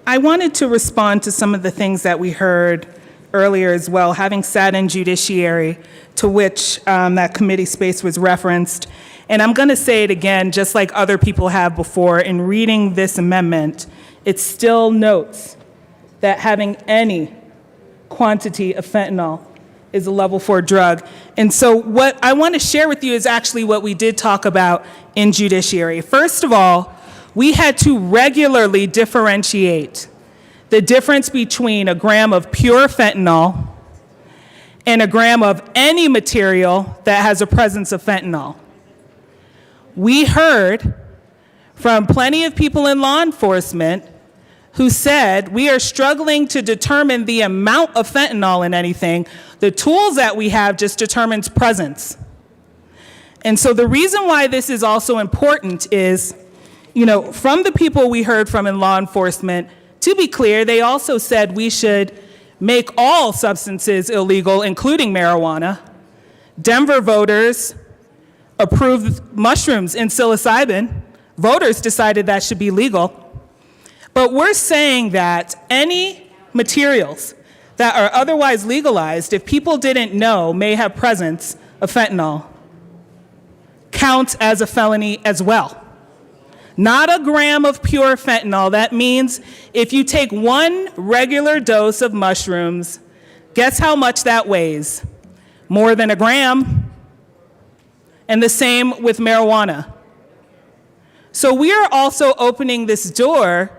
wanted to respond to some of the things that we heard earlier as well, having sat in judiciary, to which that committee space was referenced. And I'm going to say it again, just like other people have before. In reading this amendment, it still notes that having any quantity of fentanyl is a level 4 drug. And so what I want to share with you is actually what we did talk about in judiciary. First of all, we had to regularly differentiate the difference between a gram of pure fentanyl in a gram of any material that has a presence of fentanyl. We heard from plenty of people in law enforcement who said we are struggling to determine the amount of fentanyl in anything. The tools that we have just determines presence. And so the reason why this is also important is, from the people we heard from in law enforcement, to be clear, they also said we should make all substances illegal, including marijuana. Denver voters approved mushrooms and psilocybin. Voters decided that should be legal. But we're saying that any materials that are otherwise legalized, if people didn't know may have presence of fentanyl, counts as a felony as well. Not a gram of pure fentanyl. That means if you take one regular dose of mushrooms, guess how much that weighs? More than a gram. And the same with marijuana. So we are also opening this door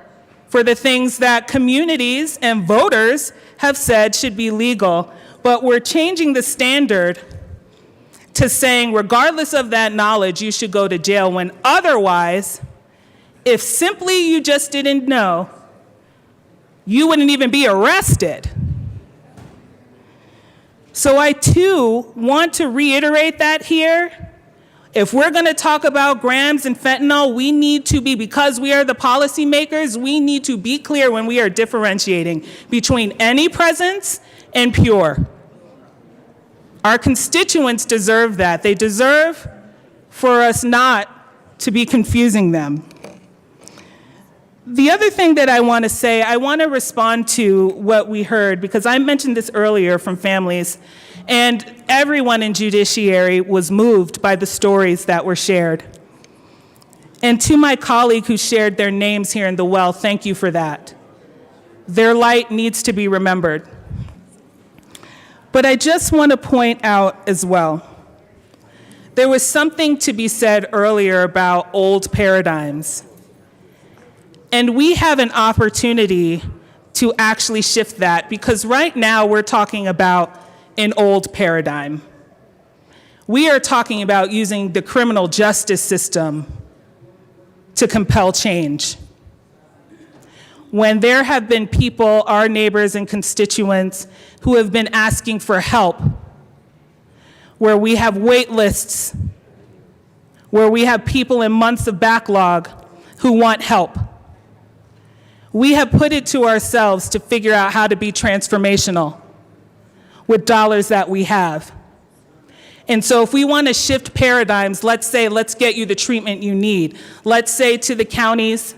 for the things that communities and voters have said should be legal, but we're changing the standard to saying regardless of that knowledge, you should go to jail, when otherwise, if simply you just didn't know, you wouldn't even be arrested. So I too want to reiterate that here. If we're going to talk about grams and fentanyl, we need to be, because we are the policymakers, we need to be clear when we are differentiating between any presence and pure. Our constituents deserve that. They deserve for us not to be confusing them. The other thing that I want to say, I want to respond to what we heard, because I mentioned this earlier from families, and everyone in judiciary was moved by the stories that were shared. And to my colleague who shared their names here in the well, thank you for that. Their light needs to be remembered. But I just want to point out as well, there was something to be said earlier about old paradigms. And we have an opportunity to actually shift that, because right now we're talking about an old paradigm. We are talking about using the criminal justice system to compel change. When there have been people, our neighbors and constituents, who have been asking for help, where we have wait lists, where we have people in months of backlog who want help, we have put it to ourselves to figure out how to be transformational with dollars that we have. And so if we want to shift paradigms, let's say, let's get you the treatment you need. Let's say to the counties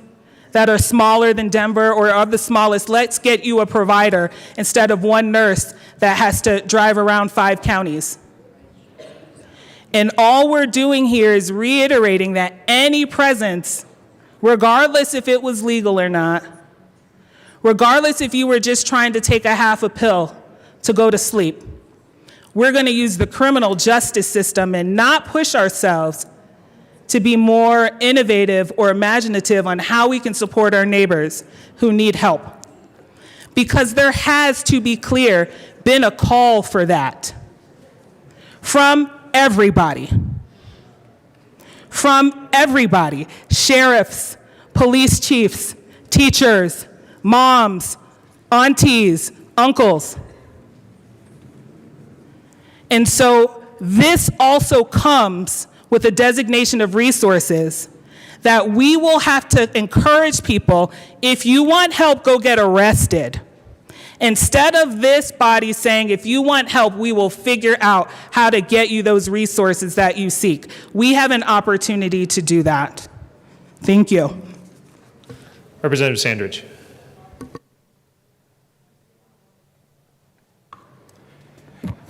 that are smaller than Denver or are the smallest, let's get you a provider instead of one nurse that has to drive around 5 counties. And all we're doing here is reiterating that any presence, regardless if it was legal or not, regardless if you were just trying to take a half a pill to go to sleep, we're going to use the criminal justice system and not push ourselves to be more innovative or imaginative on how we can support our neighbors who need help. Because there has, to be clear, been a call for that from everybody. From everybody. Sheriffs, police chiefs, teachers, moms, aunties, uncles. And so this also comes with a designation of resources that we will have to encourage people, if you want help, go get arrested. Instead of this body saying, if you want help, we will figure out how to get you those resources that you seek. We have an opportunity to do that. Thank you. Representative Sandridge.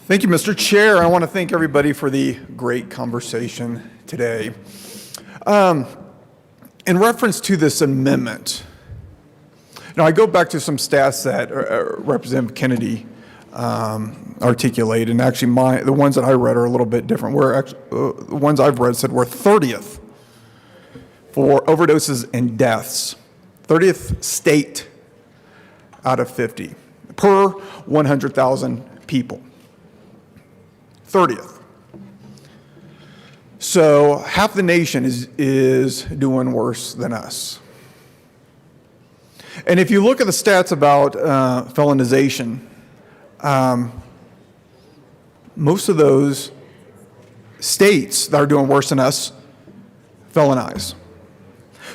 Thank you, Mr. Chair. I want to thank everybody for the great conversation today. In reference to this amendment, now I go back to some stats that Representative Kennedy articulated, and actually the ones that I read are a little bit different. The ones I've read said we're 30th for overdoses and deaths, 30th state out of 50 per 100,000 people. 30th. So half the nation is doing worse than us. And if you look at the stats about felonization, most of those states that are doing worse than us felonize.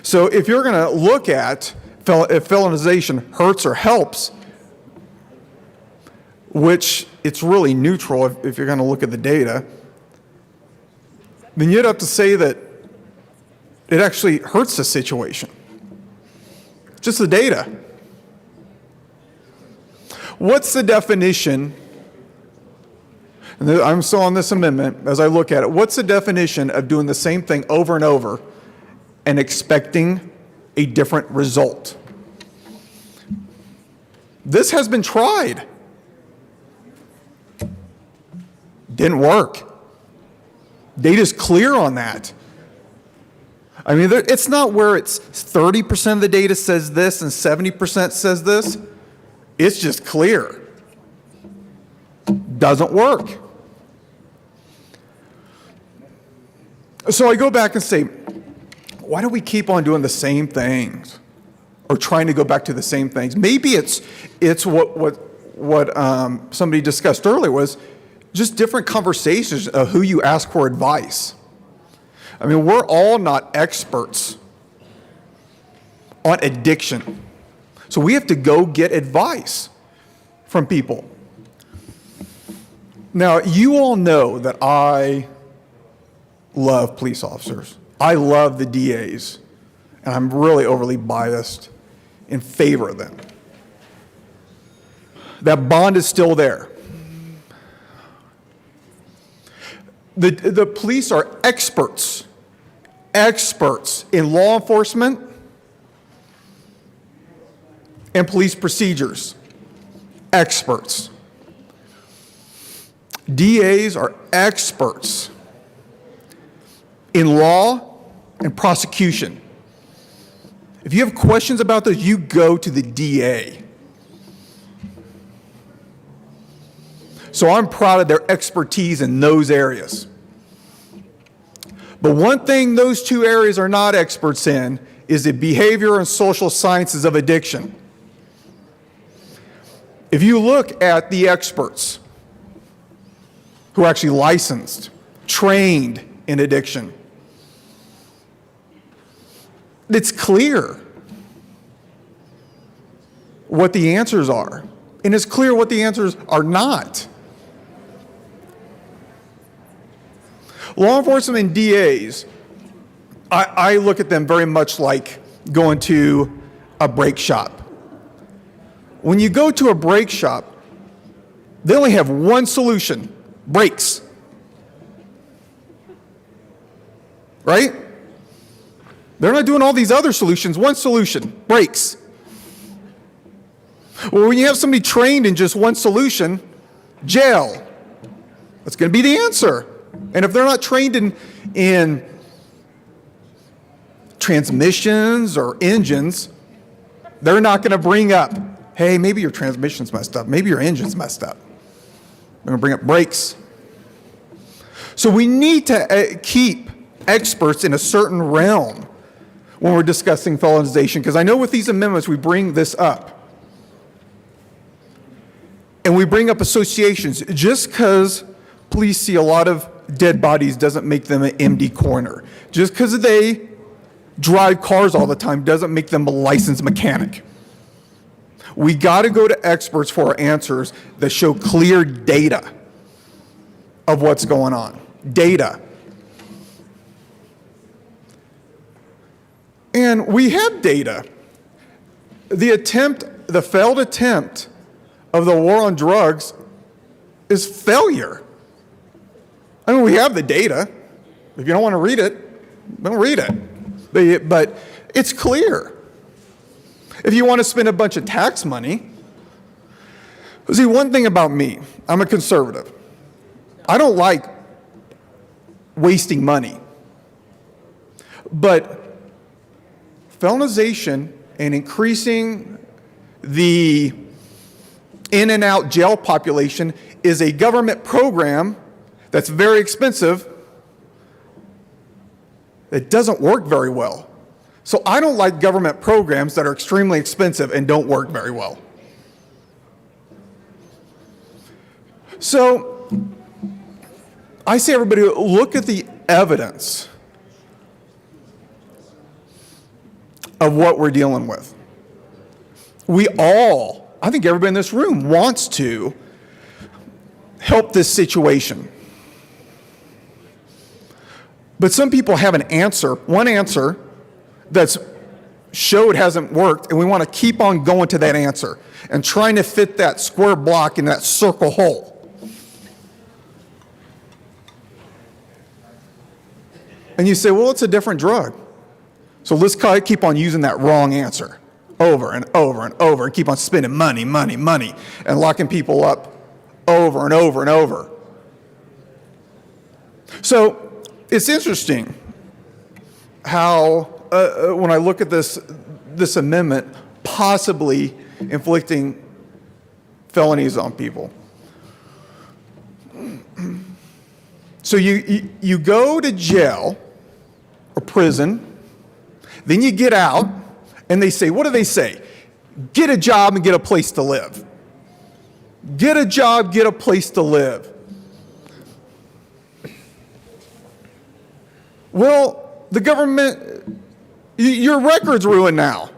So if you're going to look at if felonization hurts or helps, which it's really neutral if you're going to look at the data, then you'd have to say that it actually hurts the situation. Just the data. What's the definition? And I'm still on this amendment as I look at it. What's the definition of doing the same thing over and over and expecting a different result? This has been tried. Didn't work. Data's clear on that. I mean, it's not where it's 30% of the data says this and 70% says this. It's just clear. Doesn't work. So I go back and say, why do we keep on doing the same things or trying to go back to the same things? Maybe it's what somebody discussed earlier was just different conversations of who you ask for advice. I mean, we're all not experts on addiction. So we have to go get advice from people. Now, you all know that I love police officers. I love the DAs, and I'm really overly biased in favor of them. That bond is still there. The police are experts in law enforcement and police procedures. Experts. DAs are experts in law and prosecution. If you have questions about those, you go to the DA. So I'm proud of their expertise in those areas. But one thing those two areas are not experts in is the behavior and social sciences of addiction. If you look at the experts who are actually licensed, trained in addiction, it's clear what the answers are, and it's clear what the answers are not. Law enforcement and DAs, I look at them very much like going to a brake shop. When you go to a brake shop, they only have one solution: brakes. Right? They're not doing all these other solutions. One solution: brakes. Well, when you have somebody trained in just one solution, jail. That's going to be the answer. And if they're not trained in transmissions or engines, they're not going to bring up, hey, maybe your transmission's messed up. Maybe your engine's messed up. They're going to bring up brakes. So we need to keep experts in a certain realm when we're discussing felonization, because I know with these amendments we bring this up. And we bring up associations. Just because police see a lot of dead bodies doesn't make them an MD coroner. Just because they drive cars all the time doesn't make them a licensed mechanic. We got to go to experts for our answers that show clear data of what's going on. Data. And we have data. The failed attempt of the war on drugs is failure. I mean, we have the data. If you don't want to read it, don't read it. But it's clear. If you want to spend a bunch of tax money, see, one thing about me, I'm a conservative. I don't like wasting money. But felonization and increasing the in and out jail population is a government program that's very expensive, it doesn't work very well. So I don't like government programs that are extremely expensive and don't work very well. So I say, everybody, look at the evidence of what we're dealing with. We all, I think everybody in this room wants to help this situation. But some people have an answer, one answer that's showed hasn't worked, and we want to keep on going to that answer and trying to fit that square block in that circle hole. And you say, well, it's a different drug. So let's keep on using that wrong answer over and over and over and keep on spending money, money, money, and locking people up over and over and over. So it's interesting how when I look at this amendment possibly inflicting felonies on people. So you go to jail or prison, then you get out, and they say, what do they say? Get a job and get a place to live. Get a job, get a place to live. Well, the government, your record's ruined now.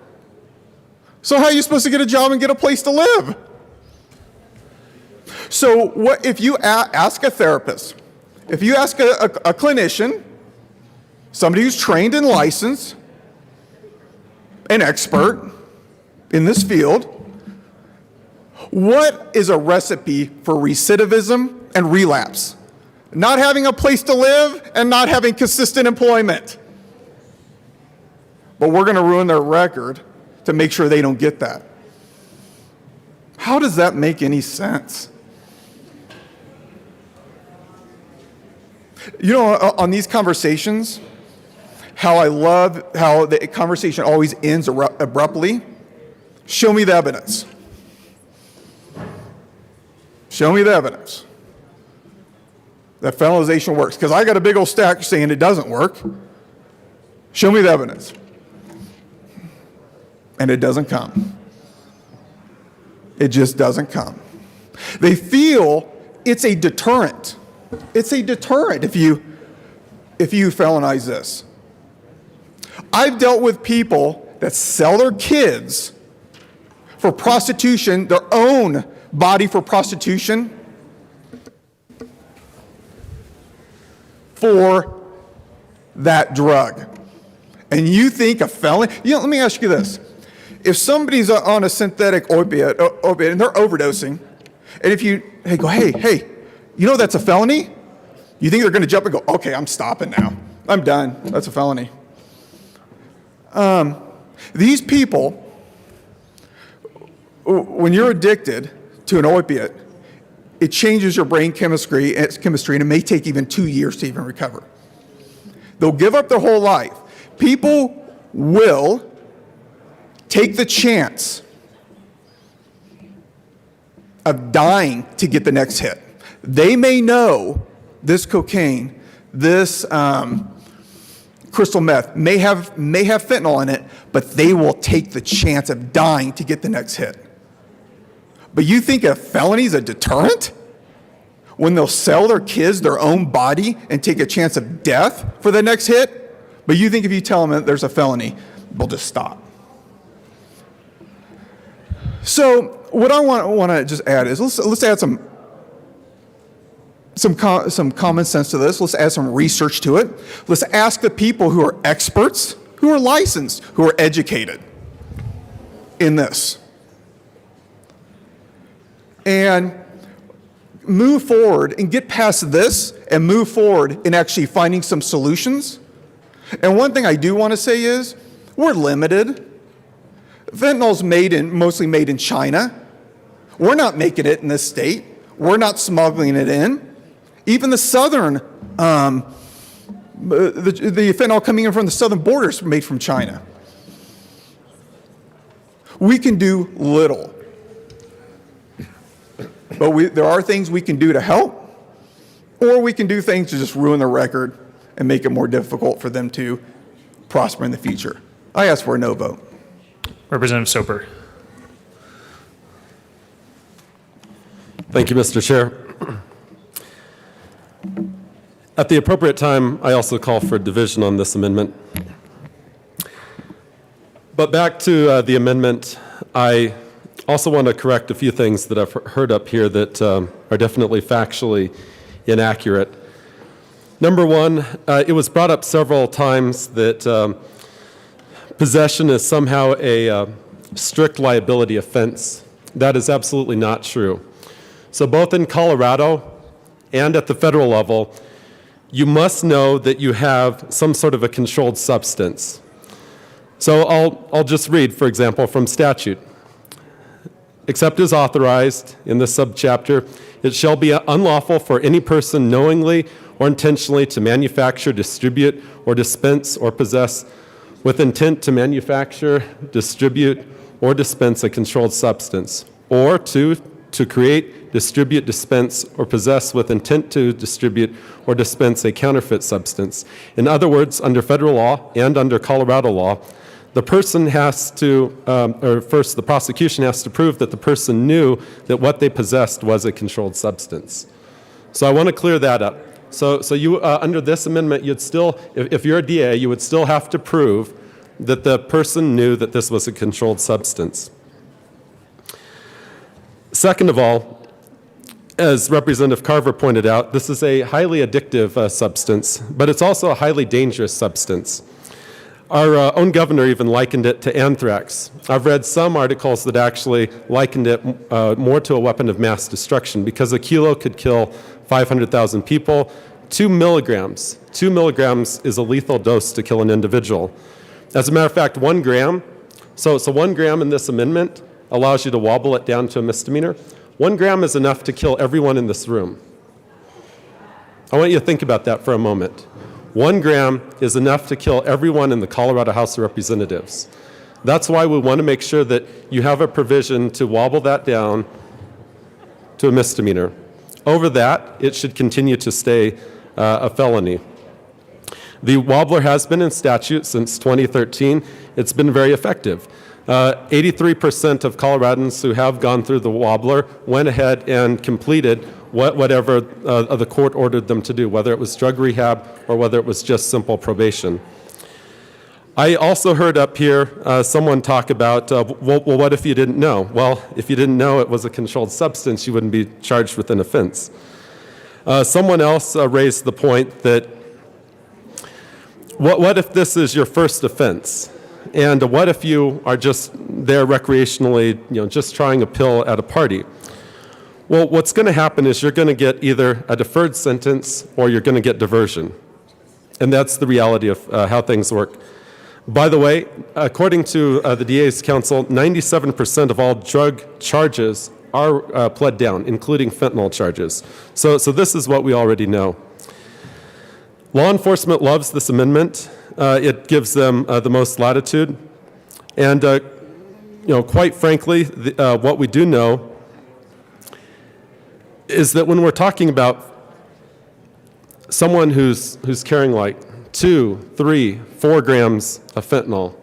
So how are you supposed to get a job and get a place to live? So what if you ask a therapist, if you ask a clinician, somebody who's trained and licensed, an expert in this field, what is a recipe for recidivism and relapse? Not having a place to live and not having consistent employment. But we're going to ruin their record to make sure they don't get that. How does that make any sense? You know, on these conversations, how I love how the conversation always ends abruptly. Show me the evidence. Show me the evidence that felonization works. Because I got a big old stack saying it doesn't work. Show me the evidence. And it doesn't come. It just doesn't come. They feel it's a deterrent. It's a deterrent if you felonize this. I've dealt with people that sell their kids for prostitution, their own body for prostitution, for that drug. And you think a felon, let me ask you this. If somebody's on a synthetic opiate and they're overdosing, and if you go, hey, you know that's a felony? You think they're going to jump and go, okay, I'm stopping now. I'm done. That's a felony. These people, when you're addicted to an opiate, it changes your brain chemistry, and it may take even 2 years to even recover. They'll give up their whole life. People will take the chance of dying to get the next hit. They may know this cocaine, this crystal meth may have fentanyl in it, but they will take the chance of dying to get the next hit. But you think a felony is a deterrent? When they'll sell their kids their own body and take a chance of death for the next hit? But you think if you tell them that there's a felony, they'll just stop. So what I want to just add is let's add some common sense to this. Let's add some research to it. Let's ask the people who are experts, who are licensed, who are educated in this. And move forward and get past this and move forward in actually finding some solutions. And one thing I do want to say is we're limited. Fentanyl's mostly made in China. We're not making it in this state. We're not smuggling it in. Even the southern, the fentanyl coming in from the southern border is made from China. We can do little. But there are things we can do to help, or we can do things to just ruin the record and make it more difficult for them to prosper in the future. I ask for a no vote. Representative Soper. Thank you, Mr. Chair. At the appropriate time, I also call for division on this amendment. But back to the amendment, I also want to correct a few things that I've heard up here that are definitely factually inaccurate. Number one, it was brought up several times that possession is somehow a strict liability offense. That is absolutely not true. So both in Colorado and at the federal level, you must know that you have some sort of a controlled substance. So I'll just read, for example, from statute. Except as authorized in this subchapter, it shall be unlawful for any person knowingly or intentionally to manufacture, distribute, or dispense or possess with intent to manufacture, distribute, or dispense a controlled substance, or to create, distribute, dispense, or possess with intent to distribute or dispense a counterfeit substance. In other words, under federal law and under Colorado law, the person has to, or first the prosecution has to prove that the person knew that what they possessed was a controlled substance. So I want to clear that up. So you, under this amendment, you'd still, if you're a DA, you would still have to prove that the person knew that this was a controlled substance. Second of all, as Representative Carver pointed out, this is a highly addictive substance, but it's also a highly dangerous substance. Our own governor even likened it to anthrax. I've read some articles that actually likened it more to a weapon of mass destruction because a kilo could kill 500,000 people. 2 milligrams is a lethal dose to kill an individual. As a matter of fact, 1 gram, so 1 gram in this amendment allows you to wobble it down to a misdemeanor. 1 gram is enough to kill everyone in this room. I want you to think about that for a moment. 1 gram is enough to kill everyone in the Colorado House of Representatives. That's why we want to make sure that you have a provision to wobble that down to a misdemeanor. Over that, it should continue to stay a felony. The wobbler has been in statute since 2013. It's been very effective. 83% of Coloradans who have gone through the wobbler went ahead and completed whatever the court ordered them to do, whether it was drug rehab or whether it was just simple probation. I also heard up here someone talk about, well, what if you didn't know? Well, if you didn't know it was a controlled substance, you wouldn't be charged with an offense. Someone else raised the point that, what if this is your first offense? And what if you are just there recreationally, just trying a pill at a party? Well, what's going to happen is you're going to get either a deferred sentence or you're going to get diversion. And that's the reality of how things work. By the way, according to the DA's counsel, 97% of all drug charges are pled down, including fentanyl charges. So this is what we already know. Law enforcement loves this amendment. It gives them the most latitude. And, quite frankly, what we do know is that when we're talking about someone who's carrying like 2, 3, 4 grams of fentanyl,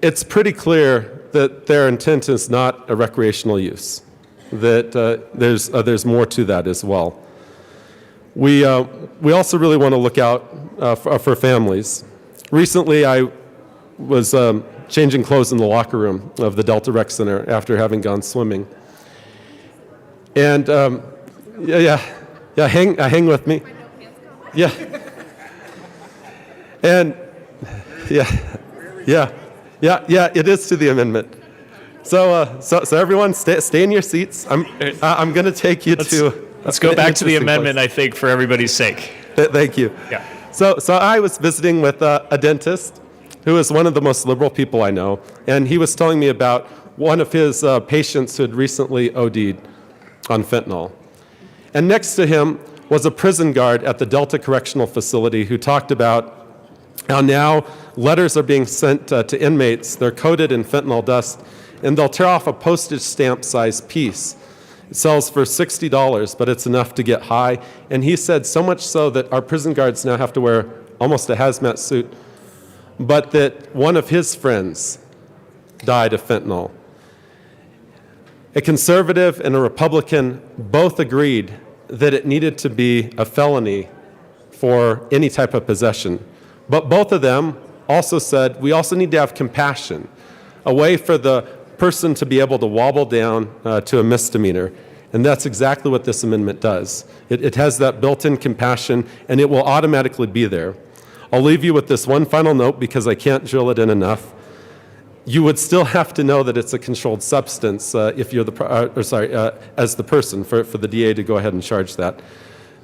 it's pretty clear that their intent is not a recreational use, that there's more to that as well. We also really want to look out for families. Recently, I was changing clothes in the locker room of the Delta Rec Center after having gone swimming. And hang with me. Yeah. And it is to the amendment. So everyone, stay in your seats. I'm going to take you to. Let's go back to the amendment, I think, for everybody's sake. Thank you. Yeah. So I was visiting with a dentist who is one of the most liberal people I know, and he was telling me about one of his patients who had recently OD'd on fentanyl. And next to him was a prison guard at the Delta Correctional Facility who talked about how now letters are being sent to inmates. They're coated in fentanyl dust, and they'll tear off a postage stamp size piece It sells for $60, but it's enough to get high. And he said so much so that our prison guards now have to wear almost a hazmat suit, but that one of his friends died of fentanyl. A conservative and a Republican both agreed that it needed to be a felony for any type of possession. But both of them also said we also need to have compassion, a way for the person to be able to wobble down to a misdemeanor. And that's exactly what this amendment does. It has that built-in compassion, and it will automatically be there. I'll leave you with this one final note because I can't drill it in enough. You would still have to know that it's a controlled substance if you're as the person for the DA to go ahead and charge that.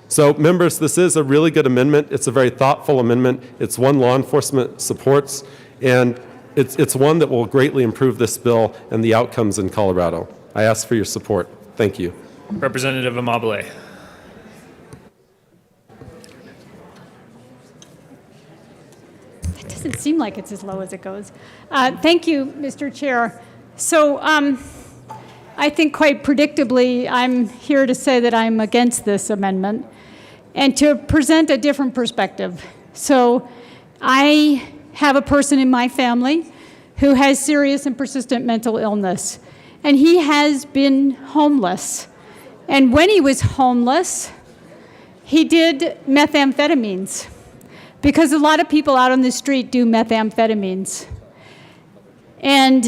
So members, this is a really good amendment. It's a very thoughtful amendment. It's one law enforcement supports, and it's one that will greatly improve this bill and the outcomes in Colorado. I ask for your support. Thank you. Representative Amabile. It doesn't seem like it's as low as it goes. Thank you, Mr. Chair. So I think quite predictably, I'm here to say that I'm against this amendment and to present a different perspective. So I have a person in my family who has serious and persistent mental illness, and he has been homeless. And when he was homeless, he did methamphetamines, because a lot of people out on the street do methamphetamines. And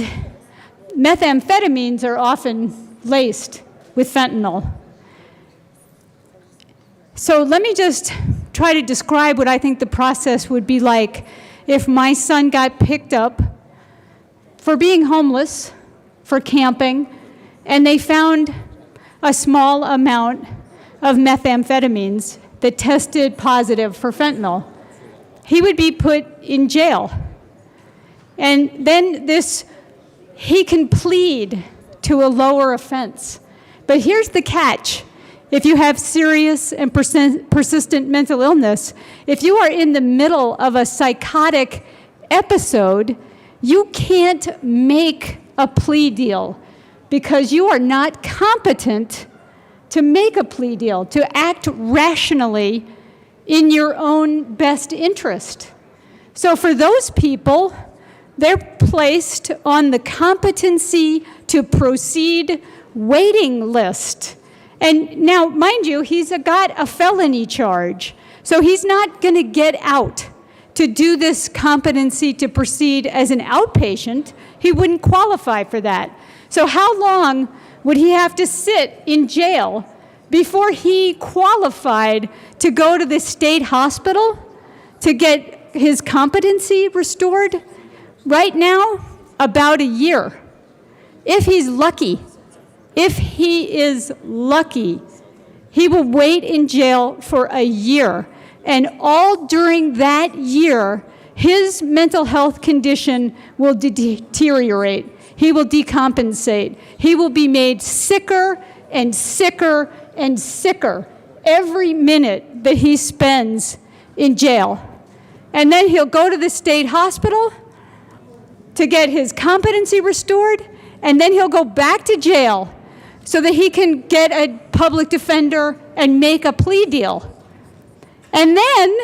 methamphetamines are often laced with fentanyl. So let me just try to describe what I think the process would be like if my son got picked up for being homeless, for camping, and they found a small amount of methamphetamines that tested positive for fentanyl. He would be put in jail. And then he can plead to a lower offense. But here's the catch. If you have serious and persistent mental illness, if you are in the middle of a psychotic episode, you can't make a plea deal because you are not competent to make a plea deal, to act rationally in your own best interest. So for those people, they're placed on the competency to proceed waiting list. And now, mind you, he's got a felony charge. So he's not going to get out to do this competency to proceed as an outpatient. He wouldn't qualify for that. So how long would he have to sit in jail before he qualified to go to the state hospital to get his competency restored? Right now, about a year. If he's lucky, if he is lucky, he will wait in jail for a year. And all during that year, his mental health condition will deteriorate. He will decompensate. He will be made sicker and sicker and sicker every minute that he spends in jail. And then he'll go to the state hospital to get his competency restored, and then he'll go back to jail so that he can get a public defender and make a plea deal. And then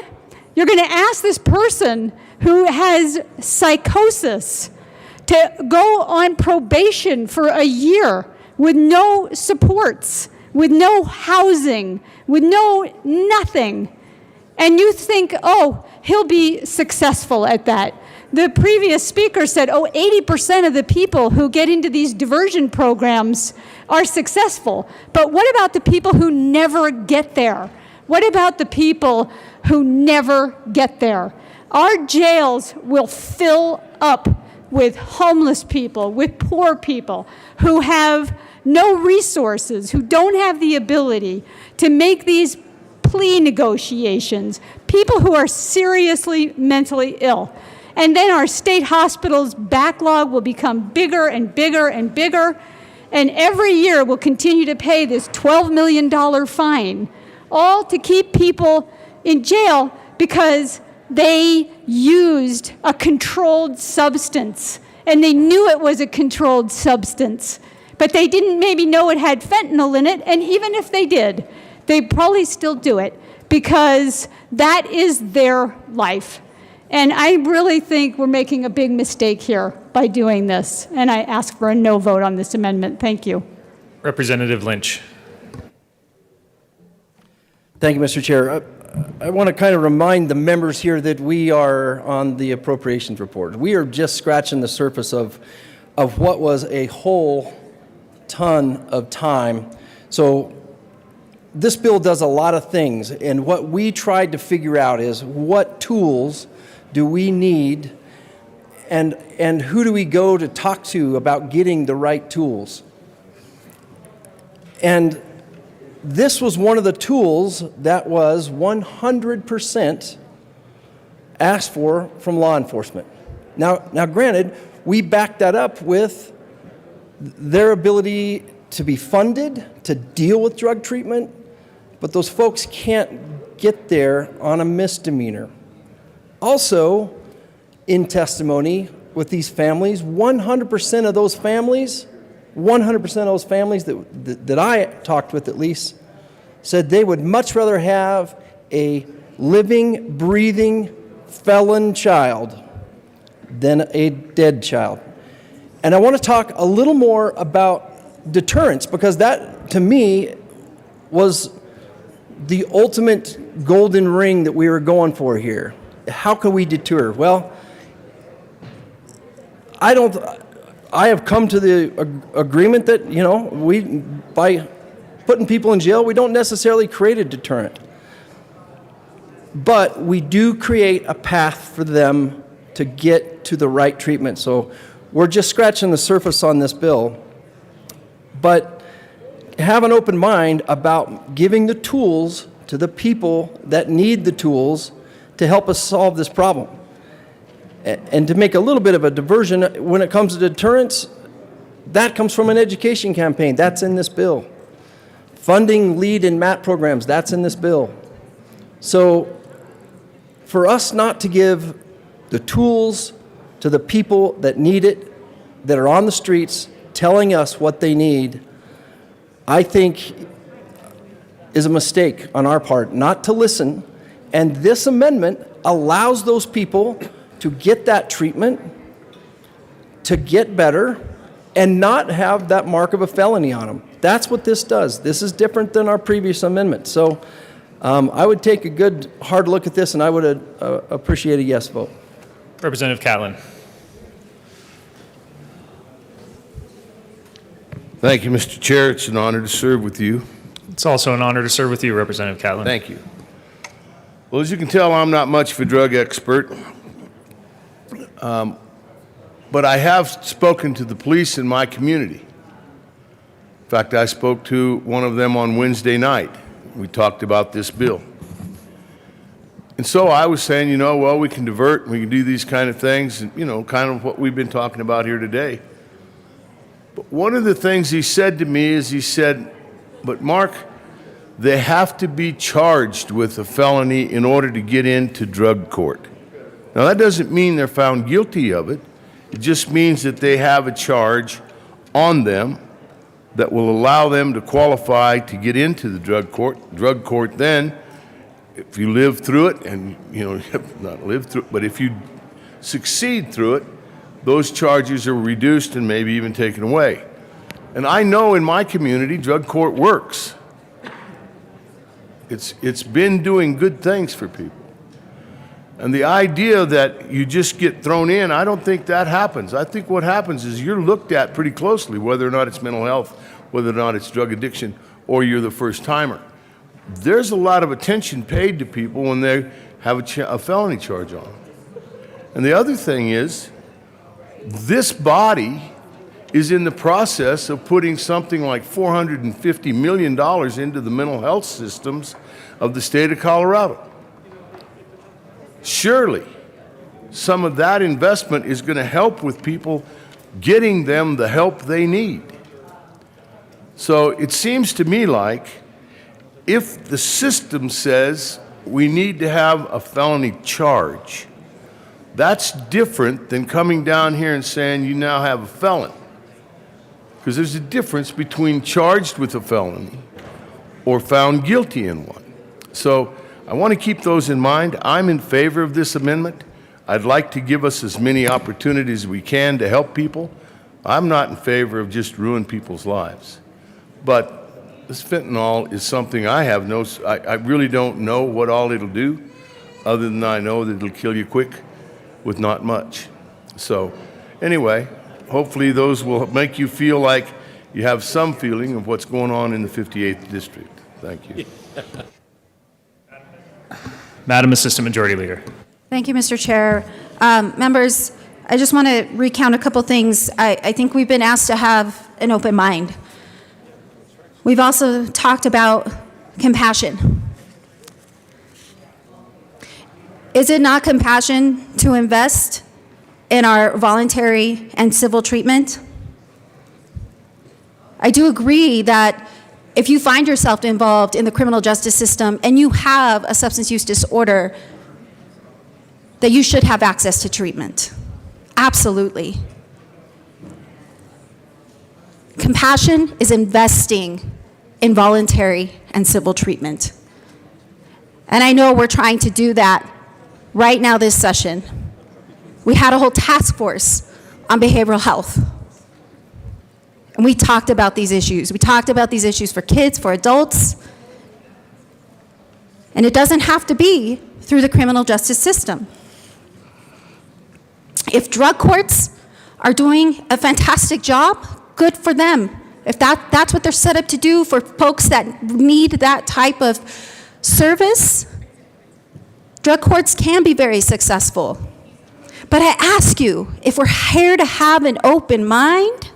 you're going to ask this person who has psychosis to go on probation for a year with no supports, with no housing, with no nothing. And you think, oh, he'll be successful at that. The previous speaker said, 80% of the people who get into these diversion programs are successful. But what about the people who never get there? What about the people who never get there? Our jails will fill up with homeless people, with poor people who have no resources, who don't have the ability to make these plea negotiations, people who are seriously mentally ill. And then our state hospitals' backlog will become bigger and bigger and bigger. And every year we'll continue to pay this $12 million fine, all to keep people in jail because they used a controlled substance. And they knew it was a controlled substance. but they didn't maybe know it had fentanyl in it, and even if they did, they'd probably still do it because that is their life. And I really think we're making a big mistake here by doing this, and I ask for a no vote on this amendment. Thank you. Representative Lynch. Thank you, Mr. Chair. I want to kind of remind the members here that we are on the appropriations report. We are just scratching the surface of what was a whole ton of time. So this bill does a lot of things, and what we tried to figure out is what tools do we need, and who do we go to talk to about getting the right tools? And this was one of the tools that was 100% asked for from law enforcement. Now, granted, we backed that up with their ability to be funded to deal with drug treatment, but those folks can't get there on a misdemeanor. Also, in testimony with these families, 100% of those families that I talked with at least said they would much rather have a living, breathing felon child than a dead child. And I want to talk a little more about deterrence, because that, to me, was the ultimate golden ring that we were going for here. How can we deter? Well, I have come to the agreement that, by putting people in jail, we don't necessarily create a deterrent. But we do create a path for them to get to the right treatment. So we're just scratching the surface on this bill. But have an open mind about giving the tools to the people that need the tools to help us solve this problem. And to make a little bit of a diversion, when it comes to deterrence, that comes from an education campaign. That's in this bill. Funding LEAD and MAT programs, that's in this bill. So for us not to give the tools to the people that need it, that are on the streets telling us what they need, I think is a mistake on our part not to listen. And this amendment allows those people to get that treatment, to get better, and not have that mark of a felony on them. That's what this does. This is different than our previous amendment. So I would take a good, hard look at this, and I would appreciate a yes vote. Representative Catlin. Thank you, Mr. Chair. It's an honor to serve with you. It's also an honor to serve with you, Representative Catlin. Thank you. Well, as you can tell, I'm not much of a drug expert. But I have spoken to the police in my community. In fact, I spoke to one of them on Wednesday night. We talked about this bill. And so I was saying, well, we can divert, we can do these kind of things, and, kind of what we've been talking about here today. But one of the things he said to me is, he said, but Mark, they have to be charged with a felony in order to get into drug court. Now, that doesn't mean they're found guilty of it. It just means that they have a charge on them that will allow them to qualify to get into the drug court. Drug court then, if you live through it, and, not live through it, but if you succeed through it, those charges are reduced and maybe even taken away. And I know in my community, drug court works. It's been doing good things for people. And the idea that you just get thrown in, I don't think that happens. I think what happens is you're looked at pretty closely, whether or not it's mental health, whether or not it's drug addiction, or you're the first timer. There's a lot of attention paid to people when they have a felony charge on them. And the other thing is, this body is in the process of putting something like $450 million into the mental health systems of the state of Colorado. Surely, some of that investment is going to help with people getting them the help they need. So it seems to me like if the system says we need to have a felony charge, that's different than coming down here and saying you now have a felon. Because there's a difference between charged with a felony or found guilty in one. So I want to keep those in mind. I'm in favor of this amendment. I'd like to give us as many opportunities as we can to help people. I'm not in favor of just ruining people's lives. But this fentanyl is something I really don't know what all it'll do, other than I know that it'll kill you quick with not much. So anyway, hopefully those will make you feel like you have some feeling of what's going on in the 58th District. Thank you. Madam Assistant Majority Leader. Thank you, Mr. Chair. Members, I just want to recount a couple things. I think we've been asked to have an open mind. We've also talked about compassion. Is it not compassion to invest in our voluntary and civil treatment? I do agree that if you find yourself involved in the criminal justice system and you have a substance use disorder, that you should have access to treatment. Absolutely. Compassion is investing in voluntary and civil treatment. And I know we're trying to do that right now this session. We had a whole task force on behavioral health. And we talked about these issues. We talked about these issues for kids, for adults. And it doesn't have to be through the criminal justice system. If drug courts are doing a fantastic job, good for them. If that's what they're set up to do for folks that need that type of service, drug courts can be very successful. But I ask you, if we're here to have an open mind,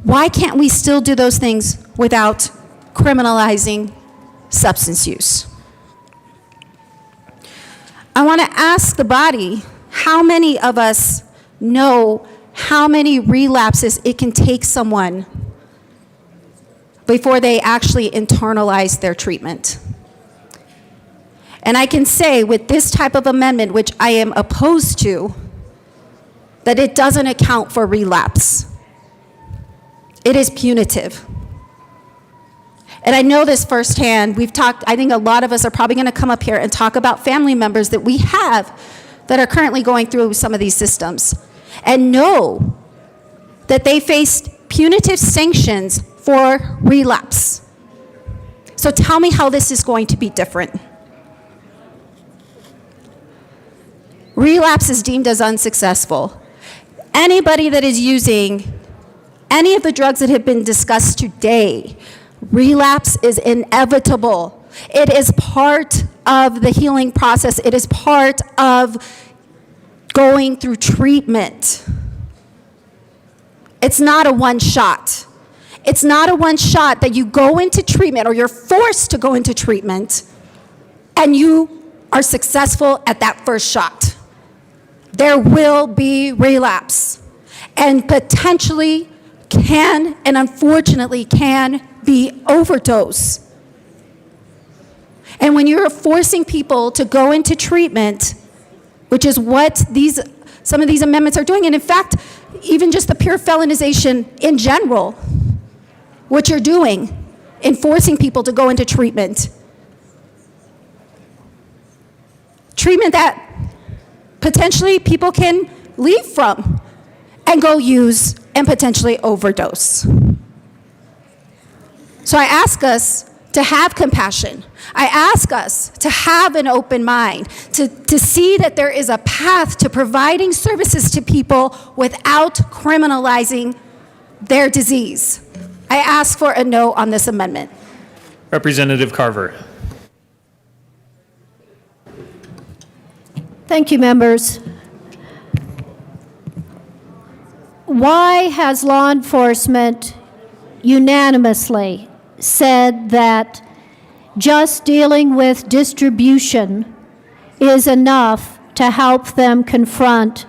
why can't we still do those things without criminalizing substance use? I want to ask the body, how many of us know how many relapses it can take someone before they actually internalize their treatment? And I can say with this type of amendment, which I am opposed to, that it doesn't account for relapse. It is punitive. And I know this firsthand. We've talked, I think a lot of us are probably going to come up here and talk about family members that we have that are currently going through some of these systems and know that they faced punitive sanctions for relapse. So tell me how this is going to be different. Relapse is deemed as unsuccessful. Anybody that is using any of the drugs that have been discussed today, relapse is inevitable. It is part of the healing process. It is part of going through treatment. It's not a one shot. It's not a one shot that you go into treatment or you're forced to go into treatment and you are successful at that first shot. There will be relapse and potentially can and unfortunately can be overdose. And when you're forcing people to go into treatment, which is what some of these amendments are doing, and in fact, even just the pure felonization in general, what you're doing in forcing people to go into treatment. Treatment that potentially people can leave from and go use and potentially overdose. So I ask us to have compassion. I ask us to have an open mind, to see that there is a path to providing services to people without criminalizing their disease. I ask for a no on this amendment. Representative Carver. Thank you, members. Why has law enforcement unanimously said that just dealing with distribution is enough to help them confront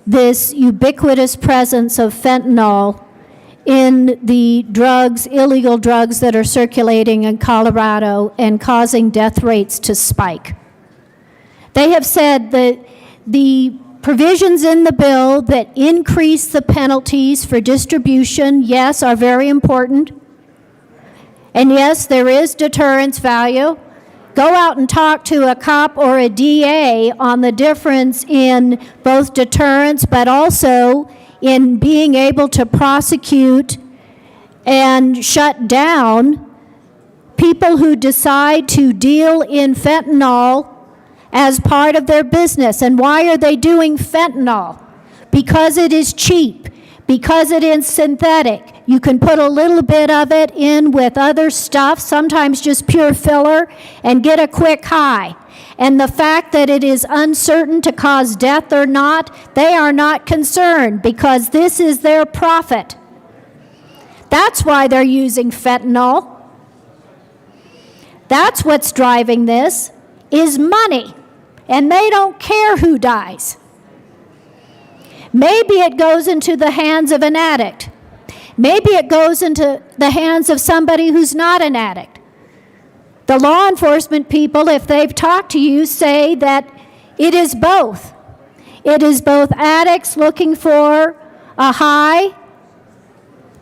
this ubiquitous presence of fentanyl in the drugs, illegal drugs that are circulating in Colorado and causing death rates to spike? They have said that the provisions in the bill that increase the penalties for distribution, yes, are very important. And yes, there is deterrence value. Go out and talk to a cop or a DA on the difference in both deterrence but also in being able to prosecute and shut down people who decide to deal in fentanyl as part of their business. And why are they doing fentanyl? Because it is cheap, because it is synthetic. You can put a little bit of it in with other stuff, sometimes just pure filler, and get a quick high. And the fact that it is uncertain to cause death or not, they are not concerned because this is their profit. That's why they're using fentanyl. That's what's driving this, is money. And they don't care who dies. Maybe it goes into the hands of an addict. Maybe it goes into the hands of somebody who's not an addict. The law enforcement people, if they've talked to you, say that it is both. It is both addicts looking for a high,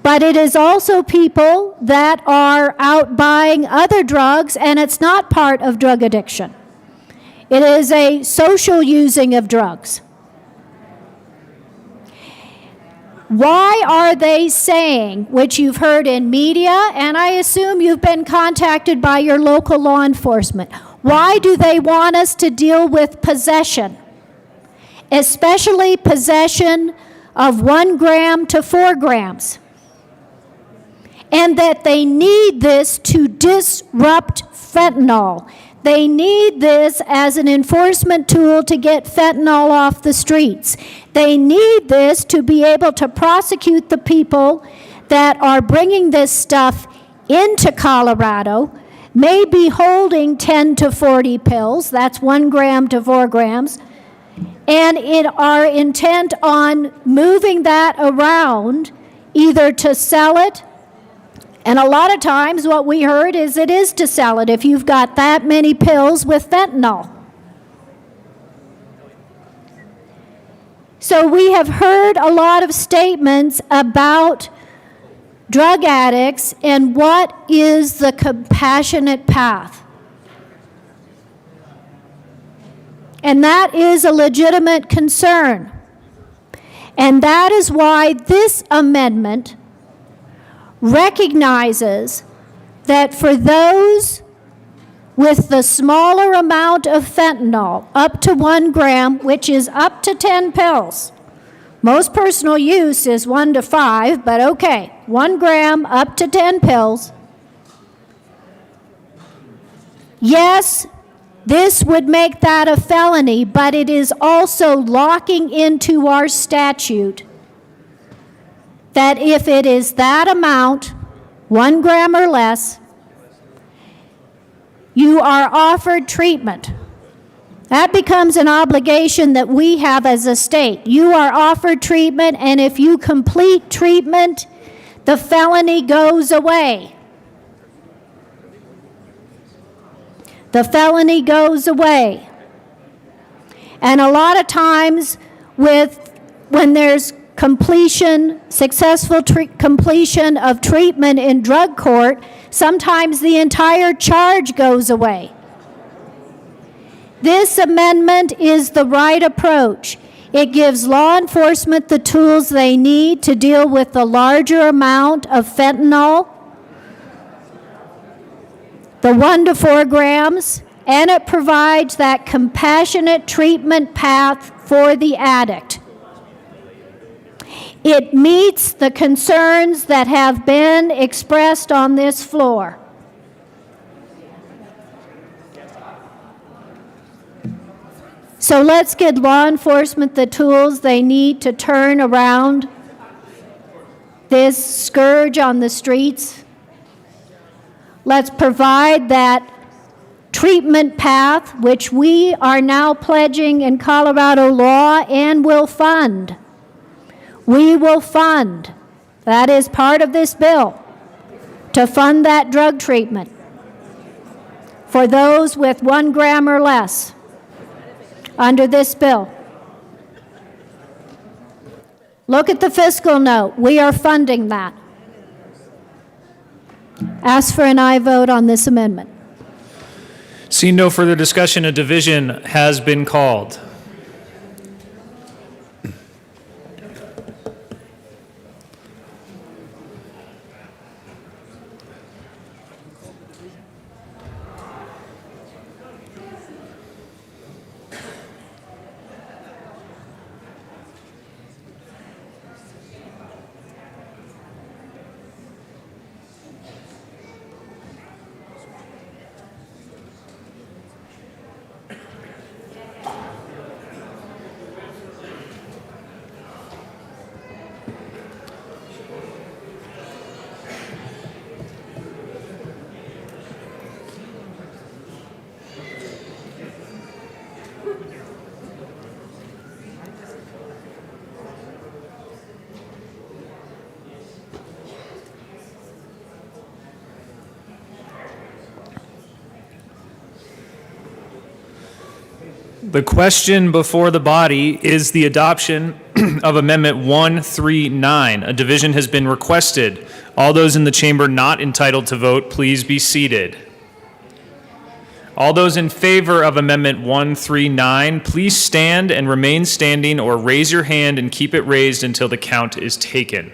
but it is also people that are out buying other drugs, and it's not part of drug addiction. It is a social using of drugs. Why are they saying, which you've heard in media, and I assume you've been contacted by your local law enforcement, why do they want us to deal with possession? Especially possession of 1 gram to 4 grams. And that they need this to disrupt fentanyl. They need this as an enforcement tool to get fentanyl off the streets. They need this to be able to prosecute the people that are bringing this stuff into Colorado, maybe holding 10 to 40 pills, that's 1 gram to 4 grams, and are intent on moving that around either to sell it. And a lot of times what we heard is it is to sell it if you've got that many pills with fentanyl. So we have heard a lot of statements about drug addicts and what is the compassionate path. And that is a legitimate concern. And that is why this amendment recognizes that for those with the smaller amount of fentanyl, up to 1 gram, which is up to 10 pills. Most personal use is 1 to 5, but okay, 1 gram up to 10 pills. Yes, this would make that a felony, but it is also locking into our statute that if it is that amount, 1 gram or less, you are offered treatment. That becomes an obligation that we have as a state. You are offered treatment, and if you complete treatment, the felony goes away. The felony goes away. And a lot of times when there's successful completion of treatment in drug court, sometimes the entire charge goes away. This amendment is the right approach. It gives law enforcement the tools they need to deal with the larger amount of fentanyl, the 1 to 4 grams, and it provides that compassionate treatment path for the addict. It meets the concerns that have been expressed on this floor. So let's give law enforcement the tools they need to turn around this scourge on the streets. Let's provide that treatment path, which we are now pledging in Colorado law and will fund. We will fund, that is part of this bill, to fund that drug treatment for those with 1 gram or less under this bill. Look at the fiscal note. We are funding that. Ask for an aye vote on this amendment. Seeing no further discussion, a division has been called. The question before the body is the adoption of Amendment 139. A division has been requested. All those in the chamber not entitled to vote, please be seated. All those in favor of Amendment 139, please stand and remain standing or raise your hand and keep it raised until the count is taken.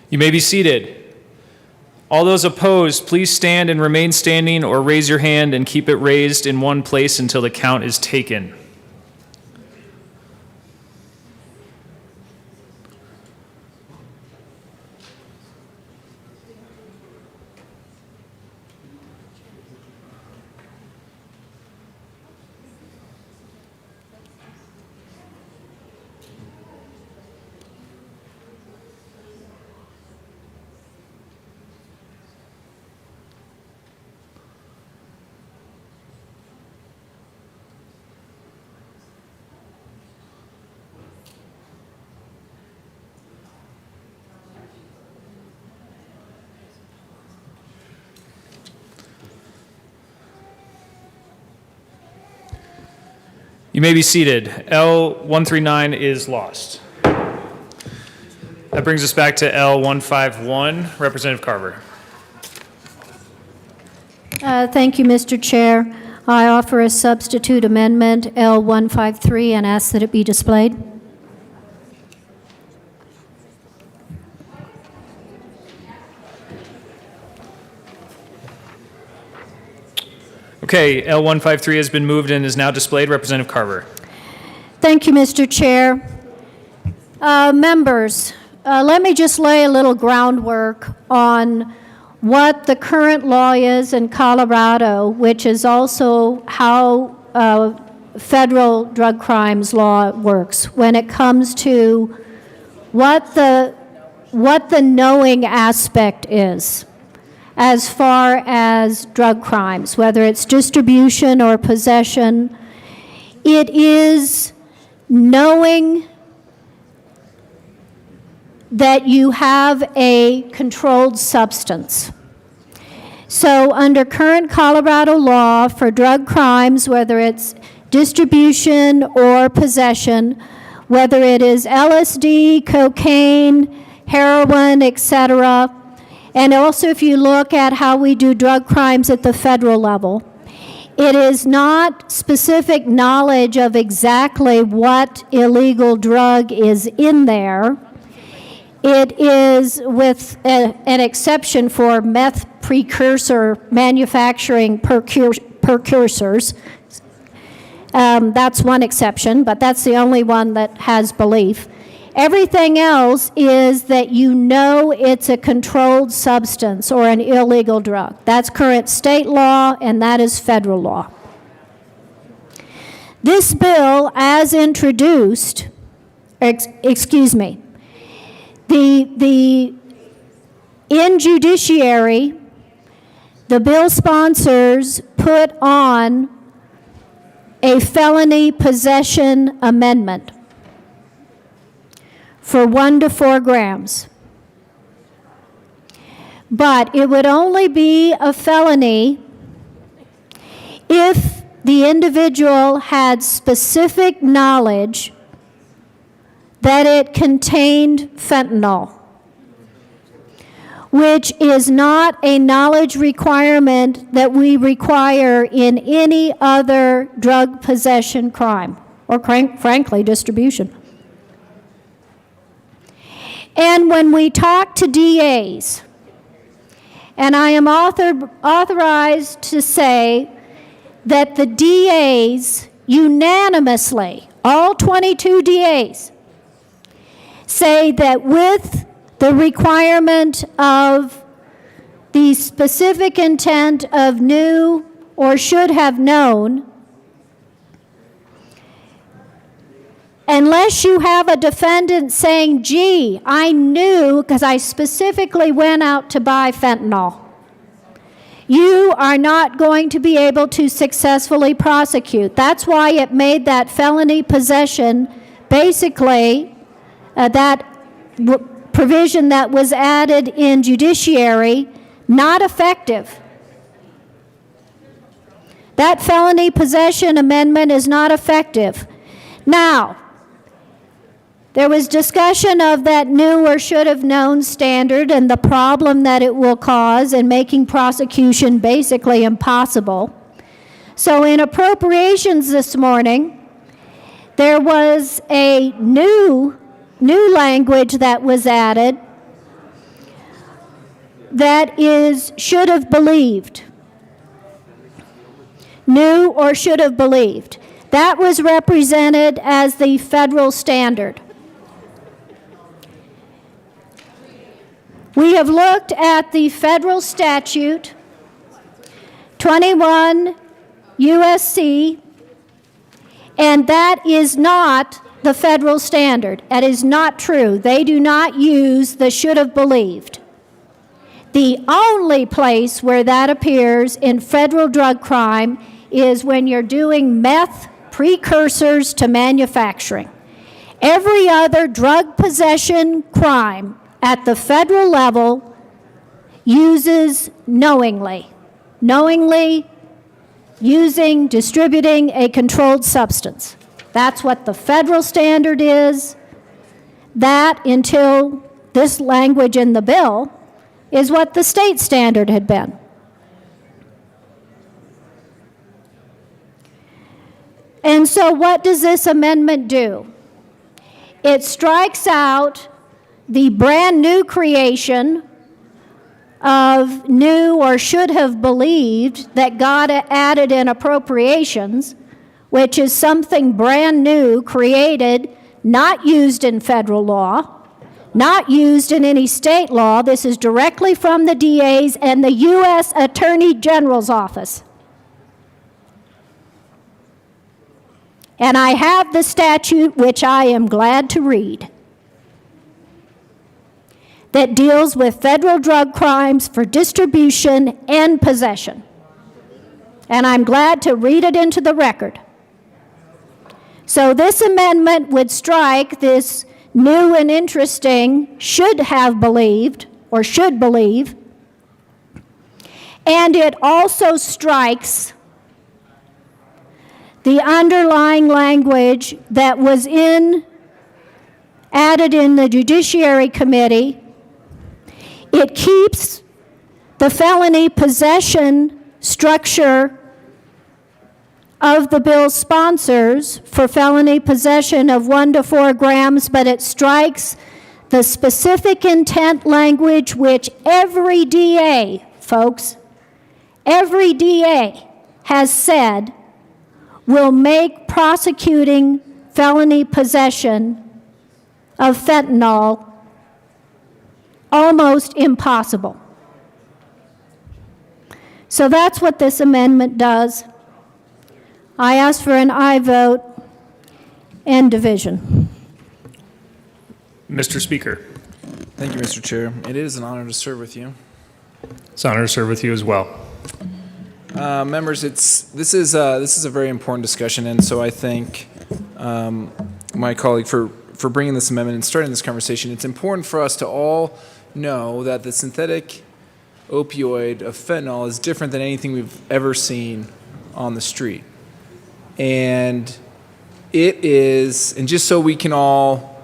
You may be seated. All those opposed, please stand and remain standing or raise your hand and keep it raised in one place until the count is taken. You may be seated. L139 is lost. That brings us back to L151. Representative Carver. Thank you, Mr. Chair. I offer a substitute amendment, L153, and ask that it be displayed. Okay, L153 has been moved and is now displayed. Representative Carver. Thank you, Mr. Chair. Members, let me just lay a little groundwork on what the current law is in Colorado, which is also how federal drug crimes law works when it comes to what the knowing aspect is as far as drug crimes, whether it's distribution or possession. It is knowing that you have a controlled substance. So under current Colorado law for drug crimes, whether it's distribution or possession, whether it is LSD, cocaine, heroin, etc., and also if you look at how we do drug crimes at the federal level, It is not specific knowledge of exactly what illegal drug is in there. It is with an exception for meth precursor manufacturing precursors. That's one exception, but that's the only one that has belief. Everything else is that you know it's a controlled substance or an illegal drug. That's current state law, and that is federal law. This bill, as introduced, in judiciary, the bill sponsors put on a felony possession amendment for 1 to 4 grams. But it would only be a felony if the individual had specific knowledge that it contained fentanyl, which is not a knowledge requirement that we require in any other drug possession crime, or frankly, distribution. And when we talk to DAs, and I am authorized to say that the DAs unanimously, all 22 DAs, say that with the requirement of the specific intent of knew or should have known, unless you have a defendant saying, gee, I knew because I specifically went out to buy fentanyl, you are not going to be able to successfully prosecute. That's why it made that felony possession, basically, that provision that was added in judiciary, not effective. That felony possession amendment is not effective. Now, there was discussion of that knew or should have known standard and the problem that it will cause in making prosecution basically impossible. So in appropriations this morning, there was a new language that was added that is should have believed. Knew or should have believed. That was represented as the federal standard. We have looked at the federal statute, 21 USC, and that is not the federal standard. That is not true. They do not use the should have believed. The only place where that appears in federal drug crime is when you're doing meth precursors to manufacturing. Every other drug possession crime at the federal level uses knowingly using, distributing a controlled substance. That's what the federal standard is. That, until this language in the bill, is what the state standard had been. And so what does this amendment do? It strikes out the brand new creation of knew or should have believed that got added in appropriations, which is something brand new created, not used in federal law, not used in any state law. This is directly from the DAs and the U.S. Attorney General's office. And I have the statute, which I am glad to read, that deals with federal drug crimes for distribution and possession. And I'm glad to read it into the record. So this amendment would strike this new and interesting should have believed or should believe, and it also strikes the underlying language that was added in the Judiciary Committee. It keeps the felony possession structure of the bill's sponsors for felony possession of 1 to 4 grams, but it strikes the specific intent language which every DA, folks, every DA has said will make prosecuting felony possession of fentanyl almost impossible. So that's what this amendment does. I ask for an aye vote and division. Mr. Speaker. Thank you, Mr. Chair. It is an honor to serve with you. It's an honor to serve with you as well. Members, this is a very important discussion, and so I thank my colleague for bringing this amendment and starting this conversation. It's important for us to all know that the synthetic opioid of fentanyl is different than anything we've ever seen on the street. And it is, and just so we can all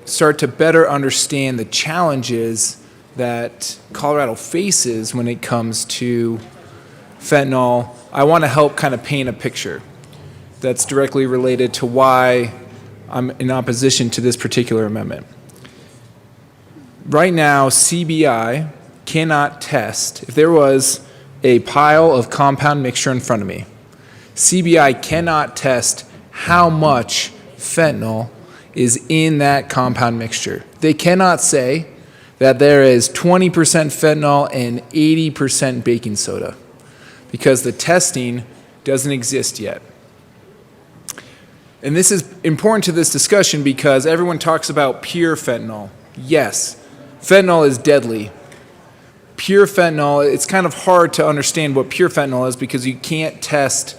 start to better understand the challenges that Colorado faces when it comes to fentanyl, I want to help kind of paint a picture that's directly related to why I'm in opposition to this particular amendment. Right now, CBI cannot test, if there was a pile of compound mixture in front of me, CBI cannot test how much fentanyl is in that compound mixture. They cannot say that there is 20% fentanyl and 80% baking soda because the testing doesn't exist yet. And this is important to this discussion because everyone talks about pure fentanyl. Yes, fentanyl is deadly. Pure fentanyl, it's kind of hard to understand what pure fentanyl is because you can't test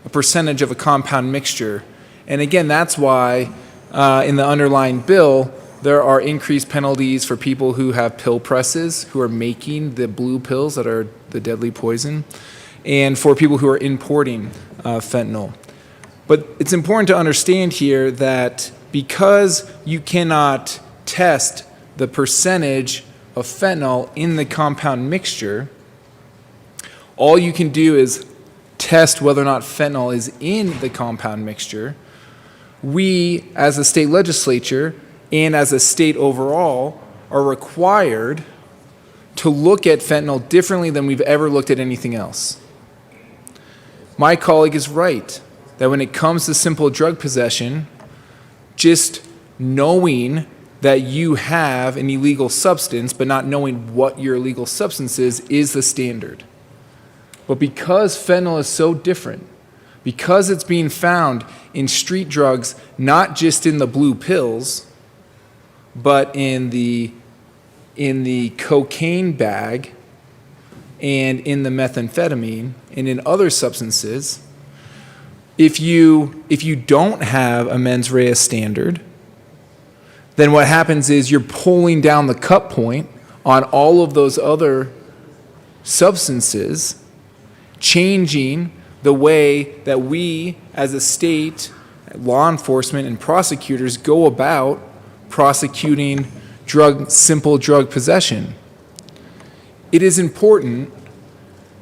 a percentage of a compound mixture. And again, that's why in the underlying bill, there are increased penalties for people who have pill presses, who are making the blue pills that are the deadly poison, and for people who are importing fentanyl. But it's important to understand here that because you cannot test the percentage of fentanyl in the compound mixture, all you can do is test whether or not fentanyl is in the compound mixture. We, as a state legislature and as a state overall, are required to look at fentanyl differently than we've ever looked at anything else. My colleague is right that when it comes to simple drug possession, just knowing that you have an illegal substance but not knowing what your illegal substance is the standard. But because fentanyl is so different, because it's being found in street drugs, not just in the blue pills, but in the cocaine bag and in the methamphetamine and in other substances, if you don't have a mens rea standard, then what happens is you're pulling down the cut point on all of those other substances, changing the way that we as a state, law enforcement and prosecutors go about prosecuting simple drug possession. It is important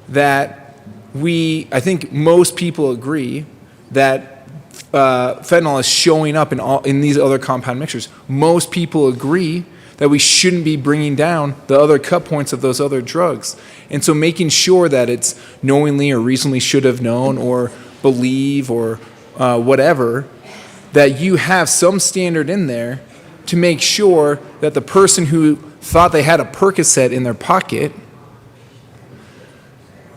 that I think most people agree that fentanyl is showing up in these other compound mixtures. Most people agree that we shouldn't be bringing down the other cut points of those other drugs. And so making sure that it's knowingly or reasonably should have known or believe or whatever, that you have some standard in there to make sure that the person who thought they had a Percocet in their pocket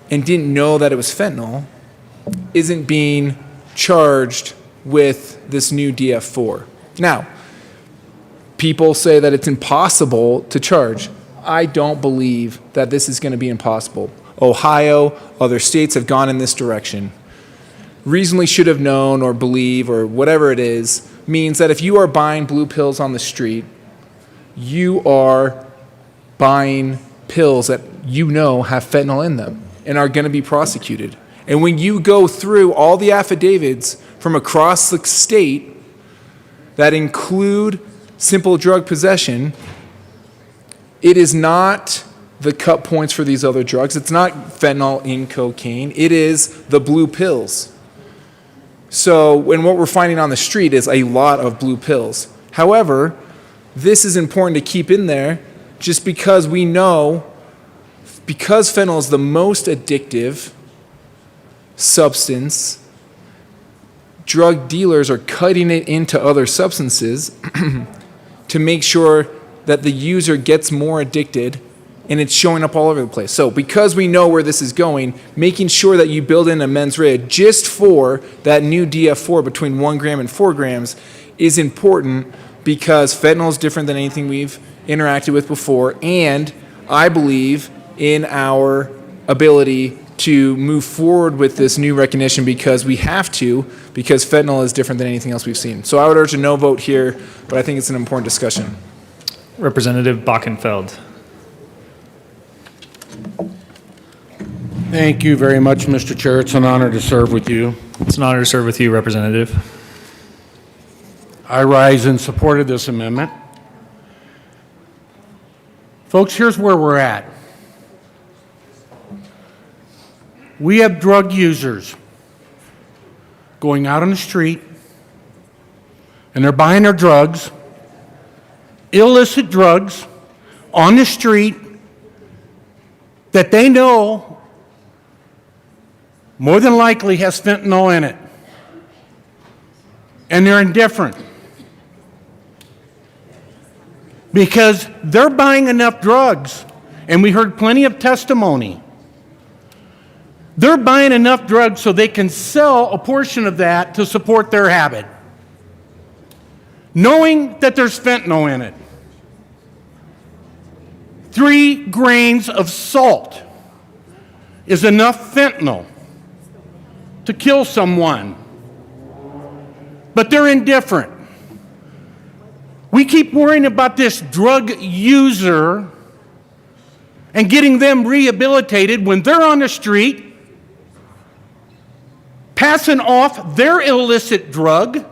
and didn't know that it was fentanyl isn't being charged with this new DF4. Now, people say that it's impossible to charge. I don't believe that this is going to be impossible. Ohio, other states have gone in this direction. Reasonably should have known or believe or whatever it is means that if you are buying blue pills on the street, you are buying pills that you know have fentanyl in them and are going to be prosecuted. And when you go through all the affidavits from across the state that include simple drug possession, it is not the cut points for these other drugs. It's not fentanyl in cocaine. It is the blue pills. So, and what we're finding on the street is a lot of blue pills. However, this is important to keep in there just because we know, because fentanyl is the most addictive substance, drug dealers are cutting it into other substances to make sure that the user gets more addicted, and it's showing up all over the place. So because we know where this is going, making sure that you build in a mens rea just for that new DF4 between 1 gram and 4 grams is important, because fentanyl is different than anything we've interacted with before, and I believe in our ability to move forward with this new recognition because we have to, because fentanyl is different than anything else we've seen. So I would urge a no vote here, but I think it's an important discussion. Representative Bockenfeld. Thank you very much, Mr. Chair. It's an honor to serve with you. It's an honor to serve with you, Representative. I rise in support of this amendment. Folks, here's where we're at. We have drug users going out on the street, and they're buying their drugs, illicit drugs, on the street that they know more than likely has fentanyl in it. And they're indifferent. Because they're buying enough drugs, and we heard plenty of testimony. They're buying enough drugs so they can sell a portion of that to support their habit, knowing that there's fentanyl in it. 3 grains of salt is enough fentanyl to kill someone. But they're indifferent. We keep worrying about this drug user and getting them rehabilitated when they're on the street, passing off their illicit drug,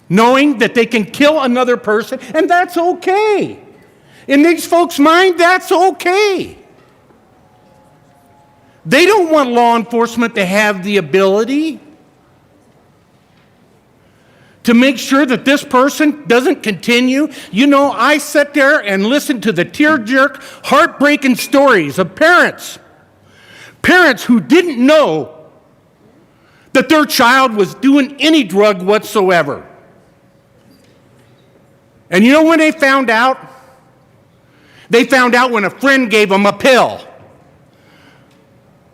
knowing that they can kill another person, and that's okay. In these folks' mind, that's okay. They don't want law enforcement to have the ability to make sure that this person doesn't continue. You know, I sat there and listened to the tear-jerk, heartbreaking stories of parents who didn't know that their child was doing any drug whatsoever. And you know when they found out? They found out when a friend gave them a pill.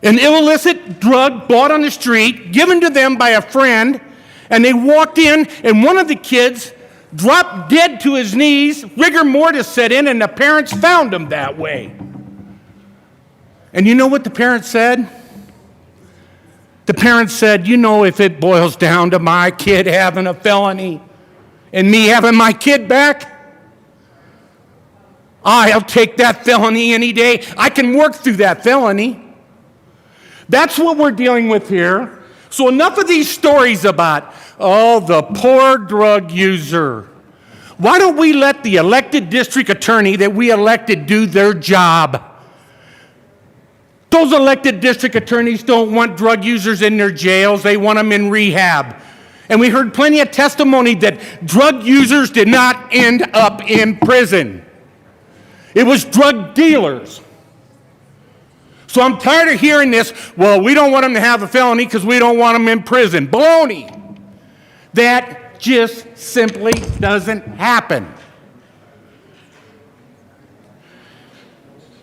An illicit drug bought on the street, given to them by a friend, and they walked in, and one of the kids dropped dead to his knees, rigor mortis set in, and the parents found him that way. And you know what the parents said? The parents said, you know, if it boils down to my kid having a felony and me having my kid back, I'll take that felony any day. I can work through that felony. That's what we're dealing with here. So enough of these stories about, oh, the poor drug user. Why don't we let the elected district attorney that we elected do their job? Those elected district attorneys don't want drug users in their jails. They want them in rehab. And we heard plenty of testimony that drug users did not end up in prison. It was drug dealers. So I'm tired of hearing this, well, we don't want them to have a felony because we don't want them in prison. Baloney. That just simply doesn't happen.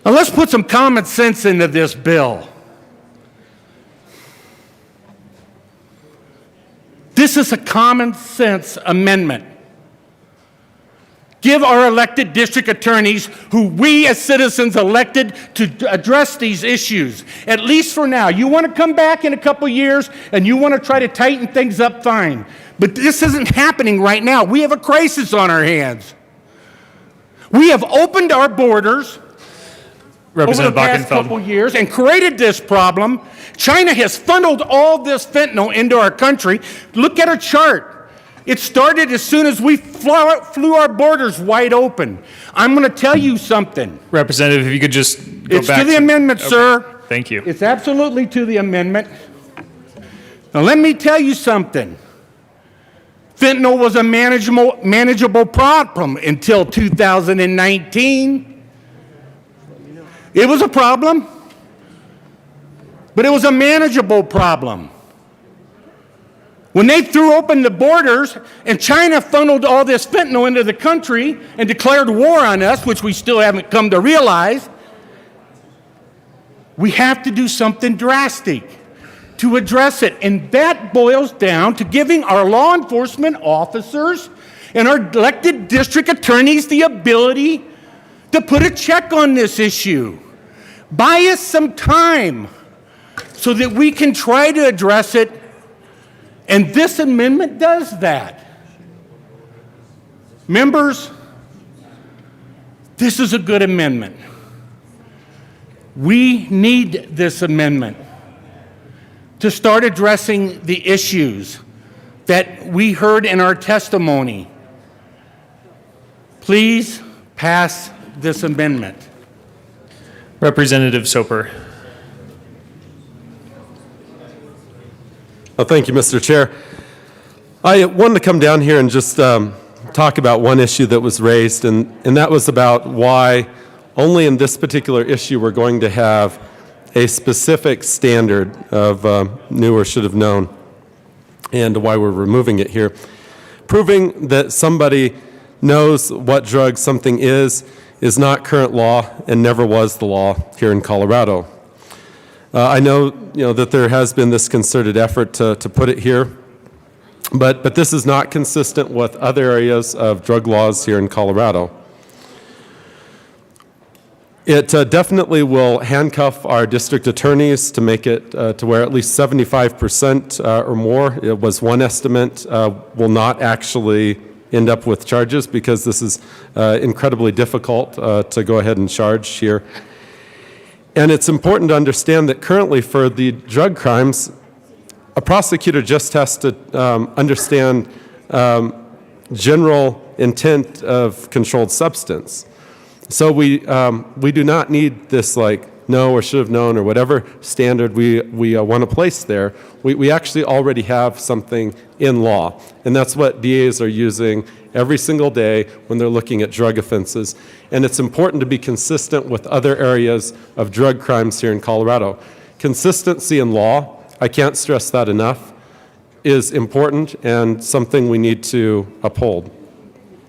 Now let's put some common sense into this bill. This is a common sense amendment. Give our elected district attorneys, who we as citizens elected to address these issues, at least for now. You want to come back in a couple years and you want to try to tighten things up, fine. But this isn't happening right now. We have a crisis on our hands. We have opened our borders over the past couple years and created this problem. China has funneled all this fentanyl into our country. Look at a chart. It started as soon as we flew our borders wide open. I'm going to tell you something. Representative, if you could just go It's back to the amendment, okay. sir. Thank you. It's absolutely to the amendment. Now, let me tell you something. Fentanyl was a manageable problem until 2019. It was a problem, but it was a manageable problem. When they threw open the borders and China funneled all this fentanyl into the country and declared war on us, which we still haven't come to realize, we have to do something drastic to address it. And that boils down to giving our law enforcement officers and our elected district attorneys the ability to put a check on this issue. Buy us some time so that we can try to address it. And this amendment does that. Members, this is a good amendment. We need this amendment to start addressing the issues that we heard in our testimony. Please pass this amendment. Representative Soper. Well, thank you, Mr. Chair. I wanted to come down here and just talk about one issue that was raised, and that was about why only in this particular issue we're going to have a specific standard of knew or should have known, and why we're removing it here. Proving that somebody knows what drug something is not current law and never was the law here in Colorado. I know, that there has been this concerted effort to put it here, but this is not consistent with other areas of drug laws here in Colorado. It definitely will handcuff our district attorneys to make it to where at least 75% or more, it was one estimate, will not actually end up with charges, because this is incredibly difficult to go ahead and charge here. And it's important to understand that currently for the drug crimes, a prosecutor just has to understand general intent of controlled substance. So we do not need this know or should have known or whatever standard we want to place there. We actually already have something in law, and that's what DAs are using every single day when they're looking at drug offenses. And it's important to be consistent with other areas of drug crimes here in Colorado. Consistency in law, I can't stress that enough, is important and something we need to uphold.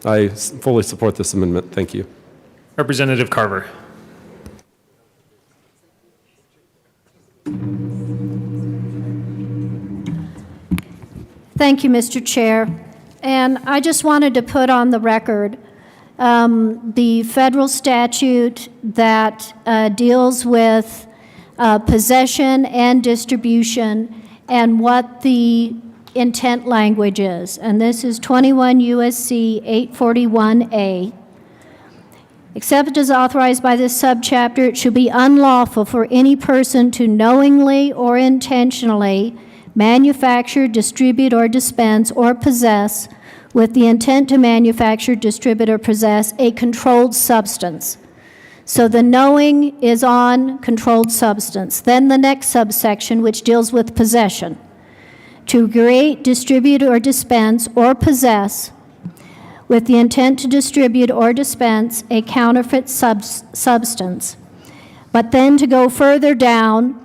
I fully support this amendment. Thank you. Representative Carver. Thank you, Mr. Chair. And I just wanted to put on the record the federal statute that deals with possession and distribution and what the intent language is. And this is 21 U.S.C. 841A. Except as authorized by this subchapter, it should be unlawful for any person to knowingly or intentionally manufacture, distribute, or dispense, or possess, with the intent to manufacture, distribute, or possess a controlled substance. So the knowing is on controlled substance. Then the next subsection, which deals with possession. To create, distribute, or dispense, or possess, with the intent to distribute or dispense a counterfeit substance. But then to go further down,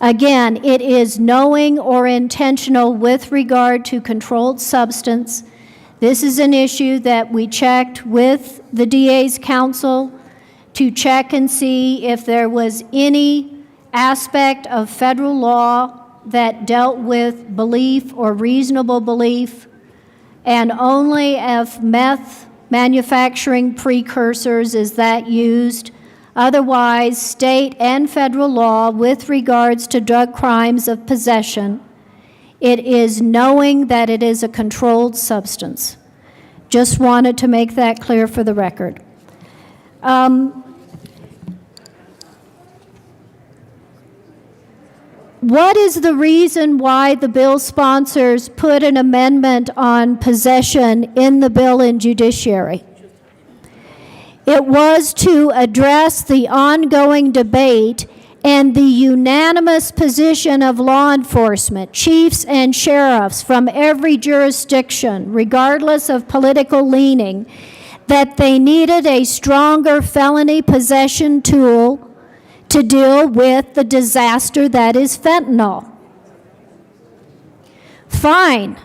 again, it is knowing or intentional with regard to controlled substance. This is an issue that we checked with the DA's counsel to check and see if there was any aspect of federal law that dealt with belief or reasonable belief, and only if meth manufacturing precursors is that used. Otherwise, state and federal law with regards to drug crimes of possession, it is knowing that it is a controlled substance. Just wanted to make that clear for the record. what is the reason why the bill sponsors put an amendment on possession in the bill in judiciary? It was to address the ongoing debate and the unanimous position of law enforcement, chiefs and sheriffs from every jurisdiction, regardless of political leaning, that they needed a stronger felony possession tool to deal with the disaster that is fentanyl. Fine.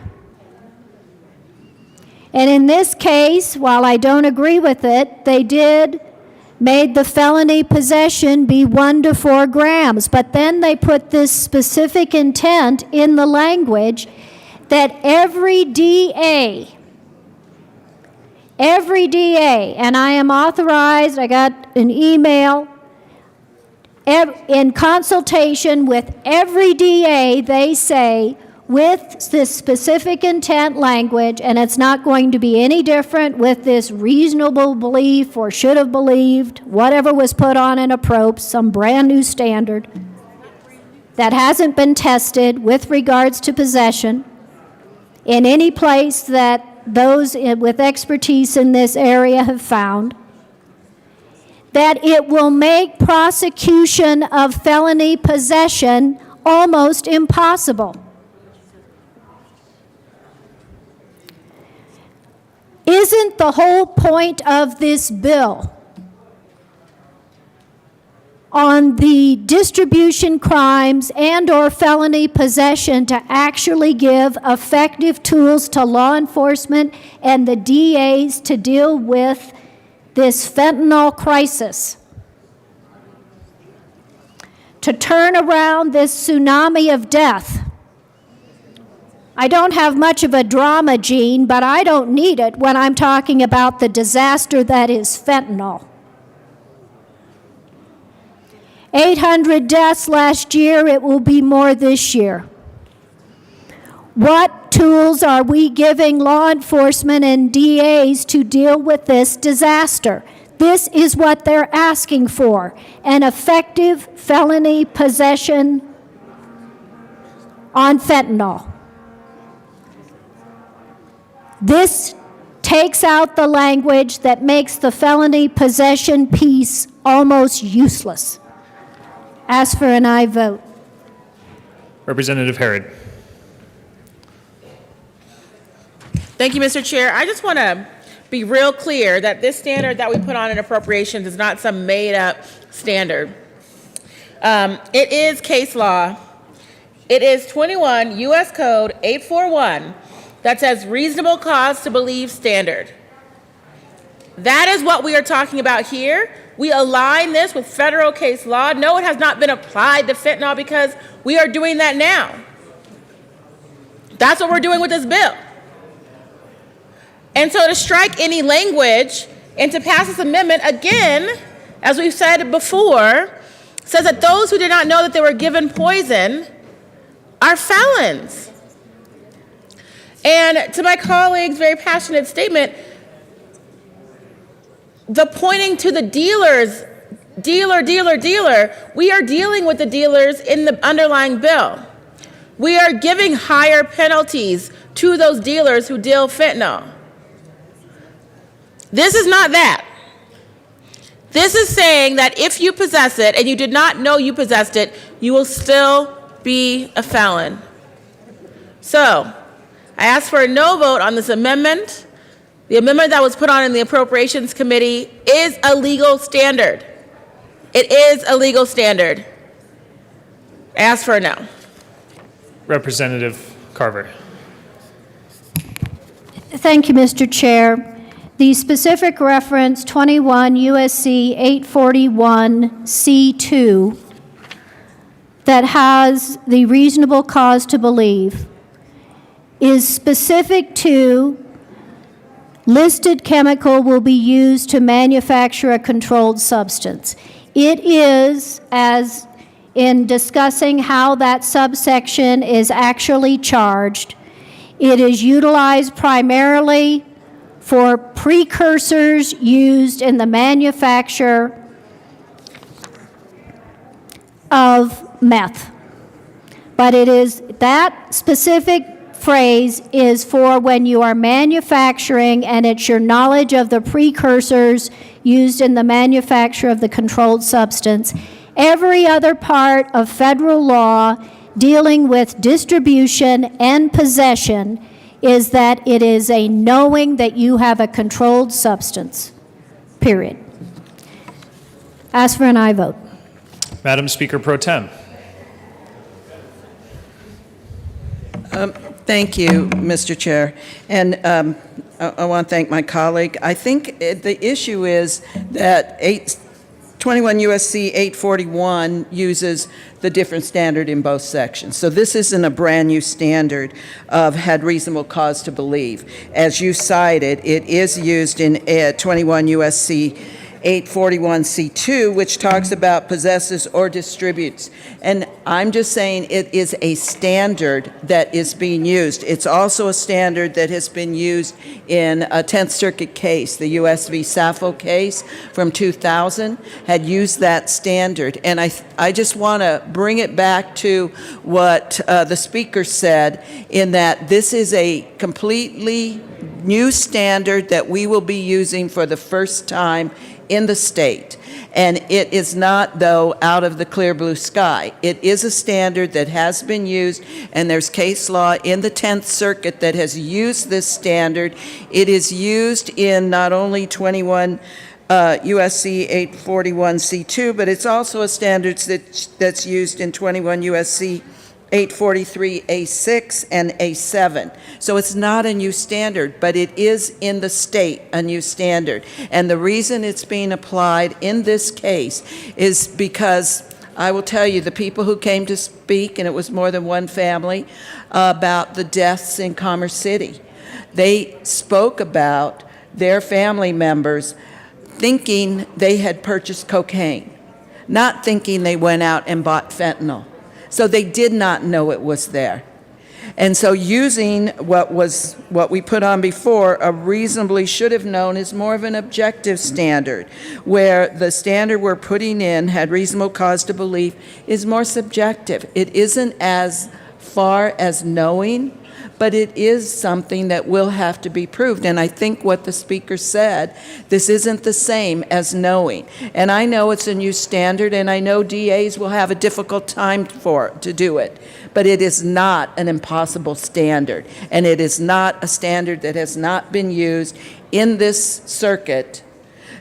And in this case, while I don't agree with it, they made the felony possession be 1 to 4 grams. But then they put this specific intent in the language that every DA, and I am authorized, I got an email, in consultation with every DA, they say, with this specific intent language, and it's not going to be any different with this reasonable belief or should have believed, whatever was put on in approx, some brand new standard that hasn't been tested with regards to possession in any place that those with expertise in this area have found, that it will make prosecution of felony possession almost impossible. Isn't the whole point of this bill on the distribution crimes and or felony possession to actually give effective tools to law enforcement and the DAs to deal with this fentanyl crisis? To turn around this tsunami of death. I don't have much of a drama gene, but I don't need it when I'm talking about the disaster that is fentanyl. 800 deaths last year, it will be more this year. What tools are we giving law enforcement and DAs to deal with this disaster? This is what they're asking for, an effective felony possession on fentanyl. This takes out the language that makes the felony possession piece almost useless. Ask for an aye vote. Representative Herod. Thank you, Mr. Chair. I just want to be real clear that this standard that we put on in appropriations is not some made-up standard. It is case law. It is 21 U.S. Code 841 that says reasonable cause to believe standard. That is what we are talking about here. We align this with federal case law. No, it has not been applied to fentanyl because we are doing that now. That's what we're doing with this bill. And so to strike any language and to pass this amendment, again, as we've said before, says that those who did not know that they were given poison are felons. And to my colleague's very passionate statement, the pointing to the dealers, dealer, we are dealing with the dealers in the underlying bill. We are giving higher penalties to those dealers who deal fentanyl. This is not that. This is saying that if you possess it and you did not know you possessed it, you will still be a felon. So, I ask for a no vote on this amendment. The amendment that was put on in the Appropriations Committee is a legal standard. It is a legal standard. I ask for a no. Representative Carver. Thank you, Mr. Chair. The specific reference 21 USC 841 C2 that has the reasonable cause to believe is specific to listed chemical will be used to manufacture a controlled substance. It is, as in discussing how that subsection is actually charged, it is utilized primarily for precursors used in the manufacture of meth. But it is, that specific phrase is for when you are manufacturing and it's your knowledge of the precursors used in the manufacture of the controlled substance. Every other part of federal law dealing with distribution and possession is that it is a knowing that you have a controlled substance, period. Ask for an aye vote. Madam Speaker Pro Tem. Thank you, Mr. Chair. And I want to thank my colleague. I think the issue is that 21 U.S.C. 841 uses the different standard in both sections. So this isn't a brand new standard of had reasonable cause to believe. As you cited, it is used in 21 U.S.C. 841C2, which talks about possesses or distributes. And I'm just saying it is a standard that is being used. It's also a standard that has been used in a 10th Circuit case. The U.S. v. Sappho case from 2000 had used that standard. And I just want to bring it back to what the speaker said, in that this is a completely new standard that we will be using for the first time in the state. And it is not, though, out of the clear blue sky. It is a standard that has been used, and there's case law in the 10th Circuit that has used this standard. It is used in not only 21 U.S.C. 841C2, but it's also a standard that's used in 21 U.S.C. 843A6 and A7. So it's not a new standard, but it is in the state a new standard. And the reason it's being applied in this case is because I will tell you, the people who came to speak, and it was more than one family, about the deaths in Commerce City, they spoke about their family members thinking they had purchased cocaine, not thinking they went out and bought fentanyl. So they did not know it was there. And so using what we put on before, a reasonably should have known, is more of an objective standard, where the standard we're putting in, had reasonable cause to believe, is more subjective. It isn't as far as knowing, but it is something that will have to be proved. And I think what the speaker said, this isn't the same as knowing. And I know it's a new standard, and I know DAs will have a difficult time to do it. But it is not an impossible standard. And it is not a standard that has not been used in this circuit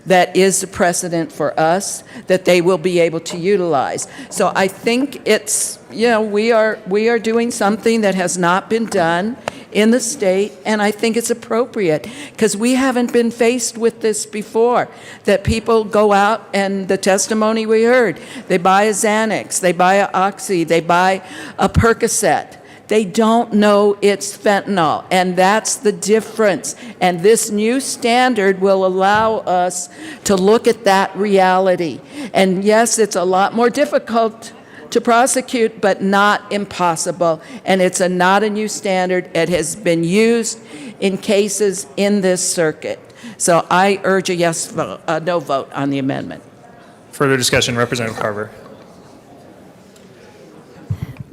that is a precedent for us that they will be able to utilize. So I think it's, we are doing something that has not been done in the state, and I think it's appropriate, because we haven't been faced with this before, that people go out, and the testimony we heard, they buy a Xanax, they buy a Oxy, they buy a Percocet. They don't know it's fentanyl, and that's the difference. And this new standard will allow us to look at that reality. And yes, it's a lot more difficult to prosecute, but not impossible. And it's not a new standard. It has been used in cases in this circuit. So I urge a yes vote, a no vote on the amendment. Further discussion, Representative Carver.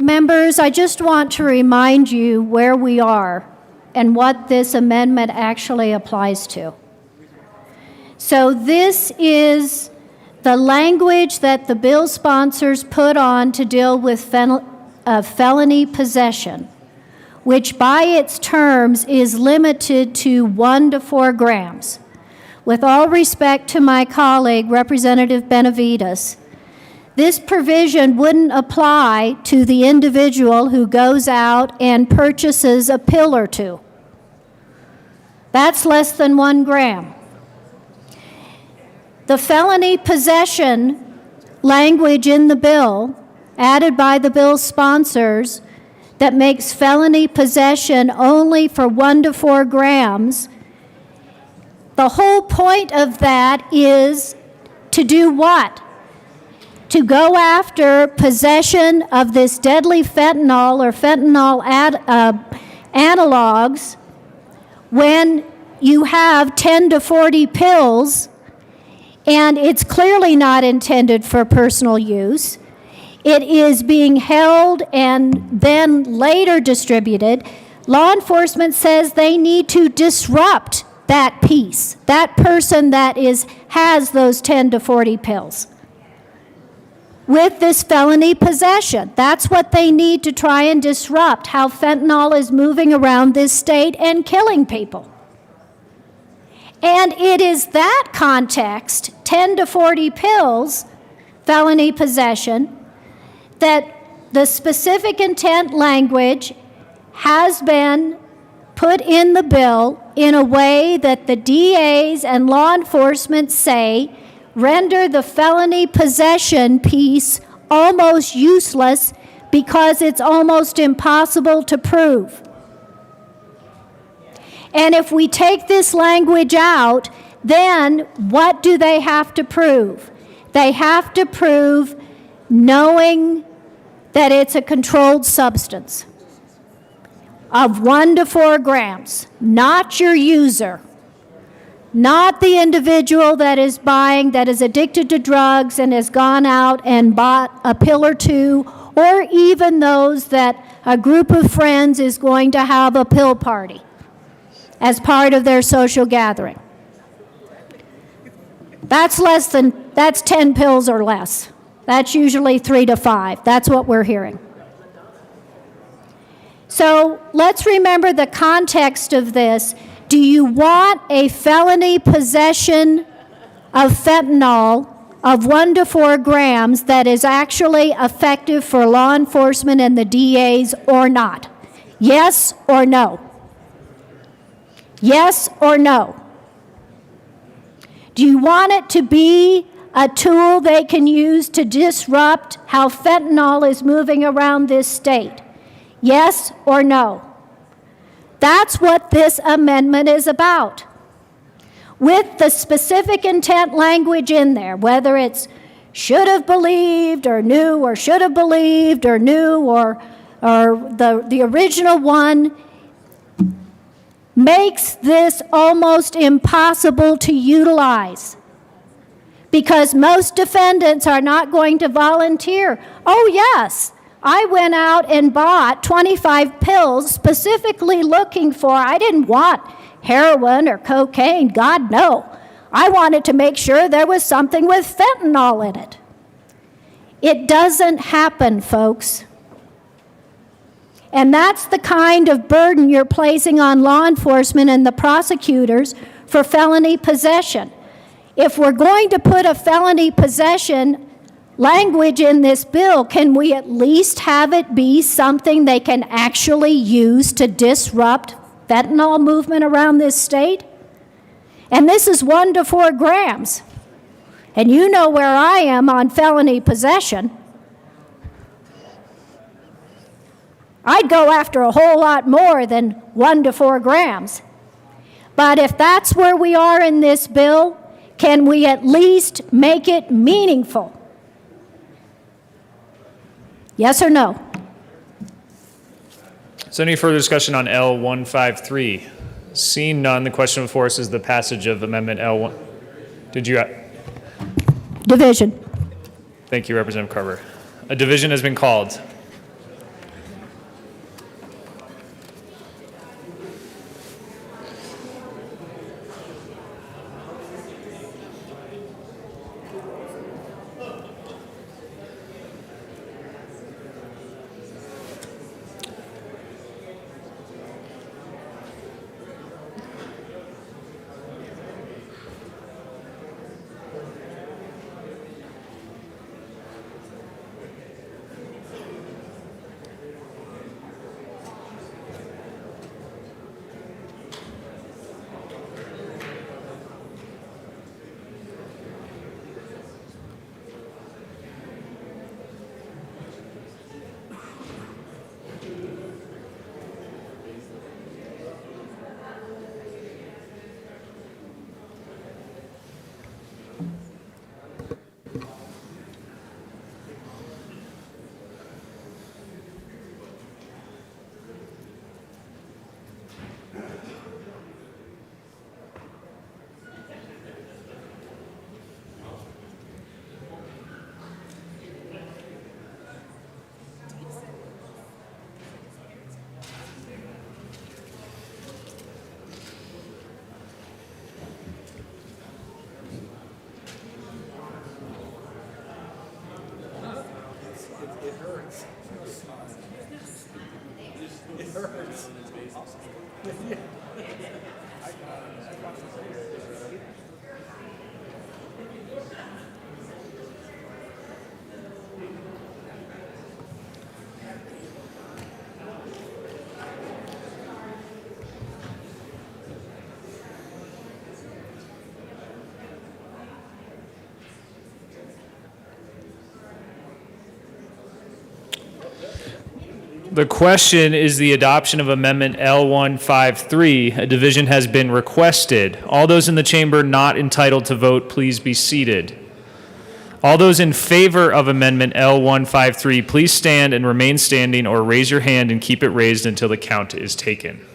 Members, I just want to remind you where we are and what this amendment actually applies to. So this is the language that the bill sponsors put on to deal with felony possession, which by its terms is limited to 1 to 4 grams. With all respect to my colleague, Representative Benavides, this provision wouldn't apply to the individual who goes out and purchases a pill or two. That's less than 1 gram. The felony possession language in the bill, added by the bill sponsors, that makes felony possession only for 1 to 4 grams, the whole point of that is to do what? To go after possession of this deadly fentanyl or fentanyl analogs when you have 10 to 40 pills, and it's clearly not intended for personal use. it is being held and then later distributed, law enforcement says they need to disrupt that piece, that person that has those 10 to 40 pills with this felony possession. That's what they need to try and disrupt, how fentanyl is moving around this state and killing people. And it is that context, 10 to 40 pills, felony possession, that the specific intent language has been put in the bill in a way that the DAs and law enforcement say render the felony possession piece almost useless because it's almost impossible to prove. And if we take this language out, then what do they have to prove? They have to prove knowing that it's a controlled substance of 1 to 4 grams, not your user, not the individual that is buying, that is addicted to drugs and has gone out and bought a pill or two, or even those that a group of friends is going to have a pill party as part of their social gathering. That's 10 pills or less. That's usually 3 to 5. That's what we're hearing. So let's remember the context of this. Do you want a felony possession of fentanyl of 1 to 4 grams that is actually effective for law enforcement and the DAs or not? Yes or no? Yes or no? Do you want it to be a tool they can use to disrupt how fentanyl is moving around this state? Yes or no? That's what this amendment is about. With the specific intent language in there, whether it's should have believed or knew or should have believed or knew or the original one, makes this almost impossible to utilize because most defendants are not going to volunteer. Oh yes, I went out and bought 25 pills specifically looking for, I didn't want heroin or cocaine, God no. I wanted to make sure there was something with fentanyl in it. It doesn't happen, folks. And that's the kind of burden you're placing on law enforcement and the prosecutors for felony possession. If we're going to put a felony possession language in this bill, can we at least have it be something they can actually use to disrupt fentanyl movement around this state? And this is 1 to 4 grams. And you know where I am on felony possession. I'd go after a whole lot more than 1 to 4 grams. But if that's where we are in this bill, can we at least make it meaningful? Yes or no? Is there any further discussion on L153? Seeing none, the question before us is the passage of Amendment L1. Division. Thank you, Representative Carver. A division has been called. The question is the adoption of Amendment L153. A division has been requested. All those in the chamber not entitled to vote, please be seated. All those in favor of Amendment L153, please stand and remain standing or raise your hand and keep it raised until the count is taken.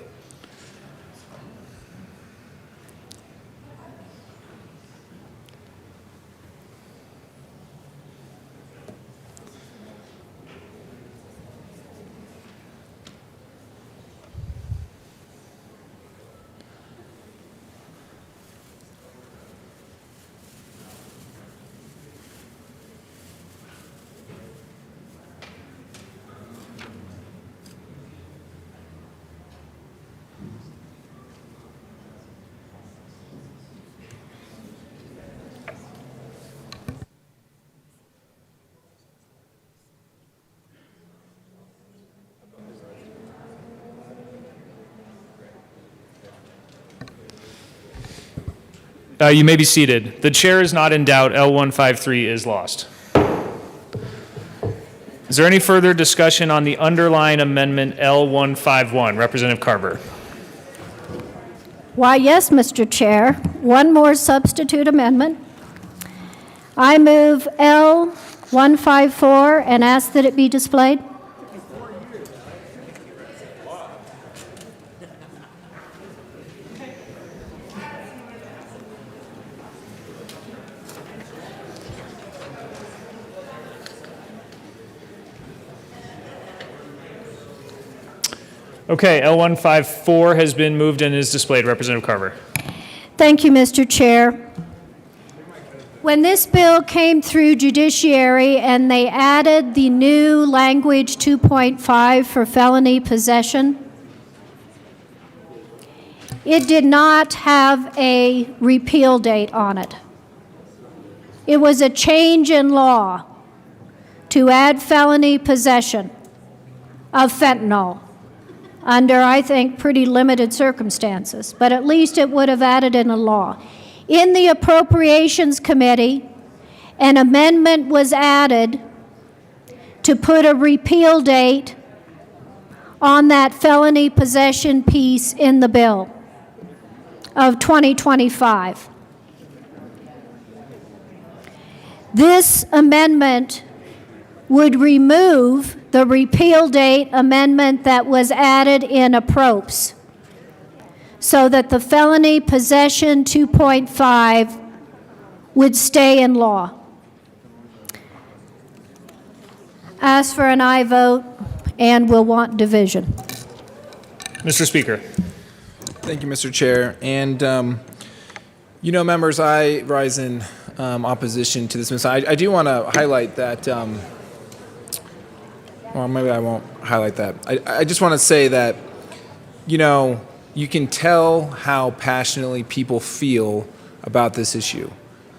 You may be seated. The chair is not in doubt. L153 is lost. Is there any further discussion on the underlying amendment L151? Representative Carver. Why, yes, Mr. Chair. One more substitute amendment. I move L154 and ask that it be displayed. Okay, L154 has been moved and is displayed. Representative Carver. Thank you, Mr. Chair. When this bill came through judiciary and they added the new language 2.5 for felony possession, it did not have a repeal date on it. It was a change in law to add felony possession of fentanyl under, I think, pretty limited circumstances, but at least it would have added in a law. In the Appropriations Committee, an amendment was added to put a repeal date on that felony possession piece in the bill of 2025. This amendment would remove the repeal date amendment that was added in approx, so that the felony possession 2.5 would stay in law. Ask for an aye vote and will want division. Mr. Speaker. Thank you, Mr. Chair. And, you know, members, I rise in opposition to this bill. I do want to highlight that, well, maybe I won't highlight that. I just want to say that, you know, you can tell how passionately people feel about this issue.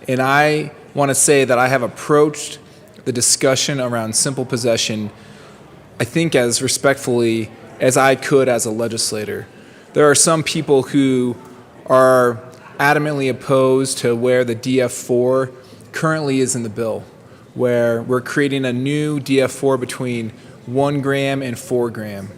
And I want to say that I have approached the discussion around simple possession, I think, as respectfully as I could as a legislator. There are some people who are adamantly opposed to where the DF4 currently is in the bill, where we're creating a new DF4 between 1 gram and 4 gram.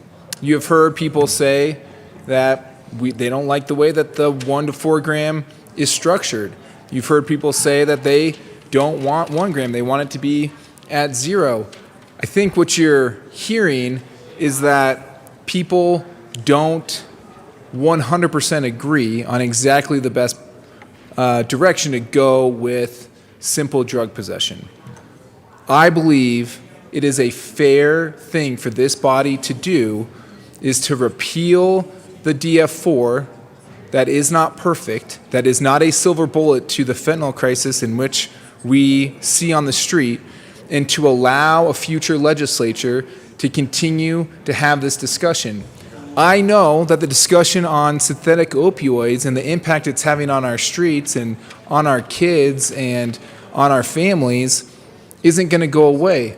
You have heard people say that they don't like the way that the 1 to 4 gram is structured. You've heard people say that they don't want 1 gram, they want it to be at 0. I think what you're hearing is that people don't 100% agree on exactly the best direction to go with simple drug possession. I believe it is a fair thing for this body to do is to repeal the DF4 that is not perfect, that is not a silver bullet to the fentanyl crisis in which we see on the street, and to allow a future legislature to continue to have this discussion. I know that the discussion on synthetic opioids and the impact it's having on our streets and on our kids and on our families isn't going to go away.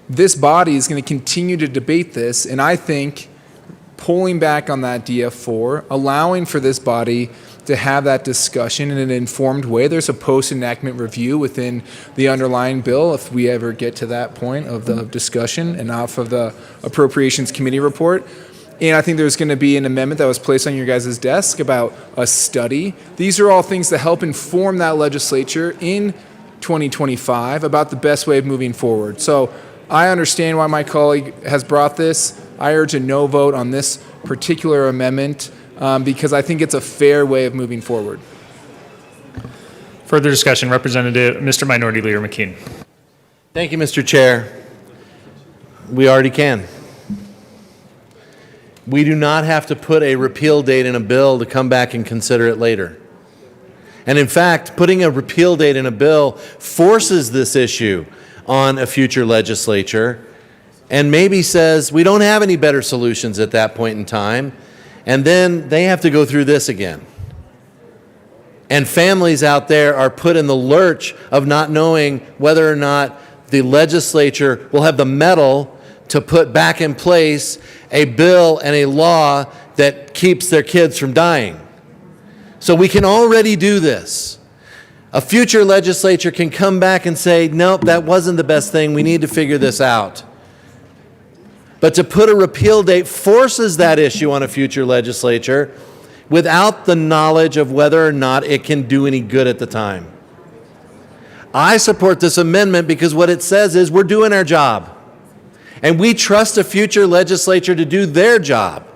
This body is going to continue to debate this, and I think pulling back on that DF4, allowing for this body to have that discussion in an informed way. There's a post-enactment review within the underlying bill if we ever get to that point of the discussion and off of the Appropriations Committee report. And I think there's going to be an amendment that was placed on your guys' desk about a study. These are all things that help inform that legislature in 2025 about the best way of moving forward. So I understand why my colleague has brought this. I urge a no vote on this particular amendment because I think it's a fair way of moving forward. Further discussion, Representative, Mr. Minority Leader McKeon. Thank you, Mr. Chair. We already can. We do not have to put a repeal date in a bill to come back and consider it later. And in fact, putting a repeal date in a bill forces this issue on a future legislature and maybe says we don't have any better solutions at that point in time, and then they have to go through this again. And families out there are put in the lurch of not knowing whether or not the legislature will have the mettle to put back in place a bill and a law that keeps their kids from dying. So we can already do this. A future legislature can come back and say, nope, that wasn't the best thing. We need to figure this out. But to put a repeal date forces that issue on a future legislature without the knowledge of whether or not it can do any good at the time. I support this amendment because what it says is we're doing our job. And we trust a future legislature to do their job.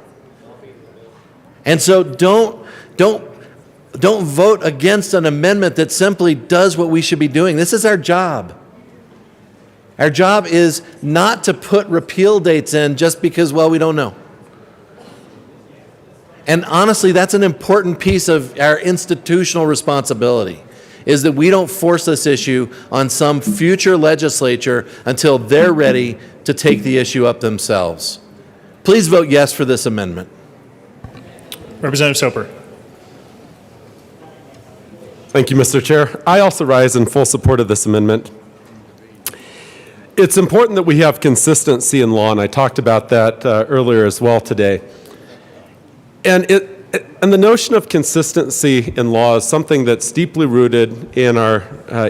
And so don't vote against an amendment that simply does what we should be doing. This is our job. Our job is not to put repeal dates in just because, well, we don't know. And honestly, that's an important piece of our institutional responsibility, is that we don't force this issue on some future legislature until they're ready to take the issue up themselves. Please vote yes for this amendment. Representative Soper. Thank you, Mr. Chair. I also rise in full support of this amendment. It's important that we have consistency in law, and I talked about that earlier as well today. And the notion of consistency in law is something that's deeply rooted in our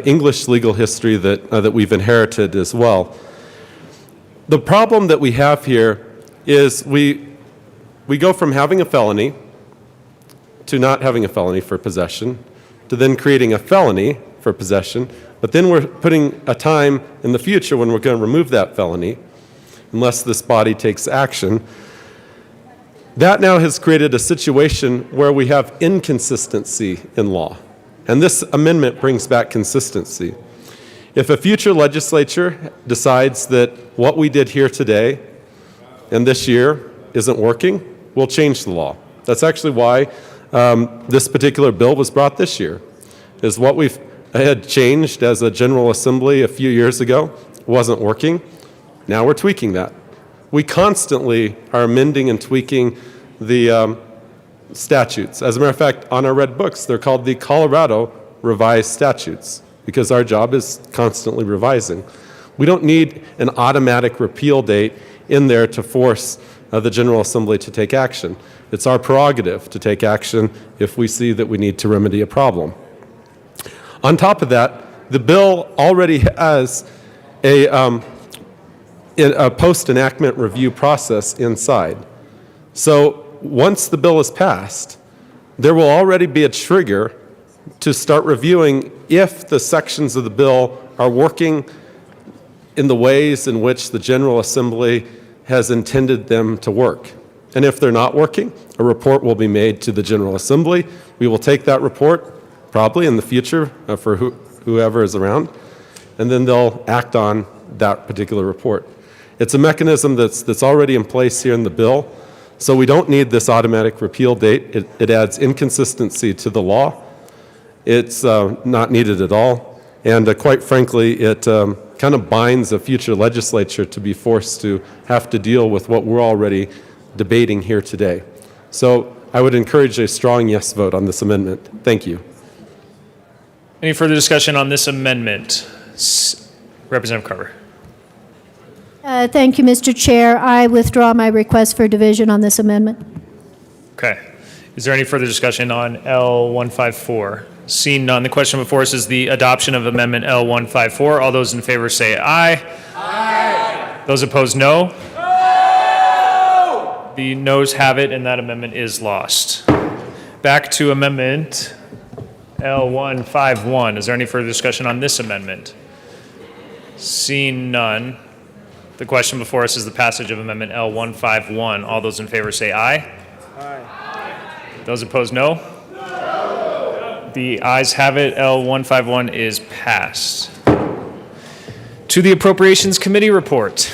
English legal history that we've inherited as well. The problem that we have here is we go from having a felony to not having a felony for possession, to then creating a felony for possession, but then we're putting a time in the future when we're going to remove that felony, unless this body takes action. That now has created a situation where we have inconsistency in law, and this amendment brings back consistency. If a future legislature decides that what we did here today and this year isn't working, we'll change the law. That's actually why this particular bill was brought this year, is what we've had changed as a General Assembly a few years ago wasn't working. Now we're tweaking that. We constantly are amending and tweaking the statutes. As a matter of fact, on our red books, they're called the Colorado Revised Statutes because our job is constantly revising. We don't need an automatic repeal date in there to force the General Assembly to take action. It's our prerogative to take action if we see that we need to remedy a problem. On top of that, the bill already has a post-enactment review process inside. So once the bill is passed, there will already be a trigger to start reviewing if the sections of the bill are working in the ways in which the General Assembly has intended them to work. And if they're not working, a report will be made to the General Assembly. We will take that report, probably in the future for whoever is around, and then they'll act on that particular report. It's a mechanism that's already in place here in the bill, so we don't need this automatic repeal date. It adds inconsistency to the law. It's not needed at all, And quite frankly, it kind of binds a future legislature to be forced to have to deal with what we're already debating here today. So I would encourage a strong yes vote on this amendment. Thank you. Any further discussion on this amendment? Representative Carver. Thank you, Mr. Chair. I withdraw my request for division on this amendment. Okay. Is there any further discussion on L154? Seeing none, the question before us is the adoption of Amendment L154. All those in favor say aye. Aye. Those opposed, no. No. The noes have it, and that amendment is lost. Back to Amendment L151. Is there any further discussion on this amendment? Seeing none, the question before us is the passage of Amendment L151. All those in favor say aye. Aye. Those opposed, no. No. The ayes have it. L151 is passed. To the Appropriations Committee report.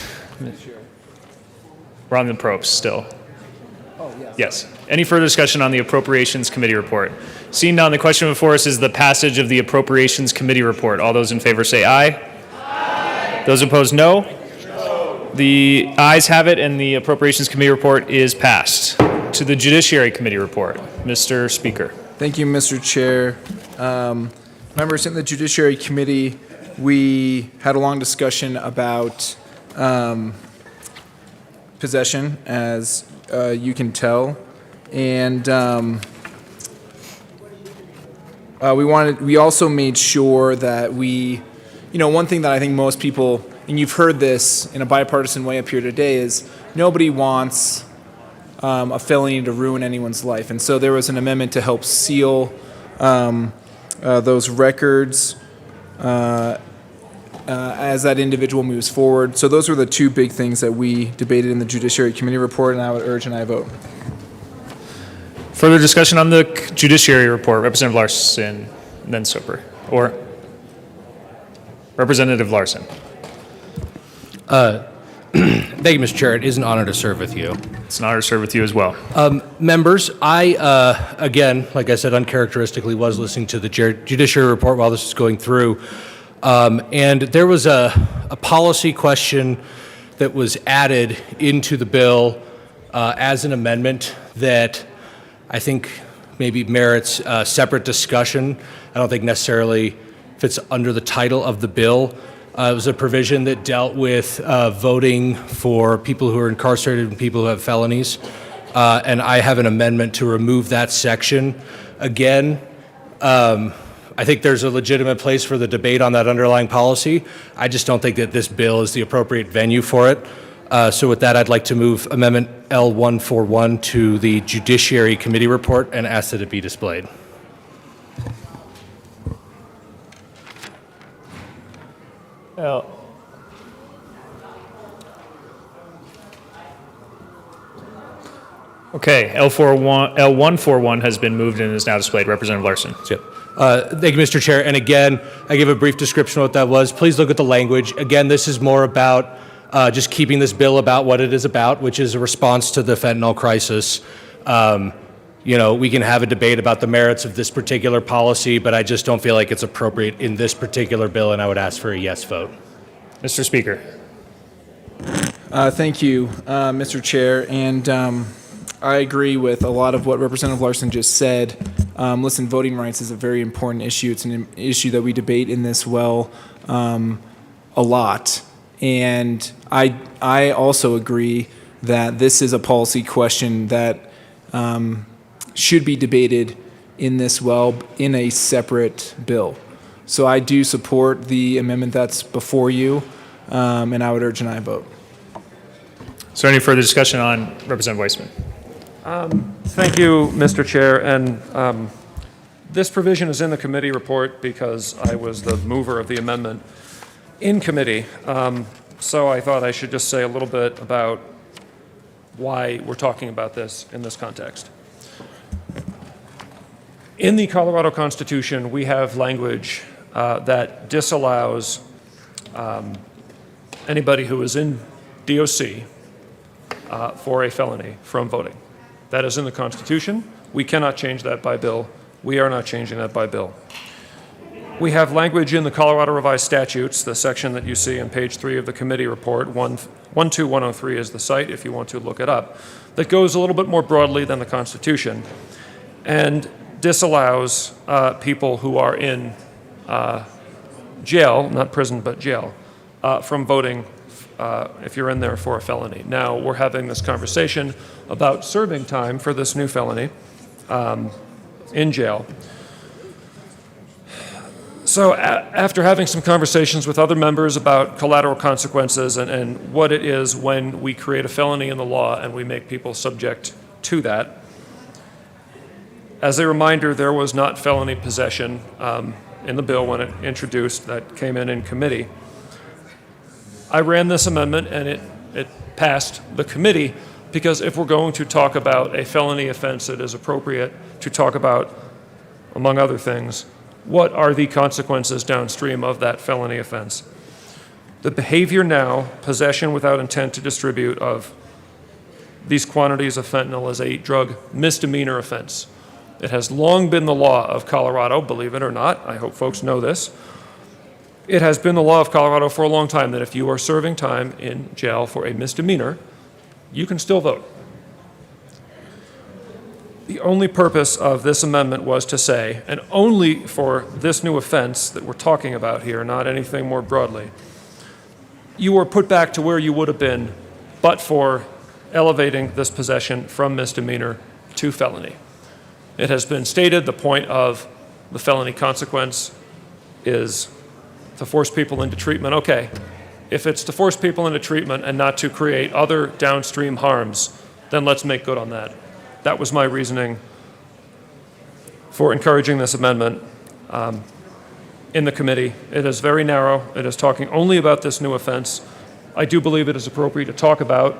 We're on the approps still. Yes. Any further discussion on the Appropriations Committee report? Seeing none, the question before us is the passage of the Appropriations Committee report. All those in favor say aye. Aye. Those opposed, no. No. The ayes have it, and the Appropriations Committee report is passed. To the Judiciary Committee report. Mr. Speaker. Thank you, Mr. Chair. Members, in the Judiciary Committee, we had a long discussion about possession, as you can tell, and we also made sure that one thing that I think most people, and you've heard this in a bipartisan way up here today, is nobody wants a felony to ruin anyone's life. And so there was an amendment to help seal those records as that individual moves forward. So those were the two big things that we debated in the Judiciary Committee report, and I would urge an aye vote. Further discussion on the Judiciary report. Representative Larson, then Soper. Or Representative Larson. Thank you, Mr. Chair. It is an honor to serve with you. It's an honor to serve with you as well. Members, I, again, like I said, uncharacteristically was listening to the Judiciary report while this was going through. And there was a policy question that was added into the bill as an amendment that I think maybe merits separate discussion. I don't think necessarily fits under the title of the bill. It was a provision that dealt with voting for people who are incarcerated and people who have felonies. And I have an amendment to remove that section. Again, I think there's a legitimate place for the debate on that underlying policy. I just don't think that this bill is the appropriate venue for it. So with that, I'd like to move Amendment L141 to the Judiciary Committee report and ask that it be displayed. Okay, L141 has been moved and is now displayed. Representative Larson. Thank you, Mr. Chair. And again, I give a brief description of what that was. Please look at the language. Again, this is more about just keeping this bill about what it is about, which is a response to the fentanyl crisis. We can have a debate about the merits of this particular policy, but I just don't feel like it's appropriate in this particular bill, and I would ask for a yes vote. Mr. Speaker. Thank you, Mr. Chair. And I agree with a lot of what Representative Larson just said. Listen, voting rights is a very important issue. It's an issue that we debate in this a lot. And I also agree that this is a policy question that should be debated in this in a separate bill. So I do support the amendment that's before you, and I would urge an aye vote. Is there any further discussion on Representative Weissman? Thank you, Mr. Chair. And this provision is in the committee report because I was the mover of the amendment in committee. So I thought I should just say a little bit about why we're talking about this in this context. In the Colorado Constitution, we have language that disallows anybody who is in DOC for a felony from voting. That is in the Constitution. We cannot change that by bill. We are not changing that by bill. We have language in the Colorado Revised Statutes, the section that you see on page 3 of the committee report, 12103 is the site if you want to look it up, that goes a little bit more broadly than the Constitution and disallows people who are in jail, not prison, but jail, from voting if you're in there for a felony. Now, we're having this conversation about serving time for this new felony in jail. So after having some conversations with other members about collateral consequences and what it is when we create a felony in the law and we make people subject to that, as a reminder, there was not felony possession in the bill when it introduced that came in committee. I ran this amendment and it passed the committee because if we're going to talk about a felony offense, it is appropriate to talk about, among other things, what are the consequences downstream of that felony offense. The behavior now, possession without intent to distribute of these quantities of fentanyl is a drug misdemeanor offense. It has long been the law of Colorado, believe it or not. I hope folks know this. It has been the law of Colorado for a long time that if you are serving time in jail for a misdemeanor, you can still vote. The only purpose of this amendment was to say, and only for this new offense that we're talking about here, not anything more broadly, you were put back to where you would have been but for elevating this possession from misdemeanor to felony. It has been stated the point of the felony consequence is to force people into treatment. Okay, if it's to force people into treatment and not to create other downstream harms, then let's make good on that. That was my reasoning for encouraging this amendment in the committee. It is very narrow. It is talking only about this new offense. I do believe it is appropriate to talk about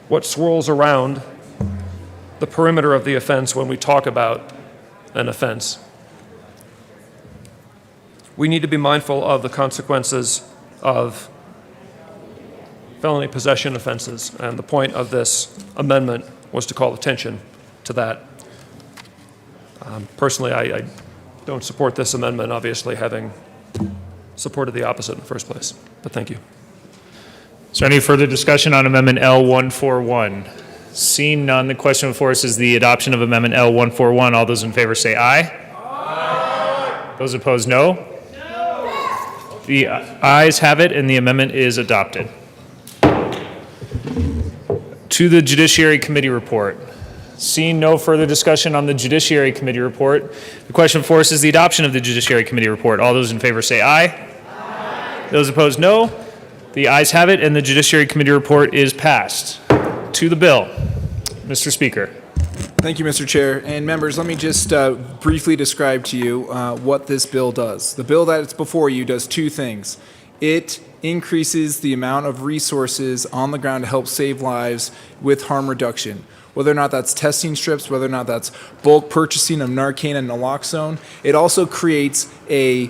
what swirls around the perimeter of the offense when we talk about an offense. We need to be mindful of the consequences of felony possession offenses, and the point of this amendment was to call attention to that. Personally, I don't support this amendment, obviously having supported the opposite in the first place, but thank you. Is there any further discussion on Amendment L141? Seeing none, the question before us is the adoption of Amendment L141. All those in favor say aye. Aye. Those opposed, no. No. The ayes have it, and the amendment is adopted. To the Judiciary Committee report. Seeing no further discussion on the Judiciary Committee report, the question before us is the adoption of the Judiciary Committee report. All those in favor say aye. Aye. Those opposed, no. The ayes have it, and the Judiciary Committee report is passed. To the bill. Mr. Speaker. Thank you, Mr. Chair. And members, let me just briefly describe to you what this bill does. The bill that is before you does two things. It increases the amount of resources on the ground to help save lives with harm reduction. Whether or not that's testing strips, whether or not that's bulk purchasing of Narcan and naloxone. It also creates a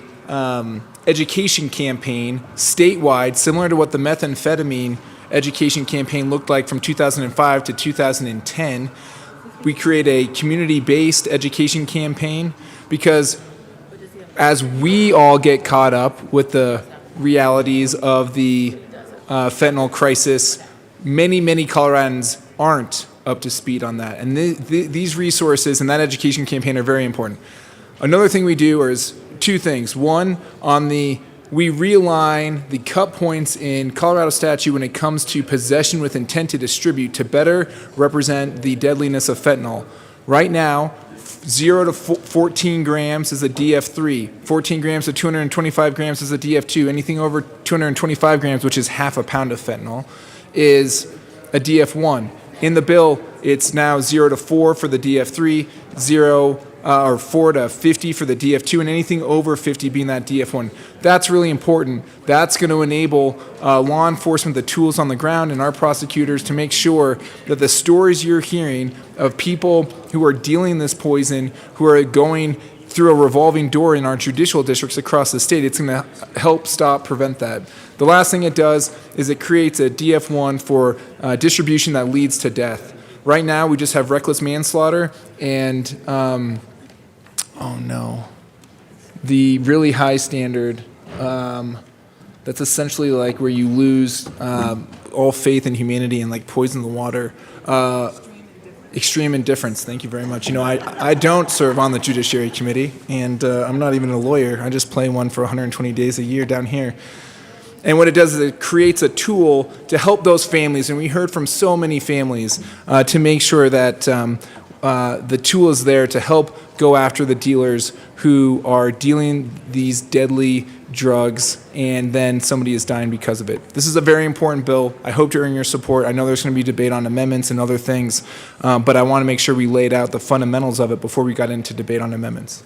education campaign statewide, similar to what the methamphetamine education campaign looked like from 2005 to 2010. We create a community-based education campaign because as we all get caught up with the realities of the fentanyl crisis, many Coloradans aren't up to speed on that. And these resources and that education campaign are very important. Another thing we do is two things. One, we realign the cut points in Colorado statute when it comes to possession with intent to distribute to better represent the deadliness of fentanyl. Right now, 0 to 14 grams is a DF3. 14 grams to 225 grams is a DF2. Anything over 225 grams, which is half a pound of fentanyl, is a DF1. In the bill, it's now 0 to 4 for the DF3, 4 to 50 for the DF2, and anything over 50 being that DF1. That's really important. That's going to enable law enforcement the tools on the ground and our prosecutors to make sure that the stories you're hearing of people who are dealing this poison, who are going through a revolving door in our judicial districts across the state, it's going to help prevent that. The last thing it does is it creates a DF1 for distribution that leads to death. Right now, we just have reckless manslaughter and the really high standard, that's essentially like where you lose all faith in humanity and like poison the water. Extreme indifference. Thank you very much. You know, I don't serve on the Judiciary Committee, and I'm not even a lawyer. I just play one for 120 days a year down here. And what it does is it creates a tool to help those families, and we heard from so many families, to make sure that the tool is there to help go after the dealers who are dealing these deadly drugs, and then somebody is dying because of it. This is a very important bill. I hope to earn your support. I know there's going to be debate on amendments and other things, but I want to make sure we laid out the fundamentals of it before we got into debate on amendments.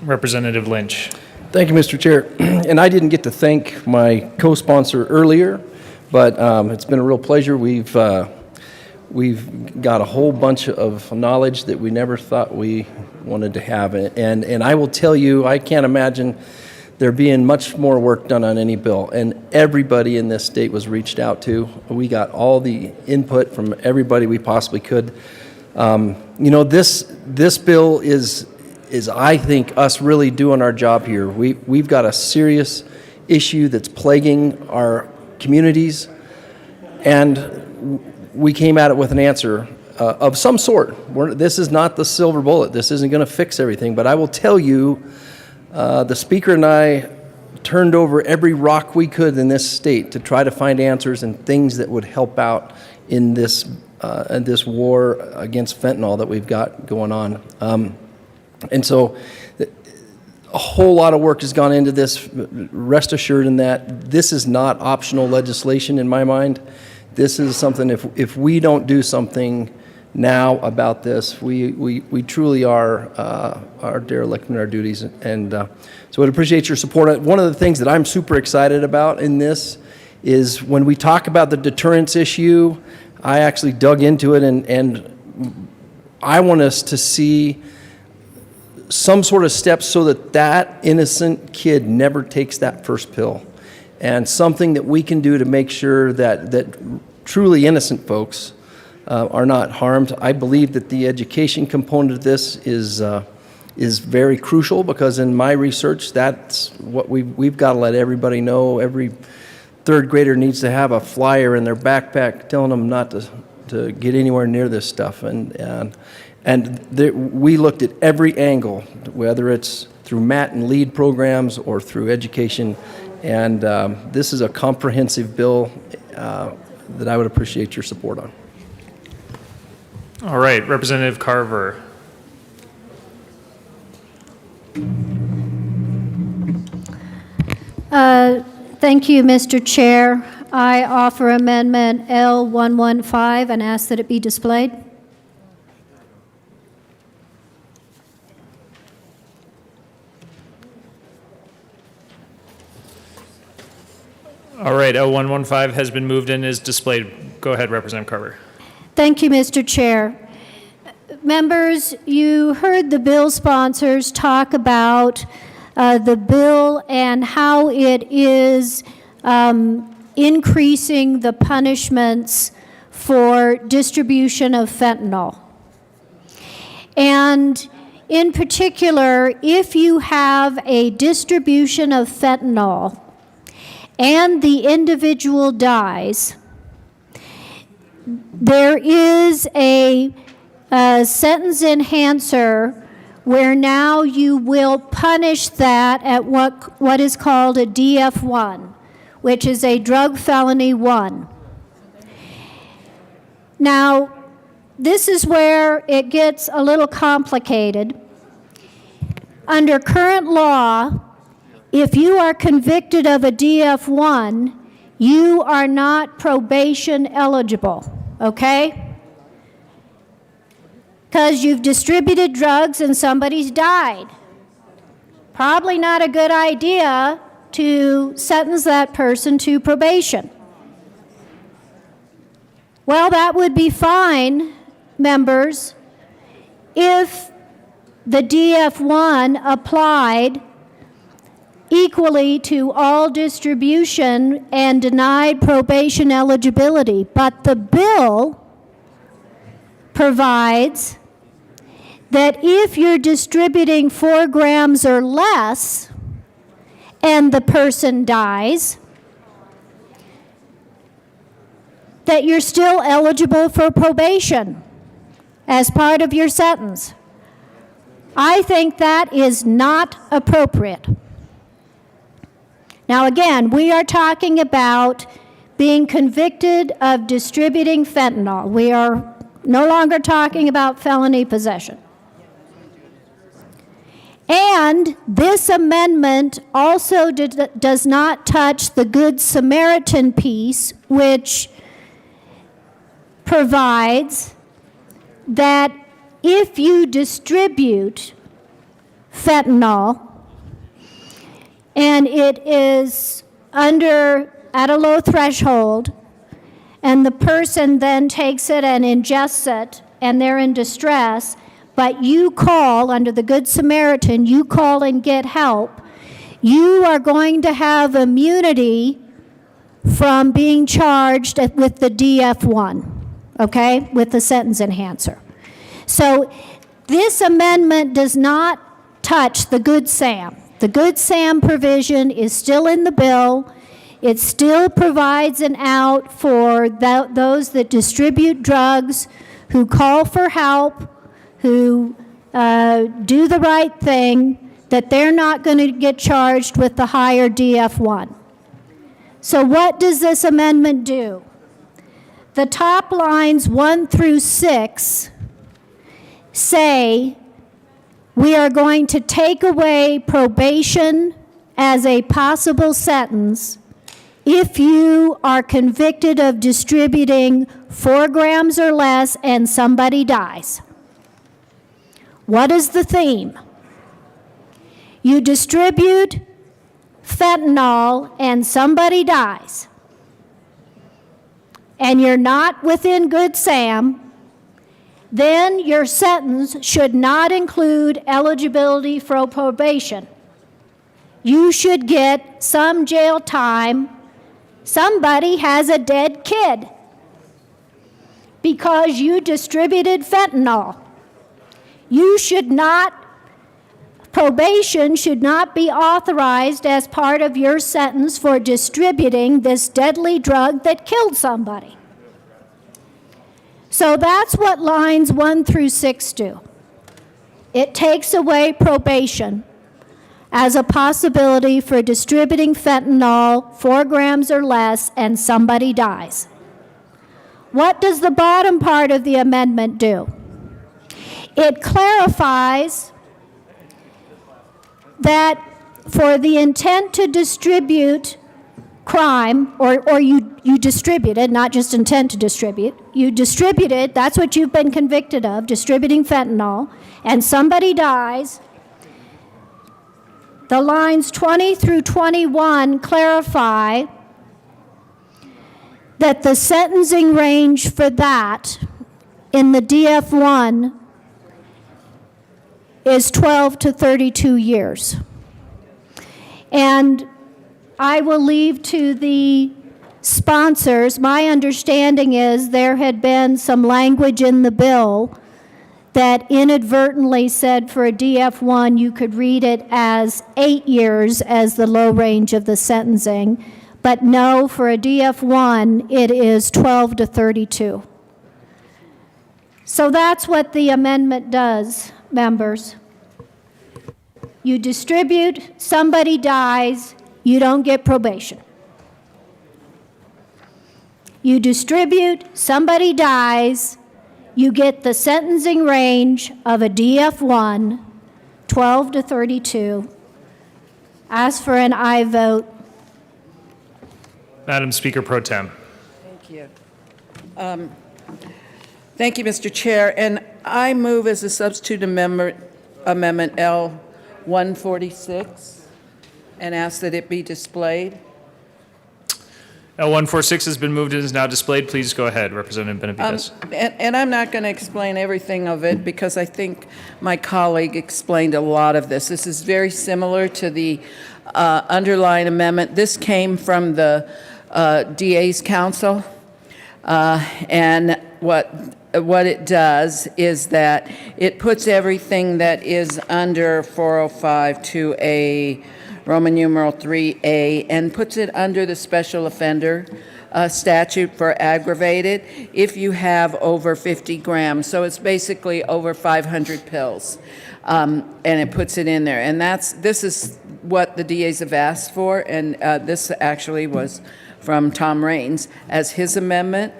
Representative Lynch. Thank you, Mr. Chair. And I didn't get to thank my co-sponsor earlier, but it's been a real pleasure. We've got a whole bunch of knowledge that we never thought we wanted to have. And I will tell you, I can't imagine there being much more work done on any bill. And everybody in this state was reached out to. We got all the input from everybody we possibly could. You know, this bill is I think us really doing our job here. We've got a serious issue that's plaguing our communities, and we came at it with an answer of some sort. This is not the silver bullet. This isn't going to fix everything. But I will tell you, the Speaker and I turned over every rock we could in this state to try to find answers and things that would help out in this war against fentanyl that we've got going on. And so a whole lot of work has gone into this. Rest assured in that this is not optional legislation in my mind. This is something, if we don't do something now about this, we truly are derelict in our duties. And so I'd appreciate your support. One of the things that I'm super excited about in this is when we talk about the deterrence issue, I actually dug into it, and I want us to see some sort of steps so that innocent kid never takes that first pill, and something that we can do to make sure that truly innocent folks are not harmed. I believe that the education component of this is very crucial, because in my research, that's what we've got to let everybody know. Every third grader needs to have a flyer in their backpack telling them not to get anywhere near this stuff. We looked at every angle, whether it's through MAT and LEAD programs or through education, and this is a comprehensive bill that I would appreciate your support on. All right, Representative Carver. Thank you, Mr. Chair. I offer Amendment L115 and ask that it be displayed. All right, L115 has been moved and is displayed. Go ahead, Representative Carver. Thank you, Mr. Chair. Members, you heard the bill sponsors talk about the bill and how it is increasing the punishments for distribution of fentanyl. And in particular, if you have a distribution of fentanyl and the individual dies, there is a sentence enhancer where now you will punish that at what is called a DF1, which is a drug felony 1. Now, this is where it gets a little complicated. Under current law, if you are convicted of a DF1, you are not probation eligible, okay? Because you've distributed drugs and somebody's died. Probably not a good idea to sentence that person to probation. Well, that would be fine, members, if the DF1 applied equally to all distribution and denied probation eligibility. But the bill provides that if you're distributing 4 grams or less and the person dies, that you're still eligible for probation as part of your sentence. I think that is not appropriate. Now again, we are talking about being convicted of distributing fentanyl. We are no longer talking about felony possession. And this amendment also does not touch the Good Samaritan piece, which provides that if you distribute fentanyl and it is at a low threshold, and the person then takes it and ingests it, and they're in distress, but you call, under the Good Samaritan, you call and get help, you are going to have immunity from being charged with the DF1, okay, with the sentence enhancer. So this amendment does not touch the Good Sam. The Good Sam provision is still in the bill. It still provides an out for those that distribute drugs, who call for help, who do the right thing, that they're not going to get charged with the higher DF1. So what does this amendment do? The top lines 1 through 6 say we are going to take away probation as a possible sentence if you are convicted of distributing 4 grams or less and somebody dies. What is the theme? You distribute fentanyl and somebody dies, and you're not within Good Sam, then your sentence should not include eligibility for probation. You should get some jail time. Somebody has a dead kid because you distributed fentanyl. You should not, probation should not be authorized as part of your sentence for distributing this deadly drug that killed somebody. So that's what lines 1 through 6 do. It takes away probation as a possibility for distributing fentanyl 4 grams or less and somebody dies. What does the bottom part of the amendment do? It clarifies that for the intent to distribute crime, or you distributed, not just intent to distribute, you distributed, that's what you've been convicted of, distributing fentanyl, and somebody dies, the lines 20 through 21 clarify that the sentencing range for that in the DF1 is 12 to 32 years. And I will leave to the sponsors. My understanding is there had been some language in the bill that inadvertently said for a DF1 you could read it as 8 years as the low range of the sentencing, but no, for a DF1 it is 12 to 32. So that's what the amendment does, members. You distribute, somebody dies, you don't get probation. You distribute, somebody dies, you get the sentencing range of a DF1, 12 to 32. Ask for an aye vote. Madam Speaker Pro Tem. Thank you. Thank you, Mr. Chair. And I move as a substitute amendment L 146 and ask that it be displayed. L146 has been moved and is now displayed. Please go ahead, Representative Benavides. And I'm not going to explain everything of it because I think my colleague explained a lot of this. This is very similar to the underlying amendment. This came from the DA's council. And what it does is that it puts everything that is under 405 to a Roman numeral 3A and puts it under the special offender statute for aggravated if you have over 50 grams. So it's basically over 500 pills. And it puts it in there. And this is what the DAs have asked for, and this actually was from Tom Raines as his amendment.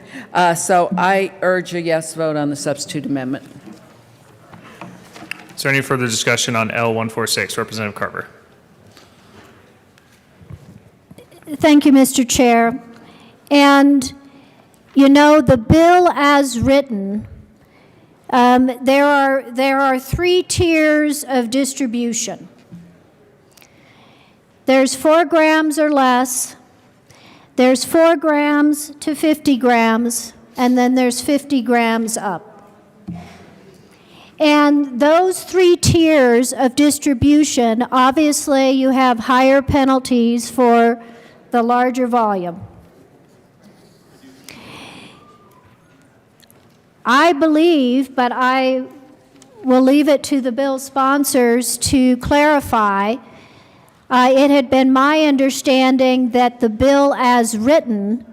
So I urge a yes vote on the substitute amendment. Is there any further discussion on L146? Representative Carver. Thank you, Mr. Chair. And, you know, the bill as written, there are 3 tiers of distribution. There's 4 grams or less, there's 4 grams to 50 grams, and then there's 50 grams up. And those 3 tiers of distribution, obviously you have higher penalties for the larger volume. I believe, but I will leave it to the bill sponsors to clarify, it had been my understanding that the bill as written,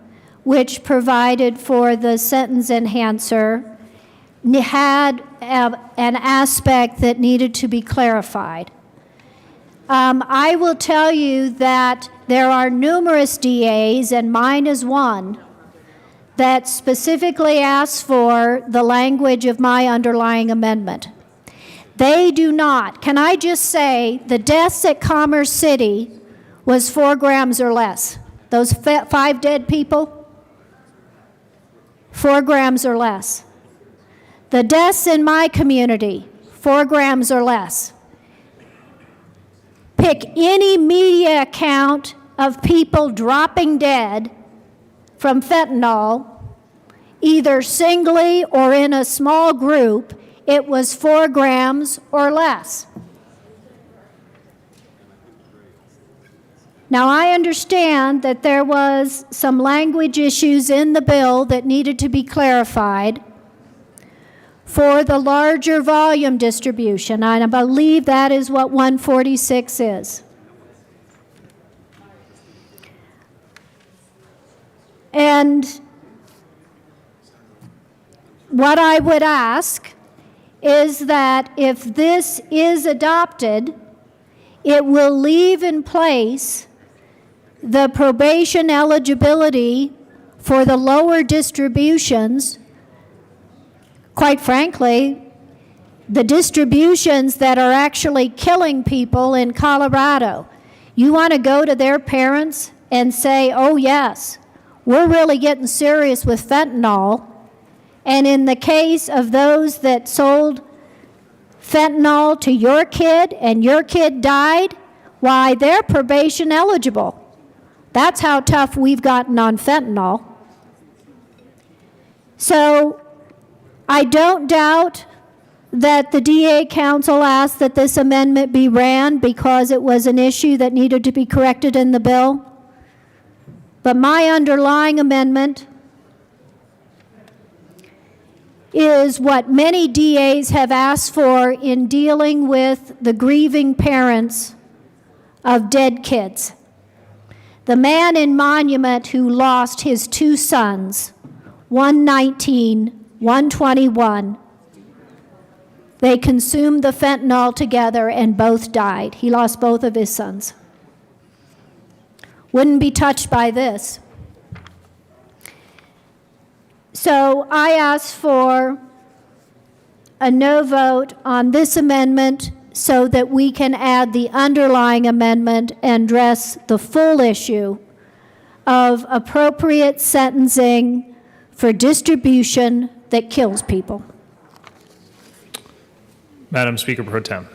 which provided for the sentence enhancer, had an aspect that needed to be clarified. I will tell you that there are numerous DAs, and mine is one, that specifically asks for the language of my underlying amendment. They do not. Can I just say the deaths at Commerce City was 4 grams or less. Those 5 dead people, 4 grams or less. The deaths in my community, 4 grams or less. Pick any media account of people dropping dead from fentanyl, either singly or in a small group, it was 4 grams or less. Now, I understand that there was some language issues in the bill that needed to be clarified for the larger volume distribution, and I believe that is what 146 is. And what I would ask is that if this is adopted, it will leave in place the probation eligibility for the lower distributions. Quite frankly, the distributions that are actually killing people in Colorado. You want to go to their parents and say, oh yes, we're really getting serious with fentanyl. And in the case of those that sold fentanyl to your kid and your kid died, why, they're probation eligible. That's how tough we've gotten on fentanyl. So I don't doubt that the DA Council asked that this amendment be ran because it was an issue that needed to be corrected in the bill. But my underlying amendment is what many DAs have asked for in dealing with the grieving parents of dead kids. The man in Monument who lost his 2 sons, 119, 121, they consumed the fentanyl together and both died. He lost both of his sons. Wouldn't be touched by this. So I ask for a no vote on this amendment so that we can add the underlying amendment and address the full issue of appropriate sentencing for distribution that kills people. Madam Speaker Pro Tem.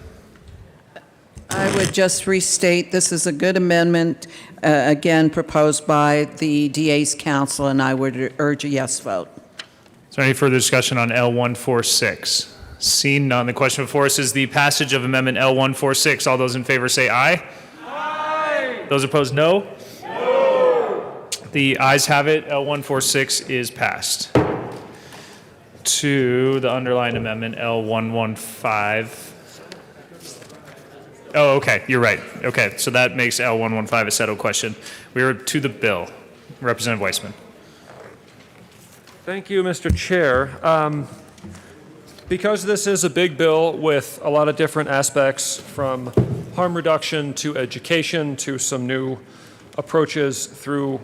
I would just restate, this is a good amendment, again, proposed by the DA's Council, and I would urge a yes vote. Is there any further discussion on L146? Seeing none, the question before us is the passage of Amendment L146. All those in favor say aye. Aye. Those opposed, no. No. The ayes have it. L146 is passed. To the underlined amendment, L115. Oh, okay, you're right. Okay, so that makes L115 a settled question. We are to the bill. Representative Weissman. Thank you, Mr. Chair. Because this is a big bill with a lot of different aspects, from harm reduction to education to some new approaches through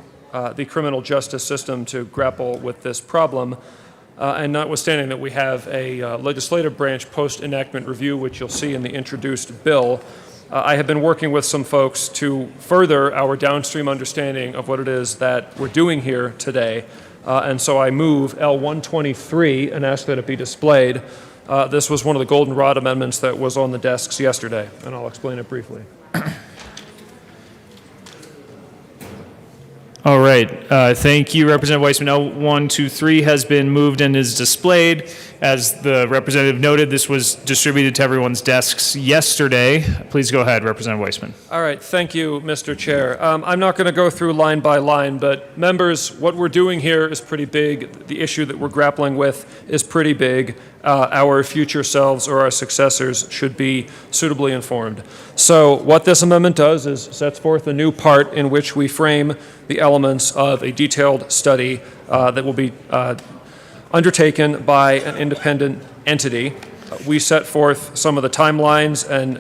the criminal justice system to grapple with this problem, and notwithstanding that we have a legislative branch post-enactment review, which you'll see in the introduced bill, I have been working with some folks to further our downstream understanding of what it is that we're doing here today. And so I move L123 and ask that it be displayed. This was one of the goldenrod amendments that was on the desks yesterday, and I'll explain it briefly. All right. Thank you, Representative Weissman. L123 has been moved and is displayed. As the representative noted, this was distributed to everyone's desks yesterday. Please go ahead, Representative Weissman. All right. Thank you, Mr. Chair. I'm not going to go through line by line, but members, what we're doing here is pretty big. The issue that we're grappling with is pretty big. Our future selves or our successors should be suitably informed. So what this amendment does is sets forth a new part in which we frame the elements of a detailed study that will be undertaken by an independent entity. We set forth some of the timelines and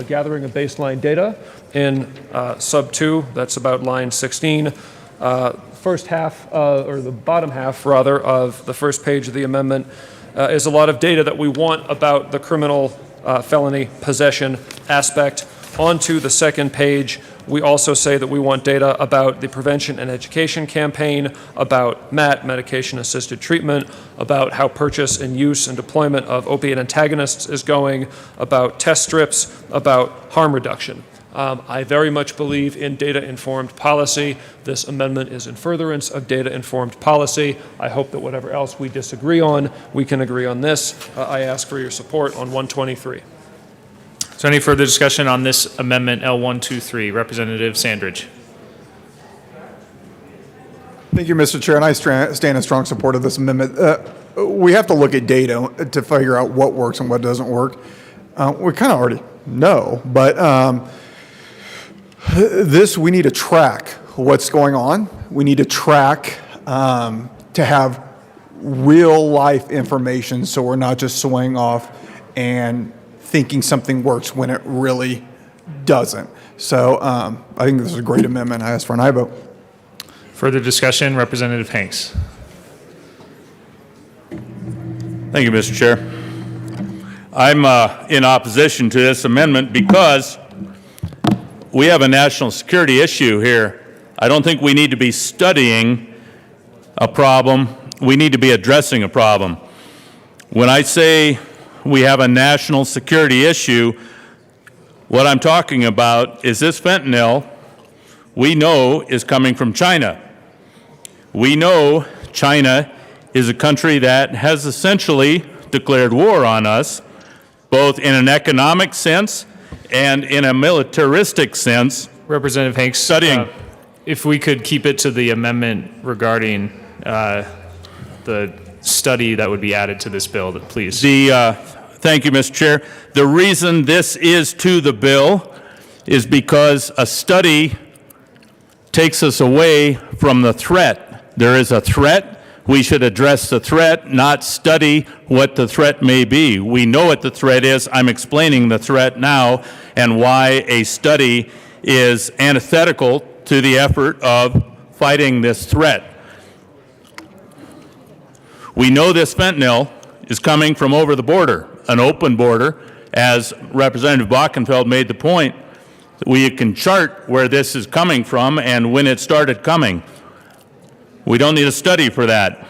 gathering of baseline data in sub 2, that's about line 16. First half, or the bottom half rather, of the first page of the amendment is a lot of data that we want about the criminal felony possession aspect. Onto the second page, we also say that we want data about the prevention and education campaign, about MAT, medication-assisted treatment, about how purchase and use and deployment of opiate antagonists is going, about test strips, about harm reduction. I very much believe in data-informed policy. This amendment is in furtherance of data-informed policy. I hope that whatever else we disagree on, we can agree on this. I ask for your support on 123. Is there any further discussion on this amendment, L123? Representative Sandridge. Thank you, Mr. Chair, and I stand in strong support of this amendment. We have to look at data to figure out what works and what doesn't work. We kind of already know, but we need to track what's going on. We need to track to have real life information so we're not just swaying off and thinking something works when it really doesn't. So I think this is a great amendment. I ask for an aye vote. Further discussion, Representative Hanks. Thank you, Mr. Chair. I'm in opposition to this amendment because we have a national security issue here. I don't think we need to be studying a problem. We need to be addressing a problem. When I say we have a national security issue, what I'm talking about is this fentanyl we know is coming from China. We know China is a country that has essentially declared war on us, both in an economic sense and in a militaristic sense. Representative Hanks, studying. If we could keep it to the amendment regarding the study that would be added to this bill, please. Thank you, Mr. Chair. The reason this is to the bill is because a study takes us away from the threat. There is a threat. We should address the threat, not study what the threat may be. We know what the threat is. I'm explaining the threat now and why a study is antithetical to the effort of fighting this threat. We know this fentanyl is coming from over the border, an open border, as Representative Bockenfeld made the point. We can chart where this is coming from and when it started coming. We don't need a study for that.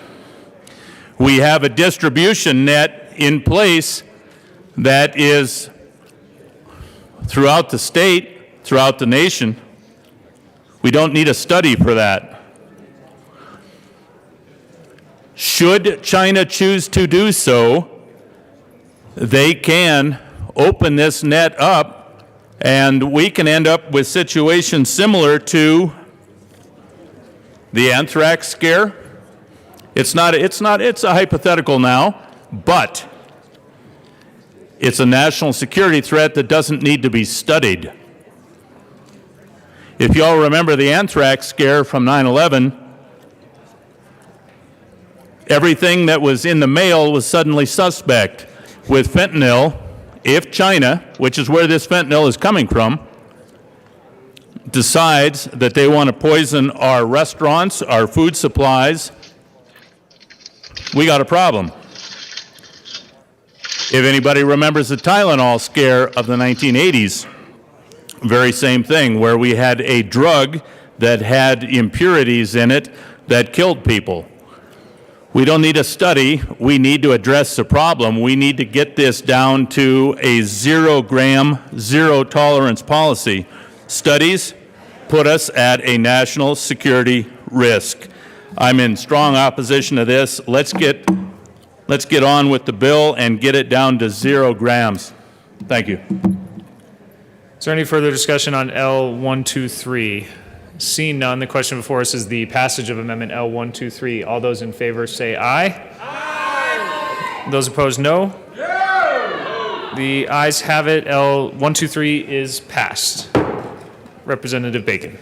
We have a distribution net in place that is throughout the state, throughout the nation. We don't need a study for that. Should China choose to do so, they can open this net up and we can end up with situations similar to The anthrax scare, it's a hypothetical now, but it's a national security threat that doesn't need to be studied. If you all remember the anthrax scare from 9/11, everything that was in the mail was suddenly suspect. With fentanyl, if China, which is where this fentanyl is coming from, decides that they want to poison our restaurants, our food supplies, we got a problem. If anybody remembers the Tylenol scare of the 1980s, very same thing, where we had a drug that had impurities in it that killed people. We don't need a study. We need to address the problem. We need to get this down to a 0 gram, zero tolerance policy. Studies put us at a national security risk. I'm in strong opposition to this. Let's get on with the bill and get it down to 0 grams. Thank you. Is there any further discussion on L123? Seeing none, the question before us is the passage of Amendment L123. All those in favor say aye. Aye. Those opposed, no. No. The ayes have it. L123 is passed. Representative Bacon.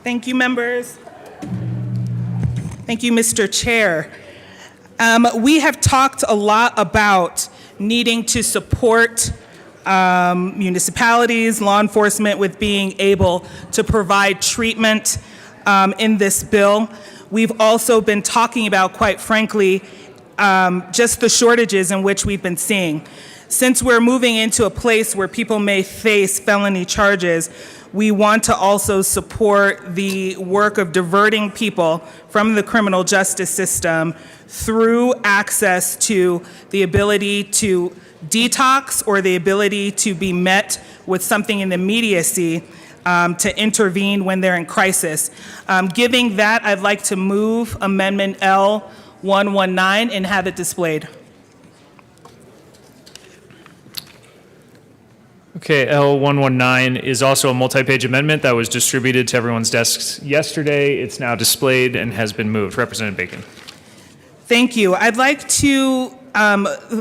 Thank you, members. Thank you, Mr. Chair. We have talked a lot about needing to support municipalities, law enforcement with being able to provide treatment in this bill. We've also been talking about, quite frankly, just the shortages in which we've been seeing. Since we're moving into a place where people may face felony charges, we want to also support the work of diverting people from the criminal justice system through access to the ability to detox or the ability to be met with something in immediacy to intervene when they're in crisis. Given that, I'd like to move Amendment L119 and have it displayed. Okay, L119 is also a multi-page amendment that was distributed to everyone's desks yesterday. It's now displayed and has been moved. Representative Bacon. Thank you. I'd like to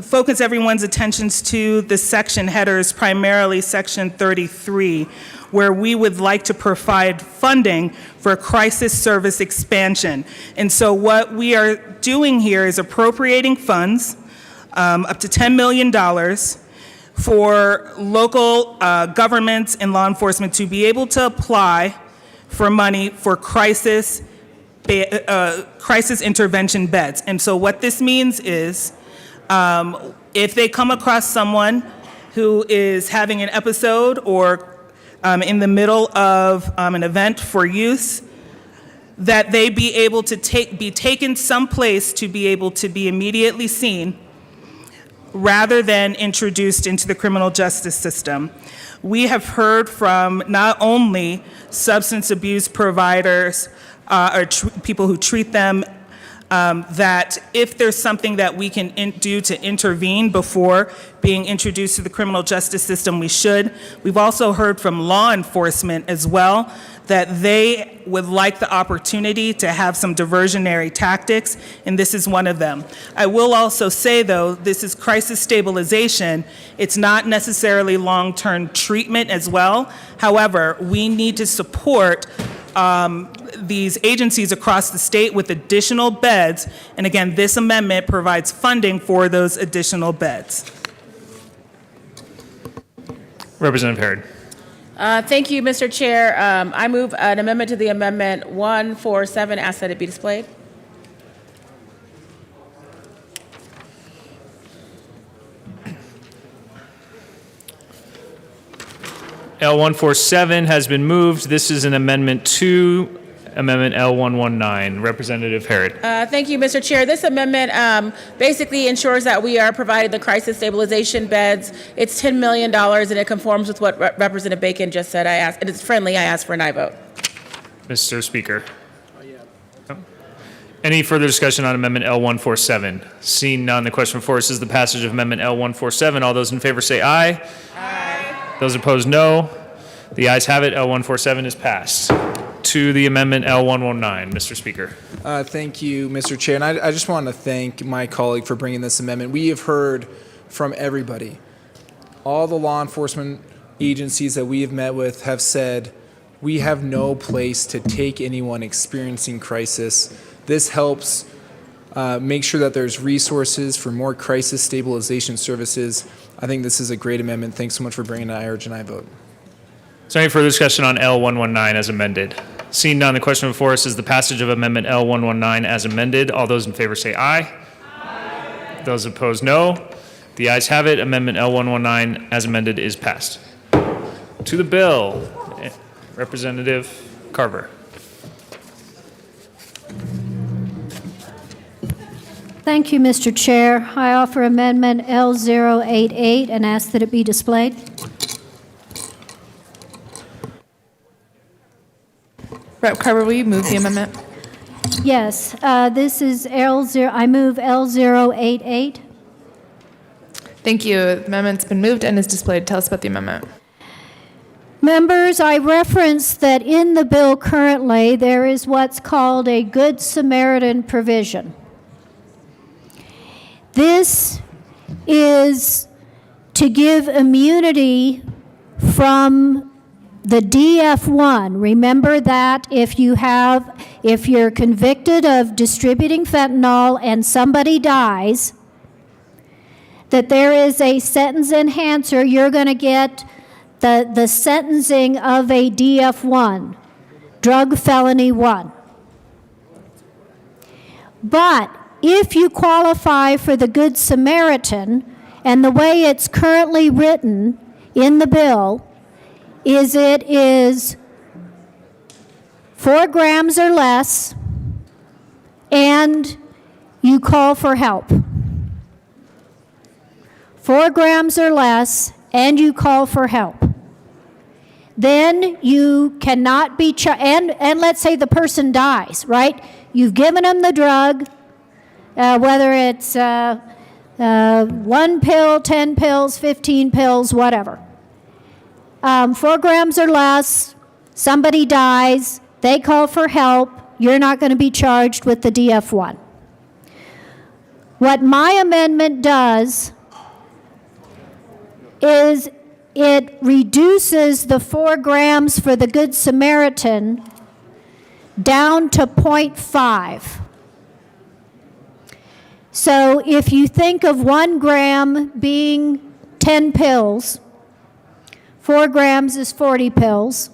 focus everyone's attentions to the section headers, primarily section 33, where we would like to provide funding for crisis service expansion. And so what we are doing here is appropriating funds, up to $10 million, for local governments and law enforcement to be able to apply for money for crisis intervention beds. And so what this means is if they come across someone who is having an episode or in the middle of an event for use, that they be able to be taken someplace to be able to be immediately seen rather than introduced into the criminal justice system. We have heard from not only substance abuse providers or people who treat them, that if there's something that we can do to intervene before being introduced to the criminal justice system, we should. We've also heard from law enforcement as well that they would like the opportunity to have some diversionary tactics, and this is one of them. I will also say, though, this is crisis stabilization. It's not necessarily long-term treatment as well. However, we need to support these agencies across the state with additional beds, and again, this amendment provides funding for those additional beds. Representative Herod. Thank you, Mr. Chair. I move an amendment to the amendment 147. Ask that it be displayed. L147 has been moved. This is an amendment to Amendment L119. Representative Herod. Thank you, Mr. Chair. This amendment basically ensures that we are providing the crisis stabilization beds. It's $10 million, and it conforms with what Representative Bacon just said. I asked, and it's friendly. I ask for an aye vote. Mr. Speaker. Any further discussion on Amendment L147? Seeing none, the question before us is the passage of Amendment L147. All those in favor say aye. Aye. Those opposed, no. The ayes have it. L147 is passed. To the amendment L119, Mr. Speaker. Thank you, Mr. Chair. And I just want to thank my colleague for bringing this amendment. We have heard from everybody. All the law enforcement agencies that we have met with have said, we have no place to take anyone experiencing crisis. This helps make sure that there's resources for more crisis stabilization services. I think this is a great amendment. Thanks so much for bringing it. I urge an aye vote. Is there any further discussion on L119 as amended? Seeing none, the question before us is the passage of amendment L119 as amended. All those in favor say aye. Aye. Those opposed, no. The ayes have it. Amendment L119 as amended is passed. To the bill, Representative Carver. Thank you, Mr. Chair. I offer amendment L088 and ask that it be displayed. Rep. Carver, will you move the amendment? Yes, this is L0, I move L088. Thank you. The amendment's been moved and is displayed. Tell us about the amendment. Members, I referenced that in the bill currently there is what's called a Good Samaritan provision. This is to give immunity from the DF1. Remember that if you're convicted of distributing fentanyl and somebody dies, that there is a sentence enhancer, you're going to get the sentencing of a DF1, drug felony 1. But if you qualify for the Good Samaritan, and the way it's currently written in the bill is it is 4 grams or less, and you call for help. 4 grams or less, and you call for help. Then you cannot be and let's say the person dies, right? You've given them the drug, whether it's 1 pill, 10 pills, 15 pills, whatever. 4 grams or less, somebody dies, they call for help, you're not going to be charged with the DF1. What my amendment does is it reduces the 4 grams for the Good Samaritan down to 0.5. So if you think of 1 gram being 10 pills, 4 grams is 40 pills.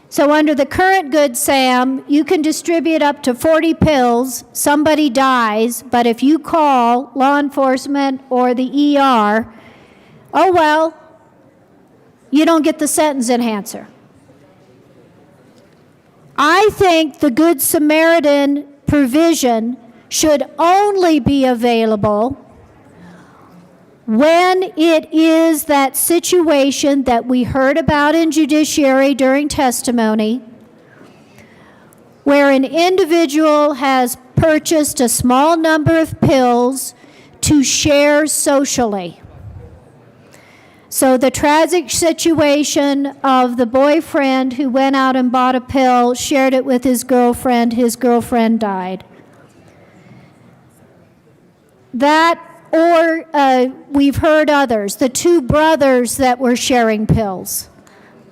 So under the current Good Sam, you can distribute up to 40 pills, somebody dies, but if you call law enforcement or the ER, oh well, you don't get the sentence enhancer. I think the Good Samaritan provision should only be available when it is that situation that we heard about in judiciary during testimony, where an individual has purchased a small number of pills to share socially. So the tragic situation of the boyfriend who went out and bought a pill, shared it with his girlfriend died. That, or we've heard others, the 2 brothers that were sharing pills,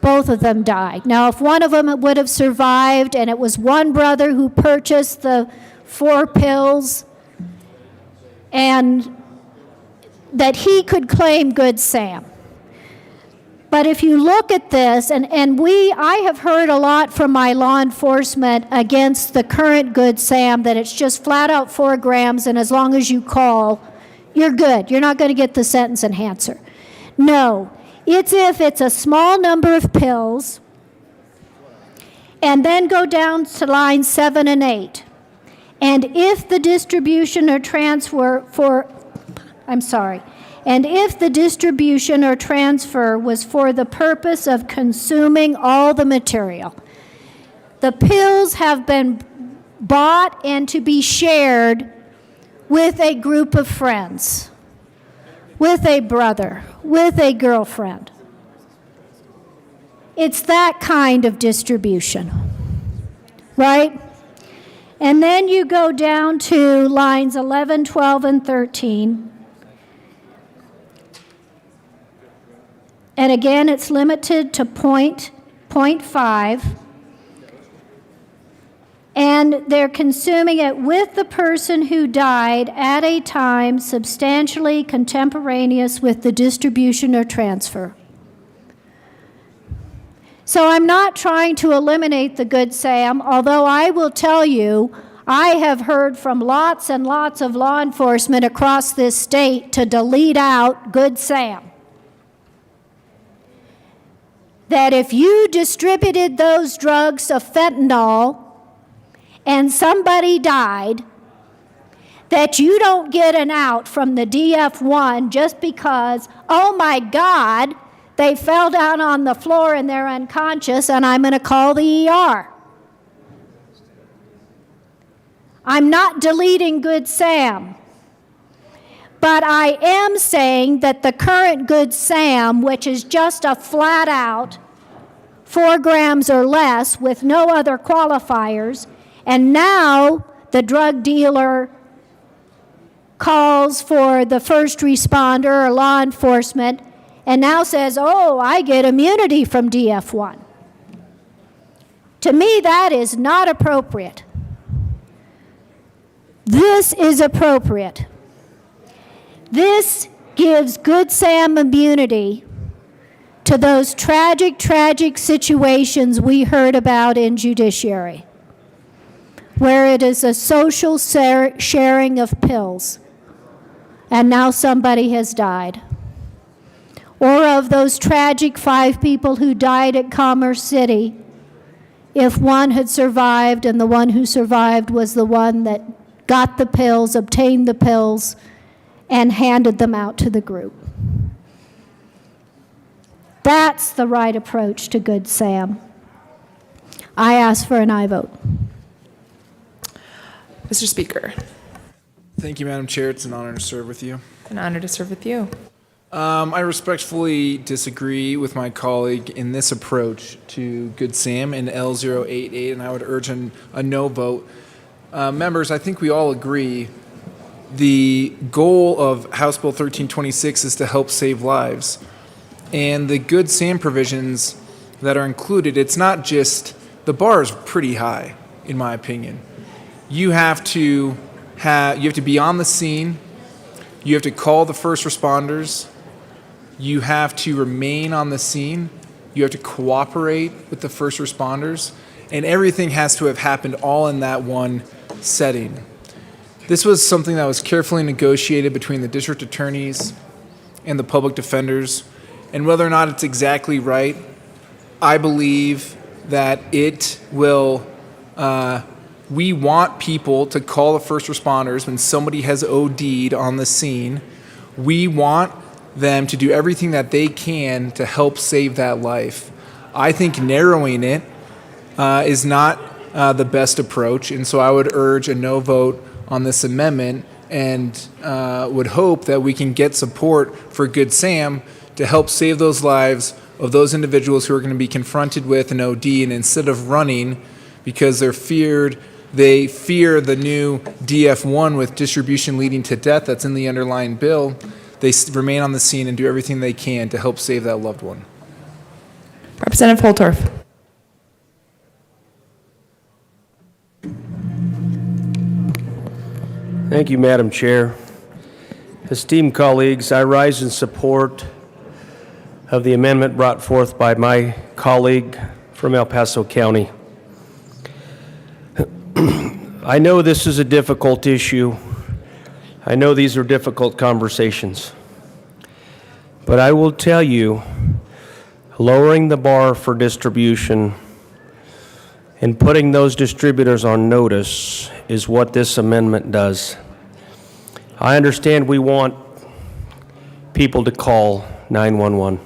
both of them died. Now, if one of them would have survived and it was one brother who purchased the 4 pills, and that he could claim Good Sam. But if you look at this, I have heard a lot from my law enforcement against the current Good Sam, that it's just flat out 4 grams, and as long as you call, you're good. You're not going to get the sentence enhancer. No, it's if it's a small number of pills, and then go down to lines 7 and 8. And if the distribution or transfer was for the purpose of consuming all the material. The pills have been bought and to be shared with a group of friends, with a brother, with a girlfriend. It's that kind of distribution, right? And then you go down to lines 11, 12, and 13. And again, it's limited to 0.5. And they're consuming it with the person who died at a time substantially contemporaneous with the distribution or transfer. So I'm not trying to eliminate the Good Sam, although I will tell you, I have heard from lots and lots of law enforcement across this state to delete out Good Sam. That if you distributed those drugs of fentanyl and somebody died, that you don't get an out from the DF1 just because, oh my God, they fell down on the floor and they're unconscious and I'm going to call the ER. I'm not deleting Good Sam. But I am saying that the current Good Sam, which is just a flat out 4 grams or less with no other qualifiers, and now the drug dealer calls for the first responder or law enforcement and now says, oh, I get immunity from DF1. To me, that is not appropriate. This is appropriate. This gives Good Sam immunity to those tragic, tragic situations we heard about in judiciary, where it is a social sharing of pills, and now somebody has died. Or of those tragic 5 people who died at Commerce City, if one had survived and the one who survived was the one that got the pills, obtained the pills, and handed them out to the group. That's the right approach to Good Sam. I ask for an aye vote. Mr. Speaker. Thank you, Madam Chair. It's an honor to serve with you. An honor to serve with you. I respectfully disagree with my colleague in this approach to Good Sam in L088, and I would urge a no vote. Members, I think we all agree the goal of House Bill 1326 is to help save lives. And the Good Sam provisions that are included, it's not just, the bar is pretty high, in my opinion. You have to be on the scene, you have to call the first responders, you have to remain on the scene, you have to cooperate with the first responders, and everything has to have happened all in that one setting. This was something that was carefully negotiated between the district attorneys and the public defenders, and whether or not it's exactly right, I believe that it will, we want people to call the first responders when somebody has OD'd on the scene. We want them to do everything that they can to help save that life. I think narrowing it is not the best approach, and so I would urge a no vote on this amendment and would hope that we can get support for Good Sam to help save those lives of those individuals who are going to be confronted with an OD, and instead of running because they fear the new DF1 with distribution leading to death that's in the underlying bill, they remain on the scene and do everything they can to help save that loved one. Representative Holtorf. Thank you, Madam Chair. Esteemed colleagues, I rise in support of the amendment brought forth by my colleague from El Paso County. I know this is a difficult issue. I know these are difficult conversations. But I will tell you, lowering the bar for distribution and putting those distributors on notice is what this amendment does. I understand we want people to call 911.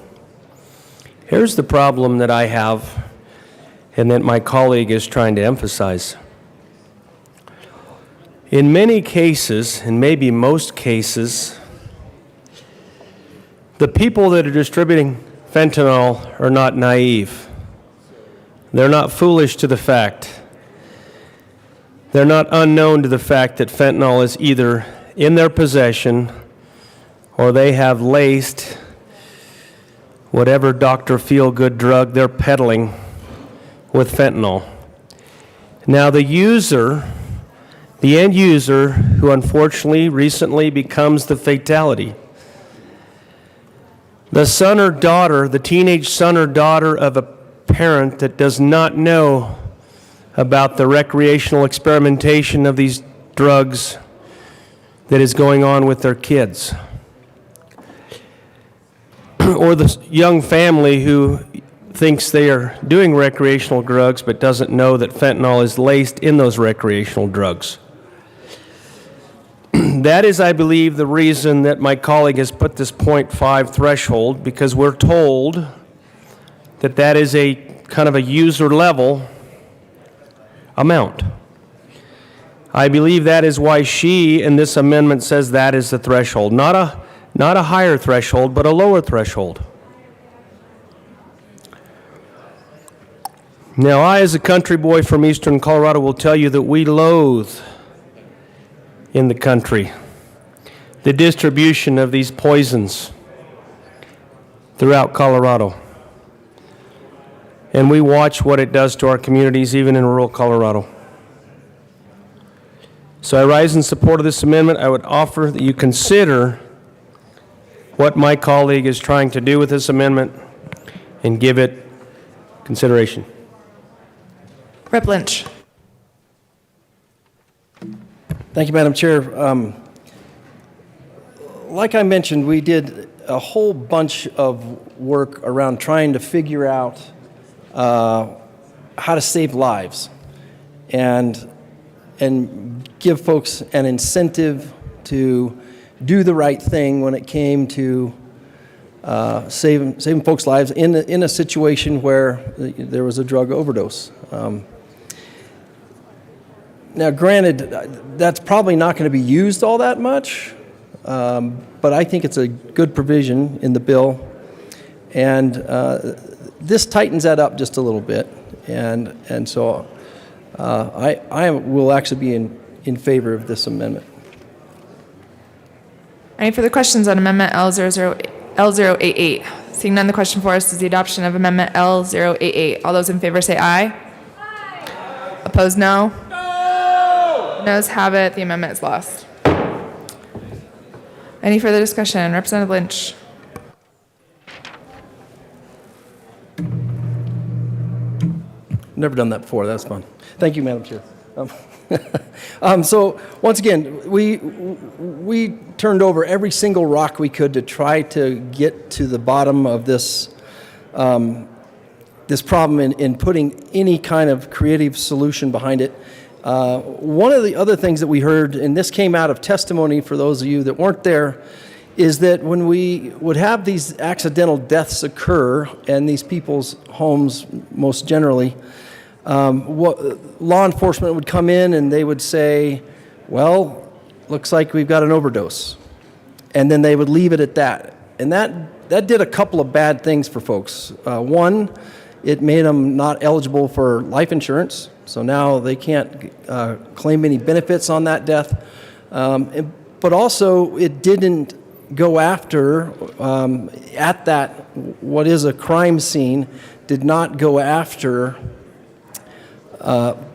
Here's the problem that I have and that my colleague is trying to emphasize. In many cases, and maybe most cases, the people that are distributing fentanyl are not naive. They're not foolish to the fact. They're not unknown to the fact that fentanyl is either in their possession or they have laced whatever Dr. Feel-Good drug they're peddling with fentanyl. Now the end user, who unfortunately recently becomes the fatality, the son or daughter, the teenage son or daughter of a parent that does not know about the recreational experimentation of these drugs that is going on with their kids. Or the young family who thinks they are doing recreational drugs but doesn't know that fentanyl is laced in those recreational drugs. That is, I believe, the reason that my colleague has put this 0.5 threshold, because we're told that that is a kind of a user level amount. I believe that is why she, in this amendment, says that is the threshold. Not a higher threshold, but a lower threshold. Now, I, as a country boy from eastern Colorado, will tell you that we loathe in the country the distribution of these poisons throughout Colorado. And we watch what it does to our communities, even in rural Colorado. So I rise in support of this amendment. I would offer that you consider what my colleague is trying to do with this amendment and give it consideration. Rep. Lynch. Thank you, Madam Chair. Like I mentioned, we did a whole bunch of work around trying to figure out how to save lives and give folks an incentive to do the right thing when it came to saving folks' lives in a situation where there was a drug overdose. Now, granted, that's probably not going to be used all that much, but I think it's a good provision in the bill, and this tightens that up just a little bit, and so I will actually be in favor of this amendment. Any further questions on Amendment L088? Seeing none, the question for us is the adoption of Amendment L088. All those in favor say aye. Aye. Opposed, no. Noes have it. The amendment is lost. Any further discussion? Representative Lynch. Never done that before. That's fun. Thank you, Madam Chair. So once again, we turned over every single rock we could to try to get to the bottom of this this problem in putting any kind of creative solution behind it. One of the other things that we heard, and this came out of testimony for those of you that weren't there, is that when we would have these accidental deaths occur in these people's homes, most generally, law enforcement would come in and they would say, well, looks like we've got an overdose. And then they would leave it at that. And that did a couple of bad things for folks. One, it made them not eligible for life insurance. So now they can't claim any benefits on that death. But also, it didn't go after, at that, what is a crime scene, did not go after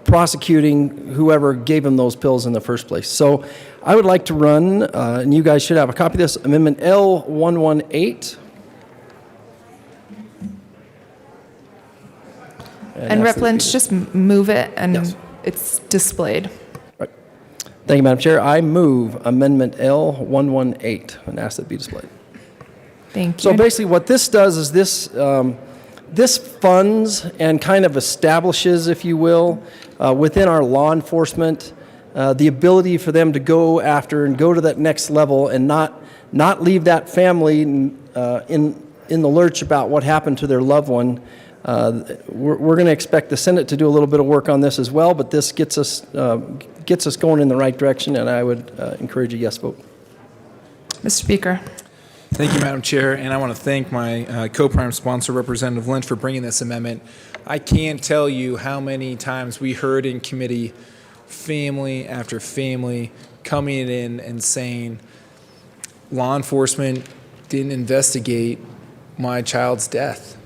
prosecuting whoever gave them those pills in the first place. So I would like to run, and you guys should have a copy of this, Amendment L118. And Rep. Lynch, just move it and yes, it's displayed. Right. Thank you, Madam Chair. I move Amendment L118 and ask that it be displayed. Thank you. So basically what this does is this funds and kind of establishes, if you will, within our law enforcement, the ability for them to go after and go to that next level and not leave that family in the lurch about what happened to their loved one. We're going to expect the Senate to do a little bit of work on this as well, but this gets us going in the right direction, and I would encourage a yes vote. Mr. Speaker. Thank you, Madam Chair, and I want to thank my co-prime sponsor, Representative Lynch, for bringing this amendment. I can't tell you how many times we heard in committee family after family coming in and saying, law enforcement didn't investigate my child's death.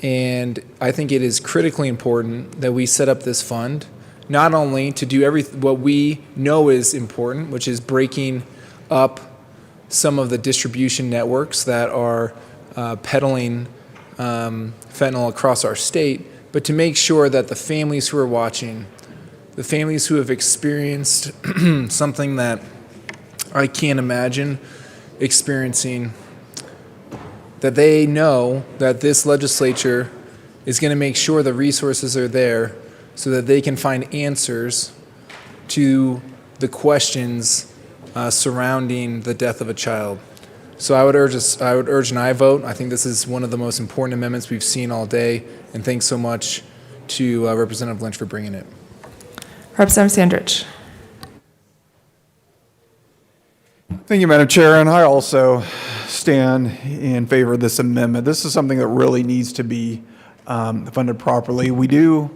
And I think it is critically important that we set up this fund, not only to do what we know is important, which is breaking up some of the distribution networks that are peddling fentanyl across our state, but to make sure that the families who are watching, the families who have experienced something that I can't imagine experiencing, that they know that this legislature is going to make sure the resources are there so that they can find answers to the questions surrounding the death of a child. So I would urge an aye vote. I think this is one of the most important amendments we've seen all day, and thanks so much to Representative Lynch for bringing it. Representative Sandridge. Thank you, Madam Chair, and I also stand in favor of this amendment. This is something that really needs to be funded properly. We've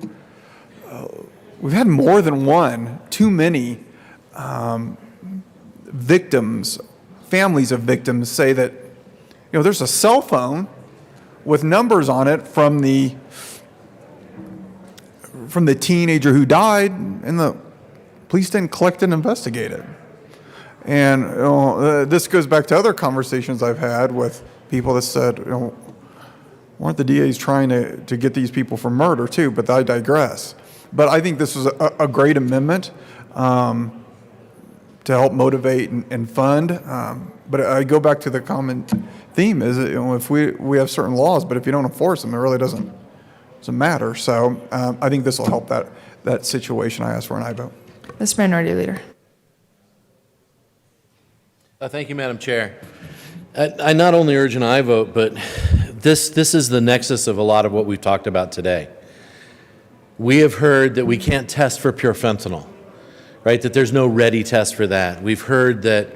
had more than one, too many victims, families of victims say that, there's a cell phone with numbers on it from the teenager who died, and the police didn't collect and investigate it. And this goes back to other conversations I've had with people that said, weren't the DAs trying to get these people for murder too? But I digress. But I think this is a great amendment to help motivate and fund. But I go back to the common theme is that, if we have certain laws, but if you don't enforce them, it really doesn't matter. So I think this will help that situation. I ask for an aye vote. Mr. Minority Leader. Thank you, Madam Chair. I not only urge an aye vote, but this is the nexus of a lot of what we've talked about today. We have heard that we can't test for pure fentanyl, right? That there's no ready test for that. We've heard that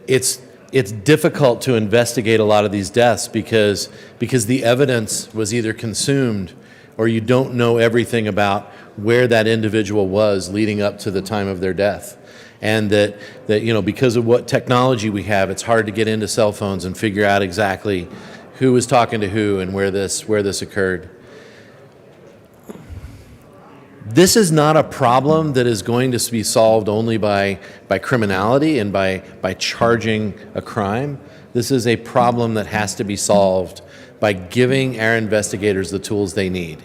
it's difficult to investigate a lot of these deaths because the evidence was either consumed or you don't know everything about where that individual was leading up to the time of their death. And that because of what technology we have, it's hard to get into cell phones and figure out exactly who was talking to who and where this occurred. This is not a problem that is going to be solved only by criminality and by charging a crime. This is a problem that has to be solved by giving our investigators the tools they need.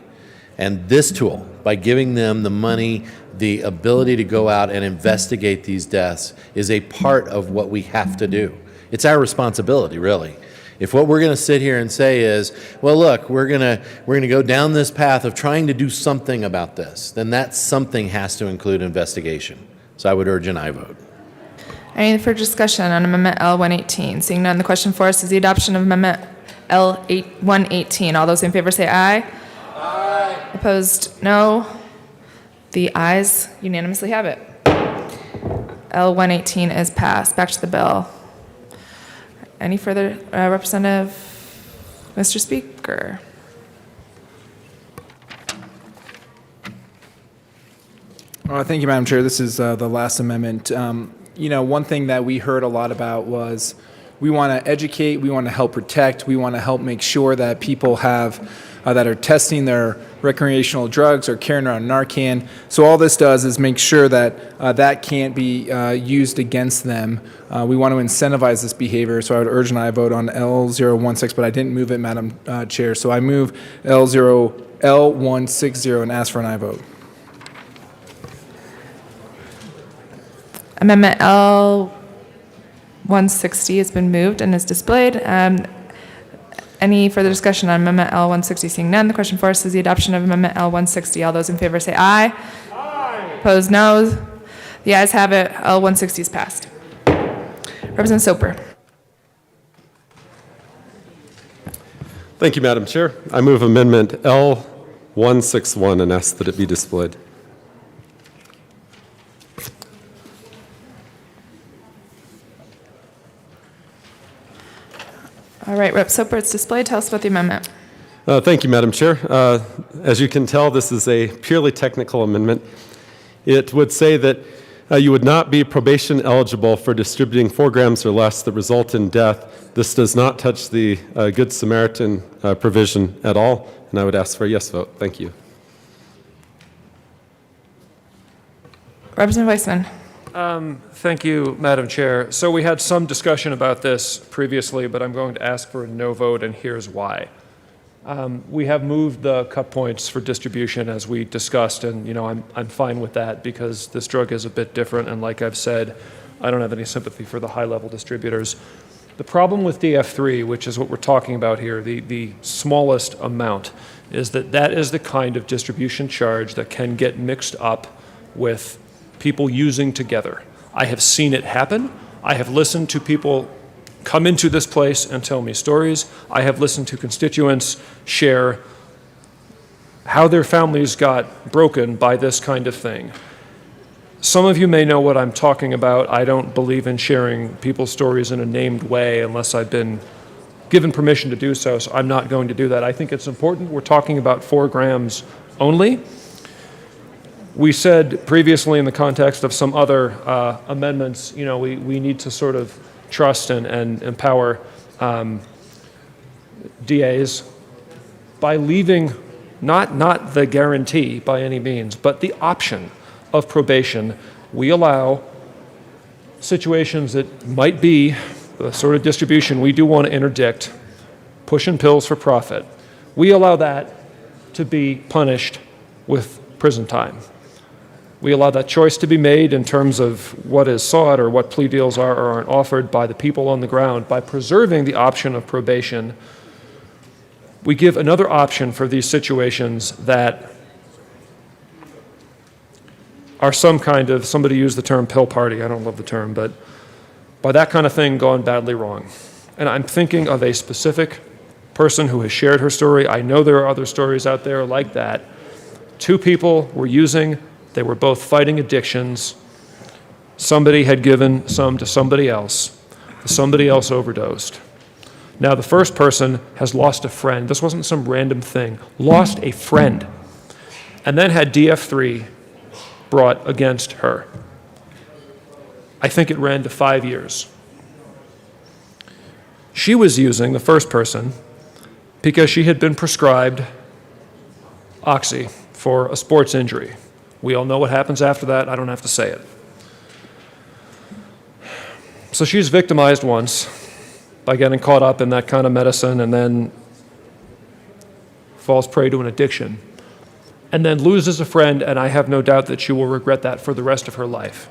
And this tool, by giving them the money, the ability to go out and investigate these deaths, is a part of what we have to do. It's our responsibility, really. If what we're going to sit here and say is, well, look, we're going to go down this path of trying to do something about this, then that something has to include investigation. So I would urge an aye vote. Any further discussion on Amendment L118? Seeing none, the question for us is the adoption of Amendment L118. All those in favor say aye. Aye. Opposed, no. The ayes unanimously have it. L118 is passed. Back to the bill. Any further, Representative, Mr. Speaker? Thank you, Madam Chair. This is the last amendment. One thing that we heard a lot about was we want to educate, we want to help protect, we want to help make sure that people have that are testing their recreational drugs or carrying around Narcan. So all this does is make sure that that can't be used against them. We want to incentivize this behavior, so I would urge an aye vote on L016, but I didn't move it, Madam Chair. So I move L160 and ask for an aye vote. Amendment L160 has been moved and is displayed. Any further discussion on Amendment L160? Seeing none, the question for us is the adoption of Amendment L160. All those in favor say aye. Aye. Opposed, no. The ayes have it. L160 is passed. Representative Soper. Thank you, Madam Chair. I move Amendment L161 and ask that it be displayed. All right, Rep. Soper, it's displayed. Tell us about the amendment. Thank you, Madam Chair. As you can tell, this is a purely technical amendment. It would say that you would not be probation eligible for distributing 4 grams or less that result in death. This does not touch the Good Samaritan provision at all, and I would ask for a yes vote. Thank you. Representative Weissman. Thank you, Madam Chair. So we had some discussion about this previously, but I'm going to ask for a no vote, and here's why. We have moved the cut points for distribution as we discussed, and I'm fine with that because this drug is a bit different, and like I've said, I don't have any sympathy for the high-level distributors. The problem with DF3, which is what we're talking about here, the smallest amount, is that is the kind of distribution charge that can get mixed up with people using together. I have seen it happen. I have listened to people come into this place and tell me stories. I have listened to constituents share how their families got broken by this kind of thing. Some of you may know what I'm talking about. I don't believe in sharing people's stories in a named way unless I've been given permission to do so, so I'm not going to do that. I think it's important. We're talking about 4 grams only. We said previously in the context of some other amendments, we need to sort of trust and empower DAs by leaving not the guarantee by any means, but the option of probation. We allow situations that might be the sort of distribution we do want to interdict, pushing pills for profit. We allow that to be punished with prison time. We allow that choice to be made in terms of what is sought or what plea deals are or aren't offered by the people on the ground. By preserving the option of probation, we give another option for these situations that are some kind of, somebody used the term pill party, I don't love the term, but by that kind of thing gone badly wrong. And I'm thinking of a specific person who has shared her story. I know there are other stories out there like that. 2 people were using. They were both fighting addictions. Somebody had given some to somebody else. Somebody else overdosed. Now, the first person has lost a friend. This wasn't some random thing. Lost a friend. And then had DF3 brought against her. I think it ran to 5 years. She was using, the first person, because she had been prescribed Oxy for a sports injury. We all know what happens after that. I don't have to say it. So she's victimized once by getting caught up in that kind of medicine and then falls prey to an addiction and then loses a friend, and I have no doubt that she will regret that for the rest of her life.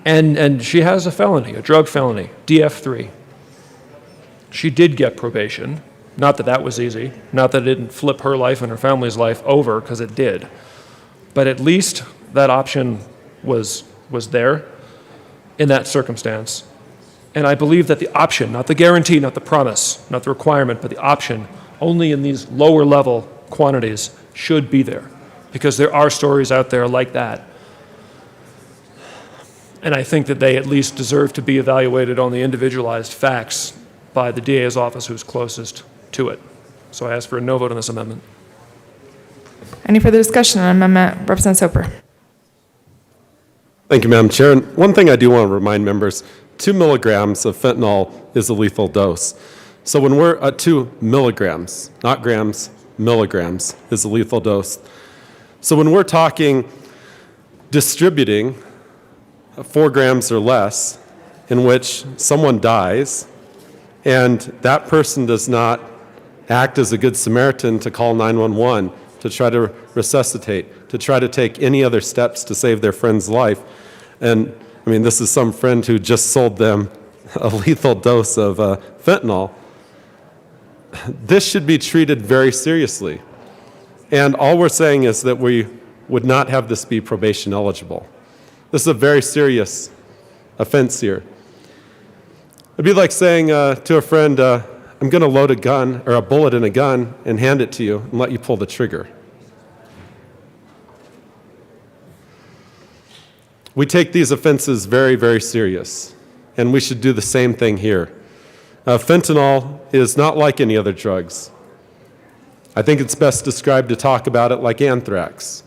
And she has a felony, a drug felony, DF3. She did get probation. Not that that was easy. Not that it didn't flip her life and her family's life over, because it did. But at least that option was there in that circumstance. And I believe that the option, not the guarantee, not the promise, not the requirement, but the option, only in these lower level quantities, should be there. Because there are stories out there like that. And I think that they at least deserve to be evaluated on the individualized facts by the DA's office who's closest to it. So I ask for a no vote on this amendment. Any further discussion on amendment? Representative Soper. Thank you, Madam Chair. And one thing I do want to remind members, 2 milligrams of fentanyl is a lethal dose. So when we're at 2 milligrams, not grams, milligrams is a lethal dose. So when we're talking distributing 4 grams or less in which someone dies and that person does not act as a good Samaritan to call 911, to try to resuscitate, to try to take any other steps to save their friend's life. And I mean, this is some friend who just sold them a lethal dose of fentanyl. This should be treated very seriously. And all we're saying is that we would not have this be probation eligible. This is a very serious offense here. It'd be like saying to a friend, I'm going to load a gun or a bullet in a gun and hand it to you and let you pull the trigger. We take these offenses very, very serious, and we should do the same thing here. Fentanyl is not like any other drugs. I think it's best described to talk about it like anthrax.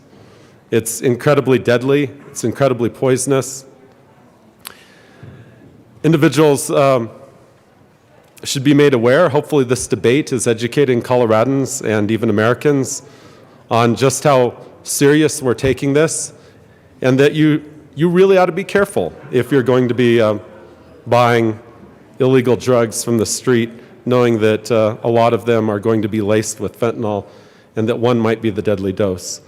It's incredibly deadly. It's incredibly poisonous. Individuals should be made aware. Hopefully this debate is educating Coloradans and even Americans on just how serious we're taking this, and that you really ought to be careful if you're going to be buying illegal drugs from the street, knowing that a lot of them are going to be laced with fentanyl and that one might be the deadly dose.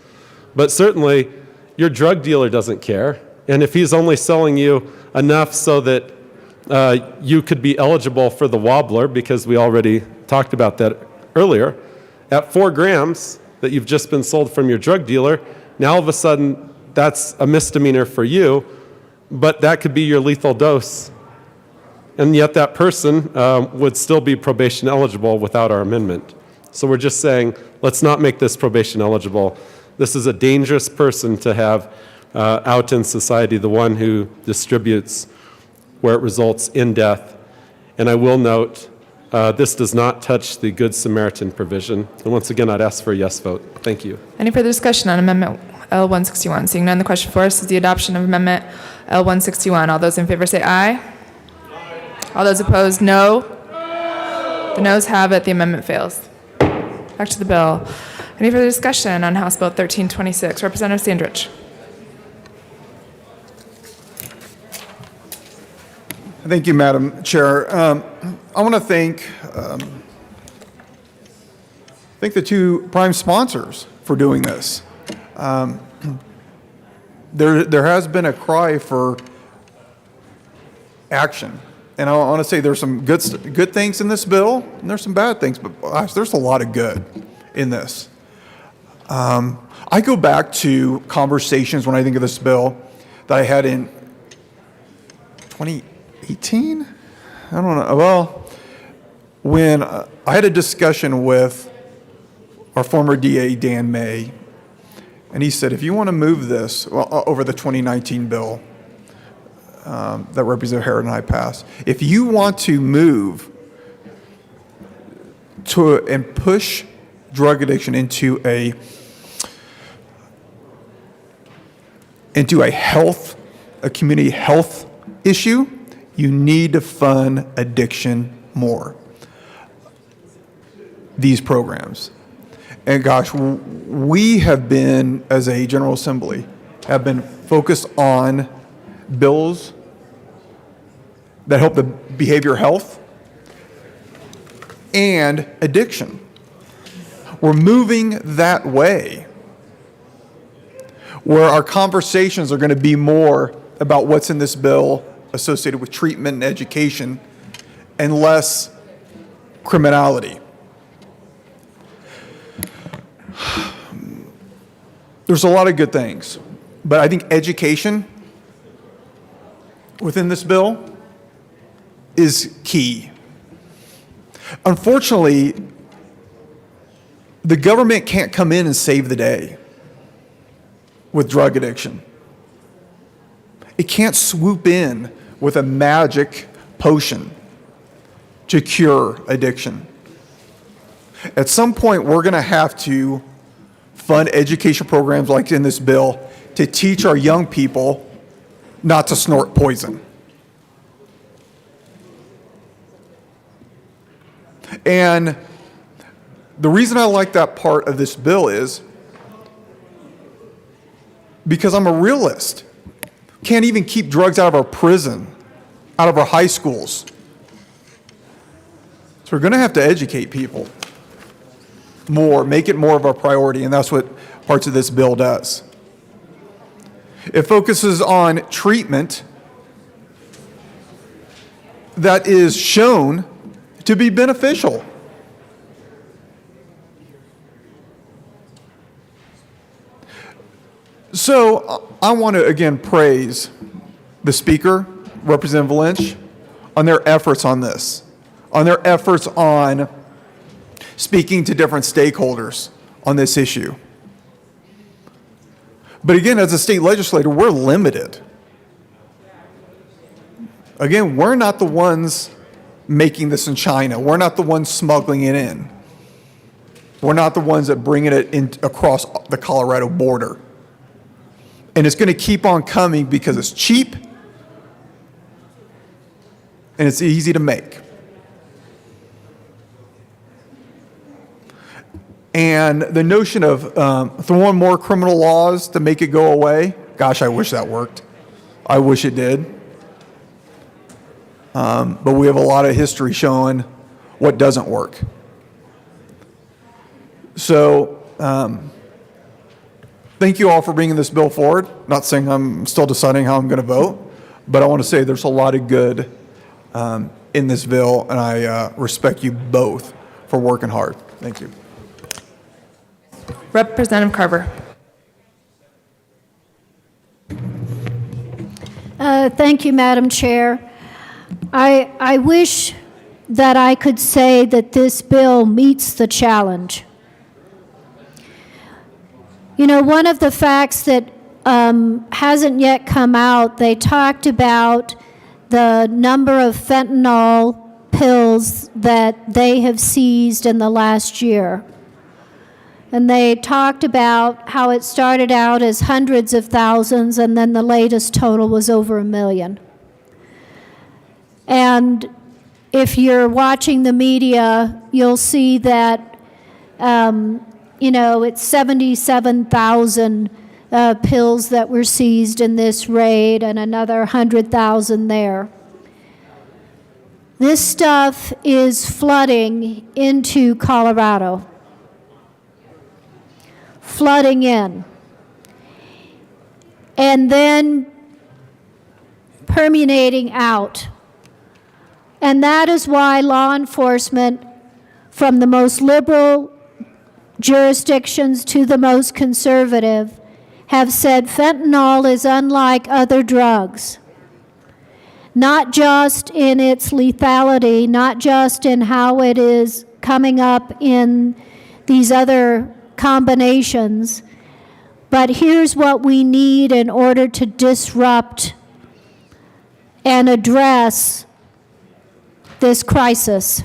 But certainly, your drug dealer doesn't care, and if he's only selling you enough so that you could be eligible for the wobbler, because we already talked about that earlier, at 4 grams that you've just been sold from your drug dealer, now all of a sudden that's a misdemeanor for you, but that could be your lethal dose. And yet that person would still be probation eligible without our amendment. So we're just saying, let's not make this probation eligible. This is a dangerous person to have out in society, the one who distributes where it results in death. And I will note, this does not touch the Good Samaritan provision. And once again, I'd ask for a yes vote. Thank you. Any further discussion on Amendment L161? Seeing none, the question for us is the adoption of Amendment L161. All those in favor say aye. All those opposed, no. The noes have it. The amendment fails. Back to the bill. Any further discussion on House Bill 1326? Representative Sandrich. Thank you, Madam Chair. I want to thank the two prime sponsors for doing this. There has been a cry for action. And I want to say there's some good things in this bill, and there's some bad things, but gosh, there's a lot of good in this. I go back to conversations when I think of this bill that I had in 2018? I don't know. Well, when I had a discussion with our former DA, Dan May, and he said, if you want to move this over the 2019 bill, that Representative Harrod and I passed. If you want to move to and push drug addiction into a community health issue, you need to fund addiction more. These programs. And gosh, we have been, as a General Assembly, have been focused on bills that help the behavioral health and addiction. We're moving that way, where our conversations are going to be more about what's in this bill associated with treatment and education and less criminality. There's a lot of good things, but I think education within this bill is key. Unfortunately, the government can't come in and save the day with drug addiction. It can't swoop in with a magic potion to cure addiction. At some point, we're going to have to fund education programs like in this bill to teach our young people not to snort poison. And the reason I like that part of this bill is because I'm a realist. Can't even keep drugs out of our prison, out of our high schools. So we're going to have to educate people more, make it more of our priority, and that's what parts of this bill does. It focuses on treatment that is shown to be beneficial. So I want to again praise the Speaker, Representative Lynch, on their efforts on this, on their efforts on speaking to different stakeholders on this issue. But again, as a state legislator, we're limited. Again, we're not the ones making this in China. We're not the ones smuggling it in. We're not the ones that bringing it in across the Colorado border. And it's going to keep on coming because it's cheap and it's easy to make. And the notion of throwing more criminal laws to make it go away, gosh, I wish that worked. I wish it did. But we have a lot of history showing what doesn't work. So thank you all for bringing this bill forward. Not saying I'm still deciding how I'm going to vote, but I want to say there's a lot of good in this bill, and I respect you both for working hard. Thank you. Representative Carver. Thank you, Madam Chair. I wish that I could say that this bill meets the challenge. You know, one of the facts that hasn't yet come out, they talked about the number of fentanyl pills that they have seized in the last year. And they talked about how it started out as hundreds of thousands, and then the latest total was over 1 million. And if you're watching the media, you'll see that, you know, it's 77,000 pills that were seized in this raid and another 100,000 there. This stuff is flooding into Colorado. Flooding in, and then permeating out. And that is why law enforcement, from the most liberal jurisdictions to the most conservative, have said fentanyl is unlike other drugs. Not just in its lethality, not just in how it is coming up in these other combinations, but here's what we need in order to disrupt and address this crisis.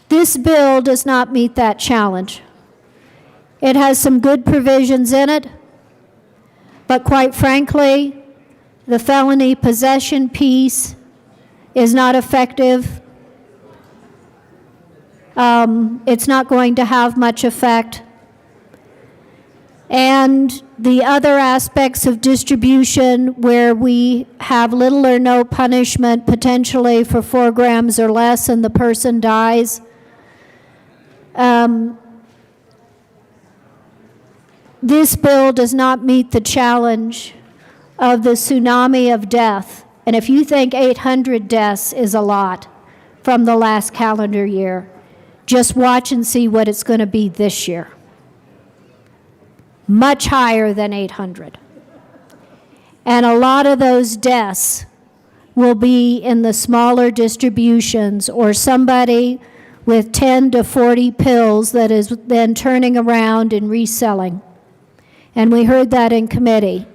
This bill does not meet that challenge. It has some good provisions in it, but quite frankly, the felony possession piece is not effective. It's not going to have much effect. And the other aspects of distribution where we have little or no punishment potentially for 4 grams or less and the person dies, this bill does not meet the challenge of the tsunami of death. And if you think 800 deaths is a lot from the last calendar year, just watch and see what it's going to be this year. Much higher than 800. And a lot of those deaths will be in the smaller distributions or somebody with 10 to 40 pills that is then turning around and reselling. And we heard that in committee.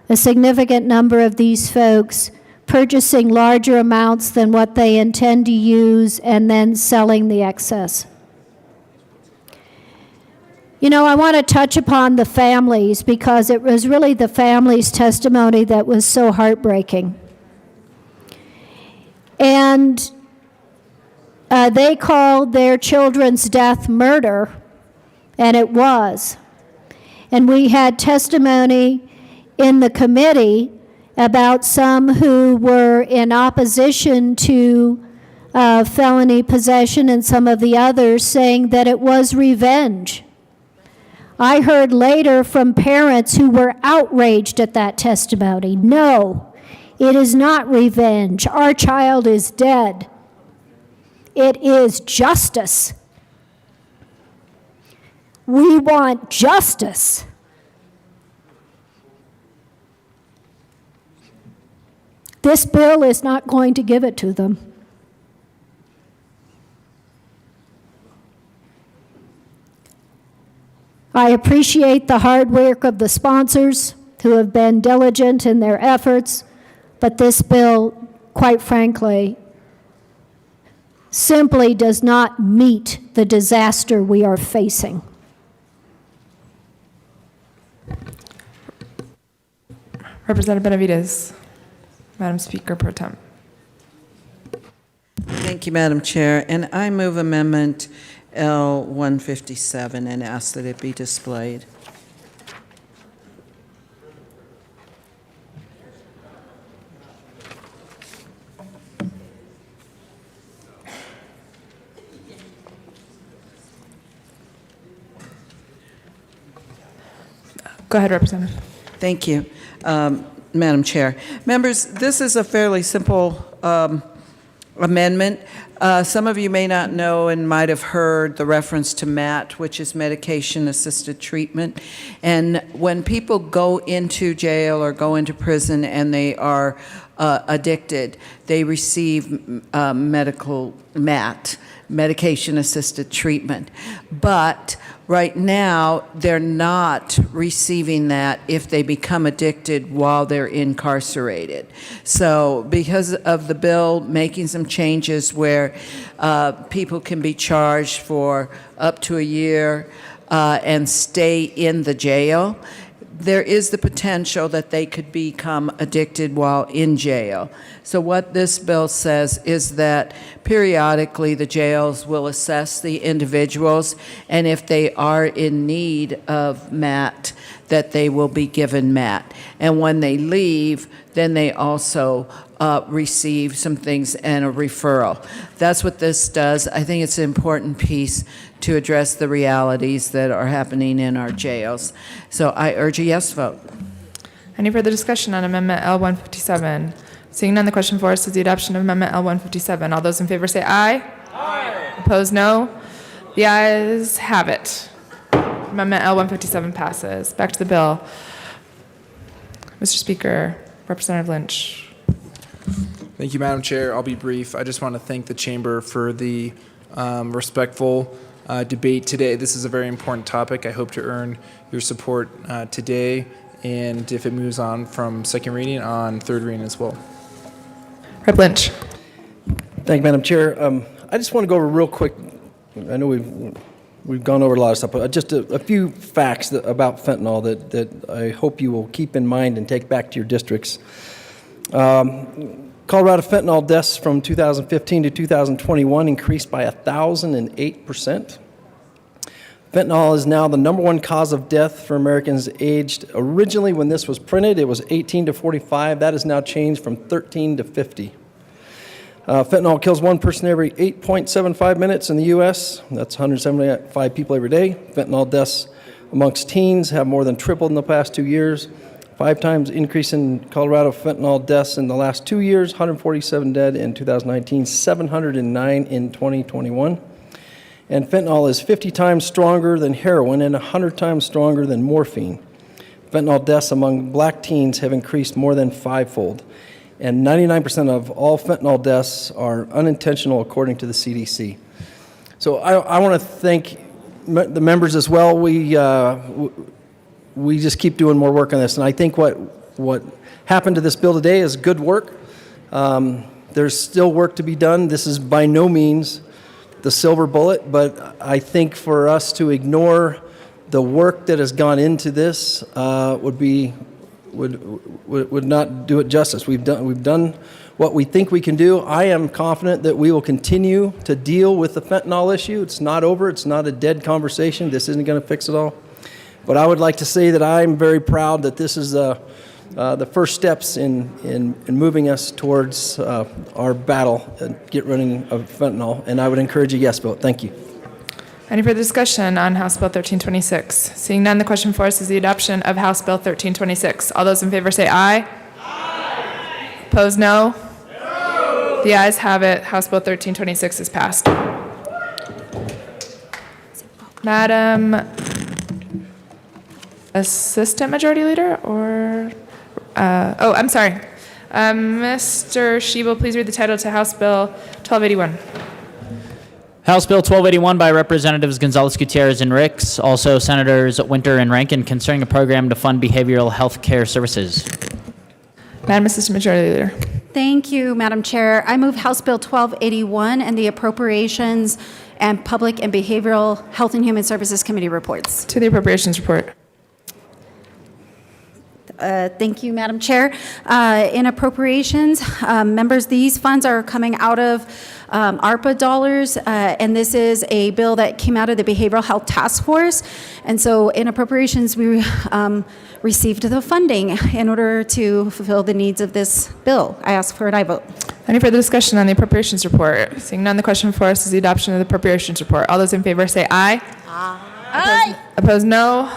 A significant number of these folks purchasing larger amounts than what they intend to use and then selling the excess. You know, I want to touch upon the families because it was really the families' testimony that was so heartbreaking. And they called their children's death murder, and it was. And we had testimony in the committee about some who were in opposition to felony possession and some of the others saying that it was revenge. I heard later from parents who were outraged at that testimony. No, it is not revenge. Our child is dead. It is justice. We want justice. This bill is not going to give it to them. I appreciate the hard work of the sponsors who have been diligent in their efforts, but this bill quite frankly, simply does not meet the disaster we are facing. Representative Benavides, Madam Speaker Pro Tem. Thank you, Madam Chair. And I move Amendment L 157 and ask that it be displayed. Go ahead, Representative. Thank you, Madam Chair. Members, this is a fairly simple amendment. Some of you may not know and might have heard the reference to MAT, which is medication-assisted treatment. And when people go into jail or go into prison and they are addicted, they receive medical MAT, medication-assisted treatment. But right now, they're not receiving that if they become addicted while they're incarcerated. So because of the bill making some changes where people can be charged for up to a year and stay in the jail, there is the potential that they could become addicted while in jail. So what this bill says is that periodically the jails will assess the individuals, and if they are in need of MAT, that they will be given MAT. And when they leave, then they also receive some things and a referral. That's what this does. I think it's an important piece to address the realities that are happening in our jails. So I urge a yes vote. Any further discussion on Amendment L157? Seeing none, the question for us is the adoption of Amendment L157. All those in favor say aye. Aye. Opposed, no. The ayes have it. Amendment L157 passes. Back to the bill. Mr. Speaker, Representative Lynch. Thank you, Madam Chair. I'll be brief. I just want to thank the Chamber for the respectful debate today. This is a very important topic. I hope to earn your support today, and if it moves on from second reading, on third reading as well. Rep. Lynch. Thank you, Madam Chair. I just want to go over real quick. I know we've gone over a lot of stuff, but just a few facts about fentanyl that I hope you will keep in mind and take back to your districts. Colorado fentanyl deaths from 2015 to 2021 increased by 1,008%. Fentanyl is now the #1 cause of death for Americans aged, originally when this was printed, it was 18 to 45. That has now changed from 13 to 50. Fentanyl kills one person every 8.75 minutes in the U.S. That's 175 people every day. Fentanyl deaths amongst teens have more than tripled in the past 2 years. 5 times increase in Colorado fentanyl deaths in the last 2 years, 147 dead in 2019, 709 in 2021. And fentanyl is 50 times stronger than heroin and 100 times stronger than morphine. Fentanyl deaths among black teens have increased more than 5-fold. And 99% of all fentanyl deaths are unintentional, according to the CDC. So I want to thank the members as well. We just keep doing more work on this. And I think what happened to this bill today is good work. There's still work to be done. This is by no means the silver bullet, but I think for us to ignore the work that has gone into this would not do it justice. We've done what we think we can do. I am confident that we will continue to deal with the fentanyl issue. It's not over. It's not a dead conversation. This isn't going to fix it all. But I would like to say that I'm very proud that this is the first steps in moving us towards our battle and get rid of fentanyl. And I would encourage a yes vote. Thank you. Any further discussion on House Bill 1326? Seeing none, the question for us is the adoption of House Bill 1326. All those in favor say aye. Aye. Opposed, no? No. The ayes have it. House Bill 1326 is passed. Madam Assistant Majority Leader, or I'm sorry. Mr. Schiebel, please read the title to House Bill 1281. House Bill 1281 by Representatives Gonzalez, Gutierrez, and Ricks, also Senators Winter and Rankin, concerning a program to fund behavioral health care services. Madam Assistant Majority Leader. Thank you, Madam Chair. I move House Bill 1281 and the Appropriations and Public and Behavioral Health and Human Services Committee reports. To the Appropriations Report. Thank you, Madam Chair. In appropriations, members, these funds are coming out of ARPA dollars, and this is a bill that came out of the Behavioral Health Task Force. And so in appropriations, we received the funding in order to fulfill the needs of this bill. I ask for an aye vote. Any further discussion on the Appropriations Report? Seeing none, the question before us is the adoption of the Appropriations Report. All those in favor say aye. Aye. Opposed, no.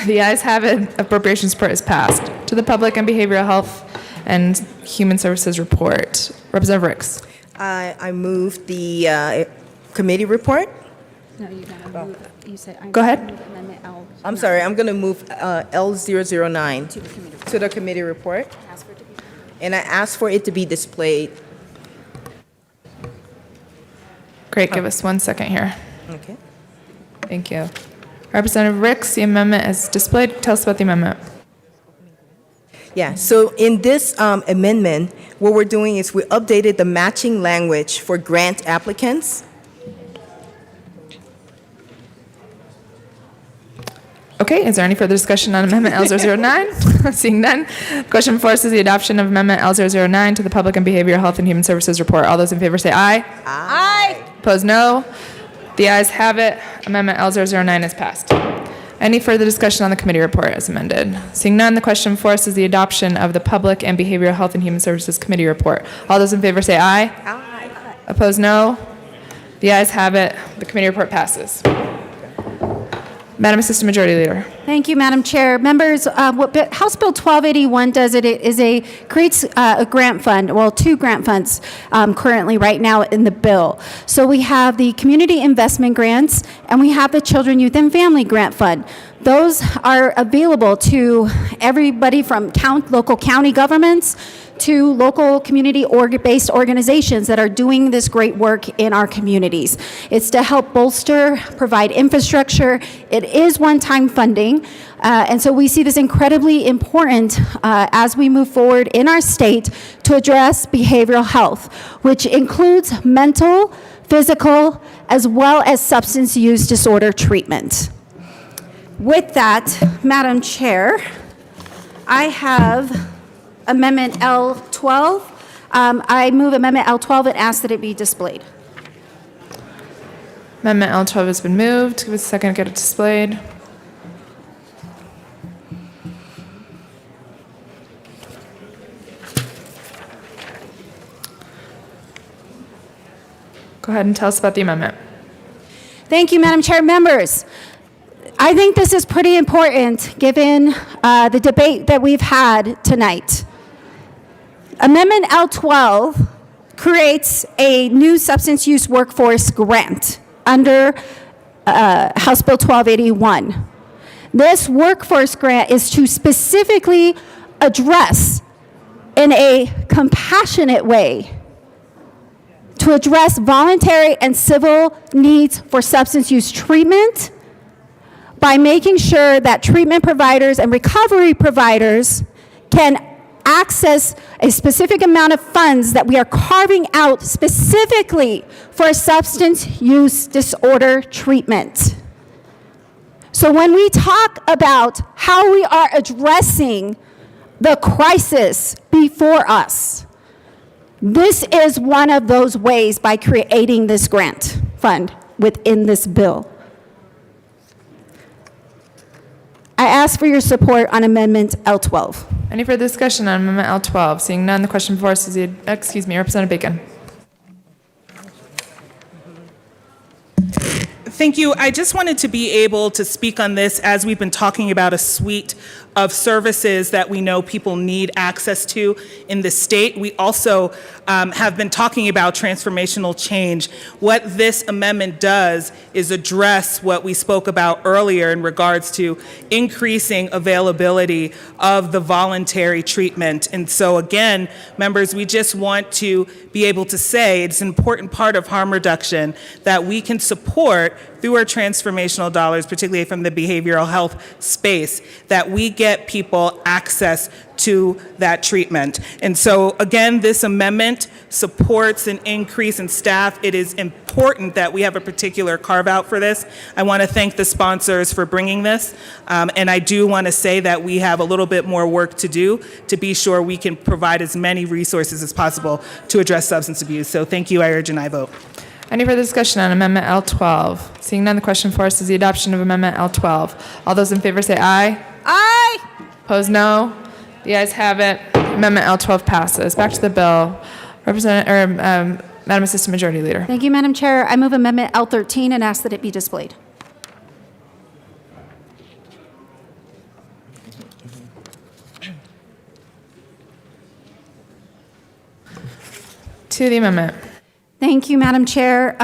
The ayes have it. Appropriations Report is passed. To the Public and Behavioral Health and Human Services Report. Representative Ricks. I move the committee report. No, you gotta move. You said Go ahead. Amendment L. I'm sorry, I'm going to move L009 to the committee report. And I ask for it to be displayed. Great. Give us 1 second here. Okay. Thank you. Representative Ricks, the amendment is displayed. Tell us about the amendment. Yeah, so in this amendment, what we're doing is we updated the matching language for grant applicants. Okay, is there any further discussion on Amendment L009? Seeing none. Question before us is the adoption of Amendment L009 to the Public and Behavioral Health and Human Services Report. All those in favor say aye. Aye. Opposed, no. The ayes have it. Amendment L009 is passed. Any further discussion on the committee report as amended? Seeing none, the question before us is the adoption of the Public and Behavioral Health and Human Services Committee report. All those in favor say aye. Aye. Opposed, no. The ayes have it. The committee report passes. Madam Assistant Majority Leader. Thank you, Madam Chair. Members, what House Bill 1281 does creates a grant fund, well, two grant funds currently right now in the bill. So we have the community investment grants and we have the Children, Youth, and Family Grant Fund. Those are available to everybody from local county governments to local community-based organizations that are doing this great work in our communities. It's to help bolster, provide infrastructure. It is one-time funding, and so we see this incredibly important as we move forward in our state to address behavioral health, which includes mental, physical, as well as substance use disorder treatment. With that, Madam Chair, I have Amendment L12. I move Amendment L12 and ask that it be displayed. Amendment L12 has been moved. Give us a second to get it displayed. Go ahead and tell us about the amendment. Thank you, Madam Chair. Members, I think this is pretty important given the debate that we've had tonight. Amendment L12 creates a new substance use workforce grant under House Bill 1281. This workforce grant is to specifically address in a compassionate way to address voluntary and civil needs for substance use treatment by making sure that treatment providers and recovery providers can access a specific amount of funds that we are carving out specifically for substance use disorder treatment. So when we talk about how we are addressing the crisis before us, this is one of those ways by creating this grant fund within this bill. I ask for your support on Amendment L12. Any further discussion on Amendment L12? Seeing none, the question before us is Representative Bacon. Thank you. I just wanted to be able to speak on this as we've been talking about a suite of services that we know people need access to in the state. We also have been talking about transformational change. What this amendment does is address what we spoke about earlier in regards to increasing availability of the voluntary treatment. And so again, members, we just want to be able to say it's an important part of harm reduction that we can support through our transformational dollars, particularly from the behavioral health space, that we get people access to that treatment. And so, again, this amendment supports an increase in staff. It is important that we have a particular carve-out for this. I want to thank the sponsors for bringing this, and I do want to say that we have a little bit more work to do to be sure we can provide as many resources as possible to address substance abuse. So thank you. I urge an aye vote. Any further discussion on Amendment L12? Seeing none, the question for us is the adoption of Amendment L12. All those in favor say aye. Aye. Opposed, no. The ayes have it. Amendment L12 passes. Back to the bill. Madam Assistant Majority Leader. Thank you, Madam Chair. I move Amendment L13 and ask that it be displayed. To the amendment. Thank you, Madam Chair.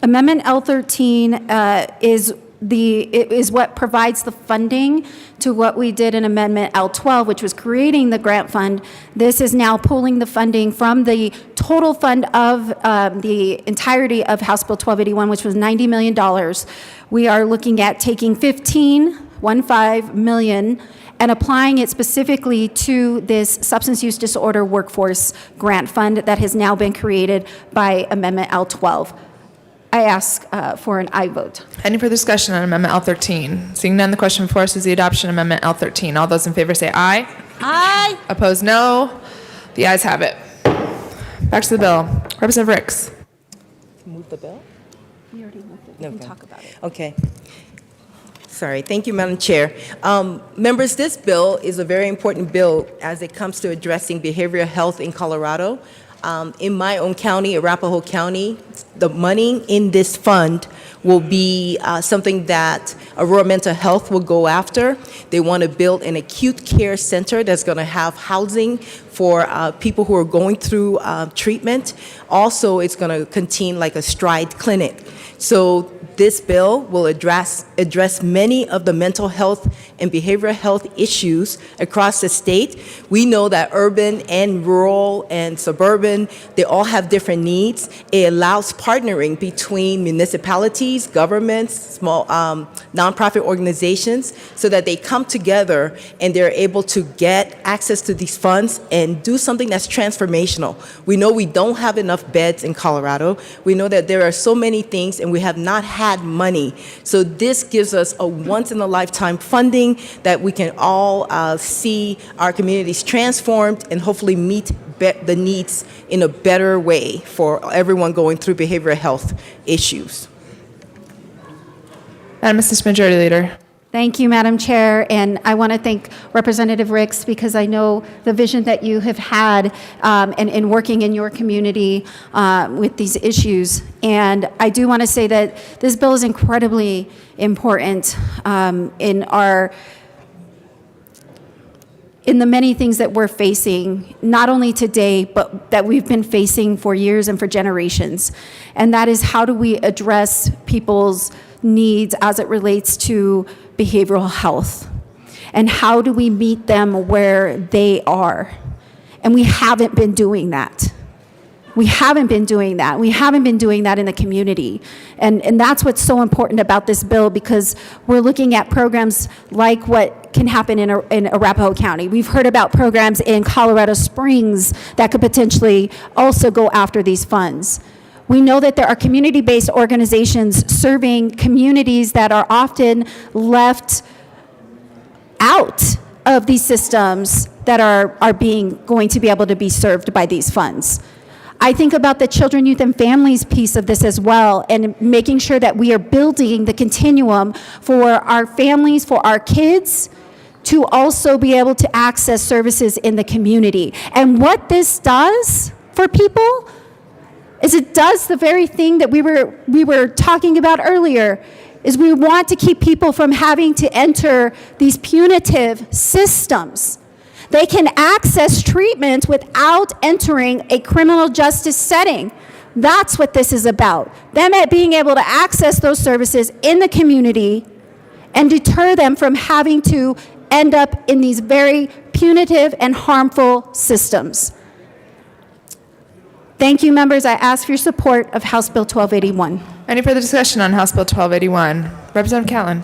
Amendment L13 is what provides the funding to what we did in Amendment L12, which was creating the grant fund. This is now pulling the funding from the total fund of the entirety of House Bill 1281, which was $90 million. We are looking at taking $15 million and applying it specifically to this substance use disorder workforce grant fund that has now been created by Amendment L12. I ask for an aye vote. Any further discussion on Amendment L13? Seeing none, the question before us is the adoption of Amendment L13. All those in favor say aye. Aye. Opposed, no. The ayes have it. Back to the bill. Representative Ricks. Move the bill? We already moved it. We can talk about it. Okay. Sorry. Thank you, Madam Chair. Members, this bill is a very important bill as it comes to addressing behavioral health in Colorado. In my own county, Arapahoe County, the money in this fund will be something that Aurora Mental Health will go after. They want to build an acute care center that's going to have housing for people who are going through treatment. Also, it's going to contain like a stride clinic. So this bill will address many of the mental health and behavioral health issues across the state. We know that urban and rural and suburban, they all have different needs. It allows partnering between municipalities, governments, small nonprofit organizations, so that they come together and they're able to get access to these funds and do something that's transformational. We know we don't have enough beds in Colorado. We know that there are so many things and we have not had money. So this gives us a once-in-a-lifetime funding that we can all see our communities transformed and hopefully meet the needs in a better way for everyone going through behavioral health issues. Madam Assistant Majority Leader. Thank you, Madam Chair, and I want to thank Representative Ricks because I know the vision that you have had in working in your community with these issues. And I do want to say that this bill is incredibly important in the many things that we're facing, not only today, but that we've been facing for years and for generations. And that is, how do we address people's needs as it relates to behavioral health? And how do we meet them where they are? And we haven't been doing that. We haven't been doing that. We haven't been doing that in the community. And that's what's so important about this bill, because we're looking at programs like what can happen in Arapahoe County. We've heard about programs in Colorado Springs that could potentially also go after these funds. We know that there are community-based organizations serving communities that are often left out of these systems that are going to be able to be served by these funds. I think about the children, youth, and families piece of this as well, and making sure that we are building the continuum for our families, for our kids, to also be able to access services in the community. And what this does for people is it does the very thing that we were talking about earlier, is we want to keep people from having to enter these punitive systems. They can access treatment without entering a criminal justice setting. That's what this is about. Them being able to access those services in the community and deter them from having to end up in these very punitive and harmful systems. Thank Thank you, members. I ask for your support of House Bill 1281. Any further discussion on House Bill 1281? Representative Catlin.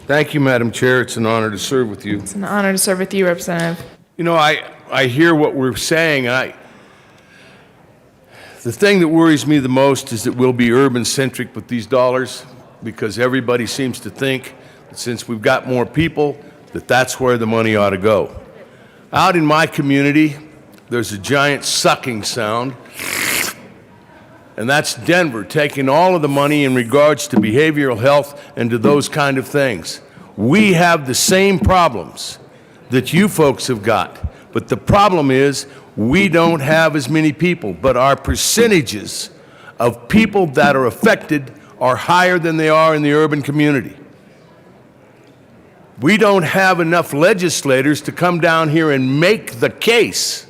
Thank you, Madam Chair. It's an honor to serve with you. It's an honor to serve with you, Representative. You know, I hear what we're saying. The thing that worries me the most is that we'll be urban-centric with these dollars because everybody seems to think that since we've got more people, that that's where the money ought to go. Out in my community, there's a giant sucking sound, and that's Denver taking all of the money in regards to behavioral health and to those kind of things. We have the same problems that you folks have got, but the problem is we don't have as many people, but our percentages of people that are affected are higher than they are in the urban community. We don't have enough legislators to come down here and make the case.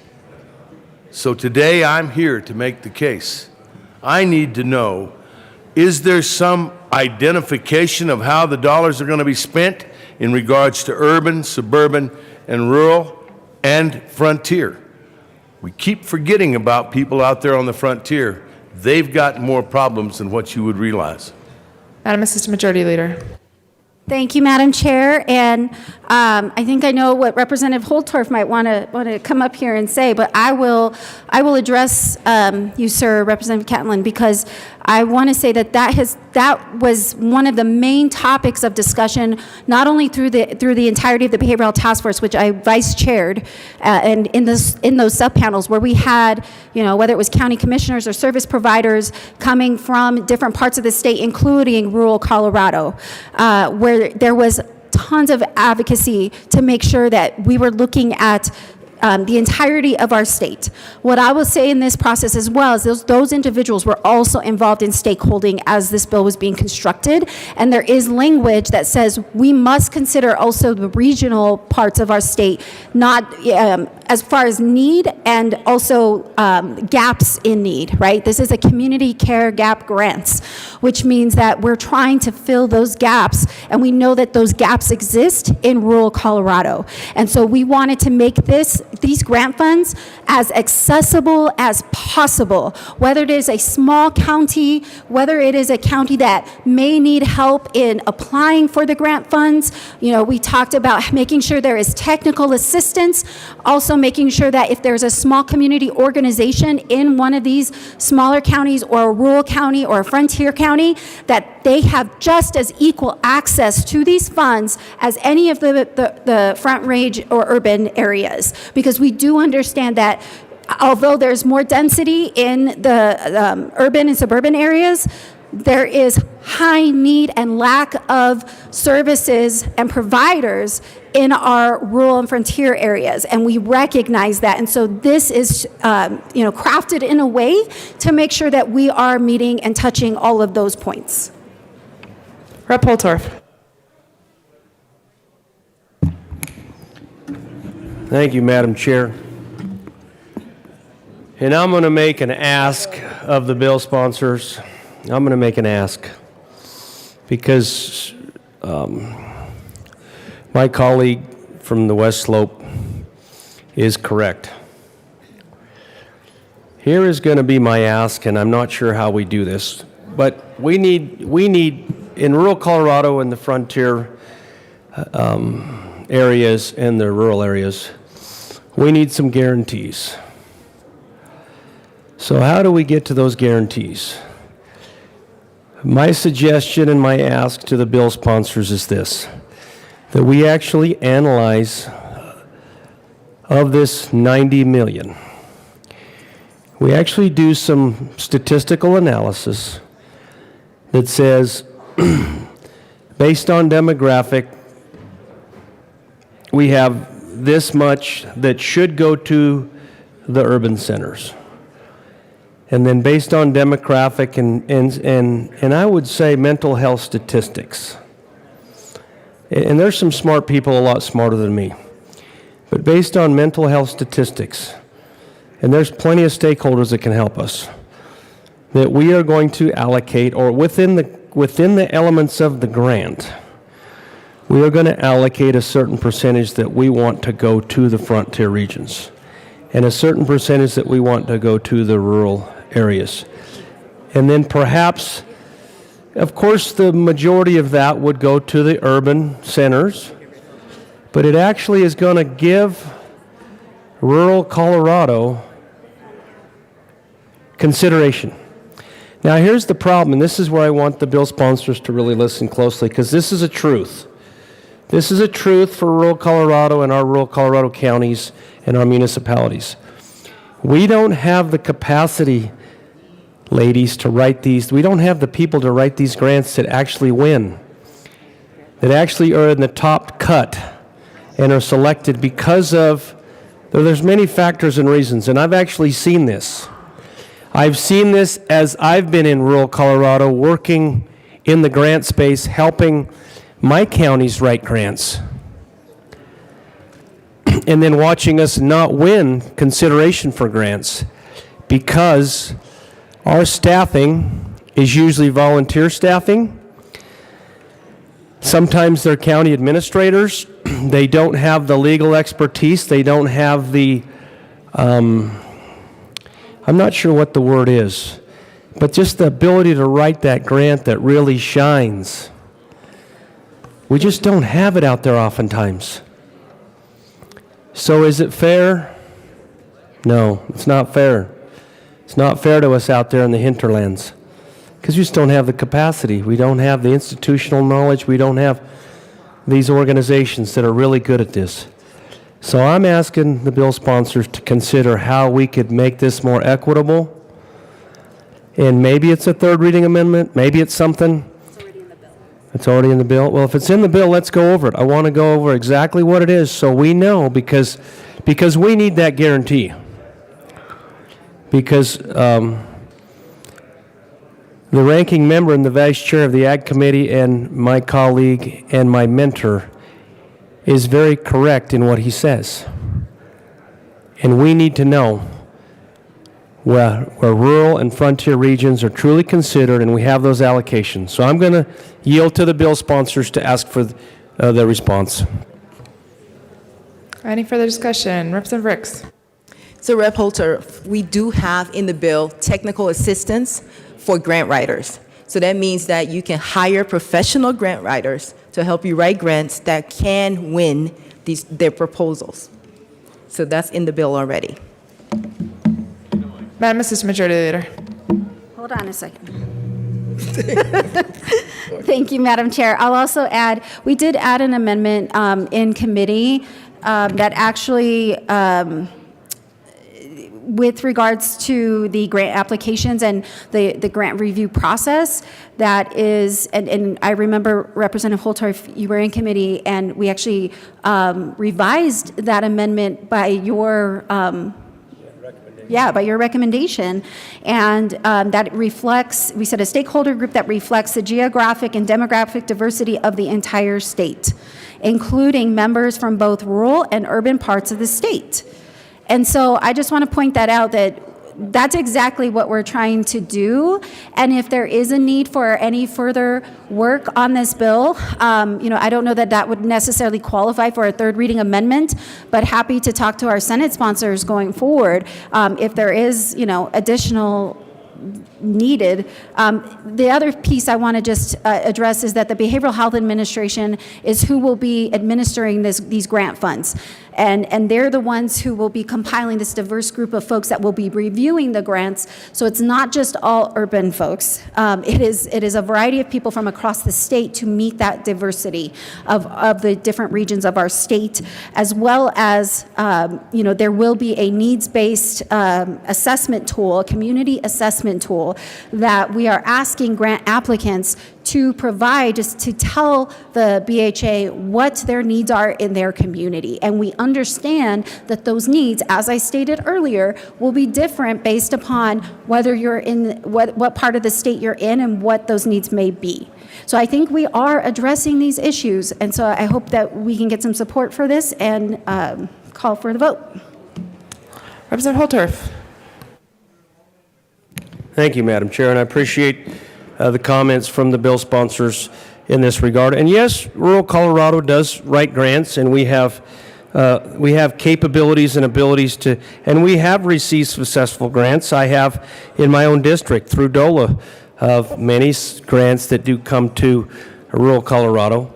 So today I'm here to make the case. I need to know, is there some identification of how the dollars are going to be spent in regards to urban, suburban, and rural, and frontier? We keep forgetting about people out there on the frontier. They've got more problems than what you would realize. Madam Assistant Majority Leader. Thank you, Madam Chair. And I think I know what Representative Holtorf might want to come up here and say, but I will address you, sir, Representative Catlin, because I want to say that was one of the main topics of discussion, not only through the entirety of the Behavioral Health Task Force, which I vice chaired, and in those subpanels where we had, whether it was county commissioners or service providers coming from different parts of the state, including rural Colorado, where there was tons of advocacy to make sure that we were looking at the entirety of our state. What I will say in this process as well is those individuals were also involved in stakeholding as this bill was being constructed, and there is language that says we must consider also the regional parts of our state, not as far as need and also gaps in need, right? This is a community care gap grants, which means that we're trying to fill those gaps, and we know that those gaps exist in rural Colorado. And so we wanted to make these grant funds as accessible as possible, whether it is a small county, whether it is a county that may need help in applying for the grant funds. We talked about making sure there is technical assistance, also making sure that if there's a small community organization in one of these smaller counties or a rural county or a frontier county, that they have just as equal access to these funds as any of the front range or urban areas. Because we do understand that although there's more density in the urban and suburban areas, there is high need and lack of services and providers in our rural and frontier areas, and we recognize that. And so this is crafted in a way to make sure that we are meeting and touching all of those points. Rep. Holtorf. Thank you, Madam Chair. And I'm going to make an ask of the bill sponsors. I'm going to make an ask because my colleague from the West Slope is correct. Here is going to be my ask, and I'm not sure how we do this, but we need in rural Colorado and the frontier areas and the rural areas, we need some guarantees. So how do we get to those guarantees? My suggestion and my ask to the bill sponsors is this, that we actually analyze of this 90 million. We actually do some statistical analysis that says, based on demographic, we have this much that should go to the urban centers. And then based on demographic and I would say mental health statistics. And there's some smart people a lot smarter than me. But based on mental health statistics, and there's plenty of stakeholders that can help us, that we are going to allocate, or within the elements of the grant, we are going to allocate a certain percentage that we want to go to the frontier regions and a certain percentage that we want to go to the rural areas. And then perhaps, of course, the majority of that would go to the urban centers, but it actually is going to give rural Colorado consideration. Now, here's the problem, and this is where I want the bill sponsors to really listen closely, because this is a truth. This is a truth for rural Colorado and our rural Colorado counties and our municipalities. We don't have the capacity, ladies, to write these. We don't have the people to write these grants that actually win, that actually are in the top cut and are selected because of, there's many factors and reasons, and I've actually seen this. I've seen this as I've been in rural Colorado working in the grant space, helping my counties write grants, and then watching us not win consideration for grants because our staffing is usually volunteer staffing. Sometimes they're county administrators. They don't have the legal expertise. They don't have the, I'm not sure what the word is, but just the ability to write that grant that really shines. We just don't have it out there oftentimes. So is it fair? No, it's not fair. It's not fair to us out there in the hinterlands because we just don't have the capacity. We don't have the institutional knowledge. We don't have these organizations that are really good at this. So I'm asking the bill sponsors to consider how we could make this more equitable. And maybe it's a third reading amendment. Maybe it's something. It's already in the bill. Well, if it's in the bill, let's go over it. I want to go over exactly what it is so we know because we need that guarantee. Because the ranking member and the vice chair of the Ag Committee and my colleague and my mentor is very correct in what he says. And we need to know where rural and frontier regions are truly considered and we have those allocations. So I'm going to yield to the bill sponsors to ask for their response. Any further discussion? Representative Ricks. So Rep. Holter, we do have in the bill technical assistance for grant writers. So that means that you can hire professional grant writers to help you write grants that can win their proposals. So that's in the bill already. Madam Assistant Majority Leader. Hold on a second. Thank you, Madam Chair. I'll also add, we did add an amendment in committee that actually, with regards to the grant applications and the grant review process, that is, and I remember Representative Holter, you were in committee, and we actually revised that amendment by your by your recommendation. And that reflects, we said, a stakeholder group that reflects the geographic and demographic diversity of the entire state, including members from both rural and urban parts of the state. And so I just want to point that out, that that's exactly what we're trying to do. And if there is a need for any further work on this bill, I don't know that that would necessarily qualify for a third reading amendment, but happy to talk to our Senate sponsors going forward if there is, additional needed. The other piece I want to just address is that the Behavioral Health Administration is who will be administering these grant funds. And they're the ones who will be compiling this diverse group of folks that will be reviewing the grants. So it's not just all urban folks. It is a variety of people from across the state to meet that diversity of the different regions of our state, as well as, there will be a needs-based assessment tool, a community assessment tool that we are asking grant applicants to provide, just to tell the BHA what their needs are in their community. And we understand that those needs, as I stated earlier, will be different based upon whether you're in, what part of the state you're in and what those needs may be. So I think we are addressing these issues, and so I hope that we can get some support for this and call for the vote. Representative Holter. Thank you, Madam Chair, and I appreciate the comments from the bill sponsors. in this regard. And yes, rural Colorado does write grants, and we have capabilities and abilities to, and we have received successful grants. I have in my own district through DOLA of many grants that do come to rural Colorado.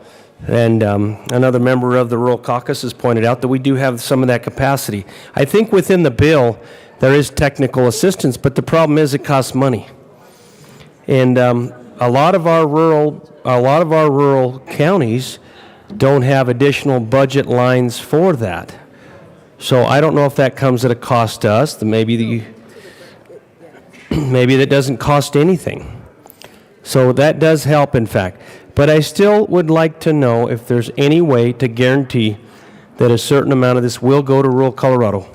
And another member of the Rural Caucus has pointed out that we do have some of that capacity. I think within the bill there is technical assistance, but the problem is it costs money. And a lot of our rural counties don't have additional budget lines for that. So I don't know if that comes at a cost to us. Maybe that doesn't cost anything. So that does help, in fact. But I still would like to know if there's any way to guarantee that a certain amount of this will go to rural Colorado,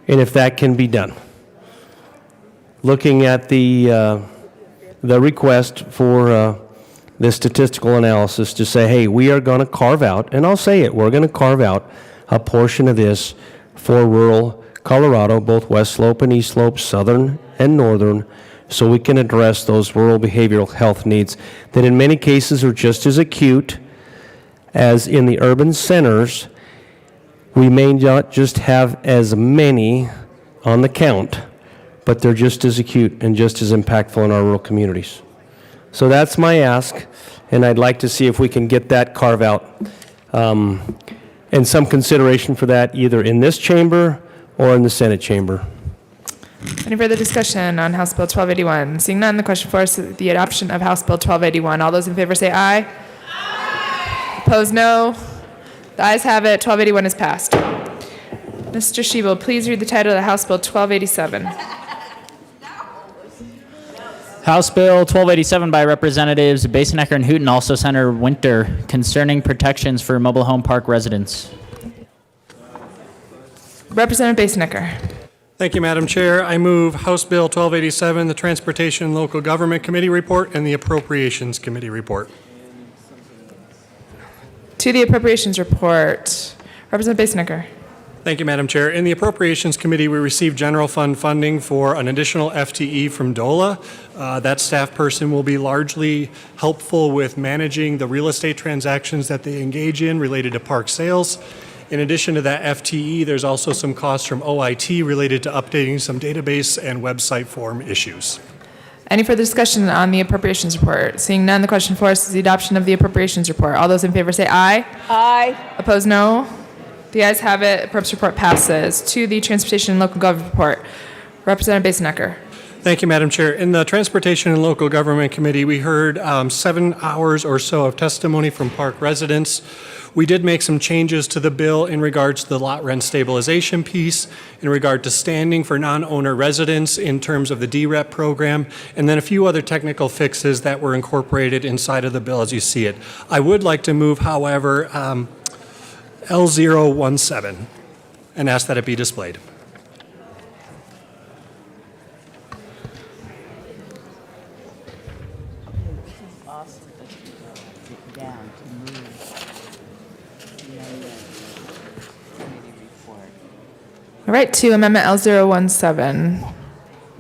and if that can be done. Looking at the request for the statistical analysis to say, hey, we are going to carve out, and I'll say it, we're going to carve out a portion of this for rural Colorado, both West Slope and East Slope, southern and northern, so we can address those rural behavioral health needs that in many cases are just as acute as in the urban centers. We may not just have as many on the count, but they're just as acute and just as impactful in our rural communities. So that's my ask, and I'd like to see if we can get that carve out and some consideration for that either in this chamber or in the Senate chamber. Any further discussion on House Bill 1281? Seeing none, the question for us is the adoption of House Bill 1281. All those in favor say aye. Aye. Opposed, no. The ayes have it. 1281 is passed. Mr. Schiebel, please read the title of House Bill 1287. House Bill 1287 by Representatives Basenecker and Hooten, also Senator Winter, concerning protections for mobile home park residents. Representative Basenecker. Thank you, Madam Chair. I move House Bill 1287, the Transportation and Local Government Committee report, and the Appropriations Committee report. To the Appropriations report, Representative Basenecker. Thank you, Madam Chair. In the Appropriations Committee, we received general fund funding for an additional FTE from DOLA. That staff person will be largely helpful with managing the real estate transactions that they engage in related to park sales. In addition to that FTE, there's also some costs from OIT related to updating some database and website form issues. Any further discussion on the Appropriations report? Seeing none, the question for us is the adoption of the Appropriations report. All those in favor say aye. Aye. Opposed, no. The ayes have it. Appropriations report passes. To the Transportation and Local Government report, Representative Basenecker. Thank you, Madam Chair. In the Transportation and Local Government Committee, we heard 7 hours or so of testimony from park residents. We did make some changes to the bill in regards to the lot rent stabilization piece, in regard to standing for non-owner residents in terms of the DREP program, and then a few other technical fixes that were incorporated inside of the bill as you see it. I would like to move, however, L017 and ask that it be displayed. All right, to Amendment L017,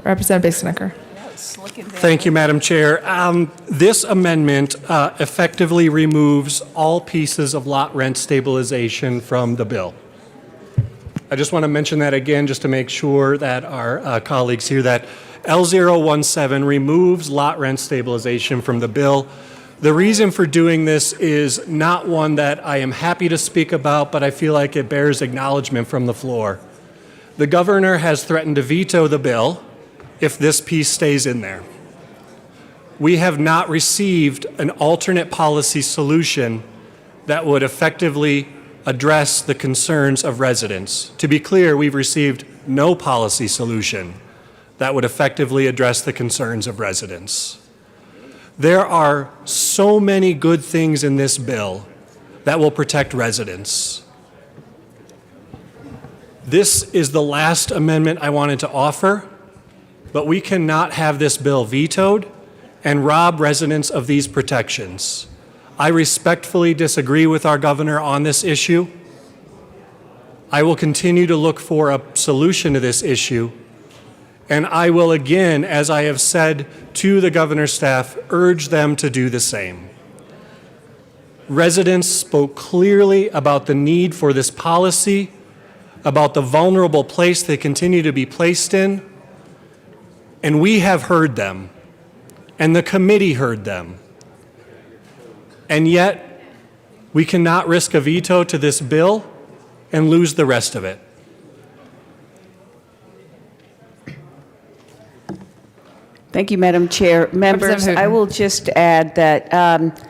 Representative Basenecker. Thank you, Madam Chair. This amendment effectively removes all pieces of lot rent stabilization from the bill. I just want to mention that again, just to make sure that our colleagues hear that. L017 removes lot rent stabilization from the bill. The reason for doing this is not one that I am happy to speak about, but I feel like it bears acknowledgement from the floor. The governor has threatened to veto the bill if this piece stays in there. We have not received an alternate policy solution that would effectively address the concerns of residents. To be clear, we've received no policy solution that would effectively address the concerns of residents. There are so many good things in this bill that will protect residents. This is the last amendment I wanted to offer, but we cannot have this bill vetoed and rob residents of these protections. I respectfully disagree with our governor on this issue. I will continue to look for a solution to this issue, and I will again, as I have said to the governor's staff, urge them to do the same. Residents spoke clearly about the need for this policy, about the vulnerable place they continue to be placed in, and we have heard them, and the committee heard them. And yet, we cannot risk a veto to this bill and lose the rest of it. Thank you, Madam Chair. Members, Representative I Hooten. will just add that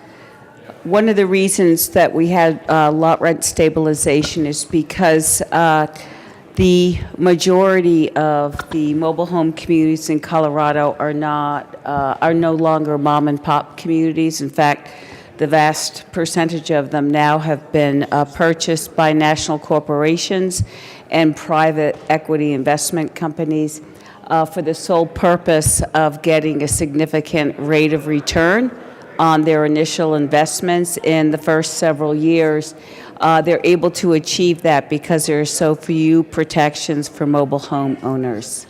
one of the reasons that we had lot rent stabilization is because the majority of the mobile home communities in Colorado are no longer mom and pop communities. In fact, the vast percentage of them now have been purchased by national corporations and private equity investment companies for the sole purpose of getting a significant rate of return on their initial investments in the first several years. They're able to achieve that because there are so few protections for mobile home owners.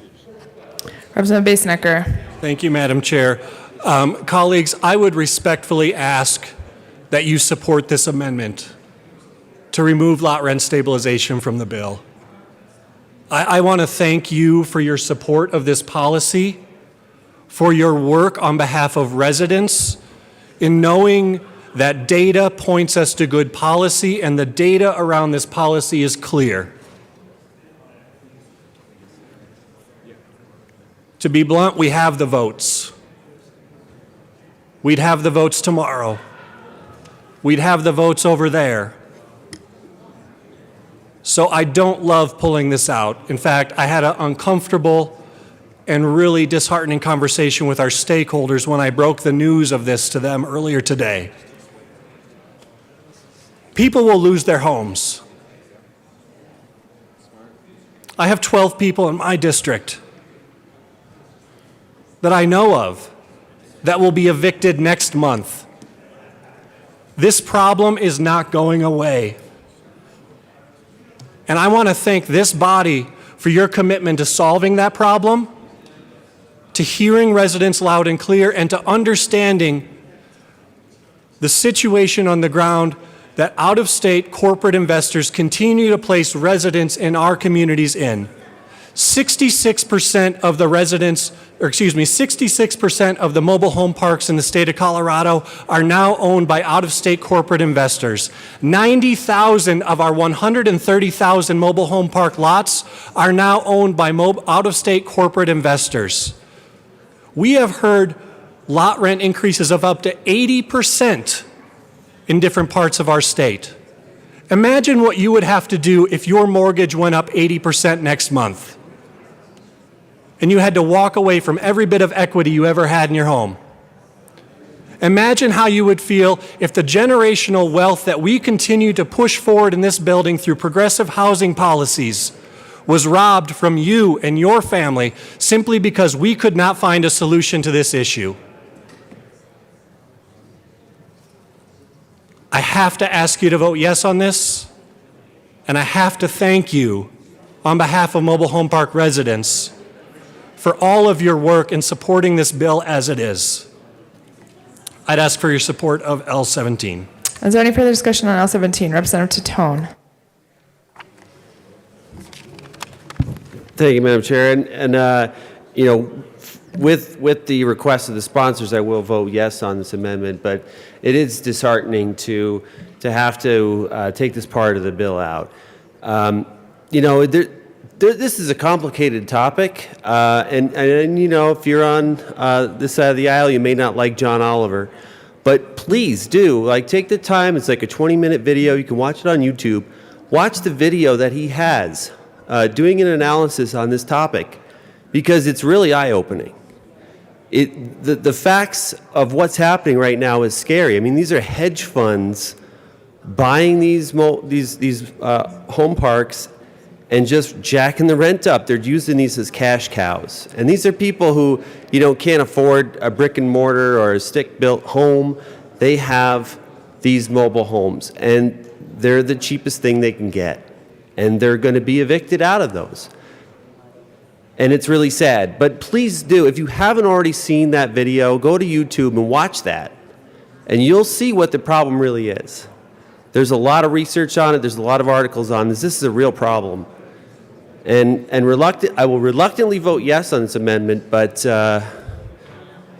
Representative Basenecker. Thank you, Madam Chair. Colleagues, I would respectfully ask that you support this amendment to remove lot rent stabilization from the bill. I want to thank you for your support of this policy, for your work on behalf of residents, in knowing that data points us to good policy, and the data around this policy is clear. To be blunt, we have the votes. We'd have the votes tomorrow. We'd have the votes over there. So I don't love pulling this out. In fact, I had an uncomfortable and really disheartening conversation with our stakeholders when I broke the news of this to them earlier today. People will lose their homes. I have 12 people in my district that I know of that will be evicted next month. This problem is not going away. And I want to thank this body for your commitment to solving that problem, to hearing residents loud and clear, and to understanding the situation on the ground that out-of-state corporate investors continue to place residents in our communities in. 66% of the residents, 66% of the mobile home parks in the state of Colorado are now owned by out-of-state corporate investors. 90,000 of our 130,000 mobile home park lots are now owned by out-of-state corporate investors. We have heard lot rent increases of up to 80% in different parts of our state. Imagine what you would have to do if your mortgage went up 80% next month, and you had to walk away from every bit of equity you ever had in your home. Imagine how you would feel if the generational wealth that we continue to push forward in this building through progressive housing policies was robbed from you and your family simply because we could not find a solution to this issue. I have to ask you to vote yes on this, and I have to thank you on behalf of mobile home park residents for all of your work in supporting this bill as it is. I'd ask for your support of L17. Is there any further discussion on L17? Representative Tatone. Thank you, Madam Chair. And you know, with the request of the sponsors, I will vote yes on this amendment, but it is disheartening to have to take this part of the bill out. You know, this is a complicated topic, and you know, if you're on this side of the aisle, you may not like John Oliver, but please do, take the time. It's like a 20-minute video. You can watch it on YouTube. Watch the video that he has doing an analysis on this topic, because it's really eye-opening. The facts of what's happening right now is scary. I mean, these are hedge funds buying these home parks and just jacking the rent up. They're using these as cash cows. And these are people who, can't afford a brick and mortar or a stick-built home. They have these mobile homes, and they're the cheapest thing they can get. And they're going to be evicted out of those. And it's really sad. But please do, if you haven't already seen that video, go to YouTube and watch that. and you'll see what the problem really is. There's a lot of research on it. There's a lot of articles on this. This is a real problem. And I will reluctantly vote yes on this amendment, but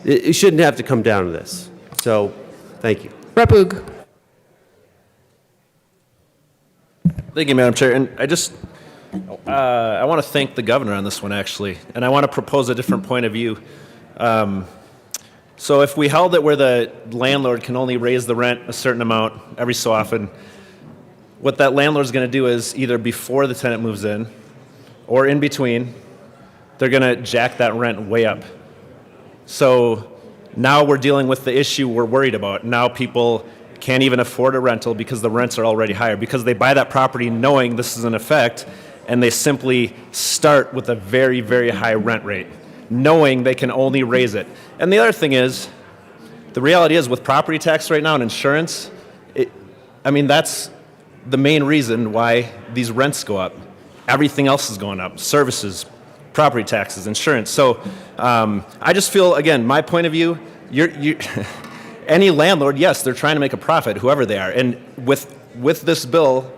it shouldn't have to come down to this. So, thank you. Rapug. Thank you, Madam Chair. And I want to thank the governor on this one, actually. And I want to propose a different point of view. So if we held it where the landlord can only raise the rent a certain amount every so often, what that landlord's going to do is either before the tenant moves in or in between, they're going to jack that rent way up. So now we're dealing with the issue we're worried about. Now people can't even afford a rental because the rents are already higher, because they buy that property knowing this is in effect, and they simply start with a very, very high rent rate, knowing they can only raise it. And the other thing is, the reality is with property tax right now and insurance, that's the main reason why these rents go up. Everything else is going up: services, property taxes, insurance. So I just feel, again, my point of view, any landlord, yes, they're trying to make a profit, whoever they are. And with this bill,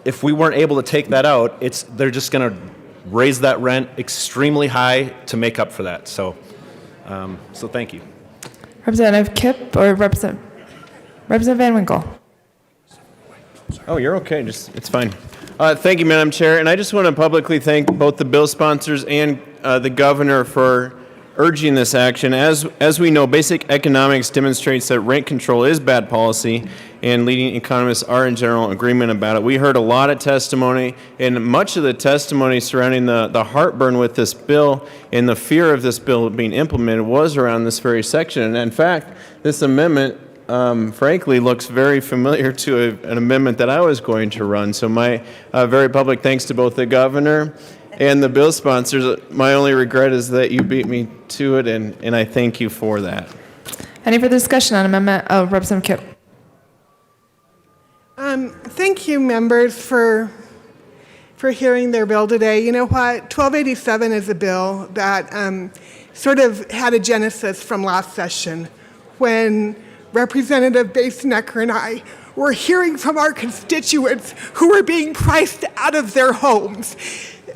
if we weren't able to take that out, they're just going to raise that rent extremely high to make up for that. So thank you. Representative Kipp or Representative Van Winkle? Oh, you're okay. It's fine. Thank you, Madam Chair. And I just want to publicly thank both the bill sponsors and the governor for urging this action. As we know, basic economics demonstrates that rent control is bad policy, and leading economists are in general agreement about it. We heard a lot of testimony, and much of the testimony surrounding the heartburn with this bill and the fear of this bill being implemented was around this very section. And in fact, this amendment, frankly, looks very familiar to an amendment that I was going to run. So my very public thanks to both the governor and the bill sponsors. My only regret is that you beat me to it, and I thank you for that. Any further discussion on amendment? Oh, Representative Kipp. Thank you, members, for hearing their bill today. You know what? 1287 is a bill that sort of had a genesis from last session when Representative Basenecker and I were hearing from our constituents who were being priced out of their homes.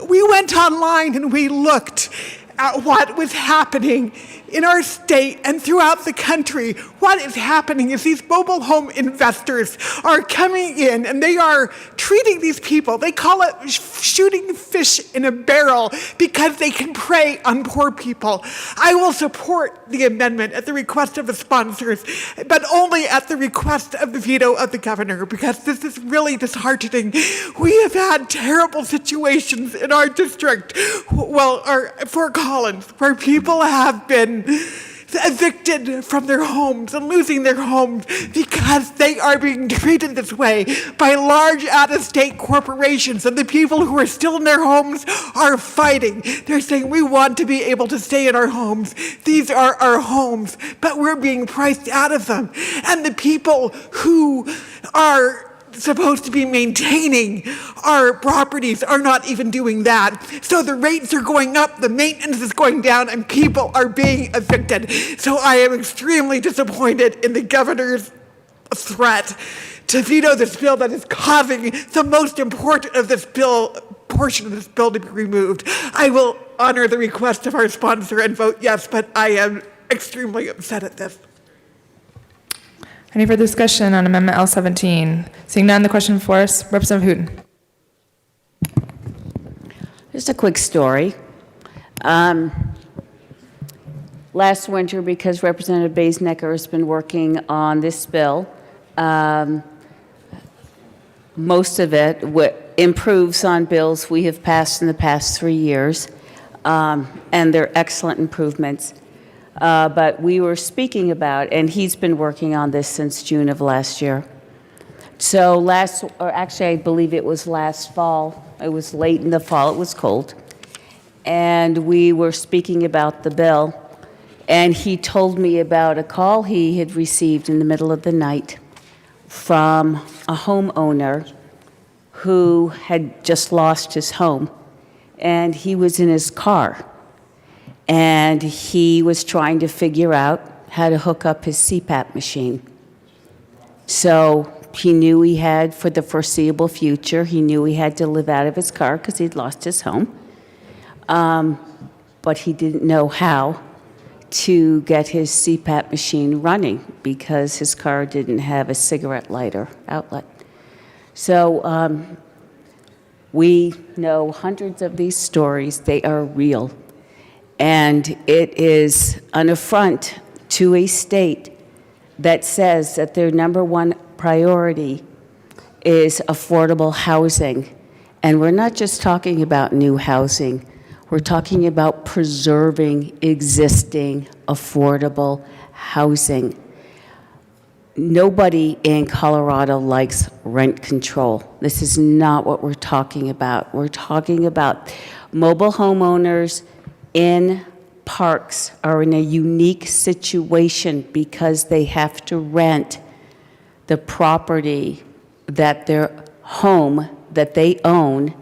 We went online and we looked at what was happening in our state and throughout the country. What is happening is these mobile home investors are coming in and they are treating these people. They call it shooting fish in a barrel because they can prey on poor people. I will support the amendment at the request of the sponsors, but only at the request of the veto of the governor, because this is really disheartening. We have had terrible situations in our district, Fort Collins, where people have been evicted from their homes and losing their homes because they are being treated this way by large out-of-state corporations, and the people who are still in their homes are fighting. They're saying, we want to be able to stay in our homes. These are our homes, but we're being priced out of them. And the people who are supposed to be maintaining our properties are not even doing that. So the rates are going up, the maintenance is going down, and people are being evicted. So I am extremely disappointed in the governor's threat to veto this bill that is causing the most important of this bill, portion of this bill, to be removed. I will honor the request of our sponsor and vote yes, but I am extremely upset at this. Any further discussion on Amendment L17? Seeing none, the question before us, Representative Hooten. Just a quick story. Last winter, because Representative Basenecker has been working on this bill, most of it improves on bills we have passed in the past 3 years, and they're excellent improvements. But we were speaking about, and he's been working on this since June of last year. So I believe it was last fall. It was late in the fall. It was cold. And we were speaking about the bill, and he told me about a call he had received in the middle of the night from a homeowner who had just lost his home, and he was in his car. and he was trying to figure out how to hook up his CPAP machine. So he knew he had, for the foreseeable future, he knew he had to live out of his car because he'd lost his home. But he didn't know how to get his CPAP machine running because his car didn't have a cigarette lighter outlet. So we know hundreds of these stories. They are real. And it is an affront to a state that says that their number one priority is affordable housing. And we're not just talking about new housing. We're talking about preserving existing affordable housing. Nobody in Colorado likes rent control. This is not what we're talking about. We're talking about mobile homeowners in parks are in a unique situation because they have to rent the property that their home that they own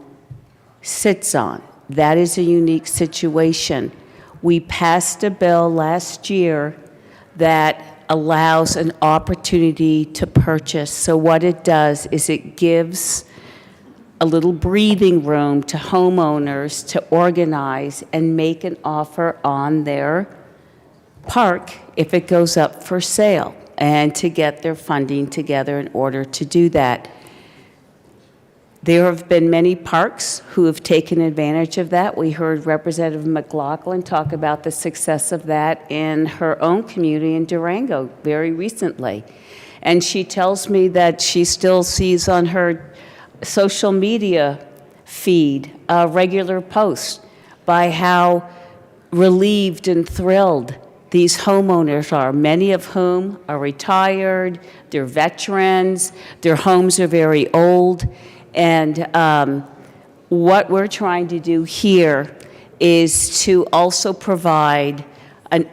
sits on. That is a unique situation. We passed a bill last year that allows an opportunity to purchase. So what it does is it gives a little breathing room to homeowners to organize and make an offer on their park if it goes up for sale, and to get their funding together in order to do that. There have been many parks who have taken advantage of that. We heard Representative McLaughlin talk about the success of that in her own community in Durango very recently. And she tells me that she still sees on her social media feed regular posts by how relieved and thrilled these homeowners are, many of whom are retired, they're veterans, their homes are very old. And what we're trying to do here is to also provide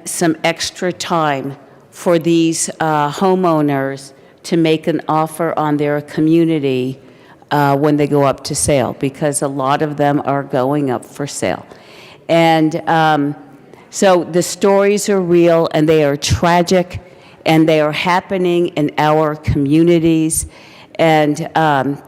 some extra time for these homeowners to make an offer on their community when they go up to sale, because a lot of them are going up for sale. And so the stories are real, and they are tragic, and they are happening in our communities. And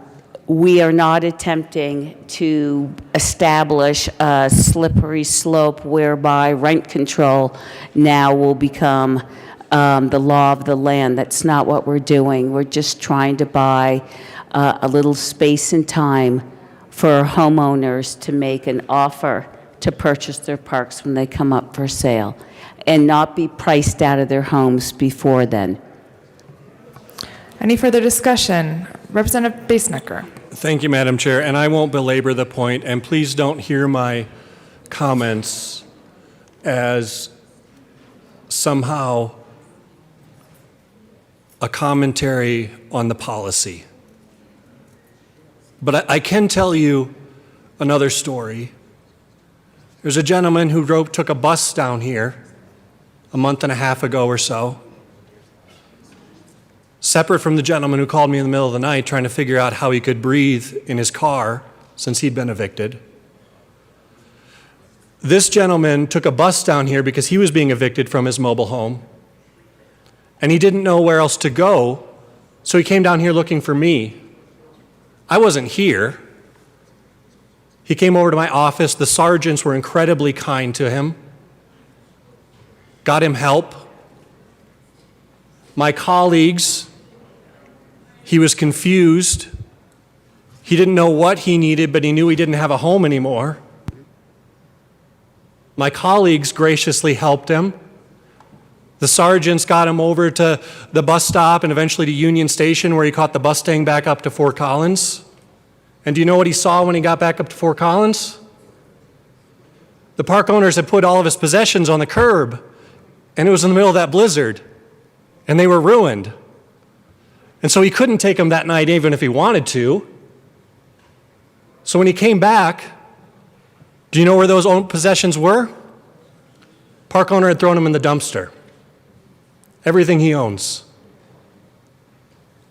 we are not attempting to establish a slippery slope whereby rent control now will become the law of the land. That's not what we're doing. We're just trying to buy a little space and time for homeowners to make an offer to purchase their parks when they come up for sale, and not be priced out of their homes before then. Any further discussion? Representative Basenecker. Thank you, Madam Chair, and I won't belabor the point, and please don't hear my comments as somehow a commentary on the policy. But I can tell you another story. There's a gentleman who took a bus down here a month and a half ago or so, separate from the gentleman who called me in the middle of the night trying to figure out how he could breathe in his car since he'd been evicted. This gentleman took a bus down here because he was being evicted from his mobile home, and he didn't know where else to go, so he came down here looking for me. I wasn't here. He came over to my office. The sergeants were incredibly kind to him, got him help. My colleagues, he was confused. He didn't know what he needed, but he knew he didn't have a home anymore. My colleagues graciously helped him. The sergeants got him over to the bus stop and eventually to Union Station, where he caught the bus staying back up to Fort Collins. And do you know what he saw when he got back up to Fort Collins? The park owners had put all of his possessions on the curb, and it was in the middle of that blizzard, and they were ruined. And so he couldn't take them that night even if he wanted to. So when he came back, do you know where those own possessions were? Park owner had thrown them in the dumpster. Everything he owns.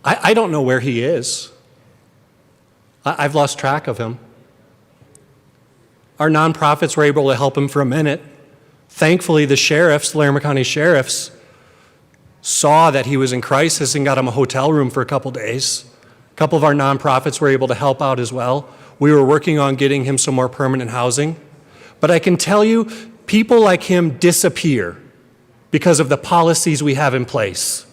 I don't know where he is. I've lost track of him. Our nonprofits were able to help him for a minute, Thankfully, the sheriffs, Laramie County sheriffs, saw that he was in crisis and got him a hotel room for a couple days. A couple of our nonprofits were able to help out as well. We were working on getting him some more permanent housing. But I can tell you, people like him disappear because of the policies we have in place.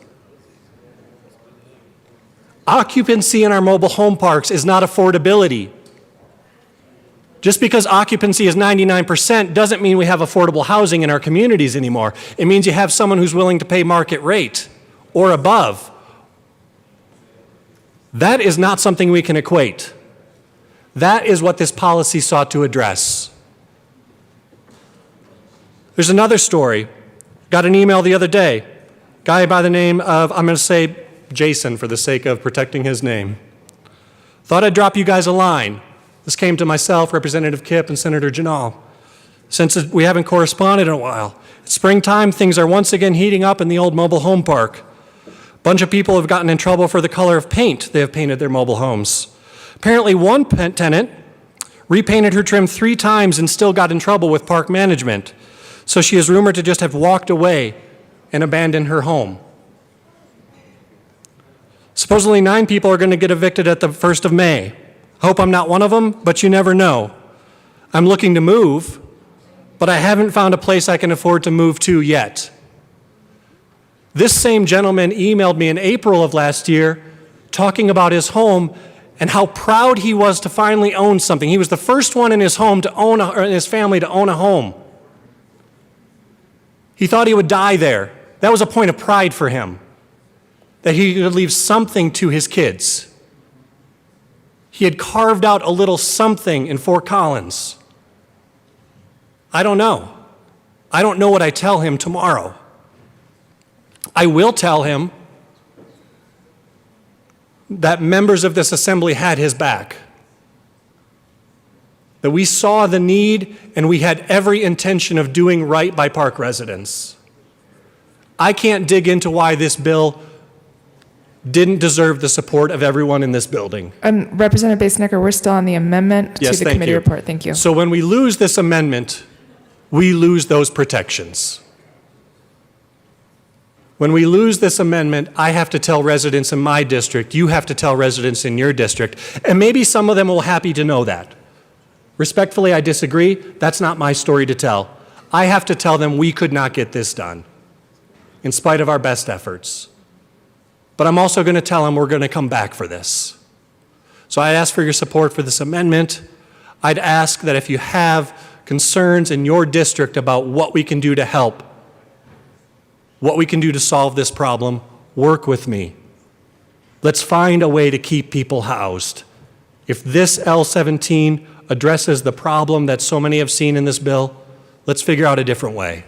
Occupancy in our mobile home parks is not affordability. Just because occupancy is 99% doesn't mean we have affordable housing in our communities anymore. It means you have someone who's willing to pay market rate or above. That is not something we can equate. That is what this policy sought to address. There's another story. Got an email the other day. Guy by the name of, I'm going to say Jason for the sake of protecting his name. Thought I'd drop you guys a line. This came to myself, Representative Kipp, and Senator Janal. Since we haven't corresponded in a while, it's springtime, things are once again heating up in the old mobile home park. A bunch of people have gotten in trouble for the color of paint they have painted their mobile homes. Apparently one tenant repainted her trim 3 times and still got in trouble with park management. So she is rumored to just have walked away and abandoned her home. Supposedly 9 people are going to get evicted at the 1st of May. Hope I'm not one of them, but you never know. I'm looking to move, but I haven't found a place I can afford to move to yet. This same gentleman emailed me in April of last year talking about his home and how proud he was to finally own something. He was the first one in his home to own, or in his family to own a home. He thought he would die there. That was a point of pride for him, that he could leave something to his kids. He had carved out a little something in Fort Collins. I don't know. I don't know what I tell him tomorrow. I will tell him that members of this assembly had his back, that we saw the need and we had every intention of doing right by park residents. I can't dig into why this bill didn't deserve the support of everyone in this building. Representative Basenecker, we're still on the amendment Yes, to the thank committee you. report. Thank you. So when we lose this amendment, we lose those protections. When we lose this amendment, I have to tell residents in my district, you have to tell residents in your district, and maybe some of them will be happy to know that. Respectfully, I disagree. That's not my story to tell. I have to tell them we could not get this done, in spite of our best efforts. But I'm also going to tell them we're going to come back for this. So I ask for your support for this amendment. I'd ask that if you have concerns in your district about what we can do to help, what we can do to solve this problem, work with me. Let's find a way to keep people housed. If this L17 addresses the problem that so many have seen in this bill, let's figure out a different way.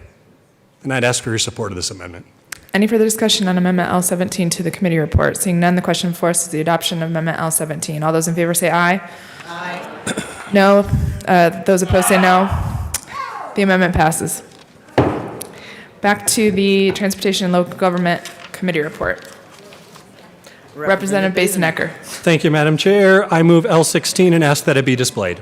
And I'd ask for your support of this amendment. Any further discussion on Amendment L17 to the committee report? Seeing none, the question before us is the adoption of Amendment L17. All those in favor say aye. Aye. No. Those opposed say no. The amendment passes. Back to the Transportation and Local Government Committee report. Representative Basenecker. Thank you, Madam Chair. I move L16 and ask that it be displayed.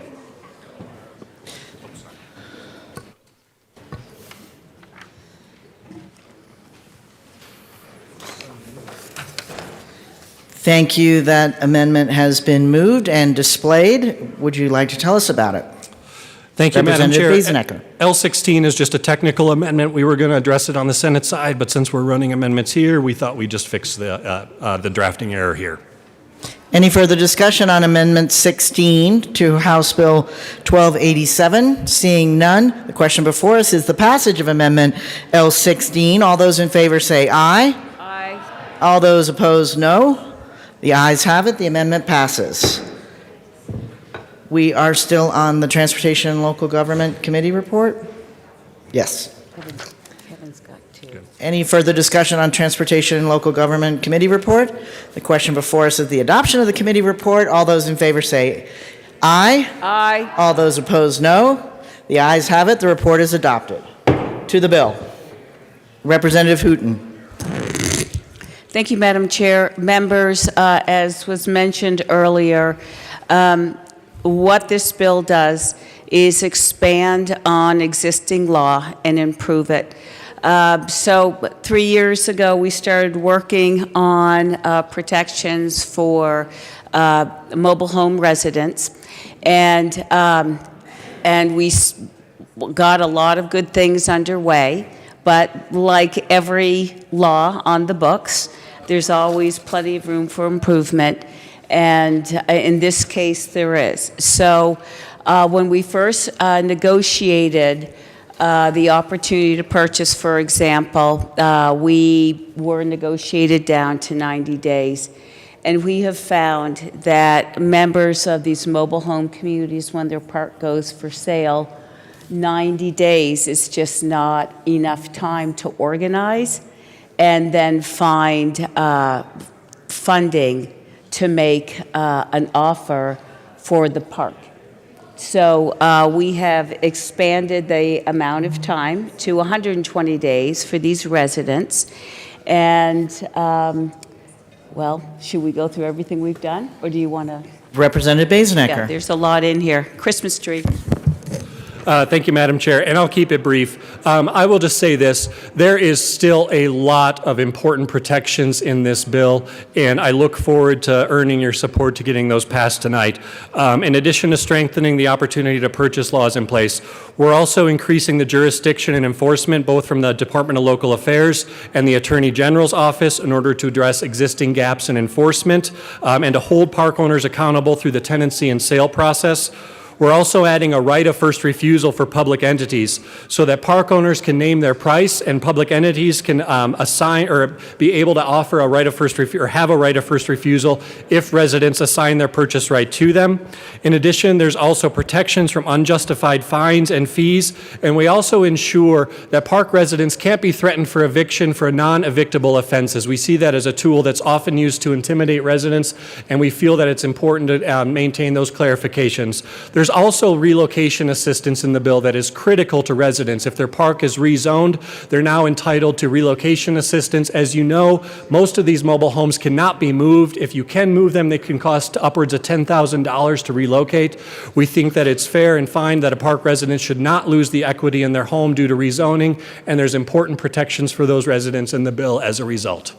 Thank you. That amendment has been moved and displayed. Would you like to tell us about it? Thank you, Madam Chair. Representative Basenecker. L16 is just a technical amendment. We were going to address it on the Senate side, but since we're running amendments here, we thought we'd just fix the drafting error here. Any further discussion on Amendment 16 to House Bill 1287? Seeing none, the question before us is the passage of Amendment L16. All those in favor say aye. Aye. All those opposed, no. The ayes have it. The amendment passes. We are still on the Transportation and Local Government Committee report? Yes. Any further discussion on Transportation and Local Government Committee report? The question before us is the adoption of the committee report. All those in favor say aye. Aye. All those opposed, no. The ayes have it. The report is adopted. To the bill. Representative Hooton. Thank you, Madam Chair. Members, as was mentioned earlier, what this bill does is expand on existing law and improve it. So 3 years ago, we started working on protections for mobile home residents, and we got a lot of good things underway. But like every law on the books, there's always plenty of room for improvement, and in this case, there is. So when we first negotiated the opportunity to purchase, for example, we were negotiated down to 90 days. And we have found that members of these mobile home communities, when their park goes for sale, 90 days is just not enough time to organize and then find funding to make an offer for the park. So we have expanded the amount of time to 120 days for these residents. And, well, should we go through everything we've done, or do you want to? Representative Basenecker. Yeah, there's a lot in here. Christmas tree. Thank you, Madam Chair, and I'll keep it brief. I will just say this. There is still a lot of important protections in this bill, and I look forward to earning your support to getting those passed tonight. In addition to strengthening the opportunity to purchase laws in place, we're also increasing the jurisdiction and enforcement both from the Department of Local Affairs and the Attorney General's Office in order to address existing gaps in enforcement and to hold park owners accountable through the tenancy and sale process. We're also adding a right of first refusal for public entities so that park owners can name their price and public entities can assign or be able to offer a right of first refusal or have a right of first refusal if residents assign their purchase right to them. In addition, there's also protections from unjustified fines and fees, and we also ensure that park residents can't be threatened for eviction for non-evictable offenses. We see that as a tool that's often used to intimidate residents, and we feel that it's important to maintain those clarifications. There's also relocation assistance in the bill that is critical to residents. If their park is rezoned, they're now entitled to relocation assistance. As you know, most of these mobile homes cannot be moved. If you can move them, they can cost upwards of $10,000 to relocate. We think that it's fair and fine that a park resident should not lose the equity in their home due to rezoning, and there's important protections for those residents in the bill as a result.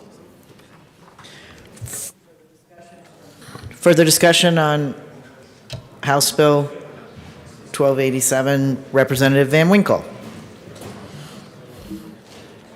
Further discussion on House Bill 1287, Representative Van Winkle.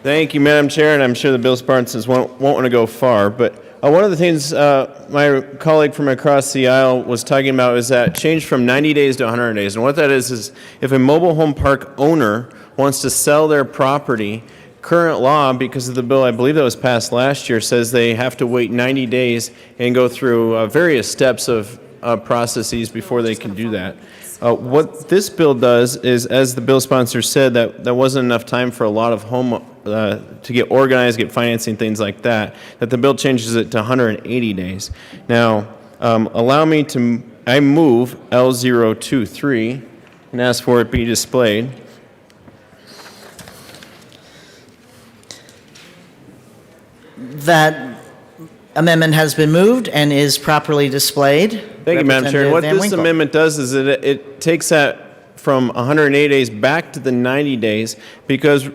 Thank you, Madam Chair, and I'm sure the bill sponsors won't want to go far, but one of the things my colleague from across the aisle was talking about is that change from 90 days to 100 days. And what that is if a mobile home park owner wants to sell their property, current law, because of the bill I believe that was passed last year, says they have to wait 90 days and go through various steps of processes before they can do that. What this bill does is, as the bill sponsor said, that there wasn't enough time for a lot of home to get organized, get financing, things like that, that the bill changes it to 180 days. Now, allow me to, I move L023 and ask for it be displayed. That amendment has been moved and is properly displayed. Thank you, Madam Chair. What Van this Winkle. amendment does is that it takes that from 180 days back to the 90 days, because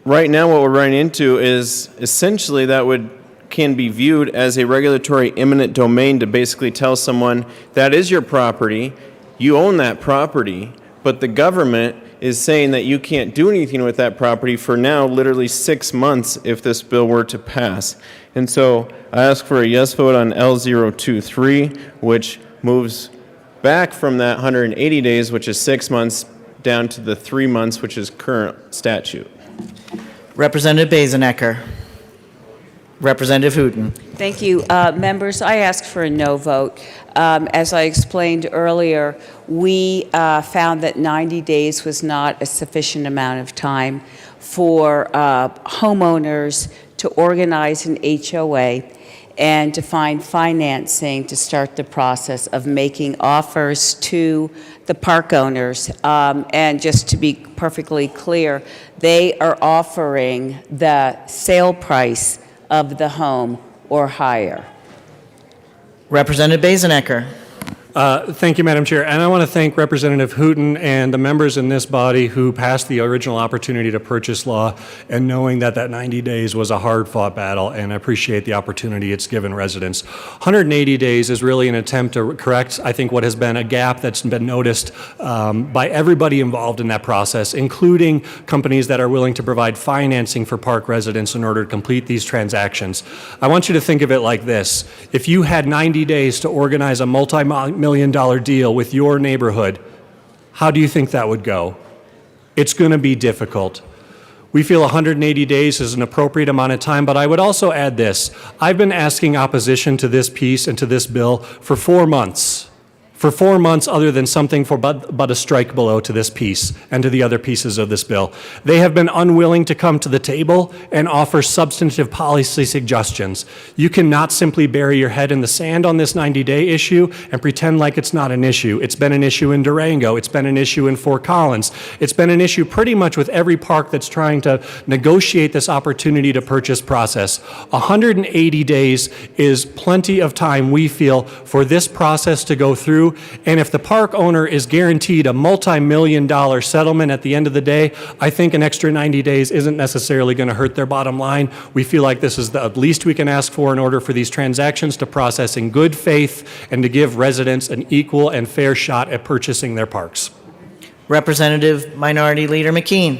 right now what we're running into is essentially that can be viewed as a regulatory eminent domain to basically tell someone that is your property, you own that property, but the government is saying that you can't do anything with that property for now literally 6 months if this bill were to pass. And so I ask for a yes vote on L023, which moves back from that 180 days, which is 6 months, down to the 3 months, which is current statute. Representative Basenecker. Representative Hooten. Thank you. Members, I ask for a no vote. As I explained earlier, we found that 90 days was not a sufficient amount of time for homeowners to organize an HOA and to find financing to start the process of making offers to the park owners. And just to be perfectly clear, they are offering the sale price of the home or higher. Representative Basenecker. Thank you, Madam Chair. And I want to thank Representative Hooton and the members in this body who passed the original opportunity to purchase law, and knowing that that 90 days was a hard-fought battle, and I appreciate the opportunity it's given residents. 180 days is really an attempt to correct, I think, what has been a gap that's been noticed by everybody involved in that process, including companies that are willing to provide financing for park residents in order to complete these transactions. I want you to think of it like this. If you had 90 days to organize a multi-million-dollar deal with your neighborhood, how do you think that would go? It's going to be difficult. We feel 180 days is an appropriate amount of time, but I would also add this. I've been asking opposition to this piece and to this bill for 4 months. For 4 months, other than something for but a strike below to this piece and to the other pieces of this bill. They have been unwilling to come to the table and offer substantive policy suggestions. You cannot simply bury your head in the sand on this 90-day issue and pretend like it's not an issue. It's been an issue in Durango. It's been an issue in Fort Collins. It's been an issue pretty much with every park that's trying to negotiate this opportunity to purchase process. 180 days is plenty of time, we feel, for this process to go through. And if the park owner is guaranteed a multi-million-dollar settlement at the end of the day, I think an extra 90 days isn't necessarily going to hurt their bottom line. We feel like this is the least we can ask for in order for these transactions to process in good faith and to give residents an equal and fair shot at purchasing their parks. Representative Minority Leader McKean.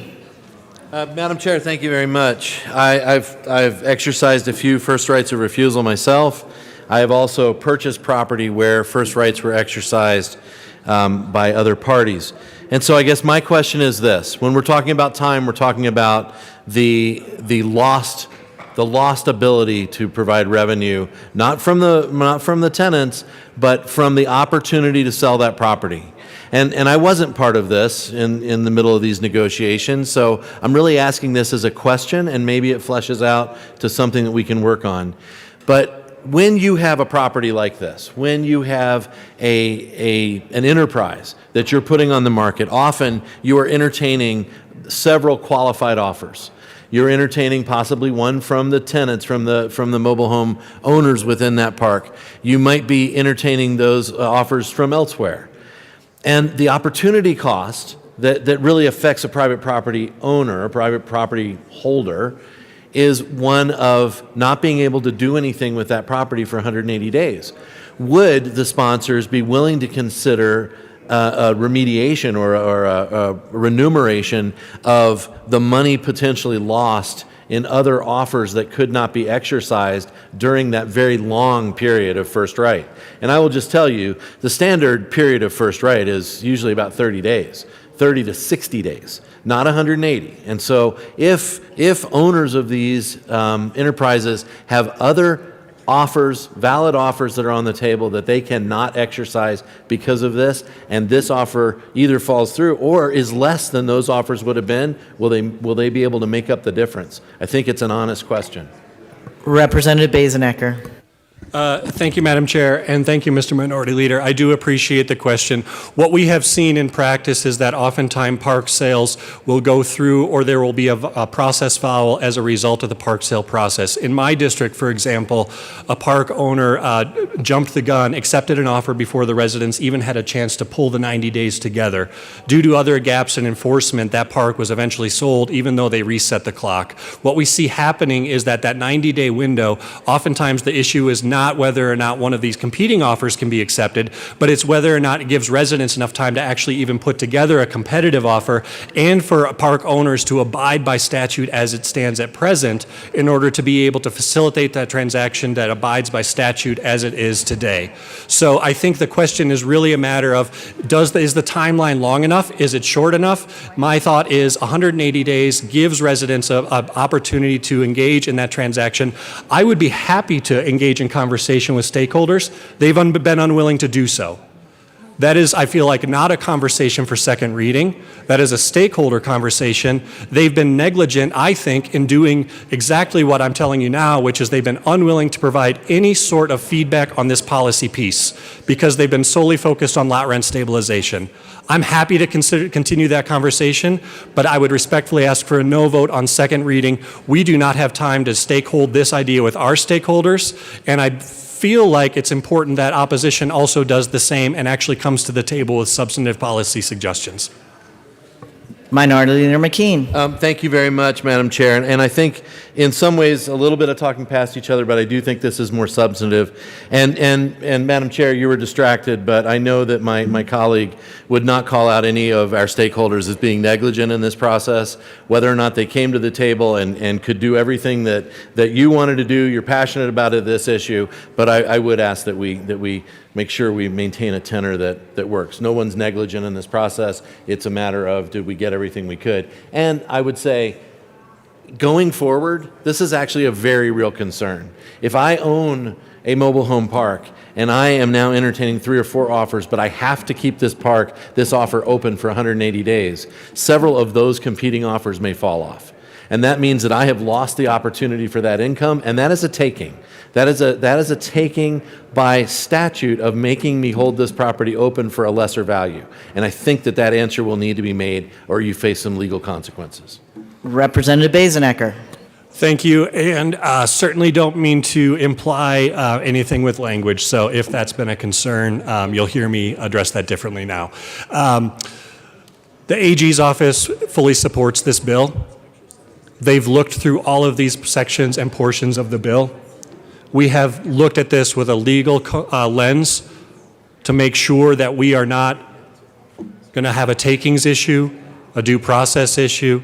Madam Chair, thank you very much. I've exercised a few first rights of refusal myself. I have also purchased property where first rights were exercised by other parties. And so I guess my question is this. When we're talking about time, we're talking about the lost ability to provide revenue, not from the tenants, but from the opportunity to sell that property. And I wasn't part of this in the middle of these negotiations, so I'm really asking this as a question, and maybe it fleshes out to something that we can work on. But when you have a property like this, when you have an enterprise that you're putting on the market, often you are entertaining several qualified offers. You're entertaining possibly one from the tenants, from the mobile home owners within that park. You might be entertaining those offers from elsewhere. And the opportunity cost that really affects a private property owner, a private property holder, is one of not being able to do anything with that property for 180 days. Would the sponsors be willing to consider a remediation or a remuneration of the money potentially lost in other offers that could not be exercised during that very long period of first right? And I will just tell you, the standard period of first right is usually about 30 days, 30 to 60 days. Not 180. And so if owners of these enterprises have other offers, valid offers that are on the table that they cannot exercise because of this, and this offer either falls through or is less than those offers would have been, will they be able to make up the difference? I think it's an honest question. Representative Bazenecker. Thank you, Madam Chair, and thank you, Mr. Minority Leader. I do appreciate the question. What we have seen in practice is that oftentimes park sales will go through, or there will be a process foul as a result of the park sale process. In my district, for example, a park owner jumped the gun, accepted an offer before the residents even had a chance to pull the 90 days together. Due to other gaps in enforcement, that park was eventually sold, even though they reset the clock. What we see happening is that 90-day window, oftentimes the issue is not whether or not one of these competing offers can be accepted, but it's whether or not it gives residents enough time to actually even put together a competitive offer, and for park owners to abide by statute as it stands at present in order to be able to facilitate that transaction that abides by statute as it is today. So I think the question is really a matter of, is the timeline long enough? Is it short enough? My thought is 180 days gives residents an opportunity to engage in that transaction. I would be happy to engage in conversation with stakeholders. They've been unwilling to do so. That is, I feel like, not a conversation for second reading. That is a stakeholder conversation. They've been negligent, I think, in doing exactly what I'm telling you now, which is they've been unwilling to provide any sort of feedback on this policy piece because they've been solely focused on lot rent stabilization. I'm happy to continue that conversation, but I would respectfully ask for a no vote on second reading. We do not have time to stakehold this idea with our stakeholders, and I feel like it's important that opposition also does the same and actually comes to the table with substantive policy suggestions. Minority Leader McKean. Thank you very much, Madam Chair. And I think in some ways a little bit of talking past each other, but I do think this is more substantive. And Madam Chair, you were distracted, but I know that my colleague would not call out any of our stakeholders as being negligent in this process, whether or not they came to the table and could do everything that you wanted to do. You're passionate about this issue, but I would ask that we make sure we maintain a tenor that works. No one's negligent in this process. It's a matter of, did we get everything we could? And I would say, going forward, this is actually a very real concern. If I own a mobile home park and I am now entertaining 3 or 4 offers, but I have to keep this offer open for 180 days, several of those competing offers may fall off. And that means that I have lost the opportunity for that income, and that is a taking. That is a taking by statute of making me hold this property open for a lesser value. And I think that answer will need to be made, or you face some legal consequences. Representative Bazenecker. Thank you, and certainly don't mean to imply anything with language, so if that's been a concern, you'll hear me address that differently now. The AG's office fully supports this bill. They've looked through all of these sections and portions of the bill. We have looked at this with a legal lens to make sure that we are not going to have a takings issue, a due process issue.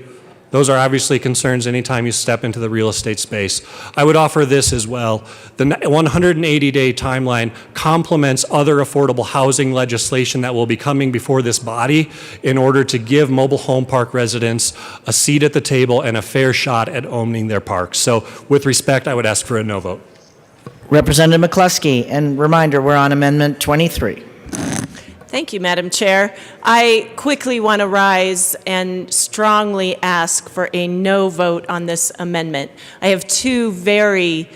Those are obviously concerns anytime you step into the real estate space. I would offer this as well. The 180-day timeline complements other affordable housing legislation that will be coming before this body in order to give mobile home park residents a seat at the table and a fair shot at owning their parks. So with respect, I would ask for a no vote. Representative McCluskey, and reminder, we're on Amendment 23. Thank you, Madam Chair. I quickly want to rise and strongly ask for a no vote on this amendment. I have 2 very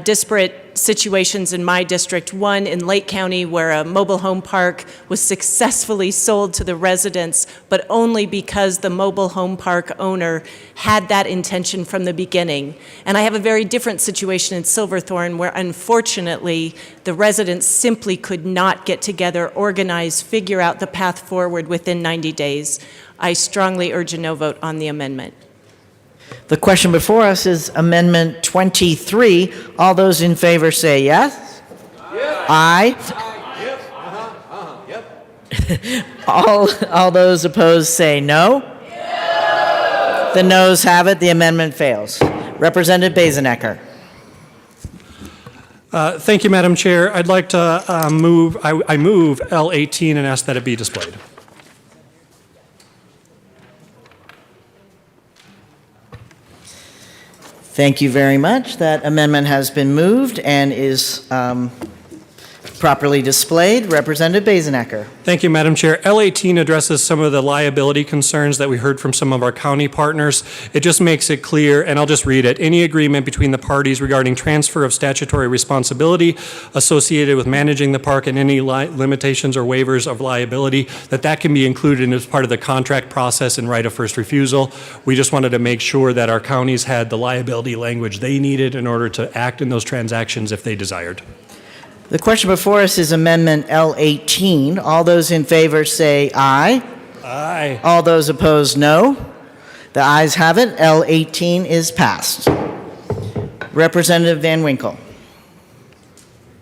disparate situations in my district, one in Lake County where a mobile home park was successfully sold to the residents, but only because the mobile home park owner had that intention from the beginning. And I have a very different situation in Silverthorne where unfortunately the residents simply could not get together, organize, figure out the path forward within 90 days. I strongly urge a no vote on the amendment. The question before us is Amendment 23. All those in favor say yes. Aye. All those opposed say no. The noes have it. The amendment fails. Representative Bazenecker. Thank you, Madam Chair. I'd like to I move L18 and ask that it be displayed. Thank you very much. That amendment has been moved and is properly displayed. Representative Bazenecker. Thank you, Madam Chair. L18 addresses some of the liability concerns that we heard from some of our county partners. It just makes it clear, and I'll just read it, any agreement between the parties regarding transfer of statutory responsibility associated with managing the park and any limitations or waivers of liability, that can be included as part of the contract process and right of first refusal. We just wanted to make sure that our counties had the liability language they needed in order to act in those transactions if they desired. The question before us is Amendment L18. All those in favor say aye. Aye. All those opposed, no. The ayes have it. L18 is passed. Representative Van Winkle.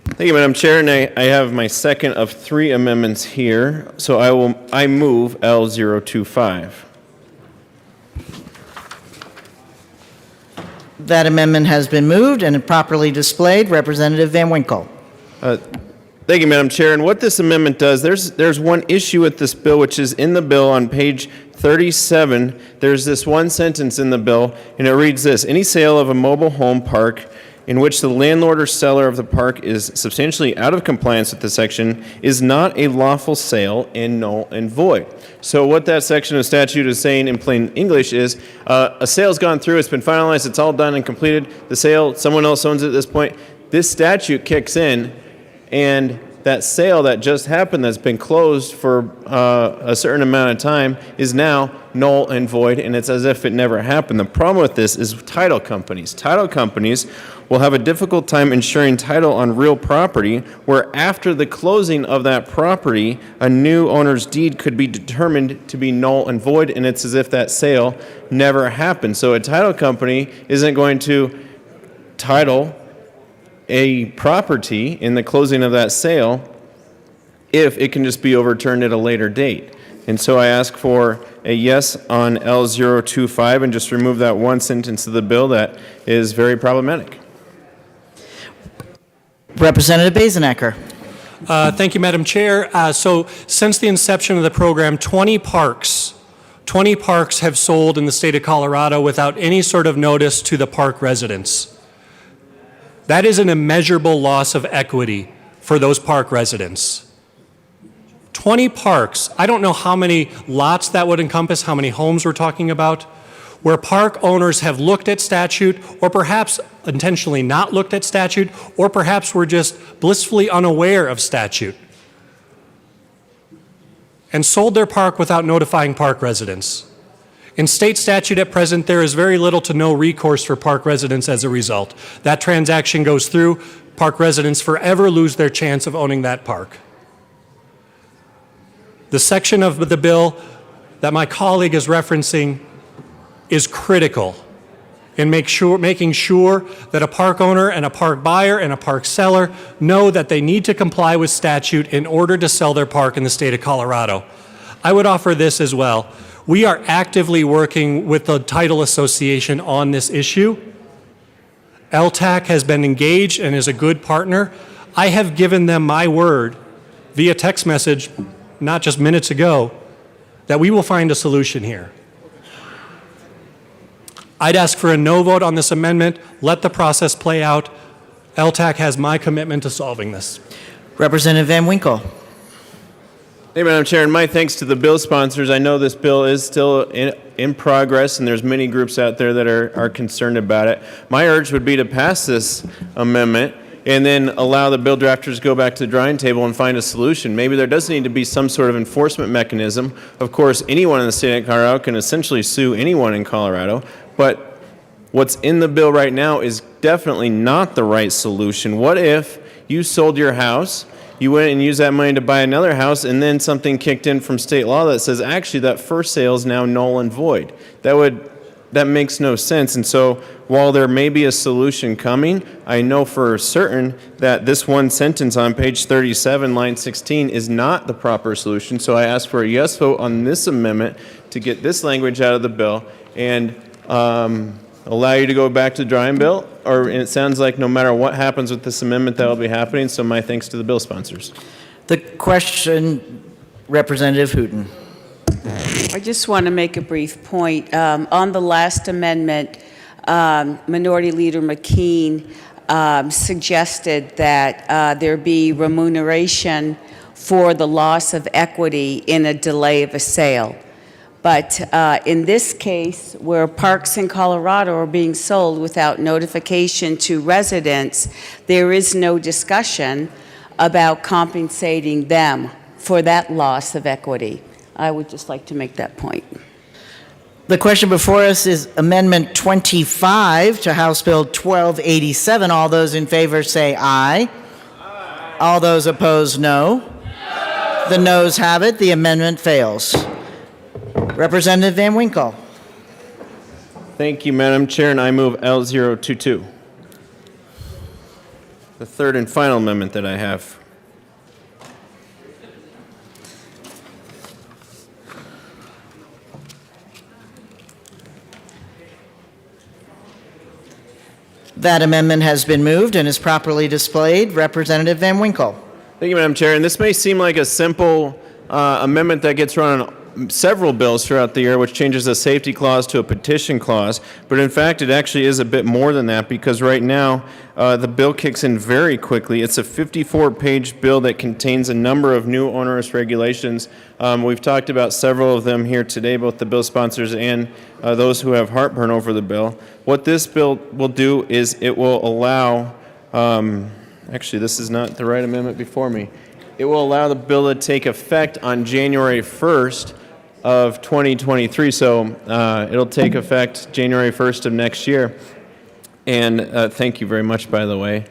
Thank you, Madam Chair, and I have my second of 3 amendments here. So I move L025. That amendment has been moved and properly displayed. Representative Van Winkle. Thank you, Madam Chair. And what this amendment does, there's one issue with this bill, which is in the bill on page 37. There's this one sentence in the bill, and it reads this: any sale of a mobile home park in which the landlord or seller of the park is substantially out of compliance with the section is not a lawful sale and null and void. So what that section of statute is saying in plain English is a sale's gone through, it's been finalized, it's all done and completed. The sale, someone else owns it at this point. This statute kicks in, and that sale that just happened that's been closed for a certain amount of time is now null and void, and it's as if it never happened. The problem with this is title companies. Title companies will have a difficult time ensuring title on real property, where after the closing of that property, a new owner's deed could be determined to be null and void, and it's as if that sale never happened. So a title company isn't going to title a property in the closing of that sale if it can just be overturned at a later date. And so I ask for a yes on L025 and just remove that one sentence of the bill that is very problematic. Representative Bazenecker. Thank you, Madam Chair. So since the inception of the program, 20 parks have sold in the state of Colorado without any sort of notice to the park residents. That is an immeasurable loss of equity for those park residents. 20 parks, I don't know how many lots that would encompass, how many homes we're talking about, where park owners have looked at statute, or perhaps intentionally not looked at statute, or perhaps were just blissfully unaware of statute, and sold their park without notifying park residents. In state statute at present, there is very little to no recourse for park residents as a result. That transaction goes through, park residents forever lose their chance of owning that park. The section of the bill that my colleague is referencing is critical in making sure that a park owner and a park buyer and a park seller know that they need to comply with statute in order to sell their park in the state of Colorado. I would offer this as well. We are actively working with the Title Association on this issue. LTAC has been engaged and is a good partner. I have given them my word via text message not just minutes ago, that we will find a solution here. I'd ask for a no vote on this amendment. Let the process play out. LTAC has my commitment to solving this. Representative Van Winkle. Hey, Madam Chair, and my thanks to the bill sponsors. I know this bill is still in progress, and there's many groups out there that are concerned about it. My urge would be to pass this amendment and then allow the bill drafters to go back to the drawing table and find a solution. Maybe there does need to be some sort of enforcement mechanism. Of course, anyone in the state of Colorado can essentially sue anyone in Colorado, but what's in the bill right now is definitely not the right solution. What if you sold your house, you went and used that money to buy another house, and then something kicked in from state law that says, actually, that first sale is now null and void? That makes no sense. And so while there may be a solution coming, I know for certain that this one sentence on page 37, line 16, is not the proper solution. So I ask for a yes vote on this amendment to get this language out of the bill and allow you to go back to the drawing bill. Or it sounds like no matter what happens with this amendment, that will be happening. So my thanks to the bill sponsors. The question, Representative Hooton. I just want to make a brief point. On the last amendment, Minority Leader McKean suggested that there be remuneration for the loss of equity in a delay of a sale. But in this case, where parks in Colorado are being sold without notification to residents, there is no discussion about compensating them for that loss of equity. I would just like to make that point. The question before us is Amendment 25 to House Bill 1287. All those in favor say aye. Aye. All those opposed, no. No. The noes have it. The amendment fails. Representative Van Winkle. Thank you, Madam Chair, and I move L022. The third and final amendment that I have. That amendment has been moved and is properly displayed. Representative Van Winkle. Thank you, Madam Chair. And this may seem like a simple amendment that gets run on several bills throughout the year, which changes a safety clause to a petition clause. But in fact, it actually is a bit more than that, because right now the bill kicks in very quickly. It's a 54-page bill that contains a number of new onerous regulations. We've talked about several of them here today, both the bill sponsors and those who have heartburn over the bill. What this bill will do is it will allow, actually this is not the right amendment before me. It will allow the bill to take effect on January 1st of 2023. So it'll take effect January 1st of next year. And thank you very much, by the way.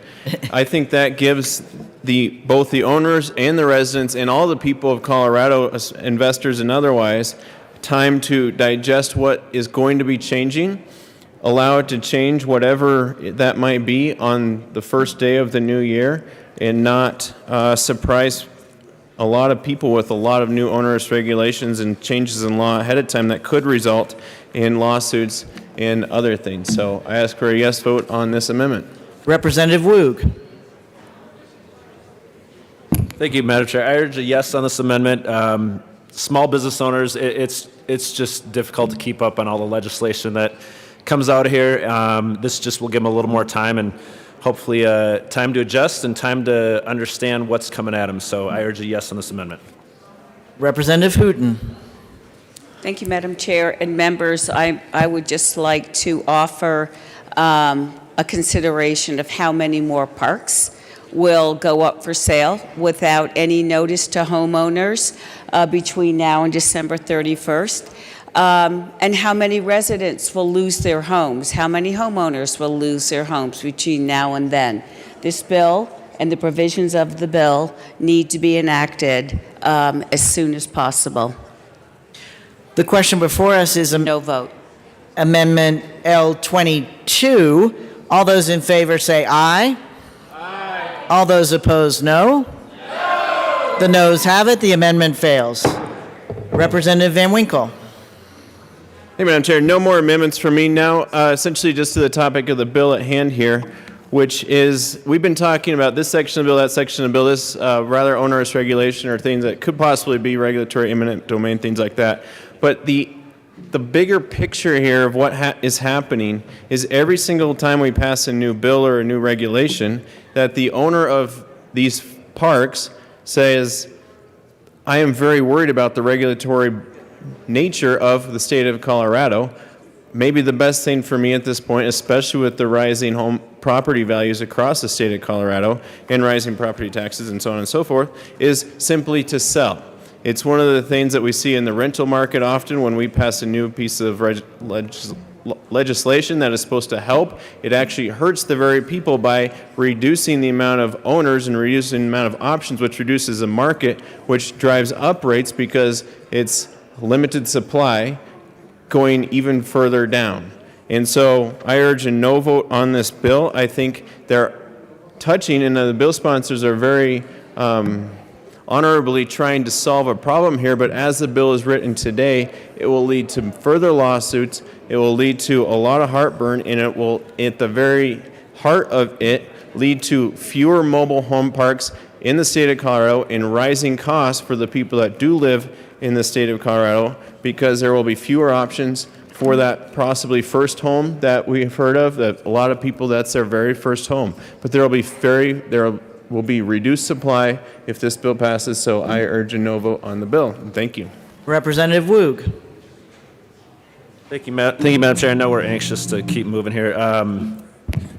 I think that gives both the owners and the residents and all the people of Colorado, investors and otherwise, time to digest what is going to be changing, allow it to change whatever that might be on the first day of the new year, and not surprise a lot of people with a lot of new onerous regulations and changes in law ahead of time that could result in lawsuits and other things. So I ask for a yes vote on this amendment. Representative Woog. Thank you, Madam Chair. I urge a yes on this amendment. Small business owners, it's just difficult to keep up on all the legislation that comes out here. This just will give them a little more time and hopefully time to adjust and time to understand what's coming at them. So I urge a yes on this amendment. Representative Hooton. Thank you, Madam Chair and members. I would just like to offer a consideration of how many more parks will go up for sale without any notice to homeowners between now and December 31st. And how many residents will lose their homes, how many homeowners will lose their homes between now and then. This bill and the provisions of the bill need to be enacted as soon as possible. The question before us is No vote. Amendment L22. All those in favor say aye. Aye. All those opposed, no. No. The noes have it. The amendment fails. Representative Van Winkle. Hey, Madam Chair, no more amendments from me now. Essentially just to the topic of the bill at hand here, which is, we've been talking about this section of the bill, that section of the bill, this rather onerous regulation or things that could possibly be regulatory eminent domain, things like that. But the bigger picture here of what is happening is every single time we pass a new bill or a new regulation, that the owner of these parks says, I am very worried about the regulatory nature of the state of Colorado. Maybe the best thing for me at this point, especially with the rising home property values across the state of Colorado and rising property taxes and so on and so forth, is simply to sell. It's one of the things that we see in the rental market often when we pass a new piece of legislation that is supposed to help. It actually hurts the very people by reducing the amount of owners and reducing the amount of options, which reduces the market, which drives up rates because it's limited supply going even further down. And so I urge a no vote on this bill. I think they're touching, and the bill sponsors are very honorably trying to solve a problem here, but as the bill is written today, it will lead to further lawsuits, it will lead to a lot of heartburn, and it will, at the very heart of it, lead to fewer mobile home parks in the state of Colorado and rising costs for the people that do live in the state of Colorado, because there will be fewer options for that possibly first home that we've heard of, that a lot of people, that's their very first home. But there will be reduced supply if this bill passes, so I urge a no vote on the bill. Thank you. Representative Woog. Thank you, Madam Chair. I know we're anxious to keep moving here.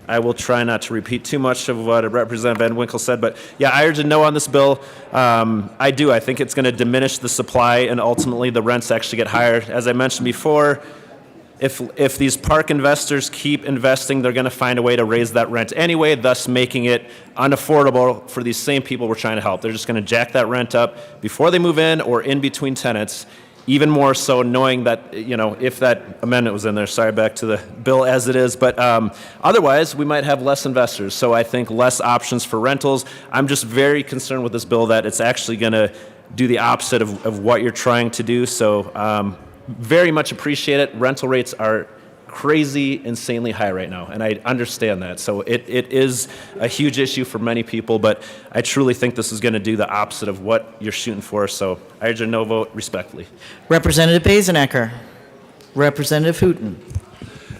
I will try not to repeat too much of what Representative Van Winkle said, but yeah, I urge a no on this bill. I do. I think it's going to diminish the supply and ultimately the rents actually get higher. As I mentioned before, if these park investors keep investing, they're going to find a way to raise that rent anyway, thus making it unaffordable for these same people we're trying to help. They're just going to jack that rent up before they move in or in between tenants. Even more so knowing that, if that amendment was in there, sorry, back to the bill as it is, but otherwise we might have less investors. So I think less options for rentals. I'm just very concerned with this bill that it's actually going to do the opposite of what you're trying to do. So very much appreciate it. Rental rates are crazy, insanely high right now, and I understand that. So it is a huge issue for many people, but I truly think this is going to do the opposite of what you're shooting for. So I urge a no vote respectfully. Representative Bazenecker. Representative Hooton.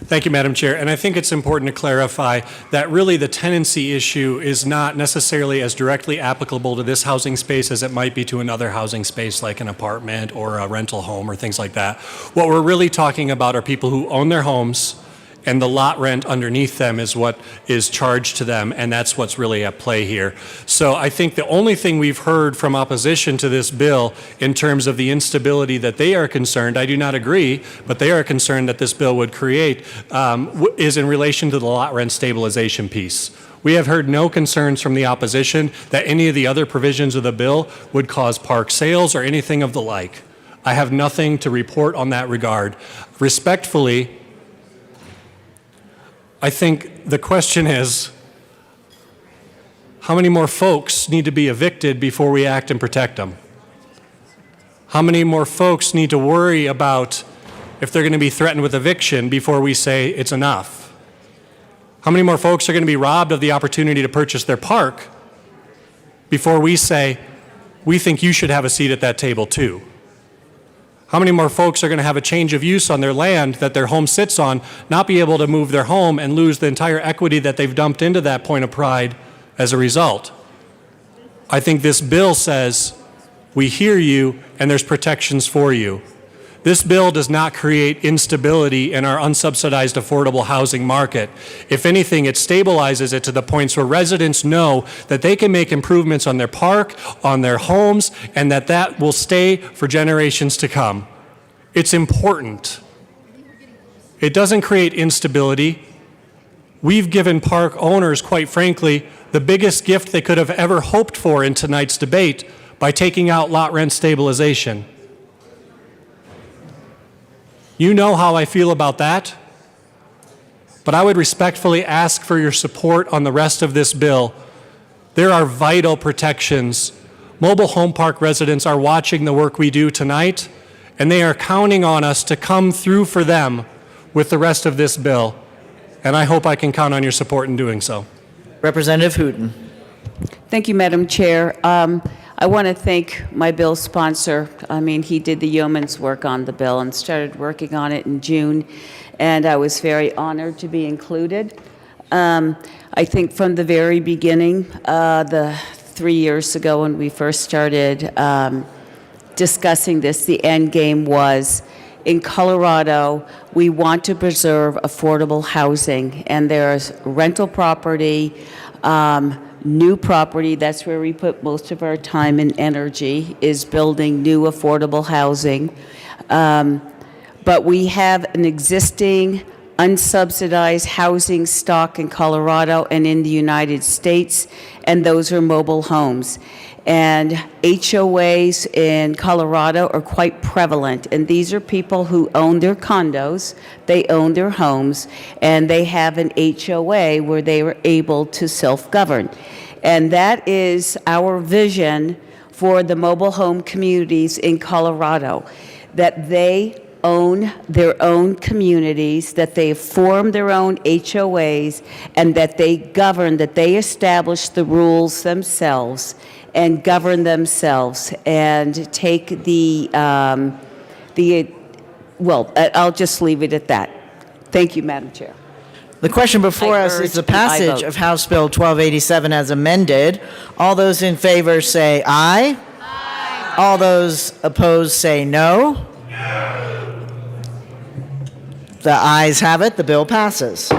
Thank you, Madam Chair. And I think it's important to clarify that really the tenancy issue is not necessarily as directly applicable to this housing space as it might be to another housing space like an apartment or a rental home or things like that. What we're really talking about are people who own their homes and the lot rent underneath them is what is charged to them, and that's what's really at play here. So I think the only thing we've heard from opposition to this bill in terms of the instability that they are concerned, I do not agree, but they are concerned that this bill would create, is in relation to the lot rent stabilization piece. We have heard no concerns from the opposition that any of the other provisions of the bill would cause park sales or anything of the like. I have nothing to report on that regard. Respectfully, I think the question is, how many more folks need to be evicted before we act and protect them? How many more folks need to worry about if they're going to be threatened with eviction before we say it's enough? How many more folks are going to be robbed of the opportunity to purchase their park before we say, we think you should have a seat at that table too? How many more folks are going to have a change of use on their land that their home sits on, not be able to move their home and lose the entire equity that they've dumped into that point of pride as a result? I think this bill says, we hear you and there's protections for you. This bill does not create instability in our unsubsidized affordable housing market. If anything, it stabilizes it to the points where residents know that they can make improvements on their park, on their homes, and that will stay for generations to come. It's important. It doesn't create instability. We've given park owners, quite frankly, the biggest gift they could have ever hoped for in tonight's debate by taking out lot rent stabilization. You know how I feel about that, but I would respectfully ask for your support on the rest of this bill. There are vital protections. Mobile home park residents are watching the work we do tonight, and they are counting on us to come through for them with the rest of this bill, and I hope I can count on your support in doing so. Representative Hooton. Thank you, Madam Chair. I want to thank my bill sponsor. I mean, he did the yeoman's work on the bill and started working on it in June, and I was very honored to be included. I think from the very beginning, the 3 years ago when we first started discussing this, the end game was, in Colorado, we want to preserve affordable housing, and there's rental property, new property, that's where we put most of our time and energy, is building new affordable housing. But we have an existing unsubsidized housing stock in Colorado and in the United States, and those are mobile homes. And HOAs in Colorado are quite prevalent, and these are people who own their condos, they own their homes, and they have an HOA where they were able to self-govern. And that is our vision for the mobile home communities in Colorado, that they own their own communities, that they form their own HOAs, and that they govern, that they establish the rules themselves and govern themselves and take well, I'll just leave it at that. Thank you, Madam Chair. The question before us is the passage of House Bill 1287 as amended. All those in favor say aye. Aye. All those opposed say no. No. The ayes have it. The bill passes.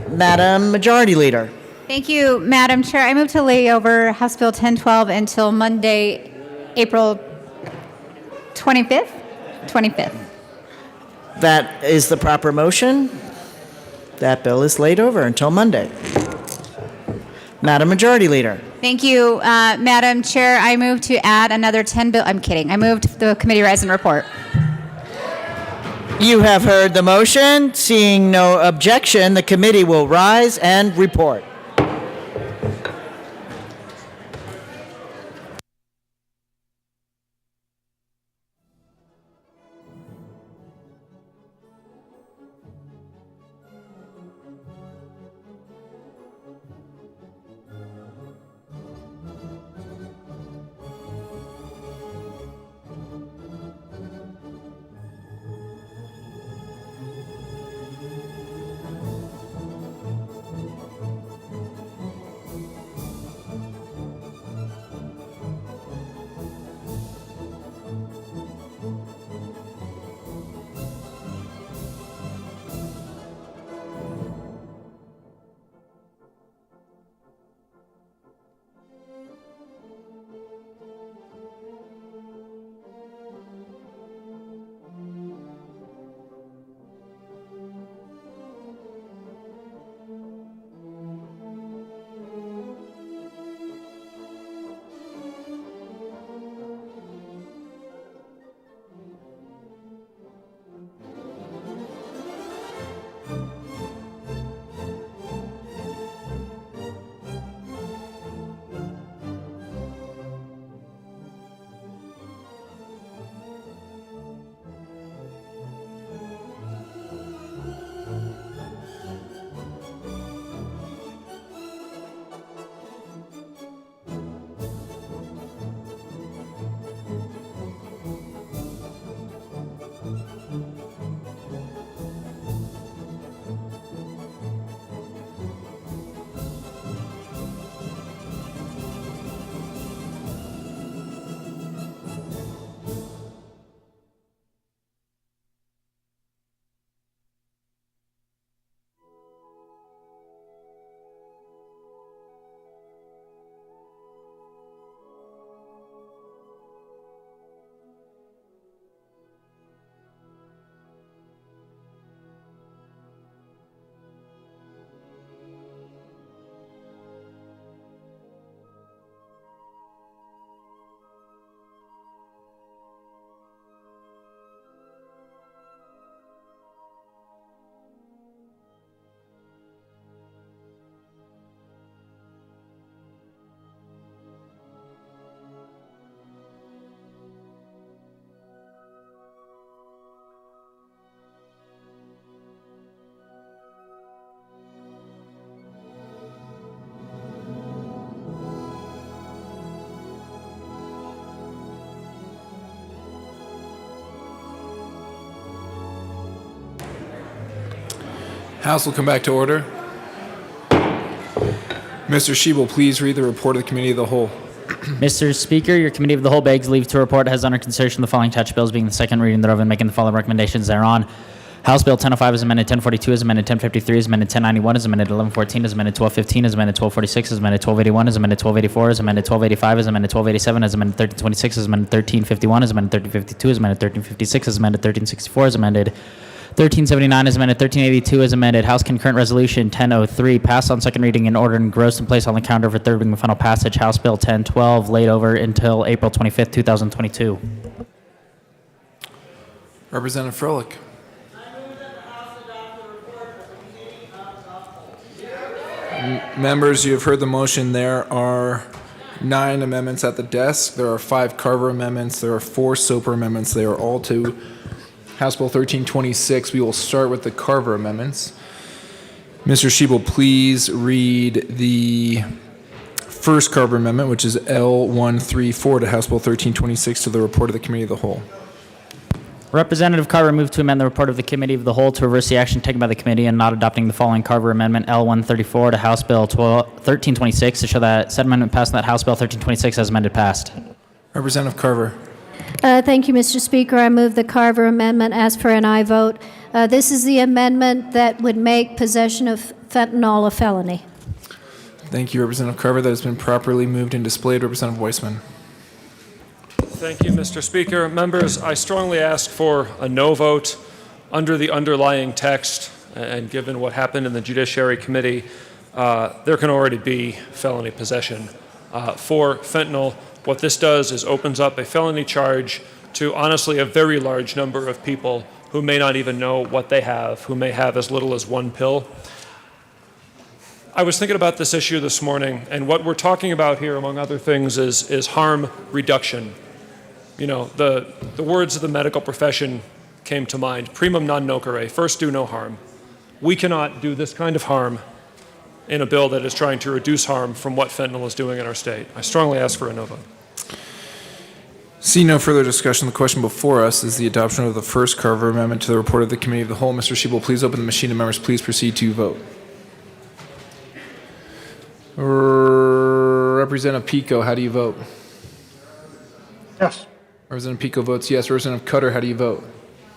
Madam Majority Leader. Thank you, Madam Chair. I move to lay over House Bill 1012 until Monday, April 25th? 25th. That is the proper motion. That bill is laid over until Monday. Madam Majority Leader. Thank you, Madam Chair. I move to add another 10 bill. I'm kidding. I moved the committee rise and report. You have heard the motion. Seeing no objection, the committee will rise and report. House will come back to order. Mr. Shebel, please read the report of the Committee of the Whole. Mr. Speaker, your Committee of the Whole begs leave to report has under consideration the following touch bills being the second reading thereof and making the following recommendations thereon. House Bill 1005 is amended, 1042 is amended, 1053 is amended, 1091 is amended, 1114 is amended, 1215 is amended, 1246 is amended, 1281 is amended, 1284 is amended, 1285 is amended, 1287 is amended, 1326 is amended, 1351 is amended, 1352 is amended, 1356 is amended, 1364 is amended, 1379 is amended, 1382 is amended. House Concurrent Resolution 1003 passed on second reading and ordered engrossed and placed on the calendar for third reading and final passage. House Bill 1012 laid over until April 25th, 2022. Representative Froelich. Members, you have heard the motion. There are 9 amendments at the desk. There are 5 Carver amendments. There are 4 Soper amendments. They are all to House Bill 1326. We will start with the Carver amendments. Mr. Shebel, please read the first Carver amendment, which is L134 to House Bill 1326 to the report of the Committee of the Whole. Representative Carver moved to amend the report of the Committee of the Whole to reverse the action taken by the committee and not adopting the following Carver Amendment L134 to House Bill 1326 to show that said amendment passed and that House Bill 1326 as amended passed. Representative Carver. Thank you, Mr. Speaker. I move the Carver Amendment. Ask for an aye vote. This is the amendment that would make possession of fentanyl a felony. Thank you, Representative Carver. That has been properly moved and displayed. Representative Weissman. Thank you, Mr. Speaker. Members, I strongly ask for a no vote under the underlying text, and given what happened in the Judiciary Committee, there can already be felony possession for fentanyl. What this does is opens up a felony charge to, honestly, a very large number of people who may not even know what they have, who may have as little as 1 pill. I was thinking about this issue this morning, and what we're talking about here, among other things, is harm reduction. You know, the words of the medical profession came to mind. Primum non nocere, first do no harm. We cannot do this kind of harm in a bill that is trying to reduce harm from what fentanyl is doing in our state. I strongly ask for a no vote. See no further discussion. The question before us is the adoption of the first Carver Amendment to the report of the Committee of the Whole. Mr. Shebel, please open the machine and members, please proceed to vote. Representative Pico, how do you vote? Yes. Representative Pico votes yes. Representative Cutter, how do you vote?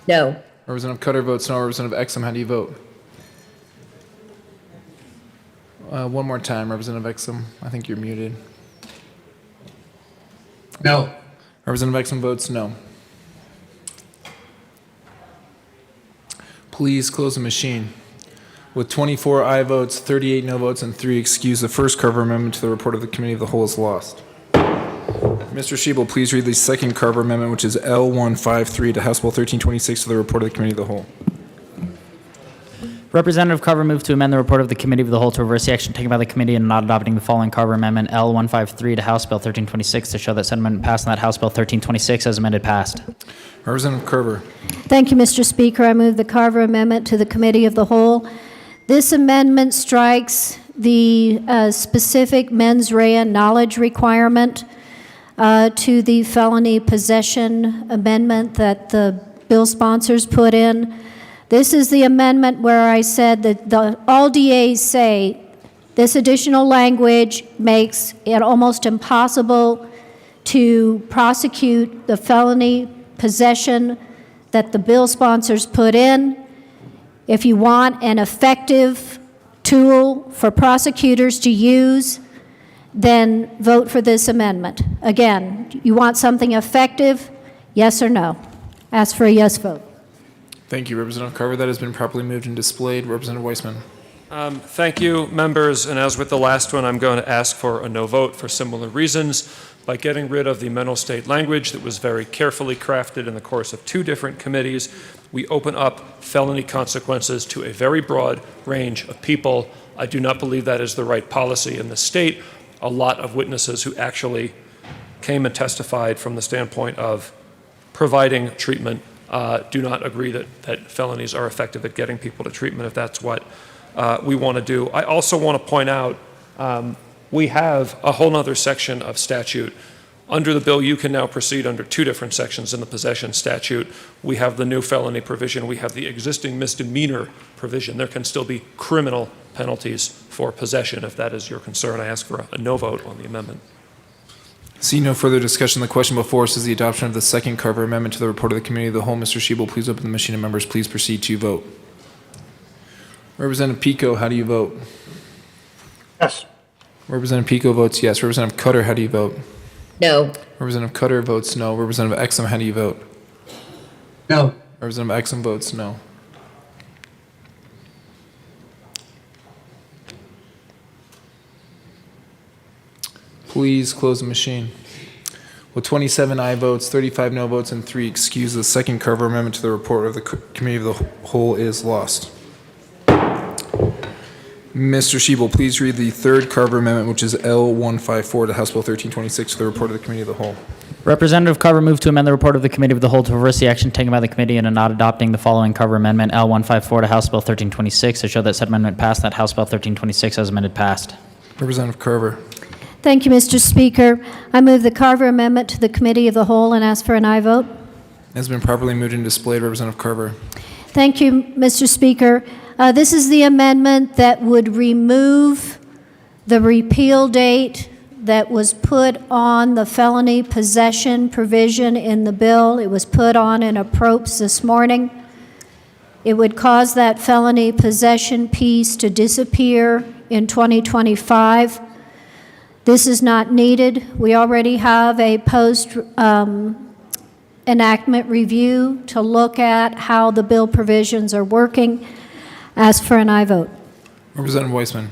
No. Representative Cutter votes no. Representative Exum, how do you vote? One more time, Representative Exum. I think you're muted. No. Representative Exum votes no. Please close the machine. With 24 aye votes, 38 no votes, and 3 excused, the first Carver Amendment to the report of the Committee of the Whole is lost. Mr. Shebel, please read the second Carver Amendment, which is L153 to House Bill 1326 to the report of the Committee of the Whole. Representative Carver moved to amend the report of the Committee of the Whole to reverse the action taken by the committee and not adopting the following Carver Amendment L153 to House Bill 1326 to show that said amendment passed and that House Bill 1326 as amended passed. Representative Carver. Thank you, Mr. Speaker. I move the Carver Amendment to the Committee of the Whole. This amendment strikes the specific mens rea knowledge requirement to the felony possession amendment that the bill sponsors put in. This is the amendment where I said that all DAs say this additional language makes it almost impossible to prosecute the felony possession that the bill sponsors put in. If you want an effective tool for prosecutors to use, then vote for this amendment. Again, you want something effective, yes or no? Ask for a yes vote. Thank you, Representative Carver. That has been properly moved and displayed. Representative Weissman. Thank you, members. And as with the last one, I'm going to ask for a no vote for similar reasons. By getting rid of the mental state language that was very carefully crafted in the course of 2 different committees, we open up felony consequences to a very broad range of people. I do not believe that is the right policy in the state. A lot of witnesses who actually came and testified from the standpoint of providing treatment do not agree that felonies are effective at getting people to treatment if that's what we want to do. I also want to point out we have a whole other section of statute Under the bill, you can now proceed under two different sections in the possession statute. We have the new felony provision. We have the existing misdemeanor provision. There can still be criminal penalties for possession. If that is your concern, I ask for a no vote on the amendment. See no further discussion. The question before us is the adoption of the second Carver Amendment to the report of the Committee of the Whole. Mr. Shebel, please open the machine, and members, please proceed to vote. Representative Pico, how do you vote? Yes. Representative Pico votes yes. Representative Cutter, how do you vote? No. Representative Cutter votes no. Representative Exum, how do you vote? No. Representative Exum votes no. Please close the machine. With 27 aye votes, 35 no votes, and 3 excused, the second Carver Amendment to the report of the Committee of the Whole is lost. Mr. Shebel, please read the third Carver Amendment, which is L154 to House Bill 1326, to the report of the Committee of the Whole. Representative Carver moved to amend the report of the Committee of the Whole to reverse the action taken by the committee and in not adopting the following Carver Amendment L154 to House Bill 1326 to show that said amendment passed, that House Bill 1326 as amended passed. Representative Carver. Thank you, Mr. Speaker. I move the Carver Amendment to the Committee of the Whole and ask for an aye vote. Has been properly moved and displayed. Representative Carver. Thank you, Mr. Speaker. This is the amendment that would remove the repeal date that was put on the felony possession provision in the bill. It was put on in approx this morning. It would cause that felony possession piece to disappear in 2025. This is not needed. We already have a post-enactment review to look at how the bill provisions are working. Ask for an aye vote. Representative Weissman.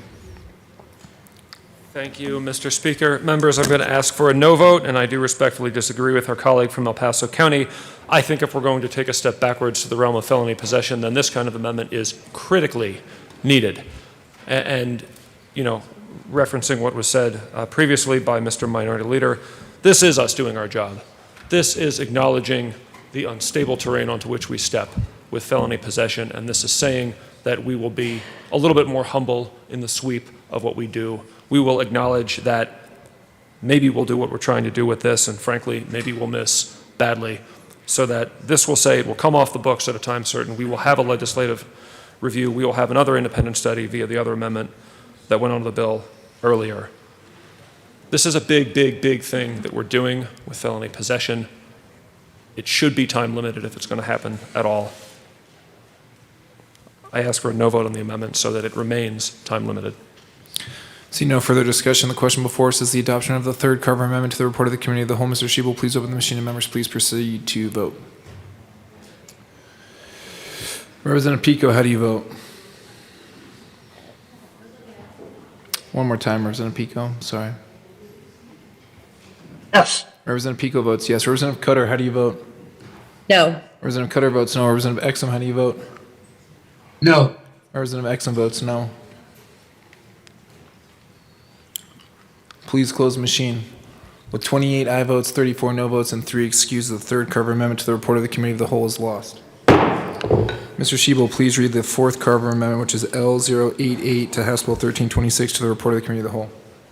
Thank you, Mr. Speaker. Members, I'm going to ask for a no vote, and I do respectfully disagree with our colleague from El Paso County. I think if we're going to take a step backwards to the realm of felony possession, then this kind of amendment is critically needed. And you know, referencing what was said previously by Mr. Minority Leader, this is us doing our job. This is acknowledging the unstable terrain onto which we step with felony possession, and this is saying that we will be a little bit more humble in the sweep of what we do. We will acknowledge that maybe we'll do what we're trying to do with this, and frankly, maybe we'll miss badly, so that this will say it will come off the books at a time certain. We will have a legislative review. We will have another independent study via the other amendment that went onto the bill earlier. This is a big, big, big thing that we're doing with felony possession. It should be time limited if it's going to happen at all. I ask for a no vote on the amendment so that it remains time limited. See no further discussion. The question before us is the adoption of the third Carver Amendment to the report of the Committee of the Whole. Mr. Shebel, please open the machine, and members, please proceed to vote. Representative Pico, how do you vote? One more time, Representative Pico. Sorry. Yes. Representative Pico votes yes. Representative Cutter, how do you vote? No. Representative Cutter votes no. Representative Exum, how do you vote? No. Representative Exum votes no. Please close the machine. With 28 aye votes, 34 no votes, and 3 excused, the third Carver Amendment to the report of the Committee of the Whole is lost. Mr. Shebel, please read the fourth Carver Amendment, which is L088 to House Bill 1326, to the report of the Committee of the Whole.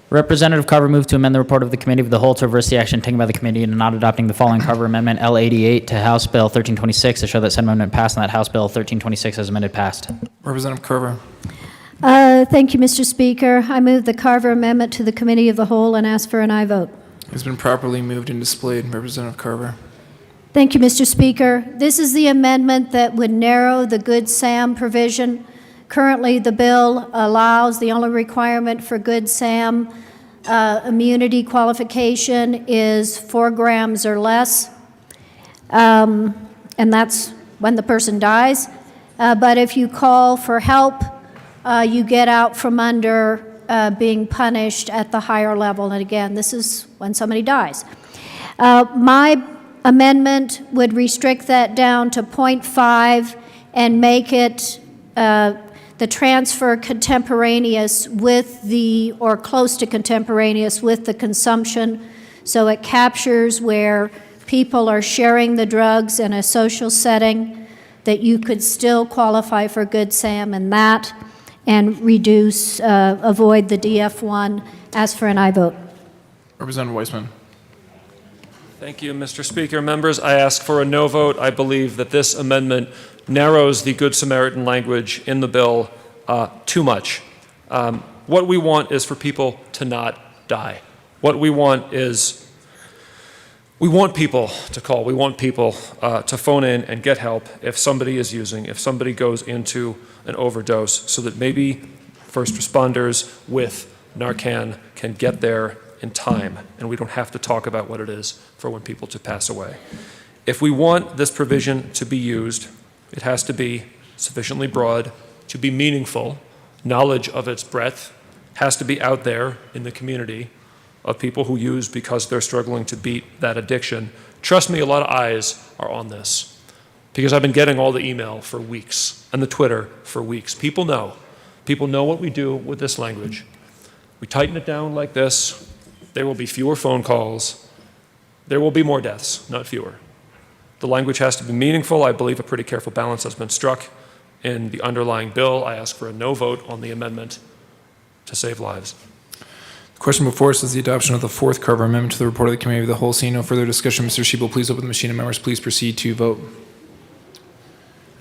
Representative Carver moved to amend the report of the Committee of the Whole to reverse the action taken by the committee and not adopting the following Carver Amendment L88 to House Bill 1326 to show that said amendment passed and that House Bill 1326 as amended passed. Representative Carver. Thank you, Mr. Speaker. I move the Carver Amendment to the Committee of the Whole and ask for an aye vote. It's been properly moved and displayed. Representative Carver. Thank you, Mr. Speaker. This is the amendment that would narrow the Good Sam provision. Currently, the bill allows the only requirement for Good Sam immunity qualification is 4 grams or less, and that's when the person dies. But if you call for help, you get out from under being punished at the higher level. And again, this is when somebody dies. My amendment would restrict that down to 0.5 and make it the transfer contemporaneous with the, or close to contemporaneous with the consumption. So it captures where people are sharing the drugs in a social setting, that you could still qualify for Good Sam in that and reduce, avoid the DF1. Ask for an aye vote. Representative Weissman. Thank you, Mr. Speaker. Members, I ask for a no vote. I believe that this amendment narrows the Good Samaritan language in the bill too much. What we want is for people to not die. What we want is, we want people to call. We want people to phone in and get help if somebody is using, if somebody goes into an overdose, so that maybe first responders with Narcan can get there in time, and we don't have to talk about what it is for when people to pass away. If we want this provision to be used, it has to be sufficiently broad to be meaningful. Knowledge of its breadth has to be out there in the community of people who use because they're struggling to beat that addiction. Trust me, a lot of eyes are on this because I've been getting all the email for weeks and the Twitter for weeks. People know what we do with this language. We tighten it down like this, there will be fewer phone calls. There will be more deaths, not fewer. The language has to be meaningful. I believe a pretty careful balance has been struck in the underlying bill. I ask for a no vote on the amendment to save lives. The question before us is the adoption of the fourth Carver Amendment to the report of the Committee of the Whole. Seeing no further discussion, Mr. Shebel, please open the machine, and members, please proceed to vote.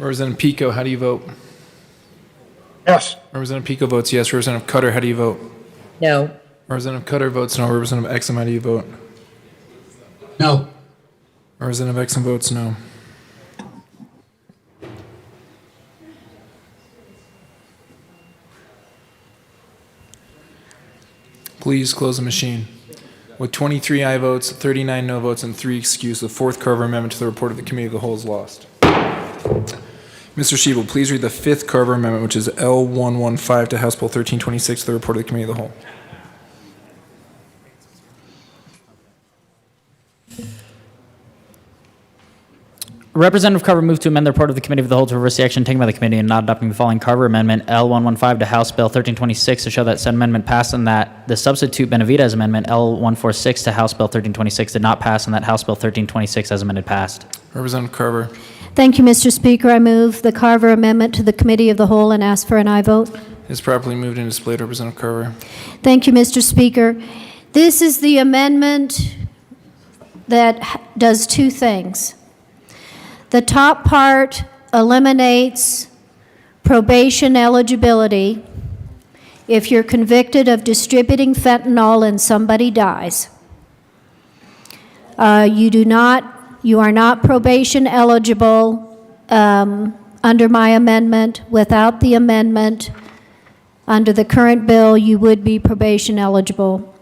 Representative Pico, how do you vote? Yes. Representative Pico votes yes. Representative Cutter, how do you vote? No. Representative Cutter votes no. Representative Exum, how do you vote? No. Representative Exum votes no. Please close the machine. With 23 aye votes, 39 no votes, and 3 excused, the fourth Carver Amendment to the report of the Committee of the Whole is lost. Mr. Shebel, please read the fifth Carver Amendment, which is L115 to House Bill 1326, to the report of the Committee of the Whole. Representative Carver moved to amend the report of the Committee of the Whole to reverse the action taken by the committee in not adopting the following Carver Amendment L115 to House Bill 1326 to show that said amendment passed and that the substitute Benavidez Amendment L146 to House Bill 1326 did not pass and that House Bill 1326 as amended passed. Representative Carver. Thank you, Mr. Speaker. I move the Carver Amendment to the Committee of the Whole and ask for an aye vote. It is properly moved and displayed. Representative Carver. Thank you, Mr. Speaker. This is the amendment that does two things. The top part eliminates probation eligibility if you're convicted of distributing fentanyl and somebody dies. You are not probation eligible under my amendment. Without the amendment, under the current bill, you would be probation eligible.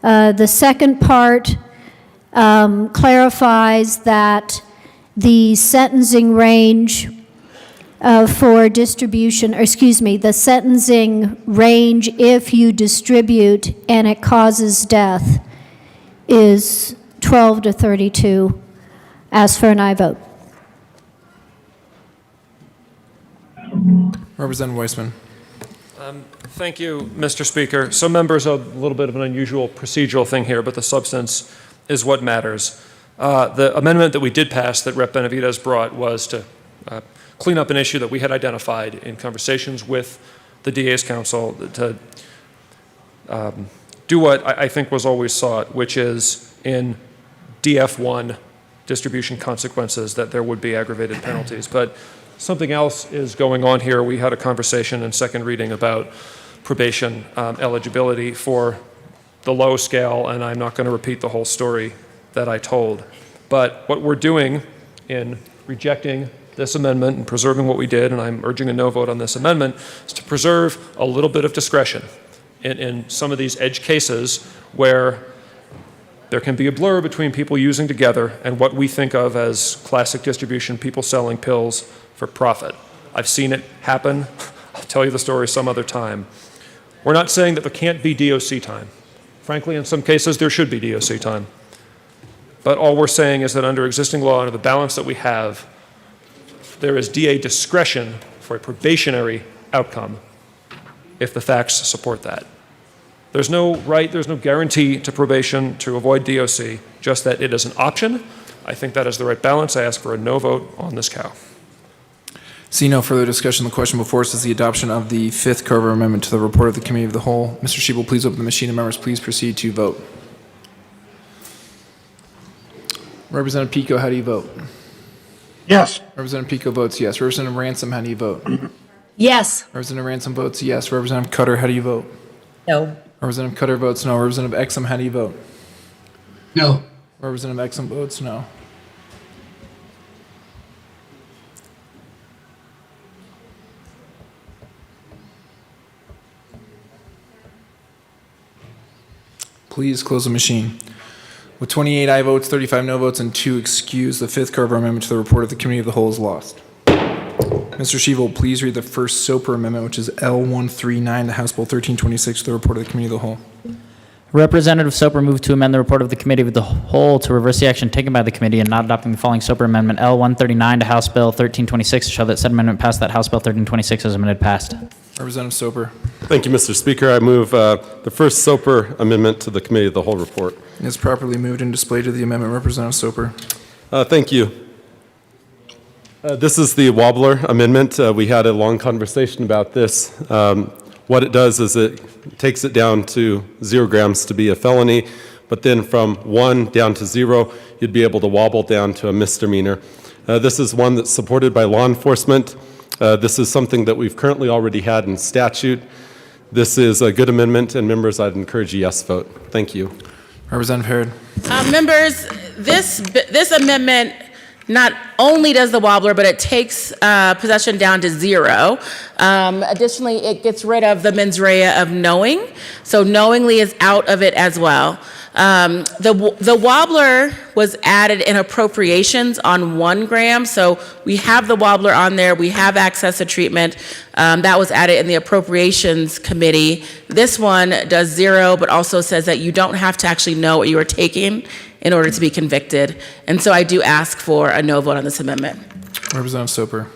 The second part clarifies that the sentencing range for distribution, the sentencing range if you distribute and it causes death is 12 to 32. Ask for an aye vote. Representative Weissman. Thank you, Mr. Speaker. So members, a little bit of an unusual procedural thing here, but the substance is what matters. The amendment that we did pass that Rep. Benavidez brought was to clean up an issue that we had identified in conversations with the DA's counsel to do what I think was always sought, which is in DF1 distribution consequences that there would be aggravated penalties. But something else is going on here. We had a conversation in second reading about probation eligibility for the low scale, and I'm not going to repeat the whole story that I told. But what we're doing in rejecting this amendment and preserving what we did, and I'm urging a no vote on this amendment, is to preserve a little bit of discretion in some of these edge cases where there can be a blur between people using together and what we think of as classic distribution, people selling pills for profit. I've seen it happen. I'll tell you the story some other time. We're not saying that there can't be DOC time. Frankly, in some cases, there should be DOC time. But all we're saying is that under existing law, under the balance that we have, there is DA discretion for a probationary outcome if the facts support that. There's no right, there's no guarantee to probation to avoid DOC, just that it is an option. I think that is the right balance. I ask for a no vote on this cow. See no further discussion. The question before us is the adoption of the fifth Carver Amendment to the report of the Committee of the Whole. Mr. Shebel, please open the machine, and members, please proceed to vote. Representative Pico, how do you vote? Yes. Representative Pico votes yes. Representative Ransom, how do you vote? Yes. Representative Ransom votes yes. Representative Cutter, how do you vote? No. Representative Cutter votes no. Representative Exum, how do you vote? No. Representative Exum votes no. Please close the machine. With 28 aye votes, 35 no votes, and 2 excused, the fifth Carver amendment to the report of the Committee of the Whole is lost. Mr. Sheevil, please read the first Soper amendment, which is L139 to House Bill 1326, to the report of the Committee of the Whole. Representative Soper moved to amend the report of the Committee of the Whole to reverse the action taken by the committee and not adopting the following Soper amendment L139 to House Bill 1326 to show that said amendment passed, that House Bill 1326 as amended passed. Representative Soper. Thank you, Mr. Speaker. I move the first Soper amendment to the Committee of the Whole report. It is properly moved and displayed to the amendment. Representative Soper. Thank you. This is the Wobbler amendment. We had a long conversation about this. What it does is it takes it down to 0 grams to be a felony, but then from 1 down to 0, you'd be able to wobble down to a misdemeanor. This is one that's supported by law enforcement. This is something that we've currently already had in statute. This is a good amendment, and members, I'd encourage a yes vote. Thank you. Representative Herod. Members, this amendment not only does the wobbler, but it takes possession down to 0. Additionally, it gets rid of the mens rea of knowing, so knowingly is out of it as well. The wobbler was added in appropriations on 1 gram, so we have the wobbler on there. We have access to treatment. That was added in the appropriations committee. This one does 0, but also says that you don't have to actually know what you are taking in order to be convicted. And so I do ask for a no vote on this amendment. Representative Soper.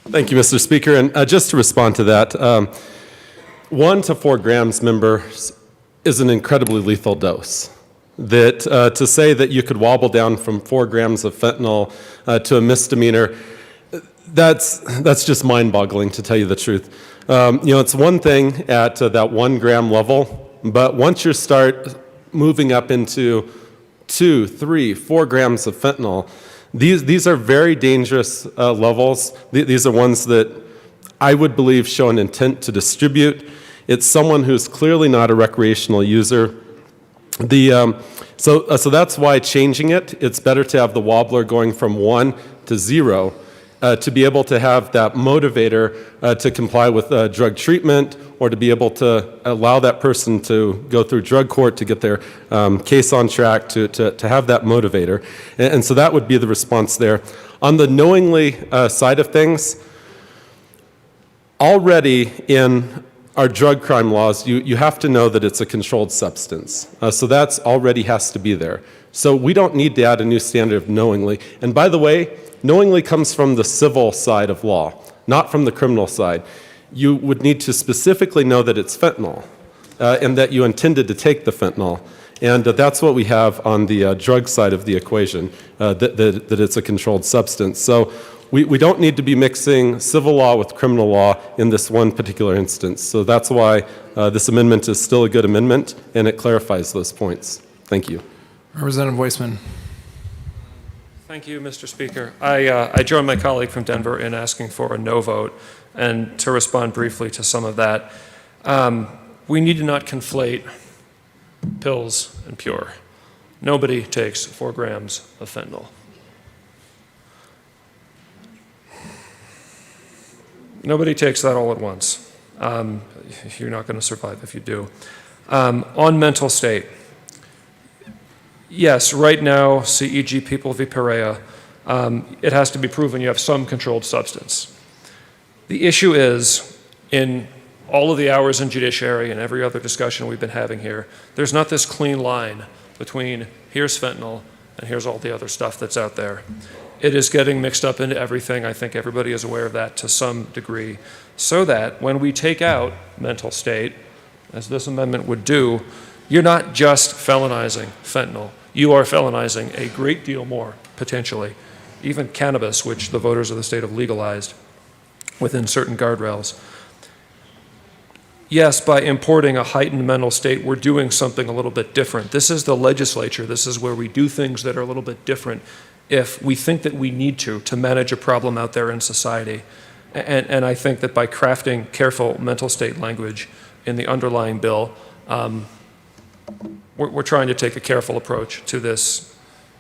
Thank you, Mr. Speaker. And just to respond to that, 1 to 4 grams, members, is an incredibly lethal dose. That to say that you could wobble down from 4 grams of fentanyl to a misdemeanor, that's just mind-boggling, to tell you the truth. It's one thing at that 1 gram level, but once you start moving up into 2, 3, 4 grams of fentanyl, these are very dangerous levels. These are ones that I would believe show an intent to distribute. It's someone who's clearly not a recreational user. So that's why changing it, it's better to have the wobbler going from 1 to 0 to be able to have that motivator to comply with drug treatment, or to be able to allow that person to go through drug court to get their case on track, to have that motivator. And so that would be the response there. On the knowingly side of things, already in our drug crime laws, you have to know that it's a controlled substance. So that's already has to be there. So we don't need to add a new standard of knowingly. And by the way, knowingly comes from the civil side of law, not from the criminal side. You would need to specifically know that it's fentanyl and that you intended to take the fentanyl. And that's what we have on the drug side of the equation, that it's a controlled substance. So we don't need to be mixing civil law with criminal law in this one particular instance. So that's why this amendment is still a good amendment, and it clarifies those points. Thank you. Representative Weissman. Thank you, Mr. Speaker. I join my colleague from Denver in asking for a no vote. And to respond briefly to some of that, we need to not conflate pills and pure. Nobody takes 4 grams of fentanyl. Nobody takes that all at once. You're not going to survive if you do. On mental state, yes, right now, CEG People v. Perea, it has to be proven you have some controlled substance. The issue is, in all of the hours in judiciary and every other discussion we've been having here, there's not this clean line between here's fentanyl and here's all the other stuff that's out there. It is getting mixed up into everything. I think everybody is aware of that to some degree, so that when we take out mental state, as this amendment would do, you're not just felonizing fentanyl. You are felonizing a great deal more, potentially. Even cannabis, which the voters of the state have legalized within certain guardrails. yes, by importing a heightened mental state, we're doing something a little bit different. This is the legislature. This is where we do things that are a little bit different if we think that we need to manage a problem out there in society. And I think that by crafting careful mental state language in the underlying bill, we're trying to take a careful approach to this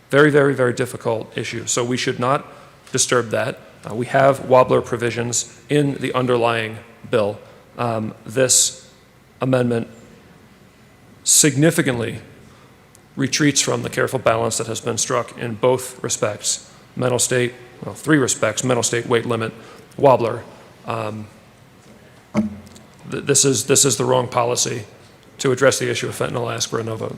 very, very, very difficult issue. So we should not disturb that. We have wobbler provisions in the underlying bill. This amendment significantly retreats from the careful balance that has been struck in both respects. Mental state, well, three respects: mental state, weight limit, wobbler. This is the wrong policy to address the issue of fentanyl. I ask for a no vote.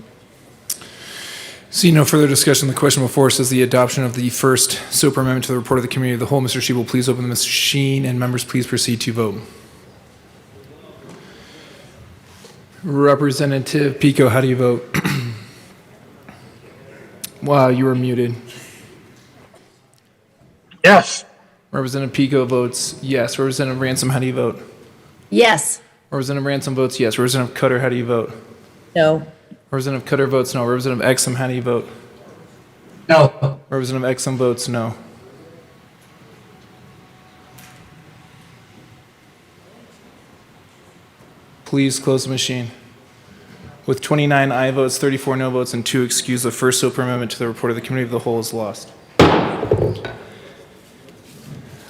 See no further discussion. The question before us is the adoption of the first SOPR amendment to the report of the Committee of the Whole. Mr. Shebel, please open the machine, and members, please proceed to vote. Representative Pico, how do you vote? Wow, you were muted. Yes. Representative Pico votes yes. Representative Ransom, how do you vote? Yes. Representative Ransom votes yes. Representative Cutter, how do you vote? No. Representative Cutter votes no. Representative Exum, how do you vote? No. Representative Exum votes no. Please close the machine. With 29 aye votes, 34 no votes, and 2 excused, the first SOPR amendment to the report of the Committee of the Whole is lost.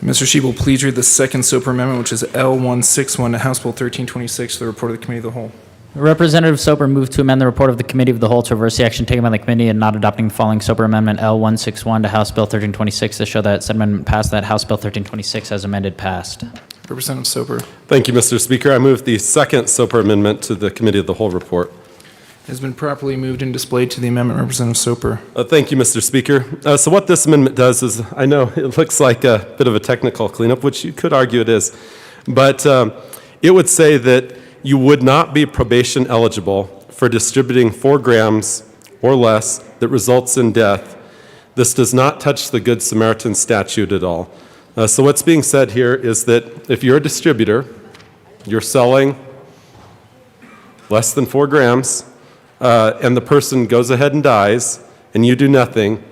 Mr. Shebel, please read the second SOPR amendment, which is L161 to House Bill 1326, to the report of the Committee of the Whole. Representative Soper moved to amend the report of the Committee of the Whole to reverse the action taken by the committee in not adopting the following Soper Amendment L161 to House Bill 1326 to show that said amendment passed, that House Bill 1326 as amended passed. Representative Soper. Thank you, Mr. Speaker. I move the second SOPR amendment to the Committee of the Whole report. It has been properly moved and displayed to the amendment. Representative Soper. Thank you, Mr. Speaker. So what this amendment does is, I know it looks like a bit of a technical cleanup, which you could argue it is, but it would say that you would not be probation eligible for distributing 4 grams or less that results in death. This does not touch the Good Samaritan statute at all. So what's being said here is that if you're a distributor, you're selling less than 4 grams, and the person goes ahead and dies, and you do nothing,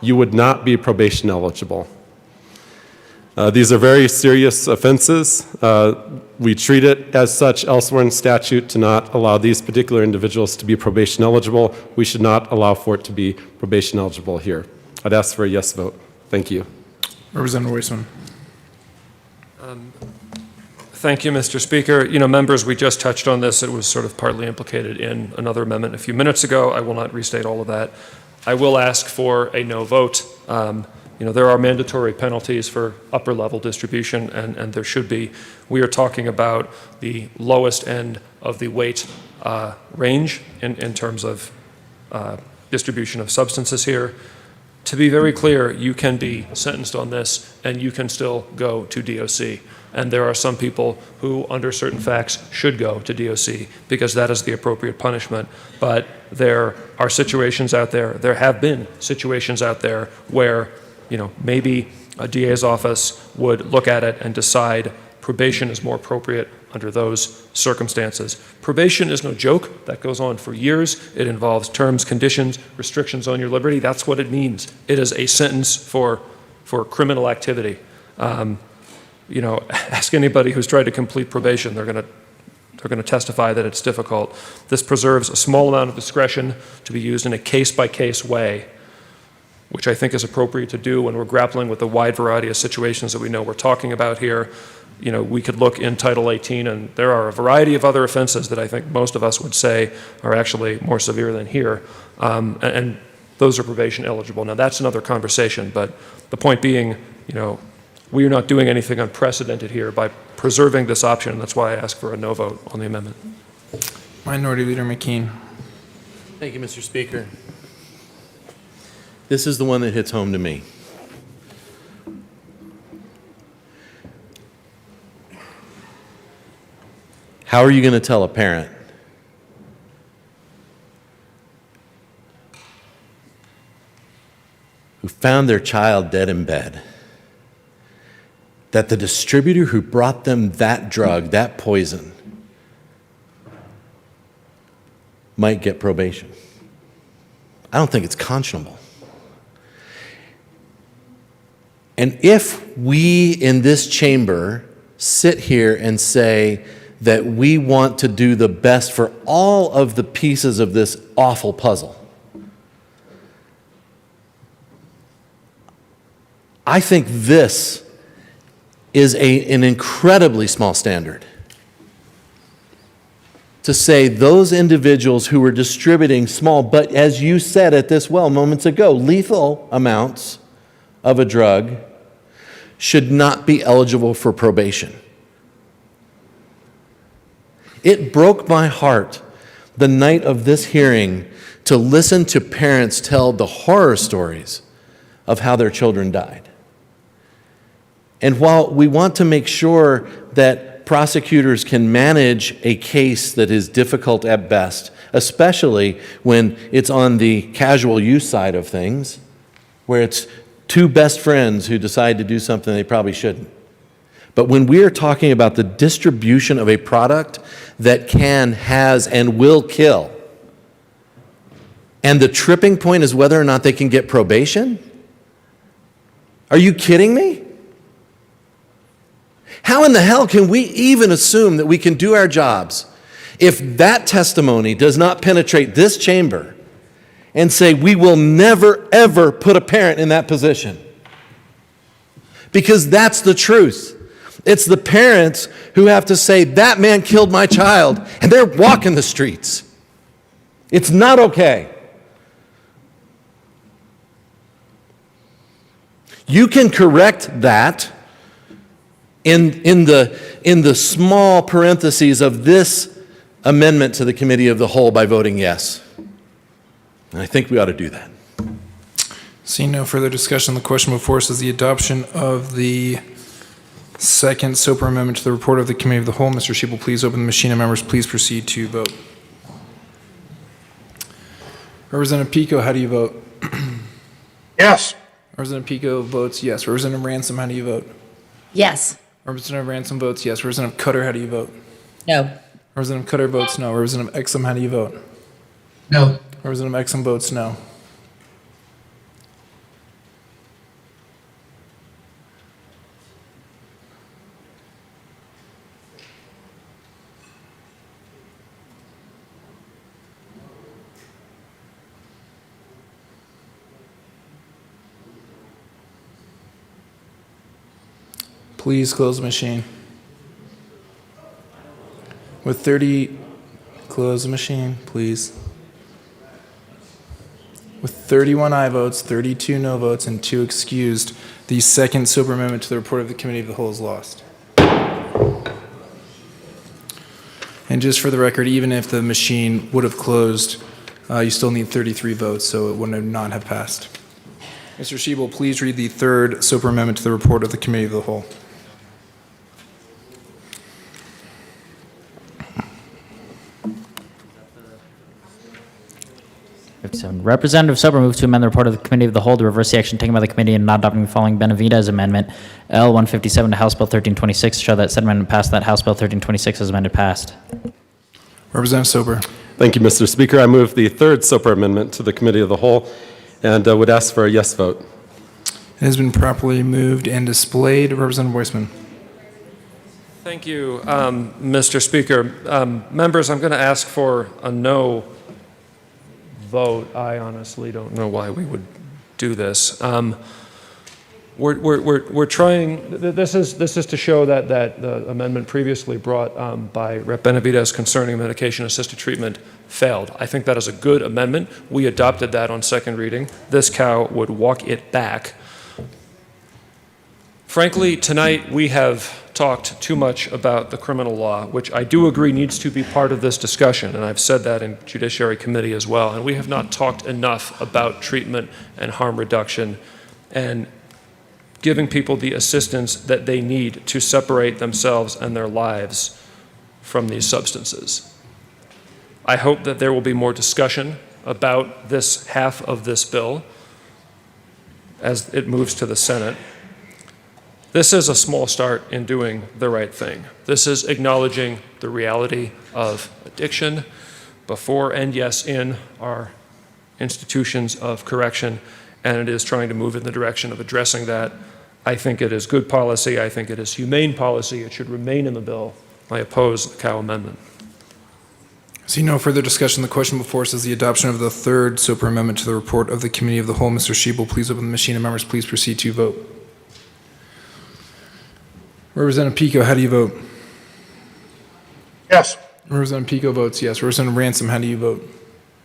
you would not be probation eligible. These are very serious offenses. We treat it as such elsewhere in statute to not allow these particular individuals to be probation eligible. We should not allow for it to be probation eligible here. I'd ask for a yes vote. Thank you. Representative Weissman. Thank you, Mr. Speaker. You know, members, we just touched on this. It was sort of partly implicated in another amendment a few minutes ago. I will not restate all of that. I will ask for a no vote. You know, there are mandatory penalties for upper level distribution, and there should be. We are talking about the lowest end of the weight range in terms of distribution of substances here. To be very clear, you can be sentenced on this and you can still go to DOC. And there are some people who, under certain facts, should go to DOC because that is the appropriate punishment. But there are situations out there, there have been situations out there where, you know, maybe a DA's office would look at it and decide probation is more appropriate under those circumstances. Probation is no joke. That goes on for years. It involves terms, conditions, restrictions on your liberty. That's what it means. It is a sentence for criminal activity. You know, ask anybody who's tried to complete probation. They're going to testify that it's difficult. This preserves a small amount of discretion to be used in a case-by-case way, which I think is appropriate to do when we're grappling with the wide variety of situations that we know we're talking about here. You know, we could look in Title 18, and there are a variety of other offenses that I think most of us would say are actually more severe than here, and those are probation eligible. Now, that's another conversation, but the point being, you know, we are not doing anything unprecedented here by preserving this option, and that's why I ask for a no vote on the amendment. Minority Leader McKean. Thank you, Mr. Speaker. This is the one that hits home to me. How are you going to tell a parent who found their child dead in bed that the distributor who brought them that drug, that poison, might get probation. I don't think it's conscionable. And if we in this chamber sit here and say that we want to do the best for all of the pieces of this awful puzzle, I think this is an incredibly small standard. To say those individuals who were distributing small, but as you said at this well moments ago, lethal amounts of a drug should not be eligible for probation. It broke my heart the night of this hearing to listen to parents tell the horror stories of how their children died. And while we want to make sure that prosecutors can manage a case that is difficult at best, especially when it's on the casual use side of things, where it's two best friends who decide to do something they probably shouldn't. But when we are talking about the distribution of a product that can, has, and will kill, and the tripping point is whether or not they can get probation? Are you kidding me? How in the hell can we even assume that we can do our jobs if that testimony does not penetrate this chamber and say we will never, ever put a parent in that position? Because that's the truth. It's the parents who have to say, that man killed my child, and they're walking the streets. It's not okay. You can correct that in the small parentheses of this amendment to the Committee of the Whole by voting yes. And I think we ought to do that. Seeing no further discussion, the question before us is the adoption of the second SOPR amendment to the report of the Committee of the Whole. Mr. Sheep will please open the machine, and members please proceed to vote. Representative Pico, how do you vote? Yes. Representative Pico votes yes. Representative Ransom, how do you vote? Yes. Representative Ransom votes yes. Representative Cutter, how do you vote? No. Representative Cutter votes no. Representative Exum, how do you vote? No. Representative Exum votes no. Please close the machine. With 30, close the machine, please. With 31 aye votes, 32 no votes, and 2 excused, the second SOPR amendment to the report of the Committee of the Whole is lost. And just for the record, even if the machine would have closed, you still need 33 votes, so it would not have passed. Mr. Sheeble, please read the third SOPR amendment to the report of the Committee of the Whole. Representative Sober moves to amend the report of the Committee of the Whole to reverse the action taken by the committee in not adopting the following Benavidez Amendment L 157 to House Bill 1326 to show that said amendment passed, that House Bill 1326 as amended passed. Representative Sober. Thank you, Mr. Speaker. I move the third SOPR amendment to the Committee of the Whole and would ask for a yes vote. It has been properly moved and displayed. Representative Weissman. Thank you, Mr. Speaker. Members, I'm going to ask for a no vote. I honestly don't know why we would do this. We're trying. This is to show that the amendment previously brought by Rep. Benavidez concerning medication-assisted treatment failed. I think that is a good amendment. We adopted that on second reading. This cow would walk it back. Frankly, tonight we have talked too much about the criminal law, which I do agree needs to be part of this discussion, and I've said that in Judiciary Committee as well. And we have not talked enough about treatment and harm reduction and giving people the assistance that they need to separate themselves and their lives from these substances. I hope that there will be more discussion about this half of this bill as it moves to the Senate. This is a small start in doing the right thing. This is acknowledging the reality of addiction. before and yes in our institutions of correction, and it is trying to move in the direction of addressing that. I think it is good policy. I think it is humane policy. It should remain in the bill. I oppose the Cow amendment. See no further discussion. The question before us is the adoption of the third Soper Amendment to the report of the Committee of the Whole. Mr. Shebel, please open the machine, and members, please proceed to vote. Representative Pico, how do you vote? Yes. Representative Pico votes yes. Representative Ransom, how do you vote?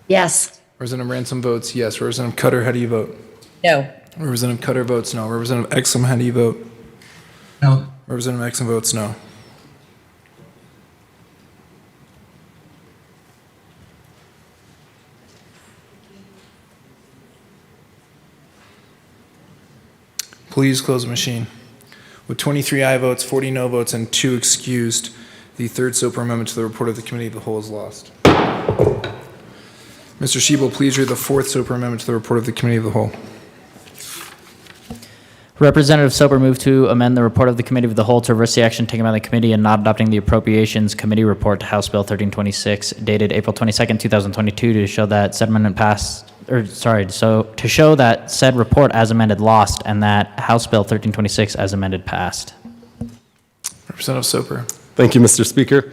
Yes. Representative Ransom votes yes. Representative Cutter, how do you vote? No. Representative Cutter votes no. Representative Exum, how do you vote? No. Representative Exum votes no. Please close the machine. With 23 aye votes, 40 no votes, and 2 excused, the third Soper Amendment to the report of the Committee of the Whole is lost. Mr. Shebel, please read the fourth Soper Amendment to the report of the Committee of the Whole. Representative Soper moved to amend the report of the Committee of the Whole to reverse the action taken by the committee and not adopting the Appropriations Committee report to House Bill 1326 dated April 22nd, 2022 to show that said amendment passed, to show that said report as amended lost and that House Bill 1326 as amended passed. Representative Soper. Thank you, Mr. Speaker.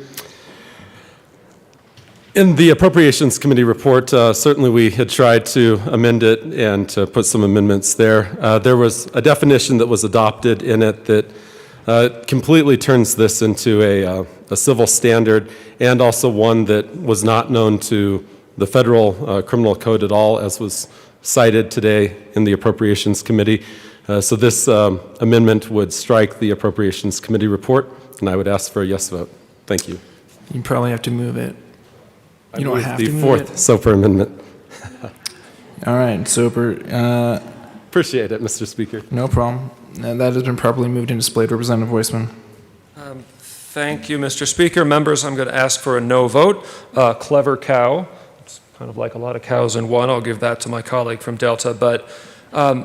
In the Appropriations Committee report, certainly we had tried to amend it and to put some amendments there. There was a definition that was adopted in it that completely turns this into a civil standard, and also one that was not known to the federal criminal code at all, as was cited today in the Appropriations Committee. So this amendment would strike the Appropriations Committee report, and I would ask for a yes vote. Thank you. You probably have to move it. You don't have to the move fourth it. Soper amendment. All right, Soper. Appreciate it, Mr. Speaker. No problem. That has been properly moved and displayed. Representative Weissman. Thank you, Mr. Speaker. Members, I'm going to ask for a no vote. Clever cow. It's kind of like a lot of cows in one. I'll give that to my colleague from Delta. But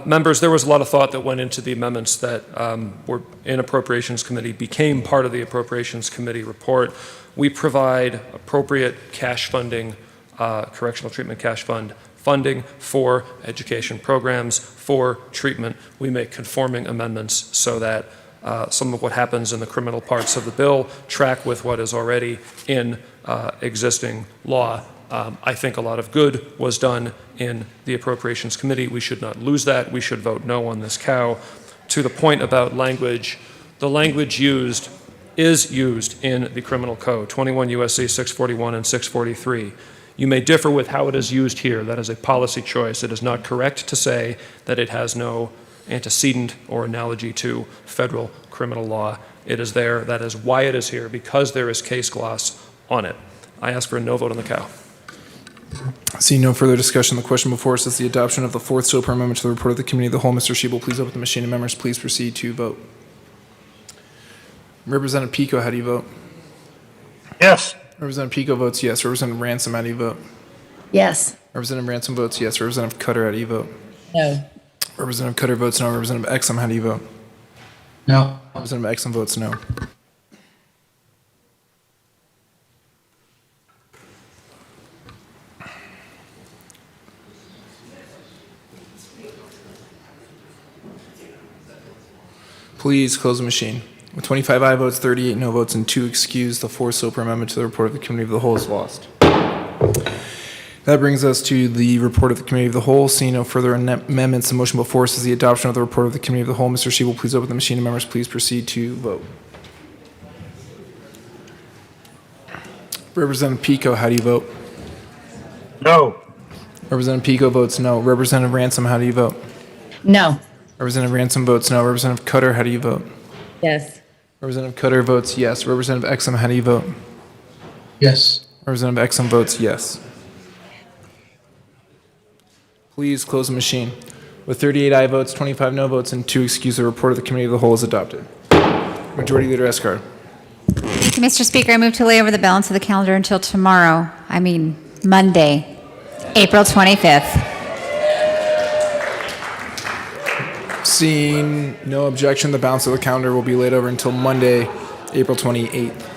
members, there was a lot of thought that went into the amendments that were in Appropriations Committee, became part of the Appropriations Committee report. We provide appropriate cash funding, correctional treatment cash fund funding for education programs, for treatment. We make conforming amendments so that some of what happens in the criminal parts of the bill track with what is already in existing law. I think a lot of good was done in the Appropriations Committee. We should not lose that. We should vote no on this cow. To the point about language, the language used is used in the criminal code, 21 U.S.C. 641 and 643. You may differ with how it is used here. That is a policy choice. It is not correct to say that it has no antecedent or analogy to federal criminal law. It is there. That is why it is here, because there is case gloss on it. I ask for a no vote on the cow. See no further discussion. The question before us is the adoption of the fourth Soper Amendment to the report of the Committee of the Whole. Mr. Shebel, please open the machine, and members, please proceed to vote. Representative Pico, how do you vote? Yes. Representative Pico votes yes. Representative Ransom, how do you vote? Yes. Representative Ransom votes yes. Representative Cutter, how do you vote? No. Representative Cutter votes no. Representative Exum, how do you vote? No. Representative Exum votes no. Please close the machine. With 25 aye votes, 38 no votes, and 2 excused, the fourth Soper Amendment to the report of the Committee of the Whole is lost. That brings us to the report of the Committee of the Whole. Seeing no further amendments, the motion before us is the adoption of the report of the Committee of the Whole. Mr. Shebel, please open the machine, and members, please proceed to vote. Representative Pico, how do you vote? No. Representative Pico votes no. Representative Ransom, how do you vote? No. Representative Ransom votes no. Representative Cutter, how do you vote? Yes. Representative Cutter votes yes. Representative Exum, how do you vote? Yes. Representative Exum votes yes. Please close the machine. With 38 aye votes, 25 no votes, and 2 excused, the report of the Committee of the Whole is adopted. Majority Leader Escar. Thank you, Mr. Speaker. I move to lay over the balance of the calendar until tomorrow, Monday, April 25th. Seeing no objection, the balance of the calendar will be laid over until Monday, April 25th.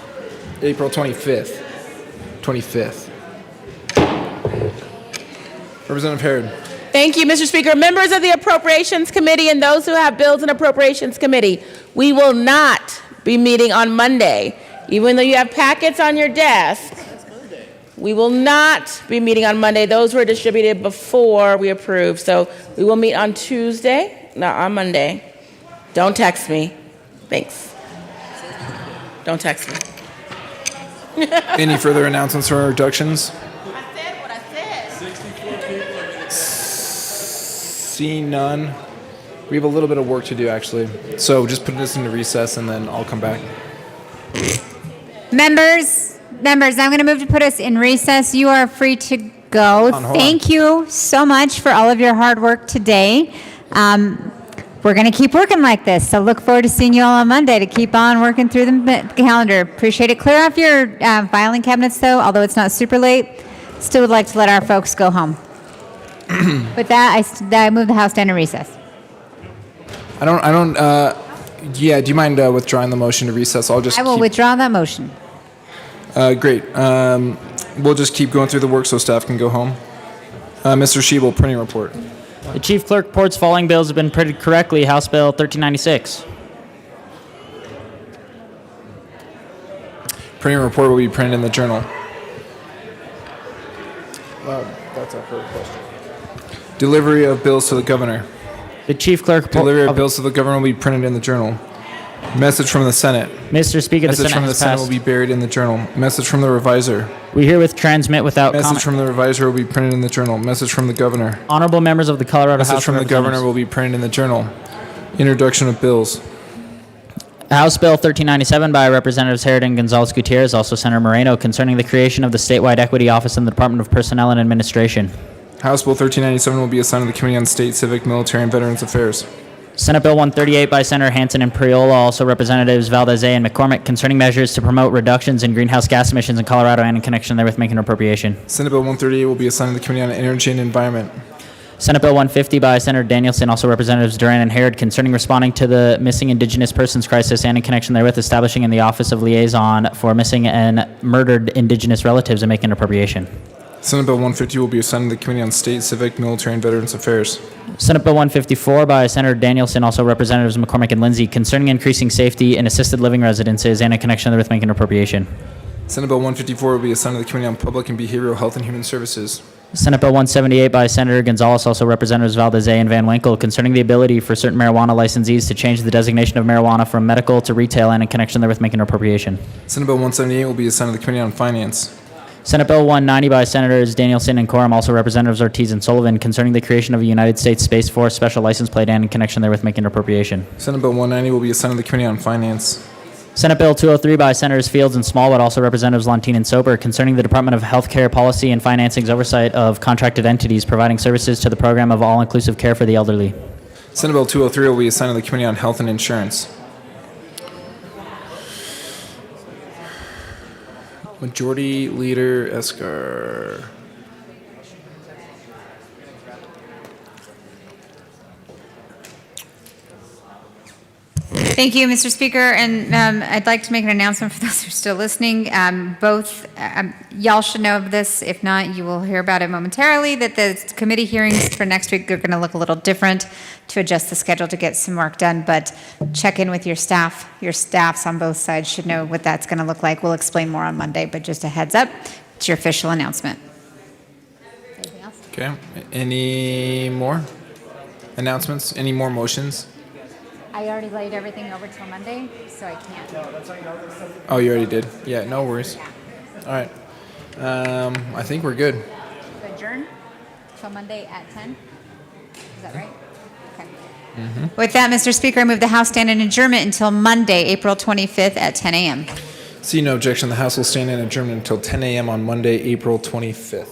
Representative Harrod. Thank you, Mr. Speaker. Members of the Appropriations Committee and those who have bills in Appropriations Committee, we will not be meeting on Monday. Even though you have packets on your desk, we will not be meeting on Monday. Those were distributed before we approved. So we will meet on Tuesday, not on Monday. Don't text me. Thanks. Don't text me. Any further announcements or introductions? Seeing none, we have a little bit of work to do actually. So just put this into recess and then I'll come back. Members, I'm going to move to put us in recess. You are free to go. Thank you so much for all of your hard work today. We're going to keep working like this, so look forward to seeing you all on Monday to keep on working through the calendar. Appreciate it. Clear off your filing cabinets, though, although it's not super late. Still would like to let our folks go home. With that, I move the House down to recess. Yeah, do you mind withdrawing the motion to recess? I will withdraw that motion. Great. We'll just keep going through the work so staff can go home. Mr. Schiebel, printing report. The Chief Clerk reports following bills have been printed correctly. House Bill 1396. Printing report will be printed in the journal. That's a fair question. Delivery of bills to the governor. The Chief Clerk Delivery of bills to the governor will be printed in the journal. Message from the Senate. Mr. Speaker, the Message Senate from the has Senate passed. will be buried in the journal. Message from the reviser. We herewith transmit without Message comment. from the reviser will be printed in the journal. Message from the governor. Honorable members of the Colorado Message House from of the governor Representatives. will be printed in the journal. Introduction of bills. House Bill 1397 by Representatives Harrod and Gonzalez Gutierrez, also Senator Moreno, concerning the creation of the statewide equity office in the Department of Personnel and Administration. House Bill 1397 will be assigned to the Committee on State, Civic, Military, and Veterans Affairs. Senate Bill 138 by Senator Hansen and Priola, also Representatives Valdez and McCormick, concerning measures to promote reductions in greenhouse gas emissions in Colorado and in connection therewith making an appropriation. Senate Bill 138 will be assigned to the Committee on Energy and Environment. Senate Bill 150 by Senator Danielson, also Representatives Duran and Harrod, concerning responding to the missing Indigenous persons crisis and in connection therewith establishing in the Office of Liaison for Missing and Murdered Indigenous Relatives and making an appropriation. Senate Bill 150 will be assigned to the Committee on State, Civic, Military, and Veterans Affairs. Senate Bill 154 by Senator Danielson, also Representatives McCormick and Lindsay, concerning increasing safety in assisted living residences and in connection therewith making an appropriation. Senate Bill 154 will be assigned to the Committee on Public and Behavioral Health and Human Services. Senate Bill 178 by Senator Gonzalez, also Representatives Valdez and Van Winkle, concerning the ability for certain marijuana licensees to change the designation of marijuana from medical to retail and in connection therewith making an appropriation. Senate Bill 178 will be assigned to the Committee on Finance. Senate Bill 190 by Senators Danielson and Quorum, also Representatives Ortiz and Sullivan, concerning the creation of a United States Space Force special license plate and in connection therewith making an appropriation. Senate Bill 190 will be assigned to the Committee on Finance. Senate Bill 203 by Senators Fields and Smallwood, also Representatives Lontine and Sober, concerning the Department of Healthcare Policy and Financing's oversight of contracted entities providing services to the program of all-inclusive care for the elderly. Senate Bill 203 will be assigned to the Committee on Health and Insurance. Majority Leader Escar. Thank you, Mr. Speaker, and I'd like to make an announcement for those who are still listening. Y'all should know of this. If not, you will hear about it momentarily, that the committee hearings for next week are going to look a little different to adjust the schedule to get some work done, but check in with your staff. Your staffs on both sides should know what that's going to look like. We'll explain more on Monday, but just a heads up, it's your official announcement. Anything else? Okay. Any more announcements? Any more motions? I already laid everything over till Monday, so I can't. Oh, you already did? Yeah, no worries. All right. I think we're good. Adjourn till Monday at 10? Is that right? Okay. With that, Mr. Speaker, I move the House stand in adjournment until Monday, April 25th at 10 a.m. See no objection. The House will stand in adjournment until 10 a.m. on Monday, April 25th.